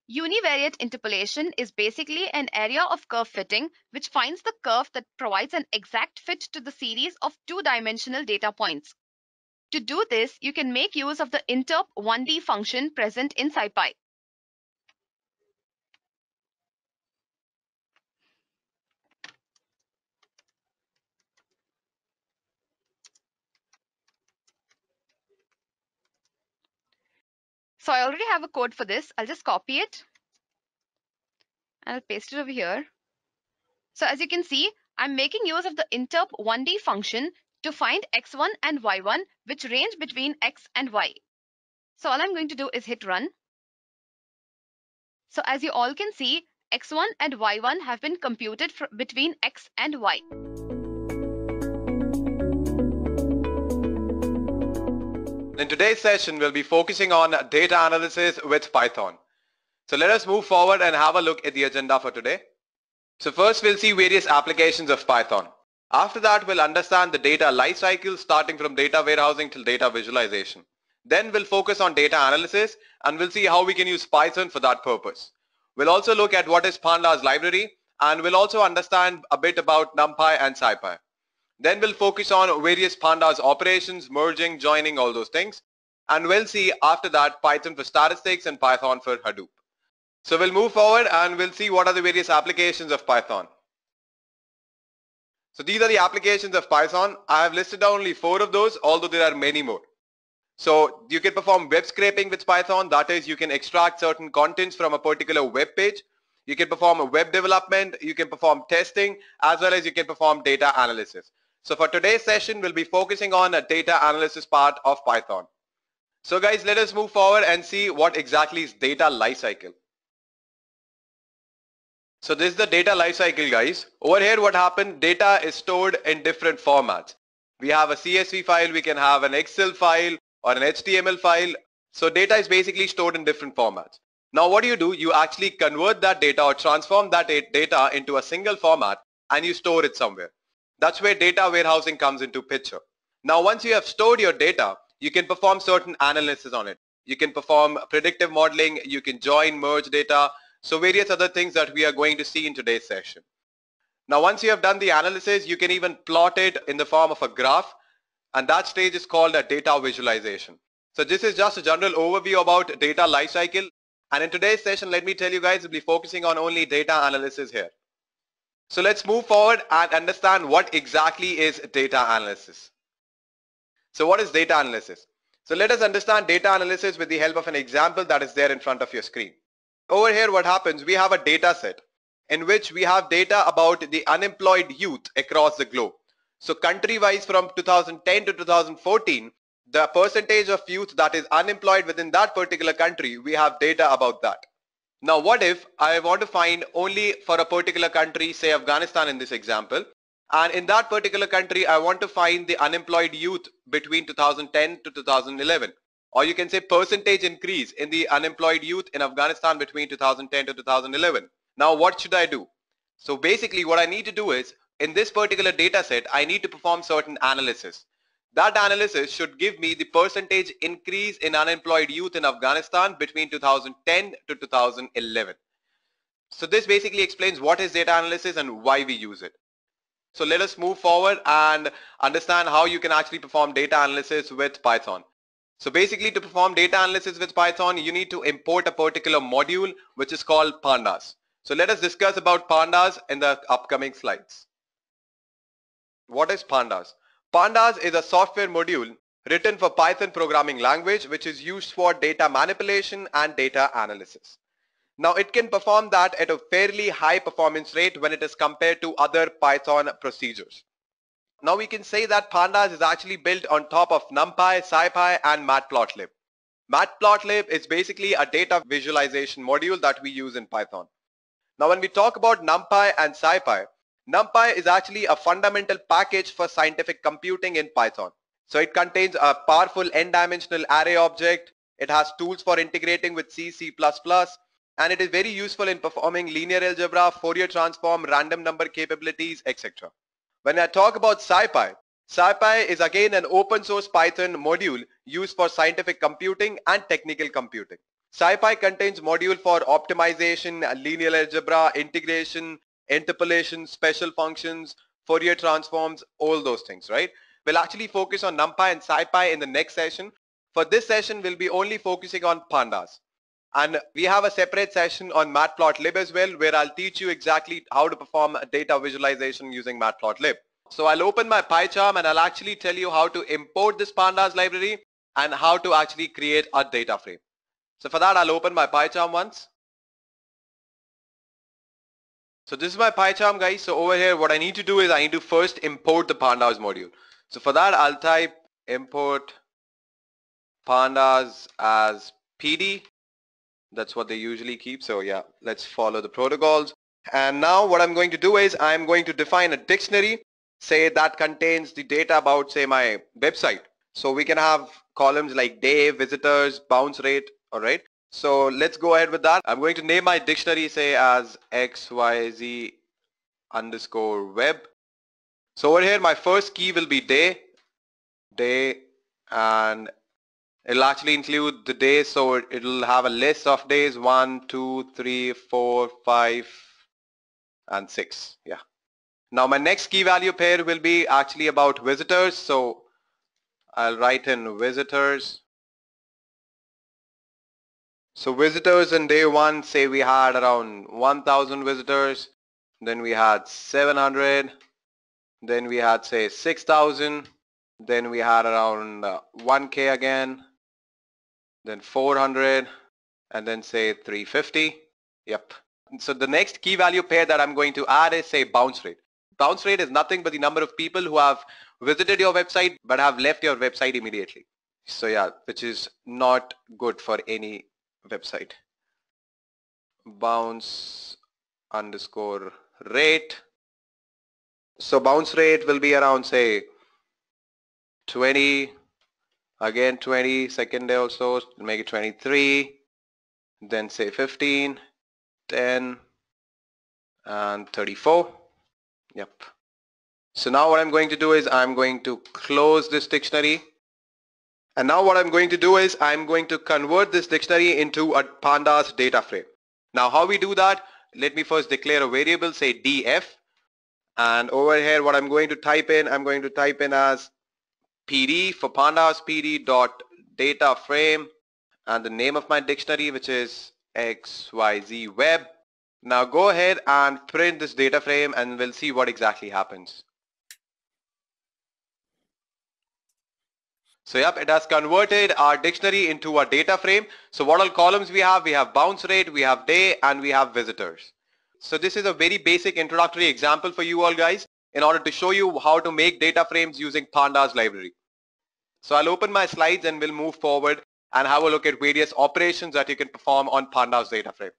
Univariate interpolation is basically an area of curve fitting which finds the curve that provides an exact fit to the series of two-dimensional data points. To do this, you can make use of the interp1d function present in SciPy. So I already have a code for this. I'll just copy it and I'll paste it over here. So as you can see, I'm making use of the interp1d function to find x1 and y1 which range between x and y. So all I'm going to do is hit run. So as you all can see, x1 and y1 have been computed between x and y. In today's session, we'll be focusing on data analysis with Python. So let us move forward and have a look at the agenda for today. So first we'll see various applications of Python. After that, we'll understand the data lifecycle starting from data warehousing till data visualization. Then we'll focus on data analysis and we'll see how we can use Python for that purpose. We'll also look at what is pandas library and we'll also understand a bit about NumPy and SciPy. Then we'll focus on various pandas operations, merging, joining, all those things. And we'll see after that Python for statistics and Python for Hadoop. So we'll move forward and we'll see what are the various applications of Python. So these are the applications of Python. I have listed down only 4 of those, although there are many more. So you can perform web scraping with Python. That is, you can extract certain contents from a particular web page. You can perform a web development. You can perform testing, as well as you can perform data analysis. So for today's session, we'll be focusing on a data analysis part of Python. So guys, let us move forward and see what exactly is data lifecycle. So this is the data lifecycle, guys. Over here, what happened? Data is stored in different formats. We have a CSV file, we can have an Excel file or an HTML file. So data is basically stored in different formats. Now what do? You actually convert that data or transform that data into a single format and you store it somewhere. That's where data warehousing comes into picture. Now once you have stored your data, you can perform certain analysis on it. You can perform predictive modeling, you can join, merge data, so various other things that we are going to see in today's session. Now once you have done the analysis, you can even plot it in the form of a graph, and that stage is called a data visualization. So this is just a general overview about data lifecycle, and in today's session, let me tell you guys, we'll be focusing on only data analysis here. So let's move forward and understand what exactly is data analysis. So what is data analysis? So let us understand data analysis with the help of an example that is there in front of your screen. Over here, what happens? We have a data set in which we have data about the unemployed youth across the globe. So country-wise, from 2010 to 2014, the percentage of youth that is unemployed within that particular country, we have data about that. Now what if I want to find only for a particular country, say Afghanistan in this example, and in that particular country I want to find the unemployed youth between 2010 to 2011. Or you can say percentage increase in the unemployed youth in Afghanistan between 2010 to 2011. Now what should I do? So basically what I need to do is, in this particular data set, I need to perform certain analysis. That analysis should give me the percentage increase in unemployed youth in Afghanistan between 2010 to 2011. So this basically explains what is data analysis and why we use it. So let us move forward and understand how you can actually perform data analysis with Python. So basically, to perform data analysis with Python, you need to import a particular module which is called pandas. So let us discuss about pandas in the upcoming slides. What is pandas? Pandas is a software module written for Python programming language which is used for data manipulation and data analysis. Now it can perform that at a fairly high performance rate when it is compared to other Python procedures. Now we can say that pandas is actually built on top of NumPy, SciPy and Matplotlib. Matplotlib is basically a data visualization module that we use in Python. Now when we talk about NumPy and SciPy, NumPy is actually a fundamental package for scientific computing in Python. So it contains a powerful n-dimensional array object, it has tools for integrating with C, C++, and it is very useful in performing linear algebra, Fourier transform, random number capabilities, etc. When I talk about SciPy, SciPy is again an open source Python module used for scientific computing and technical computing. SciPy contains module for optimization, linear algebra, integration, interpolation, special functions, Fourier transforms, all those things, right? We'll actually focus on NumPy and SciPy in the next session. For this session, we'll be only focusing on pandas. And we have a separate session on Matplotlib as well, where I'll teach you exactly how to perform data visualization using Matplotlib. So I'll open my PyCharm and I'll actually tell you how to import this pandas library and how to actually create a data frame. So for that, I'll open my PyCharm once. So this is my PyCharm, guys. So over here, what I need to do is I need to first import the pandas module. So for that, I'll type import pandas as PD. That's what they usually keep. So yeah, let's follow the protocols. And now what I'm going to do is I'm going to define a dictionary, say that contains the data about, say, my website. So we can have columns like day, visitors, bounce rate. All right. So let's go ahead with that. I'm going to name my dictionary, say, as XYZ underscore web. So over here, my first key will be day, and It'll actually include the days, so it'll have a list of days 1, 2, 3, 4, 5, and 6. Yeah. Now my next key value pair will be actually about visitors. So I'll write in visitors. So visitors in day 1, say we had around 1000 visitors. Then we had 700. Then we had say 6000. Then we had around 1K again. Then 400. And then say 350. Yep. So the next key value pair that I'm going to add is say bounce rate. Bounce rate is nothing but the number of people who have visited your website but have left your website immediately. So yeah, which is not good for any website. Bounce underscore rate. So bounce rate will be around say 20, again 20, second day also, make it 23, then say 15, 10, and 34. Yep. So now what I'm going to do is I'm going to close this dictionary. And now what I'm going to do is I'm going to convert this dictionary into a pandas data frame. Now how we do that? Let me first declare a variable, say df. And over here what I'm going to type in, I'm going to type in as pd for pandas, pd dot data frame, and the name of my dictionary, which is xyz web. Now go ahead and print this data frame and we'll see what exactly happens. So yep, it has converted our dictionary into a data frame. So what all columns we have? We have bounce rate, we have day, and we have visitors. So this is a very basic introductory example for you all guys in order to show you how to make data frames using pandas library. So I'll open my slides and we'll move forward and have a look at various operations that you can perform on pandas data frame.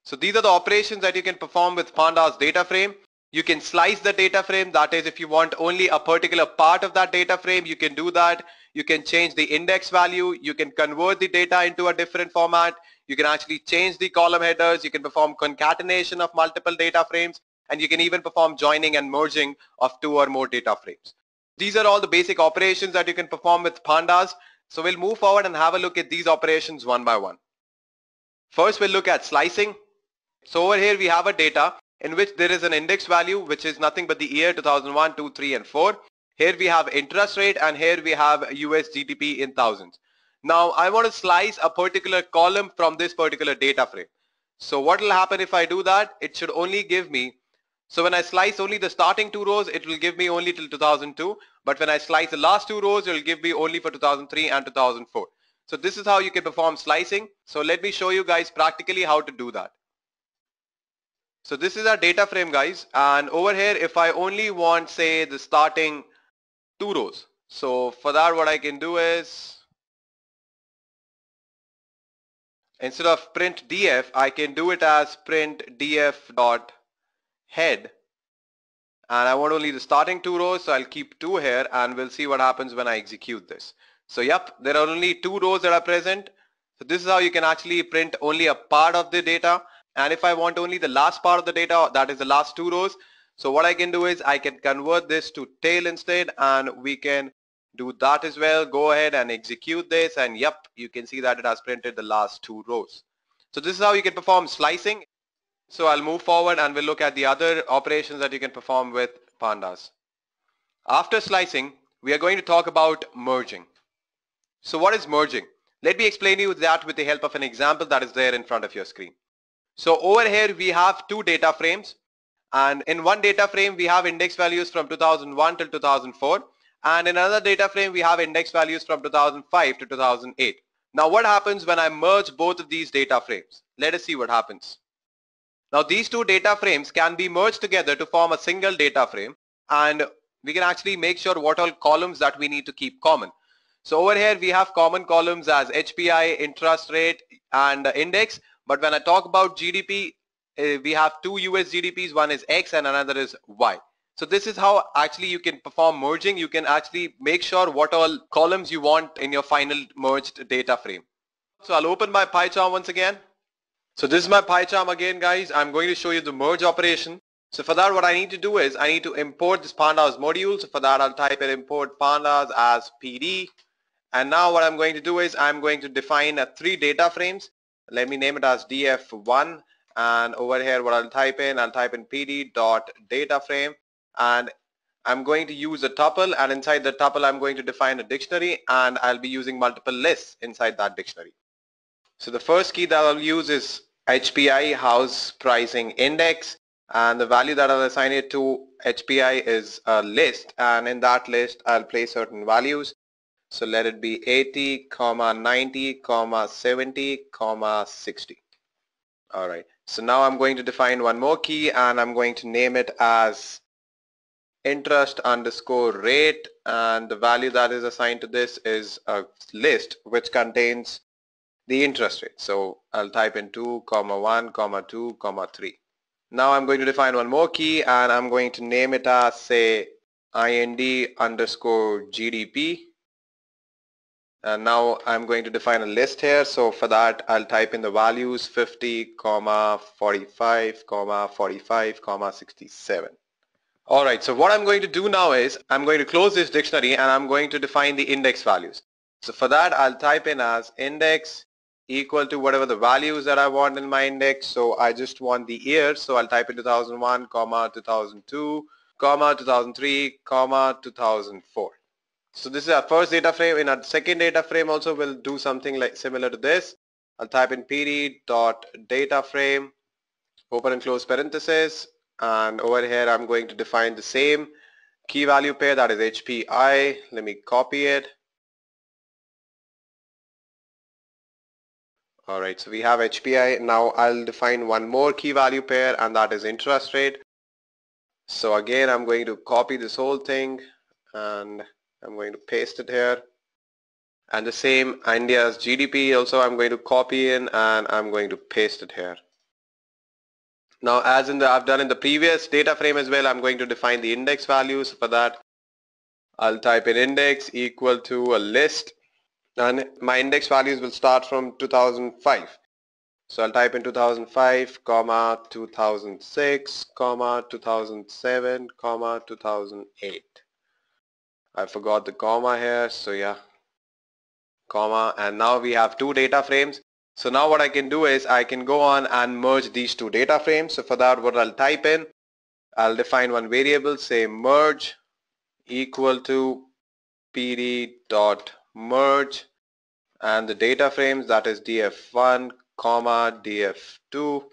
So these are the operations that you can perform with pandas data frame. You can slice the data frame, that is if you want only a particular part of that data frame, you can do that. You can change the index value, you can convert the data into a different format, you can actually change the column headers, you can perform concatenation of multiple data frames, and you can even perform joining and merging of 2 or more data frames. These are all the basic operations that you can perform with pandas. So we'll move forward and have a look at these operations one by one. First we'll look at slicing. So over here we have a data in which there is an index value which is nothing but the year 2001, 2, 3 and 4. Here we have interest rate and here we have US GDP in thousands. Now I want to slice a particular column from this particular data frame. So what will happen if I do that? It should only give me, so when I slice only the starting 2 rows, it will give me only till 2002. But when I slice the last 2 rows, it will give me only for 2003 and 2004. So this is how you can perform slicing. So let me show you guys practically how to do that. So this is our data frame guys, and over here if I only want say the starting 2 rows, so for that what I can do is instead of print df I can do it as print df dot head, and I want only the starting 2 rows, so I'll keep 2 here and we'll see what happens when I execute this. So yep, there are only 2 rows that are present. So this is how you can actually print only a part of the data. And if I want only the last part of the data, that is the last 2 rows, so what I can do is I can convert this to tail instead, and we can do that as well. Go ahead and execute this, and yep, you can see that it has printed the last 2 rows. So this is how you can perform slicing. So I'll move forward and we'll look at the other operations that you can perform with pandas. After slicing, we are going to talk about merging. So what is merging? Let me explain you that with the help of an example that is there in front of your screen. So over here we have 2 data frames, and in one data frame we have index values from 2001 till 2004, and in another data frame we have index values from 2005 to 2008. Now what happens when I merge both of these data frames? Let us see what happens. Now these 2 data frames can be merged together to form a single data frame, and we can actually make sure what all columns that we need to keep common. So over here we have common columns as HPI, interest rate and index. But when I talk about GDP, we have 2 US GDPs, one is X and another is Y. So this is how actually you can perform merging. You can actually make sure what all columns you want in your final merged data frame. So I'll open my PyCharm once again. So this is my PyCharm again guys. I'm going to show you the merge operation. So for that what I need to do is I need to import this pandas module. So for that I'll type in import pandas as PD. And now what I'm going to do is I'm going to define 3 data frames. Let me name it as df1, and over here what I'll type in pd dot data frame, and I'm going to use a tuple, and inside the tuple I'm going to define a dictionary, and I'll be using multiple lists inside that dictionary. So the first key that I'll use is HPI, house pricing index, and the value that I'll assign it to HPI is a list, and in that list I'll place certain values. So let it be 80, 90, 70, 60. Alright, so now I'm going to define one more key, and I'm going to name it as interest underscore rate, and the value that is assigned to this is a list which contains the interest rate. So I'll type in 2, 1, 2, 3. Now I'm going to define one more key, and I'm going to name it as, say, IND underscore GDP. And now I'm going to define a list here. So for that I'll type in the values 50, 45, 45, 67. Alright, so what I'm going to do now is I'm going to close this dictionary, and I'm going to define the index values. So for that I'll type in as index equal to whatever the values that I want in my index. So I just want the years, so I'll type in 2001, 2002, 2003, 2004. So this is our first data frame. In our second data frame also we'll do something like similar to this. I'll type in pd dot data frame, open and close parenthesis, and over here I'm going to define the same key value pair, that is HPI. Let me copy it. Alright, so we have HPI. Now I'll define one more key value pair, and that is interest rate. So again I'm going to copy this whole thing, and I'm going to paste it here. And the same India's GDP also I'm going to copy in, and I'm going to paste it here. Now as I've done in the previous data frame as well, I'm going to define the index values. For that I'll type in index equal to a list, and my index values will start from 2005. So I'll type in 2005, 2006, 2007, 2008. I forgot the comma here, so yeah, comma, and now we have 2 data frames. So now what I can do is I can go on and merge these 2 data frames. So for that what I'll type in, I'll define one variable, say merge equal to pd dot merge, and the data frames, that is df1, df2.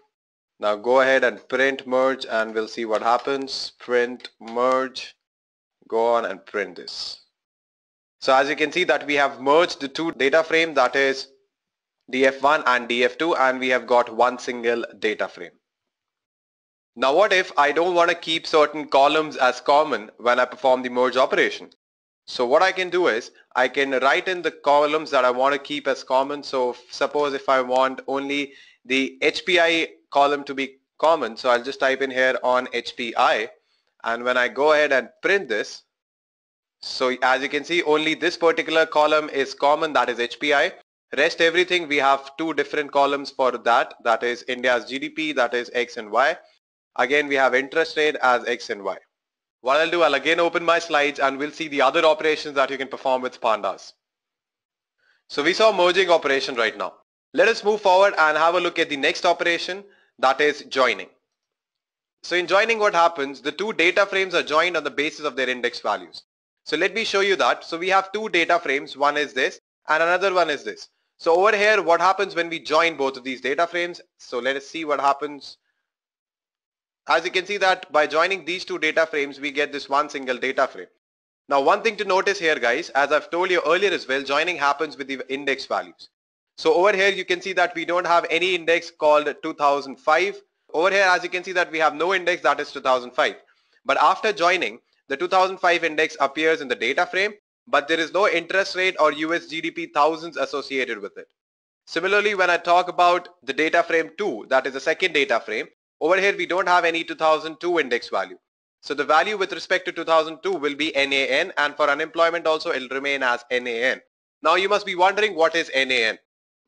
Now go ahead and print merge, and we'll see what happens. Print merge, go on and print this. So as you can see that we have merged the 2 data frame, that is df1 and df2, and we have got one single data frame. Now what if I don't want to keep certain columns as common when I perform the merge operation? So what I can do is I can write in the columns that I want to keep as common. So suppose if I want only the HPI column to be common, so I'll just type in here on HPI, and when I go ahead and print this, so as you can see only this particular column is common, that is HPI. Rest everything we have 2 different columns for that, that is India's GDP, that is X and Y. Again we have interest rate as X and Y. What I'll do, I'll again open my slides, and we'll see the other operations that you can perform with pandas. So we saw merging operation right now. Let us move forward and have a look at the next operation, that is joining. So in joining what happens, the 2 data frames are joined on the basis of their index values. So let me show you that. So we have 2 data frames, one is this and another one is this. So over here what happens when we join both of these data frames? So let us see what happens. As you can see that by joining these 2 data frames we get this one single data frame. Now one thing to notice here guys, as I've told you earlier as well, joining happens with the index values. So over here you can see that we don't have any index called 2005. Over here as you can see that we have no index, that is 2005. But after joining, the 2005 index appears in the data frame, but there is no interest rate or US GDP thousands associated with it. Similarly, when I talk about the data frame 2, that is the second data frame, over here we don't have any 2002 index value. So the value with respect to 2002 will be NAN, and for unemployment also it will remain as NAN. Now you must be wondering what is NAN.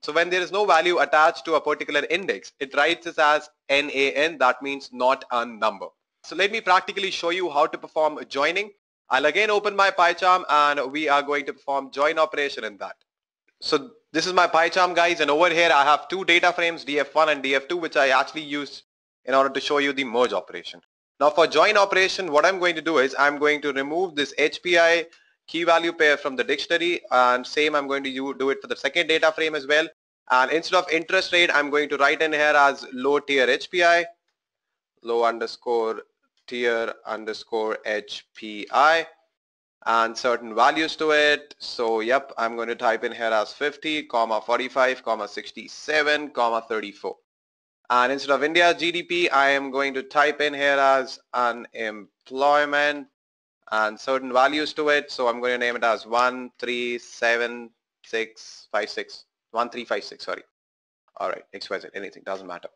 So when there is no value attached to a particular index, it writes this as NAN, that means not a number. So let me practically show you how to perform joining. I'll again open my PyCharm and we are going to perform join operation in that. So this is my PyCharm guys, and over here I have two data frames, df1 and df2, which I actually used in order to show you the merge operation. Now for join operation, what I'm going to do is I'm going to remove this HPI key value pair from the dictionary, and same I'm going to do it for the second data frame as well. And instead of interest rate, I'm going to write in here as low tier HPI, low underscore tier underscore HPI, and certain values to it. So yep, I'm going to type in here as 50, 45, 67, 34. And instead of India's GDP, I am going to type in here as unemployment and certain values to it. So I'm going to name it as 1356, sorry. All right, XYZ, anything, doesn't matter.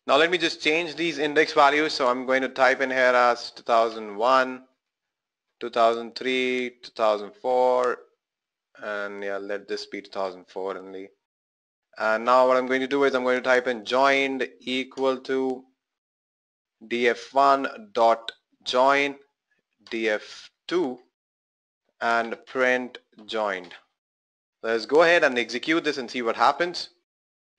Now let me just change these index values. So I'm going to type in here as 2001, 2003, 2004, and yeah, let this be 2004 only. And now what I'm going to do is I'm going to type in joined equal to df1 dot join df2 and print joined. Let's go ahead and execute this and see what happens.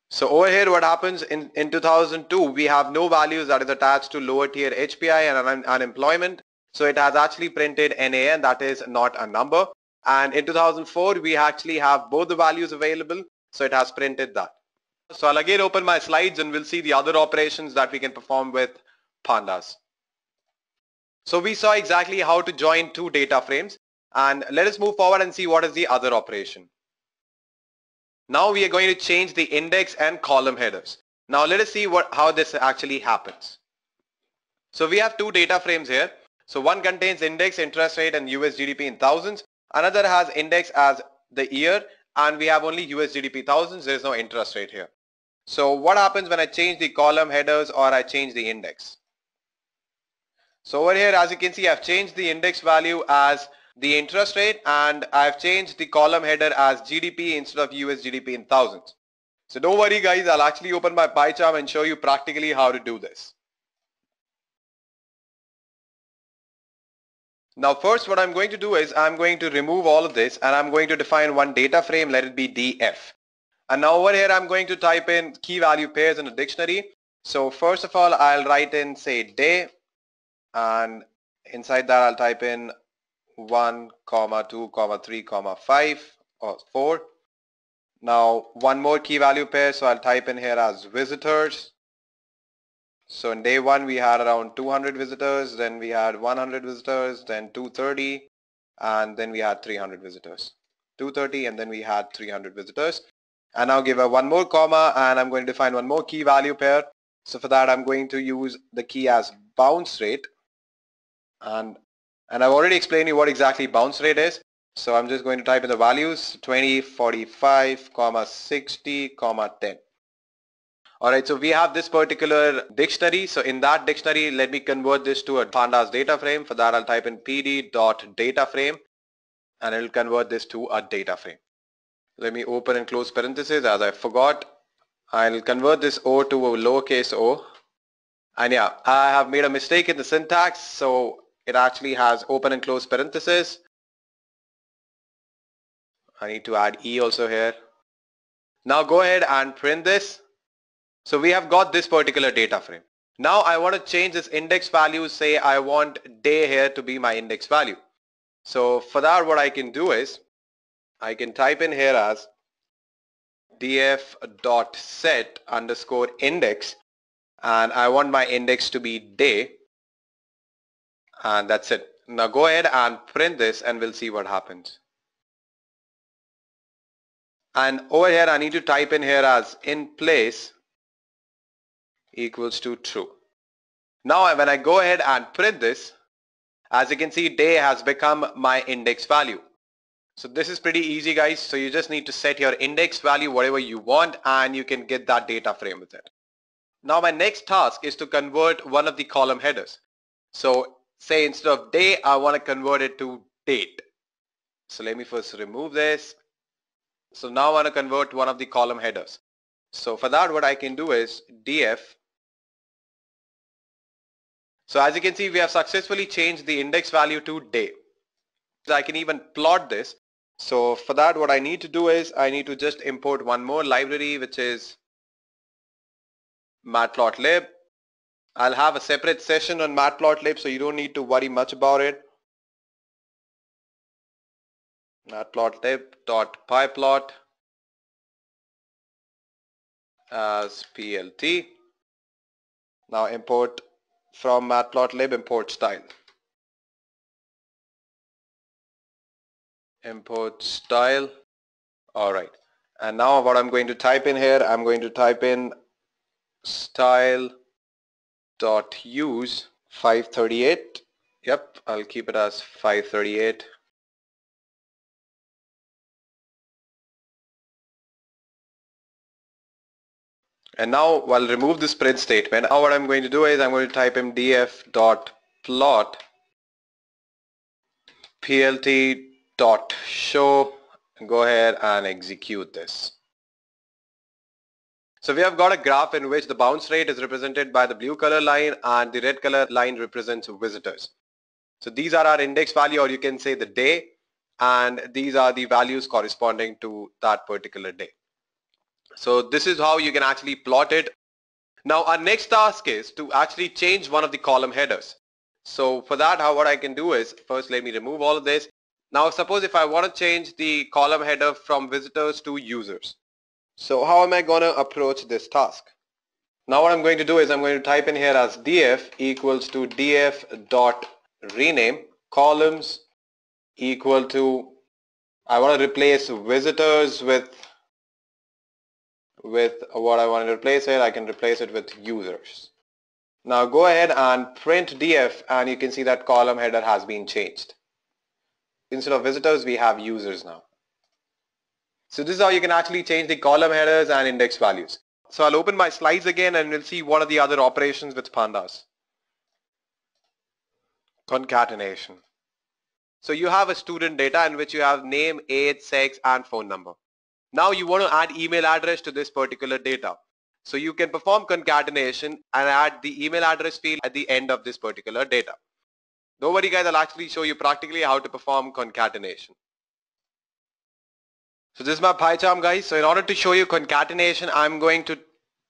So over here what happens in 2002, we have no values that is attached to lower tier HPI and unemployment. So it has actually printed NAN, that is not a number. And in 2004, we actually have both the values available. So it has printed that. So I'll again open my slides and we'll see the other operations that we can perform with pandas. So we saw exactly how to join two data frames, and let us move forward and see what is the other operation. Now we are going to change the index and column headers. Now let us see how this actually happens. So we have two data frames here. So one contains index, interest rate and US GDP in thousands. Another has index as the year, and we have only US GDP thousands. There is no interest rate here. So what happens when I change the column headers or I change the index? So over here, as you can see, I've changed the index value as the interest rate, and I've changed the column header as GDP instead of US GDP in thousands. So don't worry guys, I'll actually open my PyCharm and show you practically how to do this. Now first what I'm going to do is I'm going to remove all of this and I'm going to define one data frame, let it be DF. And now over here I'm going to type in key value pairs in the dictionary. So first of all I'll write in say day, and inside that I'll type in 1, 2, 3, 5 or 4. Now one more key value pair, so I'll type in here as visitors. So in day 1 we had around 200 visitors, then we had 100 visitors, then 230, and then we had 300 visitors. 230 and then we had 300 visitors. And now give one more comma and I'm going to define one more key value pair. So for that I'm going to use the key as bounce rate. And I've already explained you what exactly bounce rate is. So I'm just going to type in the values 20, 45, 60, 10. Alright, so we have this particular dictionary. So in that dictionary, let me convert this to a pandas data frame. For that I'll type in pd.dataframe and it'll convert this to a data frame. Let me open and close parentheses as I forgot. I'll convert this O to a lowercase o. And yeah, I have made a mistake in the syntax. So it actually has open and close parentheses. I need to add E also here. Now go ahead and print this. So we have got this particular data frame. Now I want to change this index value. Say I want day here to be my index value. So for that what I can do is I can type in here as df.set underscore index, and I want my index to be day, and that's it. Now go ahead and print this and we'll see what happens. And over here I need to type in here as in place equals to true. Now when I go ahead and print this, as you can see, day has become my index value. So this is pretty easy guys. So you just need to set your index value whatever you want and you can get that data frame with it. Now my next task is to convert one of the column headers. So say instead of day I want to convert it to date. So let me first remove this. So now I want to convert one of the column headers. So for that what I can do is df So as you can see, we have successfully changed the index value to day. I can even plot this. So for that, what I need to do is I need to just import one more library, which is matplotlib. I'll have a separate session on matplotlib, so you don't need to worry much about it. Matplotlib.pyplot as plt. Now import from matplotlib, import style. Import style. Alright. And now what I'm going to type in here, I'm going to type in style.use 538. Yep, I'll keep it as 538. And now I'll remove this print statement. Now what I'm going to do is I'm going to type in df.plot plt.show and go ahead and execute this. So we have got a graph in which the bounce rate is represented by the blue color line and the red color line represents visitors. So these are our index value, or you can say the day, and these are the values corresponding to that particular day. So this is how you can actually plot it. Now our next task is to actually change one of the column headers. So for that, what I can do is, first let me remove all of this. Now suppose if I want to change the column header from visitors to users. So how am I going to approach this task? Now what I'm going to do is I'm going to type in here as df equals to df dot rename columns equal to, I want to replace visitors with what I want to replace here. I can replace it with users. Now go ahead and print df and you can see that column header has been changed. Instead of visitors, we have users now. So this is how you can actually change the column headers and index values. So I'll open my slides again and we'll see what are the other operations with pandas. Concatenation. So you have a student data in which you have name, age, sex and phone number. Now you want to add email address to this particular data. So you can perform concatenation and add the email address field at the end of this particular data. Don't worry guys, I'll actually show you practically how to perform concatenation. So this is my pie chart guys. So in order to show you concatenation, I'm going to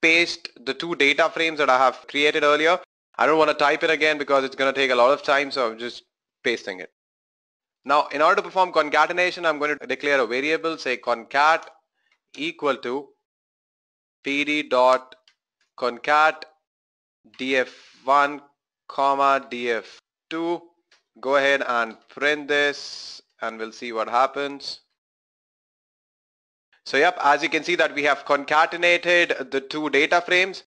paste the two data frames that I have created earlier. I don't want to type it again because it's going to take a lot of time, so I'm just pasting it. Now in order to perform concatenation, I'm going to declare a variable, say concat equal to pd dot concat df1 comma df2. Go ahead and print this and we'll see what happens. So yep, as you can see that we have concatenated the two data frames.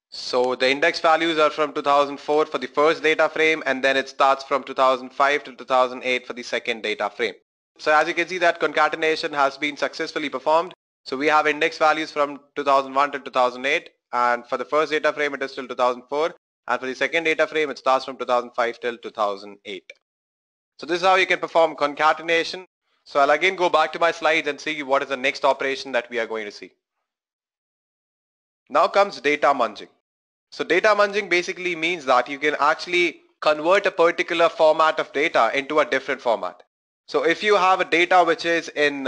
So the index values are from 2004 for the first data frame, and then it starts from 2005 to 2008 for the second data frame. So as you can see that concatenation has been successfully performed. So we have index values from 2001 to 2008, and for the first data frame it is till 2004, and for the second data frame it starts from 2005 till 2008. So this is how you can perform concatenation. So I'll again go back to my slides and see what is the next operation that we are going to see. Now comes data munging. So data munging basically means that you can actually convert a particular format of data into a different format. So if you have a data which is in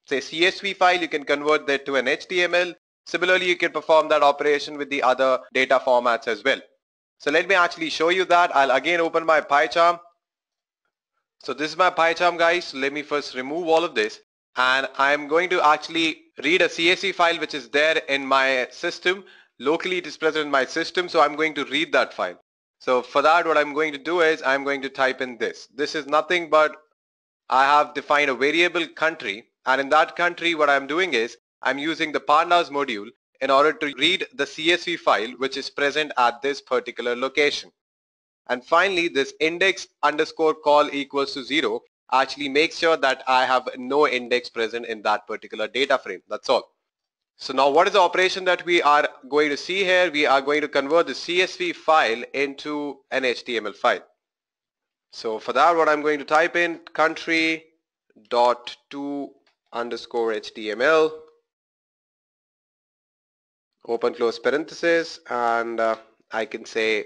say CSV file, you can convert that to an HTML. Similarly, you can perform that operation with the other data formats as well. So let me actually show you that. I'll again open my PyCharm. So this is my PyCharm guys. Let me first remove all of this, and I'm going to actually read a CSV file which is there in my system. Locally it is present in my system, so I'm going to read that file. So for that, what I'm going to do is I'm going to type in this. This is nothing but I have defined a variable country, and in that country what I'm doing is I'm using the pandas module in order to read the CSV file which is present at this particular location. And finally, this index underscore call equals to 0 actually makes sure that I have no index present in that particular data frame. That's all. So now what is the operation that we are going to see here? We are going to convert the CSV file into an HTML file. So for that, what I'm going to type in country dot to underscore HTML, open close parenthesis, and I can say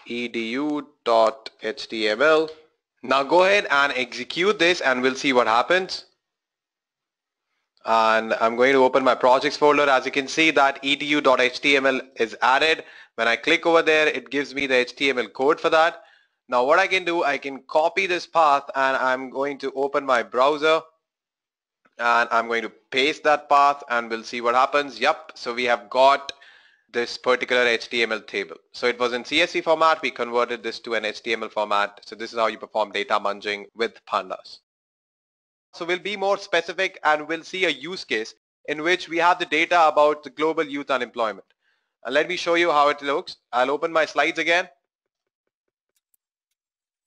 edu.html. Now go ahead and execute this and we'll see what happens. And I'm going to open my projects folder. As you can see that edu.html is added. When I click over there, it gives me the HTML code for that. Now what I can do, I can copy this path and I'm going to open my browser and I'm going to paste that path and we'll see what happens. Yep, so we have got this particular HTML table. So it was in CSV format, we converted this to an HTML format. So this is how you perform data munging with pandas. So we'll be more specific and we'll see a use case in which we have the data about the global youth unemployment. And let me show you how it looks. I'll open my slides again.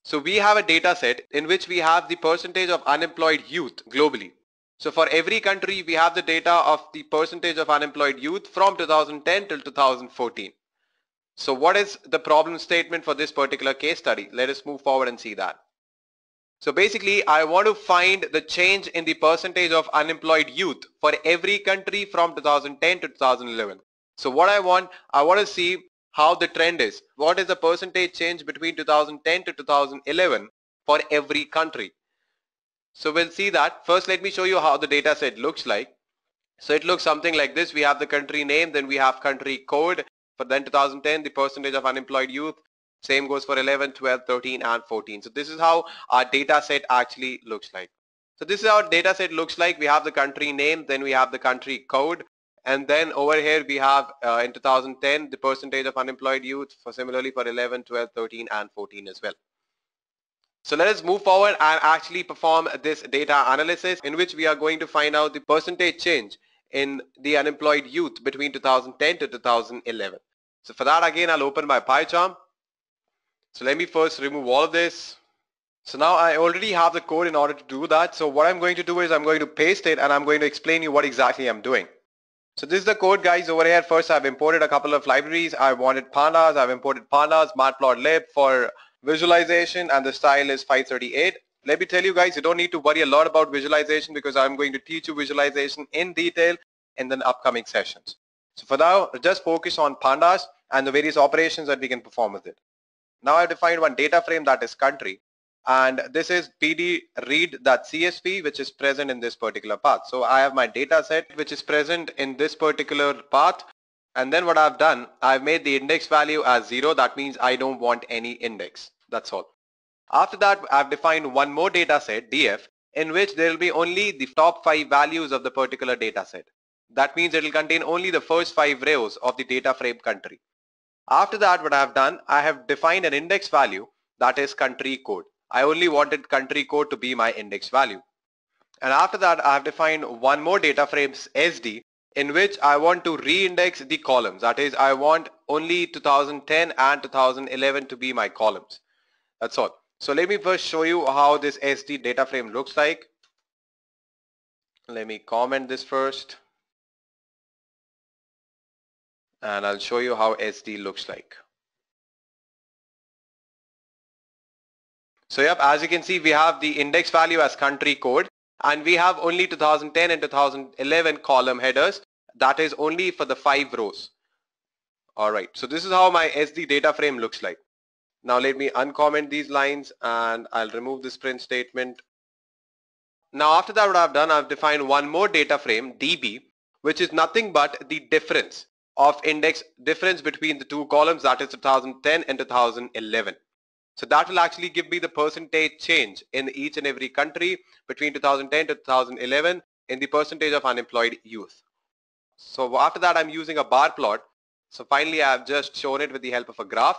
So we have a data set in which we have the percentage of unemployed youth globally. So for every country, we have the data of the percentage of unemployed youth from 2010 till 2014. So what is the problem statement for this particular case study? Let us move forward and see that. So basically, I want to find the change in the percentage of unemployed youth for every country from 2010 to 2011. So what I want to see how the trend is. What is the percentage change between 2010 to 2011 for every country? So we'll see that. First, let me show you how the data set looks like. So it looks something like this. We have the country name, then we have country code. For then 2010, the percentage of unemployed youth. Same goes for 11, 12, 13 and 14. So this is how our data set actually looks like. So this is how our data set looks like. We have the country name, then we have the country code. And then over here we have in 2010 the percentage of unemployed youth, for similarly for 11, 12, 13 and 14 as well. So let us move forward and actually perform this data analysis in which we are going to find out the percentage change in the unemployed youth between 2010 to 2011. So for that again I'll open my PyCharm. So let me first remove all of this. So now I already have the code in order to do that. So what I'm going to do is I'm going to paste it and I'm going to explain you what exactly I'm doing. So this is the code, guys. Over here first I've imported a couple of libraries. I wanted pandas. I've imported pandas, matplotlib for visualization and the style is 538. Let me tell you guys, you don't need to worry a lot about visualization because I'm going to teach you visualization in detail in the upcoming sessions. So for now, just focus on pandas and the various operations that we can perform with it. Now I've defined one data frame that is country. And this is pd read.csv which is present in this particular path. So I have my data set which is present in this particular path, and then what I've done, I've made the index value as 0. That means I don't want any index. That's all. After that, I've defined one more data set df in which there will be only the top 5 values of the particular data set. That means it will contain only the first 5 rows of the data frame country. After that, what I have done, I have defined an index value that is country code. I only wanted country code to be my index value. And after that, I have defined one more data frame SD in which I want to re-index the columns. That is, I want only 2010 and 2011 to be my columns. That's all. So let me first show you how this SD data frame looks like. Let me comment this first. And I'll show you how SD looks like. So yep, as you can see, we have the index value as country code and we have only 2010 and 2011 column headers. That is only for the 5 rows. Alright, so this is how my SD data frame looks like. Now let me uncomment these lines and I'll remove this print statement. Now after that, what I've done, I've defined one more data frame DB, which is nothing but the difference of index difference between the two columns, that is 2010 and 2011. So that will actually give me the percentage change in each and every country between 2010 to 2011 in the percentage of unemployed youth. So after that, I'm using a bar plot. So finally, I've just shown it with the help of a graph.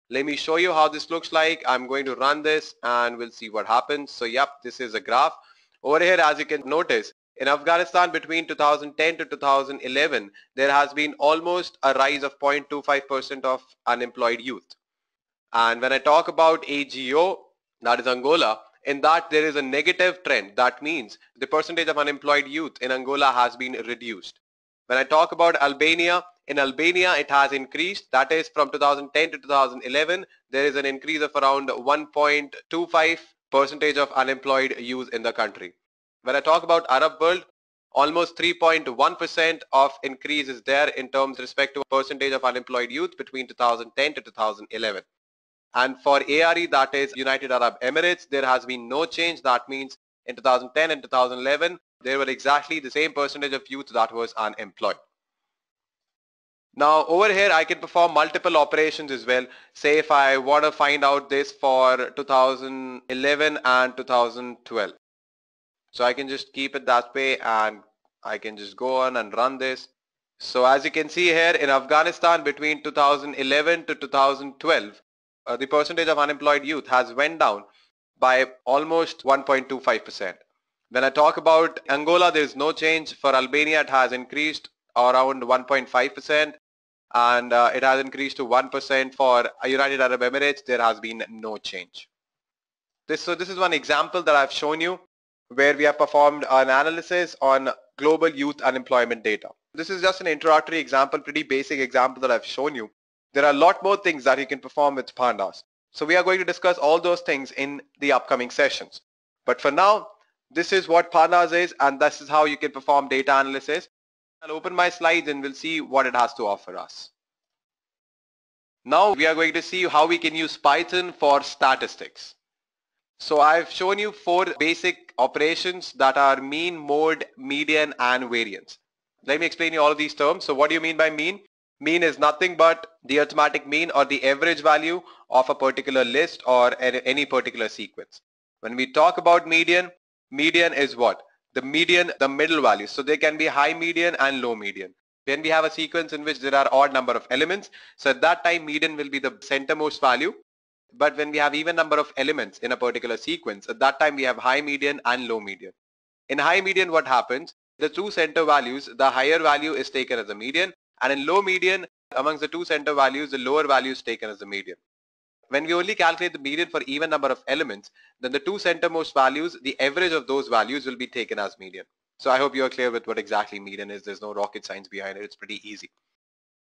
Let me show you how this looks like. I'm going to run this and we'll see what happens. So yep, this is a graph. Over here, as you can notice, in Afghanistan between 2010 to 2011, there has been almost a rise of 0.25% of unemployed youth. And when I talk about AGO, that is Angola, in that there is a negative trend. That means the percentage of unemployed youth in Angola has been reduced. When I talk about Albania, in Albania it has increased. That is from 2010 to 2011, there is an increase of around 1.25% of unemployed youth in the country. When I talk about Arab world, almost 3.1% of increase is there in terms respect to percentage of unemployed youth between 2010 to 2011. And for ARE, that is United Arab Emirates, there has been no change. That means in 2010 and 2011, there were exactly the same percentage of youth that was unemployed. Now over here I can perform multiple operations as well. Say if I want to find out this for 2011 and 2012. So I can just keep it that way and I can just go on and run this. So as you can see here in Afghanistan between 2011 to 2012, the percentage of unemployed youth has went down by almost 1.25%. When I talk about Angola, there is no change. For Albania, it has increased around 1.5%, and it has increased to 1%. For United Arab Emirates, there has been no change. This is one example that I've shown you where we have performed an analysis on global youth unemployment data. This is just an introductory example, pretty basic example that I've shown you. There are a lot more things that you can perform with pandas. So we are going to discuss all those things in the upcoming sessions. But for now, this is what pandas is, and this is how you can perform data analysis. I'll open my slides and we'll see what it has to offer us. Now we are going to see how we can use Python for statistics. So I've shown you 4 basic operations that are mean, mode, median and variance. Let me explain you all of these terms. So what do you mean by mean? Mean is nothing but the arithmetic mean or the average value of a particular list or any particular sequence. When we talk about median, median is what? The median, the middle value. So there can be high median and low median. When we have a sequence in which there are odd number of elements, so at that time median will be the centermost value. But when we have even number of elements in a particular sequence, at that time we have high median and low median. In high median, what happens? The two center values, the higher value is taken as a median, and in low median, amongst the two center values, the lower value is taken as a median. When we only calculate the median for even number of elements, then the two centermost values, the average of those values will be taken as median. So I hope you are clear with what exactly median is. There's no rocket science behind it. It's pretty easy.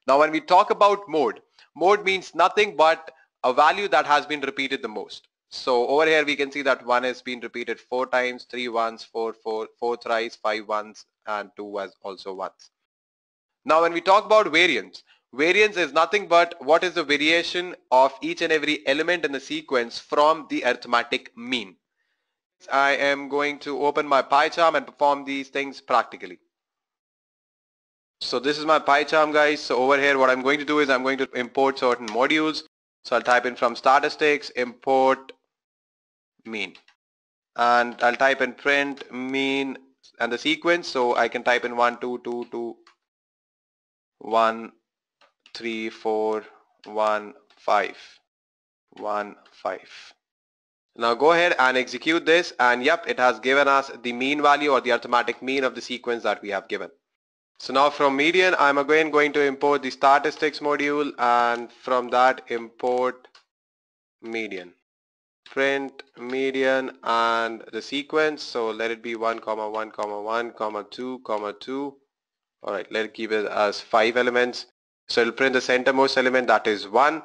Now when we talk about mode, mode means nothing but a value that has been repeated the most. So over here we can see that 1 has been repeated 4 times, 3 once, 4 thrice, 5 once, and 2 was also once. Now when we talk about variance, variance is nothing but what is the variation of each and every element in the sequence from the arithmetic mean. I am going to open my PyCharm and perform these things practically. So this is my PyCharm, guys. So over here what I'm going to do is I'm going to import certain modules. So I'll type in from statistics, import mean, and I'll type in print mean and the sequence. So I can type in 1 2 2 2 1 3 4 1 5 1 5. Now go ahead and execute this, and yep, it has given us the mean value or the arithmetic mean of the sequence that we have given. So now from median, I'm again going to import the statistics module, and from that import median. Print median and the sequence. So let it be 1, 1, 1, 2, 2. Alright, let it keep it as 5 elements. So it'll print the centermost element, that is 1.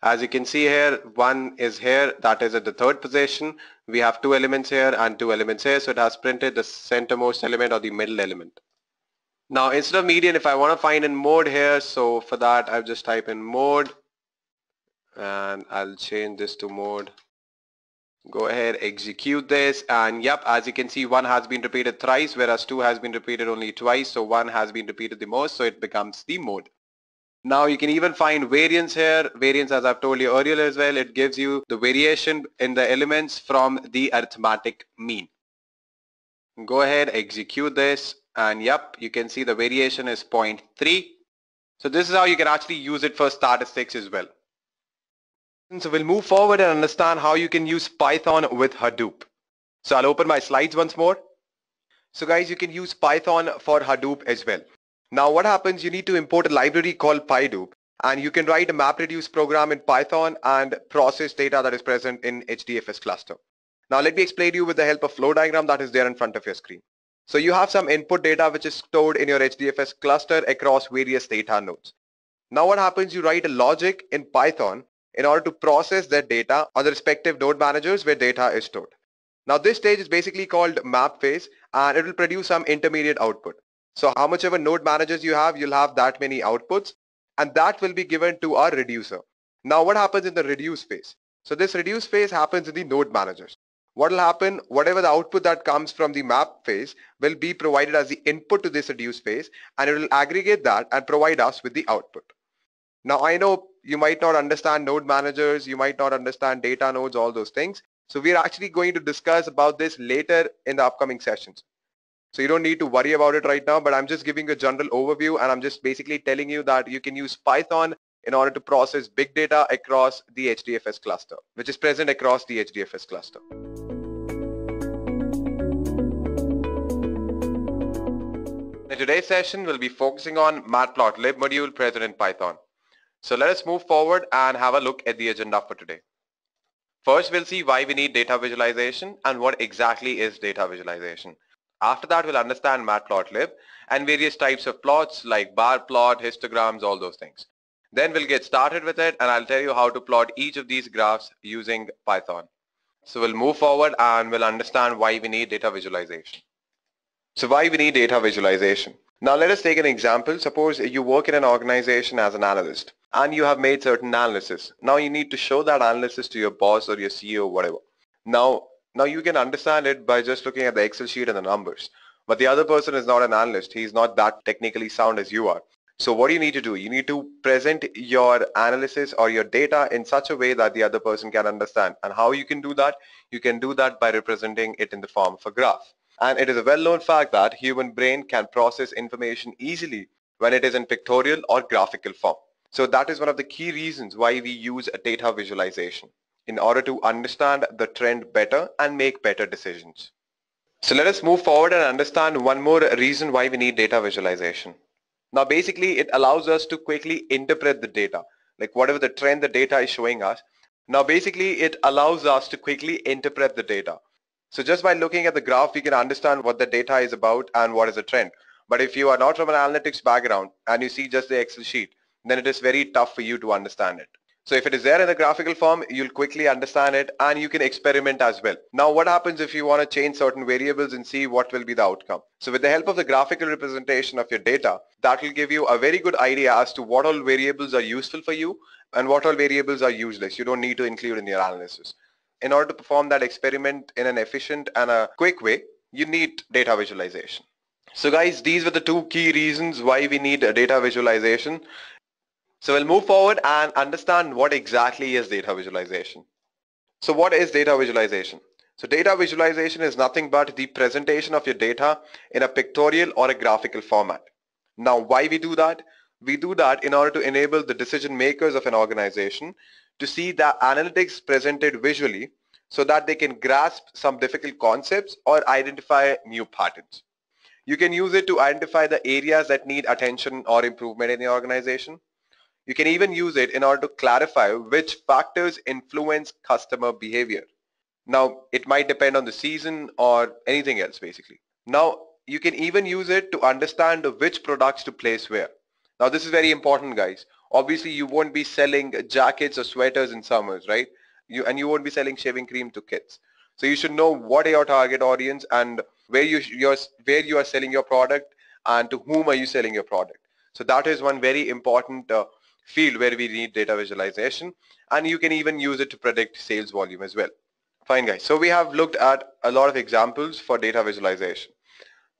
As you can see here, 1 is here, that is at the 3rd position. We have 2 elements here and 2 elements here. So it has printed the centermost element or the middle element. Now instead of median, if I want to find in mode here, so for that I'll just type in mode and I'll change this to mode. Go ahead, execute this, and yep, as you can see, 1 has been repeated thrice, whereas 2 has been repeated only twice. So 1 has been repeated the most, so it becomes the mode. Now you can even find variance here. Variance, as I've told you earlier as well, it gives you the variation in the elements from the arithmetic mean. Go ahead, execute this, and yep, you can see the variation is 0.3. So this is how you can actually use it for statistics as well. So we'll move forward and understand how you can use Python with Hadoop. So I'll open my slides once more. So guys, you can use Python for Hadoop as well. Now what happens, you need to import a library called PyDoop, and you can write a MapReduce program in Python and process data that is present in HDFS cluster. Now let me explain to you with the help of flow diagram that is there in front of your screen. So you have some input data which is stored in your HDFS cluster across various data nodes. Now what happens, you write a logic in Python in order to process that data on the respective node managers where data is stored. Now this stage is basically called map phase, and it will produce some intermediate output. So how much ever node managers you have, you'll have that many outputs, and that will be given to our reducer. Now what happens in the reduce phase? So this reduce phase happens in the node managers. What will happen, whatever the output that comes from the map phase will be provided as the input to this reduce phase, and it will aggregate that and provide us with the output. Now I know you might not understand node managers, you might not understand data nodes, all those things. So we're actually going to discuss about this later in the upcoming sessions. So you don't need to worry about it right now, but I'm just giving a general overview, and I'm just basically telling you that you can use Python in order to process big data across the HDFS cluster, which is present across the HDFS cluster. In today's session, we'll be focusing on matplotlib module present in Python. So let us move forward and have a look at the agenda for today. First, we'll see why we need data visualization and what exactly is data visualization. After that, we'll understand matplotlib and various types of plots like bar plot, histograms, all those things. Then we'll get started with it, and I'll tell you how to plot each of these graphs using Python. So we'll move forward and we'll understand why we need data visualization. So why we need data visualization? Now let us take an example. Suppose you work in an organization as an analyst and you have made certain analysis. Now you need to show that analysis to your boss or your CEO or whatever. Now you can understand it by just looking at the Excel sheet and the numbers. But the other person is not an analyst. He's not that technically sound as you are. So what do you need to do? You need to present your analysis or your data in such a way that the other person can understand. And how you can do that? You can do that by representing it in the form of a graph. And it is a well-known fact that human brain can process information easily when it is in pictorial or graphical form. So that is one of the key reasons why we use a data visualization in order to understand the trend better and make better decisions. So let us move forward and understand one more reason why we need data visualization. Now basically it allows us to quickly interpret the data, like whatever the trend the data is showing us. Now basically it allows us to quickly interpret the data. So just by looking at the graph, we can understand what the data is about and what is the trend. But if you are not from an analytics background and you see just the Excel sheet, then it is very tough for you to understand it. So if it is there in the graphical form, you'll quickly understand it and you can experiment as well. Now what happens if you want to change certain variables and see what will be the outcome? So with the help of the graphical representation of your data, that will give you a very good idea as to what all variables are useful for you and what all variables are useless. You don't need to include in your analysis. In order to perform that experiment in an efficient and a quick way, you need data visualization. So guys, these were the two key reasons why we need data visualization. So we'll move forward and understand what exactly is data visualization. So what is data visualization? So data visualization is nothing but the presentation of your data in a pictorial or a graphical format. Now why we do that? We do that in order to enable the decision makers of an organization to see the analytics presented visually so that they can grasp some difficult concepts or identify new patterns. You can use it to identify the areas that need attention or improvement in the organization. You can even use it in order to clarify which factors influence customer behavior. Now, it might depend on the season or anything else basically. Now, you can even use it to understand which products to place where. Now, this is very important, guys. Obviously, you won't be selling jackets or sweaters in summers, right? You won't be selling shaving cream to kids. So you should know what are your target audience and where you are selling your product and to whom are you selling your product. So that is one very important field where we need data visualization, and you can even use it to predict sales volume as well. Fine guys, so we have looked at a lot of examples for data visualization.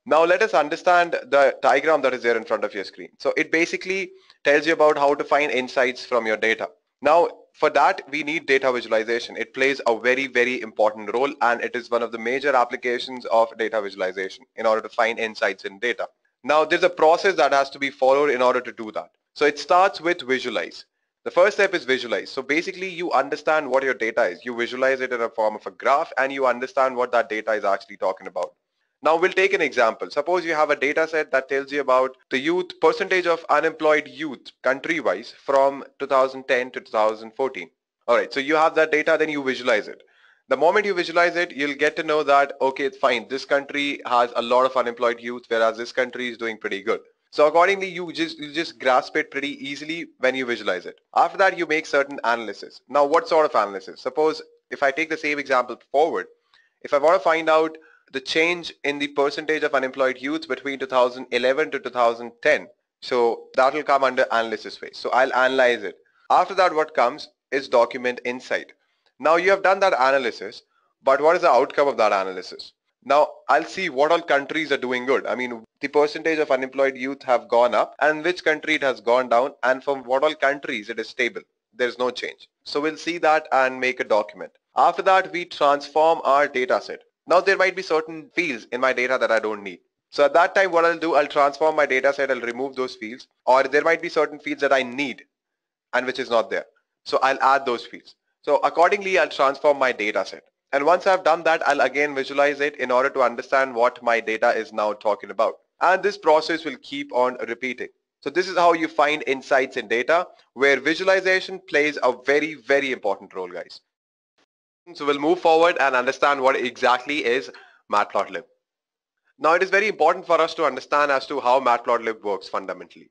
Now let us understand the diagram that is there in front of your screen. So it basically tells you about how to find insights from your data. Now for that we need data visualization. It plays a very, very important role, and it is one of the major applications of data visualization in order to find insights in data. Now there's a process that has to be followed in order to do that. So it starts with visualize. The first step is visualize. So basically you understand what your data is. You visualize it in a form of a graph and you understand what that data is actually talking about. Now we'll take an example. Suppose you have a data set that tells you about the youth percentage of unemployed youth country-wise from 2010 to 2014. Alright, so you have that data, then you visualize it. The moment you visualize it, you'll get to know that, okay, it's fine. This country has a lot of unemployed youth, whereas this country is doing pretty good. So accordingly, you just grasp it pretty easily when you visualize it. After that, you make certain analysis. Now, what sort of analysis? Suppose if I take the same example forward, if I want to find out the change in the percentage of unemployed youth between 2011 to 2010, so that will come under analysis phase. So I'll analyze it. After that, what comes is document insight. Now you have done that analysis, but what is the outcome of that analysis? Now I'll see what all countries are doing good. I mean, the percentage of unemployed youth have gone up and which country it has gone down, and from what all countries it is stable. There's no change. So we'll see that and make a document. After that, we transform our data set. Now there might be certain fields in my data that I don't need. So at that time, what I'll do, I'll transform my data set, I'll remove those fields, or there might be certain fields that I need and which is not there. So I'll add those fields. So accordingly, I'll transform my data set. And once I've done that, I'll again visualize it in order to understand what my data is now talking about. And this process will keep on repeating. So this is how you find insights in data, where visualization plays a very, very important role, guys. So we'll move forward and understand what exactly is matplotlib. Now it is very important for us to understand as to how matplotlib works fundamentally.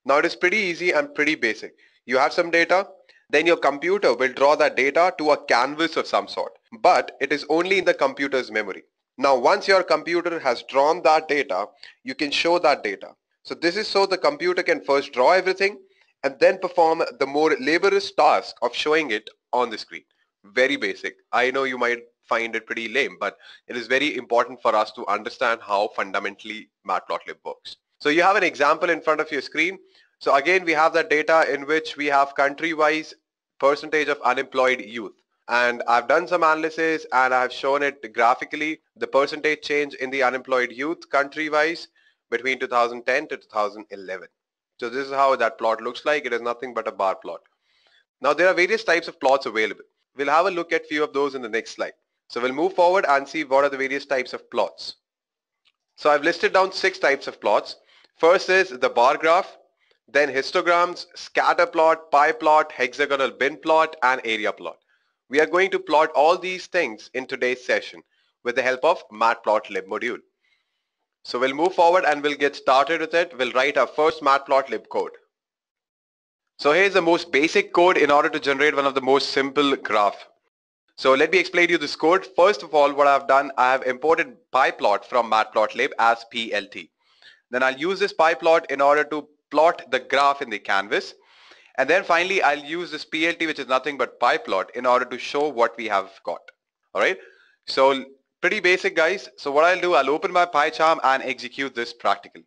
Now it is pretty easy and pretty basic. You have some data, then your computer will draw that data to a canvas of some sort, but it is only in the computer's memory. Now once your computer has drawn that data, you can show that data. So this is so the computer can first draw everything and then perform the more laborious task of showing it on the screen. Very basic. I know you might find it pretty lame, but it is very important for us to understand how fundamentally matplotlib works. So you have an example in front of your screen. So again, we have that data in which we have country-wise percentage of unemployed youth. And I've done some analysis and I've shown it graphically, the percentage change in the unemployed youth country-wise between 2010 to 2011. So this is how that plot looks like. It is nothing but a bar plot. Now there are various types of plots available. We'll have a look at few of those in the next slide. So we'll move forward and see what are the various types of plots. So I've listed down 6 types of plots. First is the bar graph, then histograms, scatter plot, pie plot, hexagonal bin plot, and area plot. We are going to plot all these things in today's session with the help of matplotlib module. So we'll move forward and we'll get started with it. We'll write our first matplotlib code. So here's the most basic code in order to generate one of the most simple graph. So let me explain to you this code. First of all, what I've done, I have imported pyplot from matplotlib as PLT. Then I'll use this pyplot in order to plot the graph in the canvas. And then finally, I'll use this PLT, which is nothing but pyplot, in order to show what we have got. All right. So pretty basic, guys. So what I'll do, I'll open my PyCharm and execute this practically.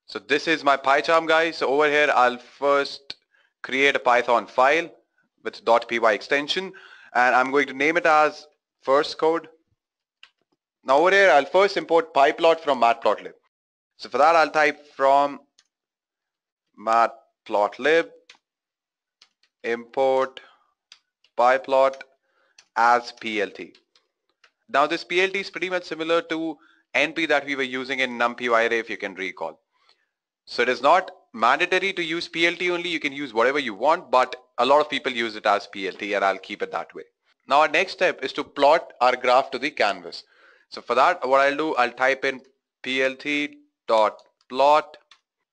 So this is my PyCharm, guys. So over here, I'll first create a Python file with .py extension, and I'm going to name it as first code. Now over here, I'll first import pyplot from matplotlib. So for that, I'll type from matplotlib import pyplot as PLT. Now this PLT is pretty much similar to NP that we were using in numpy array, if you can recall. So it is not mandatory to use PLT only. You can use whatever you want, but a lot of people use it as PLT, and I'll keep it that way. Now our next step is to plot our graph to the canvas. So for that, what I'll do, I'll type in plt.plot,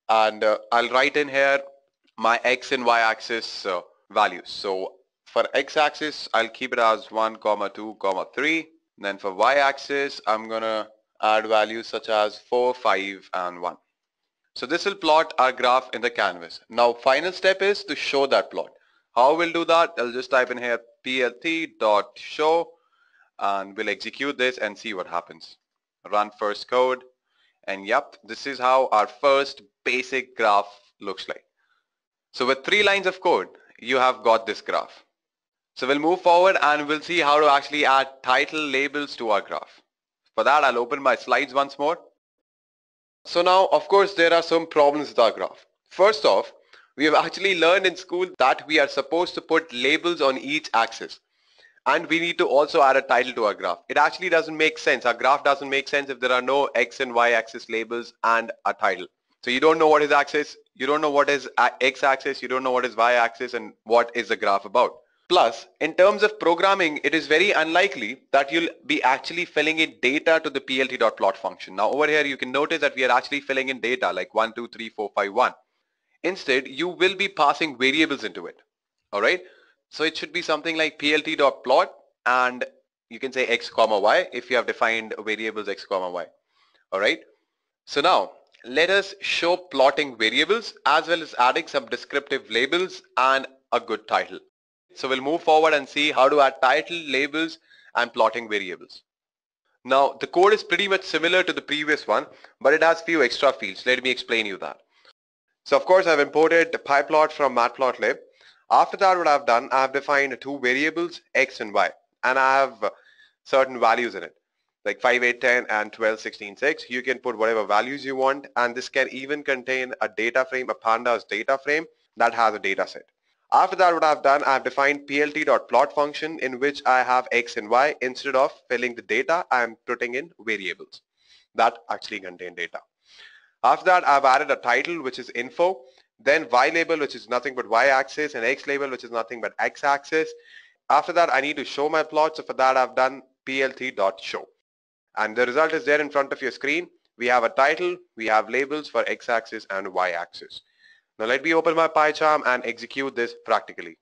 and I'll write in here my x and y axis values. So for x axis, I'll keep it as 1, 2, 3. Then for y axis, I'm gonna add values such as 4, 5, and 1. So this will plot our graph in the canvas. Now final step is to show that plot. How we'll do that? I'll just type in here plt.show, and we'll execute this and see what happens. Run first code, and yep, this is how our first basic graph looks like. So with 3 lines of code, you have got this graph. So we'll move forward and we'll see how to actually add title labels to our graph. For that, I'll open my slides once more. So now, of course, there are some problems with our graph. First off, we have actually learned in school that we are supposed to put labels on each axis. And we need to also add a title to our graph. It actually doesn't make sense. Our graph doesn't make sense if there are no x and y axis labels and a title. So you don't know what is axis, you don't know what is x axis, you don't know what is y axis, and what is the graph about. Plus, in terms of programming, it is very unlikely that you'll be actually filling in data to the plt.plot function. Now over here, you can notice that we are actually filling in data like 1, 2, 3, 4, 5, 1. Instead, you will be passing variables into it. All right. So it should be something like plt.plot, and you can say x comma y if you have defined variables x comma y. All right. So now let us show plotting variables as well as adding some descriptive labels and a good title. So we'll move forward and see how to add title, labels and plotting variables. Now the code is pretty much similar to the previous one, but it has few extra fields. Let me explain you that. So of course I've imported the pyplot from matplotlib. After that, what I've done, I've defined two variables, x and y, and I have certain values in it, like 5, 8, 10 and 12, 16, 6. You can put whatever values you want, and this can even contain a data frame, a pandas data frame that has a data set. After that, what I've done, I've defined plt.plot function in which I have x and y. Instead of filling the data, I'm putting in variables that actually contain data. After that, I've added a title which is info, then y label which is nothing but y-axis, and x label which is nothing but x-axis. After that, I need to show my plot, so for that I've done plt.show. And the result is there in front of your screen. We have a title, we have labels for x-axis and y-axis. Now let me open my PyCharm and execute this practically.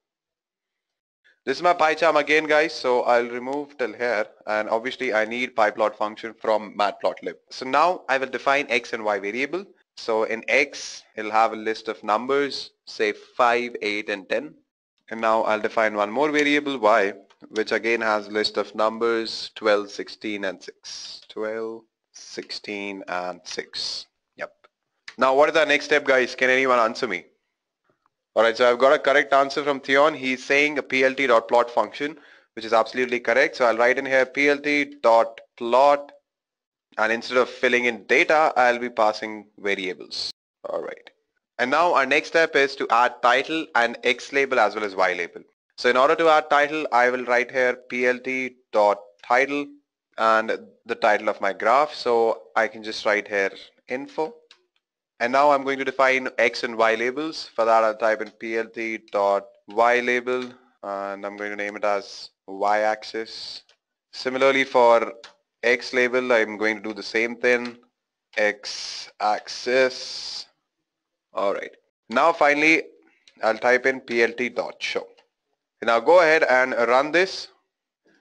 This is my PyCharm again, guys, so I'll remove till here, and obviously I need pyplot function from matplotlib. So now I will define x and y variable. So in x, it'll have a list of numbers, say 5, 8 and 10. And now I'll define one more variable, y, which again has a list of numbers 12, 16 and 6. 12, 16 and 6. Yep. Now what is our next step, guys? Can anyone answer me? Alright, so I've got a correct answer from Theon. He's saying a plt.plot function, which is absolutely correct. So I'll write in here plt.plot, and instead of filling in data, I'll be passing variables. Alright. And now our next step is to add title and x label as well as y label. So in order to add title, I will write here plt.title and the title of my graph. So I can just write here info. And now I'm going to define x and y labels. For that, I'll type in plt.y label and I'm going to name it as y-axis. Similarly, for x label, I'm going to do the same thing, x-axis. Alright. Now finally, I'll type in plt.show. Now go ahead and run this.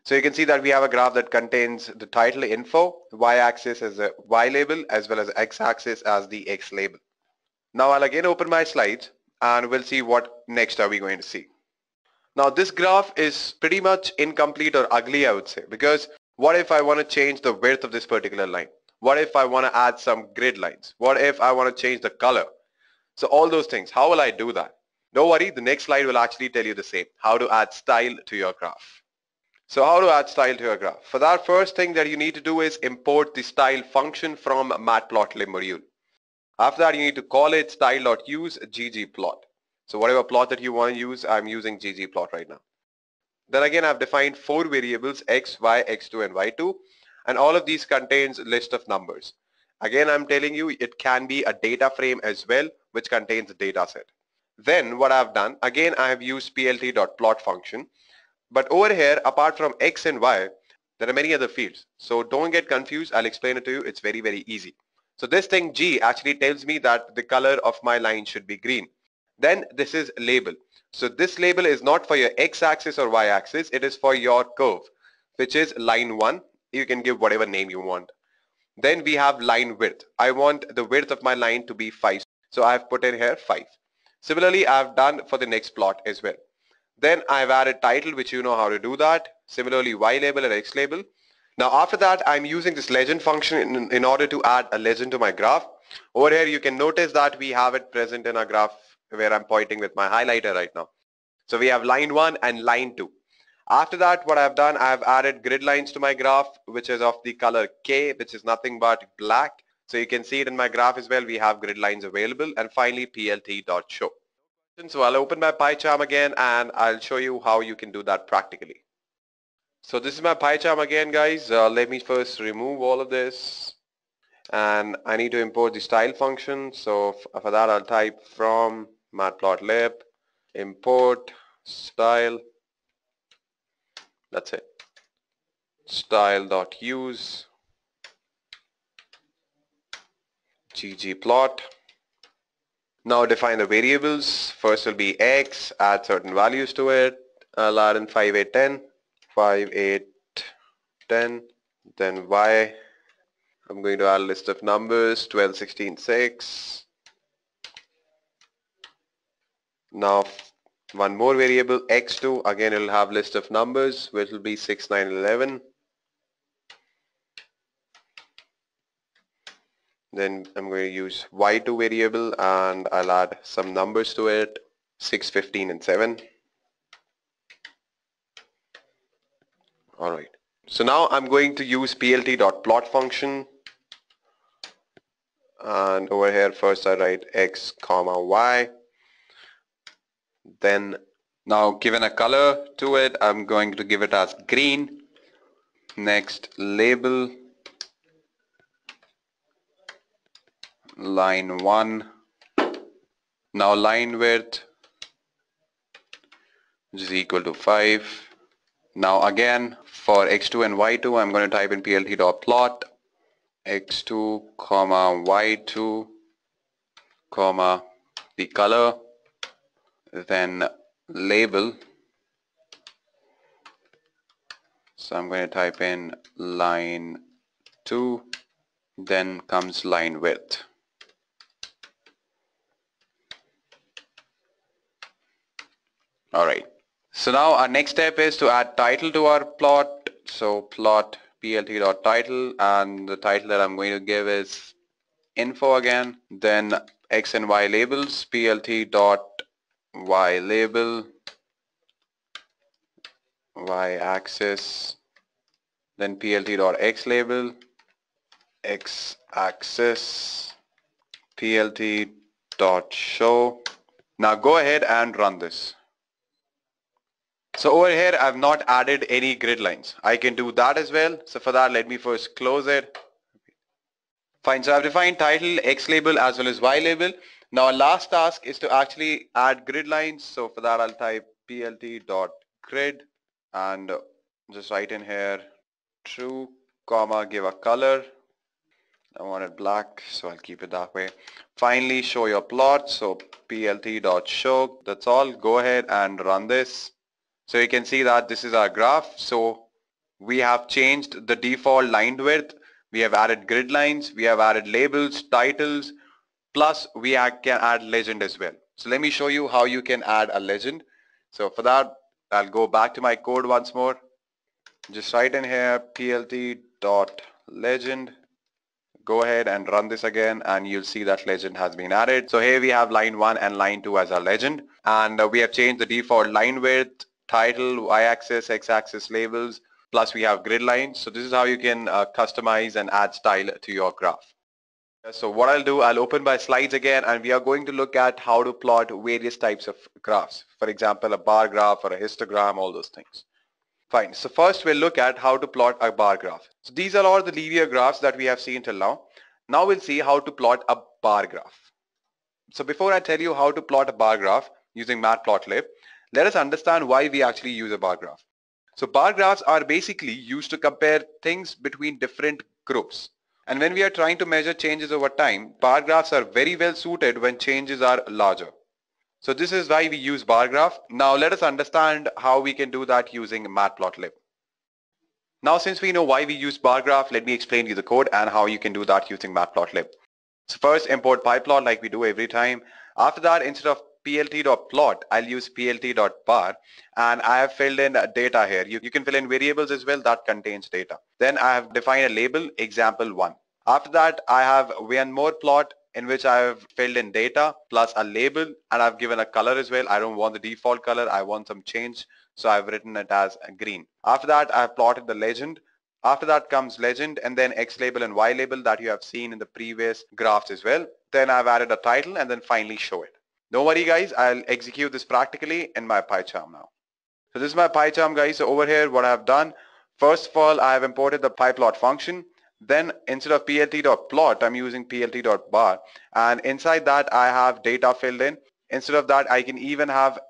So you can see that we have a graph that contains the title info, y-axis as a y label, as well as x-axis as the x label. Now I'll again open my slides and we'll see what next are we going to see. Now this graph is pretty much incomplete or ugly, I would say, because what if I want to change the width of this particular line? What if I want to add some grid lines? What if I want to change the color? So all those things, how will I do that? Don't worry, the next slide will actually tell you the same, how to add style to your graph. So how to add style to your graph? For that, first thing that you need to do is import the style function from matplotlib module. After that, you need to call it style.use ggplot. So whatever plot that you want to use, I'm using ggplot right now. Then again, I've defined 4 variables, x, y, x2 and y2, and all of these contains a list of numbers. Again, I'm telling you, it can be a data frame as well, which contains a data set. Then what I've done, again, I have used plt.plot function. But over here, apart from x and y, there are many other fields. So don't get confused. I'll explain it to you. It's very, very easy. So this thing G actually tells me that the color of my line should be green. Then this is label. So this label is not for your x-axis or y-axis. It is for your curve, which is line 1. You can give whatever name you want. Then we have line width. I want the width of my line to be 5. So I've put in here 5. Similarly, I've done for the next plot as well. Then I've added title, which you know how to do that. Similarly, y label and x label. Now after that, I'm using this legend function in order to add a legend to my graph. Over here, you can notice that we have it present in our graph where I'm pointing with my highlighter right now. So we have line 1 and line 2. After that, what I've done, I've added grid lines to my graph, which is of the color K, which is nothing but black. So you can see it in my graph as well. We have grid lines available. And finally, plt.show. So I'll open my PyCharm again and I'll show you how you can do that practically. So this is my PyCharm again, guys. Let me first remove all of this and I need to import the style function. So for that, I'll type from matplotlib import style. That's it. Style.use ggplot. Now define the variables. First will be x, add certain values to it. I'll add in 5, 8, 10. 5, 8, 10. Then y. I'm going to add a list of numbers 12, 16, 6. Now one more variable x2, again it will have list of numbers which will be 6, 9, 11. Then I'm going to use y2 variable and I'll add some numbers to it, 6, 15 and 7. Alright, so now I'm going to use plt.plot function, and over here first I write x comma y. Then now given a color to it, I'm going to give it as green. Next label line 1. Now line width which is equal to 5. Now again for x2 and y2 I'm going to type in plt.plot x2 comma y2 comma the color, then label. So I'm going to type in line 2, then comes line width. Alright, so now our next step is to add title to our plot. So plot plt.title, and the title that I'm going to give is info again. Then x and y labels, plt.y label, y axis, then plt.x label, x axis, plt.show. Now go ahead and run this. So over here I've not added any grid lines. I can do that as well. So for that let me first close it. Fine, so I've defined title, x label as well as y label. Now our last task is to actually add grid lines. So for that I'll type plt.grid and just write in here true, comma, give a color. I want it black, so I'll keep it that way. Finally show your plot, so plt.show. That's all. Go ahead and run this. So you can see that this is our graph. So we have changed the default line width. We have added grid lines. We have added labels, titles, plus we can add legend as well. So let me show you how you can add a legend. So for that, I'll go back to my code once more. Just write in here plt.legend. Go ahead and run this again and you'll see that legend has been added. So here we have line 1 and line 2 as our legend, and we have changed the default line width, title, y-axis, x-axis labels, plus we have grid lines. So this is how you can customize and add style to your graph. So what I'll do, I'll open my slides again and we are going to look at how to plot various types of graphs. For example, a bar graph or a histogram, all those things. Fine, so first we'll look at how to plot a bar graph. So these are all the linear graphs that we have seen till now. Now we'll see how to plot a bar graph. So before I tell you how to plot a bar graph using matplotlib, let us understand why we actually use a bar graph. So bar graphs are basically used to compare things between different groups. And when we are trying to measure changes over time, bar graphs are very well suited when changes are larger. So this is why we use bar graph. Now let us understand how we can do that using matplotlib. Now since we know why we use bar graph, let me explain you the code and how you can do that using matplotlib. So first import pyplot like we do every time. After that, instead of plt.plot, I'll use plt.bar, and I have filled in data here. You can fill in variables as well that contains data. Then I have defined a label example1. After that, I have one more plot in which I have filled in data plus a label, and I've given a color as well. I don't want the default color, I want some change, so I've written it as green. After that, I have plotted the legend. After that comes legend and then X label and Y label that you have seen in the previous graphs as well. Then I've added a title and then finally show it. Don't worry guys, I'll execute this practically in my PyCharm now. So this is my PyCharm guys. So over here what I've done, first of all I have imported the pyplot function. Then instead of plt.plot, I'm using plt.bar, and inside that I have data filled in. Instead of that, I can even have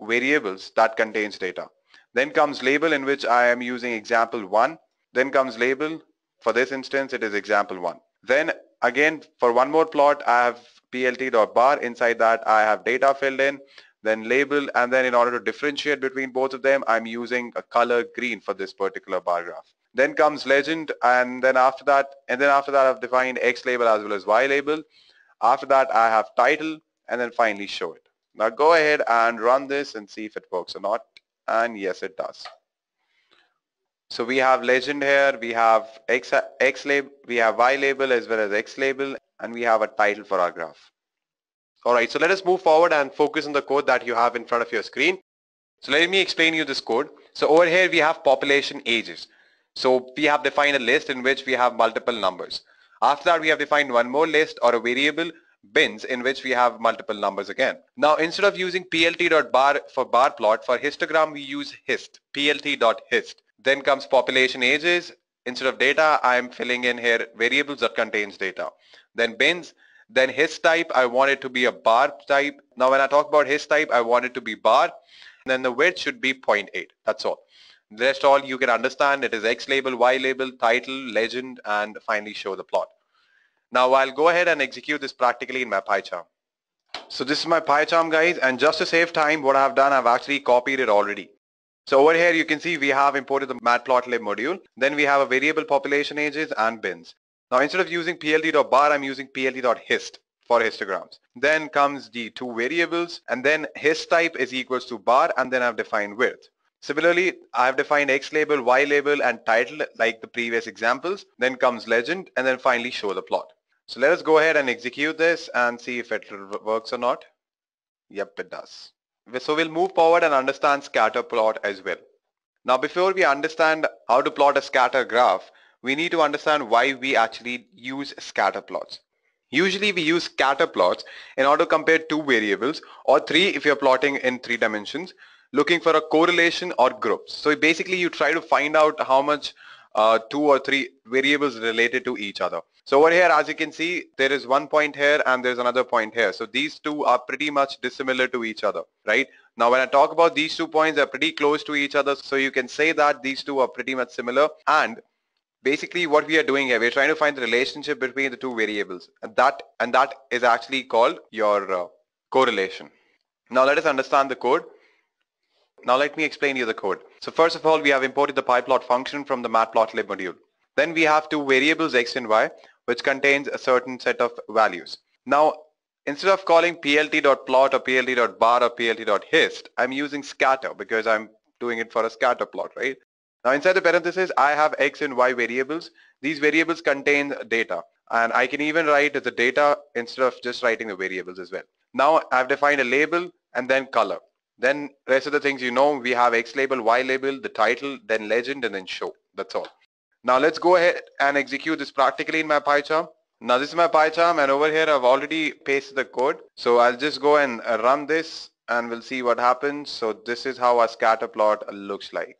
variables that contains data. Then comes label, in which I am using example1. Then comes label. For this instance, it is example1. Then again, for one more plot, I have plt.bar. Inside that, I have data filled in, then label, and then in order to differentiate between both of them, I'm using a color green for this particular bar graph. Then comes legend, and then after that I've defined X label as well as Y label. After that I have title, and then finally show it. Now go ahead and run this and see if it works or not. And yes, it does. So we have legend here, we have X label, we have Y label as well as X label, and we have a title for our graph. Alright, so let us move forward and focus on the code that you have in front of your screen. So let me explain you this code. So over here we have population ages. So we have defined a list in which we have multiple numbers. After that we have defined one more list or a variable, bins, in which we have multiple numbers again. Now instead of using plt.bar for bar plot, for histogram we use hist, plt.hist. Then comes population ages. Instead of data, I am filling in here variables that contains data. Then bins. Then hist type, I want it to be a bar type. Now when I talk about hist type, I want it to be bar. Then the width should be 0.8. That's all. The rest all you can understand. It is X label, Y label, title, legend, and finally show the plot. Now I'll go ahead and execute this practically in my PyCharm. So this is my PyCharm, guys, and just to save time, what I've done, I've actually copied it already. So over here you can see we have imported the matplotlib module. Then we have a variable population ages and bins. Now instead of using plt.bar, I'm using plt.hist for histograms. Then comes the two variables, and then hist type is equals to bar, and then I've defined width. Similarly, I've defined X label, Y label, and title like the previous examples. Then comes legend, and then finally show the plot. So let us go ahead and execute this and see if it works or not. Yep, it does. So we'll move forward and understand scatter plot as well. Now before we understand how to plot a scatter graph, we need to understand why we actually use scatter plots. Usually we use scatter plots in order to compare two variables, or three if you're plotting in 3 dimensions, looking for a correlation or groups. So basically you try to find out how much 2 or 3 variables related to each other. So over here, as you can see, there is one point here and there's another point here. So these two are pretty much dissimilar to each other, right? Now when I talk about these 2 points, they're pretty close to each other. So you can say that these two are pretty much similar. And basically what we are doing here, we're trying to find the relationship between the 2 variables. And that is actually called your correlation. Now let us understand the code. Now let me explain you the code. So first of all, we have imported the pyplot function from the matplotlib module. Then we have 2 variables X and Y, which contains a certain set of values. Now instead of calling plt.plot or plt.bar or plt.hist, I'm using scatter because I'm doing it for a scatter plot, right? Now inside the parenthesis, I have X and Y variables. These variables contain data, and I can even write the data instead of just writing the variables as well. Now I've defined a label and then color. Then rest of the things, you know, we have X label, Y label, the title, then legend, and then show. That's all. Now let's go ahead and execute this practically in my PyCharm. Now this is my PyCharm, and over here I've already pasted the code. So I'll just go and run this and we'll see what happens. So this is how our scatter plot looks like.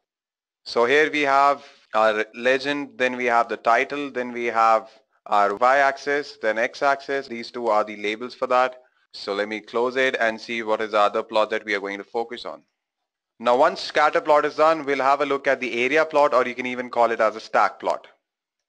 So here we have our legend, then we have the title, then we have our y-axis, then x-axis. These two are the labels for that. So let me close it and see what is the other plot that we are going to focus on. Now once scatter plot is done, we'll have a look at the area plot, or you can even call it as a stack plot.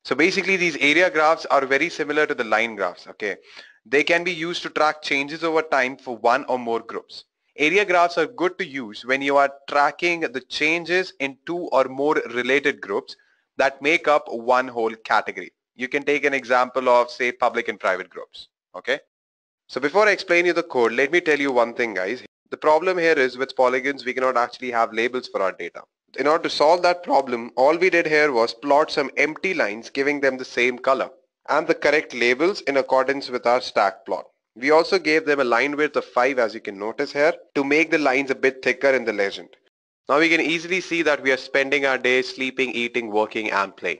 So basically these area graphs are very similar to the line graphs, okay? They can be used to track changes over time for one or more groups. Area graphs are good to use when you are tracking the changes in 2 or more related groups that make up one whole category. You can take an example of, say, public and private groups, okay? So before I explain you the code, let me tell you one thing, guys. The problem here is with polygons, we cannot actually have labels for our data. In order to solve that problem, all we did here was plot some empty lines, giving them the same color and the correct labels in accordance with our stack plot. We also gave them a line width of 5, as you can notice here, to make the lines a bit thicker in the legend. Now we can easily see that we are spending our day sleeping, eating, working, and playing.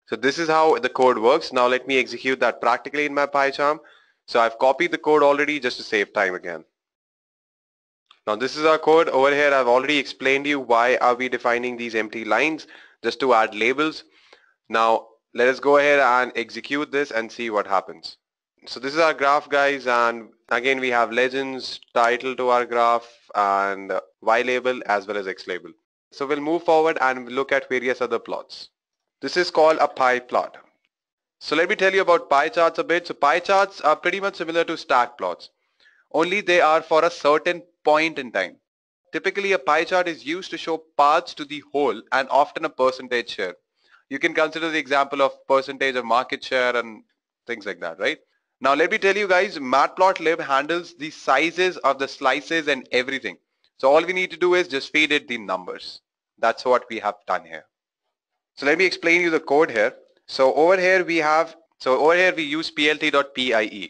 So this is how the code works. Now let me execute that practically in my PyCharm. So I've copied the code already just to save time again. Now this is our code. Over here I've already explained to you why are we defining these empty lines, just to add labels. Now let us go ahead and execute this and see what happens. So this is our graph, guys, and again we have legends, title to our graph, and Y label as well as X label. So we'll move forward and look at various other plots. This is called a pie plot. So let me tell you about pie charts a bit. So pie charts are pretty much similar to stack plots, only they are for a certain point in time. Typically a pie chart is used to show parts to the whole and often a percentage share. You can consider the example of percentage of market share and things like that, right? Now let me tell you guys, matplotlib handles the sizes of the slices and everything. So all we need to do is just feed it the numbers. That's what we have done here. So let me explain you the code here. So over here we use plt.pie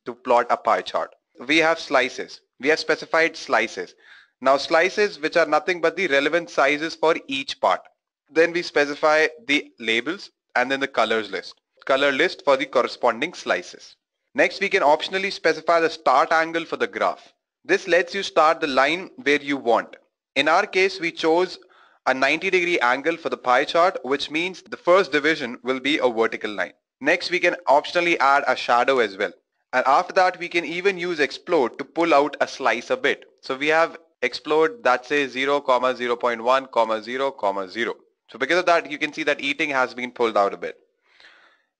to plot a pie chart. We have slices. We have specified slices. Now slices, which are nothing but the relevant sizes for each part. Then we specify the labels and then the color list for the corresponding slices. Next, we can optionally specify the start angle for the graph. This lets you start the line where you want. In our case, we chose a 90-degree angle for the pie chart, which means the first division will be a vertical line. Next, we can optionally add a shadow as well. And after that, we can even use explode to pull out a slice a bit. So we have explode that says 0, 0.1, 0, 0. So because of that, you can see that eating has been pulled out a bit.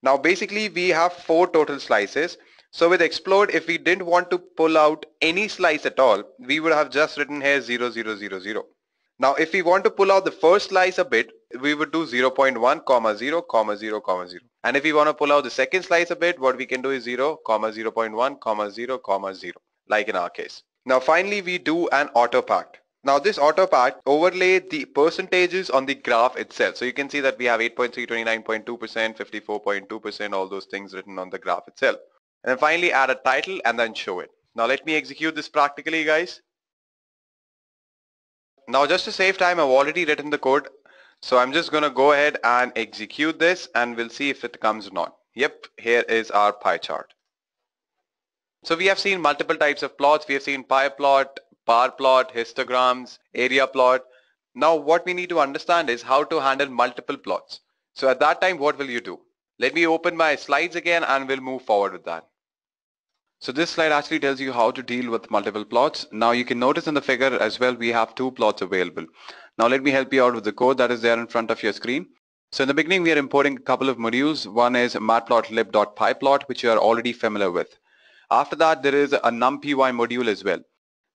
Now basically we have 4 total slices. So with explode, if we didn't want to pull out any slice at all, we would have just written here 0, 0, 0, 0. Now if we want to pull out the first slice a bit, we would do 0.1, 0, 0, 0. And if we want to pull out the second slice a bit, what we can do is 0, 0.1, 0, 0, like in our case. Now finally we do an auto pact. Now this auto pact overlay the percentages on the graph itself. So you can see that we have 8.3, 29.2%, 54.2%, all those things written on the graph itself. And then finally add a title and then show it. Now let me execute this practically, guys. Now just to save time, I've already written the code. So I'm just going to go ahead and execute this and we'll see if it comes or not. Yep, here is our pie chart. So we have seen multiple types of plots. We have seen pie plot, bar plot, histograms, area plot. Now what we need to understand is how to handle multiple plots. So at that time, what will you do? Let me open my slides again and we'll move forward with that. So this slide actually tells you how to deal with multiple plots. Now you can notice in the figure as well, we have 2 plots available. Now let me help you out with the code that is there in front of your screen. So in the beginning, we are importing a couple of modules. One is matplotlib.pyplot, which you are already familiar with. After that, there is a numpy module as well.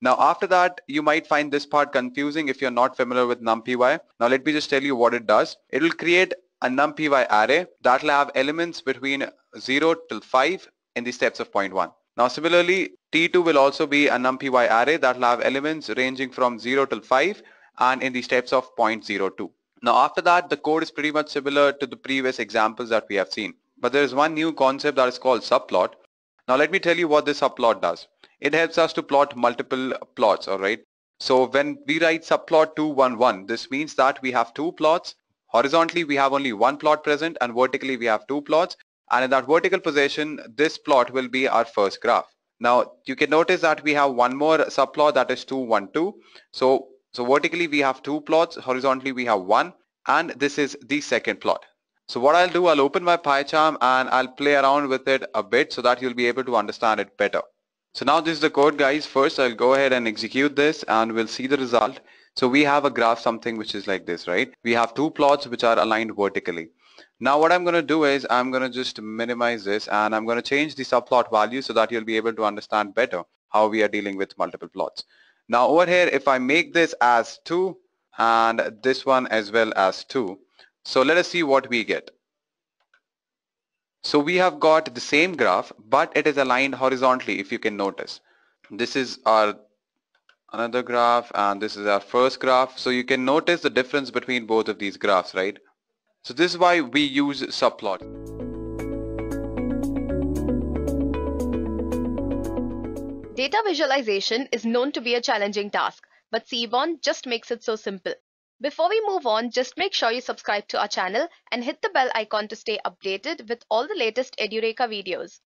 Now after that, you might find this part confusing if you're not familiar with numpy. Now let me just tell you what it does. It will create a numpy array that will have elements between 0 till 5 in the steps of 0.1. Now similarly, T2 will also be a numpy array that will have elements ranging from 0 till 5 and in the steps of 0.02. Now after that, the code is pretty much similar to the previous examples that we have seen. But there is one new concept that is called subplot. Now let me tell you what this subplot does. It helps us to plot multiple plots, alright? So when we write subplot 211, this means that we have 2 plots. Horizontally, we have only 1 plot present and vertically we have 2 plots. And in that vertical position, this plot will be our first graph. Now you can notice that we have one more subplot that is 212. So vertically we have 2 plots, horizontally we have 1, and this is the second plot. So what I'll do, I'll open my PyCharm and I'll play around with it a bit so that you'll be able to understand it better. So now this is the code, guys. First I'll go ahead and execute this and we'll see the result. So we have a graph, something which is like this, right? We have 2 plots which are aligned vertically. Now what I'm going to do is I'm going to just minimize this and I'm going to change the subplot value so that you'll be able to understand better how we are dealing with multiple plots. Now over here, if I make this as 2 and this one as well as 2, so let us see what we get. So we have got the same graph, but it is aligned horizontally, if you can notice. This is our another graph and this is our first graph. So you can notice the difference between both of these graphs, right? So this is why we use subplot. Data visualization is known to be a challenging task, but Seaborn just makes it so simple. Before we move on, just make sure you subscribe to our channel and hit the bell icon to stay updated with all the latest edureka videos.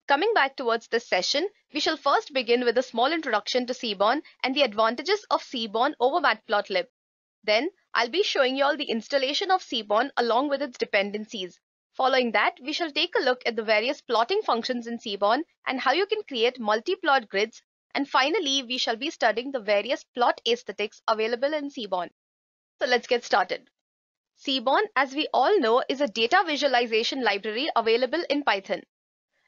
Coming back towards this session, we shall first begin with a small introduction to Seaborn and the advantages of Seaborn over Matplotlib. Then, I'll be showing you all the installation of Seaborn along with its dependencies. Following that, we shall take a look at the various plotting functions in Seaborn and how you can create multi-plot grids. And finally, we shall be studying the various plot aesthetics available in Seaborn. So let's get started. Seaborn, as we all know, is a data visualization library available in Python.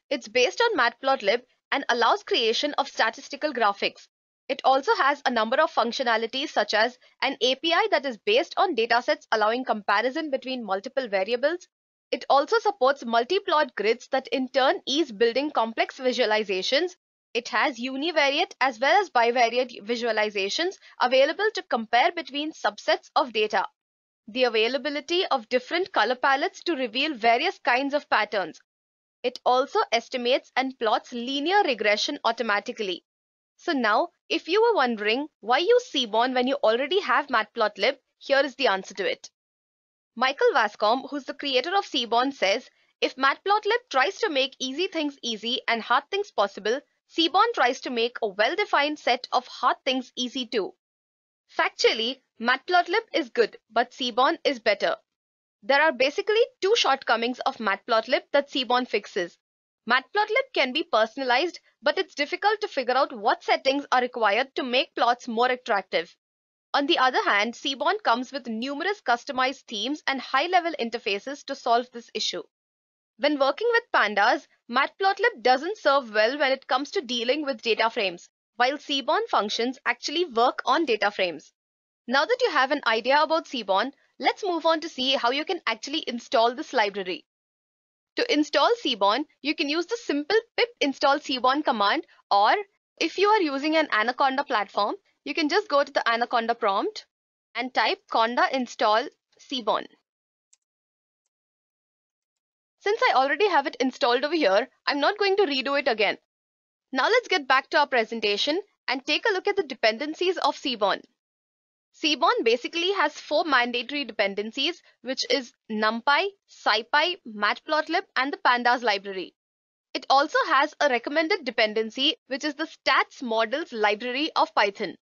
It's based on Matplotlib and allows creation of statistical graphics. It also has a number of functionalities such as an API that is based on datasets allowing comparison between multiple variables. It also supports multi-plot grids that in turn ease building complex visualizations. It has univariate as well as bivariate visualizations available to compare between subsets of data. The availability of different color palettes to reveal various kinds of patterns. It also estimates and plots linear regression automatically. So now, if you were wondering why use Seaborn when you already have Matplotlib, here is the answer to it. Michael Wascom, who's the creator of Seaborn, says, if Matplotlib tries to make easy things easy and hard things possible, Seaborn tries to make a well-defined set of hard things easy too. Factually, Matplotlib is good, but Seaborn is better. There are basically two shortcomings of Matplotlib that Seaborn fixes. Matplotlib can be personalized, but it's difficult to figure out what settings are required to make plots more attractive. On the other hand, Seaborn comes with numerous customized themes and high-level interfaces to solve this issue. When working with pandas, Matplotlib doesn't serve well when it comes to dealing with data frames, while Seaborn functions actually work on data frames. Now that you have an idea about Seaborn, let's move on to see how you can actually install this library. To install Seaborn, you can use the simple pip install Seaborn command, or if you are using an Anaconda platform, you can just go to the Anaconda prompt and type conda install Seaborn. Since I already have it installed over here, I'm not going to redo it again. Now let's get back to our presentation and take a look at the dependencies of Seaborn. Seaborn basically has 4 mandatory dependencies, which is NumPy, SciPy, Matplotlib, and the pandas library. It also has a recommended dependency, which is the stats models library of Python.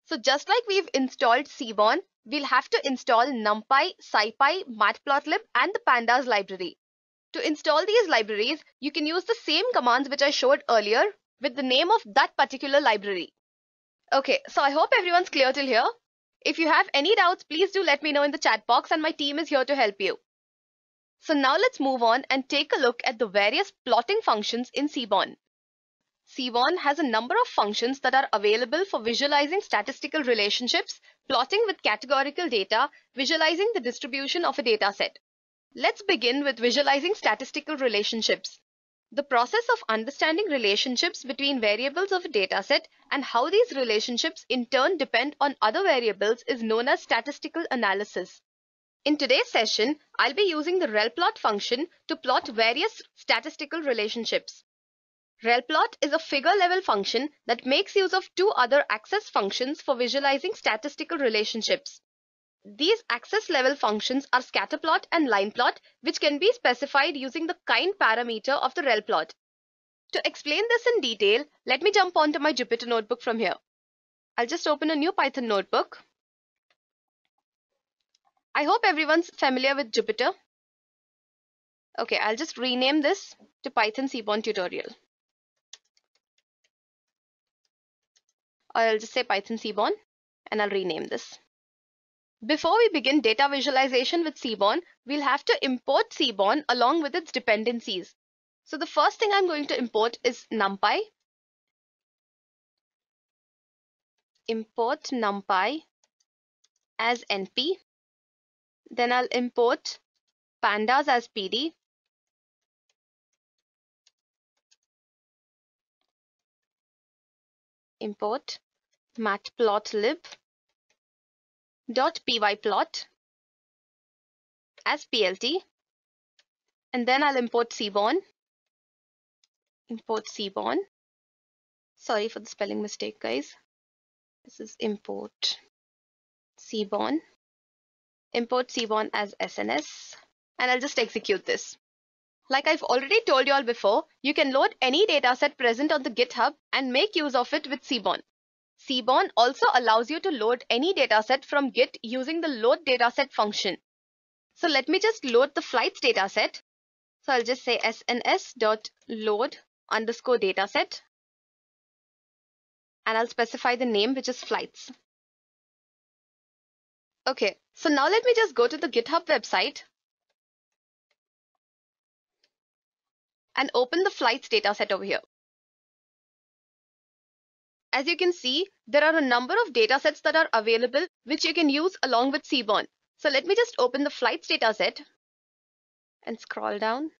So just like we've installed Seaborn, we'll have to install NumPy, SciPy, Matplotlib, and the pandas library. To install these libraries, you can use the same commands which I showed earlier with the name of that particular library. Okay, so I hope everyone's clear till here. If you have any doubts, please do let me know in the chat box and my team is here to help you. So now let's move on and take a look at the various plotting functions in Seaborn. Seaborn has a number of functions that are available for visualizing statistical relationships, plotting with categorical data, visualizing the distribution of a dataset. Let's begin with visualizing statistical relationships. The process of understanding relationships between variables of a dataset and how these relationships in turn depend on other variables is known as statistical analysis. In today's session, I'll be using the relplot function to plot various statistical relationships. Relplot is a figure-level function that makes use of 2 other access functions for visualizing statistical relationships. These access level functions are scatterplot and lineplot, which can be specified using the kind parameter of the relplot. To explain this in detail, let me jump onto my Jupyter notebook from here. I'll just open a new Python notebook. I hope everyone's familiar with Jupyter. Okay, I'll just rename this to Python Seaborn tutorial. Or I'll just say Python Seaborn and I'll rename this. Before we begin data visualization with Seaborn, we'll have to import Seaborn along with its dependencies. So the first thing I'm going to import is NumPy. Import NumPy as NP. Then I'll import pandas as PD. Import matplotlib .pyplot as PLT, and then I'll import Seaborn. Import Seaborn. Sorry for the spelling mistake, guys. This is import Seaborn. Import Seaborn as SNS, and I'll just execute this. Like I've already told you all before, you can load any dataset present on the GitHub and make use of it with Seaborn. Seaborn also allows you to load any dataset from Git using the load dataset function. So let me just load the flights dataset. So I'll just say sns.load_dataset, and I'll specify the name, which is flights. Okay, so now let me just go to the GitHub website and open the flights dataset over here. As you can see, there are a number of data sets that are available which you can use along with Seaborn. So let me just open the flights data set and scroll down.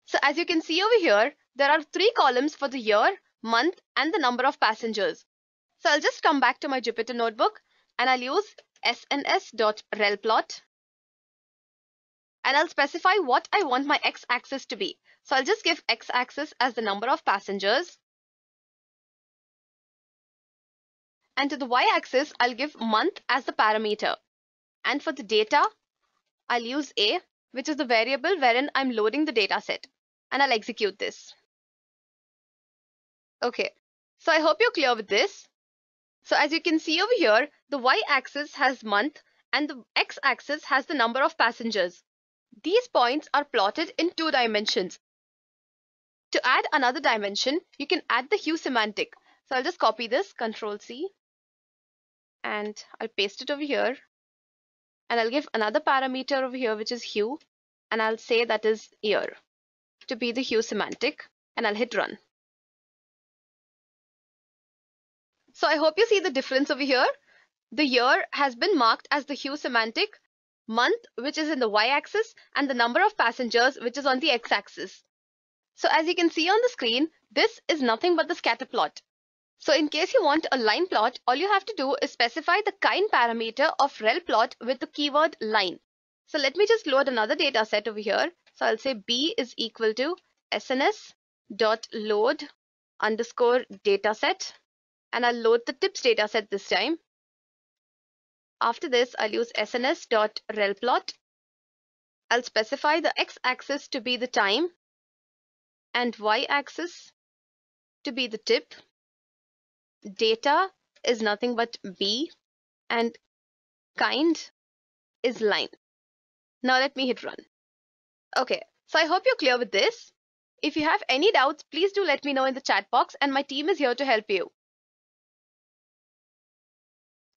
So as you can see over here, there are 3 columns for the year, month, and the number of passengers. So I'll just come back to my Jupyter notebook and I'll use sns.relplot. And I'll specify what I want my x-axis to be. So I'll just give x-axis as the number of passengers. And to the y-axis, I'll give month as the parameter. And for the data, I'll use a, which is the variable wherein I'm loading the data set. And I'll execute this. Okay, so I hope you're clear with this. So as you can see over here, the y-axis has month and the x-axis has the number of passengers. These points are plotted in 2 dimensions. To add another dimension, you can add the hue semantic. So I'll just copy this, Ctrl+C, and I'll paste it over here. And I'll give another parameter over here, which is hue, and I'll say that is year to be the hue semantic, and I'll hit run. So I hope you see the difference over here. The year has been marked as the hue semantic, month, which is in the y-axis, and the number of passengers, which is on the x-axis. So as you can see on the screen, this is nothing but the scatter plot. So in case you want a line plot, all you have to do is specify the kind parameter of rel plot with the keyword line. So let me just load another data set over here. So I'll say b is equal to sns.load underscore dataset, and I'll load the tips dataset this time. After this, I'll use sns.relplot. I'll specify the x-axis to be the time and y-axis to be the tip. Data is nothing but b and kind is line. Now let me hit run. Okay, so I hope you're clear with this. If you have any doubts, please do let me know in the chat box and my team is here to help you.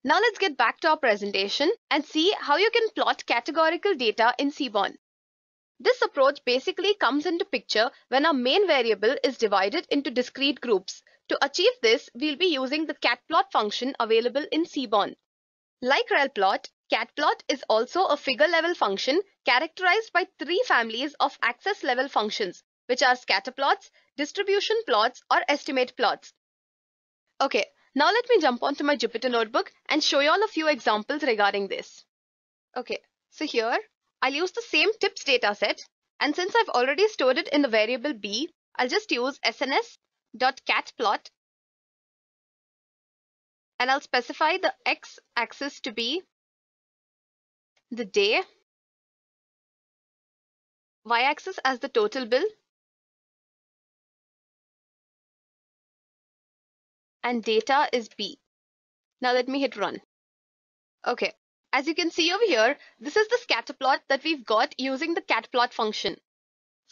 Now let's get back to our presentation and see how you can plot categorical data in Seaborn. This approach basically comes into picture when our main variable is divided into discrete groups. To achieve this, we'll be using the catplot function available in Seaborn. Like relplot, catplot is also a figure level function characterized by 3 families of axis level functions, which are scatterplots, distribution plots, or estimate plots. Okay. Now let me jump onto my Jupyter notebook and show you all a few examples regarding this. Okay, so here I'll use the same tips dataset, and since I've already stored it in the variable b, I'll just use sns.catplot, and I'll specify the x-axis to be the day, y-axis as the total bill, and data is b. Now let me hit run. Okay, as you can see over here, this is the scatter plot that we've got using the catplot function.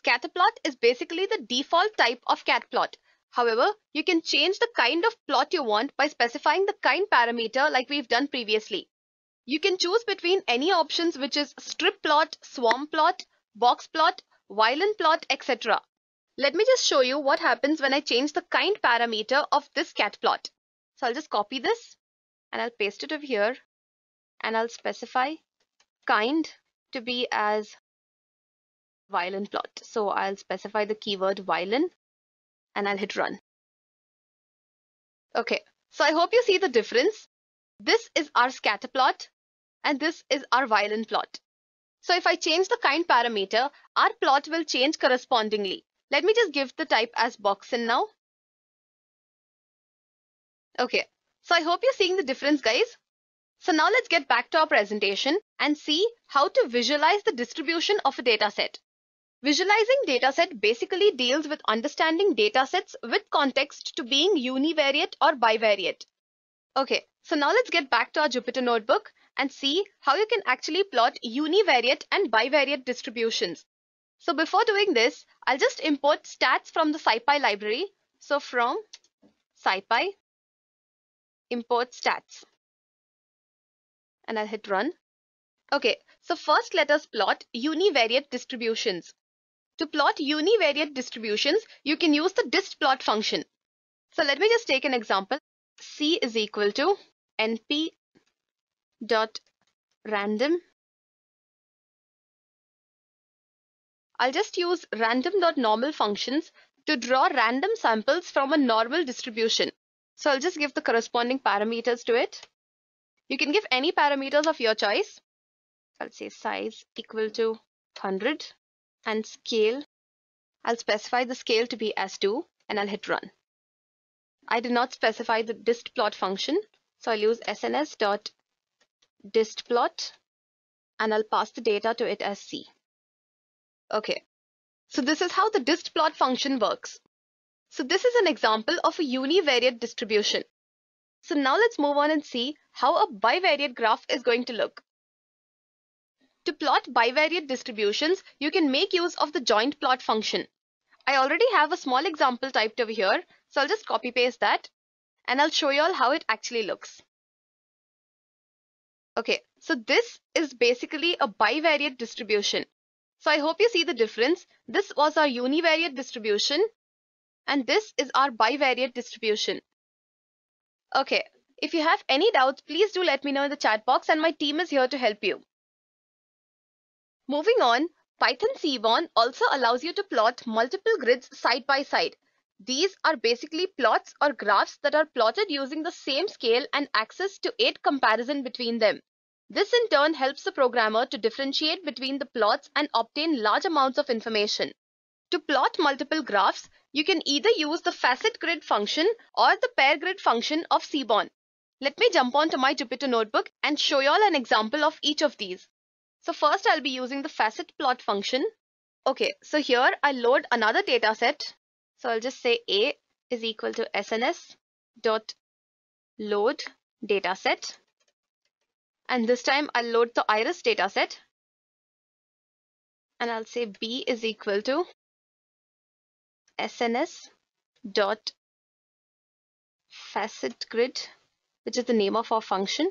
Scatterplot is basically the default type of catplot. However, you can change the kind of plot you want by specifying the kind parameter like we've done previously. You can choose between any options, which is strip plot, swarm plot, box plot, violin plot, etc. Let me just show you what happens when I change the kind parameter of this catplot. So I'll just copy this and I'll paste it over here, and I'll specify kind to be as violin plot. So I'll specify the keyword violin and I'll hit run. Okay, so I hope you see the difference. This is our scatter plot and this is our violin plot. So if I change the kind parameter, our plot will change correspondingly. Let me just give the type as boxin now. Okay, so I hope you're seeing the difference, guys. So now let's get back to our presentation and see how to visualize the distribution of a dataset. Visualizing dataset basically deals with understanding datasets with context to being univariate or bivariate. Okay, so now let's get back to our Jupyter notebook and see how you can actually plot univariate and bivariate distributions. So before doing this, I'll just import stats from the SciPy library. So from SciPy, import stats. And I'll hit run. Okay, so first let us plot univariate distributions. To plot univariate distributions, you can use the distplot function. So let me just take an example. C is equal to np dot random. I'll just use random.normal functions to draw random samples from a normal distribution. So I'll just give the corresponding parameters to it. You can give any parameters of your choice. I'll say size equal to 100 and scale. I'll specify the scale to be as 2 and I'll hit run. I did not specify the distplot function, so I'll use sns.distplot and I'll pass the data to it as C. Okay, so this is how the distplot function works. So this is an example of a univariate distribution. So now let's move on and see how a bivariate graph is going to look. To plot bivariate distributions, you can make use of the joint plot function. I already have a small example typed over here, so I'll just copy paste that and I'll show you all how it actually looks. Okay, so this is basically a bivariate distribution. So I hope you see the difference. This was our univariate distribution and this is our bivariate distribution. Okay, if you have any doubts, please do let me know in the chat box and my team is here to help you. Moving on, Python Seaborn also allows you to plot multiple grids side by side. These are basically plots or graphs that are plotted using the same scale and axis to aid comparison between them. This in turn helps the programmer to differentiate between the plots and obtain large amounts of information. To plot multiple graphs, you can either use the facet grid function or the pair grid function of Seaborn. Let me jump onto my Jupyter notebook and show you all an example of each of these. So first I'll be using the facet plot function. Okay, so here I load another data set. So I'll just say A is equal to SNS dot load dataset. And this time I'll load the iris dataset. And I'll say B is equal to SNS dot facet grid, which is the name of our function.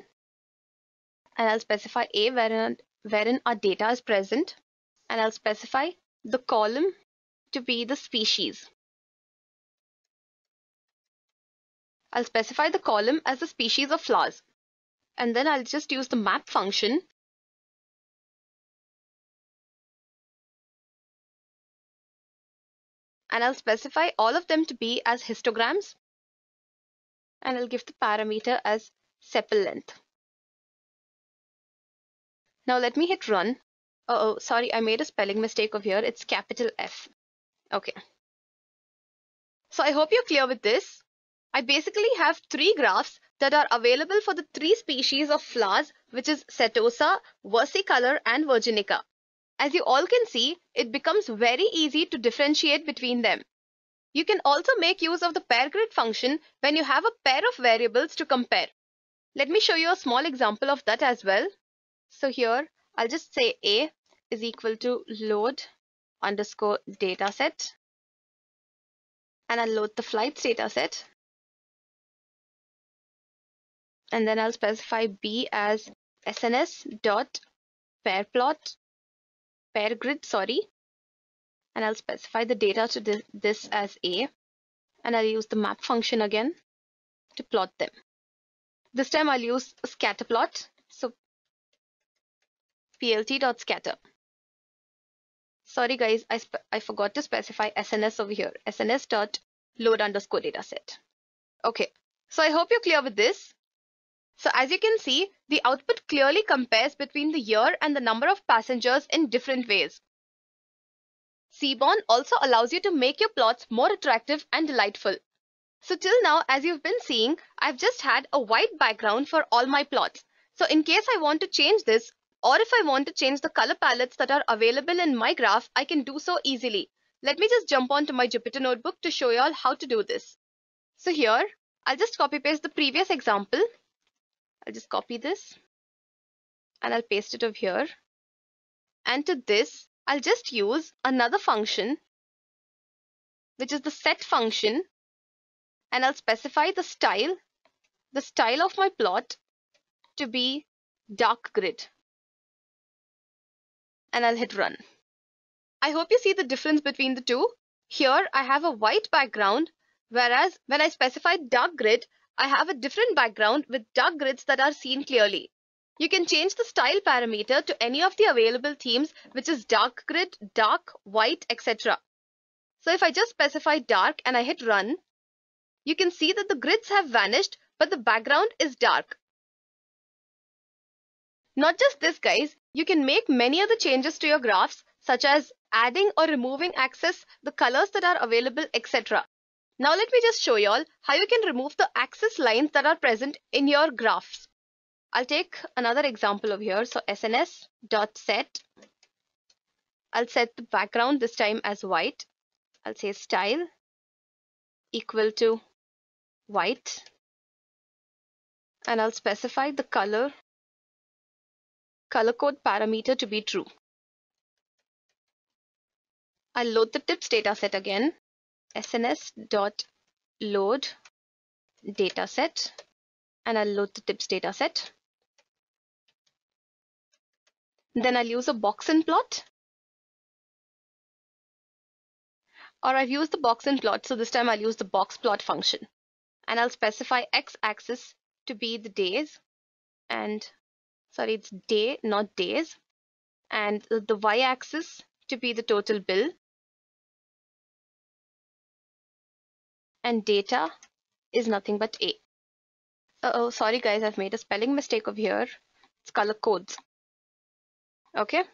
And I'll specify A wherein our data is present. And I'll specify the column to be the species. I'll specify the column as the species of flowers. And then I'll just use the map function and I'll specify all of them to be as histograms and I'll give the parameter as sepal length. Now let me hit run. Oh, sorry, I made a spelling mistake over here. It's capital F. Okay. So I hope you're clear with this. I basically have 3 graphs that are available for the 3 species of flowers, which is Setosa, versicolor and virginica. As you all can see, it becomes very easy to differentiate between them. You can also make use of the pair grid function when you have a pair of variables to compare. Let me show you a small example of that as well. So here, I'll just say A is equal to load underscore dataset and I'll load the flights dataset. And then I'll specify B as SNS dot pair grid, and I'll specify the data to this as A, and I'll use the map function again to plot them. This time I'll use a scatter plot, so plt.scatter. Sorry guys, I forgot to specify SNS over here, SNS dot load underscore dataset. Okay, so I hope you're clear with this. So as you can see, the output clearly compares between the year and the number of passengers in different ways. Seaborn also allows you to make your plots more attractive and delightful. So till now, as you've been seeing, I've just had a white background for all my plots. So in case I want to change this, or if I want to change the color palettes that are available in my graph, I can do so easily. Let me just jump onto my Jupyter notebook to show you all how to do this. So here, I'll just copy paste the previous example. I'll just copy this and I'll paste it over here. And to this, I'll just use another function, which is the set function, and I'll specify the style of my plot to be dark grid. And I'll hit run. I hope you see the difference between the two. Here I have a white background, whereas when I specified dark grid, I have a different background with dark grids that are seen clearly. You can change the style parameter to any of the available themes, which is dark grid, dark, white, etc. So if I just specify dark and I hit run, you can see that the grids have vanished, but the background is dark. Not just this, guys, you can make many other changes to your graphs, such as adding or removing axes, the colors that are available, etc. Now let me just show you all how you can remove the axis lines that are present in your graphs. I'll take another example over here. So sns.set. I'll set the background this time as white. I'll say style equal to white. And I'll specify the color code parameter to be true. I'll load the tips dataset again. sns.load dataset. And I'll load the tips dataset. Then I'll use a box and plot. Or I've used the box and plot, so this time I'll use the box plot function. And I'll specify x-axis to be the days. And sorry, it's day, not days. And the y-axis to be the total bill. And data is nothing but A. Oh, sorry guys, I've made a spelling mistake over here. It's color codes. Okay.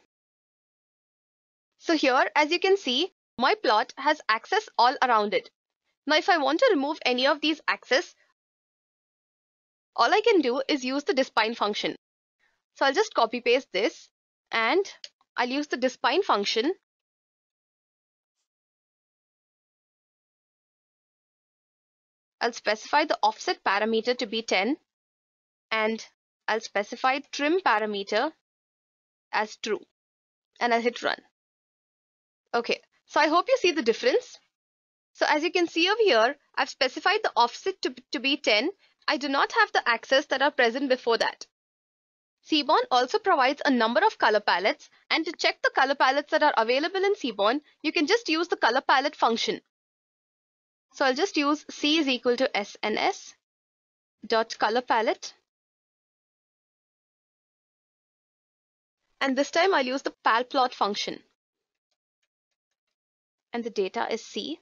So here, as you can see, my plot has axes all around it. Now, if I want to remove any of these axes, all I can do is use the despine function. So I'll just copy paste this and I'll use the despine function. I'll specify the offset parameter to be 10 and I'll specify trim parameter as true and I'll hit run. Okay, so I hope you see the difference. So as you can see over here, I've specified the offset to be 10. I do not have the axes that are present before that. Seaborn also provides a number of color palettes, and to check the color palettes that are available in Seaborn, you can just use the color palette function. So I'll just use C is equal to SNS dot color palette. And this time I'll use the palplot function. And the data is C.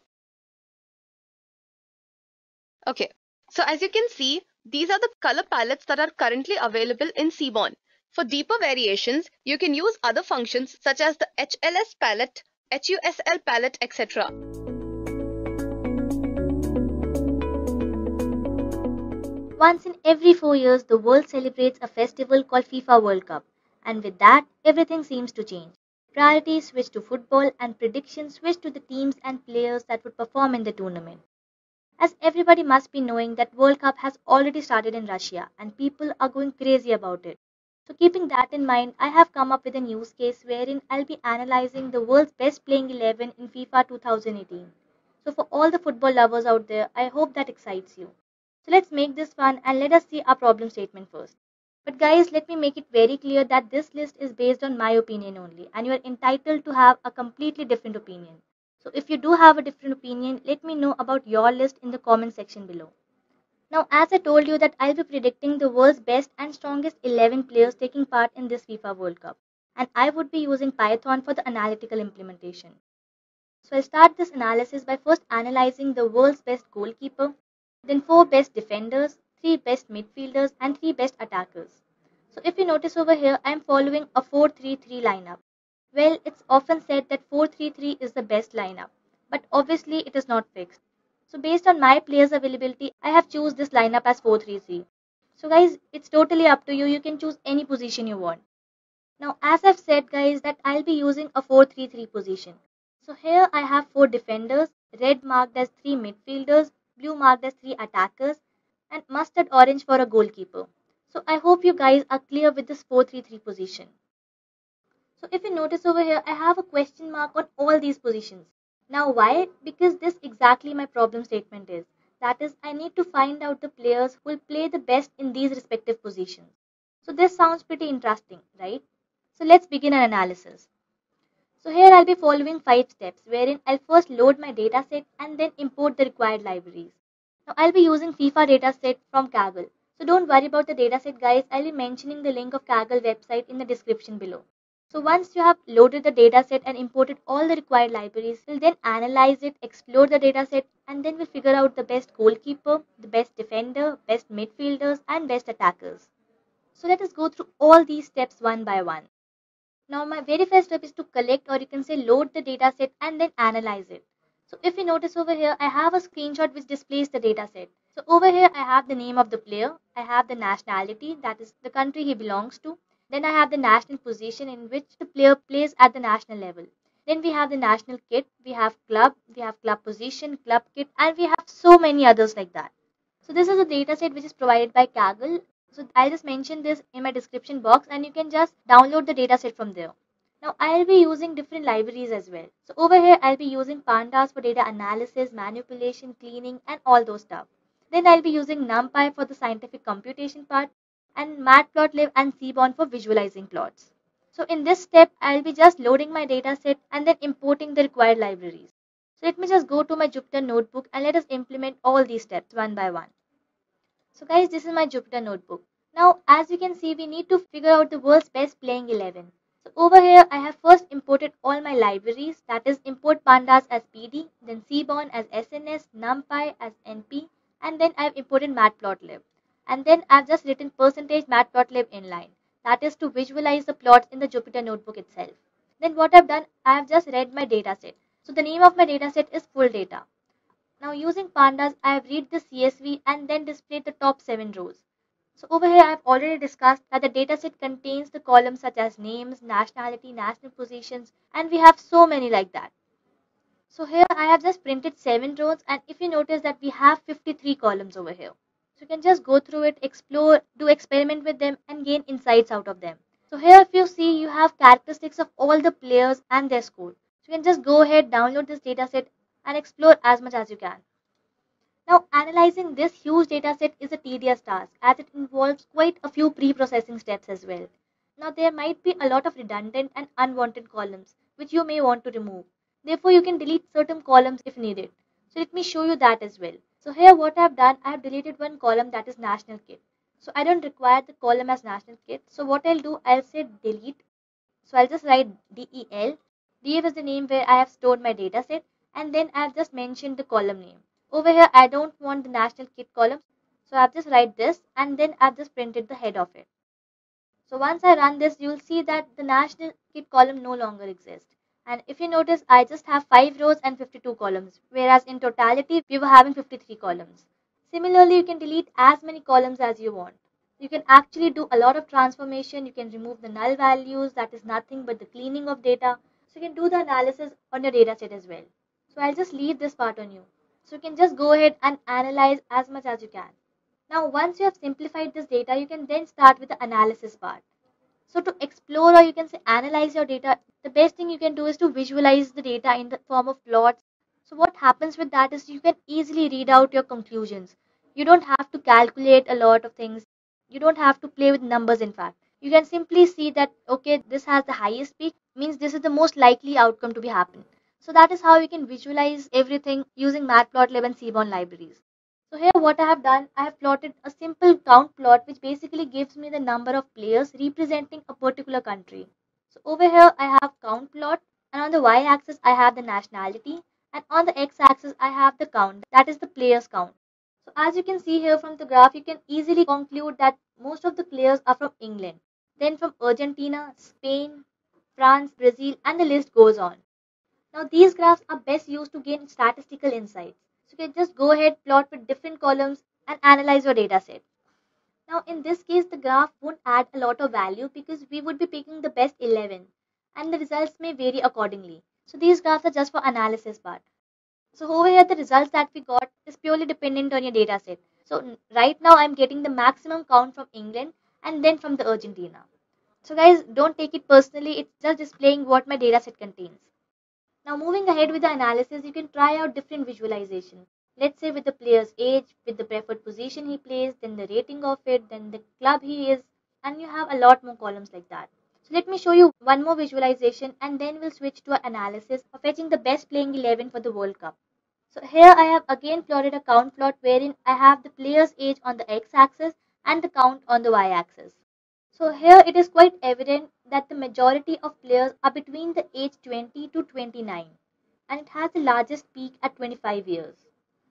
Okay, so as you can see, these are the color palettes that are currently available in Seaborn. For deeper variations, you can use other functions such as the HLS palette, HUSL palette, etc. Once in every 4 years, the world celebrates a festival called FIFA World Cup. And with that, everything seems to change. Priorities switch to football and predictions switch to the teams and players that would perform in the tournament. As everybody must be knowing that World Cup has already started in Russia and people are going crazy about it. So keeping that in mind, I have come up with a use case wherein I'll be analyzing the world's best playing 11 in FIFA 2018. So for all the football lovers out there, I hope that excites you. So let's make this fun and let us see our problem statement first. But guys, let me make it very clear that this list is based on my opinion only and you are entitled to have a completely different opinion. So if you do have a different opinion, let me know about your list in the comment section below. Now, as I told you that I'll be predicting the world's best and strongest 11 players taking part in this FIFA World Cup. And I would be using Python for the analytical implementation. So I'll start this analysis by first analyzing the world's best goalkeeper, then 4 best defenders, 3 best midfielders and 3 best attackers. So if you notice over here, I am following a 4-3-3 lineup. Well, it's often said that 4-3-3 is the best lineup, but obviously it is not fixed. So based on my players availability, I have choose this lineup as 4-3-3. So guys, it's totally up to you. You can choose any position you want. Now, as I've said guys, that I'll be using a 4-3-3 position. So here I have 4 defenders, red marked as 3 midfielders, blue marked as 3 attackers, and mustard orange for a goalkeeper. So I hope you guys are clear with this 4-3-3 position. So if you notice over here, I have a question mark on all these positions. Now why? Because this exactly my problem statement is. That is, I need to find out the players who will play the best in these respective positions. So this sounds pretty interesting, right? So let's begin an analysis. So here I'll be following 5 steps wherein I'll first load my dataset and then import the required libraries. Now I'll be using FIFA dataset from Kaggle. So don't worry about the dataset guys, I'll be mentioning the link of Kaggle website in the description below. So once you have loaded the dataset and imported all the required libraries, we'll then analyze it, explore the dataset, and then we'll figure out the best goalkeeper, the best defender, best midfielders, and best attackers. So let us go through all these steps one by one. Now my very first step is to collect, or you can say load the dataset and then analyze it. So if you notice over here, I have a screenshot which displays the dataset. So over here I have the name of the player, I have the nationality, that is the country he belongs to. Then I have the national position in which the player plays at the national level. Then we have the national kit, we have club position, club kit, and we have so many others like that. So this is a dataset which is provided by Kaggle. So I'll just mention this in my description box and you can just download the dataset from there. Now I'll be using different libraries as well. So over here I'll be using pandas for data analysis, manipulation, cleaning, and all those stuff. Then I'll be using NumPy for the scientific computation part and matplotlib and seaborn for visualizing plots. So in this step I'll be just loading my dataset and then importing the required libraries. So let me just go to my Jupyter notebook and let us implement all these steps one by one. So guys, this is my Jupyter notebook. Now, as you can see, we need to figure out the world's best playing 11. So over here, I have first imported all my libraries, that is import pandas as PD, then seaborn as SNS, numpy as NP, and then I've imported matplotlib. And then I've just written percentage matplotlib inline, that is to visualize the plots in the Jupyter notebook itself. Then what I've done, I've just read my dataset. So the name of my dataset is full data. Now using pandas, I have read the CSV and then displayed the top 7 rows. So over here I have already discussed that the dataset contains the columns such as names, nationality, national positions, and we have so many like that. So here I have just printed 7 rows, and if you notice that we have 53 columns over here. So you can just go through it, explore, do experiment with them and gain insights out of them. So here if you see, you have characteristics of all the players and their score. So you can just go ahead, download this dataset and explore as much as you can. Now, analyzing this huge dataset is a tedious task as it involves quite a few pre-processing steps as well. Now, there might be a lot of redundant and unwanted columns which you may want to remove. Therefore, you can delete certain columns if needed. So, let me show you that as well. So, here what I have done, I have deleted one column, that is national kit. So, I don't require the column as national kit. So, what I'll do, I'll say delete. So, I'll just write DEL. DF is the name where I have stored my dataset, and then I have just mentioned the column name. Over here, I don't want the national kit column, so I've just write this and then I've just printed the head of it. So once I run this, you'll see that the national kit column no longer exists. And if you notice, I just have 5 rows and 52 columns, whereas in totality, we were having 53 columns. Similarly, you can delete as many columns as you want. You can actually do a lot of transformation. You can remove the null values, that is nothing but the cleaning of data. So you can do the analysis on your dataset as well. So I'll just leave this part on you. So you can just go ahead and analyze as much as you can. Now once you have simplified this data, you can then start with the analysis part. So to explore, or you can say analyze your data, the best thing you can do is to visualize the data in the form of plots. So what happens with that is you can easily read out your conclusions. You don't have to calculate a lot of things. You don't have to play with numbers in fact. You can simply see that, okay, this has the highest peak, means this is the most likely outcome to be happen. So that is how you can visualize everything using Matplotlib and Seaborn libraries. So here what I have done, I have plotted a simple count plot which basically gives me the number of players representing a particular country. So over here I have count plot, and on the y-axis I have the nationality, and on the x-axis I have the count, that is the players count. So as you can see here from the graph, you can easily conclude that most of the players are from England, then from Argentina, Spain, France, Brazil, and the list goes on. Now these graphs are best used to gain statistical insights. So you can just go ahead, plot with different columns and analyze your data set. Now in this case, the graph won't add a lot of value because we would be picking the best 11 and the results may vary accordingly. So these graphs are just for analysis part. So over here, the results that we got is purely dependent on your data set. So right now I'm getting the maximum count from England and then from the Argentina. So guys, don't take it personally. It's just displaying what my data set contains. Now moving ahead with the analysis, you can try out different visualization. Let's say with the player's age, with the preferred position he plays, then the rating of it, then the club he is, and you have a lot more columns like that. So let me show you one more visualization and then we'll switch to an analysis of fetching the best playing 11 for the World Cup. So here I have again plotted a count plot wherein I have the player's age on the x-axis and the count on the y-axis. So here it is quite evident that the majority of players are between the age 20 to 29, and it has the largest peak at 25 years.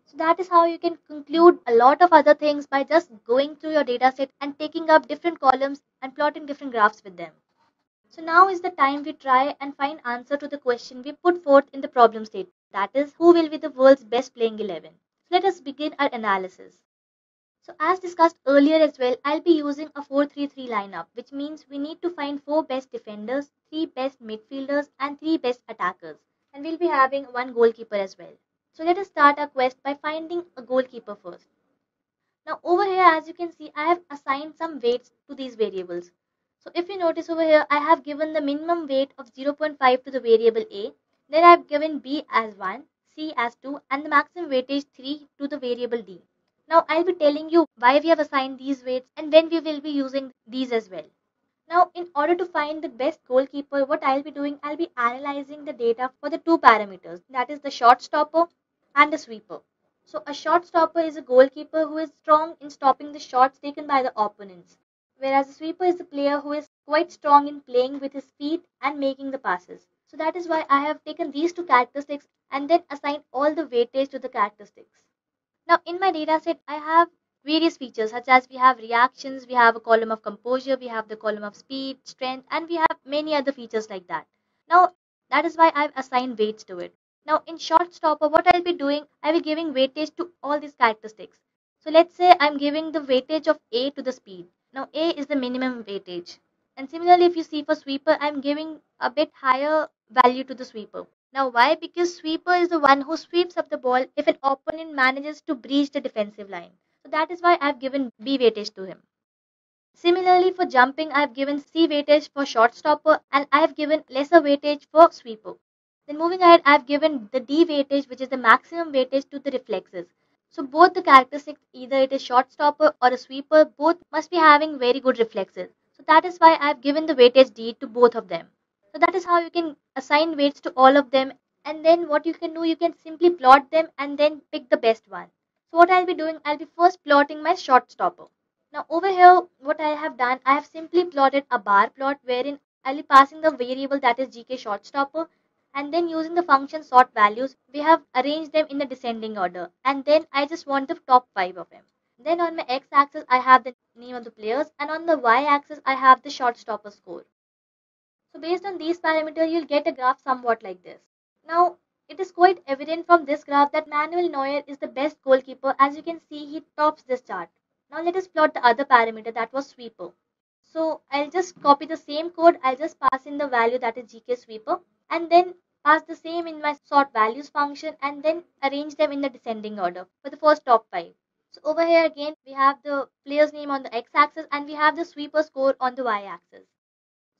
So that is how you can conclude a lot of other things by just going through your dataset and taking up different columns and plotting different graphs with them. So now is the time we try and find answer to the question we put forth in the problem statement. That is, who will be the world's best playing 11? So let us begin our analysis. So as discussed earlier as well, I'll be using a 4-3-3 lineup, which means we need to find 4 best defenders, 3 best midfielders and 3 best attackers. And we'll be having one goalkeeper as well. So let us start our quest by finding a goalkeeper first. Now over here, as you can see, I have assigned some weights to these variables. So if you notice over here, I have given the minimum weight of 0.5 to the variable A. Then I have given B as 1, C as 2 and the maximum weightage 3 to the variable D. Now I'll be telling you why we have assigned these weights and when we will be using these as well. Now in order to find the best goalkeeper, what I'll be doing, I'll be analyzing the data for the two parameters, that is the shot stopper and the sweeper. So a shot stopper is a goalkeeper who is strong in stopping the shots taken by the opponents, whereas a sweeper is a player who is quite strong in playing with his feet and making the passes. So that is why I have taken these two characteristics and then assigned all the weightage to the characteristics. Now in my data set, I have various features such as we have reactions, we have a column of composure, we have the column of speed, strength, and we have many other features like that. Now that is why I've assigned weights to it. Now in short stopper, what I'll be doing, I'll be giving weightage to all these characteristics. So let's say I'm giving the weightage of A to the speed. Now A is the minimum weightage. And similarly, if you see for sweeper, I'm giving a bit higher value to the sweeper. Now why? Because sweeper is the one who sweeps up the ball if an opponent manages to breach the defensive line. So that is why I've given B weightage to him. Similarly for jumping, I've given C weightage for short stopper and I've given lesser weightage for sweeper. Then moving ahead, I've given the D weightage, which is the maximum weightage to the reflexes. So both the characteristics, either it is short stopper or a sweeper, both must be having very good reflexes. So that is why I've given the weightage D to both of them. So that is how you can assign weights to all of them, and then what you can do, you can simply plot them and then pick the best one. So what I'll be doing, I'll be first plotting my short stopper. Now over here, what I have done, I have simply plotted a bar plot wherein I'll be passing the variable that is GK short stopper, and then using the function sort values, we have arranged them in the descending order, and then I just want the top 5 of them. Then on my x-axis, I have the name of the players, and on the y-axis, I have the short stopper score. So based on these parameters, you'll get a graph somewhat like this. Now, it is quite evident from this graph that Manuel Neuer is the best goalkeeper. As you can see, he tops this chart. Now let us plot the other parameter, that was sweeper. So I'll just copy the same code. I'll just pass in the value that is GK sweeper and then pass the same in my sort values function and then arrange them in the descending order for the first top 5. So over here again, we have the player's name on the x-axis and we have the sweeper score on the y-axis.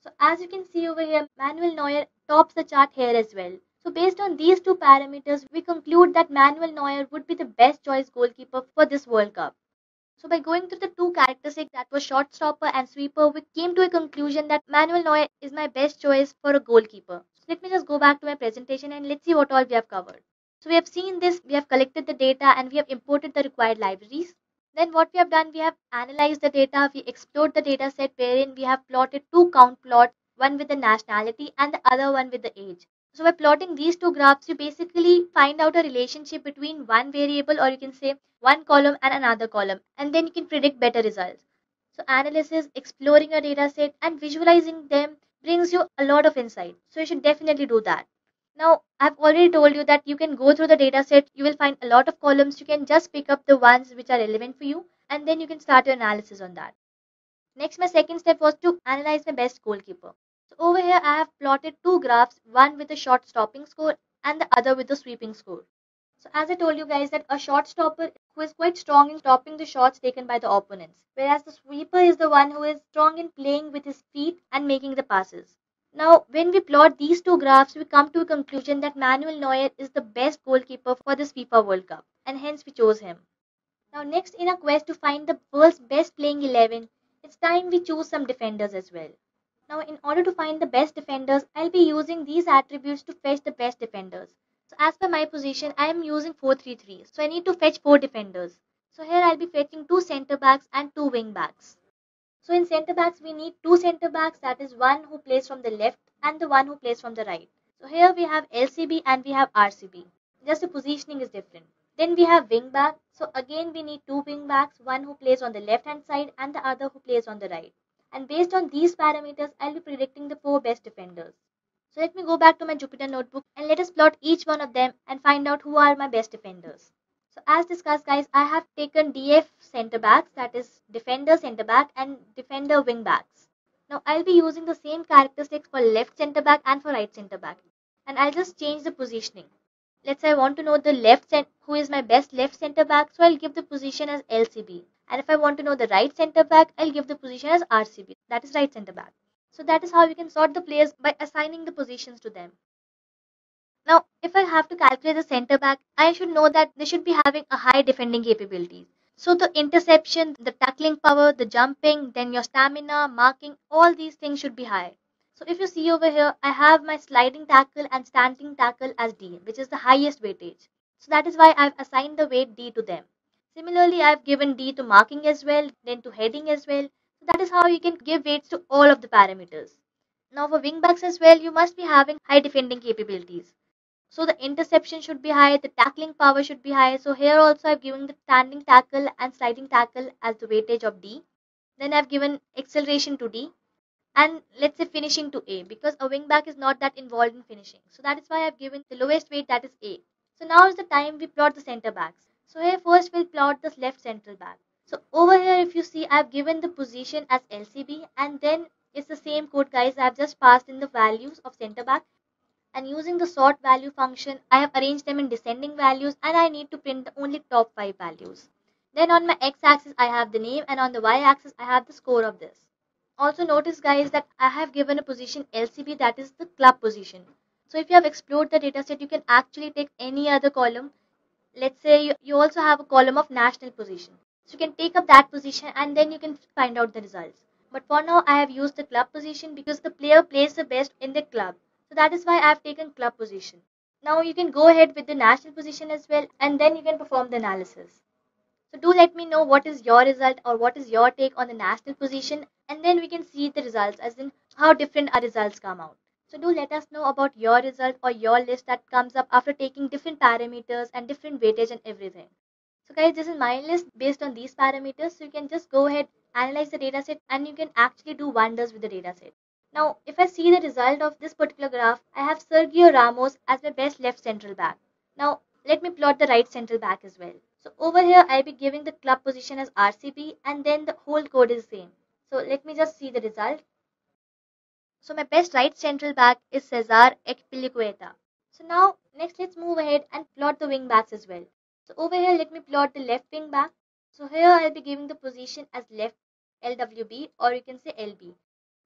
So as you can see over here, Manuel Neuer tops the chart here as well. So based on these two parameters, we conclude that Manuel Neuer would be the best choice goalkeeper for this World Cup. So by going through the two characteristics, that was short stopper and sweeper, we came to a conclusion that Manuel Neuer is my best choice for a goalkeeper. So let me just go back to my presentation and let's see what all we have covered. So we have seen this, we have collected the data and we have imported the required libraries. Then what we have done, we have analyzed the data, we explored the data set wherein we have plotted two count plots, one with the nationality and the other one with the age. So by plotting these two graphs, you basically find out a relationship between one variable, or you can say one column and another column, and then you can predict better results. So analysis, exploring a data set and visualizing them brings you a lot of insight. So you should definitely do that. Now, I've already told you that you can go through the data set, you will find a lot of columns, you can just pick up the ones which are relevant for you, and then you can start your analysis on that. Next, my second step was to analyze my best goalkeeper. So over here, I have plotted two graphs, one with a short stopping score and the other with a sweeping score. So as I told you guys that a short stopper who is quite strong in stopping the shots taken by the opponents, whereas the sweeper is the one who is strong in playing with his feet and making the passes. Now, when we plot these two graphs, we come to a conclusion that Manuel Neuer is the best goalkeeper for this FIFA World Cup, and hence we chose him. Now, next in our quest to find the world's best playing 11, it's time we choose some defenders as well. Now, in order to find the best defenders, I'll be using these attributes to fetch the best defenders. So as per my position, I am using 4-3-3. So I need to fetch 4 defenders. So here I'll be fetching 2 centre backs and 2 wing backs. So in centre backs, we need 2 centre backs, that is one who plays from the left and the one who plays from the right. So here we have LCB and we have RCB. Just the positioning is different. Then we have wing back. So again we need 2 wing backs, one who plays on the left hand side and the other who plays on the right. And based on these parameters, I'll be predicting the 4 best defenders. So let me go back to my Jupyter notebook and let us plot each one of them and find out who are my best defenders. So as discussed guys, I have taken DF center backs, that is defender center back and defender wing backs. Now I'll be using the same characteristics for left center back and for right center back. And I'll just change the positioning. Let's say I want to know the who is my best left center back, so I'll give the position as LCB. And if I want to know the right center back, I'll give the position as RCB, that is right center back. So that is how you can sort the players by assigning the positions to them. Now, if I have to calculate the center back, I should know that they should be having a high defending capabilities. So the interception, the tackling power, the jumping, then your stamina, marking, all these things should be high. So if you see over here, I have my sliding tackle and standing tackle as D, which is the highest weightage. So that is why I've assigned the weight D to them. Similarly, I've given D to marking as well, then to heading as well. So that is how you can give weights to all of the parameters. Now for wing backs as well, you must be having high defending capabilities. So the interception should be high, the tackling power should be high. So here also I've given the standing tackle and sliding tackle as the weightage of D. Then I've given acceleration to D and let's say finishing to A, because a wing back is not that involved in finishing. So that is why I've given the lowest weight, that is A. So now is the time we plot the center backs. So here first we'll plot the left central back. So over here if you see, I've given the position as LCB and then it's the same code guys. I've just passed in the values of center back. And using the sort value function, I have arranged them in descending values and I need to print the only top 5 values. Then on my x-axis I have the name and on the y-axis I have the score of this. Also notice guys that I have given a position LCB, that is the club position. So if you have explored the dataset, you can actually take any other column. Let's say you also have a column of national position. So you can take up that position and then you can find out the results. But for now I have used the club position because the player plays the best in the club. So that is why I have taken club position. Now you can go ahead with the national position as well and then you can perform the analysis. So do let me know what is your result or what is your take on the national position and then we can see the results as in how different our results come out. So do let us know about your result or your list that comes up after taking different parameters and different weightage and everything. So guys, this is my list based on these parameters. So you can just go ahead, analyze the dataset and you can actually do wonders with the dataset. Now, if I see the result of this particular graph, I have Sergio Ramos as my best left central back. Now, let me plot the right central back as well. So over here, I'll be giving the club position as RCB and then the whole code is same. So let me just see the result. So my best right central back is Cesar Ekpilicueta. So now, next let's move ahead and plot the wing backs as well. So over here, let me plot the left wing back. So here I'll be giving the position as left LWB or you can say LB.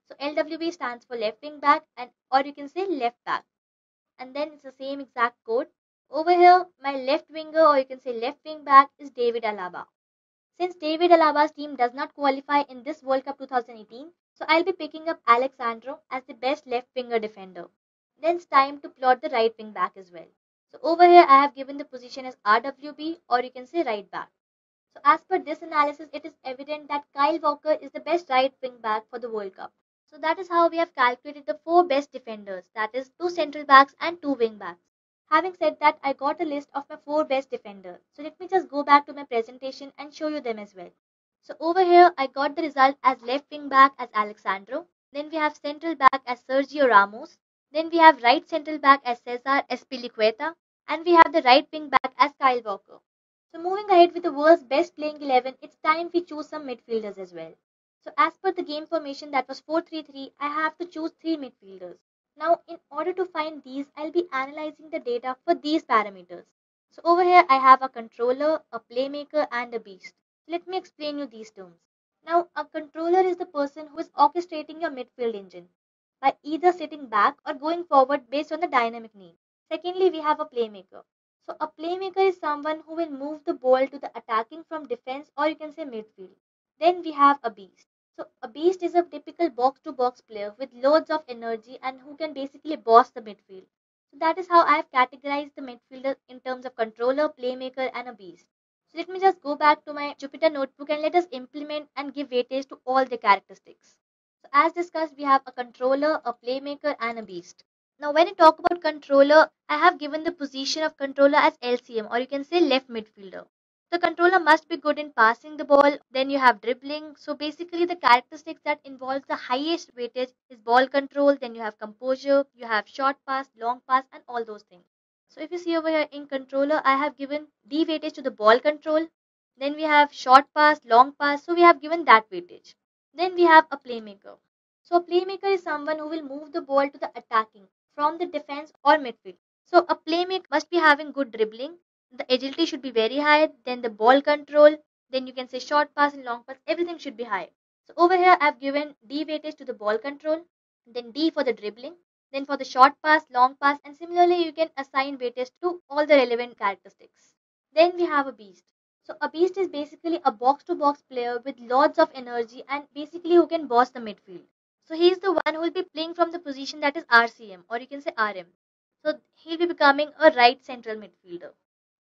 So LWB stands for left wing back and or you can say left back. And then it's the same exact code. Over here, my left winger or you can say left wing back is David Alaba. Since David Alaba's team does not qualify in this World Cup 2018, so I'll be picking up Alexandro as the best left winger defender. Then it's time to plot the right wing back as well. So over here I have given the position as RWB or you can say right back. So as per this analysis, it is evident that Kyle Walker is the best right wing back for the World Cup. So that is how we have calculated the 4 best defenders, that is 2 central backs and 2 wing backs. Having said that, I got a list of my 4 best defenders. So let me just go back to my presentation and show you them as well. So over here, I got the result as left wing back as Alexandro. Then we have central back as Sergio Ramos. Then we have right central back as Cesar Espilicueta. And we have the right wing back as Kyle Walker. So moving ahead with the world's best playing 11, it's time we choose some midfielders as well. So as per the game formation that was 4-3-3, I have to choose 3 midfielders. Now in order to find these, I'll be analyzing the data for these parameters. So over here I have a controller, a playmaker and a beast. Let me explain you these terms. Now a controller is the person who is orchestrating your midfield engine by either sitting back or going forward based on the dynamic need. Secondly, we have a playmaker. So a playmaker is someone who will move the ball to the attacking from defense or you can say midfield. Then we have a beast. So a beast is a typical box to box player with loads of energy and who can basically boss the midfield. So that is how I have categorized the midfielder in terms of controller, playmaker, and a beast. So let me just go back to my Jupyter notebook and let us implement and give weightage to all the characteristics. So as discussed, we have a controller, a playmaker, and a beast. Now when I talk about controller, I have given the position of controller as LCM, or you can say left midfielder. The controller must be good in passing the ball, then you have dribbling. So basically the characteristics that involves the highest weightage is ball control, then you have composure, you have short pass, long pass, and all those things. So if you see over here in controller, I have given D weightage to the ball control, then we have short pass, long pass, so we have given that weightage. Then we have a playmaker. So a playmaker is someone who will move the ball to the attacking from the defense or midfield. So a playmaker must be having good dribbling, the agility should be very high, then the ball control, then you can say short pass and long pass, everything should be high. So over here I've given D weightage to the ball control, then D for the dribbling, then for the short pass, long pass, and similarly you can assign weightage to all the relevant characteristics. Then we have a beast. So a beast is basically a box to box player with lots of energy and basically who can boss the midfield. So he is the one who will be playing from the position that is RCM, or you can say RM. So he'll be becoming a right central midfielder.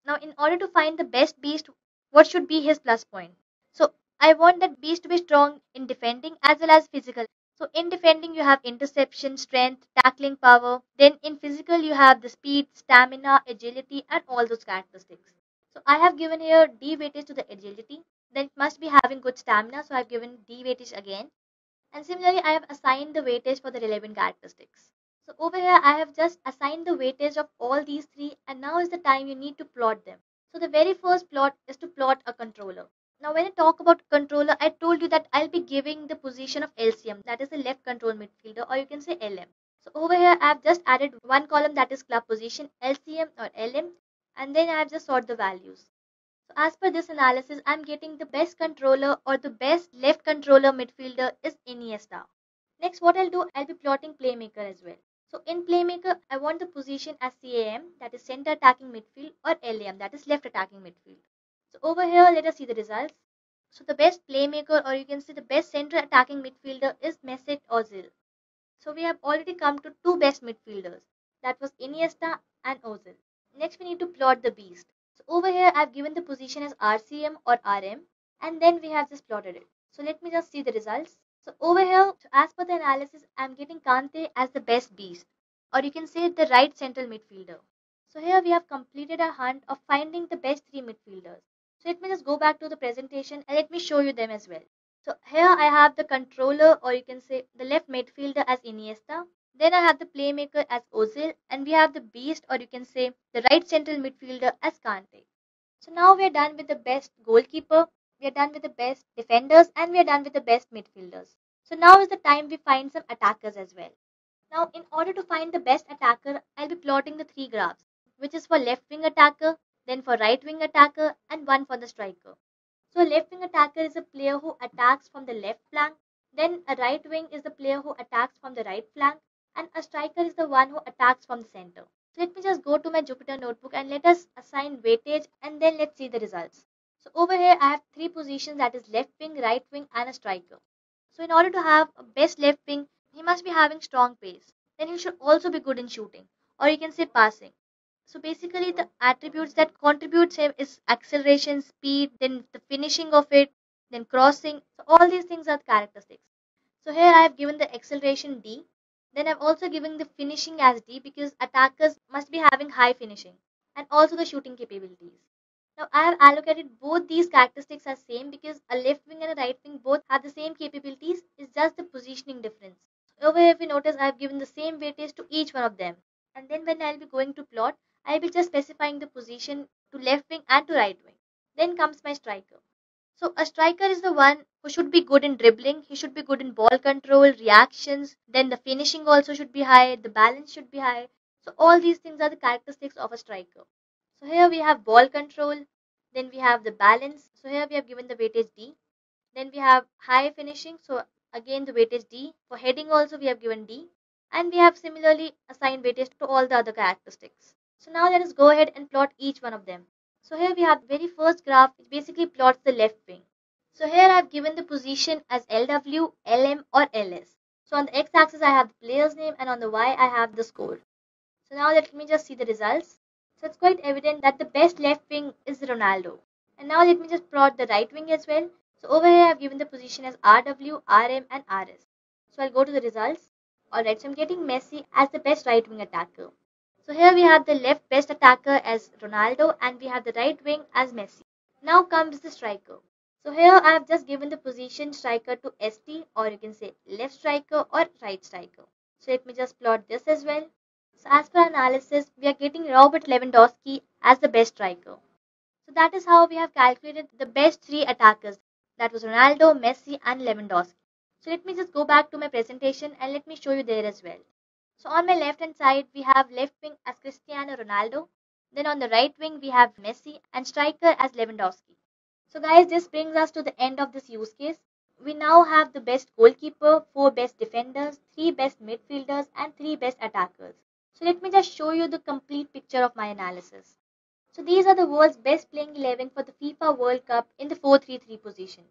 Now, in order to find the best beast, what should be his plus point? So, I want that beast to be strong in defending as well as physical. So, in defending, you have interception, strength, tackling power. Then, in physical, you have the speed, stamina, agility, and all those characteristics. So, I have given here D weightage to the agility. Then, it must be having good stamina. So, I have given D weightage again. And similarly, I have assigned the weightage for the relevant characteristics. So over here, I have just assigned the weightage of all these three, and now is the time you need to plot them. So the very first plot is to plot a controller. Now when I talk about controller, I told you that I'll be giving the position of LCM, that is the left control midfielder, or you can say LM. So over here, I have just added one column that is club position, LCM or LM, and then I have just sorted the values. So as per this analysis, I'm getting the best controller or the best left controller midfielder is Iniesta. Next, what I'll do, I'll be plotting playmaker as well. So in playmaker, I want the position as CAM, that is center attacking midfield, or LAM, that is left attacking midfield. So over here, let us see the results. So the best playmaker, or you can say the best center attacking midfielder is Mesut Ozil. So we have already come to two best midfielders. That was Iniesta and Ozil. Next, we need to plot the beast. So over here, I've given the position as RCM or RM, and then we have just plotted it. So let me just see the results. So over here, as per the analysis, I'm getting Kante as the best beast, or you can say the right central midfielder. So here we have completed a hunt of finding the best three midfielders. So let me just go back to the presentation and let me show you them as well. So here I have the controller, or you can say the left midfielder as Iniesta. Then I have the playmaker as Ozil, and we have the beast, or you can say the right central midfielder as Kante. So now we are done with the best goalkeeper, we are done with the best defenders, and we are done with the best midfielders. So now is the time we find some attackers as well. Now in order to find the best attacker, I'll be plotting the three graphs, which is for left wing attacker, then for right wing attacker, and one for the striker. So a left wing attacker is a player who attacks from the left flank, then a right wing is the player who attacks from the right flank, and a striker is the one who attacks from the center. So let me just go to my Jupyter notebook and let us assign weightage and then let's see the results. So over here I have three positions, that is left wing, right wing, and a striker. So in order to have a best left wing, he must be having strong pace. Then he should also be good in shooting, or you can say passing. So basically the attributes that contributes him is acceleration, speed, then the finishing of it, then crossing. So all these things are characteristics. So here I have given the acceleration D. Then I've also given the finishing as D because attackers must be having high finishing and also the shooting capabilities. Now I have allocated both these characteristics as same because a left wing and a right wing both have the same capabilities. It's just the positioning difference. So over here if you notice I have given the same weightage to each one of them. And then when I'll be going to plot, I'll be just specifying the position to left wing and to right wing. Then comes my striker. So a striker is the one who should be good in dribbling, he should be good in ball control, reactions, then the finishing also should be high, the balance should be high. So all these things are the characteristics of a striker. So here we have ball control, then we have the balance. So here we have given the weightage D. Then we have high finishing, so again the weightage D. For heading also we have given D. And we have similarly assigned weightage to all the other characteristics. So now let us go ahead and plot each one of them. So here we have the very first graph which basically plots the left wing. So here I have given the position as LW, LM or LS. So on the x-axis I have the player's name and on the y I have the score. So now let me just see the results. So it's quite evident that the best left wing is Ronaldo. And now let me just plot the right wing as well. So over here I've given the position as RW, RM and RS. So I'll go to the results. Alright, so I'm getting Messi as the best right wing attacker. So here we have the left best attacker as Ronaldo and we have the right wing as Messi. Now comes the striker. So here I have just given the position striker to ST, or you can say left striker or right striker. So let me just plot this as well. So as per analysis, we are getting Robert Lewandowski as the best striker. So that is how we have calculated the best three attackers. That was Ronaldo, Messi and Lewandowski. So let me just go back to my presentation and let me show you there as well. So on my left hand side, we have left wing as Cristiano Ronaldo. Then on the right wing, we have Messi and striker as Lewandowski. So guys, this brings us to the end of this use case. We now have the best goalkeeper, 4 best defenders, 3 best midfielders and 3 best attackers. So let me just show you the complete picture of my analysis. So these are the world's best playing 11 for the FIFA World Cup in the 4-3-3 position.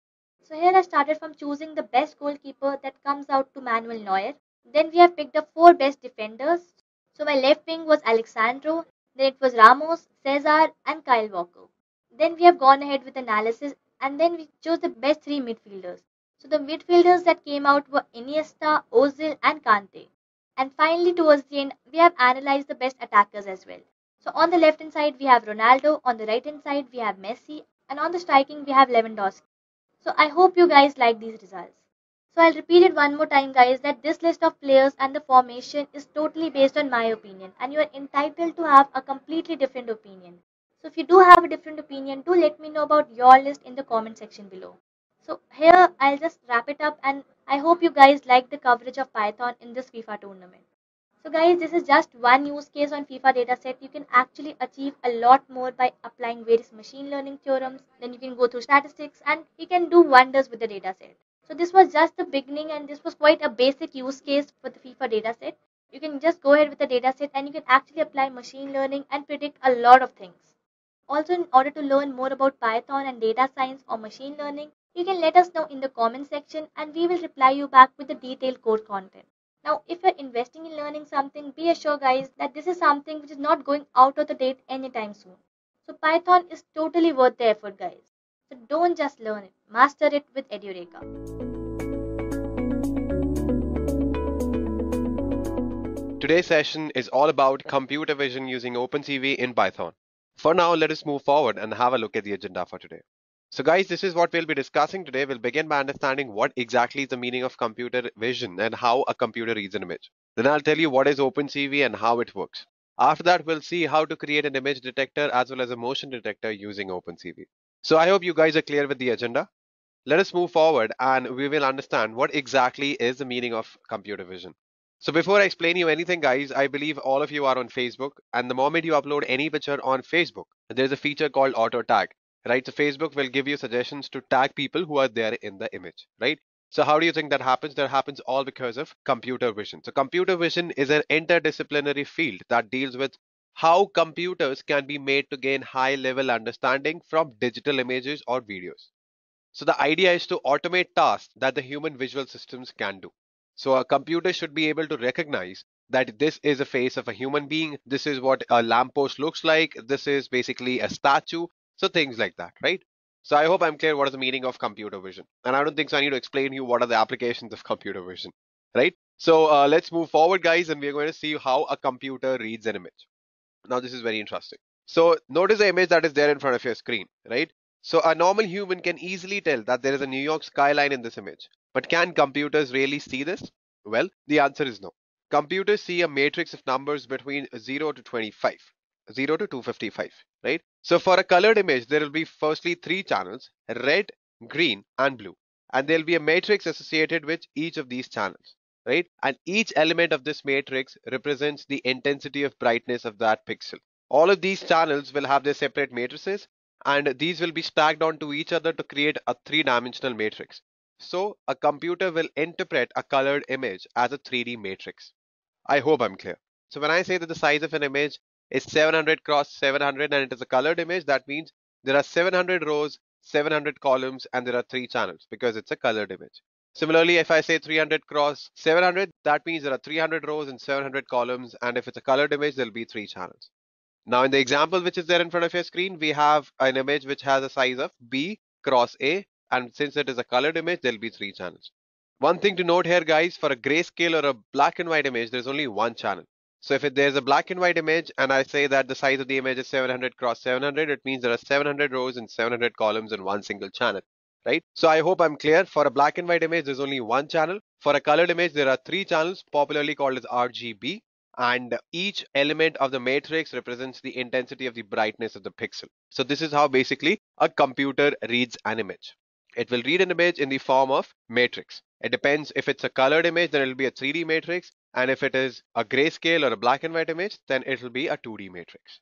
So here I started from choosing the best goalkeeper, that comes out to Manuel Neuer. Then we have picked up 4 best defenders. So my left wing was Alexandro, then it was Ramos, Cesar and Kyle Walker. Then we have gone ahead with analysis and then we chose the best 3 midfielders. So the midfielders that came out were Iniesta, Ozil and Kante. And finally towards the end we have analyzed the best attackers as well. So on the left hand side we have Ronaldo, on the right hand side we have Messi and on the striking we have Lewandowski. So I hope you guys like these results. So I'll repeat it one more time guys, that this list of players and the formation is totally based on my opinion and you are entitled to have a completely different opinion. So if you do have a different opinion, do let me know about your list in the comment section below. So here I'll just wrap it up and I hope you guys like the coverage of Python in this FIFA tournament. So guys, this is just one use case on FIFA dataset. You can actually achieve a lot more by applying various machine learning theorems. Then you can go through statistics and you can do wonders with the dataset. So this was just the beginning and this was quite a basic use case for the FIFA dataset. You can just go ahead with the dataset and you can actually apply machine learning and predict a lot of things. Also, in order to learn more about Python and data science or machine learning, you can let us know in the comment section and we will reply you back with the detailed code content. Now, if you're investing in learning something, be assured guys that this is something which is not going out of the date anytime soon. So Python is totally worth the effort guys. So don't just learn it, master it with edureka. Today's session is all about computer vision using OpenCV in Python. For now, let us move forward and have a look at the agenda for today. So guys, this is what we'll be discussing today. We'll begin by understanding what exactly is the meaning of computer vision and how a computer reads an image. Then I'll tell you what is OpenCV and how it works. After that, we'll see how to create an image detector as well as a motion detector using OpenCV. So I hope you guys are clear with the agenda. Let us move forward and we will understand what exactly is the meaning of computer vision. So before I explain you anything guys, I believe all of you are on Facebook, and the moment you upload any picture on Facebook, there's a feature called auto tag, right? So Facebook will give you suggestions to tag people who are there in the image, right? So how do you think that happens? That happens all because of computer vision. So computer vision is an interdisciplinary field that deals with how computers can be made to gain high level understanding from digital images or videos. So the idea is to automate tasks that the human visual systems can do. So a computer should be able to recognize that this is a face of a human being, this is what a lamppost looks like, this is basically a statue, so things like that, right? So I hope I'm clear what is the meaning of computer vision. And I don't think so I need to explain to you what are the applications of computer vision, right? So let's move forward guys and we're going to see how a computer reads an image. Now this is very interesting. So notice the image that is there in front of your screen, right? So a normal human can easily tell that there is a New York skyline in this image. But can computers really see this? Well, the answer is no. Computers see a matrix of numbers between 0 to 25, 0 to 255, right? So for a colored image, there will be firstly 3 channels, red, green, and blue. And there will be a matrix associated with each of these channels, right? And each element of this matrix represents the intensity of brightness of that pixel. All of these channels will have their separate matrices, and these will be stacked onto each other to create a 3-dimensional matrix. So a computer will interpret a colored image as a 3D matrix. I hope I'm clear. So when I say that the size of an image is 700 cross 700 and it is a colored image, that means there are 700 rows, 700 columns, and there are 3 channels because it's a colored image. Similarly, if I say 300 cross 700, that means there are 300 rows and 700 columns, and if it's a colored image, there'll be 3 channels. Now in the example which is there in front of your screen, we have an image which has a size of B cross A, and since it is a colored image, there'll be 3 channels. One thing to note here, guys, for a grayscale or a black and white image, there's only 1 channel. So if there's a black and white image and I say that the size of the image is 700 cross 700, it means there are 700 rows and 700 columns in one single channel, right? So I hope I'm clear. For a black and white image, there's only 1 channel. For a colored image, there are 3 channels, popularly called as RGB. And each element of the matrix represents the intensity of the brightness of the pixel. So this is how basically a computer reads an image. It will read an image in the form of matrix. It depends if it's a colored image, then it will be a 3D matrix. And if it is a grayscale or a black and white image, then it will be a 2D matrix.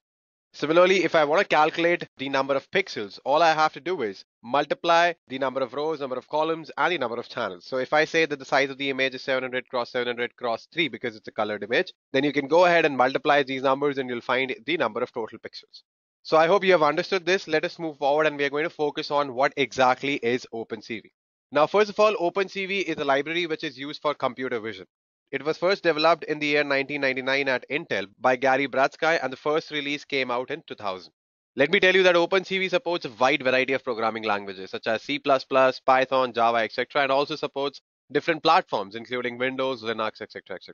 Similarly, if I want to calculate the number of pixels, all I have to do is multiply the number of rows, number of columns, and the number of channels. So if I say that the size of the image is 700 cross 700 cross 3 because it's a colored image, then you can go ahead and multiply these numbers and you'll find the number of total pixels. So I hope you have understood this. Let us move forward and we are going to focus on what exactly is OpenCV. Now, first of all, OpenCV is a library which is used for computer vision. It was first developed in the year 1999 at Intel by Gary Bradsky, and the first release came out in 2000. Let me tell you that OpenCV supports a wide variety of programming languages such as C++, Python, Java, etc., and also supports different platforms including Windows, Linux, etc., etc.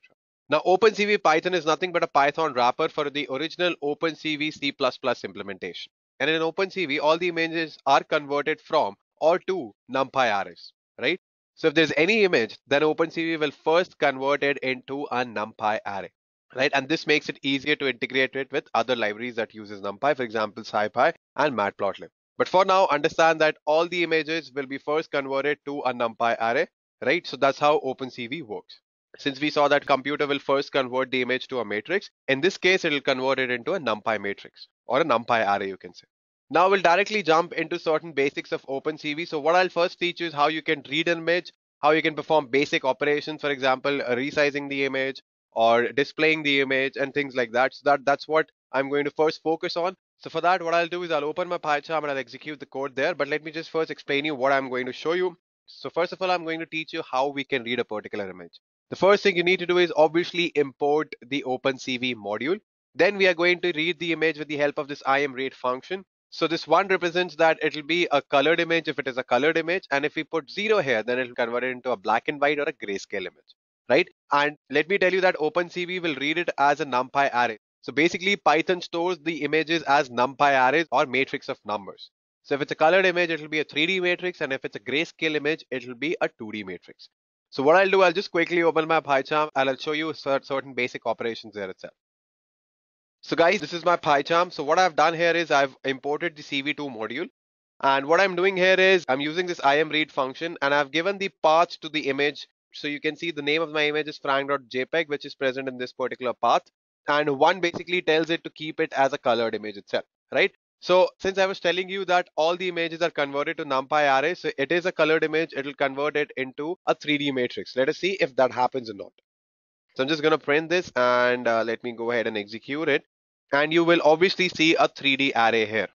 Now, OpenCV Python is nothing but a Python wrapper for the original OpenCV C++ implementation. And in OpenCV, all the images are converted from or to NumPy arrays, right? So if there's any image, then OpenCV will first convert it into a NumPy array, right? And this makes it easier to integrate it with other libraries that uses NumPy, for example, SciPy and Matplotlib. But for now, understand that all the images will be first converted to a NumPy array, right? So that's how OpenCV works. Since we saw that computer will first convert the image to a matrix, in this case, it will convert it into a NumPy matrix or a NumPy array, you can say. Now we'll directly jump into certain basics of OpenCV. So what I'll first teach you is how you can read an image, how you can perform basic operations, for example, resizing the image or displaying the image and things like that. So that's what I'm going to first focus on. So for that, what I'll do is I'll open my PyCharm and I'll execute the code there. But let me just first explain you what I'm going to show you. So first of all, I'm going to teach you how we can read a particular image. The first thing you need to do is obviously import the OpenCV module. Then we are going to read the image with the help of this imRead function. So this one represents that it will be a colored image if it is a colored image, and if we put 0 here, then it will convert it into a black and white or a grayscale image, right? And let me tell you that OpenCV will read it as a NumPy array. So basically Python stores the images as NumPy arrays or matrix of numbers. So if it's a colored image, it will be a 3D matrix, and if it's a grayscale image, it will be a 2D matrix. So what I'll do, I'll just quickly open my PyCharm and I'll show you certain basic operations there itself. So guys, this is my PyCharm. So what I've done here is I've imported the CV2 module. And what I'm doing here is I'm using this imRead function and I've given the path to the image. So you can see the name of my image is frank.jpg, which is present in this particular path. And one basically tells it to keep it as a colored image itself, right? So since I was telling you that all the images are converted to NumPy array, so it is a colored image, it will convert it into a 3D matrix. Let us see if that happens or not. So I'm just going to print this and let me go ahead and execute it. And you will obviously see a 3D array here,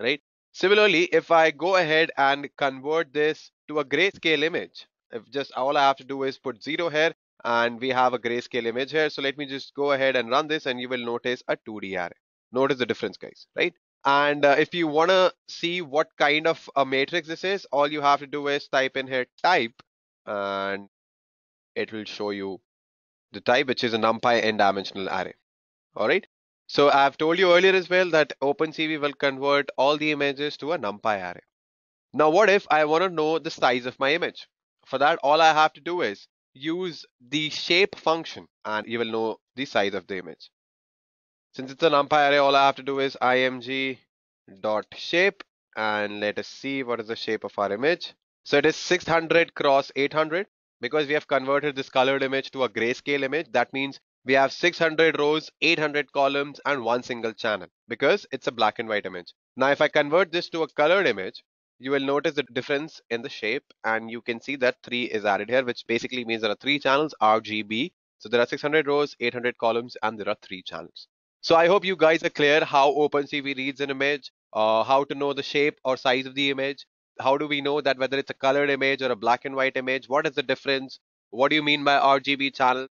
right? Similarly, if I go ahead and convert this to a grayscale image, if just all I have to do is put 0 here and we have a grayscale image here. So let me just go ahead and run this and you will notice a 2D array. Notice the difference, guys, right? And if you want to see what kind of a matrix this is, all you have to do is type in here type and it will show you the type, which is a NumPy n-dimensional array. All right. So I've told you earlier as well that OpenCV will convert all the images to a NumPy array. Now, what if I want to know the size of my image? For that, all I have to do is use the shape function and you will know the size of the image. Since it's a NumPy array, all I have to do is img.shape and let us see what is the shape of our image. So it is 600 cross 800 because we have converted this colored image to a grayscale image. That means we have 600 rows, 800 columns, and one single channel because it's a black and white image. Now, if I convert this to a colored image, you will notice the difference in the shape and you can see that 3 is added here, which basically means there are 3 channels, RGB. So there are 600 rows, 800 columns, and there are 3 channels. So I hope you guys are clear how OpenCV reads an image, how to know the shape or size of the image, How do we know that whether it's a colored image or a black and white image? What is the difference? What do you mean by RGB channel?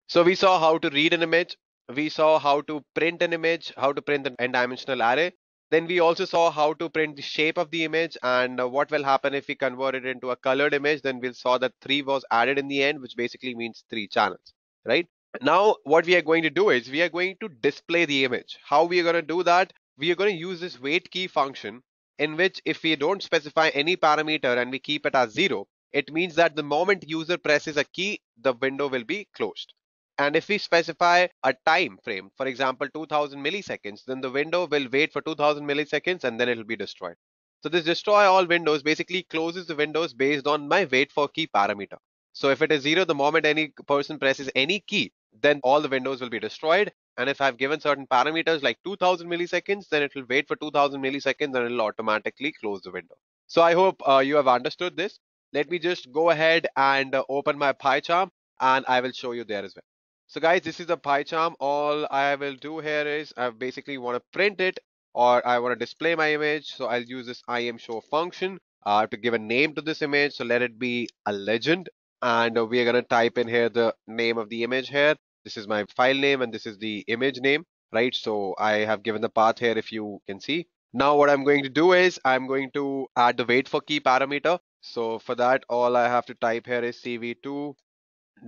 So we saw how to read an image. We saw how to print an image, how to print an n-dimensional array. Then we also saw how to print the shape of the image and what will happen if we convert it into a colored image. Then we saw that 3 was added in the end, which basically means 3 channels, right? Now what we are going to do is we are going to display the image. How we are going to do that? We are going to use this wait key function, in which if we don't specify any parameter and we keep it as 0, it means that the moment user presses a key, the window will be closed. And if we specify a time frame, for example 2000 milliseconds, then the window will wait for 2000 milliseconds and then it will be destroyed. So this destroy all windows basically closes the windows based on my wait for key parameter. So if it is 0, the moment any person presses any key, then all the windows will be destroyed. And if I've given certain parameters like 2000 milliseconds, then it will wait for 2000 milliseconds and it will automatically close the window. So I hope you have understood this. Let me just go ahead and open my PyCharm and I will show you there as well. So guys, this is a PyCharm. All I will do here is I basically want to print it or I want to display my image. So I'll use this imShow function to give a name to this image. So let it be a legend. And we are going to type in here the name of the image here. This is my file name and this is the image name, right? So I have given the path here if you can see. Now what I'm going to do is I'm going to add the wait for key parameter. So for that, all I have to type here is cv2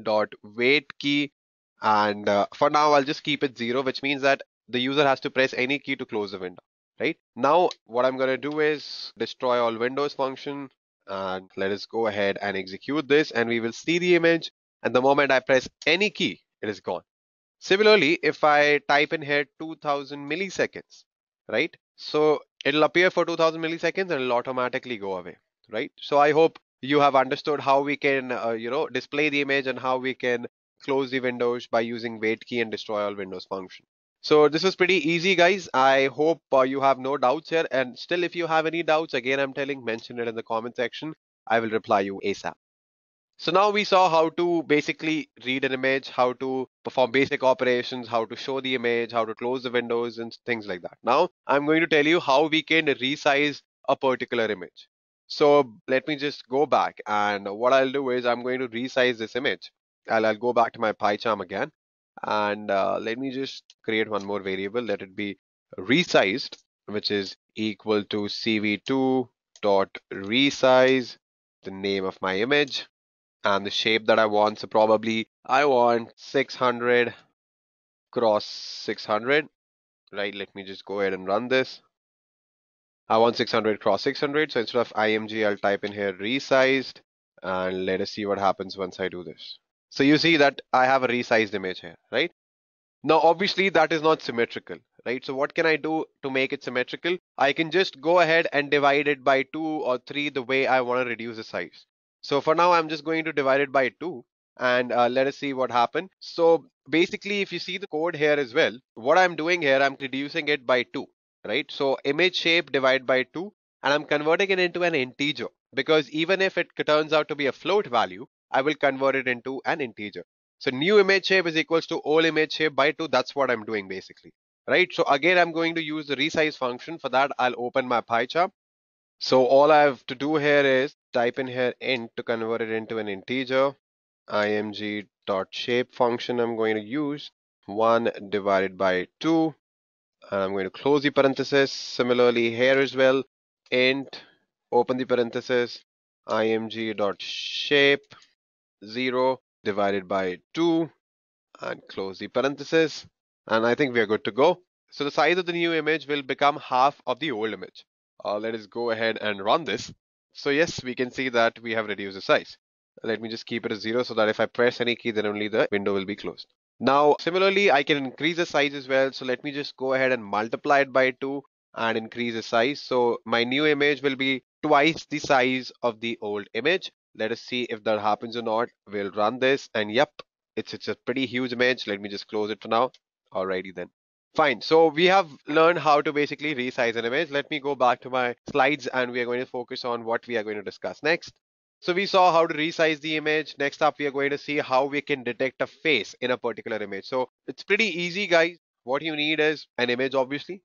dot wait key. And for now, I'll just keep it 0, which means that the user has to press any key to close the window, right? Now, what I'm going to do is destroy all windows function and let us go ahead and execute this and we will see the image. And the moment I press any key, it is gone. Similarly, if I type in here 2000 milliseconds, right? So it'll appear for 2000 milliseconds and it'll automatically go away, right? So I hope you have understood how we can, display the image and how we can close the windows by using wait key and destroy all windows function. So this is pretty easy, guys. I hope you have no doubts here. And still, if you have any doubts, again, I'm telling, mention it in the comment section. I will reply you ASAP. So now we saw how to basically read an image, how to perform basic operations, how to show the image, how to close the windows and things like that. Now I'm going to tell you how we can resize a particular image. So let me just go back and what I'll do is I'm going to resize this image. I'll go back to my PyCharm again and let me just create one more variable. Let it be resized, which is equal to cv2 dot resize, the name of my image and the shape that I want. So probably I want 600 cross 600, right? Let me just go ahead and run this. I want 600 cross 600. So instead of img, I'll type in here resized and let us see what happens once I do this. So you see that I have a resized image here, right? Now, obviously that is not symmetrical, right? So what can I do to make it symmetrical? I can just go ahead and divide it by 2 or 3 the way I want to reduce the size. So for now, I'm just going to divide it by 2 and let us see what happens. So basically, if you see the code here as well, what I'm doing here, I'm reducing it by 2, right? So image shape divide by 2 and I'm converting it into an integer because even if it turns out to be a float value, I will convert it into an integer. So new image shape is equals to old image shape by 2. That's what I'm doing basically, right? So again, I'm going to use the resize function. For that, I'll open my PyCharm. So all I have to do here is type in here int to convert it into an integer. img.shape function I'm going to use 1 divided by 2. And I'm going to close the parenthesis. Similarly here as well, int, open the parenthesis, img.shape 0 divided by 2 and close the parenthesis. And I think we are good to go. So the size of the new image will become half of the old image. Let us go ahead and run this. So yes, we can see that we have reduced the size. Let me just keep it as 0 so that if I press any key, then only the window will be closed. Now, similarly, I can increase the size as well. So let me just go ahead and multiply it by 2 and increase the size. So my new image will be twice the size of the old image. Let us see if that happens or not. We'll run this and yep, it's a pretty huge image. Let me just close it for now. Alrighty then. Fine. So we have learned how to basically resize an image. Let me go back to my slides and we are going to focus on what we are going to discuss next. So we saw how to resize the image. Next up, we are going to see how we can detect a face in a particular image. So it's pretty easy, guys. What you need is an image, obviously.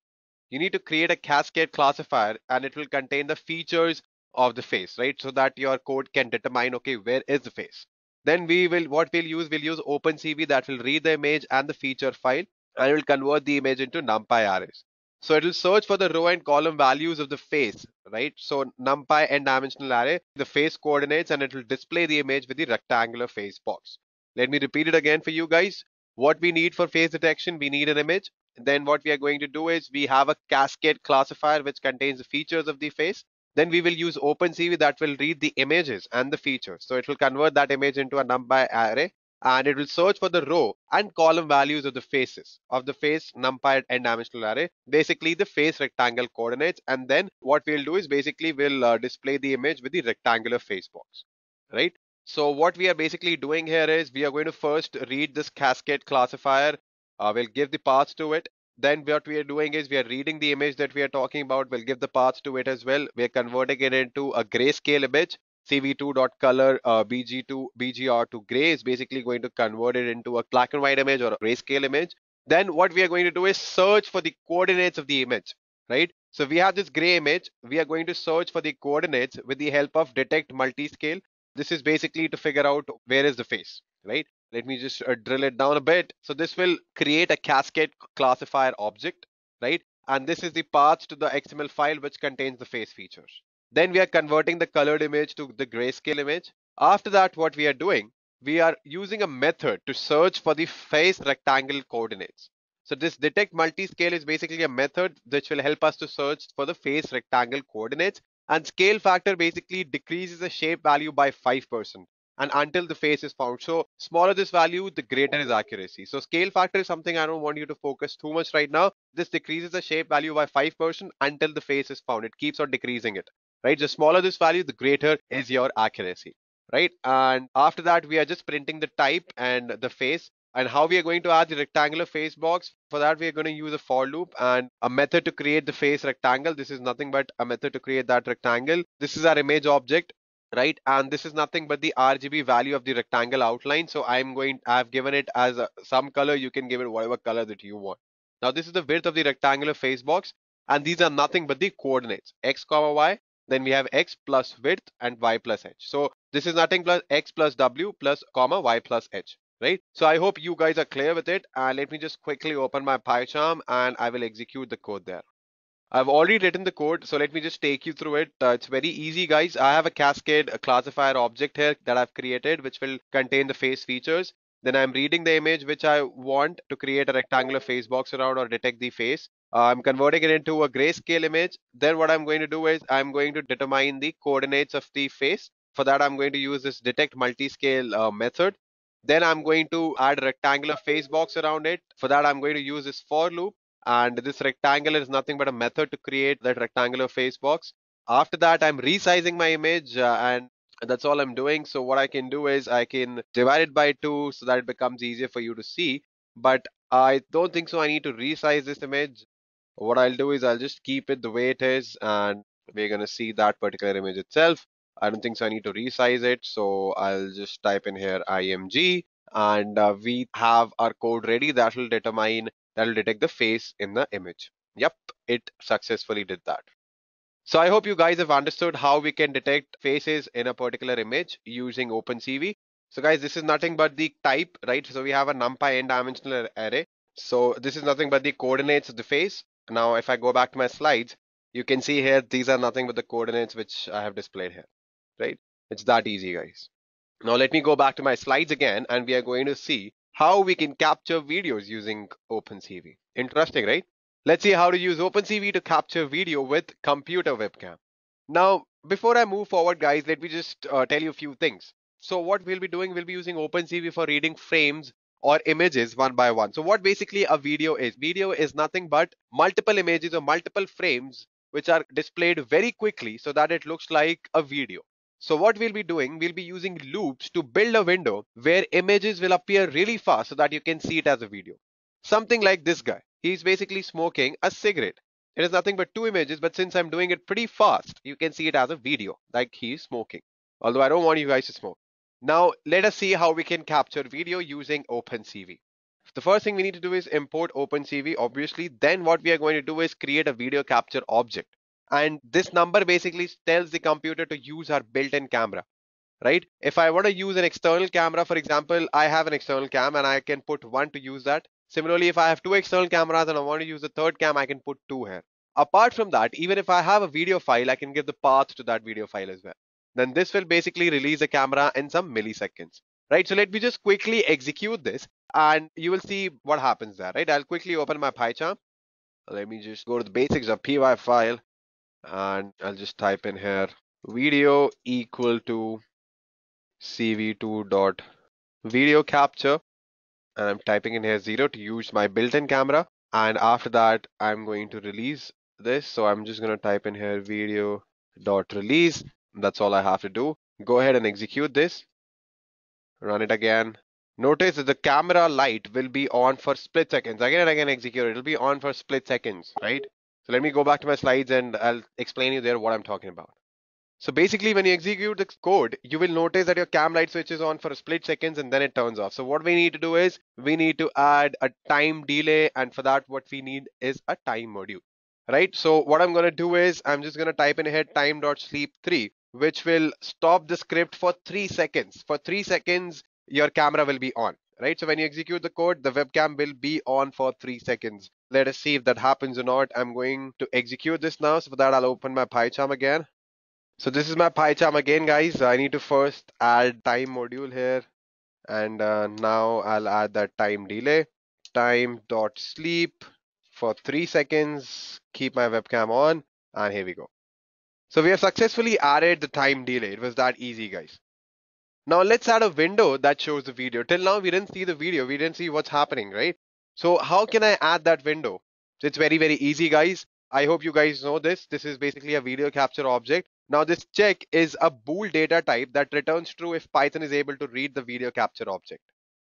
You need to create a cascade classifier and it will contain the features of the face, right? So that your code can determine, okay, where is the face? Then we'll use OpenCV that will read the image and the feature file, and it will convert the image into NumPy arrays. So it will search for the row and column values of the face, right? So NumPy n-dimensional array, the face coordinates, and it will display the image with the rectangular face box. Let me repeat it again for you guys. What we need for face detection, we need an image. Then what we are going to do is we have a cascade classifier which contains the features of the face. Then we will use OpenCV that will read the images and the features. So it will convert that image into a NumPy array, and it will search for the row and column values of the faces of the face NumPy n-dimensional array, basically the face rectangle coordinates. And then what we'll do is basically we'll display the image with the rectangular face box, right? So what we are basically doing here is we are going to first read this cascade classifier. We'll give the paths to it. Then what we are doing is we are reading the image that we are talking about. We'll give the paths to it as well. We are converting it into a grayscale image. cv2.color bg2 to gray is basically going to convert it into a black and white image or a grayscale image. Then what we are going to do is search for the coordinates of the image, right? So we have this gray image. We are going to search for the coordinates with the help of detect multiscale. This is basically to figure out where is the face, right? Let me just drill it down a bit. So this will create a cascade classifier object, right? And this is the path to the XML file which contains the face features. Then we are converting the colored image to the grayscale image. After that, what we are doing, we are using a method to search for the face rectangle coordinates. So this detect multiscale is basically a method which will help us to search for the face rectangle coordinates. And scale factor basically decreases the shape value by 5%. And until the face is found. So smaller this value, the greater is accuracy. So scale factor is something I don't want you to focus too much right now. This decreases the shape value by 5% until the face is found. It keeps on decreasing it, right? The smaller this value, the greater is your accuracy, right? And after that, we are just printing the type and the face. And how we are going to add the rectangular face box. For that, we are going to use a for loop and a method to create the face rectangle. This is nothing but a method to create that rectangle. This is our image object, right? And this is nothing but the RGB value of the rectangle outline. So I've given it as some color. You can give it whatever color that you want. Now this is the width of the rectangular face box, and these are nothing but the coordinates x comma y. Then we have x plus width and y plus h. So this is nothing but x plus w plus comma y plus h, right? So I hope you guys are clear with it. And let me just quickly open my PyCharm and I will execute the code there. I've already written the code, so let me just take you through it. It's very easy, guys. I have a cascade a classifier object here that I've created, which will contain the face features. Then I'm reading the image which I want to create a rectangular face box around or detect the face. I'm converting it into a grayscale image. Then what I'm going to do is I'm going to determine the coordinates of the face. For that, I'm going to use this detect multiscale method. Then I'm going to add a rectangular face box around it. For that, I'm going to use this for loop. And this rectangle is nothing but a method to create that rectangular face box. After that, I'm resizing my image and that's all I'm doing. So what I can do is I can divide it by 2 so that it becomes easier for you to see. But I don't think so I need to resize this image. What I'll do is I'll just keep it the way it is and we're going to see that particular image itself. I don't think so I need to resize it. So I'll just type in here img and we have our code ready that will detect the face in the image. Yep, it successfully did that. So I hope you guys have understood how we can detect faces in a particular image using OpenCV. So guys, this is nothing but the type, right? So we have a NumPy n-dimensional array. So this is nothing but the coordinates of the face. Now, if I go back to my slides, you can see here, these are nothing but the coordinates which I have displayed here, right? It's that easy, guys. Now let me go back to my slides again and we are going to see how we can capture videos using OpenCV. Interesting, right? Let's see how to use OpenCV to capture video with computer webcam. Now, before I move forward, guys, let me just tell you a few things. So what we'll be doing, we'll be using OpenCV for reading frames or images one by one. So what basically a video is? Video is nothing but multiple images or multiple frames which are displayed very quickly so that it looks like a video. So what we'll be doing, we'll be using loops to build a window where images will appear really fast so that you can see it as a video. Something like this guy. He's basically smoking a cigarette. It is nothing but 2 images, but since I'm doing it pretty fast, you can see it as a video, like he's smoking. Although I don't want you guys to smoke. Now, let us see how we can capture video using OpenCV. The first thing we need to do is import OpenCV, obviously. Then what we are going to do is create a video capture object. and this number basically tells the computer to use our built-in camera, right? If I want to use an external camera, for example, I have an external cam and I can put one to use that. Similarly, if I have two external cameras and I want to use the third cam, I can put two here. Apart from that, even if I have a video file, I can give the path to that video file as well. Then this will basically release the camera in some milliseconds, right? So let me just quickly execute this and you will see what happens there, right? I'll quickly open my PyCharm. Let me just go to the basics of py file and I'll just type in here video equal to cv2 dot video capture, and I'm typing in here 0 to use my built-in camera, and after that I'm going to release this, so I'm just going to type in here video dot release. That's all I have to do. Go ahead and execute this, run it again. Notice that the camera light will be on for split seconds. Again and again execute it. It'll be on for split seconds, right? So let me go back to my slides and I'll explain you there what I'm talking about. So basically when you execute the code, you will notice that your cam light switches on for a split seconds and then it turns off. So what we need to do is we need to add a time delay, and for that what we need is a time module, right? So what I'm going to do is I'm just going to type in here time.sleep3, which will stop the script for 3 seconds. For 3 seconds, your camera will be on, right? So when you execute the code, the webcam will be on for 3 seconds. Let us see if that happens or not. I'm going to execute this now. So for that, I'll open my PyCharm again. So this is my PyCharm again, guys. I need to first add time module here. And now I'll add that time delay. Time.sleep for 3 seconds. Keep my webcam on. And here we go. So we have successfully added the time delay. It was that easy, guys. Now let's add a window that shows the video. Till now, we didn't see the video. We didn't see what's happening, right? So how can I add that window? So it's very, very easy, guys. I hope you guys know this. This is basically a video capture object. Now this check is a bool data type that returns true if Python is able to read the video capture object.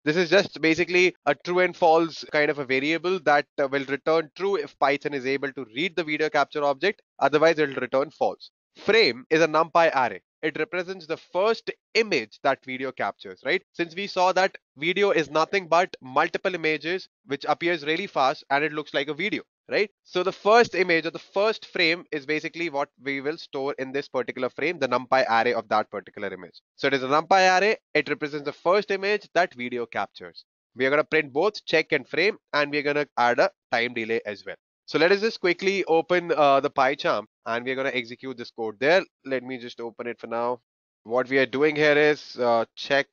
This is just basically a true and false kind of a variable that will return true if Python is able to read the video capture object. Otherwise, it will return false. Frame is a NumPy array. It represents the first image that video captures, right? Since we saw that video is nothing but multiple images which appears really fast and it looks like a video, right? So the first image or the first frame is basically what we will store in this particular frame, the NumPy array of that particular image. So it is a NumPy array. It represents the first image that video captures. We are going to print both check and frame, and we're going to add a time delay as well. So let us just quickly open the PyCharm and we're going to execute this code there. Let me just open it for now. What we are doing here is check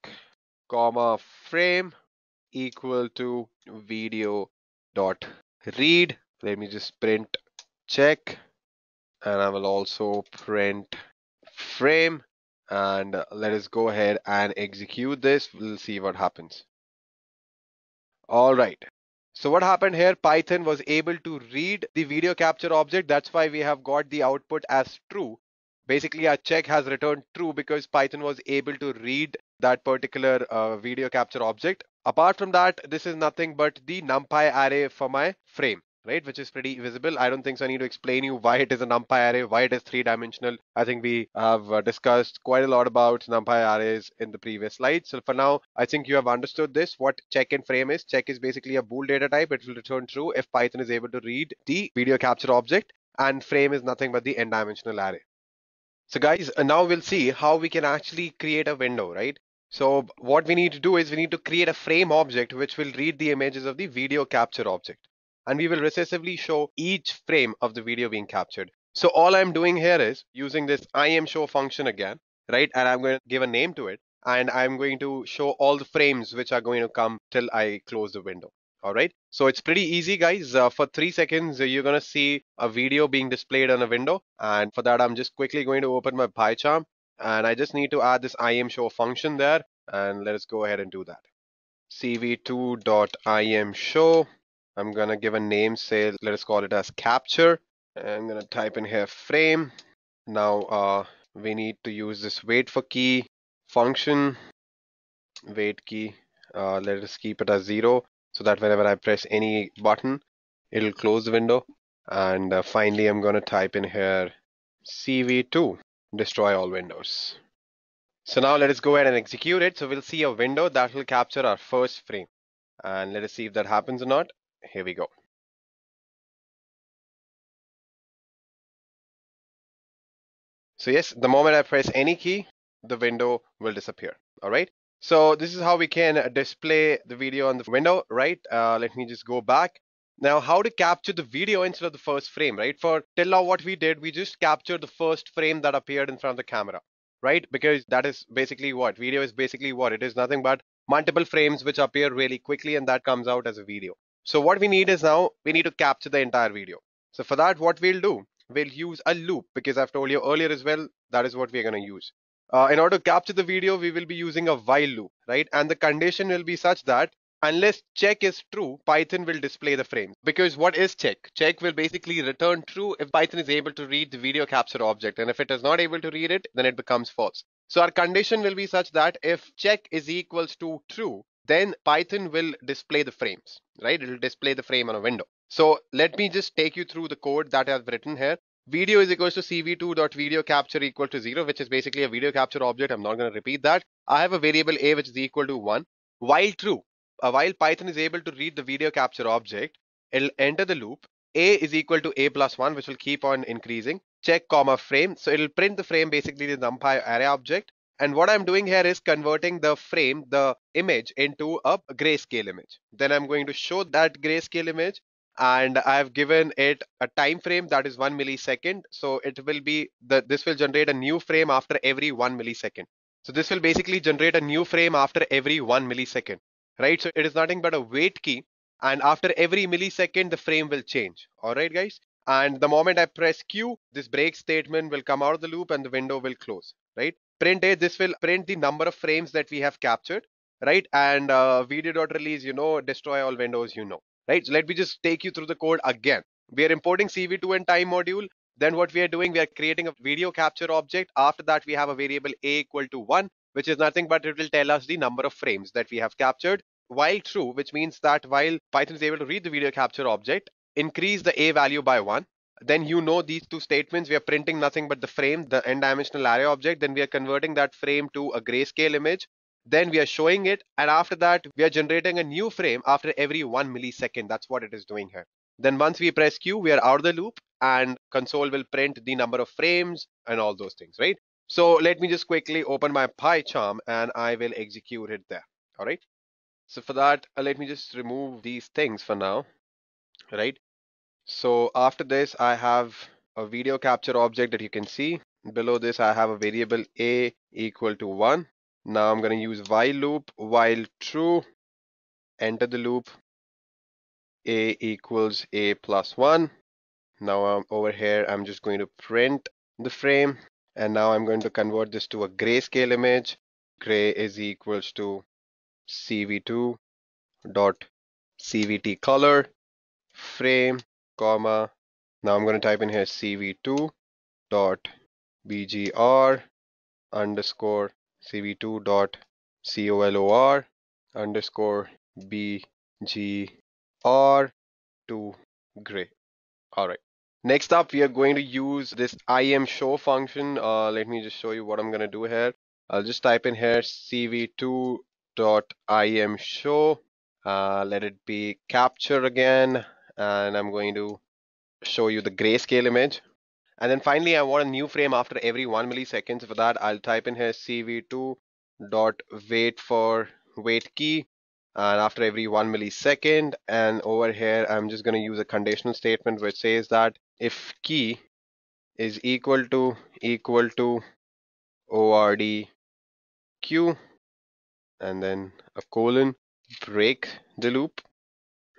comma frame equal to video dot read. Let me just print check, and I will also print frame, and let us go ahead and execute this. We'll see what happens. All right. So what happened here, Python was able to read the video capture object. That's why we have got the output as true. Basically, our check has returned true because Python was able to read that particular video capture object. Apart from that, this is nothing but the NumPy array for my frame, right? Which is pretty visible. I don't think so I need to explain you why it is a NumPy array, why it is three-dimensional. I think we have discussed quite a lot about NumPy arrays in the previous slide. So for now, I think you have understood this, what check and frame is. Check is basically a bool data type. It will return true if Python is able to read the video capture object, and frame is nothing but the n-dimensional array. So guys, now we'll see how we can actually create a window, right? So what we need to do is we need to create a frame object which will read the images of the video capture object. And we will recessively show each frame of the video being captured. So all I'm doing here is using this ImShow function again, right? And I'm going to give a name to it. And I'm going to show all the frames which are going to come till I close the window. All right. So it's pretty easy, guys. For 3 seconds, you're going to see a video being displayed on a window. And for that, I'm just quickly going to open my PyCharm. And I just need to add this ImShow function there. And let us go ahead and do that. cv2.imshow. I'm going to give a name, say, let us call it as capture. And I'm going to type in here frame. Now we need to use this wait for key function. Wait key. Let us keep it as 0. So that whenever I press any button, it'll close the window. And finally, I'm going to type in here cv2, destroy all windows. So now let us go ahead and execute it. So we'll see a window that will capture our first frame. And let us see if that happens or not. Here we go. So yes, the moment I press any key, the window will disappear. All right. So this is how we can display the video on the window, right? Let me just go back. Now, how to capture the video instead of the first frame, right? For till now, what we did, we just captured the first frame that appeared in front of the camera, right? Because that is basically what video is basically what it is nothing but multiple frames which appear really quickly and that comes out as a video. So what we need is now we need to capture the entire video. So for that, what we'll do, we'll use a loop because I've told you earlier as well, that is what we're going to use. In order to capture the video, we will be using a while loop, right? And the condition will be such that unless check is true, Python will display the frame. Because what is check? Check will basically return true if Python is able to read the video capture object. And if it is not able to read it, then it becomes false. So our condition will be such that if check is equals to true, then Python will display the frames, right? It will display the frame on a window. So let me just take you through the code that I've written here. Video is equals to cv2.video capture equal to 0, which is basically a video capture object. I'm not going to repeat that. I have a variable a which is equal to 1. While true, while Python is able to read the video capture object, it'll enter the loop. A is equal to a plus 1, which will keep on increasing. Check comma frame. So it'll print the frame, basically the numpy array object. And what I'm doing here is converting the frame, the image, into a grayscale image. Then I'm going to show that grayscale image, and I've given it a time frame that is 1 millisecond. So it will be this will generate a new frame after every 1 millisecond. So this will basically generate a new frame after every 1 millisecond, right? So it is nothing but a wait key, and after every millisecond the frame will change. All right, guys. And the moment I press Q, this break statement will come out of the loop and the window will close, right? Print A, this will print the number of frames that we have captured, right? And video.release, destroy all windows, right? So let me just take you through the code again. We are importing CV2 and time module. Then what we are doing, we are creating a video capture object. After that, we have a variable a equal to 1, which is nothing but it will tell us the number of frames that we have captured. While true, which means that while Python is able to read the video capture object, increase the a value by 1. Then these two statements, we are printing nothing but the frame, the n-dimensional array object. Then we are converting that frame to a grayscale image. Then we are showing it, and after that we are generating a new frame after every 1 millisecond. That's what it is doing here. Then once we press Q, we are out of the loop and console will print the number of frames and all those things, right? So let me just quickly open my PyCharm and I will execute it there. All right. So for that, let me just remove these things for now, right? So after this, I have a video capture object that you can see. Below this, I have a variable a equal to 1. Now I'm going to use while loop, while true, enter the loop, a equals a plus 1. Now over here, I'm just going to print the frame. And now I'm going to convert this to a grayscale image. Gray is equals to cv2 dot cvt color frame, comma. Now I'm going to type in here cv2 dot bgr underscore cv2 dot color underscore bgr to gray. All right. Next up, we are going to use this imShow function. Let me just show you what I'm going to do here. I'll just type in here cv2 dot imShow. Let it be capture again, and I'm going to show you the grayscale image. And then finally, I want a new frame after every 1 millisecond. So for that, I'll type in here cv2 dot wait key, and after every 1 millisecond. And over here, I'm just going to use a conditional statement which says that if key is equal to ord q, and then a colon, break the loop,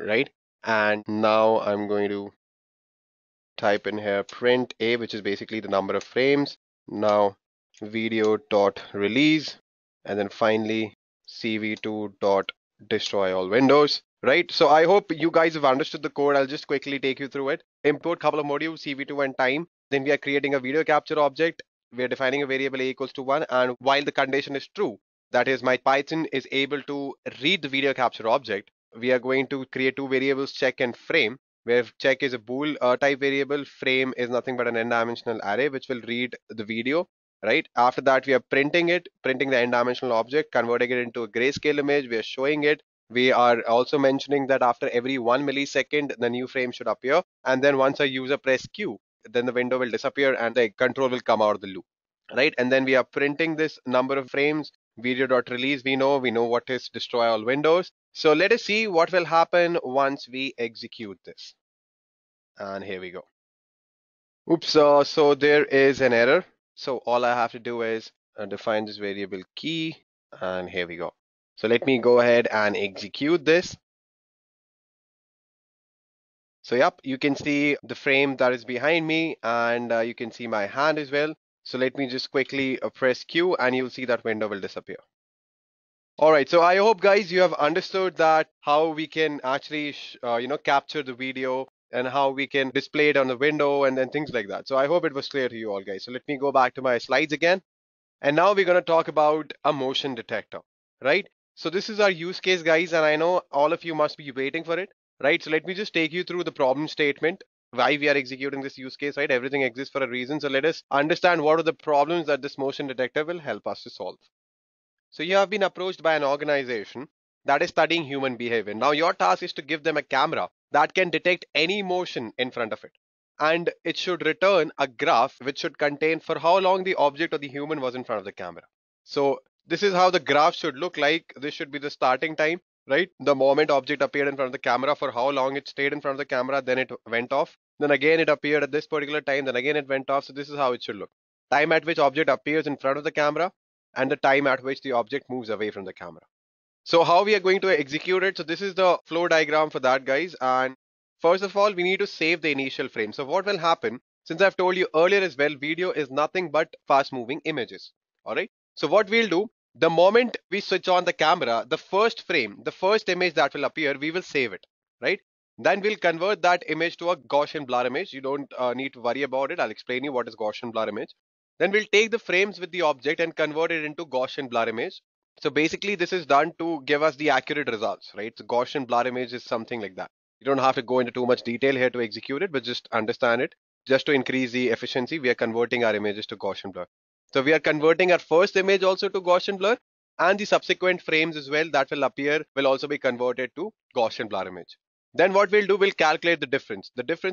right? And now I'm going to type in here print a, which is basically the number of frames. Now video dot release, and then finally cv2 dot destroy all windows, right? So I hope you guys have understood the code. I'll just quickly take you through it. Import couple of modules, cv2 and time. Then we are creating a video capture object. We are defining a variable a equals to 1, and while the condition is true, that is my Python is able to read the video capture object, we are going to create two variables, check and frame, where check is a bool type variable, frame is nothing but an n-dimensional array which will read the video, right? After that, we are printing the n-dimensional object, converting it into a grayscale image. We are showing it. We are also mentioning that after every 1 millisecond, the new frame should appear. And then once a user press Q, then the window will disappear and the control will come out of the loop, right? And then we are printing this number of frames, video.release, we know what is destroy all windows. So let us see what will happen once we execute this. And here we go. Oops, so there is an error. So all I have to do is define this variable key, and here we go. So let me go ahead and execute this. So yep, you can see the frame that is behind me, and you can see my hand as well. So let me just quickly press Q, and you'll see that window will disappear. All right, so I hope guys you have understood that how we can actually capture the video and how we can display it on the window and then things like that. So I hope it was clear to you all guys. So let me go back to my slides again. And now we're going to talk about a motion detector, right? So this is our use case, guys, and I know all of you must be waiting for it, right? So let me just take you through the problem statement, why we are executing this use case, right? Everything exists for a reason. So let us understand what are the problems that this motion detector will help us to solve. So you have been approached by an organization that is studying human behavior. Now your task is to give them a camera that can detect any motion in front of it. And it should return a graph which should contain for how long the object or the human was in front of the camera. So this is how the graph should look like. This should be the starting time, right? The moment object appeared in front of the camera, for how long it stayed in front of the camera, then it went off. Then again it appeared at this particular time, then again it went off. So this is how it should look. Time at which object appears in front of the camera, and the time at which the object moves away from the camera. So how we are going to execute it? So this is the flow diagram for that, guys. And first of all, we need to save the initial frame. So what will happen, since I've told you earlier as well, video is nothing but fast moving images. All right. So what we'll do, the moment we switch on the camera, the first frame, the first image that will appear, we will save it, right? Then we'll convert that image to a Gaussian blur image. You don't need to worry about it. I'll explain you what is Gaussian blur image. Then we'll take the frames with the object and convert it into Gaussian blur image. So basically this is done to give us the accurate results, right? So Gaussian blur image is something like that. You don't have to go into too much detail here to execute it, but just understand it. Just to increase the efficiency, we are converting our images to Gaussian blur. So we are converting our first image also to Gaussian blur, and the subsequent frames as well that will appear will also be converted to Gaussian blur image. Then what we'll do, we'll calculate the difference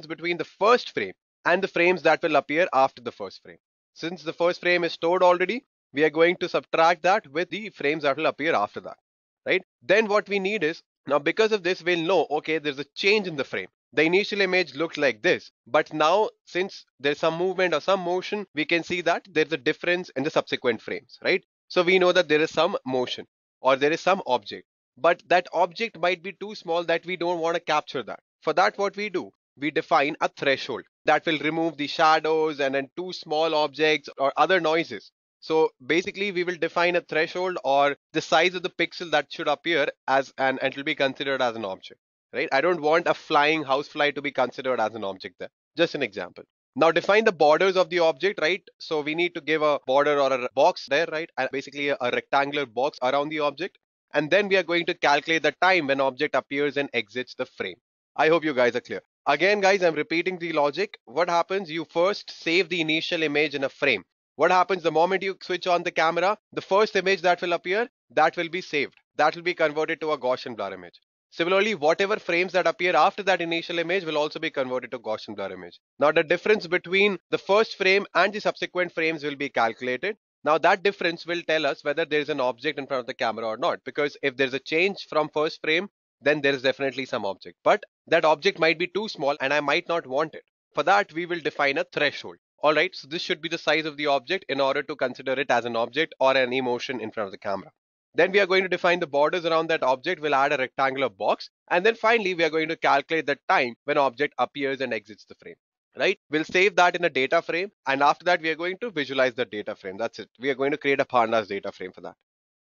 between the first frame and the frames that will appear after the first frame. Since the first frame is stored already, we are going to subtract that with the frames that will appear after that, right? Then what we need is, now because of this, we'll know, okay, there's a change in the frame. The initial image looked like this, but now since there's some movement or some motion, we can see that there's a difference in the subsequent frames, right? So we know that there is some motion or there is some object, but that object might be too small that we don't want to capture that. For that, what we do, we define a threshold that will remove the shadows and then too small objects or other noises. So basically we will define a threshold or the size of the pixel that should appear as and it will be considered as an object, right? I don't want a flying housefly to be considered as an object there. Just an example. Now define the borders of the object, right? So we need to give a border or a box there, right? And basically a rectangular box around the object. And then we are going to calculate the time when object appears and exits the frame. I hope you guys are clear. Again, guys, I'm repeating the logic. What happens? You first save the initial image in a frame. What happens the moment you switch on the camera? The first image that will appear, that will be saved. That will be converted to a Gaussian blur image. Similarly, whatever frames that appear after that initial image will also be converted to Gaussian blur image. Now, the difference between the first frame and the subsequent frames will be calculated. Now, that difference will tell us whether there is an object in front of the camera or not. Because if there's a change from first frame, then there is definitely some object. But that object might be too small and I might not want it. For that, we will define a threshold. Alright, so this should be the size of the object in order to consider it as an object or an emotion in front of the camera. Then we are going to define the borders around that object. We'll add a rectangular box. And then finally, we are going to calculate the time when object appears and exits the frame. Right? We'll save that in a data frame. And after that, we are going to visualize the data frame. That's it. We are going to create a pandas data frame for that.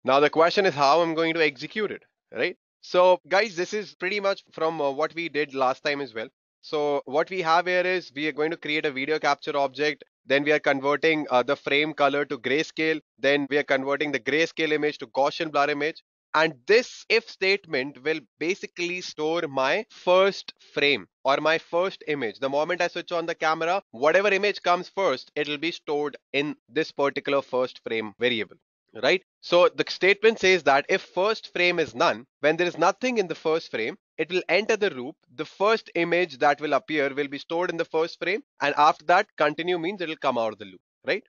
Now, the question is how I'm going to execute it, right? So guys, this is pretty much from what we did last time as well. So what we have here is we are going to create a video capture object. Then we are converting the frame color to grayscale. Then we are converting the grayscale image to Gaussian blur image. And this if statement will basically store my first frame or my first image. The moment I switch on the camera, whatever image comes first, it will be stored in this particular first frame variable. right? So the statement says that if first frame is none, when there is nothing in the first frame, it will enter the loop. The first image that will appear will be stored in the first frame, and after that, continue means it will come out of the loop, right?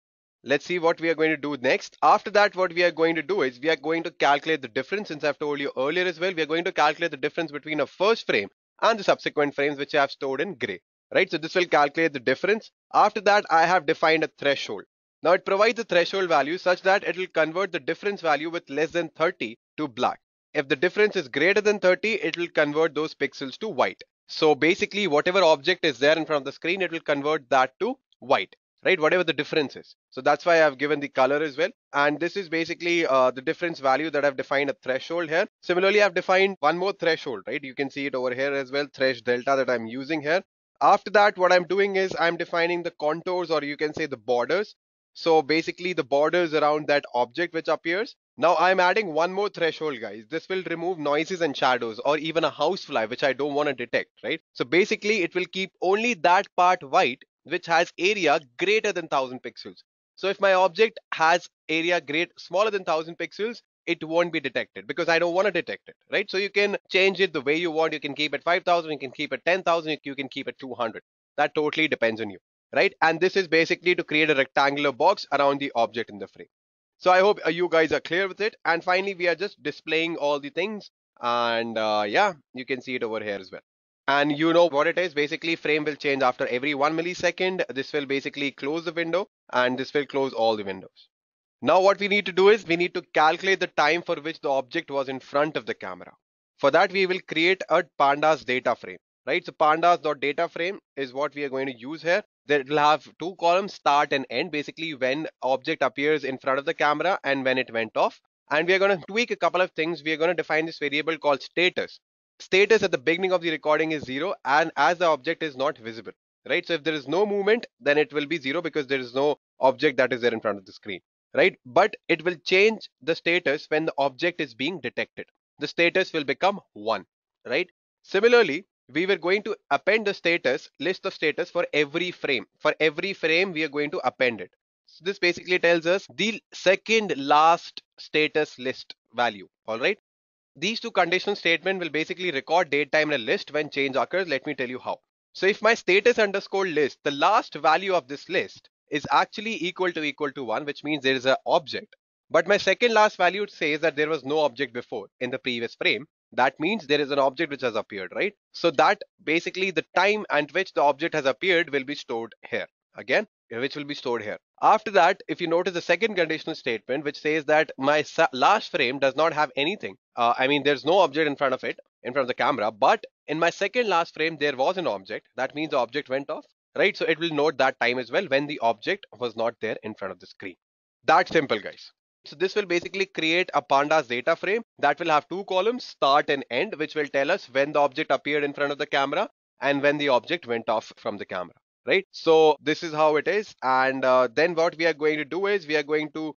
Let's see what we are going to do next. After that, what we are going to do is we are going to calculate the difference. Since I've told you earlier as well, we are going to calculate the difference between a first frame and the subsequent frames which I have stored in gray, right? So this will calculate the difference. After that, I have defined a threshold. Now it provides a threshold value such that it will convert the difference value with less than 30 to black. If the difference is greater than 30, it will convert those pixels to white. So basically, whatever object is there in front of the screen, it will convert that to white, right? Whatever the difference is. So that's why I've given the color as well. And this is basically the difference value that I've defined a threshold here. Similarly, I've defined one more threshold, right? You can see it over here as well, thresh delta that I'm using here. After that, what I'm doing is I'm defining the contours, or you can say the borders. So basically the borders around that object which appears. Now I'm adding one more threshold, guys. This will remove noises and shadows, or even a housefly, which I don't want to detect, right? So basically it will keep only that part white which has area greater than 1000 pixels. So if my object has area smaller than 1000 pixels, it won't be detected because I don't want to detect it, right? So you can change it the way you want. You can keep it 5000, you can keep it 10,000, you can keep it 200. That totally depends on you, right? And this is basically to create a rectangular box around the object in the frame. So I hope you guys are clear with it. And finally, we are just displaying all the things. And yeah, you can see it over here as well. And you know what it is. Basically, frame will change after every 1 millisecond. This will basically close the window, and this will close all the windows. Now what we need to do is we need to calculate the time for which the object was in front of the camera. For that, we will create a pandas data frame, right? So pandas.data frame is what we are going to use here. It will have two columns, start and end, basically when object appears in front of the camera and when it went off. And we are going to tweak a couple of things. We are going to define this variable called status. Status at the beginning of the recording is 0, and as the object is not visible, right? So if there is no movement, then it will be 0 because there is no object that is there in front of the screen, right? But it will change the status when the object is being detected. The status will become 1, right? Similarly, we were going to append the status, list of status for every frame. For every frame, we are going to append it. So this basically tells us the second last status list value, all right? These two conditional statements will basically record date time in a list when change occurs. Let me tell you how. So if my status underscore list, the last value of this list is actually equal to 1, which means there is an object. But my second last value says that there was no object before in the previous frame. That means there is an object which has appeared, right? So that basically the time at which the object has appeared will be stored here. Again, which will be stored here. After that, if you notice the second conditional statement, which says that my last frame does not have anything. I mean, there's no object in front of it, in front of the camera, but in my second last frame, there was an object. That means the object went off, right? So it will note that time as well when the object was not there in front of the screen. That simple, guys. So this will basically create a pandas data frame that will have two columns, start and end, which will tell us when the object appeared in front of the camera and when the object went off from the camera, right? So this is how it is. And then what we are going to do is we are going to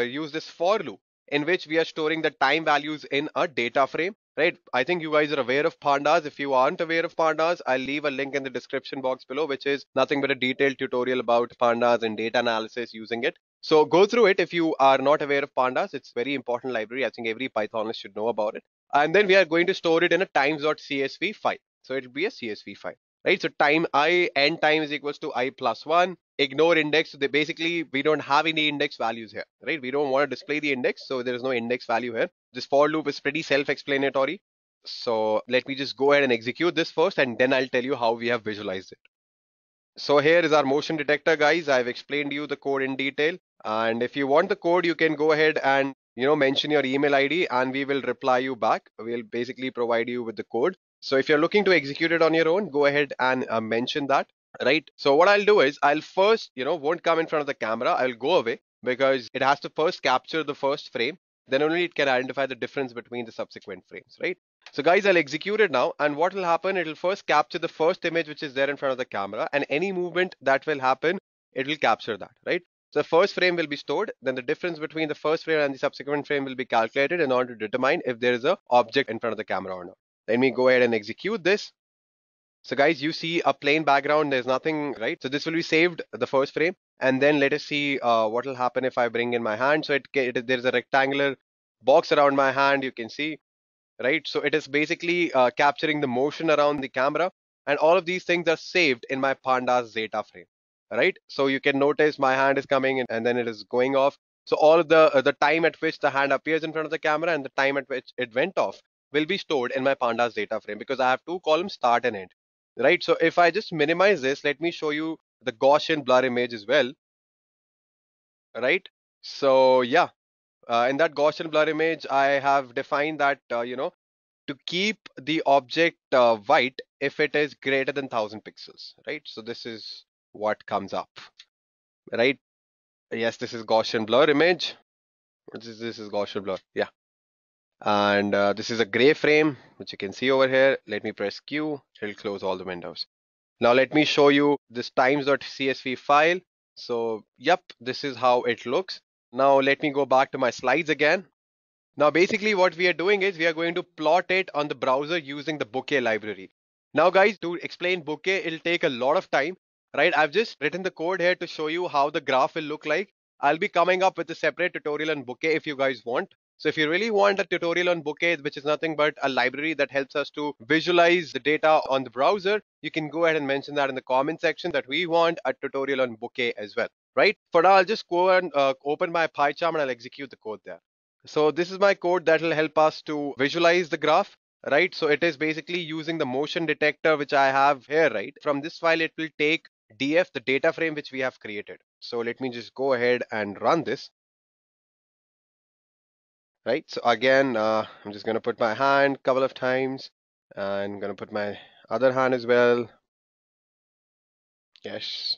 use this for loop in which we are storing the time values in a data frame, right? I think you guys are aware of pandas. If you aren't aware of pandas, I'll leave a link in the description box below, which is nothing but a detailed tutorial about pandas and data analysis using it. So go through it if you are not aware of pandas. It's a very important library. I think every Pythonist should know about it. And then we are going to store it in a times.csv file. So it will be a CSV file, right? So time I end time is equals to I plus 1. Ignore index. So basically, we don't have any index values here, right? We don't want to display the index, so there is no index value here. This for loop is pretty self-explanatory. So let me just go ahead and execute this first, and then I'll tell you how we have visualized it. So here is our motion detector, guys. I've explained you the code in detail. And if you want the code, you can go ahead and mention your email ID and we will reply you back. We'll basically provide you with the code. So if you're looking to execute it on your own, go ahead and mention that, right? So what I'll do is I'll first, won't come in front of the camera. I'll go away because it has to first capture the first frame. Then only it can identify the difference between the subsequent frames, right? So guys, I'll execute it now. And what will happen, it will first capture the first image which is there in front of the camera, and any movement that will happen, it will capture that, right? So the first frame will be stored. Then the difference between the first frame and the subsequent frame will be calculated in order to determine if there is a object in front of the camera or not. Let me go ahead and execute this. So guys, you see a plain background, there's nothing, right? So this will be saved, the first frame. And then let us see what will happen if I bring in my hand. So there's a rectangular box around my hand, you can see, right? So it is basically capturing the motion around the camera, and all of these things are saved in my pandas data frame, right? So you can notice my hand is coming in and then it is going off. So all of the time at which the hand appears in front of the camera and the time at which it went off will be stored in my pandas data frame, because I have two columns, start and end, right? So if I just minimize this, let me show you the Gaussian blur image as well, right? So yeah, in that Gaussian blur image, I have defined that to keep the object white if it is greater than 1000 pixels, right? So this is what comes up, right? Yes, this is Gaussian blur image. This is Gaussian blur, yeah. And this is a gray frame, which you can see over here. Let me press Q, it'll close all the windows. Now let me show you this times.csv file. So yep, this is how it looks. Now let me go back to my slides again. Now basically what we are doing is we are going to plot it on the browser using the bouquet library. Now guys, to explain bouquet, it'll take a lot of time, right? I've just written the code here to show you how the graph will look like. I'll be coming up with a separate tutorial on bouquet if you guys want. So if you really want a tutorial on bouquet, which is nothing but a library that helps us to visualize the data on the browser, you can go ahead and mention that in the comment section that we want a tutorial on bouquet as well, right? For now, I'll just go and open my PyCharm and I'll execute the code there. So this is my code that will help us to visualize the graph, right? So it is basically using the motion detector, which I have here, right? From this file, it will take df, the data frame which we have created. So let me just go ahead and run this. Right, so again, I'm just going to put my hand a couple of times, and I'm going to put my other hand as well. Yes.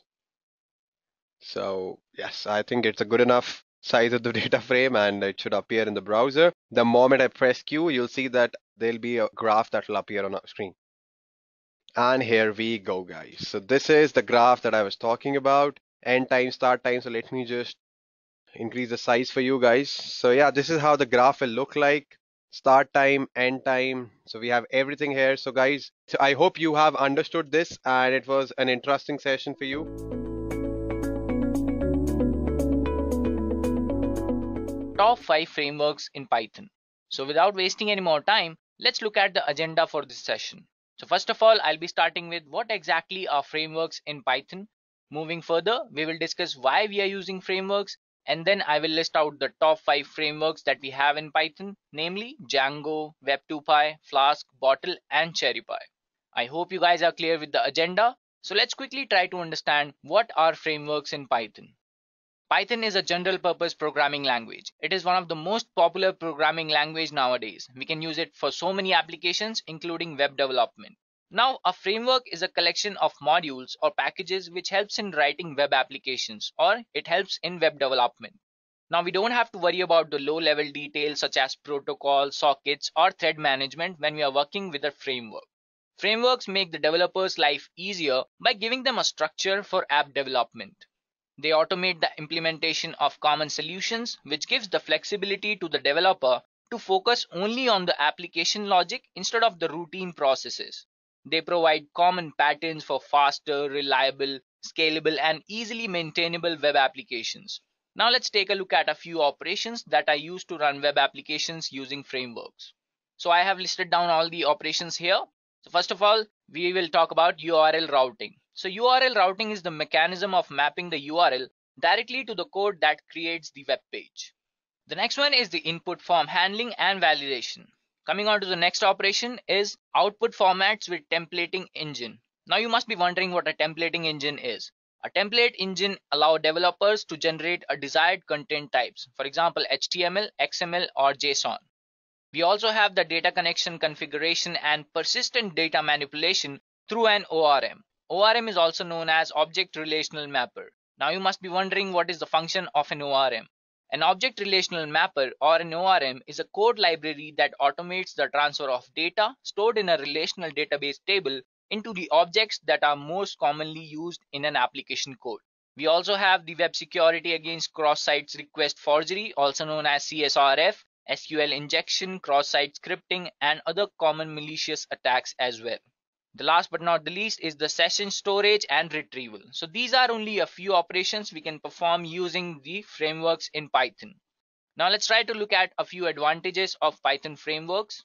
So yes, I think it's a good enough size of the data frame and it should appear in the browser. The moment I press Q, you'll see that there'll be a graph that will appear on our screen. And here we go, guys. So this is the graph that I was talking about, end time, start time. So let me just increase the size for you guys. So yeah, this is how the graph will look like. Start time, end time. So we have everything here. So guys, so I hope you have understood this and it was an interesting session for you. Top 5 frameworks in Python. So without wasting any more time, let's look at the agenda for this session. So first of all, I'll be starting with what exactly are frameworks in Python. Moving further, we will discuss why we are using frameworks, and then I will list out the top 5 frameworks that we have in Python, namely Django, Web2Py, Flask, Bottle, and CherryPy. I hope you guys are clear with the agenda. So let's quickly try to understand what are frameworks in Python. Python is a general purpose programming language. It is one of the most popular programming language nowadays. We can use it for so many applications, including web development. Now, a framework is a collection of modules or packages which helps in writing web applications, or it helps in web development. Now, we don't have to worry about the low-level details such as protocol, sockets, or thread management when we are working with a framework. Frameworks make the developer's life easier by giving them a structure for app development. They automate the implementation of common solutions, which gives the flexibility to the developer to focus only on the application logic instead of the routine processes. They provide common patterns for faster, reliable, scalable, and easily maintainable web applications. Now let's take a look at a few operations that are used to run web applications using frameworks. So I have listed down all the operations here. So first of all, we will talk about URL routing. So URL routing is the mechanism of mapping the URL directly to the code that creates the web page. The next one is the input form handling and validation. Coming on to the next operation is output formats with templating engine. Now you must be wondering what a templating engine is. A template engine allows developers to generate a desired content types, for example HTML, XML, or JSON. We also have the data connection configuration and persistent data manipulation through an ORM. ORM is also known as Object Relational Mapper. Now you must be wondering what is the function of an ORM. An Object Relational Mapper or an ORM is a code library that automates the transfer of data stored in a relational database table into the objects that are most commonly used in an application code. We also have the web security against cross-site request forgery, also known as CSRF, SQL injection, cross-site scripting, and other common malicious attacks as well. The last but not the least is the session storage and retrieval. So these are only a few operations we can perform using the frameworks in Python. Now let's try to look at a few advantages of Python frameworks.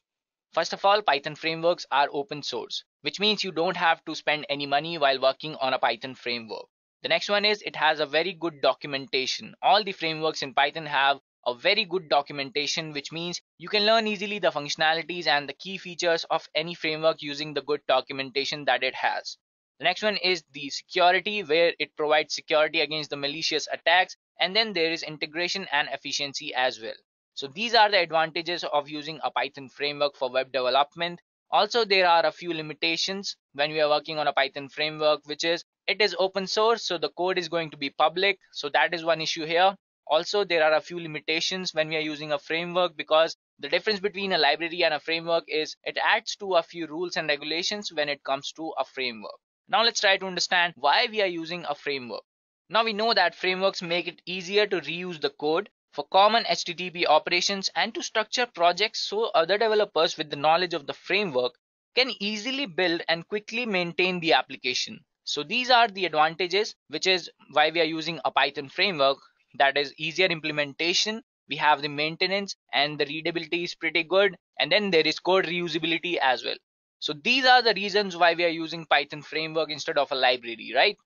First of all, Python frameworks are open source, which means you don't have to spend any money while working on a Python framework. The next one is it has a very good documentation. All the frameworks in Python have a very good documentation, which means you can learn easily the functionalities and the key features of any framework using the good documentation that it has. The next one is the security, where it provides security against the malicious attacks, and then there is integration and efficiency as well. So these are the advantages of using a Python framework for web development. Also, there are a few limitations when we are working on a Python framework, which is it is open source, so the code is going to be public. So that is one issue here. Also, there are a few limitations when we are using a framework, because the difference between a library and a framework is it adds to a few rules and regulations when it comes to a framework. Now let's try to understand why we are using a framework. Now we know that frameworks make it easier to reuse the code for common HTTP operations and to structure projects so other developers with the knowledge of the framework can easily build and quickly maintain the application. So these are the advantages, which is why we are using a Python framework. That is easier implementation, we have the maintenance, and the readability is pretty good, and then there is code reusability as well. So these are the reasons why we are using Python framework instead of a library, right?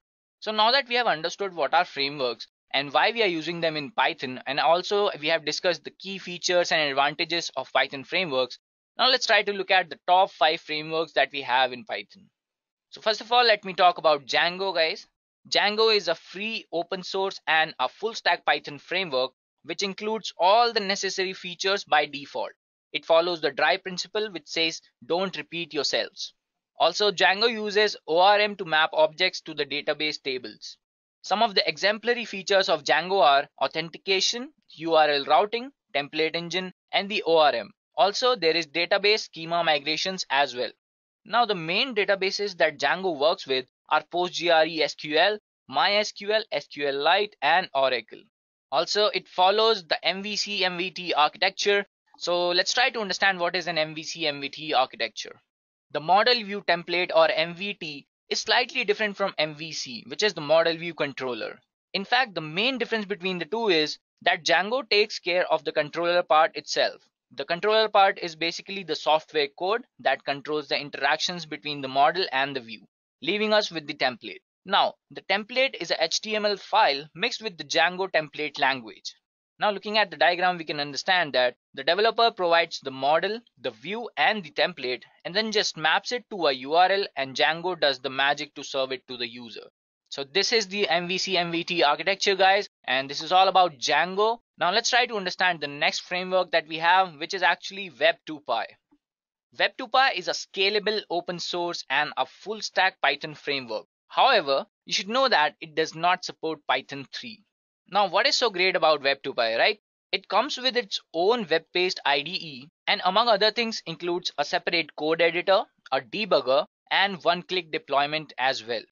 So now that we have understood what are frameworks and why we are using them in Python, and also we have discussed the key features and advantages of Python frameworks, now let's try to look at the top 5 frameworks that we have in Python. So first of all, let me talk about Django, guys. Django is a free, open source and a full stack Python framework which includes all the necessary features by default. It follows the DRY principle, which says don't repeat yourselves. Also, Django uses ORM to map objects to the database tables. Some of the exemplary features of Django are authentication, URL routing, template engine, and the ORM. Also, there is database schema migrations as well. Now, the main databases that Django works with are PostgreSQL, MySQL, SQLite, and Oracle. Also, it follows the MVC-MVT architecture. So let's try to understand what is an MVC-MVT architecture. The model view template, or MVT, is slightly different from MVC, which is the model view controller. In fact, the main difference between the two is that Django takes care of the controller part itself. The controller part is basically the software code that controls the interactions between the model and the view, leaving us with the template. Now, the template is a HTML file mixed with the Django template language. Now, looking at the diagram, we can understand that the developer provides the model, the view, and the template, and then just maps it to a URL, and Django does the magic to serve it to the user. So this is the MVC-MVT architecture, guys, and this is all about Django. Now let's try to understand the next framework that we have, which is actually Web2Py. Web2Py is a scalable, open source, and a full stack Python framework. However, you should know that it does not support Python 3. Now, what is so great about Web2Py, right? It comes with its own web-based IDE, and among other things includes a separate code editor, a debugger, and one-click deployment as well.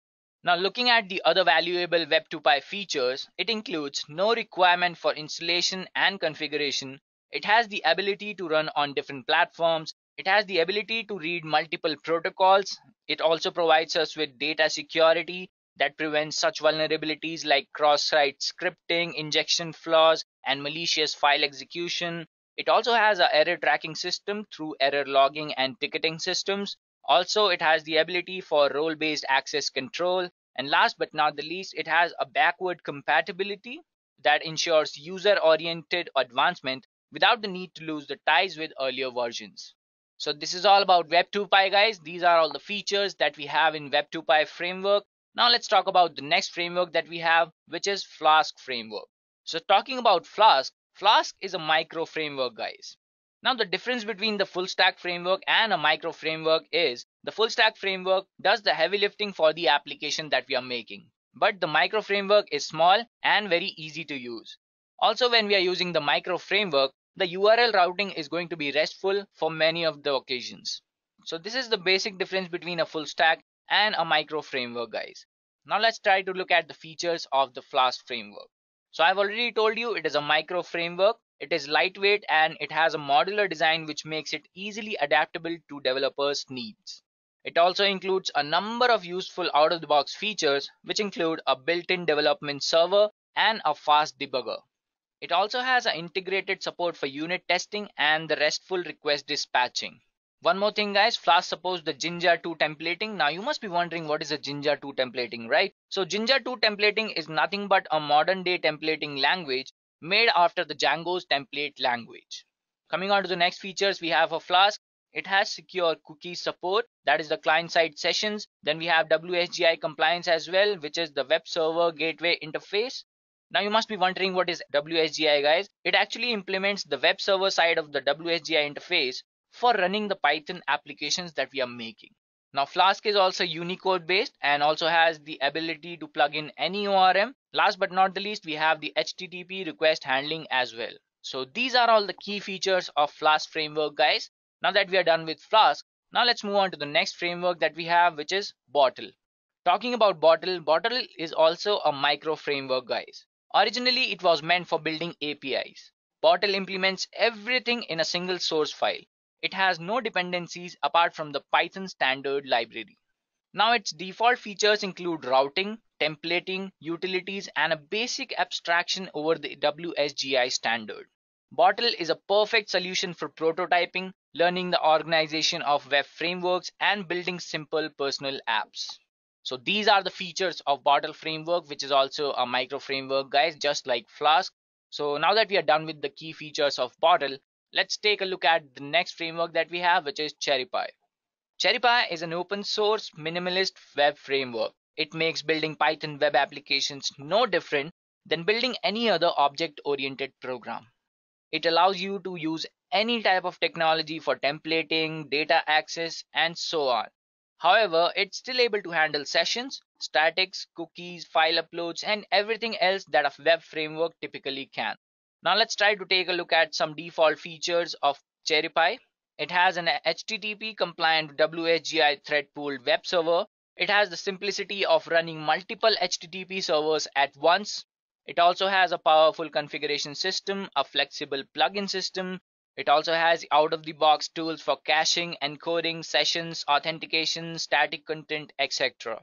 Now, looking at the other valuable Web2Py features, it includes no requirement for installation and configuration. It has the ability to run on different platforms. It has the ability to read multiple protocols. It also provides us with data security that prevents such vulnerabilities like cross-site scripting, injection flaws, and malicious file execution. It also has an error tracking system through error logging and ticketing systems. Also, it has the ability for role-based access control. And last but not the least, it has a backward compatibility that ensures user-oriented advancement without the need to lose the ties with earlier versions. So this is all about Web2Py, guys. These are all the features that we have in Web2Py framework. Now let's talk about the next framework that we have, which is Flask framework. So talking about Flask, Flask is a micro framework, guys. Now the difference between the full stack framework and a micro framework is the full stack framework does the heavy lifting for the application that we are making, but the micro framework is small and very easy to use. Also, when we are using the micro framework, the URL routing is going to be RESTful for many of the occasions. So this is the basic difference between a full stack and a micro framework, guys. Now let's try to look at the features of the Flask framework. So I've already told you it is a micro framework. It is lightweight and it has a modular design which makes it easily adaptable to developers' needs. It also includes a number of useful out-of-the-box features, which include a built-in development server and a fast debugger. It also has an integrated support for unit testing and the RESTful request dispatching. One more thing guys, Flask supports the Jinja 2 templating. Now you must be wondering what is a Jinja 2 templating, right? So Jinja 2 templating is nothing but a modern day templating language made after the Django's template language. Coming on to the next features, we have a Flask. It has secure cookie support, that is the client-side sessions. Then we have WSGI compliance as well, which is the web server gateway interface. Now you must be wondering what is WSGI guys. It actually implements the web server side of the WSGI interface for running the Python applications that we are making. Now Flask is also Unicode based and also has the ability to plug in any ORM. Last but not the least, we have the HTTP request handling as well. So these are all the key features of Flask framework guys. Now that we are done with Flask, now let's move on to the next framework that we have, which is Bottle. Talking about Bottle, Bottle is also a micro framework guys. Originally it was meant for building APIs. Bottle implements everything in a single source file. It has no dependencies apart from the Python standard library. Now its default features include routing, templating, utilities, and a basic abstraction over the WSGI standard. Bottle is a perfect solution for prototyping, learning the organization of web frameworks, and building simple personal apps. So these are the features of Bottle framework, which is also a micro framework guys, just like Flask. So now that we are done with the key features of Bottle, let's take a look at the next framework that we have, which is CherryPy. CherryPy is an open source minimalist web framework. It makes building Python web applications no different than building any other object-oriented program. It allows you to use any type of technology for templating, data access, and so on. However, it's still able to handle sessions, statics, cookies, file uploads, and everything else that a web framework typically can. Now let's try to take a look at some default features of CherryPy. It has an HTTP compliant WSGI thread pooled web server. It has the simplicity of running multiple HTTP servers at once. It also has a powerful configuration system, a flexible plugin system. It also has out-of-the-box tools for caching, encoding, sessions, authentication, static content, etc.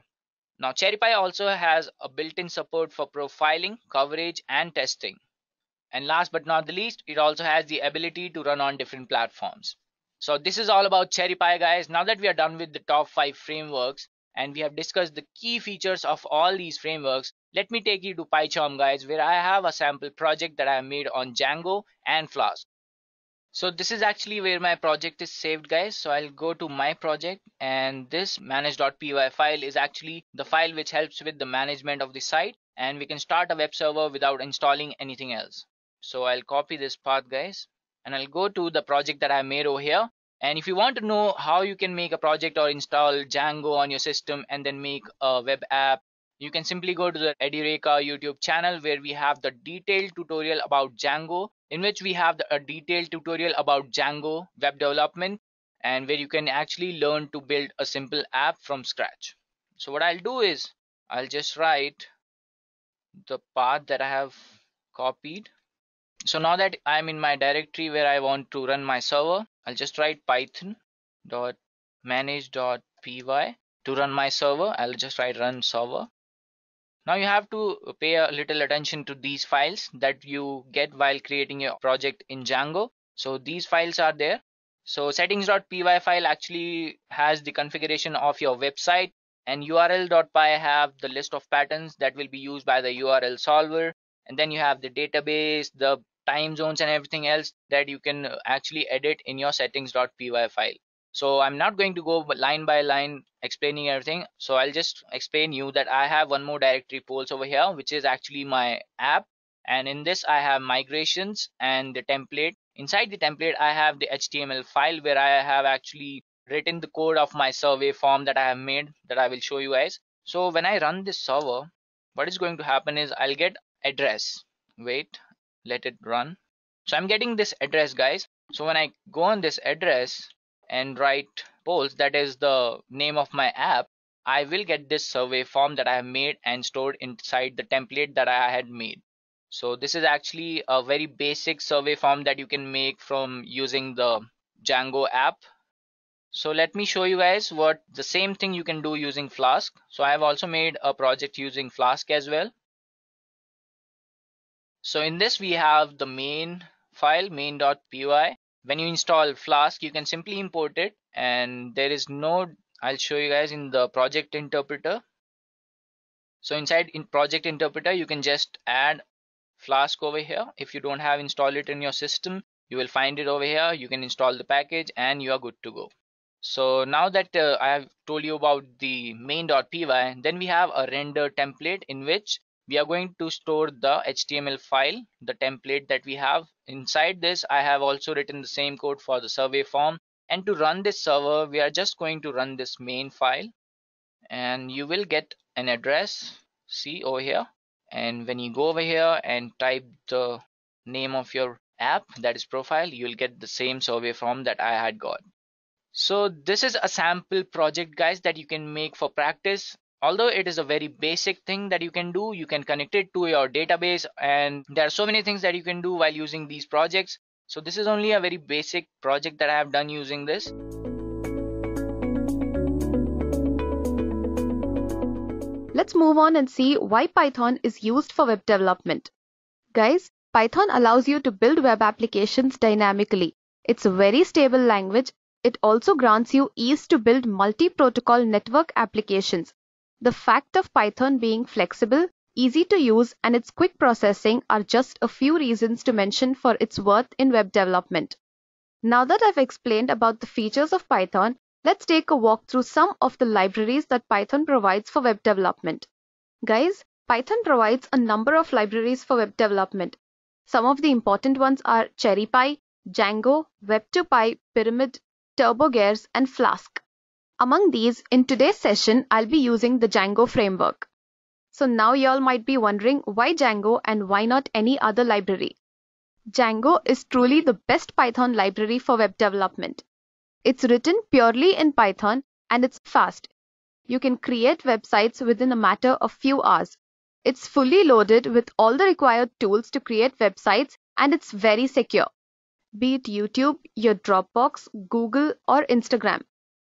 Now CherryPy also has a built-in support for profiling, coverage, and testing. And last but not the least, it also has the ability to run on different platforms. So this is all about CherryPy guys. Now that we are done with the top 5 frameworks and we have discussed the key features of all these frameworks, let me take you to PyCharm guys, where I have a sample project that I have made on Django and Flask. So this is actually where my project is saved guys. So I'll go to my project, and this manage.py file is actually the file which helps with the management of the site, and we can start a web server without installing anything else. So I'll copy this path guys, and I'll go to the project that I made over here. And if you want to know how you can make a project or install Django on your system and then make a web app, you can simply go to the Edureka YouTube channel, where we have the detailed tutorial about Django, in which we have a detailed tutorial about Django web development, and where you can actually learn to build a simple app from scratch. So what I'll do is I'll just write the path that I have copied. So now that I'm in my directory where I want to run my server, I'll just write python.manage.py to run my server. I'll just write run server. Now you have to pay a little attention to these files that you get while creating your project in Django. So these files are there. So settings.py file actually has the configuration of your website, and url.py have the list of patterns that will be used by the URL solver. And then you have the database, the time zones, and everything else that you can actually edit in your settings.py file. So I'm not going to go line by line explaining everything. So I'll just explain you that I have one more directory polls over here, which is actually my app. And in this I have migrations and the template. Inside the template I have the HTML file where I have actually written the code of my survey form that I have made, that I will show you guys. So when I run this server, what is going to happen is I'll get address. Wait, let it run. So I'm getting this address guys. So when I go on this address and write polls, that is the name of my app, I will get this survey form that I have made and stored inside the template that I had made. So this is actually a very basic survey form that you can make from using the Django app. So let me show you guys what the same thing you can do using Flask. So I have also made a project using Flask as well. So in this we have the main file, main.py. When you install Flask, you can simply import it, and there is no, I'll show you guys in the project interpreter. So inside in project interpreter, you can just add Flask over here. If you don't have installed it in your system, you will find it over here. You can install the package and you are good to go. So now that I have told you about the main.py, then we have a render template in which we are going to store the HTML file, the template that we have. Inside this, I have also written the same code for the survey form. And to run this server, we are just going to run this main file, and you will get an address, see over here. And when you go over here and type the name of your app, that is profile, you'll get the same survey form that I had got. So this is a sample project, guys, that you can make for practice. Although it is a very basic thing that you can do, you can connect it to your database, and there are so many things that you can do while using these projects. So this is only a very basic project that I have done using this. Let's move on and see why Python is used for web development. Guys, Python allows you to build web applications dynamically. It's a very stable language. It also grants you ease to build multi-protocol network applications. The fact of Python being flexible, easy to use, and its quick processing are just a few reasons to mention for its worth in web development. Now that I've explained about the features of Python, let's take a walk through some of the libraries that Python provides for web development. Guys, Python provides a number of libraries for web development. Some of the important ones are CherryPy, Django, Web2Py, Pyramid, TurboGears, and Flask. Among these, in today's session, I'll be using the Django framework. So now y'all might be wondering why Django and why not any other library. Django is truly the best Python library for web development. It's written purely in Python and it's fast. You can create websites within a matter of few hours. It's fully loaded with all the required tools to create websites, and it's very secure. Be it YouTube, your Dropbox, Google, or Instagram.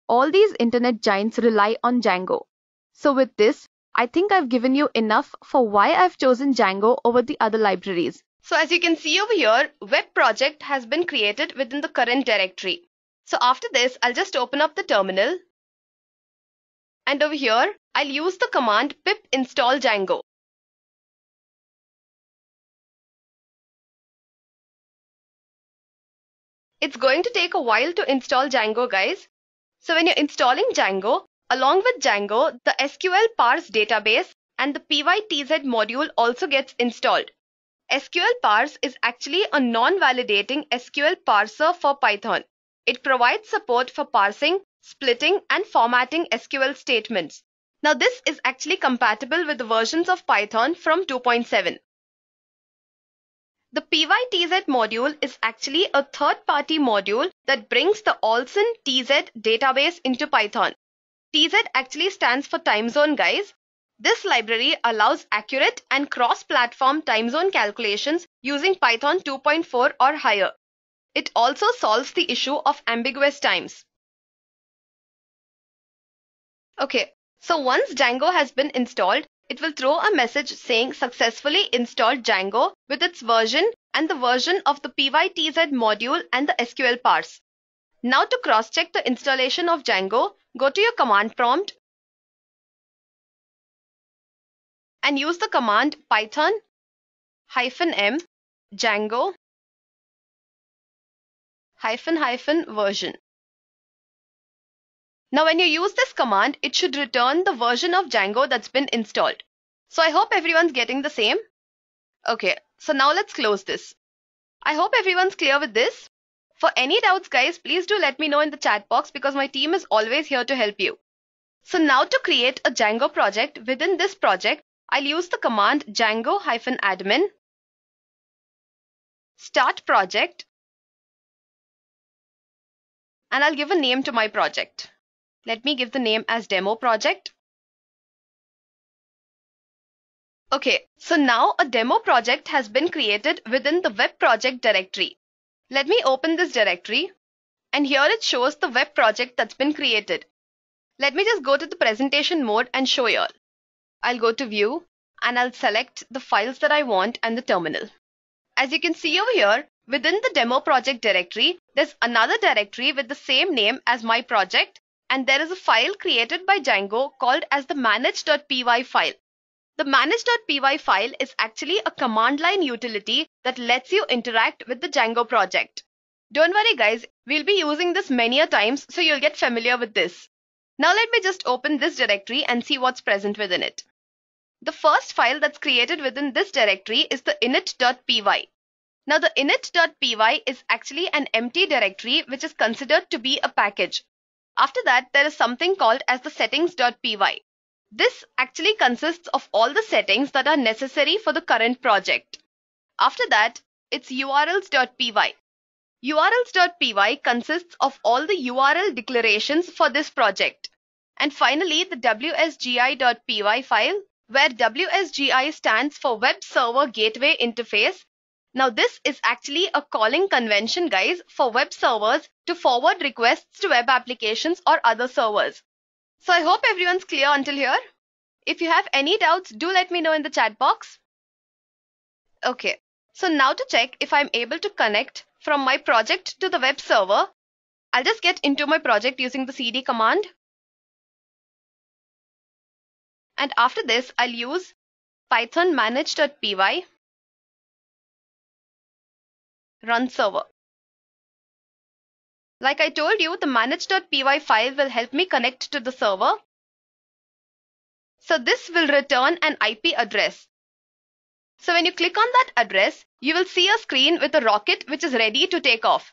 All these internet giants rely on Django. So with this, I think I've given you enough for why I've chosen Django over the other libraries. So as you can see over here, web project has been created within the current directory. So after this, I'll just open up the terminal. And over here, I'll use the command pip install Django. It's going to take a while to install Django, guys. So when you're installing Django, along with Django, the SQL parse database and the pytz module also gets installed. SQL parse is actually a non-validating SQL parser for Python. It provides support for parsing, splitting, and formatting SQL statements. Now this is actually compatible with the versions of Python from 2.7. The pytz module is actually a third-party module that brings the Olsen TZ database into Python. TZ actually stands for time zone, guys. This library allows accurate and cross-platform time zone calculations using Python 2.4 or higher. It also solves the issue of ambiguous times. Okay, so once Django has been installed, it will throw a message saying successfully installed Django with its version and the version of the pytz module and the SQL parse. Now to cross-check the installation of Django, go to your command prompt and use the command python -m Django -- version. Now when you use this command, it should return the version of Django that's been installed. So I hope everyone's getting the same. Okay, so now let's close this. I hope everyone's clear with this. For any doubts, guys, please do let me know in the chat box because my team is always here to help you. So now to create a Django project, within this project, I'll use the command Django -admin, start project, and I'll give a name to my project. Let me give the name as demo project. Okay, so now a demo project has been created within the web project directory. Let me open this directory and here it shows the web project that's been created. Let me just go to the presentation mode and show you all. I'll go to view and I'll select the files that I want and the terminal. As you can see over here, within the demo project directory, there's another directory with the same name as my project, and there is a file created by Django called as the manage.py file. The manage.py file is actually a command line utility that lets you interact with the Django project. Don't worry guys, we'll be using this many a times, so you'll get familiar with this. Now let me just open this directory and see what's present within it. The first file that's created within this directory is the init.py. Now the init.py is actually an empty directory which is considered to be a package. After that, there is something called as the settings.py. This actually consists of all the settings that are necessary for the current project. After that, it's urls.py. urls.py consists of all the URL declarations for this project. And finally, the wsgi.py file, where WSGI stands for Web Server Gateway Interface. Now this is actually a calling convention, guys, for web servers to forward requests to web applications or other servers. So I hope everyone's clear until here. If you have any doubts, do let me know in the chat box. Okay, so now to check if I'm able to connect from my project to the web server, I'll just get into my project using the cd command. And after this, I'll use python manage.py run server. Like I told you, the manage.py file will help me connect to the server. So this will return an IP address. So when you click on that address, you will see a screen with a rocket which is ready to take off.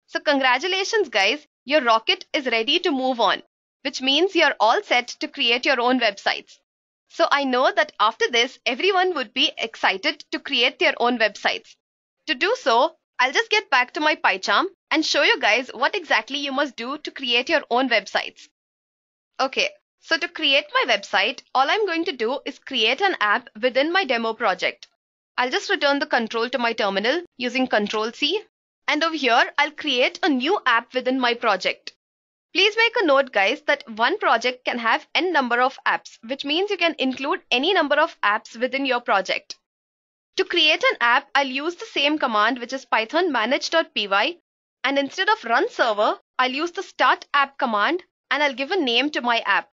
So congratulations guys, your rocket is ready to move on, which means you're all set to create your own websites. So I know that after this, everyone would be excited to create their own websites. To do so, I'll just get back to my PyCharm and show you guys what exactly you must do to create your own websites. Okay, so to create my website, all I'm going to do is create an app within my demo project. I'll just return the control to my terminal using Ctrl-C. And over here, I'll create a new app within my project. Please make a note guys that one project can have n number of apps, which means you can include any number of apps within your project. To create an app, I'll use the same command which is python manage.py, and instead of run server, I'll use the start app command and I'll give a name to my app.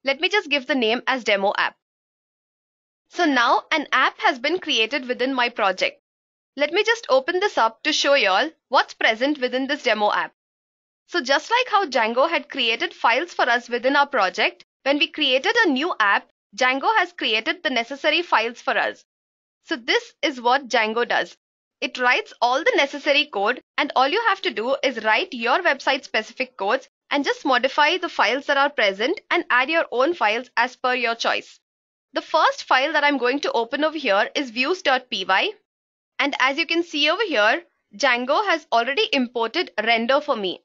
Let me just give the name as demo app. So now an app has been created within my project. Let me just open this up to show you all what's present within this demo app. So just like how Django had created files for us within our project, when we created a new app, Django has created the necessary files for us. So this is what Django does. It writes all the necessary code, and all you have to do is write your website specific codes and just modify the files that are present and add your own files as per your choice. The first file that I'm going to open over here is views.py. And as you can see over here, Django has already imported render for me.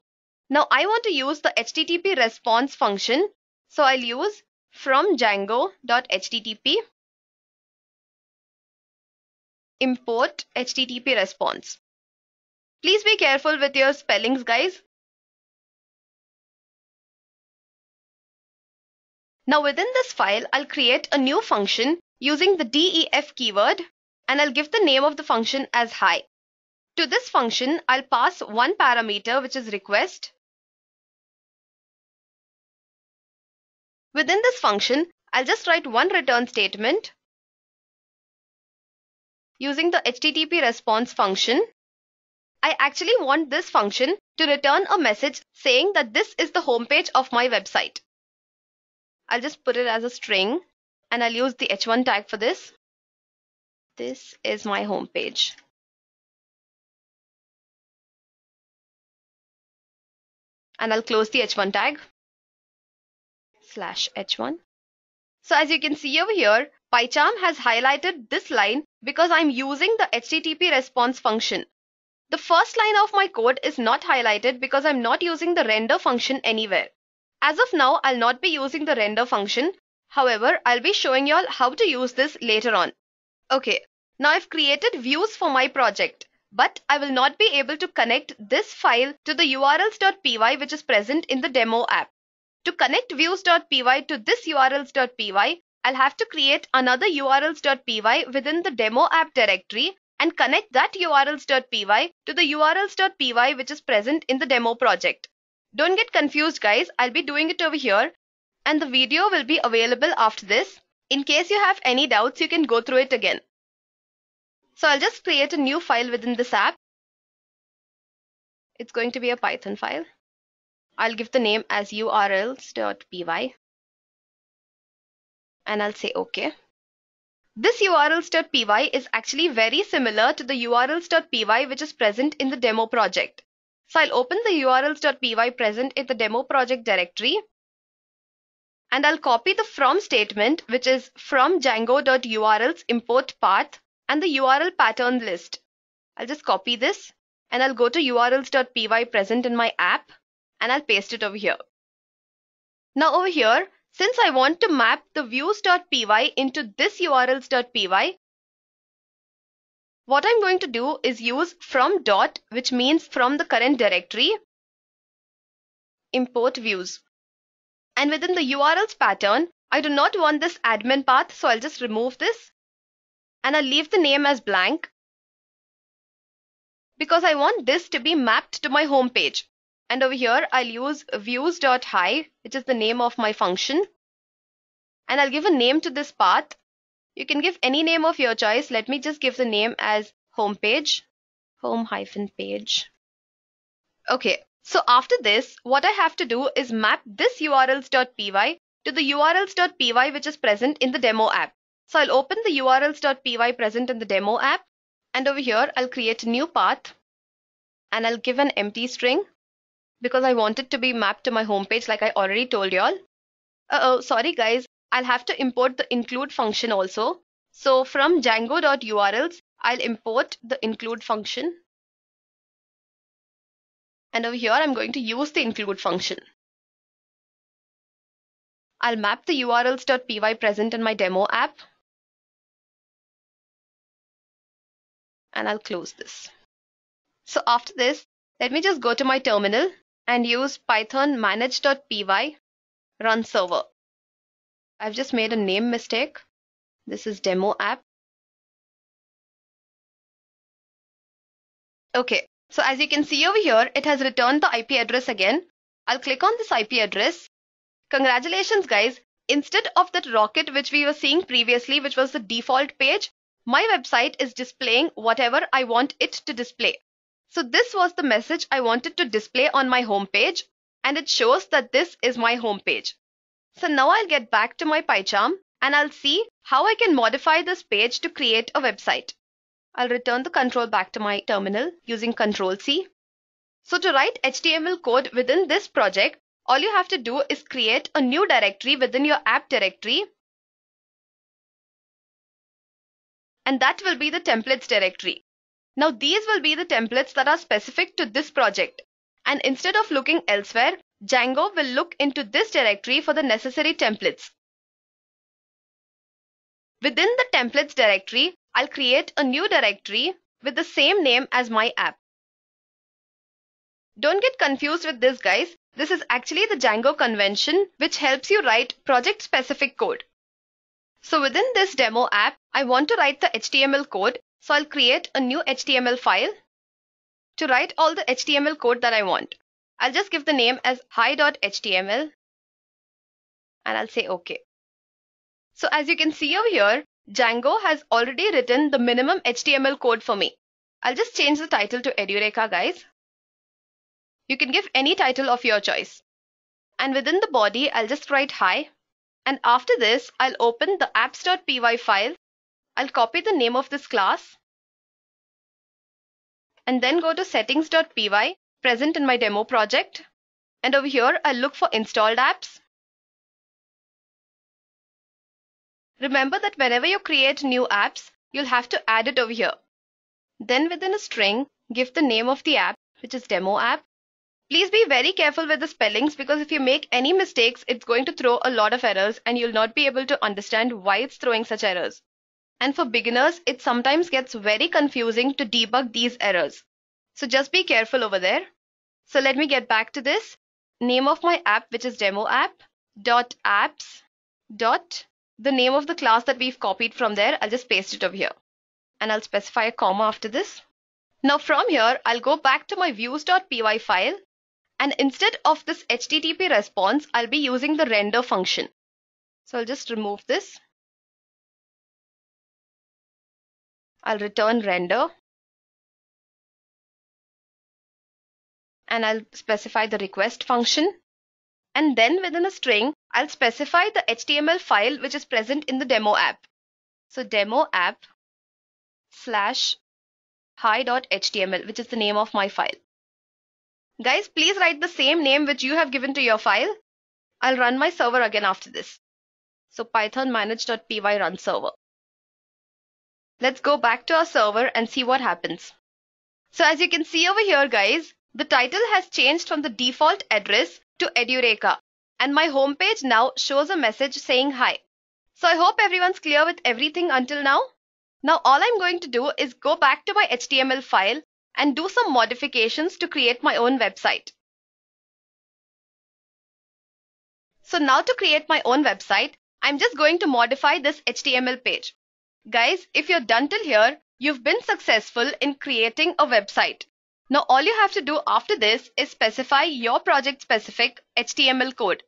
Now I want to use the HTTP response function. So I'll use from django.http import HTTP response. Please be careful with your spellings, guys. Now within this file, I'll create a new function using the def keyword, and I'll give the name of the function as hi. To this function, I'll pass one parameter which is request. Within this function, I'll just write one return statement using the HTTP response function. I actually want this function to return a message saying that this is the homepage of my website. I'll just put it as a string and I'll use the h1 tag for this. This is my homepage. And I'll close the h1 tag /h1. So as you can see over here, PyCharm has highlighted this line because I'm using the HTTP response function. The first line of my code is not highlighted because I'm not using the render function anywhere. As of now, I'll not be using the render function. However, I'll be showing you all how to use this later on. Okay, now I've created views for my project. but I will not be able to connect this file to the urls.py which is present in the demo app. To connect views.py to this urls.py, I'll have to create another urls.py within the demo app directory and connect that urls.py to the urls.py which is present in the demo project. Don't get confused, guys. I'll be doing it over here and the video will be available after this. In case you have any doubts, you can go through it again. So I'll just create a new file within this app. It's going to be a Python file. I'll give the name as urls.py and I'll say OK. This urls.py is actually very similar to the urls.py which is present in the demo project. So I'll open the urls.py present in the demo project directory and I'll copy the from statement which is from django.urls import path and the URL pattern list. I'll just copy this and I'll go to urls.py present in my app and I'll paste it over here. Now over here, since I want to map the views.py into this urls.py, what I'm going to do is use from dot, which means from the current directory, import views. And within the URLs pattern, I do not want this admin path, so I'll just remove this and I'll leave the name as blank because I want this to be mapped to my home page. And over here, I'll use views.hide, which is the name of my function. And I'll give a name to this path. You can give any name of your choice. Let me just give the name as homepage, home-page. Okay, so after this, what I have to do is map this urls.py to the urls.py which is present in the demo app. So I'll open the urls.py present in the demo app. And over here, I'll create a new path and I'll give an empty string because I want it to be mapped to my homepage like I already told y'all. Sorry guys, I'll have to import the include function also. So from django.urls, I'll import the include function. And over here, I'm going to use the include function. I'll map the urls.py present in my demo app. And I'll close this. So after this, let me just go to my terminal and use python manage.py run server. I've just made a name mistake. This is demo app. Okay, so as you can see over here, it has returned the IP address again. I'll click on this IP address. Congratulations guys. Instead of that rocket which we were seeing previously, which was the default page, my website is displaying whatever I want it to display. So this was the message I wanted to display on my home page, and it shows that this is my home page. So now I'll get back to my PyCharm and I'll see how I can modify this page to create a website. I'll return the control back to my terminal using Ctrl+C. So to write HTML code within this project, all you have to do is create a new directory within your app directory. And that will be the templates directory. Now these will be the templates that are specific to this project. And instead of looking elsewhere, Django will look into this directory for the necessary templates. Within the templates directory, I'll create a new directory with the same name as my app. Don't get confused with this guys. This is actually the Django convention which helps you write project specific code. So within this demo app, I want to write the HTML code. So I'll create a new HTML file to write all the HTML code that I want. I'll just give the name as hi.html and I'll say OK. So as you can see over here, Django has already written the minimum HTML code for me. I'll just change the title to edureka guys. You can give any title of your choice. And within the body, I'll just write hi. And after this, I'll open the apps.py file. I'll copy the name of this class. And then go to settings.py present in my demo project. And over here, I'll look for installed apps. Remember that whenever you create new apps, you'll have to add it over here. Then within a string, give the name of the app, which is demo app. Please be very careful with the spellings because if you make any mistakes, it's going to throw a lot of errors and you'll not be able to understand why it's throwing such errors. And for beginners, it sometimes gets very confusing to debug these errors. So just be careful over there. So let me get back to this. Name of my app, which is demo app, dot apps, dot the name of the class that we've copied from there. I'll just paste it over here. And I'll specify a comma after this. Now from here, I'll go back to my views.py file. And instead of this HTTP response, I'll be using the render function. So I'll just remove this. I'll return render. And I'll specify the request function. And then within a string, I'll specify the HTML file which is present in the demo app. So demo app slash hi.html, which is the name of my file. Guys, please write the same name which you have given to your file. I'll run my server again after this. So python manage.py run server. Let's go back to our server and see what happens. So as you can see over here, guys, the title has changed from the default address to edureka. And my homepage now shows a message saying hi. So I hope everyone's clear with everything until now. Now all I'm going to do is go back to my HTML file and do some modifications to create my own website. So now to create my own website, I'm just going to modify this HTML page. Guys, if you're done till here, you've been successful in creating a website. Now all you have to do after this is specify your project specific HTML code.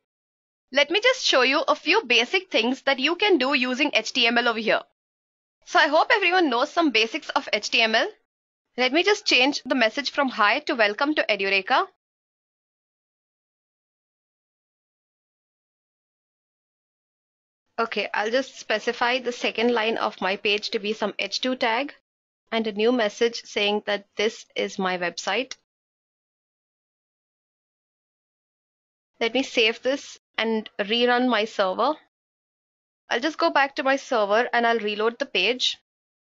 Let me just show you a few basic things that you can do using HTML over here. So I hope everyone knows some basics of HTML. Let me just change the message from hi to welcome to edureka. Okay, I'll just specify the second line of my page to be some h2 tag and a new message saying that this is my website. Let me save this and rerun my server. I'll just go back to my server and I'll reload the page.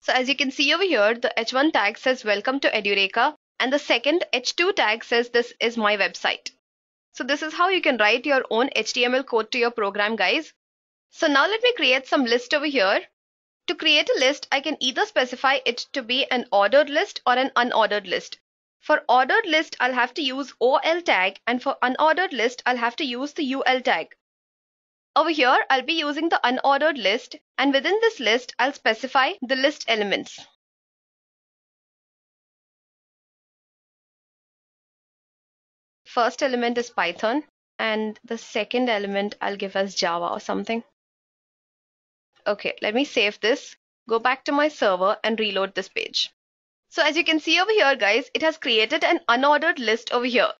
So as you can see over here, the h1 tag says welcome to edureka and the second h2 tag says this is my website. So this is how you can write your own HTML code to your program, guys. So now let me create some list over here. To create a list, I can either specify it to be an ordered list or an unordered list. For ordered list, I'll have to use OL tag, and for unordered list, I'll have to use the UL tag. Over here, I'll be using the unordered list, and within this list, I'll specify the list elements. First element is Python, and the second element I'll give as Java or something. Okay, let me save this, go back to my server and reload this page. So as you can see over here, guys, it has created an unordered list over here.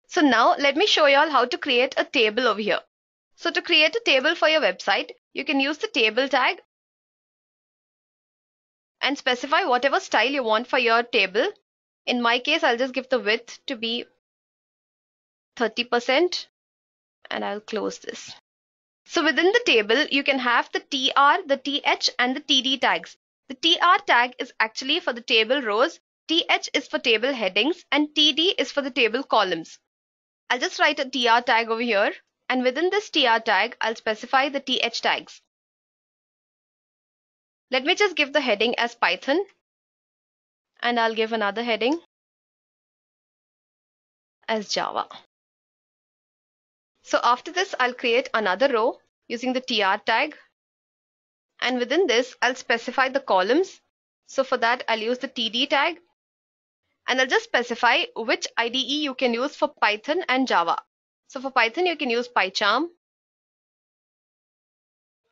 So now let me show you all how to create a table over here. So to create a table for your website, you can use the table tag and specify whatever style you want for your table. In my case, I'll just give the width to be 30% and I'll close this. So within the table, you can have the TR, the TH and the TD tags. The TR tag is actually for the table rows, TH is for table headings and TD is for the table columns. I'll just write a TR tag over here and within this TR tag, I'll specify the TH tags. Let me just give the heading as Python and I'll give another heading as Java. So after this, I'll create another row using the TR tag. And within this, I'll specify the columns. So for that, I'll use the TD tag. And I'll just specify which IDE you can use for Python and Java. So for Python, you can use PyCharm.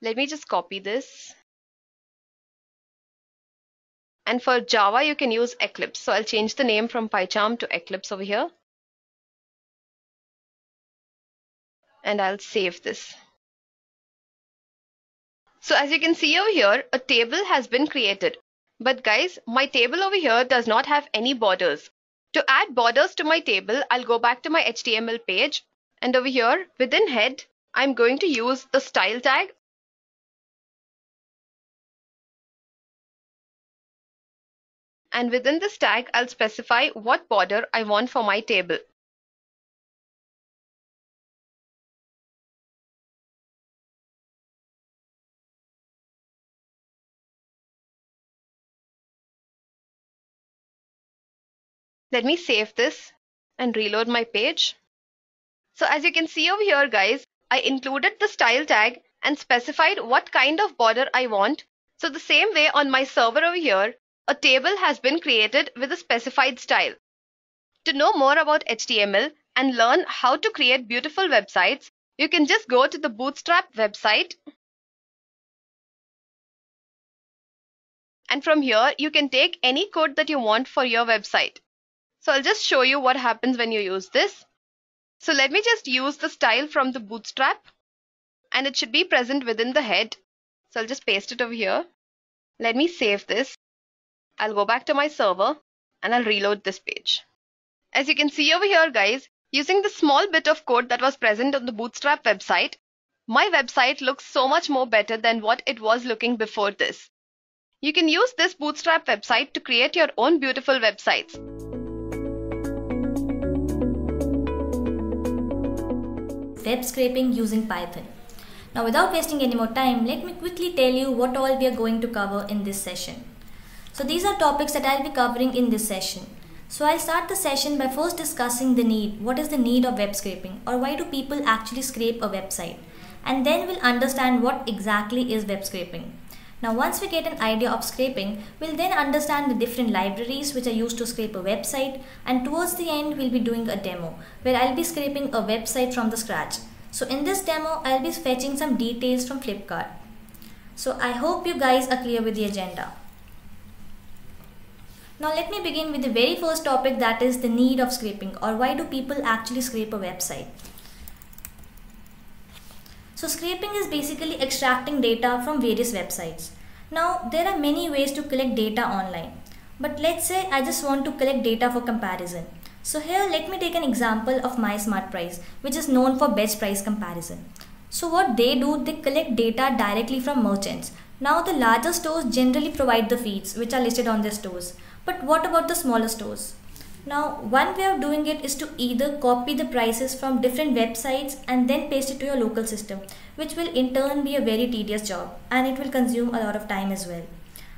Let me just copy this. And for Java, you can use Eclipse. So I'll change the name from PyCharm to Eclipse over here. And I'll save this. So as you can see over here, a table has been created. But guys, my table over here does not have any borders. To add borders to my table, I'll go back to my HTML page. And over here, within head, I'm going to use the style tag. And within this tag, I'll specify what border I want for my table. Let me save this and reload my page. So as you can see over here, guys, I included the style tag and specified what kind of border I want. So the same way on my server over here, a table has been created with a specified style. To know more about HTML and learn how to create beautiful websites, you can just go to the Bootstrap website. And from here, you can take any code that you want for your website. So I'll just show you what happens when you use this. So let me just use the style from the Bootstrap, and it should be present within the head. So I'll just paste it over here. Let me save this. I'll go back to my server and I'll reload this page. As you can see over here, guys, using the small bit of code that was present on the Bootstrap website, my website looks so much more better than what it was looking before this. You can use this Bootstrap website to create your own beautiful websites. Web scraping using Python. Now without wasting any more time, let me quickly tell you what all we are going to cover in this session. So these are topics that I'll be covering in this session. So I'll start the session by first discussing the need. What is the need of web scraping, or why do people actually scrape a website? And then we'll understand what exactly is web scraping. Now once we get an idea of scraping, we'll then understand the different libraries which are used to scrape a website, and towards the end we'll be doing a demo where I'll be scraping a website from the scratch. So in this demo, I'll be fetching some details from Flipkart. So I hope you guys are clear with the agenda. Now let me begin with the very first topic, that is the need of scraping, or why do people actually scrape a website. So scraping is basically extracting data from various websites. Now there are many ways to collect data online, but let's say I just want to collect data for comparison. So here let me take an example of My Smart Price, which is known for best price comparison. So what they do, they collect data directly from merchants. Now the larger stores generally provide the feeds which are listed on their stores. But what about the smaller stores? Now one way of doing it is to either copy the prices from different websites and then paste it to your local system, which will in turn be a very tedious job and it will consume a lot of time as well.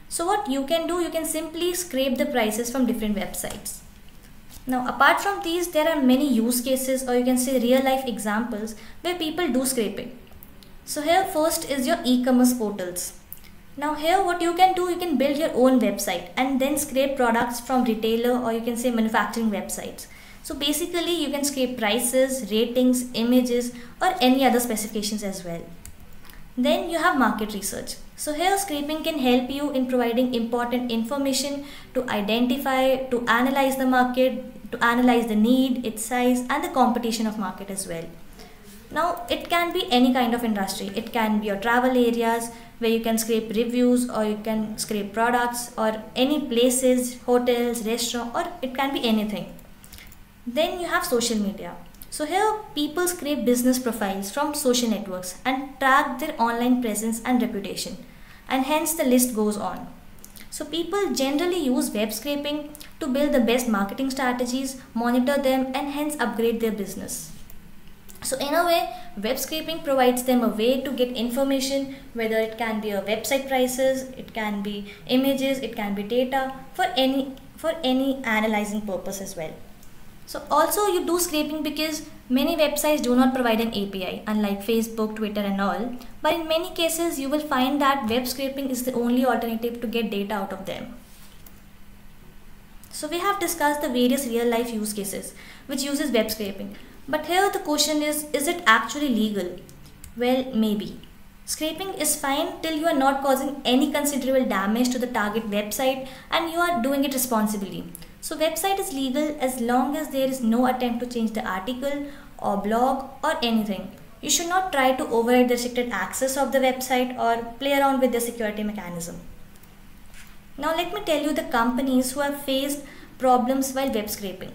So what you can do, you can simply scrape the prices from different websites. Now apart from these, there are many use cases, or you can say real life examples where people do scraping. So here first is your e-commerce portals. Now here what you can do, you can build your own website and then scrape products from retailer, or you can say manufacturing websites. So basically you can scrape prices, ratings, images, or any other specifications as well. Then you have market research. So here scraping can help you in providing important information to identify, to analyze the market, to analyze the need, its size, and the competition of market as well. Now it can be any kind of industry. It can be your travel areas where you can scrape reviews, or you can scrape products, or any places, hotels, restaurants, or it can be anything. Then you have social media. So here people scrape business profiles from social networks and track their online presence and reputation, and hence the list goes on. So people generally use web scraping to build the best marketing strategies, monitor them, and hence upgrade their business. So in a way, web scraping provides them a way to get information, whether it can be a website prices, it can be images, it can be data, for any analyzing purpose as well. So also you do scraping because many websites do not provide an API, unlike Facebook, Twitter and all. But in many cases you will find that web scraping is the only alternative to get data out of them. So we have discussed the various real life use cases which uses web scraping. But here the question is it actually legal? Well, maybe. Scraping is fine till you are not causing any considerable damage to the target website and you are doing it responsibly. So website is legal as long as there is no attempt to change the article or blog or anything. You should not try to override the restricted access of the website or play around with the security mechanism. Now let me tell you the companies who have faced problems while web scraping.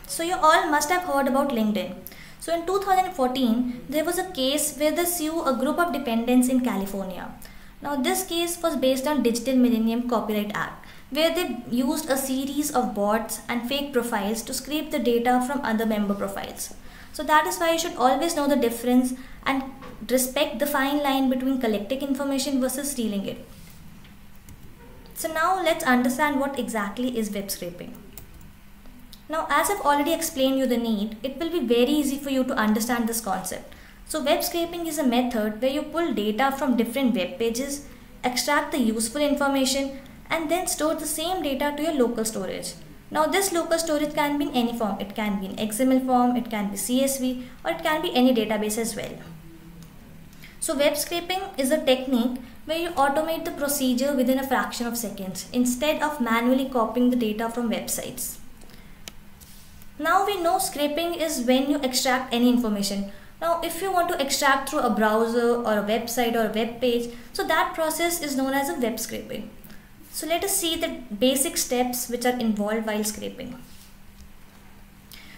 So you all must have heard about LinkedIn. So in 2014, there was a case where they sued a group of dependents in California. Now this case was based on Digital Millennium Copyright Act, where they used a series of bots and fake profiles to scrape the data from other member profiles. So that is why you should always know the difference and respect the fine line between collecting information versus stealing it. So now let's understand what exactly is web scraping. Now, as I've already explained you the need, it will be very easy for you to understand this concept. So web scraping is a method where you pull data from different web pages, extract the useful information, and then store the same data to your local storage. Now this local storage can be in any form. It can be in XML form, it can be CSV, or it can be any database as well. So web scraping is a technique where you automate the procedure within a fraction of seconds instead of manually copying the data from websites. Now we know scraping is when you extract any information. Now if you want to extract through a browser or a website or a web page, so that process is known as a web scraping. So let us see the basic steps which are involved while scraping.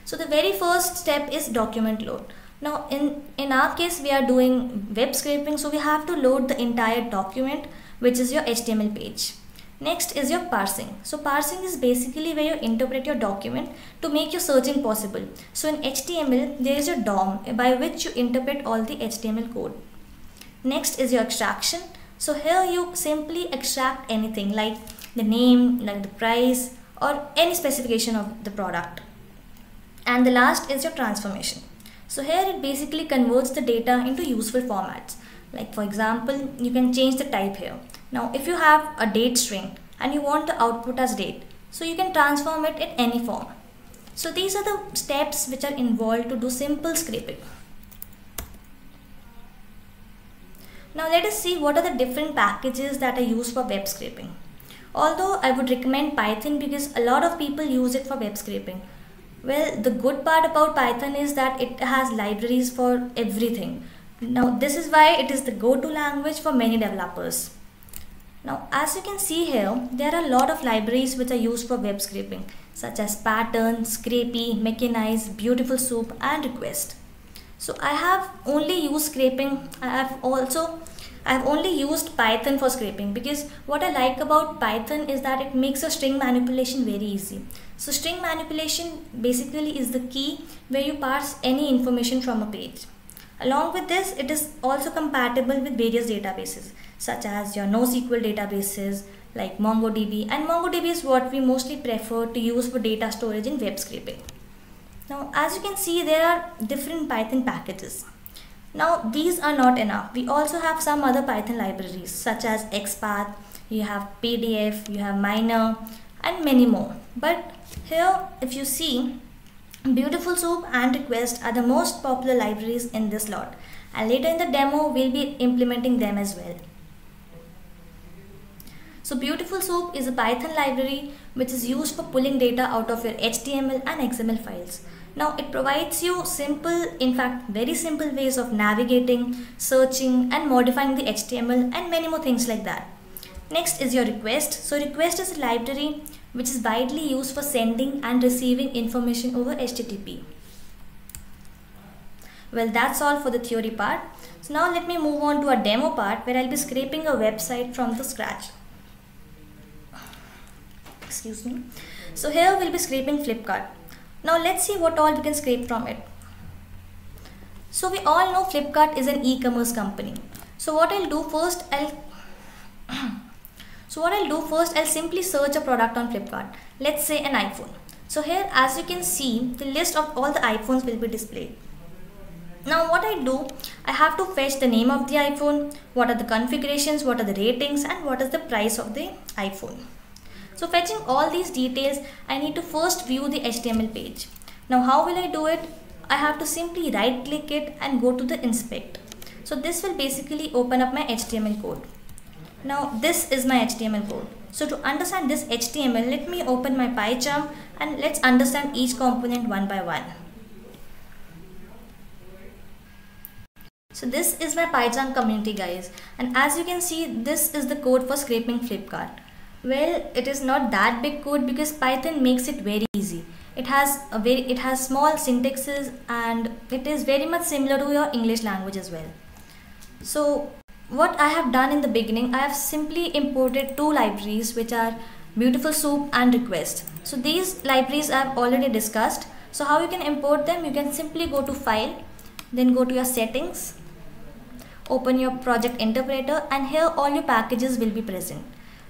So the very first step is document load. Now in our case we are doing web scraping, so we have to load the entire document, which is your HTML page. Next is your parsing. So parsing is basically where you interpret your document to make your searching possible. So in HTML there is your DOM by which you interpret all the HTML code. Next is your extraction. So here you simply extract anything like the name, like the price, or any specification of the product. And the last is your transformation. So here it basically converts the data into useful formats. Like for example, you can change the type here. Now if you have a date string and you want the output as date, so you can transform it in any form. So these are the steps which are involved to do simple scraping. Now let us see what are the different packages that are used for web scraping. Although I would recommend Python because a lot of people use it for web scraping. Well, the good part about Python is that it has libraries for everything. Now this is why it is the go-to language for many developers. Now as you can see here, there are a lot of libraries which are used for web scraping, such as Pattern, Scrapy, Mechanize, Beautiful Soup, and Request. So I have only used scraping. I have only used Python for scraping because what I like about Python is that it makes a string manipulation very easy. So string manipulation basically is the key where you parse any information from a page. Along with this, it is also compatible with various databases such as your NoSQL databases like MongoDB, and MongoDB is what we mostly prefer to use for data storage in web scraping. Now as you can see, there are different Python packages. Now these are not enough. We also have some other Python libraries such as XPath, you have PDF, you have Miner, and many more. But here if you see, Beautiful Soup and Request are the most popular libraries in this lot, and later in the demo we'll be implementing them as well. So Beautiful Soup is a Python library which is used for pulling data out of your HTML and XML files. Now it provides you simple, in fact very simple ways of navigating, searching, and modifying the HTML and many more things like that. Next is your Request. So Request is a library which is widely used for sending and receiving information over HTTP. Well, that's all for the theory part. So now let me move on to a demo part where I'll be scraping a website from the scratch. Excuse me. So here we'll be scraping Flipkart. Now let's see what all we can scrape from it. So we all know Flipkart is an e-commerce company. So what I'll do first, I'll simply search a product on Flipkart. Let's say an iPhone. So here as you can see, the list of all the iPhones will be displayed. Now what I do, I have to fetch the name of the iPhone, what are the configurations, what are the ratings, and what is the price of the iPhone. So fetching all these details, I need to first view the HTML page. Now how will I do it? I have to simply right click it and go to the inspect. So this will basically open up my HTML code. Now this is my HTML code. So to understand this HTML, let me open my PyCharm and let's understand each component one by one. So this is my PyCharm community, guys, and as you can see, this is the code for scraping Flipkart. Well, it is not that big code because Python makes it very easy. It has small syntaxes and it is very much similar to your English language as well. So what I have done in the beginning, I have simply imported two libraries which are Beautiful Soup and Request. So these libraries I have already discussed. So how you can import them? You can simply go to File, then go to your Settings, open your project interpreter, and here all your packages will be present.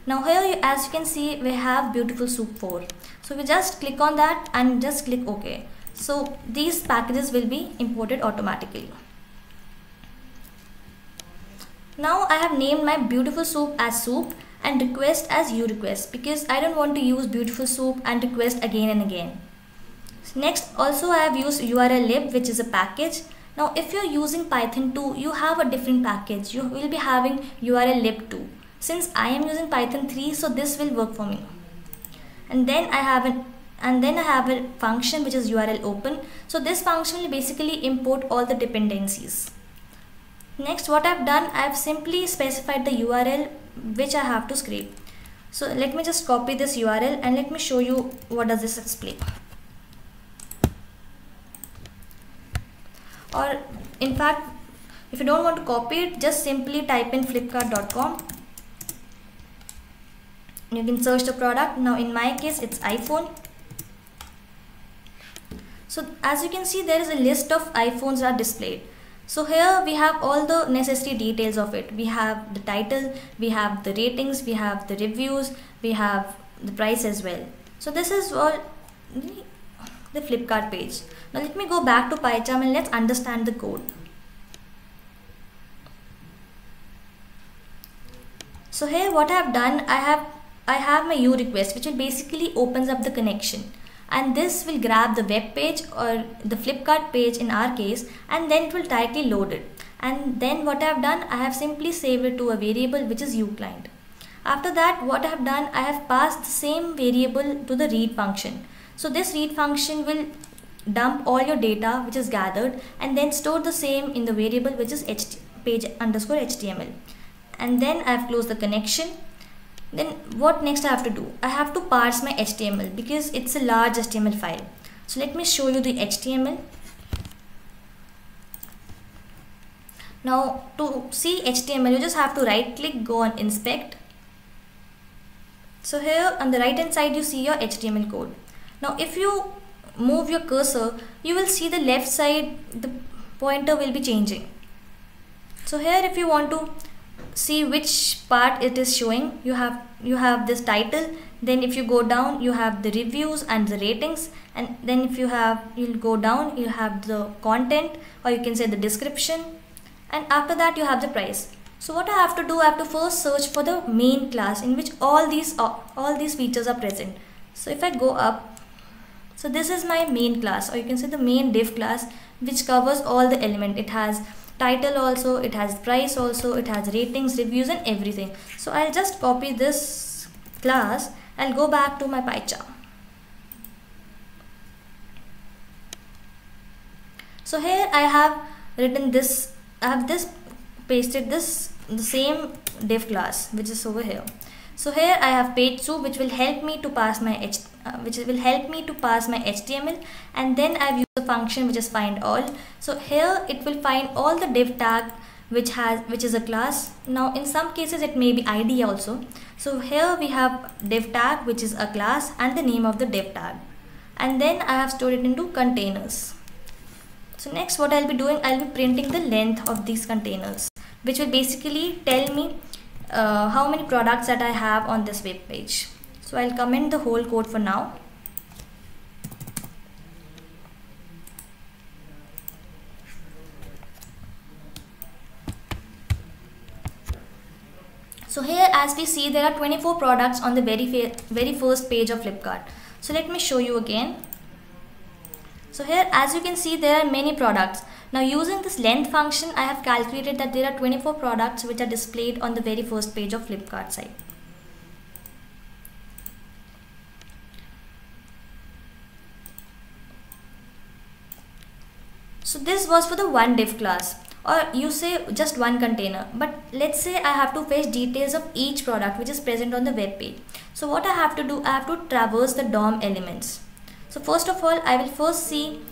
Now here, as you can see, we have beautiful soup 4. So we just click on that and just click OK. So these packages will be imported automatically. Now I have named my beautiful soup as soup and request as you request, because I don't want to use beautiful soup and request again and again. Next, also I have used URL lib, which is a package. Now if you're using Python 2, you have a different package. You will be having URL lib 2. Since I am using Python 3, so this will work for me. And then I have a function which is URL open. So this function will basically import all the dependencies. Next, what I've done, I've simply specified the URL which I have to scrape. So let me just copy this URL and let me show you what does this display. Or in fact, if you don't want to copy it, just simply type in flipkart.com. You can search the product. Now in my case, it's iPhone. So as you can see, there is a list of iPhones that are displayed. So here we have all the necessary details of it. We have the title, we have the ratings, we have the reviews, we have the price as well. So this is all the Flipkart page. Now let me go back to PyCharm and let's understand the code. So here what I have done, I have my uRequest, which will basically opens up the connection. And this will grab the web page or the Flipkart page in our case, and then it will directly load it. And then what I have done, I have simply saved it to a variable which is uClient. After that, what I have done, I have passed the same variable to the read function. So this read function will dump all your data which is gathered and then store the same in the variable which is page_html. And then I have closed the connection. Then what next I have to do? I have to parse my HTML because it's a large HTML file. So let me show you the HTML. Now to see HTML, you just have to right click, go on inspect. So here on the right hand side you see your HTML code. Now if you move your cursor, you will see the left side, the pointer will be changing. So here if you want to see which part it is showing, you have this title, then if you go down you have the reviews and the ratings, and then if you'll go down, you have the content, or you can say the description, and after that you have the price. So what I have to do, I have to first search for the main class in which all these features are present. So if I go up, so this is my main class, or you can say the main div class, which covers all the element. It has title also, it has price also, it has ratings, reviews and everything. So I'll just copy this class. I'll go back to my PyCharm. So here I have written this, pasted this, the same div class which is over here. So here I have page soup, which will help me to pass my HTML, and then I've used the function which is find all. So here it will find all the div tag which is a class. Now in some cases it may be ID also. So here we have div tag, which is a class, and the name of the div tag, and then I have stored it into containers. So next what I'll be doing, I'll be printing the length of these containers, which will basically tell me how many products that I have on this web page. So I'll comment the whole code for now. So here as we see, there are 24 products on the very first page of Flipkart. So let me show you again. So here as you can see, there are many products. Now using this length function, I have calculated that there are 24 products which are displayed on the very first page of Flipkart site. So this was for the one div class, or you say just one container, but let's say I have to fetch details of each product which is present on the web page. So what I have to do, I have to traverse the DOM elements. So first of all, I will first see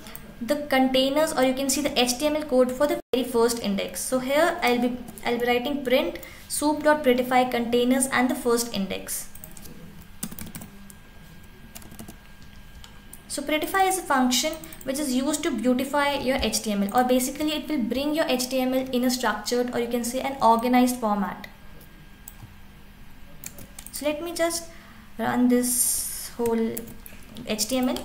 the containers, or you can see the HTML code for the very first index. So here I'll be writing print soup.prettify containers and the first index. So prettify is a function which is used to beautify your HTML, or basically it will bring your HTML in a structured, or you can say an organized format. So let me just run this whole HTML.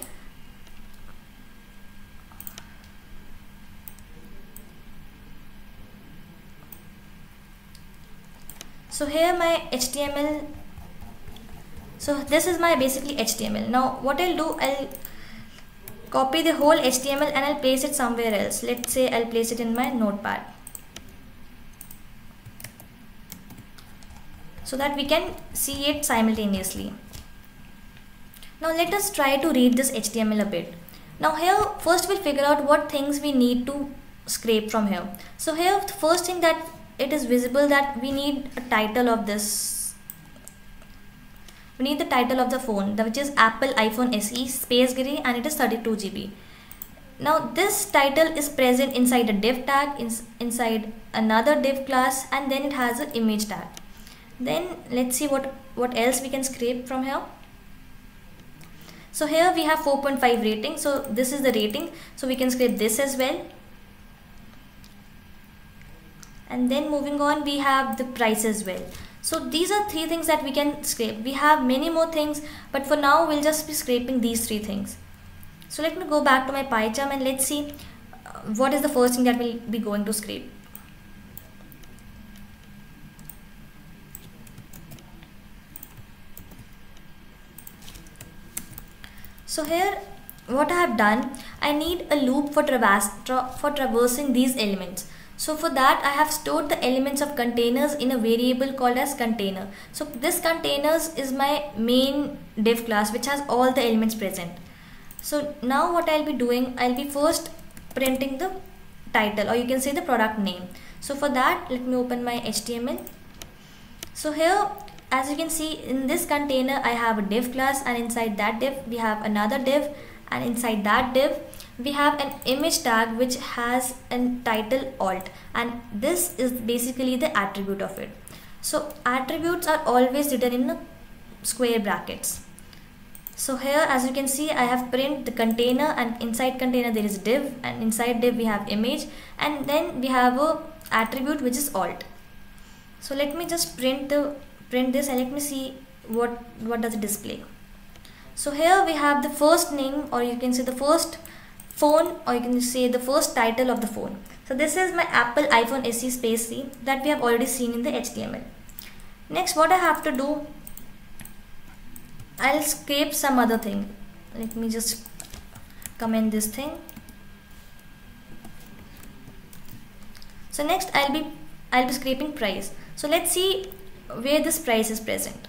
So here my HTML, so this is my basically HTML. Now what I'll do, I'll copy the whole HTML and I'll place it somewhere else. Let's say I'll place it in my notepad, so that we can see it simultaneously. Now let us try to read this HTML a bit. Now here first we'll figure out what things we need to scrape from here. So here the first thing that it is visible that we need a title of this. We need the title of the phone, which is Apple iPhone SE space gray, and it is 32 GB. Now this title is present inside a div tag, inside another div class, and then it has an image tag. Then let's see what else we can scrape from here. So here we have 4.5 rating, so this is the rating, so we can scrape this as well. And then moving on, we have the price as well. So these are 3 things that we can scrape. We have many more things, but for now we'll just be scraping these 3 things. So let me go back to my pie chart and let's see what is the first thing that we'll be going to scrape. So here what I have done, I need a loop for traversing these elements. So for that I have stored the elements of containers in a variable called as container. So this containers is my main div class which has all the elements present. So now what I'll be doing, I'll be first printing the title, or you can say the product name. So for that, let me open my HTML. So here, as you can see, in this container I have a div class, and inside that div we have another div, and inside that div we have an image tag which has a title alt, and this is basically the attribute of it. So attributes are always written in square brackets. So here, as you can see, I have print the container, and inside container there is div, and inside div we have image, and then we have a attribute which is alt. So let me just print this and let me see what does it display. So here we have the first name, or you can say the first phone, or you can say the first title of the phone. So this is my Apple iPhone SE space C that we have already seen in the HTML. Next, what I have to do, I'll scrape some other thing. Let me just comment this thing. So next I'll be scraping price. So let's see where this price is present.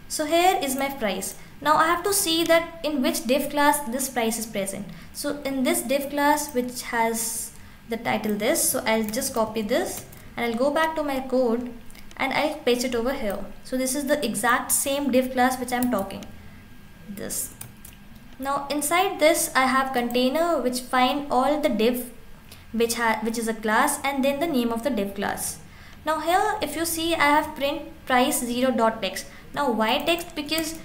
So here is my price. Now I have to see that in which div class this price is present. So in this div class which has the title this, so I'll just copy this and I'll go back to my code and I'll paste it over here. So this is the exact same div class which I'm talking. This. Now inside this I have container which find all the div which is a class, and then the name of the div class. Now here if you see, I have print price 0.text. Now why text? Because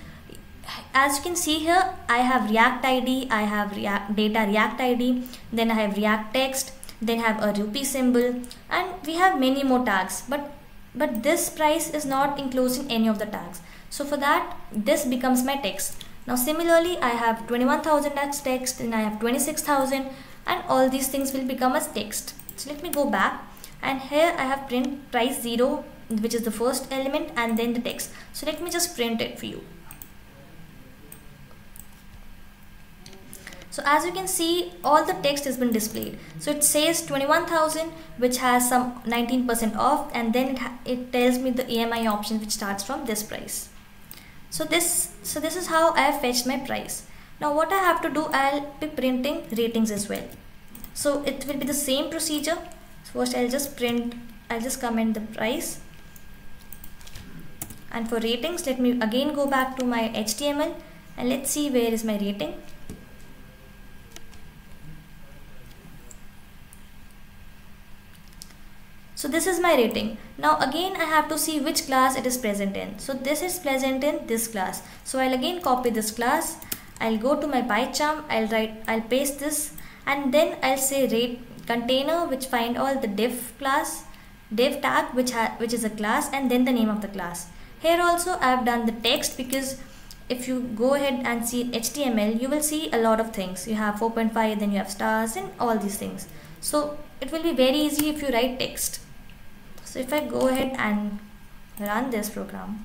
as you can see here, I have React ID, I have data React ID, then I have React text, then I have a rupee symbol, and we have many more tags, but this price is not enclosing any of the tags. So for that, this becomes my text. Now similarly, I have 21,000 as text, and I have 26,000, and all these things will become as text. So let me go back, and here I have print price 0, which is the first element, and then the text. So let me just print it for you. So as you can see, all the text has been displayed. So it says 21,000, which has some 19% off, and then it tells me the EMI option which starts from this price. So this is how I have fetched my price. Now what I have to do, I'll be printing ratings as well. So it will be the same procedure. First I'll just comment the price. And for ratings, let me again go back to my HTML and let's see where is my rating. So this is my rating. Now again I have to see which class it is present in. So this is present in this class. So I'll again copy this class. I'll go to my PyCharm, I'll paste this, and then I'll say rate container which find all the div class, div tag which is a class, and then the name of the class. Here also I have done the text, because if you go ahead and see HTML, you will see a lot of things. You have 4.5, then you have stars and all these things. So it will be very easy if you write text. So if I go ahead and run this program,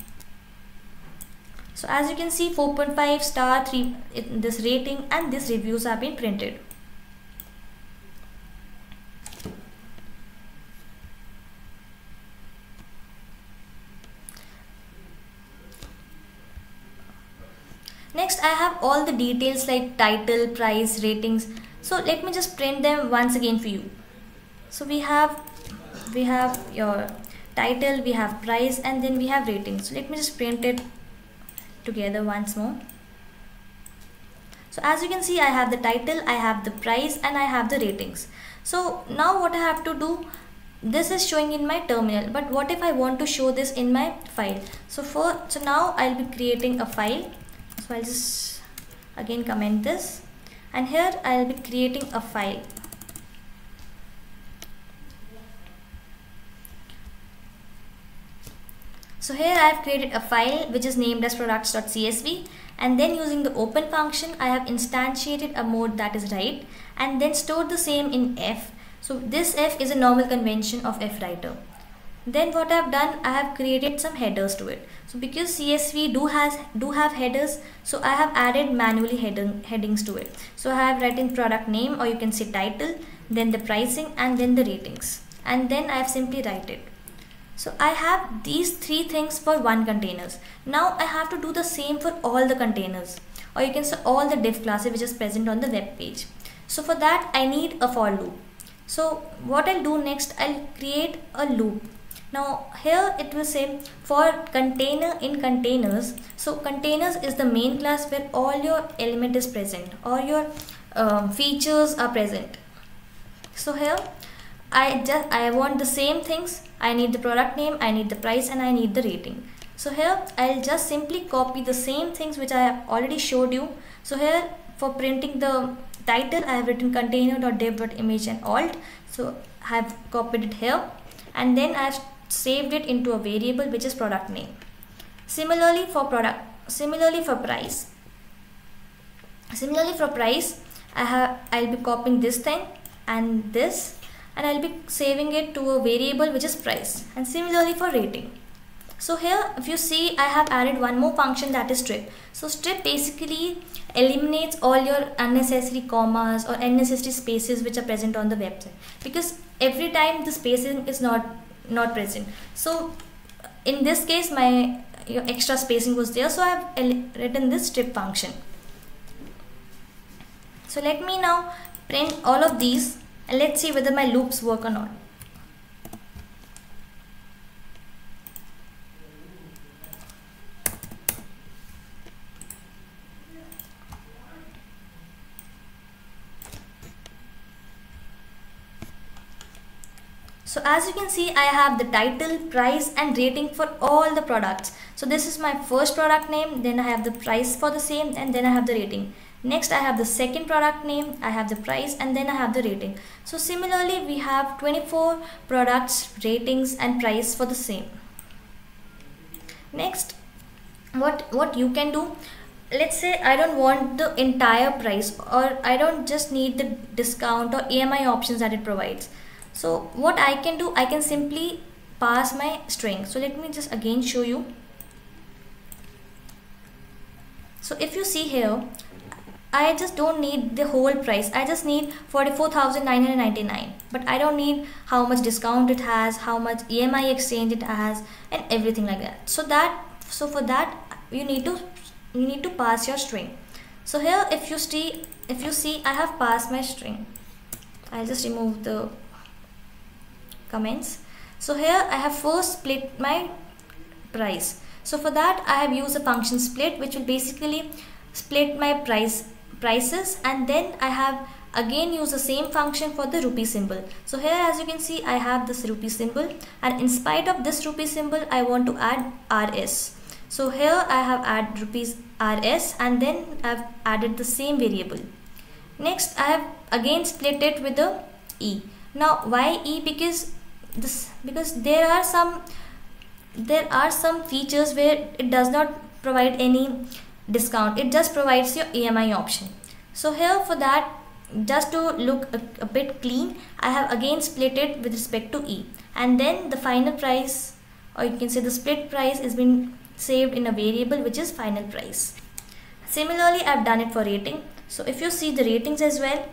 so as you can see 4.5 star 3, this rating and this reviews have been printed. Next I have all the details like title, price, ratings. So let me just print them once again for you. So we have your title, we have price, and then we have ratings. So let me just print it together once more. So as you can see, I have the title, I have the price, and I have the ratings. So now what I have to do, this is showing in my terminal, but what if I want to show this in my file? So now I'll be creating a file. So I'll just again comment this, and here I'll be creating a file. So here I have created a file which is named as products.csv, and then using the open function I have instantiated a mode that is write, and then stored the same in F. So this F is a normal convention of F writer. Then what I have done, I have created some headers to it. So because CSV do have headers, so I have added manually headings to it. So I have written product name, or you can say title, then the pricing, and then the ratings, and then I have simply write it. So I have these three things for one containers. Now I have to do the same for all the containers, or you can say all the div classes which is present on the web page. So for that I need a for loop. So what I'll do next, I'll create a loop. Now here it will say for container in containers. So containers is the main class where all your element is present, or your features are present. So here I want the same things. I need the product name, I need the price, and I need the rating. So here I'll just simply copy the same things which I have already showed you. So here for printing the title, I have written container.div.image and alt. So I have copied it here, and then I have saved it into a variable which is product name. Similarly for price, I'll be copying this thing and this, and I'll be saving it to a variable which is price, and similarly for rating. So here if you see, I have added one more function, that is strip. So strip basically eliminates all your unnecessary commas or unnecessary spaces which are present on the website, because every time the spacing is not present. So in this case your extra spacing was there, so I have written this strip function. So let me now print all of these, and let's see whether my loops work or not. So as you can see, I have the title, price, and rating for all the products. So this is my first product name, then I have the price for the same, and then I have the rating. Next I have the second product name, I have the price, and then I have the rating. So similarly we have 24 products, ratings, and price for the same. Next, what you can do, let's say I don't want the entire price, or I don't just need the discount or EMI options that it provides. So what I can do, I can simply pass my string. So let me just again show you. So if you see here, I just don't need the whole price. I just need 44,999, but I don't need how much discount it has, how much EMI exchange it has, and everything like that. So for that you need to pass your string. So here if you see I have passed my string. I'll just remove the comments. So here I have first split my price. So for that I have used a function split, which will basically split my prices, and then I have again used the same function for the rupee symbol. So here as you can see, I have this rupee symbol, and in spite of this rupee symbol I want to add RS. So here I have added rupees RS, and then I have added the same variable. Next I have again split it with the E. Now why E? Because this, because there are some features where it does not provide any discount, it just provides your EMI option. So here for that, just to look a bit clean, I have again split it with respect to E, and then the final price, or you can say the split price, has been saved in a variable which is final price. Similarly, I've done it for rating. So if you see the ratings as well,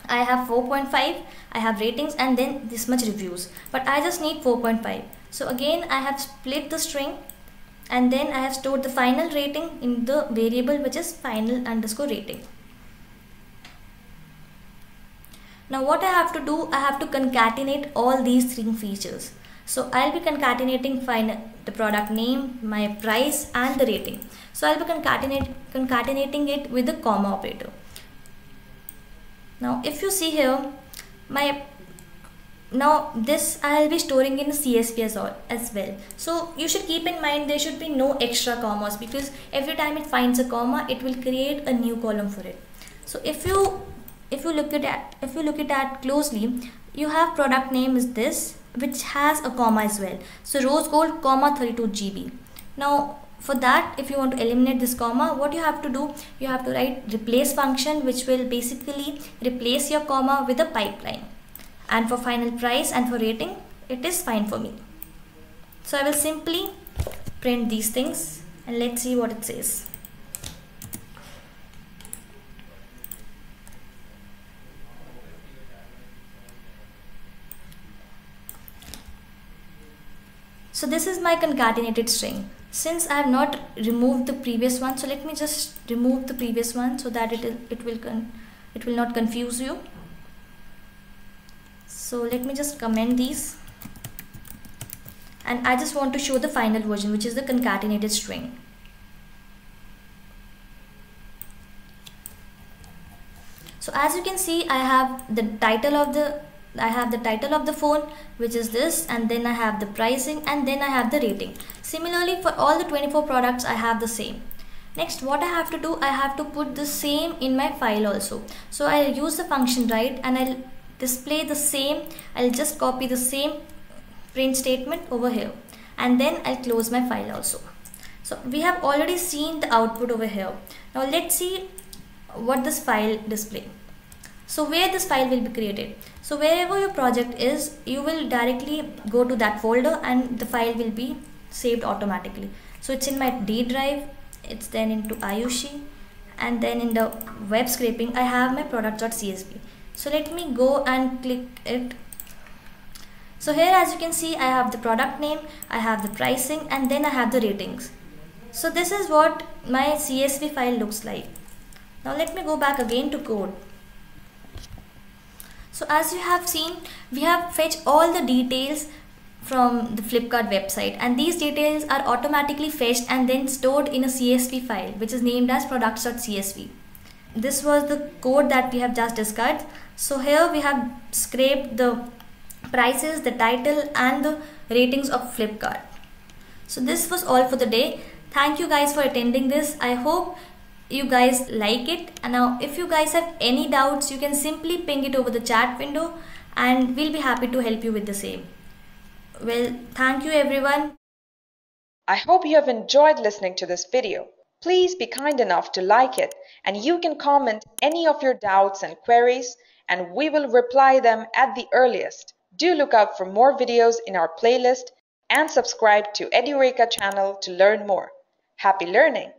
I have 4.5, I have ratings, and then this much reviews, but I just need 4.5. So again I have split the string, and then I have stored the final rating in the variable which is final underscore rating. Now what I have to do, I have to concatenate all these three features. So I'll be concatenating the product name, my price, and the rating. So I'll be concatenating it with the comma operator. Now if you see here, now this I'll be storing in a CSV as well. So you should keep in mind there should be no extra commas, because every time it finds a comma, it will create a new column for it. So if you look at it closely, you have product name is this, which has a comma as well. So rose gold comma 32 GB. Now for that, if you want to eliminate this comma, what you have to do, you have to write replace function, which will basically replace your comma with a pipeline. And for final price and for rating, it is fine for me. So I will simply print these things and let's see what it says. So this is my concatenated string. Since I have not removed the previous one, so let me just remove the previous one so that it will not confuse you. So let me just comment these, and I just want to show the final version, which is the concatenated string. So as you can see, I have the title of the phone, which is this, and then I have the pricing, and then I have the rating. Similarly, for all the 24 products, I have the same. Next, what I have to do, I have to put the same in my file also. So I'll use the function write, and I'll display the same. I'll just copy the same print statement over here, and then I'll close my file also. So we have already seen the output over here. Now let's see what this file display. So where this file will be created. So wherever your project is, you will directly go to that folder and the file will be saved automatically. So it's in my D drive, it's then into Ayushi, and then in the web scraping I have my products.csv. So let me go and click it. So here, as you can see, I have the product name, I have the pricing, and then I have the ratings. So this is what my CSV file looks like. Now let me go back again to code. So as you have seen, we have fetched all the details from the Flipkart website, and these details are automatically fetched and then stored in a CSV file which is named as products.csv. This was the code that we have just discussed. So here we have scraped the prices, the title, and the ratings of Flipkart. So this was all for the day. Thank you guys for attending this. I hope you guys like it, and now if you guys have any doubts, you can simply ping it over the chat window and we'll be happy to help you with the same. Well, thank you everyone. I hope you have enjoyed listening to this video. Please be kind enough to like it, and you can comment any of your doubts and queries, and we will reply them at the earliest. Do look out for more videos in our playlist and subscribe to Edureka channel to learn more. Happy learning!